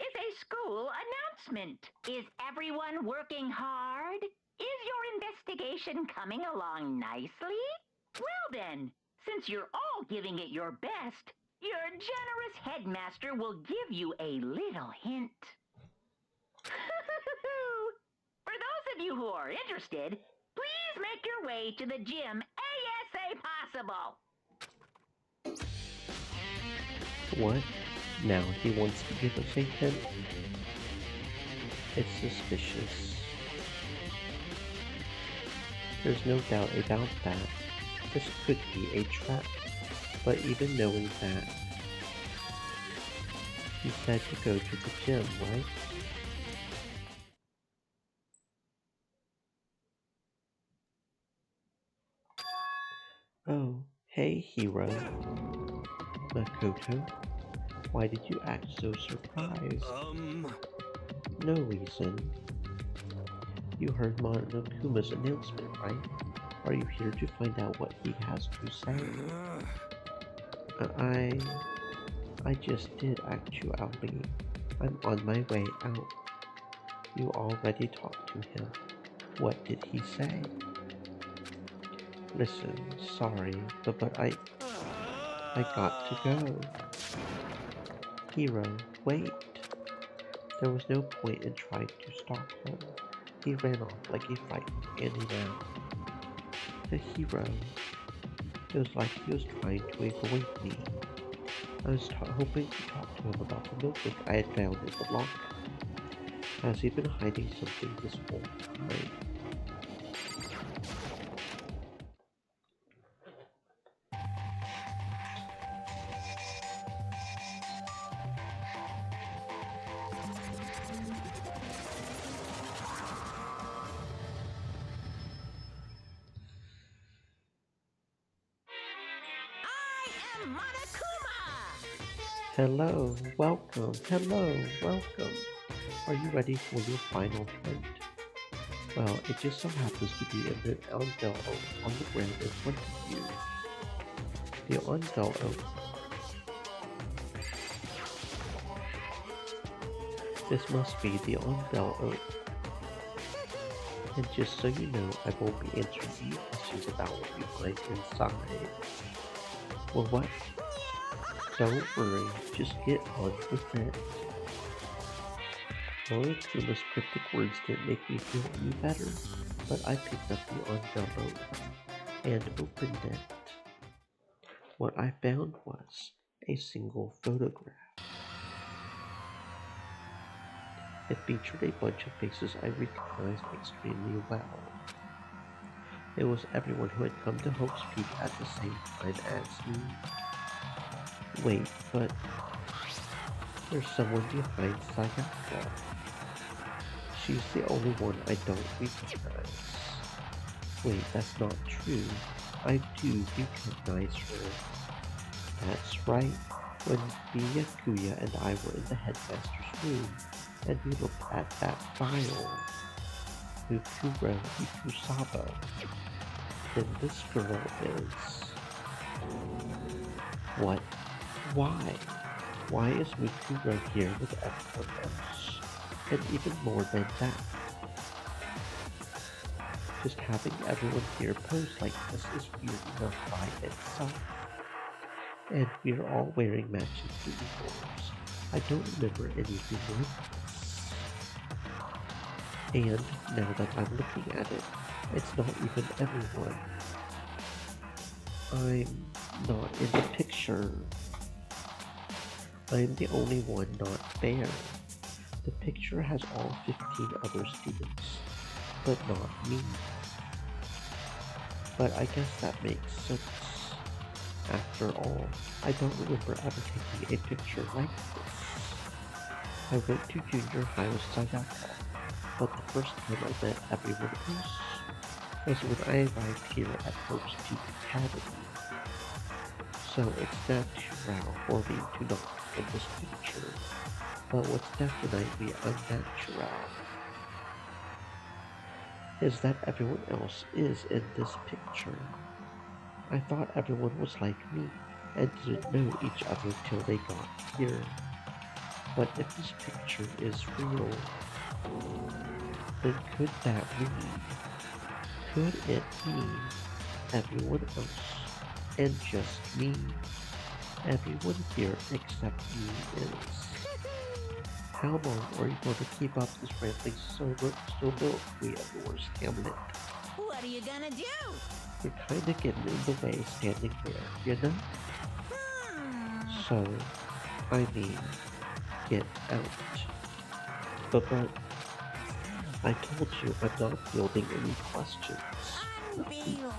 is a school announcement. Is everyone working hard? Is your investigation coming along nicely? Well then, since you're all giving it your best, your generous headmaster will give you a little hint. For those of you who are interested, please make your way to the gym ASA possible. What? Now he wants to give us a hint? It's suspicious. There's no doubt about that. This could be a trap. But even knowing that, he said to go to the gym, right? Oh, hey hero. Makoto, why did you act so surprised? No reason. You heard Monokuma's announcement, right? Are you here to find out what he has to say? I just did actually. I'm on my way out. You already talked to him. What did he say? Listen, sorry, but I got to go. Hero, wait. There was no point in trying to stop him. He ran off like a frightened animal. The hero. It was like he was trying to avoid me. I was hoping to talk to him about the notebook I had found in the locker. Has he been hiding something this whole time? Hello, welcome, Are you ready for your final hint? Well, it just so happens to be in the envelope on the ground in front of you. The envelope. This must be the envelope. And just so you know, I won't be answering any questions about what you find inside. Well, what? Don't worry, just get on with it. Monokuma's cryptic words didn't make me feel any better, but I picked up the envelope and opened it. What I found was a single photograph. It featured a bunch of faces I recognized extremely well. It was everyone who had come to Hope's Peak at the same time as me. Wait, but there's someone behind Sayaka. She's the only one I don't recognize. Wait, that's not true. I do recognize her. That's right. When Byakuya and I were in the headmaster's room, and we looked at that file, Mukuro Ikusaba, then this girl is... What? Why? Why is Mukuro here with everyone else? And even more than that, just having everyone here pose like this is weird enough by itself. And we're all wearing matching uniforms. I don't remember anything like this. And now that I'm looking at it, it's not even everyone. I'm not in the picture. I'm the only one not there. The picture has all 15 other students, but not me. But I guess that makes sense. After all, I don't remember ever taking a picture like this. I went to junior high with Sayaka, but the first time I met everyone else was when I arrived here at Hope's Peak Academy. So it's natural for me to not be in this picture, but what's definitely unnatural is that everyone else is in this picture. I thought everyone was like me and didn't know each other till they got here. But if this picture is real, then could it mean everyone else and just me? Everyone here except me is. How long are you going to keep up this rambling soliloquy of yours, Hamlet? What are you gonna do? You're kinda getting in the way standing there, you know? So, I mean, get out. But I told you I'm not fielding any questions. Unbelievable.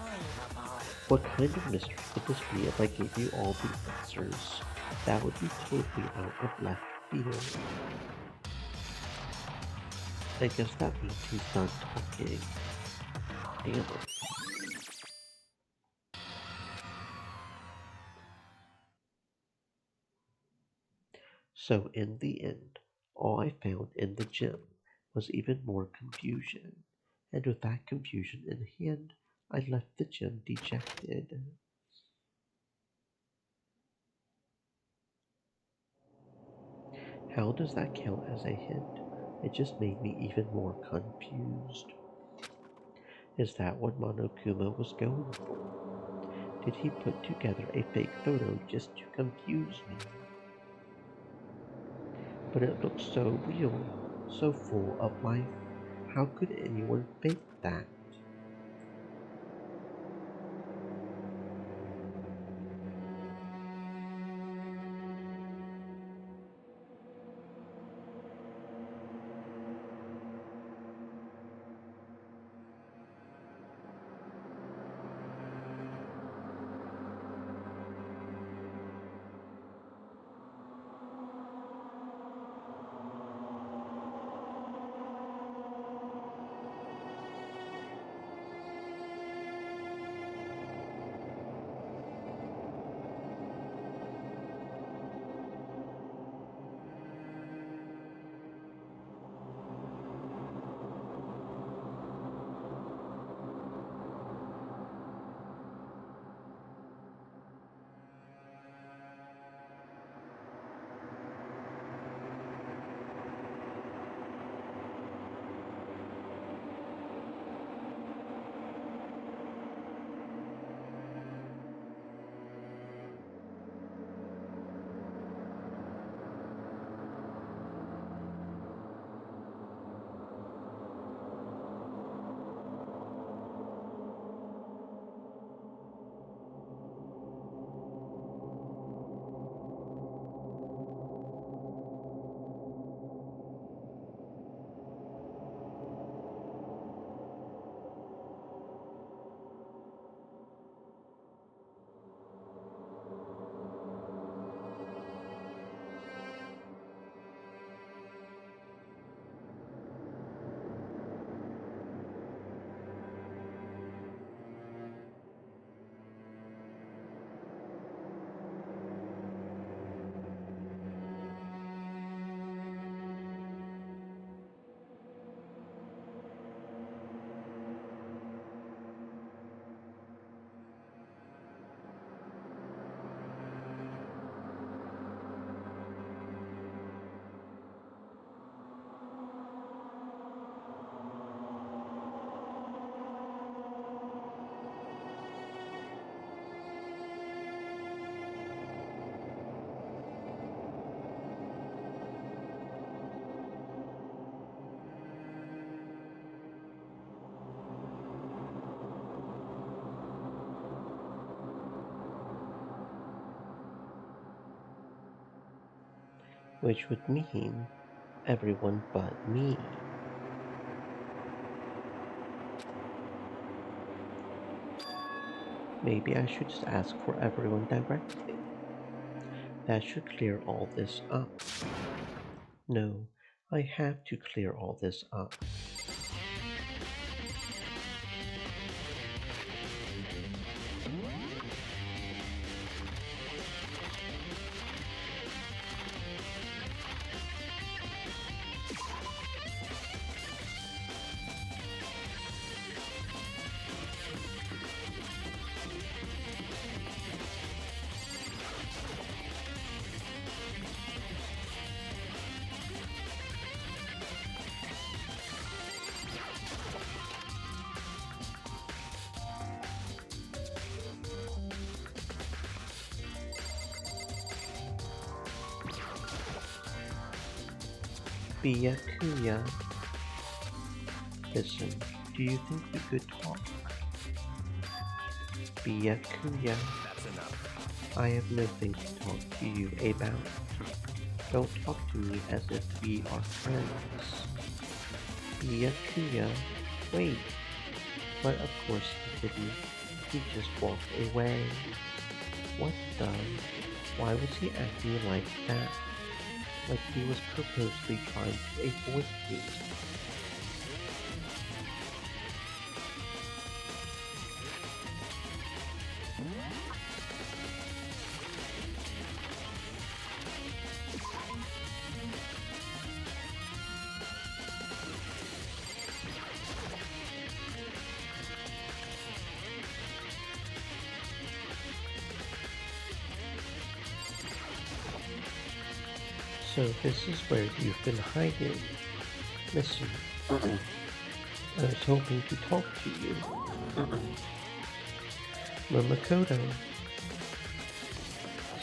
What kind of mystery would this be if I gave you all the answers? That would be totally out of left field. I guess that means he's done talking. Damn it. So in the end, all I found in the gym was even more confusion, and with that confusion in hand, I left the gym dejected. How does that count as a hint? It just made me even more confused. Is that what Monokuma was going for? Did he put together a fake photo just to confuse me? But it looked so real, so full of life. How could anyone fake that? Which would mean everyone but me. Maybe I should just ask for everyone directly. That should clear all this up. No, I have to clear all this up. Byakuya, listen, do you think we could talk? Byakuya, That's enough. I have nothing to talk to you about. Don't talk to me as if we are friends. Byakuya, wait. But of course he didn't. He just walked away. What the? Why was he acting like that? Like he was purposely trying to avoid me. So this is where you've been hiding. Listen, I was hoping to talk to you. Makoto.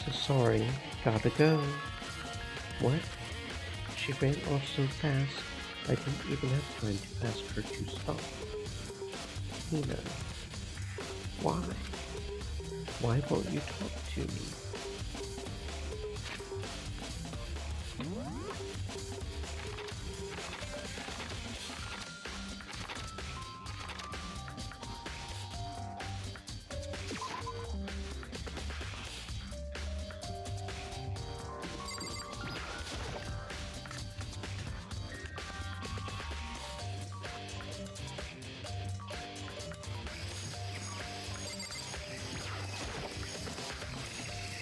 So sorry, gotta go. What? She ran off so fast, I didn't even have time to ask her to stop. Hina. Why? Why won't you talk to me?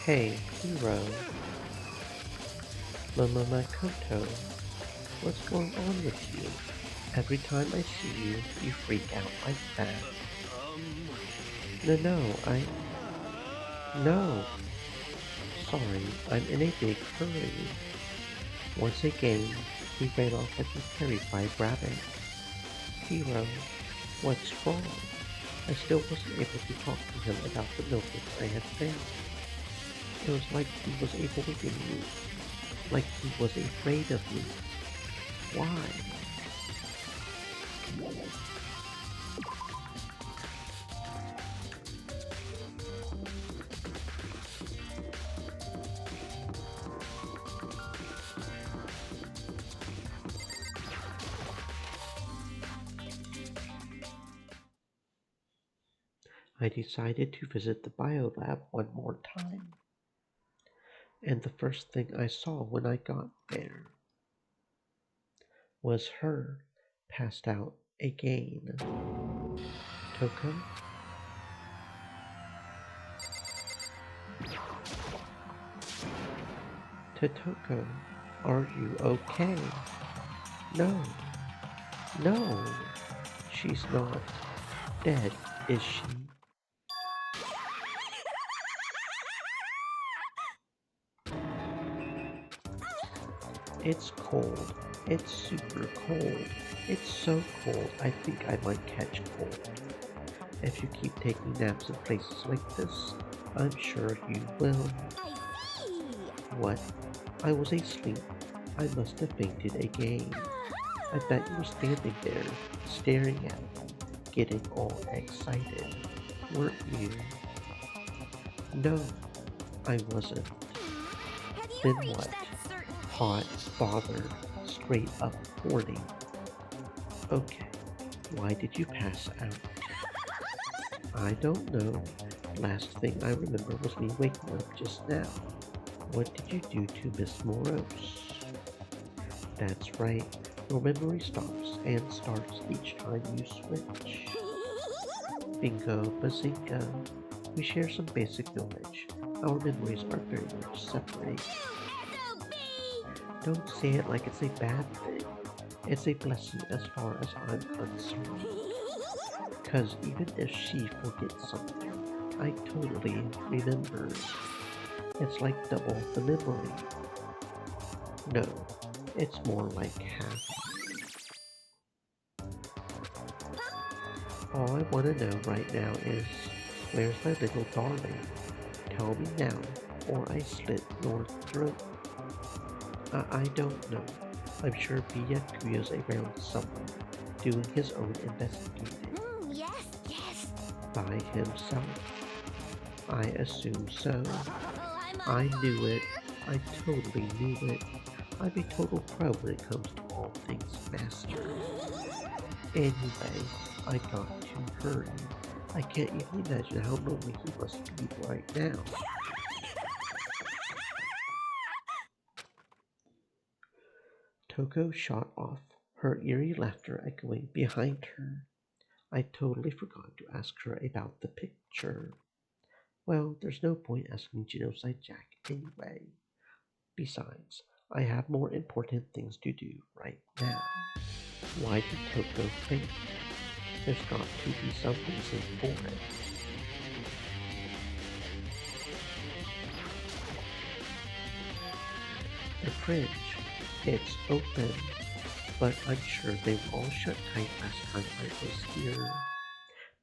Hey, hero. Makoto, what's going on with you? Every time I see you, you freak out like that. No. Sorry, I'm in a big hurry. Once again, he ran off like a terrified rabbit. Hero, what's wrong? I still wasn't able to talk to him about the notebook I had found. It was like he was avoiding me. Like he was afraid of me. Why? I decided to visit the biolab one more time. And the first thing I saw when I got there was her passed out again. Toko? Totoko, are you okay? No, she's not dead, is she? It's cold. It's super cold. It's so cold, I think I might catch cold. If you keep taking naps in places like this, I'm sure you will. I see! What? I was asleep. I must have fainted again. I bet you were standing there, staring at me, getting all excited. Weren't you? No, I wasn't. Have you Then reached what? that certain Hot, bothered, straight up horny. Okay, why did you pass out? I don't know. Last thing I remember was me waking up just now. What did you do to Miss Morose? That's right, your memory stops and starts each time you switch. Bingo, bazinga. We share some basic knowledge. Our memories are very much separate. SOB? Don't say it like it's a bad thing. It's a blessing as far as I'm concerned. Cause even if she forgets something, I totally remember. It's like double the memory. No, it's more like half. All I want to know right now is, where's my little darling? Tell me now, or I slit your throat. I don't know. I'm sure Byakuya's around somewhere, doing his own investigating. Yes, yes. By himself. I assume so. Oh, I'm I on knew it. fire. I totally knew it. I'm a total pro when it comes to all things master. Anyway, I got to hurry. I can't even imagine how lonely he must be right now. Toko shot off, her eerie laughter echoing behind her. I totally forgot to ask her about the picture. Well, there's no point asking Genocide Jack anyway. Besides, I have more important things to do right now. Why did Toko faint? There's got to be some reason for it. The fridge. It's open, but I'm sure they were all shut tight last time I was here.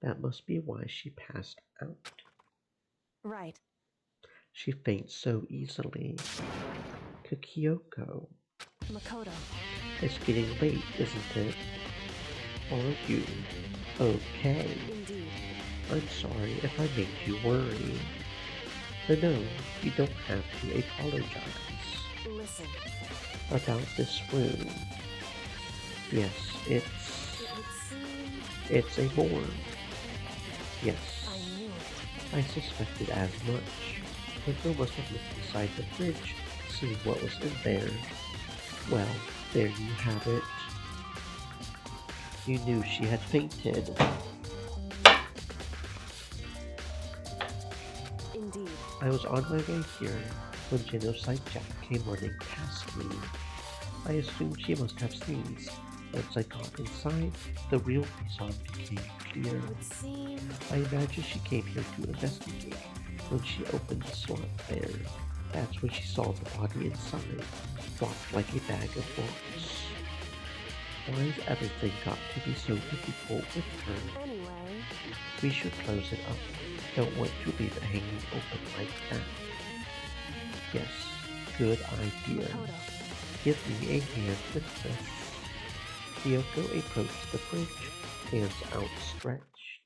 That must be why she passed out. Right. She faints so easily. Kyoko. Makoto. It's getting late, isn't it? Are you okay? Indeed. I'm sorry if I made you worry. But no, you don't have to apologize. Listen. About this room. Yes, It would seem it's a morgue. Yes, I knew it. I suspected as much. Toko must have looked inside the fridge, seen what was in there. Well, there you have it. You knew she had fainted. Indeed. I was on my way here when Genocide Jack came running past me. I assumed she must have sneezed. Once I got inside, the real reason became clear. It would seem I imagine she came here to investigate. When she opened the slot there, that's when she saw the body inside, dropped like a bag of books. Why has everything got to be so difficult with her? anyway. We should close it up. Don't want to leave it hanging open like that. Yes, good idea. Makoto. Give me a hand with this. Kyoko approached the fridge, hands outstretched.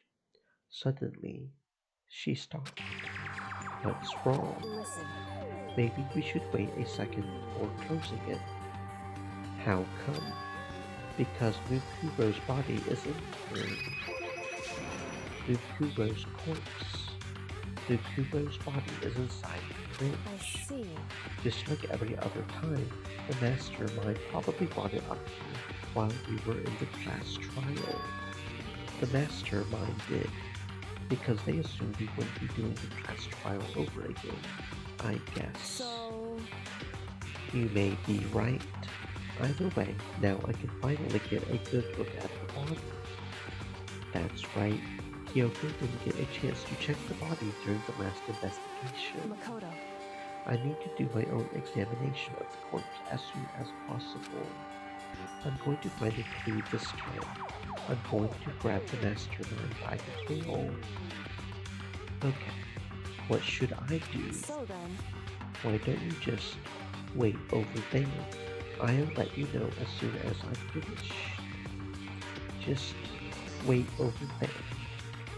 Suddenly, she stopped. What's wrong? Listen. Maybe we should wait a second before closing it. How come? Because Mukuro's body isn't here. Mukuro's corpse. Mukuro's body is inside the I fridge. see. Just like every other time, the mastermind probably brought it up here while we were in the class trial. The mastermind did, because they assumed we wouldn't be doing the class trial over again, I guess. So You may be right. Either way, now I can finally get a good look at the body. That's right, Kyoko didn't get a chance to check the body during the last investigation. Makoto. I need to do my own examination of the corpse as soon as possible. I'm going to find a clue this time. I'm going to grab the mastermind by the tail. Okay, what should I do? So then, Why don't you just wait over there? I'll let you know as soon as I finish. Just wait over there.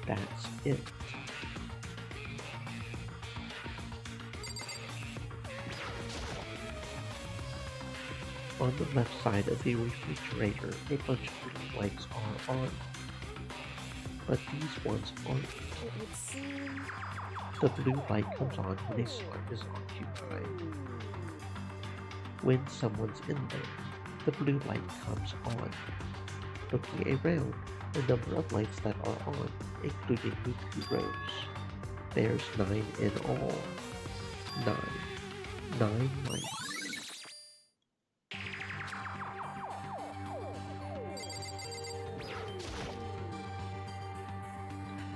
That's it. On the left side of the refrigerator, a bunch of blue lights are on. But these ones aren't. it would seem The blue light comes on when a slot is occupied. When someone's in there, the blue light comes on. Looking around, the number of lights that are on, including Mukuro's. There's 9 in all. 9 lights.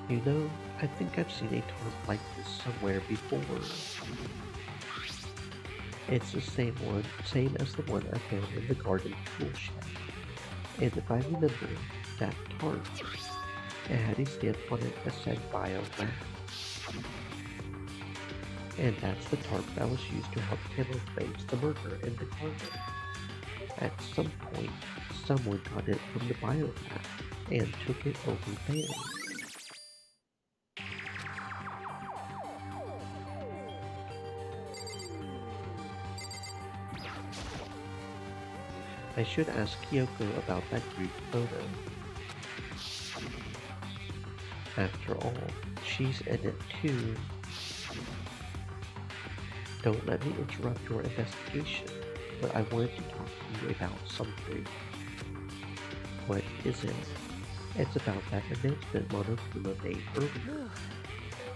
You know, I think I've seen a tarp like this somewhere before. It's the same as the one I found in the garden tool shed. And if I remember, that tarp, it had a stamp on it that said Biolab. And that's the tarp that was used to help camouflage the murder in the garden. At some point, someone got it from the biolab and took it over there. I should ask Kyoko about that group photo. After all, she's in it too. Don't let me interrupt your investigation, but I wanted to talk to you about something. What is it? It's about that announcement Monokuma made earlier.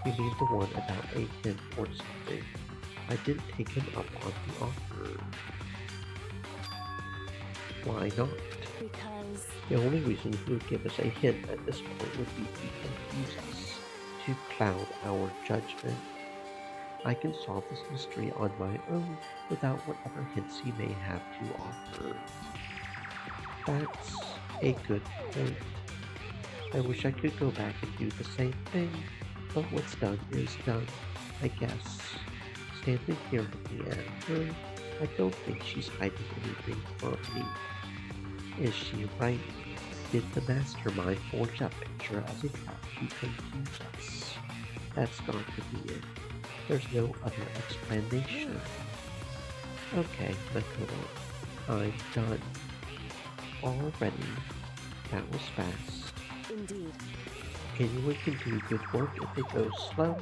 You mean the one about a hint or something? I didn't take him up on the offer. Why not? Because... The only reason he would give us a hint at this point would be to confuse us, to cloud our judgment. I can solve this mystery on my own without whatever hints he may have to offer. That's a good point. I wish I could go back and do the same thing, but what's done is done, I guess. Standing here looking at her, I don't think she's hiding anything from me. Is she right? Did the mastermind forge that picture as a trap to confuse us? That's got to be it. There's no other explanation. Okay, Makoto, I'm done. Already. That was fast. Indeed. Anyone can do good work if it goes slow.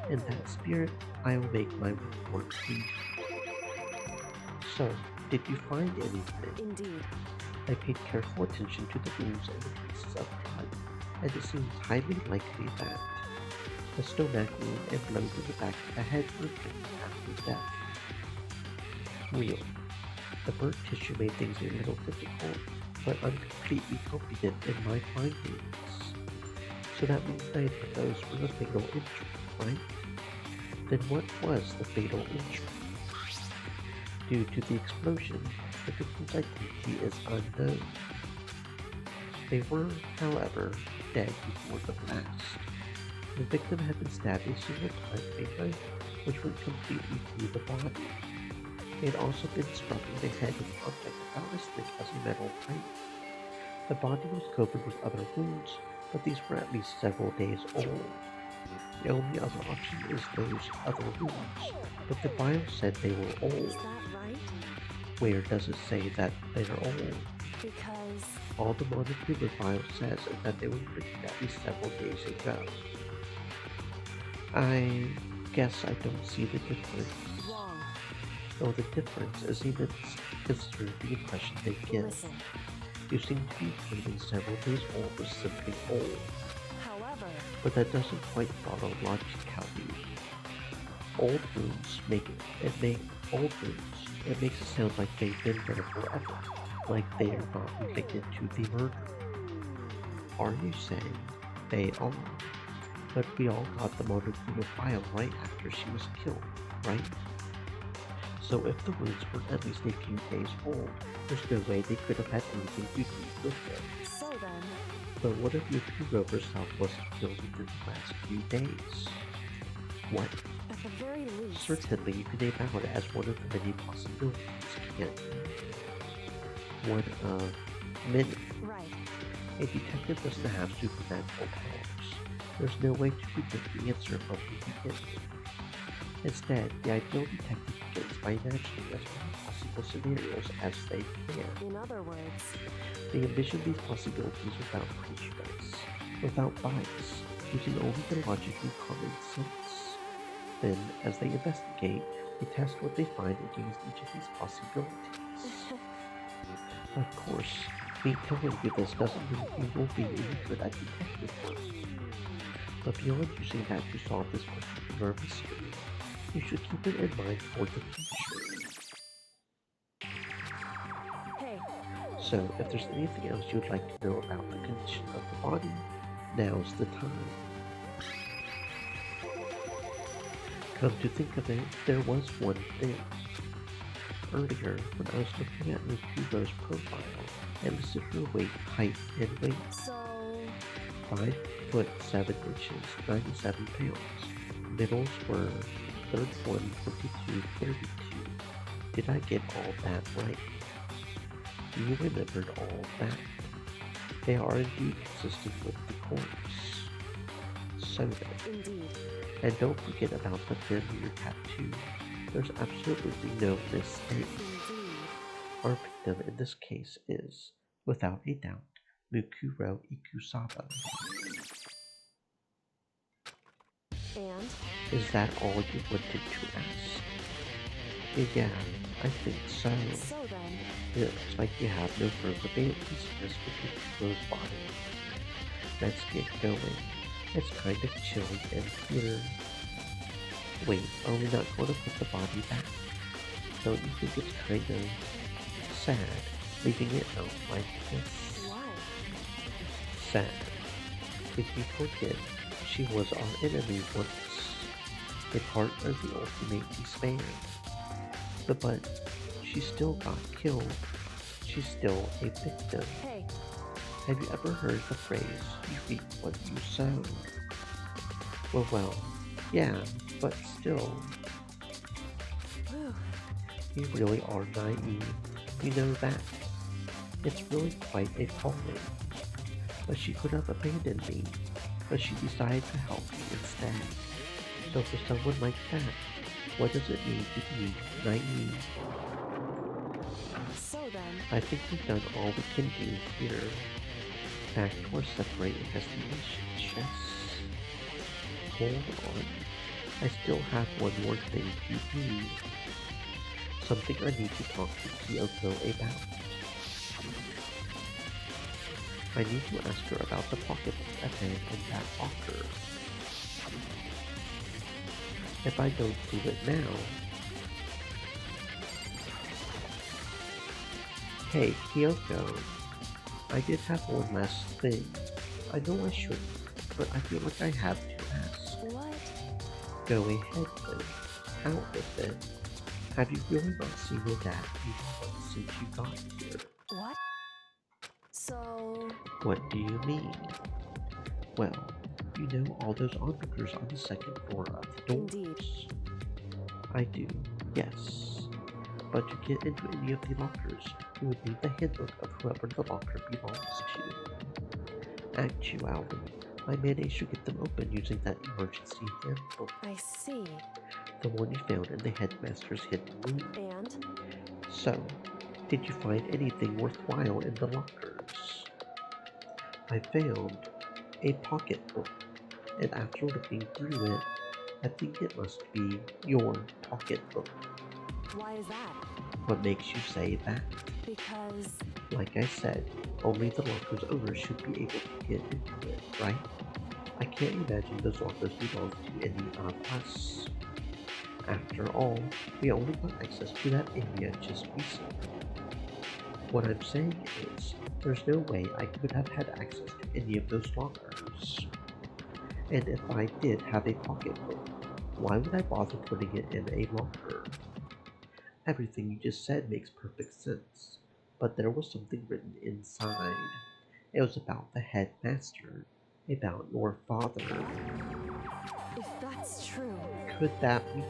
In that spirit, I will make my report easy. So, did you find anything? Indeed. I paid careful attention to the wounds and the traces of blood, and it seems highly likely that the stomach wound and blow to the back of the head were inflicted after death. Real. The burnt tissue made things a little difficult, but I'm completely confident in my findings. So that means neither of those were the fatal injury, right? Then what was the fatal injury? Due to the explosion, the victim's identity is unknown. They were, however, dead before the blast. The victim had been stabbed a single time with a knife, which went completely through the body. They had also been struck in the head with an object about as thick as a metal pipe. The body was covered with other wounds, but these were at least several days old. The only other option is those other wounds, but the bio said they were old. Is that right? Where does it say that they're old? Because... All the Monokuma file says is that they were written at least several days ago. I guess I don't see the difference. Wrong. Though the difference is immense considering the impression they give. Listen. You seem to be claiming several days old was simply old. However... But that doesn't quite follow logically. Old wounds it makes it sound like they've been there forever, like they are not related to the murder. Are you saying they are? But we all got the Monokuma file right after she was killed, right? So if the wounds were at least a few days old, there's no way they could have had anything to do with it. So then... But what if Yukiko herself wasn't killed within the last few days? What? At the very least... Certainly you can name out as one of the many possibilities, can't you? One of many. Right. A detective doesn't have supernatural powers. There's no way to predict the answer from the beginning. Instead, the ideal detective begins by imagining as many possible scenarios as they can. In other words... They envision these possibilities without prejudice, without bias, using only their logic and common sense. Then, as they investigate, they test what they find against each of these possibilities. Of course, me telling you this doesn't mean you will be any good at detective work. But beyond using that to solve this particular mystery, you should keep it in mind for the future. Hey. So, if there's anything else you'd like to know about the condition of the body, now's the time. Come to think of it, there was one thing. Earlier, when I was looking at Nukuro's profile, I listed her weight, height, and weight. So... 5 foot 7 inches, 97 pounds. Middles were 31, 22, 32. Did I get all that right? You remembered all that. They are indeed consistent with the course. So then, Indeed. and don't forget about the failure tattoo. There's absolutely no mistake. Indeed. Our victim in this case is, without a doubt, Mukuro Ikusaba. And? Is that all you wanted to ask? Yeah, I think so. So then, It looks like you have no further business with Mukuro's body. Let's get going. It's kind of chilly in here. Wait, are we not going to put the body back? Don't you think it's kind of sad leaving it out like this? why? Sad. If you forget, she was our enemy once. A part of the ultimate despair. But she still got killed. She's still a victim. Hey, Have you ever heard the phrase, you reap what you sow? Well, yeah, but still. whew, You really are naive. You know that. It's really quite appalling. But she could have abandoned me, but she decided to help me instead. So for someone like that, what does it mean to be naive? so then, I think we've done all we can do here. Back to our separate investigations. Hold on. I still have one more thing to do. Something I need to talk to Kyoko about. I need to ask her about the pocketbook I found in that locker. If I don't do it now... Hey, Kyoko. I did have one last thing. I know I shouldn't, but I feel like I have to ask. what? Go ahead then. Out with it. Have you really not seen your dad even once since you got here? What? So, What do you mean? Well, you know all those onlookers on the second floor of the doors. Indeed. I do, yes. But to get into any of the lockers, you would need the handbook of whoever the locker belongs to. Actually, I managed to get them open using that emergency handbook, I see. the one you found in the headmaster's hidden room. And? So, did you find anything worthwhile in the lockers? I found a pocketbook, and after looking through it, I think it must be your pocketbook. Why is that? What makes you say that? Because, Like I said, only the locker's owner should be able to get into it, right? I can't imagine those lockers belong to any of us. After all, we only got access to that area just recently. What I'm saying is, there's no way I could have had access to any of those lockers. And if I did have a pocketbook, why would I bother putting it in a locker? Everything you just said makes perfect sense, but there was something written inside. It was about the headmaster, about your father. if that's true, Could that mean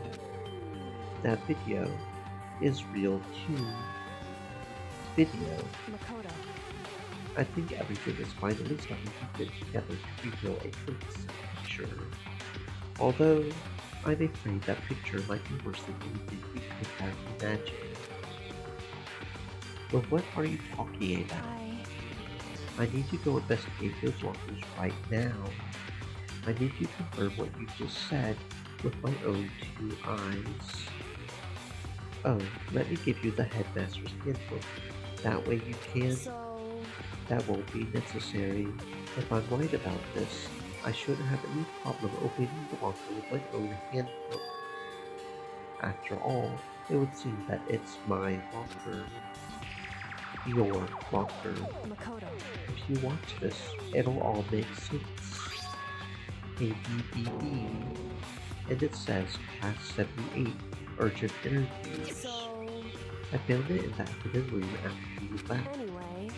that video is real too? Video. Makoto, I think everything is finally starting to fit together to reveal a cohesive picture. Although, I'm afraid that picture might be worse than anything we could have imagined. But what are you talking about? I need to go investigate those lockers right now. I need to confirm what you just said with my own two eyes. Oh, let me give you the headmaster's handbook. That way you can... so, That won't be necessary. If I'm right about this, I shouldn't have any problem opening the locker with my own handbook. After all, it would seem that it's my locker. Your locker. Makoto, If you watch this, it'll all make sense. A DVD, and it says Class 78, Urgent Interviews. so, I found it in the admin room after you left. anyway,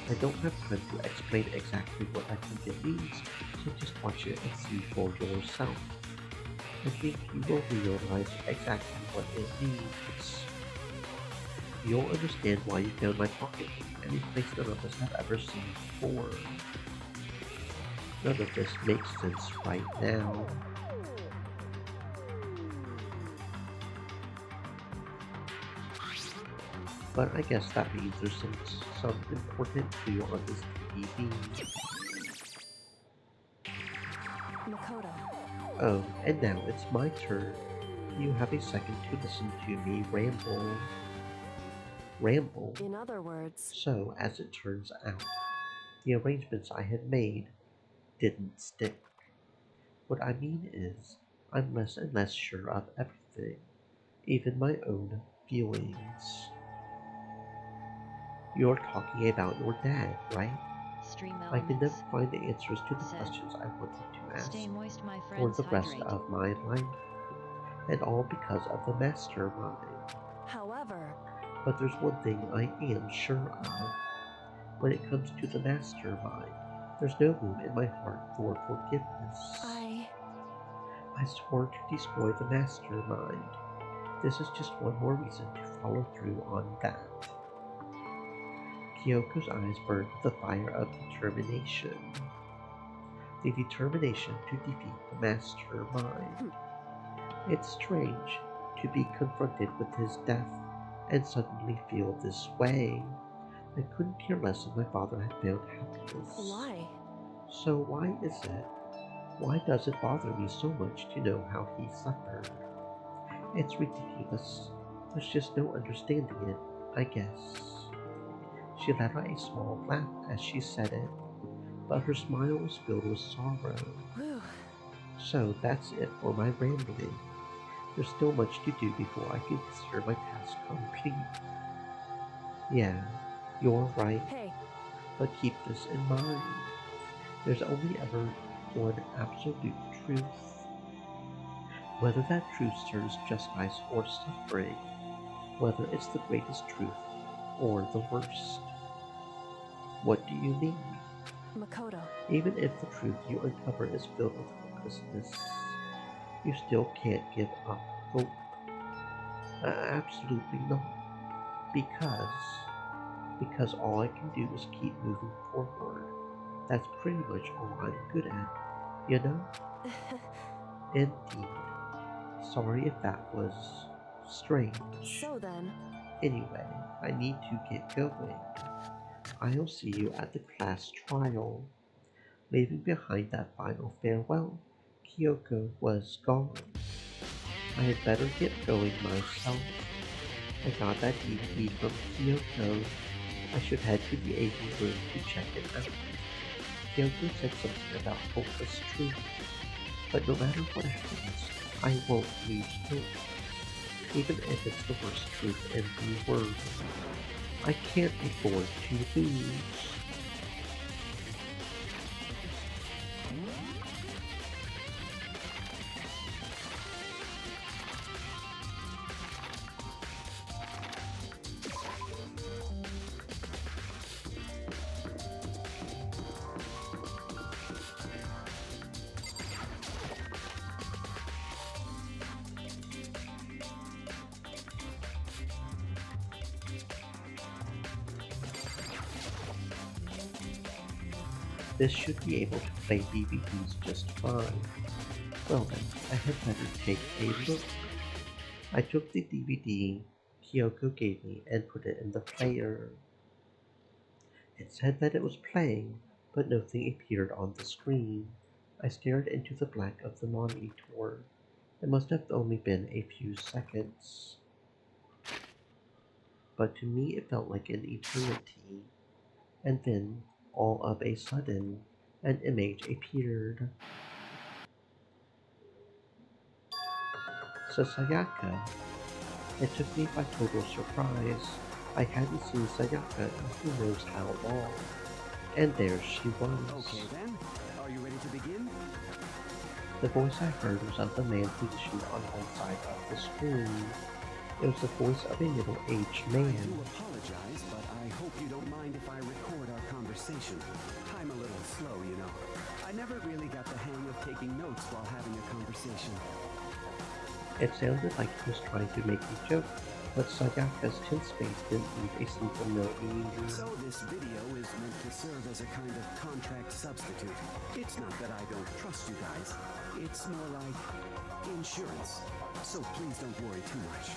I don't have time to explain exactly what I think it means, so just watch it and see for yourself. I think you will realize exactly what it means. You'll understand why you found my pocket in a place none of us have ever seen before. None of this makes sense right now. But I guess that means there's some important clue on this DVD. Makoto. Oh, and now it's my turn. You have a second to listen to me ramble. Ramble. In other words, So, as it turns out, the arrangements I had made didn't stick. What I mean is, I'm less and less sure of everything, even my own feelings. You're talking about your dad, right? Stream I can never elements. find the answers to the Set. questions I wanted to ask Stay moist, my for friends. the rest Hydrate. of my life, and all because of the mastermind. however, But there's one thing I am sure of. When it comes to the mastermind, there's no room in my heart for forgiveness. I swore to destroy the mastermind. This is just one more reason to follow through on that. Kyoko's eyes burned with the fire of determination. The determination to defeat the mastermind. It's strange to be confronted with his death and suddenly feel this way. I couldn't care less if my father had found happiness. why? So why is it? Why does it bother me so much to know how he suffered? It's ridiculous. There's just no understanding it, I guess. She let out a small laugh as she said it, but her smile was filled with sorrow. Whew. So that's it for my rambling. There's still much to do before I can consider my task complete. Yeah, you're right, Hey, but keep this in mind. There's only ever one absolute truth. Whether that truth serves justice or suffering, whether it's the greatest truth or the worst. What do you mean? Makoto. Even if the truth you uncover is filled with hopelessness, you still can't give up hope. Absolutely not. Because all I can do is keep moving forward. That's pretty much all I'm good at, you know? Indeed. Sorry if that was strange. So then, Anyway, I need to get going. I'll see you at the class trial. Leaving behind that final farewell, Kyoko was gone. I had better get going myself. I got that DVD from Kyoko. I should head to the AV room to check it out. Kyoko said something about hopeless truth, but no matter what happens, I won't lose hope, even if it's the worst truth in the world. I can't afford to lose. This should be able to play DVDs just fine. Well then, I had better take a look. I took the DVD Kyoko gave me and put it in the player. It said that it was playing, but nothing appeared on the screen. I stared into the black of the monitor. It must have only been a few seconds. But to me it felt like an eternity. And then, all of a sudden, an image appeared. Sayaka. It took me by total surprise. I hadn't seen Sayaka in who knows how long. And there she was. Okay then, are you ready to begin? The voice I heard was of the man positioned on one side of the screen. It was the voice of a middle-aged I man. do apologize, but I hope you don't mind if I record our conversation. I'm a little slow, you know. I never really got the hang of taking notes while having a conversation. It sounded like he was trying to make a joke, But Sayaka's tin space didn't leave a single note either. So this video is meant to serve as a kind of contract substitute. It's not that I don't trust you guys. It's more like insurance. So please don't worry too much.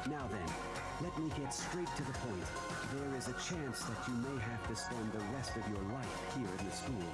Now then, let me get straight to the point. There is a chance that you may have to spend the rest of your life here in the school.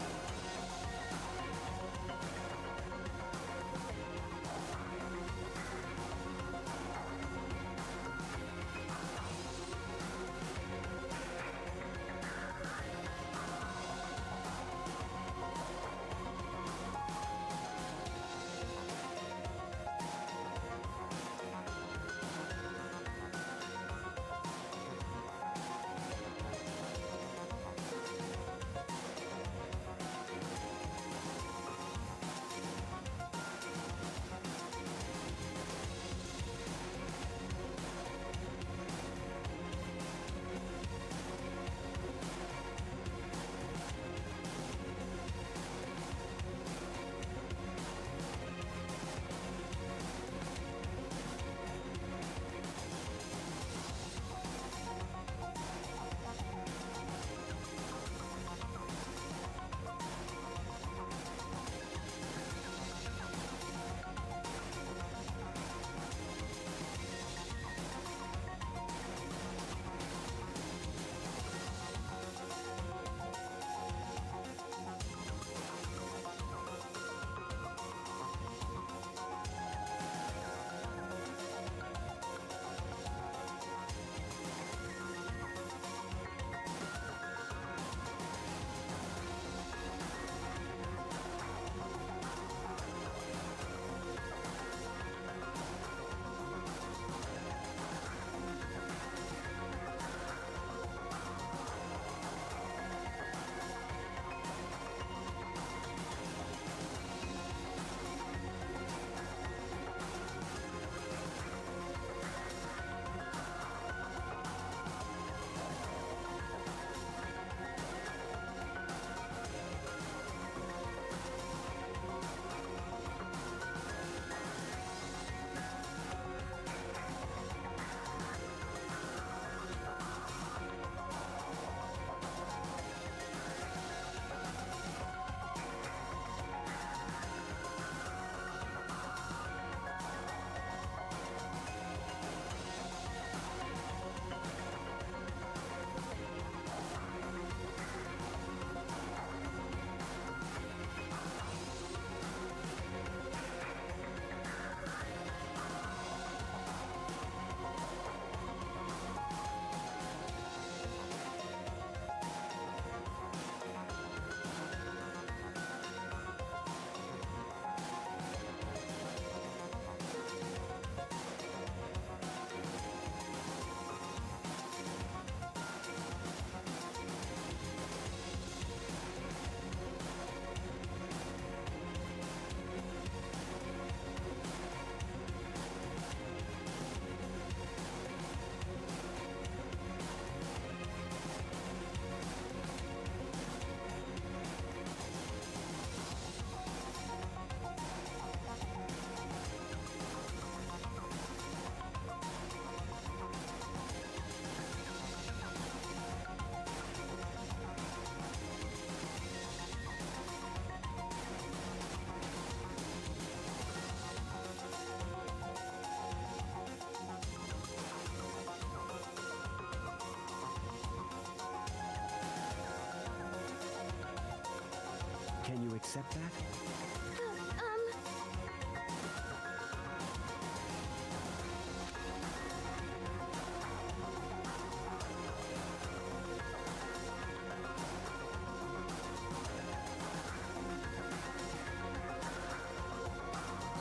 Can you accept that?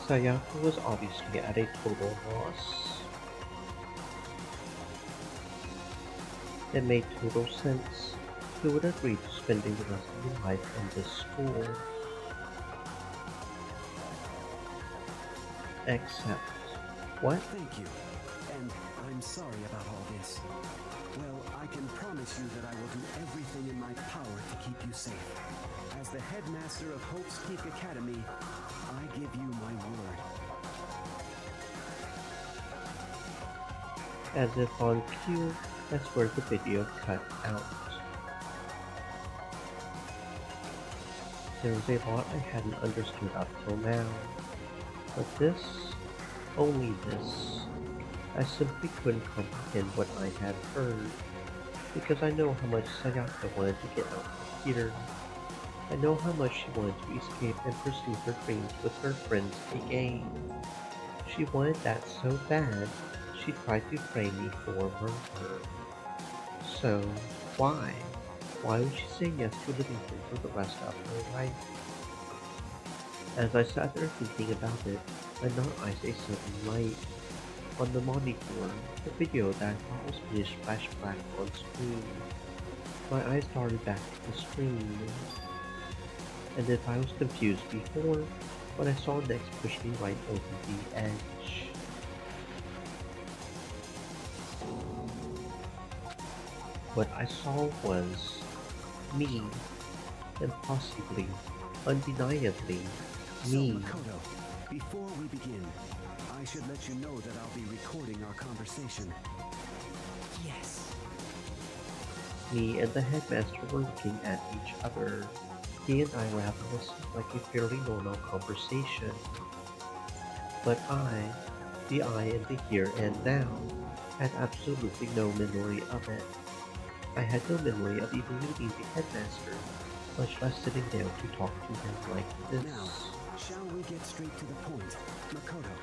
Sayaka was obviously at a total loss. It made total sense. He would agree to spending the rest of his life in this school. Except... what? Thank you. And I'm sorry about all this. Well, I can promise you that I will do everything in my power to keep you safe. As the headmaster of Hope's Peak Academy, I give you my word. As if on cue, that's where the video cut out. There was a lot I hadn't understood up till now, but this, only this, I simply couldn't comprehend what I had heard, because I know how much Sayaka wanted to get out of here. I know how much she wanted to escape and pursue her dreams with her friends again. She wanted that so bad, she tried to frame me for murder. So, why? Why would she say yes to living here for the rest of her life? As I sat there thinking about it, my not eyes a sudden light. On the monitor, the video that I thought was finished flashed black on screen. My eyes darted back to the screen. And if I was confused before, what I saw next pushed me right over the edge. What I saw was me, and possibly, undeniably, me. So, Makoto, before we begin, I should let you know that I'll be recording our conversation. Yes. Me and the headmaster were looking at each other. He and I were having what seemed like a fairly normal conversation. But the I in the here and now, had absolutely no memory of it. I had no memory of even meeting the headmaster, much less sitting down to talk to him like this. Now, shall we get straight to the point? Makoto,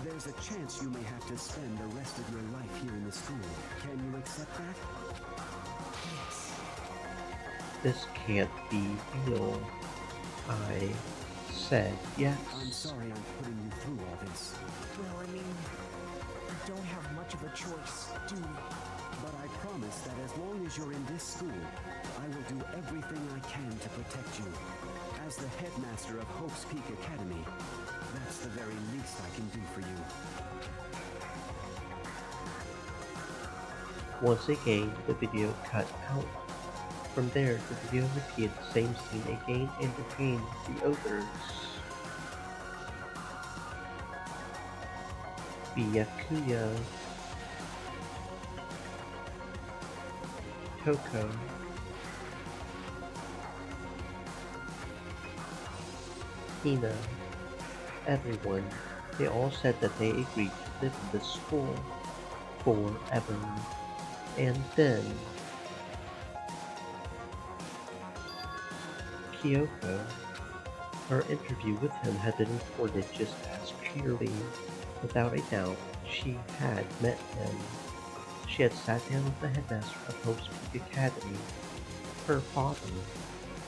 there's a chance you may have to spend the rest of your life here in the school. Can you accept that? Yes. This can't be real. I said yes. I'm sorry I'm putting you through all this. Well, I mean, we don't have much of a choice, do we? But I promise that as long as you're in this school, I will do everything I can to protect you. As the headmaster of Hope's Peak Academy, that's the very least I can do for you. Once again, the video cut out. From there, the video repeated the same scene again and again with the others. Byakuya, Toko, Hina, everyone, they all said that they agreed to live in this school forever. And then Kyoko, her interview with him had been recorded just as clearly. Without a doubt, she had met him. She had sat down with the headmaster of Hope's Peak Academy, her father,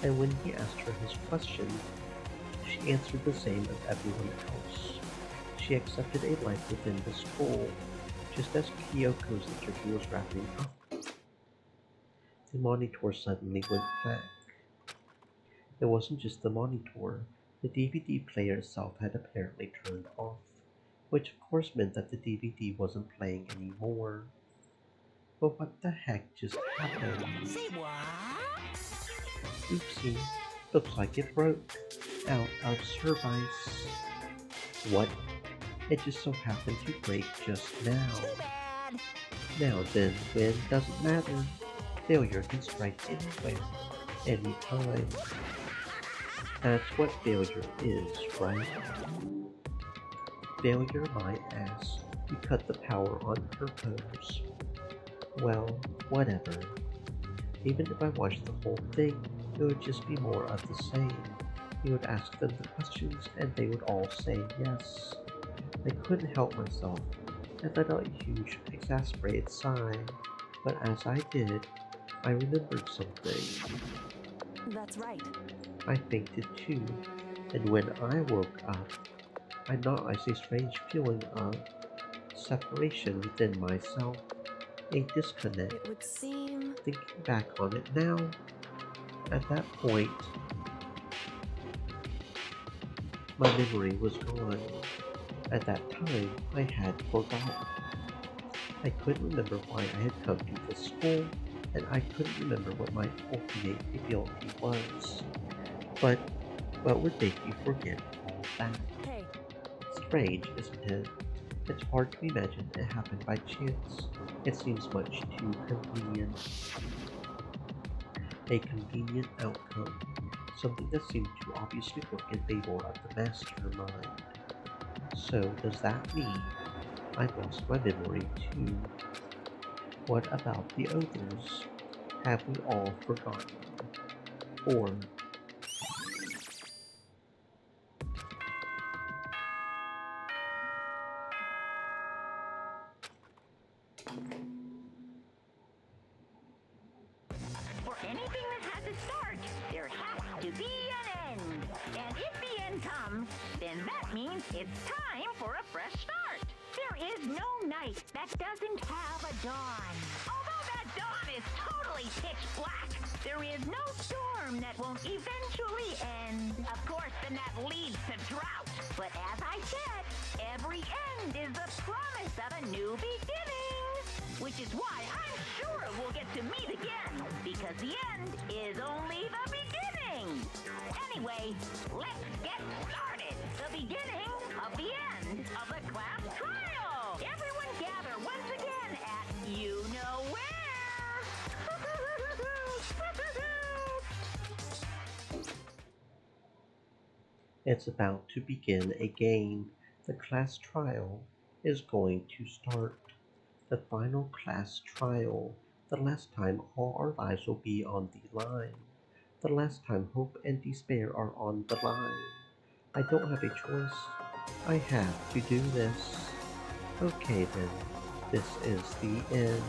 and when he asked her his question, she answered the same as everyone else. She accepted a life within the school, just as Kyoko's interview was wrapping up. The monitor suddenly went black. It wasn't just the monitor, the DVD player itself had apparently turned off, which of course meant that the DVD wasn't playing anymore. But what the heck just happened? Say what? Oopsie, looks like it broke out of service. What? It just so happened to break just now. Too bad. Now then, when doesn't matter. Failure can strike anywhere, anytime. That's what failure is, right? Failure, my ass. You cut the power on purpose. Well, whatever. Even if I watched the whole thing, it would just be more of the same. You would ask them the questions, and they would all say yes. I couldn't help myself. I let out a huge, exasperated sigh. But as I did, I remembered something. That's right. I fainted too, and when I woke up, I noticed a strange feeling of separation within myself, a disconnect. It would seem... Thinking back on it now, at that point, my memory was gone. At that time, I had forgotten. I couldn't remember why I had come to this school, and I couldn't remember what my ultimate ability was. But what would make you forget all that? Hey, Strange, isn't it? It's hard to imagine it happened by chance. It seems much too convenient. A convenient outcome. Something that seemed to obviously work in favor of the mastermind. So does that mean I've lost my memory too? What about the others? Have we all forgotten? Or For anything that has a start, there has to be an end. And if the end comes, then that means it's time for a fresh start. There is no night that doesn't have a dawn. Although that dawn is totally pitch black, there is no storm that won't eventually end. Of course, then that leads to drought. But as I said, every end is the promise of a new beginning. Which is why I'm sure we'll get to meet again, because the end is only the beginning. Anyway, let's get started. The beginning of the end of the class trial. Everyone gather once again at you-know-where. it's about to begin again. The class trial is going to start. The final class trial. The last time all our lives will be on the line. The last time hope and despair are on the line. I don't have a choice. I have to do this. Okay then, this is the end.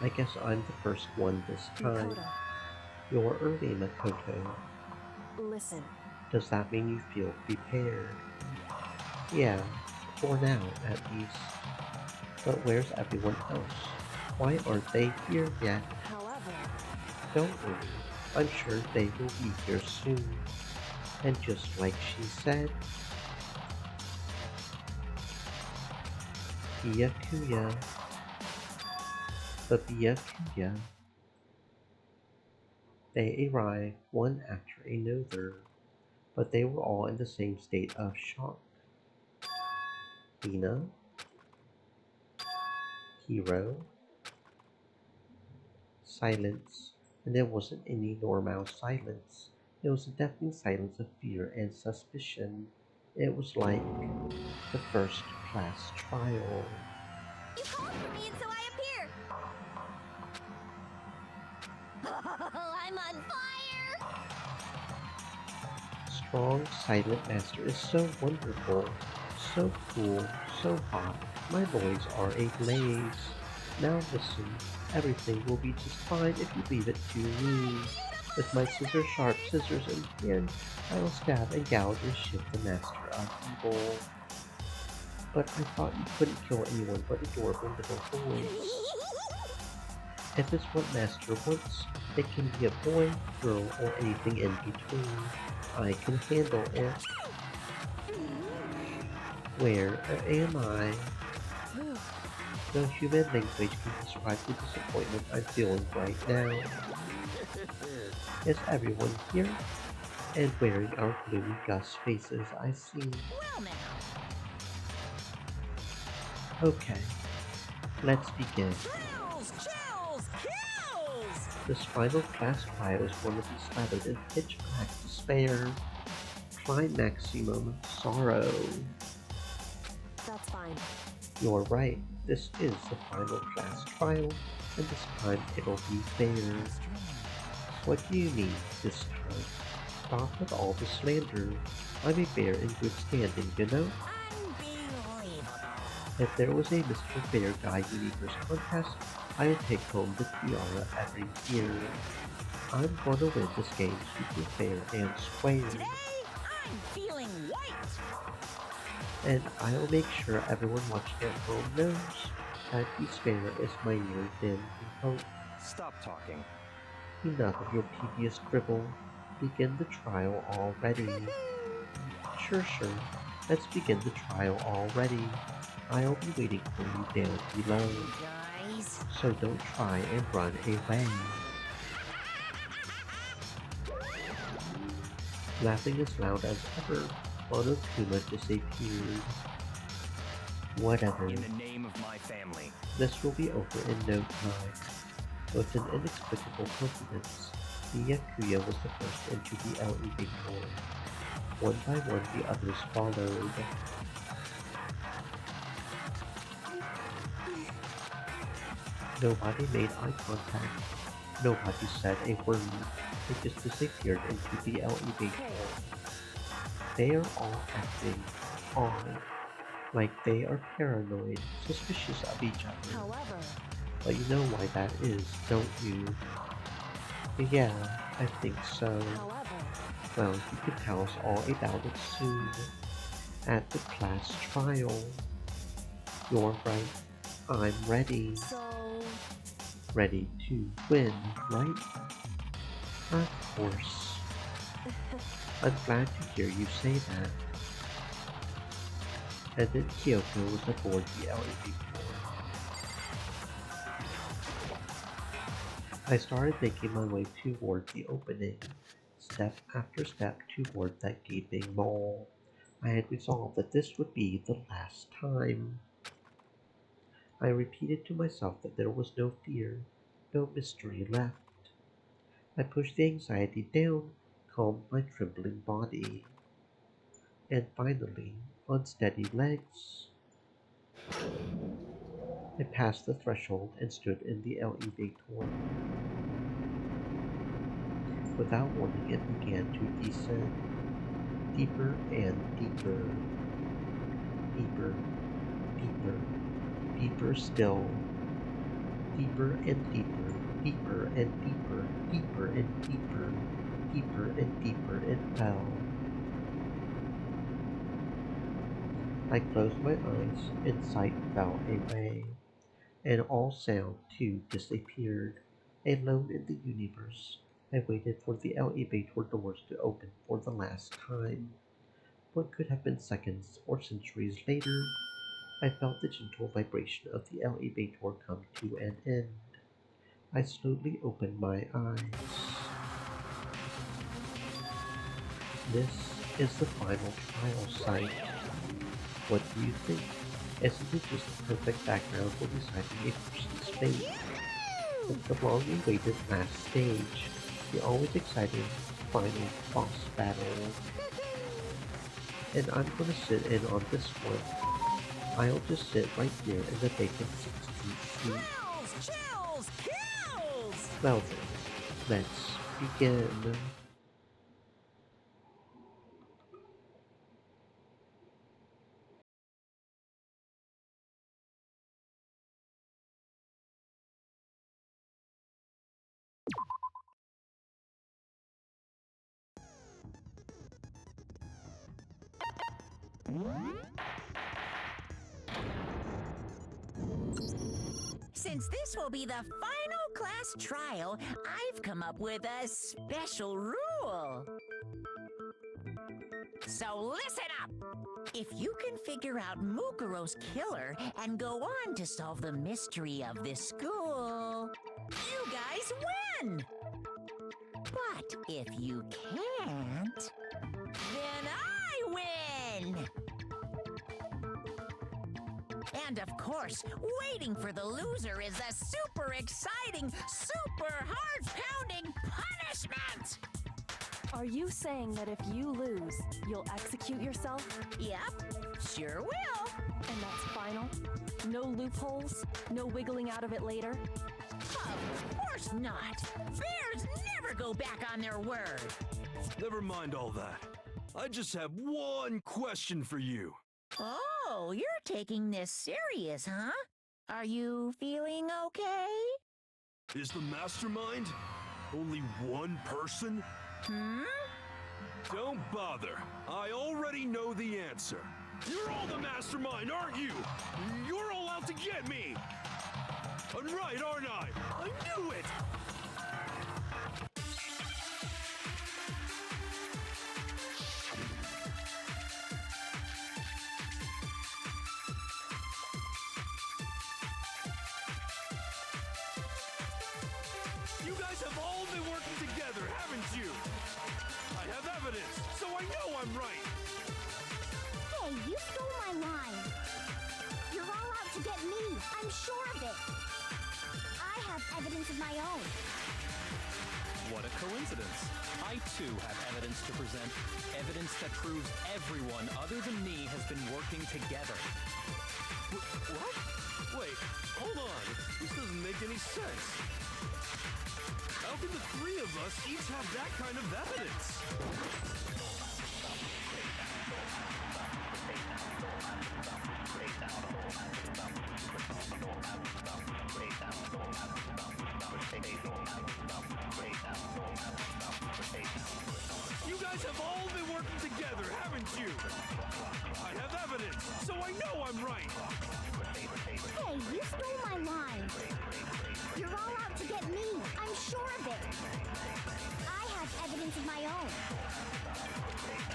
I guess I'm the first one this time. Makoto, You're early, Makoto. listen. Does that mean you feel prepared? Yeah, for now at least. But where's everyone else? Why aren't they here yet? However, Don't worry, I'm sure they will be here soon. And just like she said, Byakuya. The Byakuya. They arrived one after another, but they were all in the same state of shock. Lina, Hero, silence, and there wasn't any normal silence. It was a deafening silence of fear and suspicion. It was like the first class trial. You called for me and so I appear. I'm on fire! Strong, silent master is so wonderful, so cool, so hot. My boys are ablaze. Now listen, everything will be just fine if you leave it to me. With my sharp scissors in hand, I will stab and gouge and shift the master of evil. But I thought you couldn't kill anyone but adorable little boys. If it's what master wants, it can be a boy, girl, or anything in between. I can handle it. Where am I? No human language can describe the disappointment I'm feeling right now. Is everyone here? And wearing our gloomy gust faces, I see. Well now. Okay, let's begin. Chills! Chills! Kills! This final class trial is one to be slathered in pitch black despair. Climaximum sorrow. that's fine. You're right, this is the final class trial, and this time it'll be fair. What do you mean, this time? Stop with all the slander. I'm a bear in good standing, you know? Unbelievable. If there was a Mr. Fair Guy Universe contest, I would take home the tiara every year. I'm gonna win this game super fair and square. Today, I'm feeling white. And I'll make sure everyone watching at home knows that despair is my near-dim hope. Stop talking. Enough of your tedious dribble. Begin the trial already. Sure. Let's begin the trial already. I'll be waiting for you down below. Guys, So don't try and run away. Laughing as loud as ever, Monokuma disappeared. Whatever. In the name of my family. This will be over in no time. With an inexplicable coincidence, the Yakuya was the first into the elevator. One by one the others followed. Nobody made eye contact. Nobody said a word. They just disappeared into the elevator. They are all acting odd, like they are paranoid, suspicious of each other. However, But you know why that is, don't you? Yeah, I think so. however, Well, you can tell us all about it soon. At the class trial. You're right. I'm ready. so Ready to win, right? Of course. I'm glad to hear you say that. And then Kyoko was aboard the LED-4. I started making my way toward the opening, step after step toward that gaping maw. I had resolved that this would be the last time. I repeated to myself that there was no fear, no mystery left. I pushed the anxiety down, calmed my trembling body. And finally, on steady legs, I passed the threshold and stood in the elevator. Without warning, it began to descend, deeper and deeper, deeper, deeper, deeper still, deeper and deeper, deeper and deeper, deeper and deeper, deeper and deeper it fell. I closed my eyes and sight fell away, and all sound too disappeared. Alone in the universe, I waited for the elevator doors to open for the last time. What could have been seconds or centuries later, I felt the gentle vibration of the elevator come to an end. I slowly opened my eyes. This is the final trial site. What do you think? Isn't it just the perfect background for deciding a person's fate? It's the long-awaited last stage, the always exciting final boss battle. And I'm gonna sit in on this one. I'll just sit right here in the vacant 16th seat. Chills! Kills! Well then, let's begin. Since this will be the final class trial, I've come up with a special rule. So listen up! If you can figure out Mukuro's killer and go on to solve the mystery of this school, you guys win! But if you can't, then I win! And of course, waiting for the loser is a super exciting, super heart-pounding punishment! are you saying that if you lose, you'll execute yourself? Yep, sure will. And that's final? No loopholes? No wiggling out of it later? Of course not. Bears never go back on their word. Never mind all that. I just have one question for you. Oh, you're taking this serious, huh? Are you feeling okay? Is the mastermind only one person? Don't bother. I already know the answer. You're all the mastermind, aren't you? You're all out to get me. I'm right, aren't I? I knew it! guys have all been working together, haven't you? I have evidence, so I know I'm right. Hey, you stole my line. You're all out to get me. I'm sure of it. I have evidence of my own. What a coincidence. I too have evidence to present. Evidence that proves everyone other than me has been working together. What? Wait, hold on. This doesn't make any sense. How can the three of us each have that kind of evidence? You guys have all been working together, haven't you? I have evidence, so I know I'm right. Hey, you stole my line. You're all out to get me. I'm sure of it. I have evidence of my own.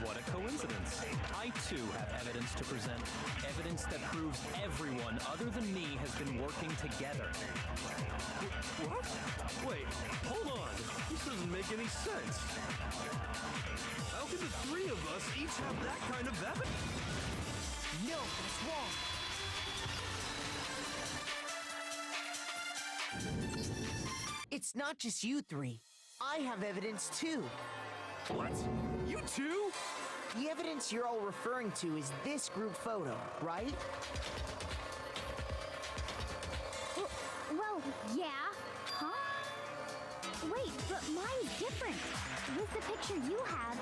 What a coincidence. I too have evidence to present. Evidence that proves everyone other than me has been working together. What? Wait, hold on. This doesn't make any sense. How can the three of us each have that kind of evidence? No, that's wrong. It's not just you three. I have evidence too. What? You too? The evidence you're all referring to is this group photo, right? Well, yeah. Huh? Wait, but mine's different. With the picture you have,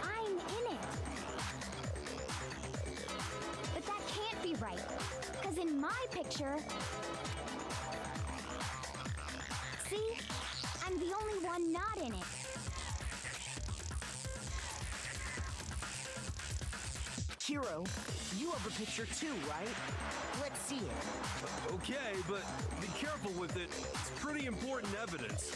I'm in it. But that can't be right. Because in my picture... See? I'm the only one not in it. Hero, you have a picture too, right? Let's see it. Okay, but be careful with it. It's pretty important evidence.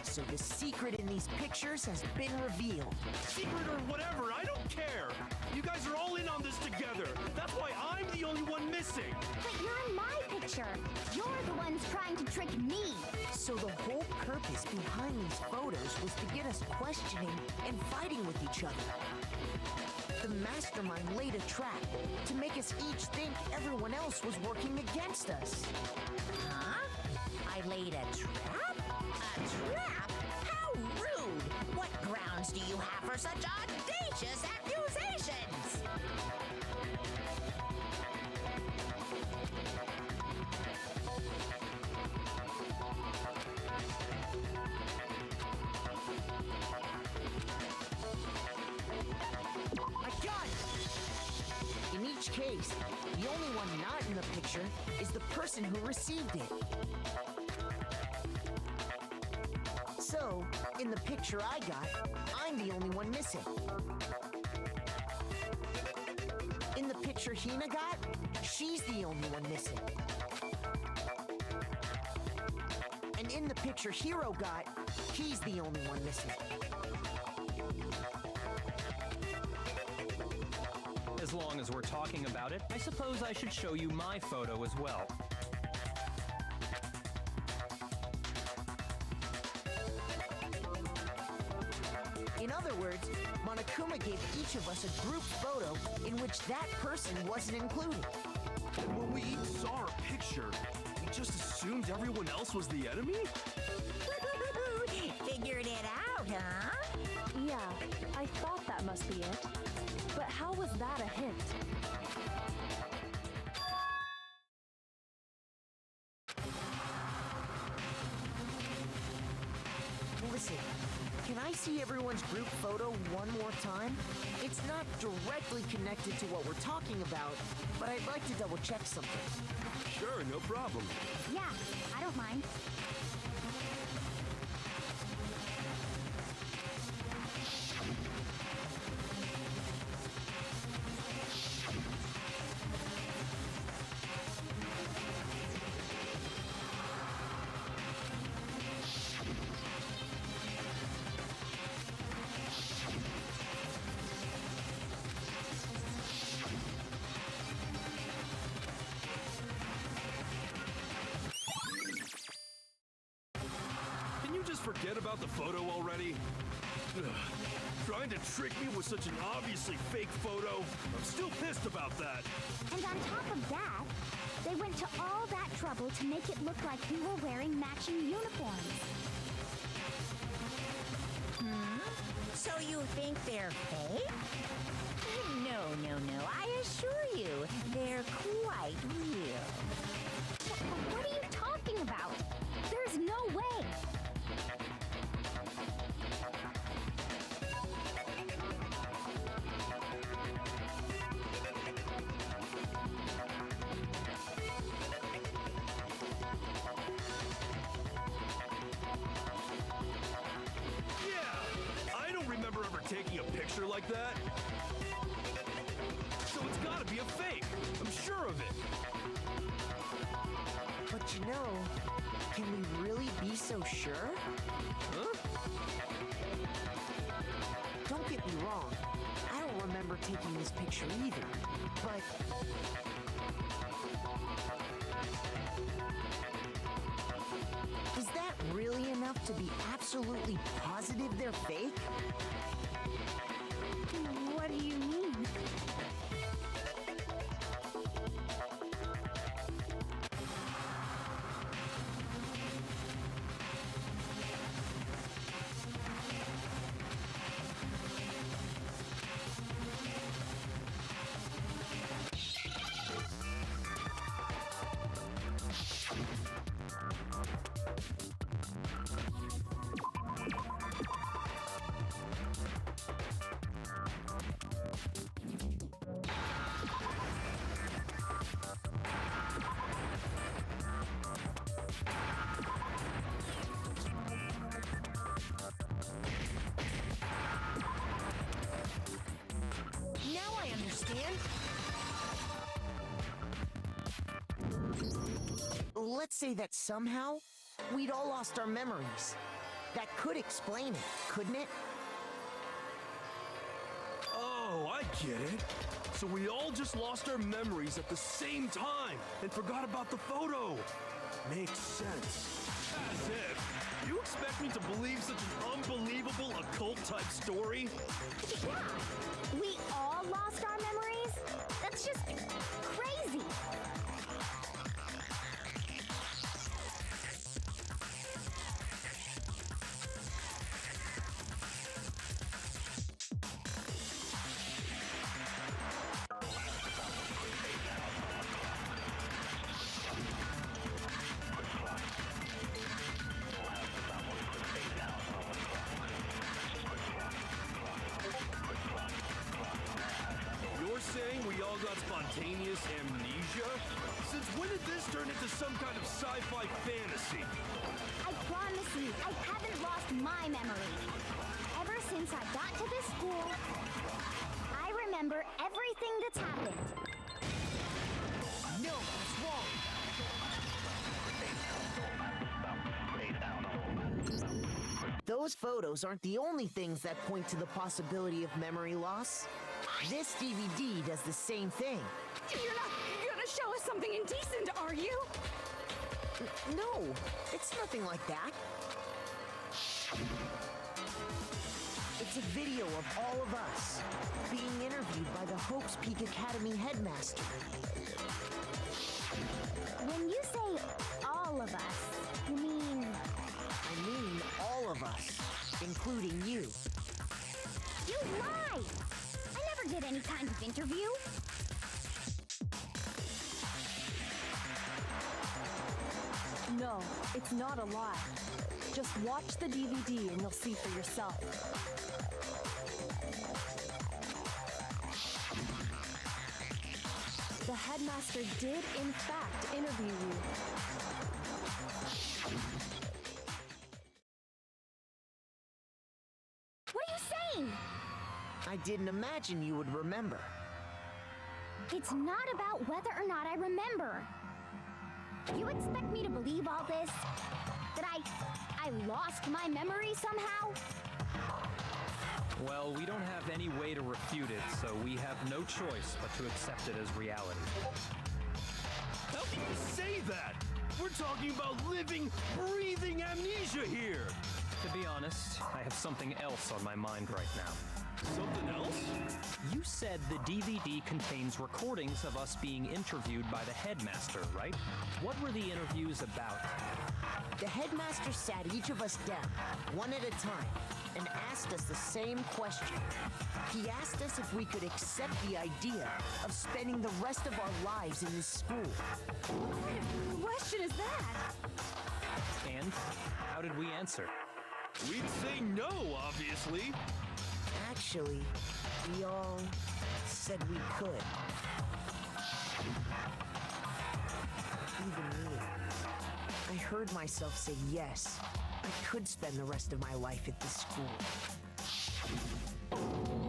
So the secret in these pictures has been revealed. Secret or whatever, I don't care. You guys are all in on this together. That's why I'm the only one missing. But you're in my picture. You're the ones trying to trick me. So the whole purpose behind these photos was to get us questioning and fighting with each other. The mastermind laid a trap to make us each think everyone else was working against us. Huh? I laid a trap? A trap? How rude! What grounds do you have for such audacious accusations? I got it! In each case, the only one not in the picture is the person who received it. So, in the picture I got, I'm the only one missing. In the picture Hina got, she's the only one missing. And in the picture Hero got, he's the only one missing. As long as we're talking about it, I suppose I should show you my photo as well. In other words, Monokuma gave each of us a group photo in which that person wasn't included. When we each saw our picture, we just assumed everyone else was the enemy? Figured it out, huh? Yeah, I thought that must be it. But how was that a hint? Listen, can I see everyone's group photo one more time? It's not directly connected to what we're talking about, but I'd like to double check something. Sure, no problem. Yeah, I don't mind. just forget about the photo already? Ugh. Trying to trick me with such an obviously fake photo? I'm still pissed about that. And on top of that, they went to all that trouble to make it look like we were wearing matching uniforms. So you think they're fake? No. I assure you, they're quite real. What are you talking about? There's no way. Yeah! I don't remember ever taking a picture like that. So it's gotta be a fake. I'm sure of it. But you know, can we really be so sure? Huh? Don't get me wrong. I don't remember taking this picture either. But is that really enough to be absolutely positive they're fake? What do you mean? Now I understand. Let's say that somehow we'd all lost our memories. That could explain it, couldn't it? Oh, I get it. So we all just lost our memories at the same time and forgot about the photo. Makes sense. As if. You expect me to believe such an unbelievable occult-type story? Yeah, we all lost our memories? That's just crazy. You're saying we all got spontaneous amnesia? Since when did this turn into some kind of sci-fi fantasy? I promise you, I haven't lost my memory. Ever since I got to this school, I remember everything that's happened. No, that's wrong. Those photos aren't the only things that point to the possibility of memory loss. This DVD does the same thing. You're not gonna show us something indecent, are you? No, it's nothing like that. It's a video of all of us being interviewed by the Hope's Peak Academy headmaster. When you say all of us, you mean... I mean all of us, including you. You lied! I never did any kind of interview. No, it's not a lie. Just watch the DVD and you'll see for yourself. The headmaster did, in fact, interview you. What are you saying? I didn't imagine you would remember. It's not about whether or not I remember. You expect me to believe all this? That I lost my memory somehow? Well, we don't have any way to refute it, so we have no choice but to accept it as reality. How can you say that? We're talking about living, breathing amnesia here. I have something else on my mind right now. Something else? You said the DVD contains recordings of us being interviewed by the headmaster, right? What were the interviews about? The headmaster sat each of us down, one at a time, and asked us the same question. He asked us if we could accept the idea of spending the rest of our lives in this school. What kind of question is that? And how did we answer? We'd say no, obviously. Actually, we all said we could. Even me. I heard myself say yes. I could spend the rest of my life at this school.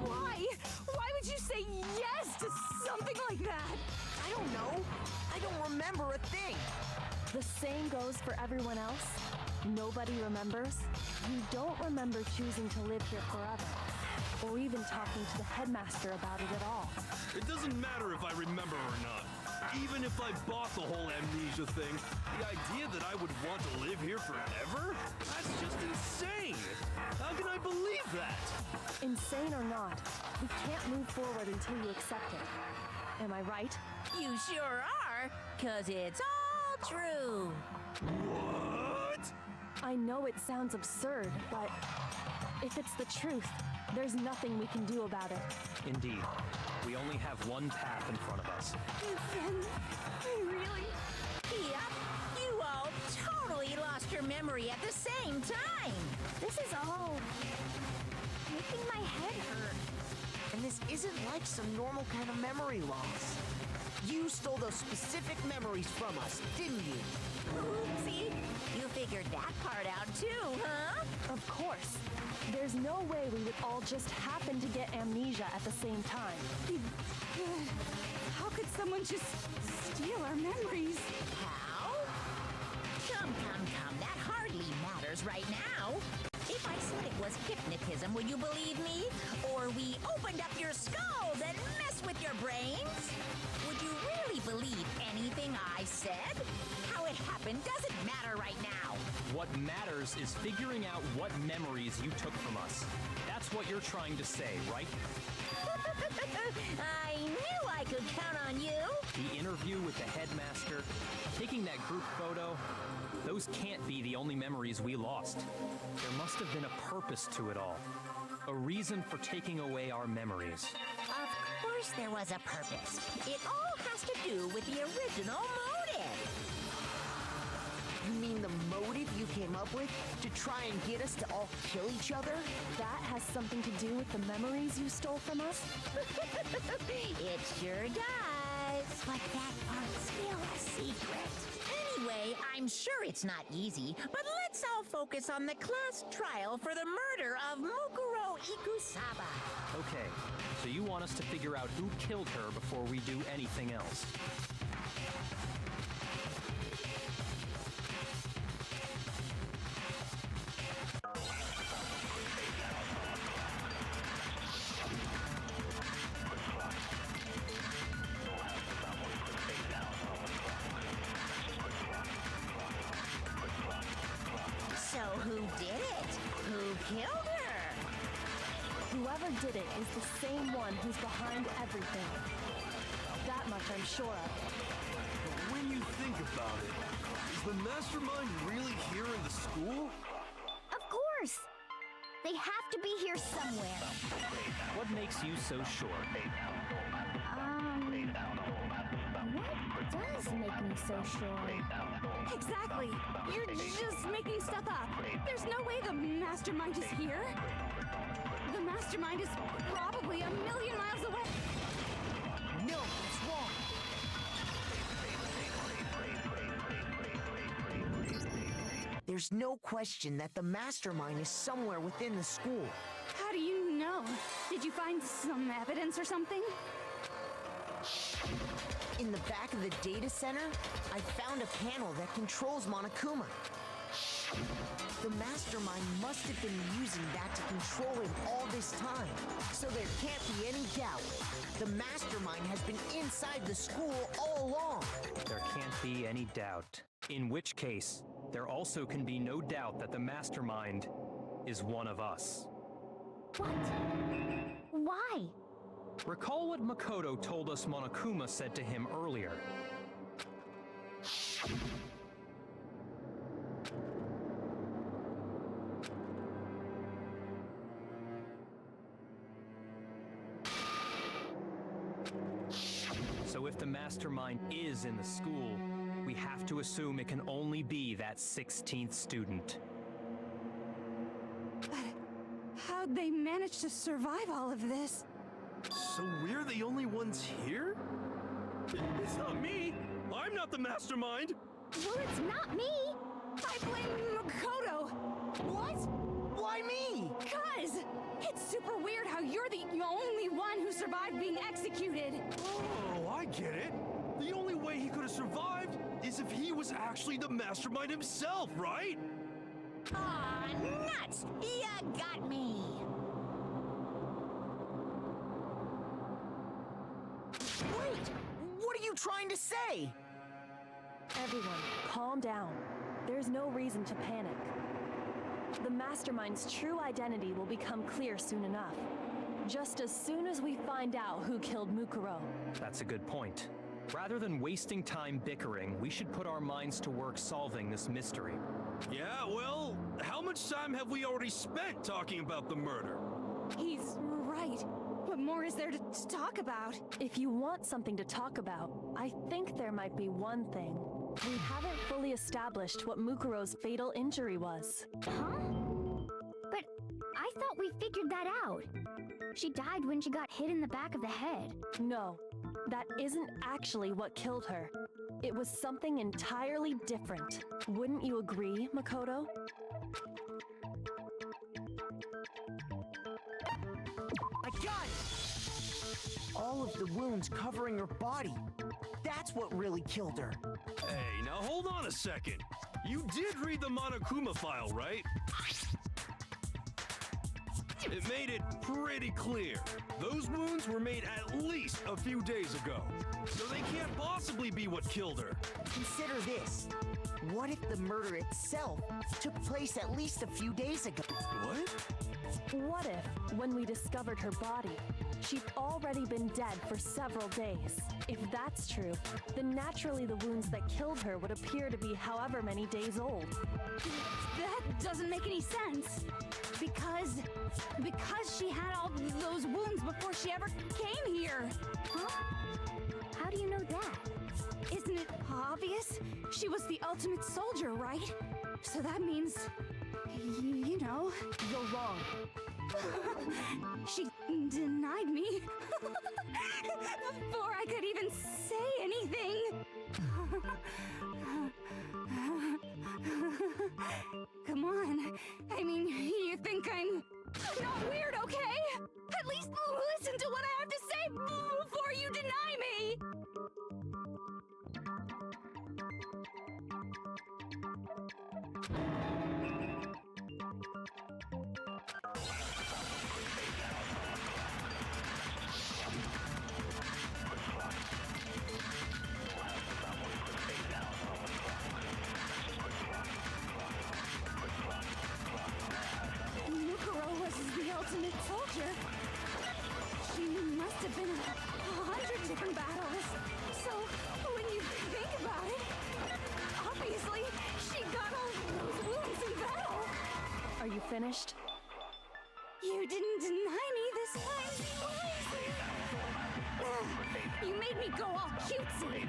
Why? Why would you say yes to something like that? I don't know. I don't remember a thing. The same goes for everyone else. Nobody remembers. You don't remember choosing to live here forever, or even talking to the headmaster about it at all. It doesn't matter if I remember or not. Even if I bought the whole amnesia thing, the idea that I would want to live here forever? That's just insane! How can I believe that? Insane or not, we can't move forward until you accept it. Am I right? You sure are, 'cause it's all true. What? I know it sounds absurd, but if it's the truth, there's nothing we can do about it. Indeed, we only have one path in front of us. Then, really? Yep, you all totally lost your memory at the same time. This is all making my head hurt. And this isn't like some normal kind of memory loss. You stole those specific memories from us, didn't you? Oopsie. You figured that part out too, huh? Of course. There's no way we would all just happen to get amnesia at the same time. How could someone just steal our memories? How? Come. That hardly matters right now. If I said it was hypnotism, would you believe me? Or we opened up your skulls and messed with your brains? Would you really believe anything I said? How it happened doesn't matter right now. What matters is figuring out what memories you took from us. That's what you're trying to say, right? I knew I could count on you. The interview with the headmaster, taking that group photo, those can't be the only memories we lost. There must have been a purpose to it all. A reason for taking away our memories. Of course there was a purpose. It all has to do with the original motive. You mean the motive you came up with to try and get us to all kill each other? That has something to do with the memories you stole from us? It sure does. But that part's still a secret. Anyway, I'm sure it's not easy, but let's all focus on the class trial for the murder of Mukuro Ikusaba. Okay, so you want us to figure out who killed her before we do anything else. So who did it? Who killed her? Whoever did it is the same one who's behind everything. That much I'm sure of. But when you think about it, is the mastermind really here in the school? Of course! They have to be here somewhere. What makes you so sure? What does make me so sure? Exactly. You're just making stuff up. There's no way the mastermind is here. The mastermind is probably a million miles away. No, it's wrong. There's no question that the mastermind is somewhere within the school. How do you know? Did you find some evidence or something? In the back of the data center, I found a panel that controls Monokuma. The mastermind must have been using that to control him all this time. So there can't be any doubt. The mastermind has been inside the school all along. There can't be any doubt. In which case, there also can be no doubt that the mastermind is one of us. What? Why? Recall what Makoto told us Monokuma said to him earlier. So if the mastermind is in the school, we have to assume it can only be that 16th student. But how'd they manage to survive all of this? So we're the only ones here? It's not me! I'm not the mastermind! Well, it's not me! I blame Makoto! What? Why me? 'Cause it's super weird how you're the only one who survived being executed. Oh, I get it. The only way he could have survived is if he was actually the mastermind himself, right? Aw, nuts! You got me! Wait! What are you trying to say? Everyone, calm down. There's no reason to panic. The Mastermind's true identity will become clear soon enough. Just as soon as we find out who killed Mukuro. That's a good point. Rather than wasting time bickering, we should put our minds to work solving this mystery. Yeah, well, how much time have we already spent talking about the murder? He's right. What more is there to talk about? If you want something to talk about, I think there might be one thing. We haven't fully established what Mukuro's fatal injury was. Huh? But I thought we figured that out. She died when she got hit in the back of the head. No, that isn't actually what killed her. It was something entirely different. Wouldn't you agree, Makoto? I got it! All of the wounds covering her body. That's what really killed her. Hey, now hold on a second. You did read the Monokuma file, right? It made it pretty clear. Those wounds were made at least a few days ago. So they can't possibly be what killed her. Consider this. What if the murder itself took place at least a few days ago? What? What if, when we discovered her body, she'd already been dead for several days? If that's true, then naturally the wounds that killed her would appear to be however many days old. That doesn't make any sense. Because she had all those wounds before she ever came here. Huh? How do you know that? Isn't it obvious? She was the ultimate soldier, right? So that means, you know. You're wrong. She denied me before I could even say anything. Come on. I mean, you think I'm not weird, okay? At least listen to what I have to say before you deny me. Mukuro was the ultimate soldier. She must have been in 100 different battles. So, when you think about it, obviously, she got all those wounds in battle. Are you finished? You didn't deny me this time. You made me go all cutesy.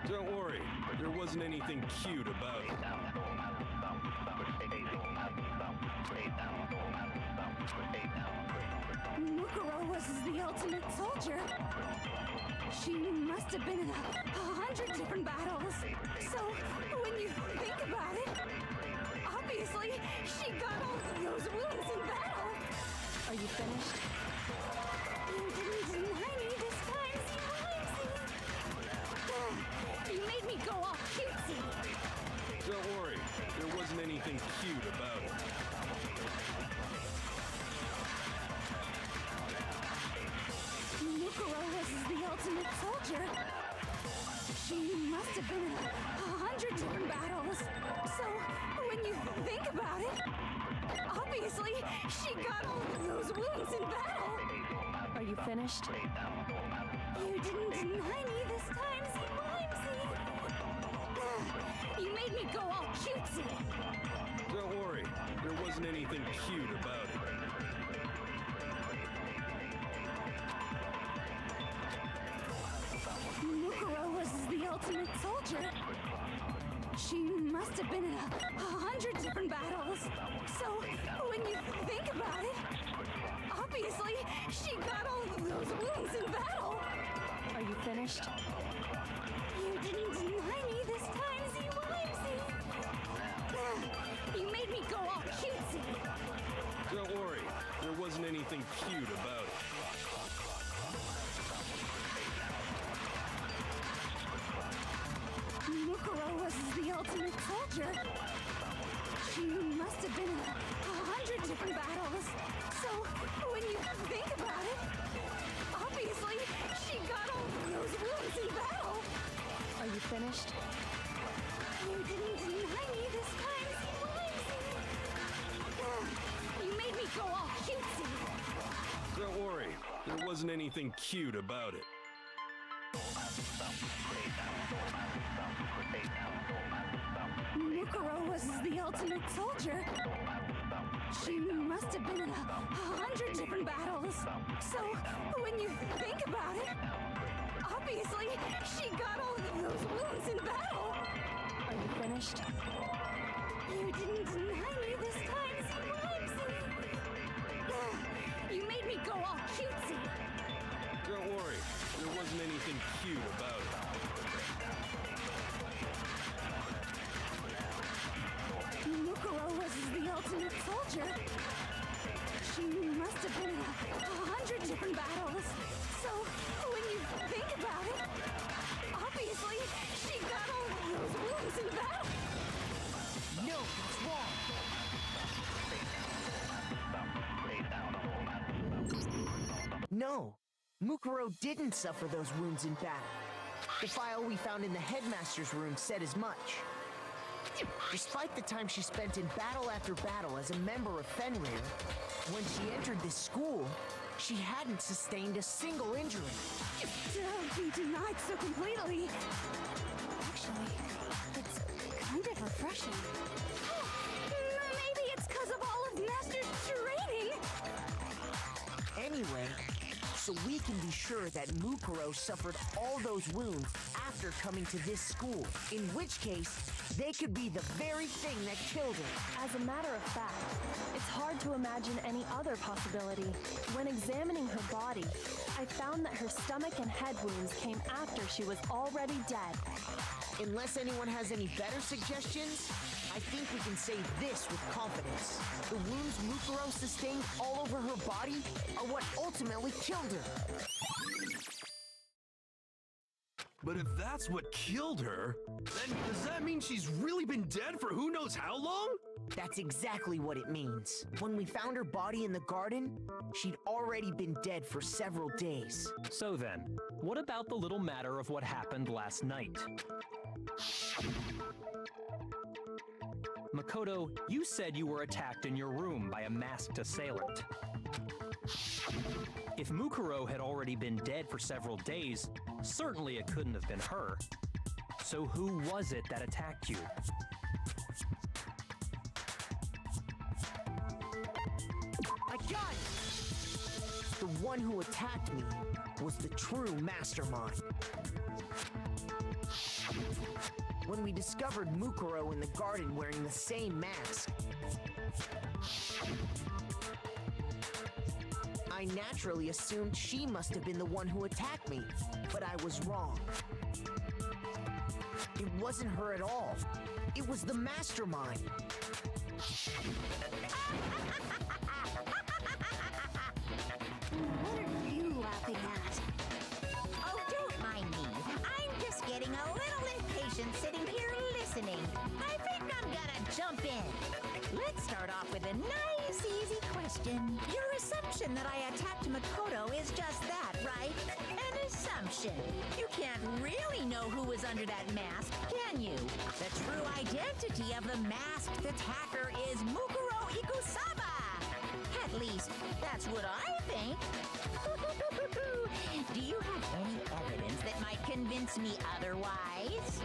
Don't worry, there wasn't anything cute about it. Mukuro was the ultimate soldier. She must have been in 100 different battles. So, when you think about it, obviously, she got all those wounds in battle. Are you finished? You didn't deny me this time, You made me go all cutesy. Don't worry, there wasn't anything cute about it. Mukuro was the ultimate soldier. She must have been in 100 different battles. So, when you think about it, obviously, Obviously, she got all of those wounds in battle. Are you finished? You didn't deny me this time, Zee-Wimesy. You made me go all cutesy. Don't worry, there wasn't anything cute about it. Mukuro was the ultimate soldier. She must have been in 100 different battles. So, when you think about it, obviously, she got all of those wounds in battle. Are you finished? You didn't deny me this time, Zee-Wimesy. You made me go all cutesy. Don't worry, there wasn't anything cute about it. Mukuro was the ultimate soldier. She must have been in 100 different battles. So, when you think about it, obviously, she got all of those wounds in battle. Are you finished? You didn't deny me this time, Zee-Wimesy. You made me go all cutesy. Don't worry, there wasn't anything cute about it. Mukuro was the ultimate soldier. She must have been in 100 different battles. So, when you think about it, obviously, she got all of those wounds in battle. Are you finished? You didn't deny me this time, Zee-Wimesy. You made me go all cutesy. Don't worry, there wasn't anything cute about it. Mukuro was the ultimate soldier. She must have been in 100 different battles. So, when you think about it, obviously, she got all of those wounds in battle. No, that's wrong. No, Mukuro didn't suffer those wounds in battle. The file we found in the headmaster's room said as much. Despite the time she spent in battle after battle as a member of Fenrir, when she entered this school, she hadn't sustained a single injury. To be denied so completely. Actually, it's kind of refreshing. Maybe it's because of all of Master's training. Anyway, so we can be sure that Mukuro suffered all those wounds after coming to this school, in which case, they could be the very thing that killed her. As a matter of fact, it's hard to imagine any other possibility. When examining her body, I found that her stomach and head wounds came after she was already dead. Unless anyone has any better suggestions, I think we can say this with confidence. The wounds Mukuro sustained all over her body are what ultimately killed her. But if that's what killed her, then does that mean she's really been dead for who knows how long? That's exactly what it means. When we found her body in the garden, she'd already been dead for several days. So then, what about the little matter of what happened last night? Makoto, you said you were attacked in your room by a masked assailant. If Mukuro had already been dead for several days, certainly it couldn't have been her. So who was it that attacked you? I got it! The one who attacked me was the true mastermind. When we discovered Mukuro in the garden wearing the same mask, I naturally assumed she must have been the one who attacked me, but I was wrong. It wasn't her at all. It was the mastermind. What are you laughing at? Oh, don't mind me. I'm just getting a little impatient sitting here listening. I think I'm gonna jump in. Let's start off with a nice, easy question. Your assumption that I attacked Makoto is just that, right? An assumption. You can't really know who was under that mask, can you? The true identity of the masked attacker is Mukuro Ikusaba. least, that's what I think. Do you have any evidence that might convince me otherwise?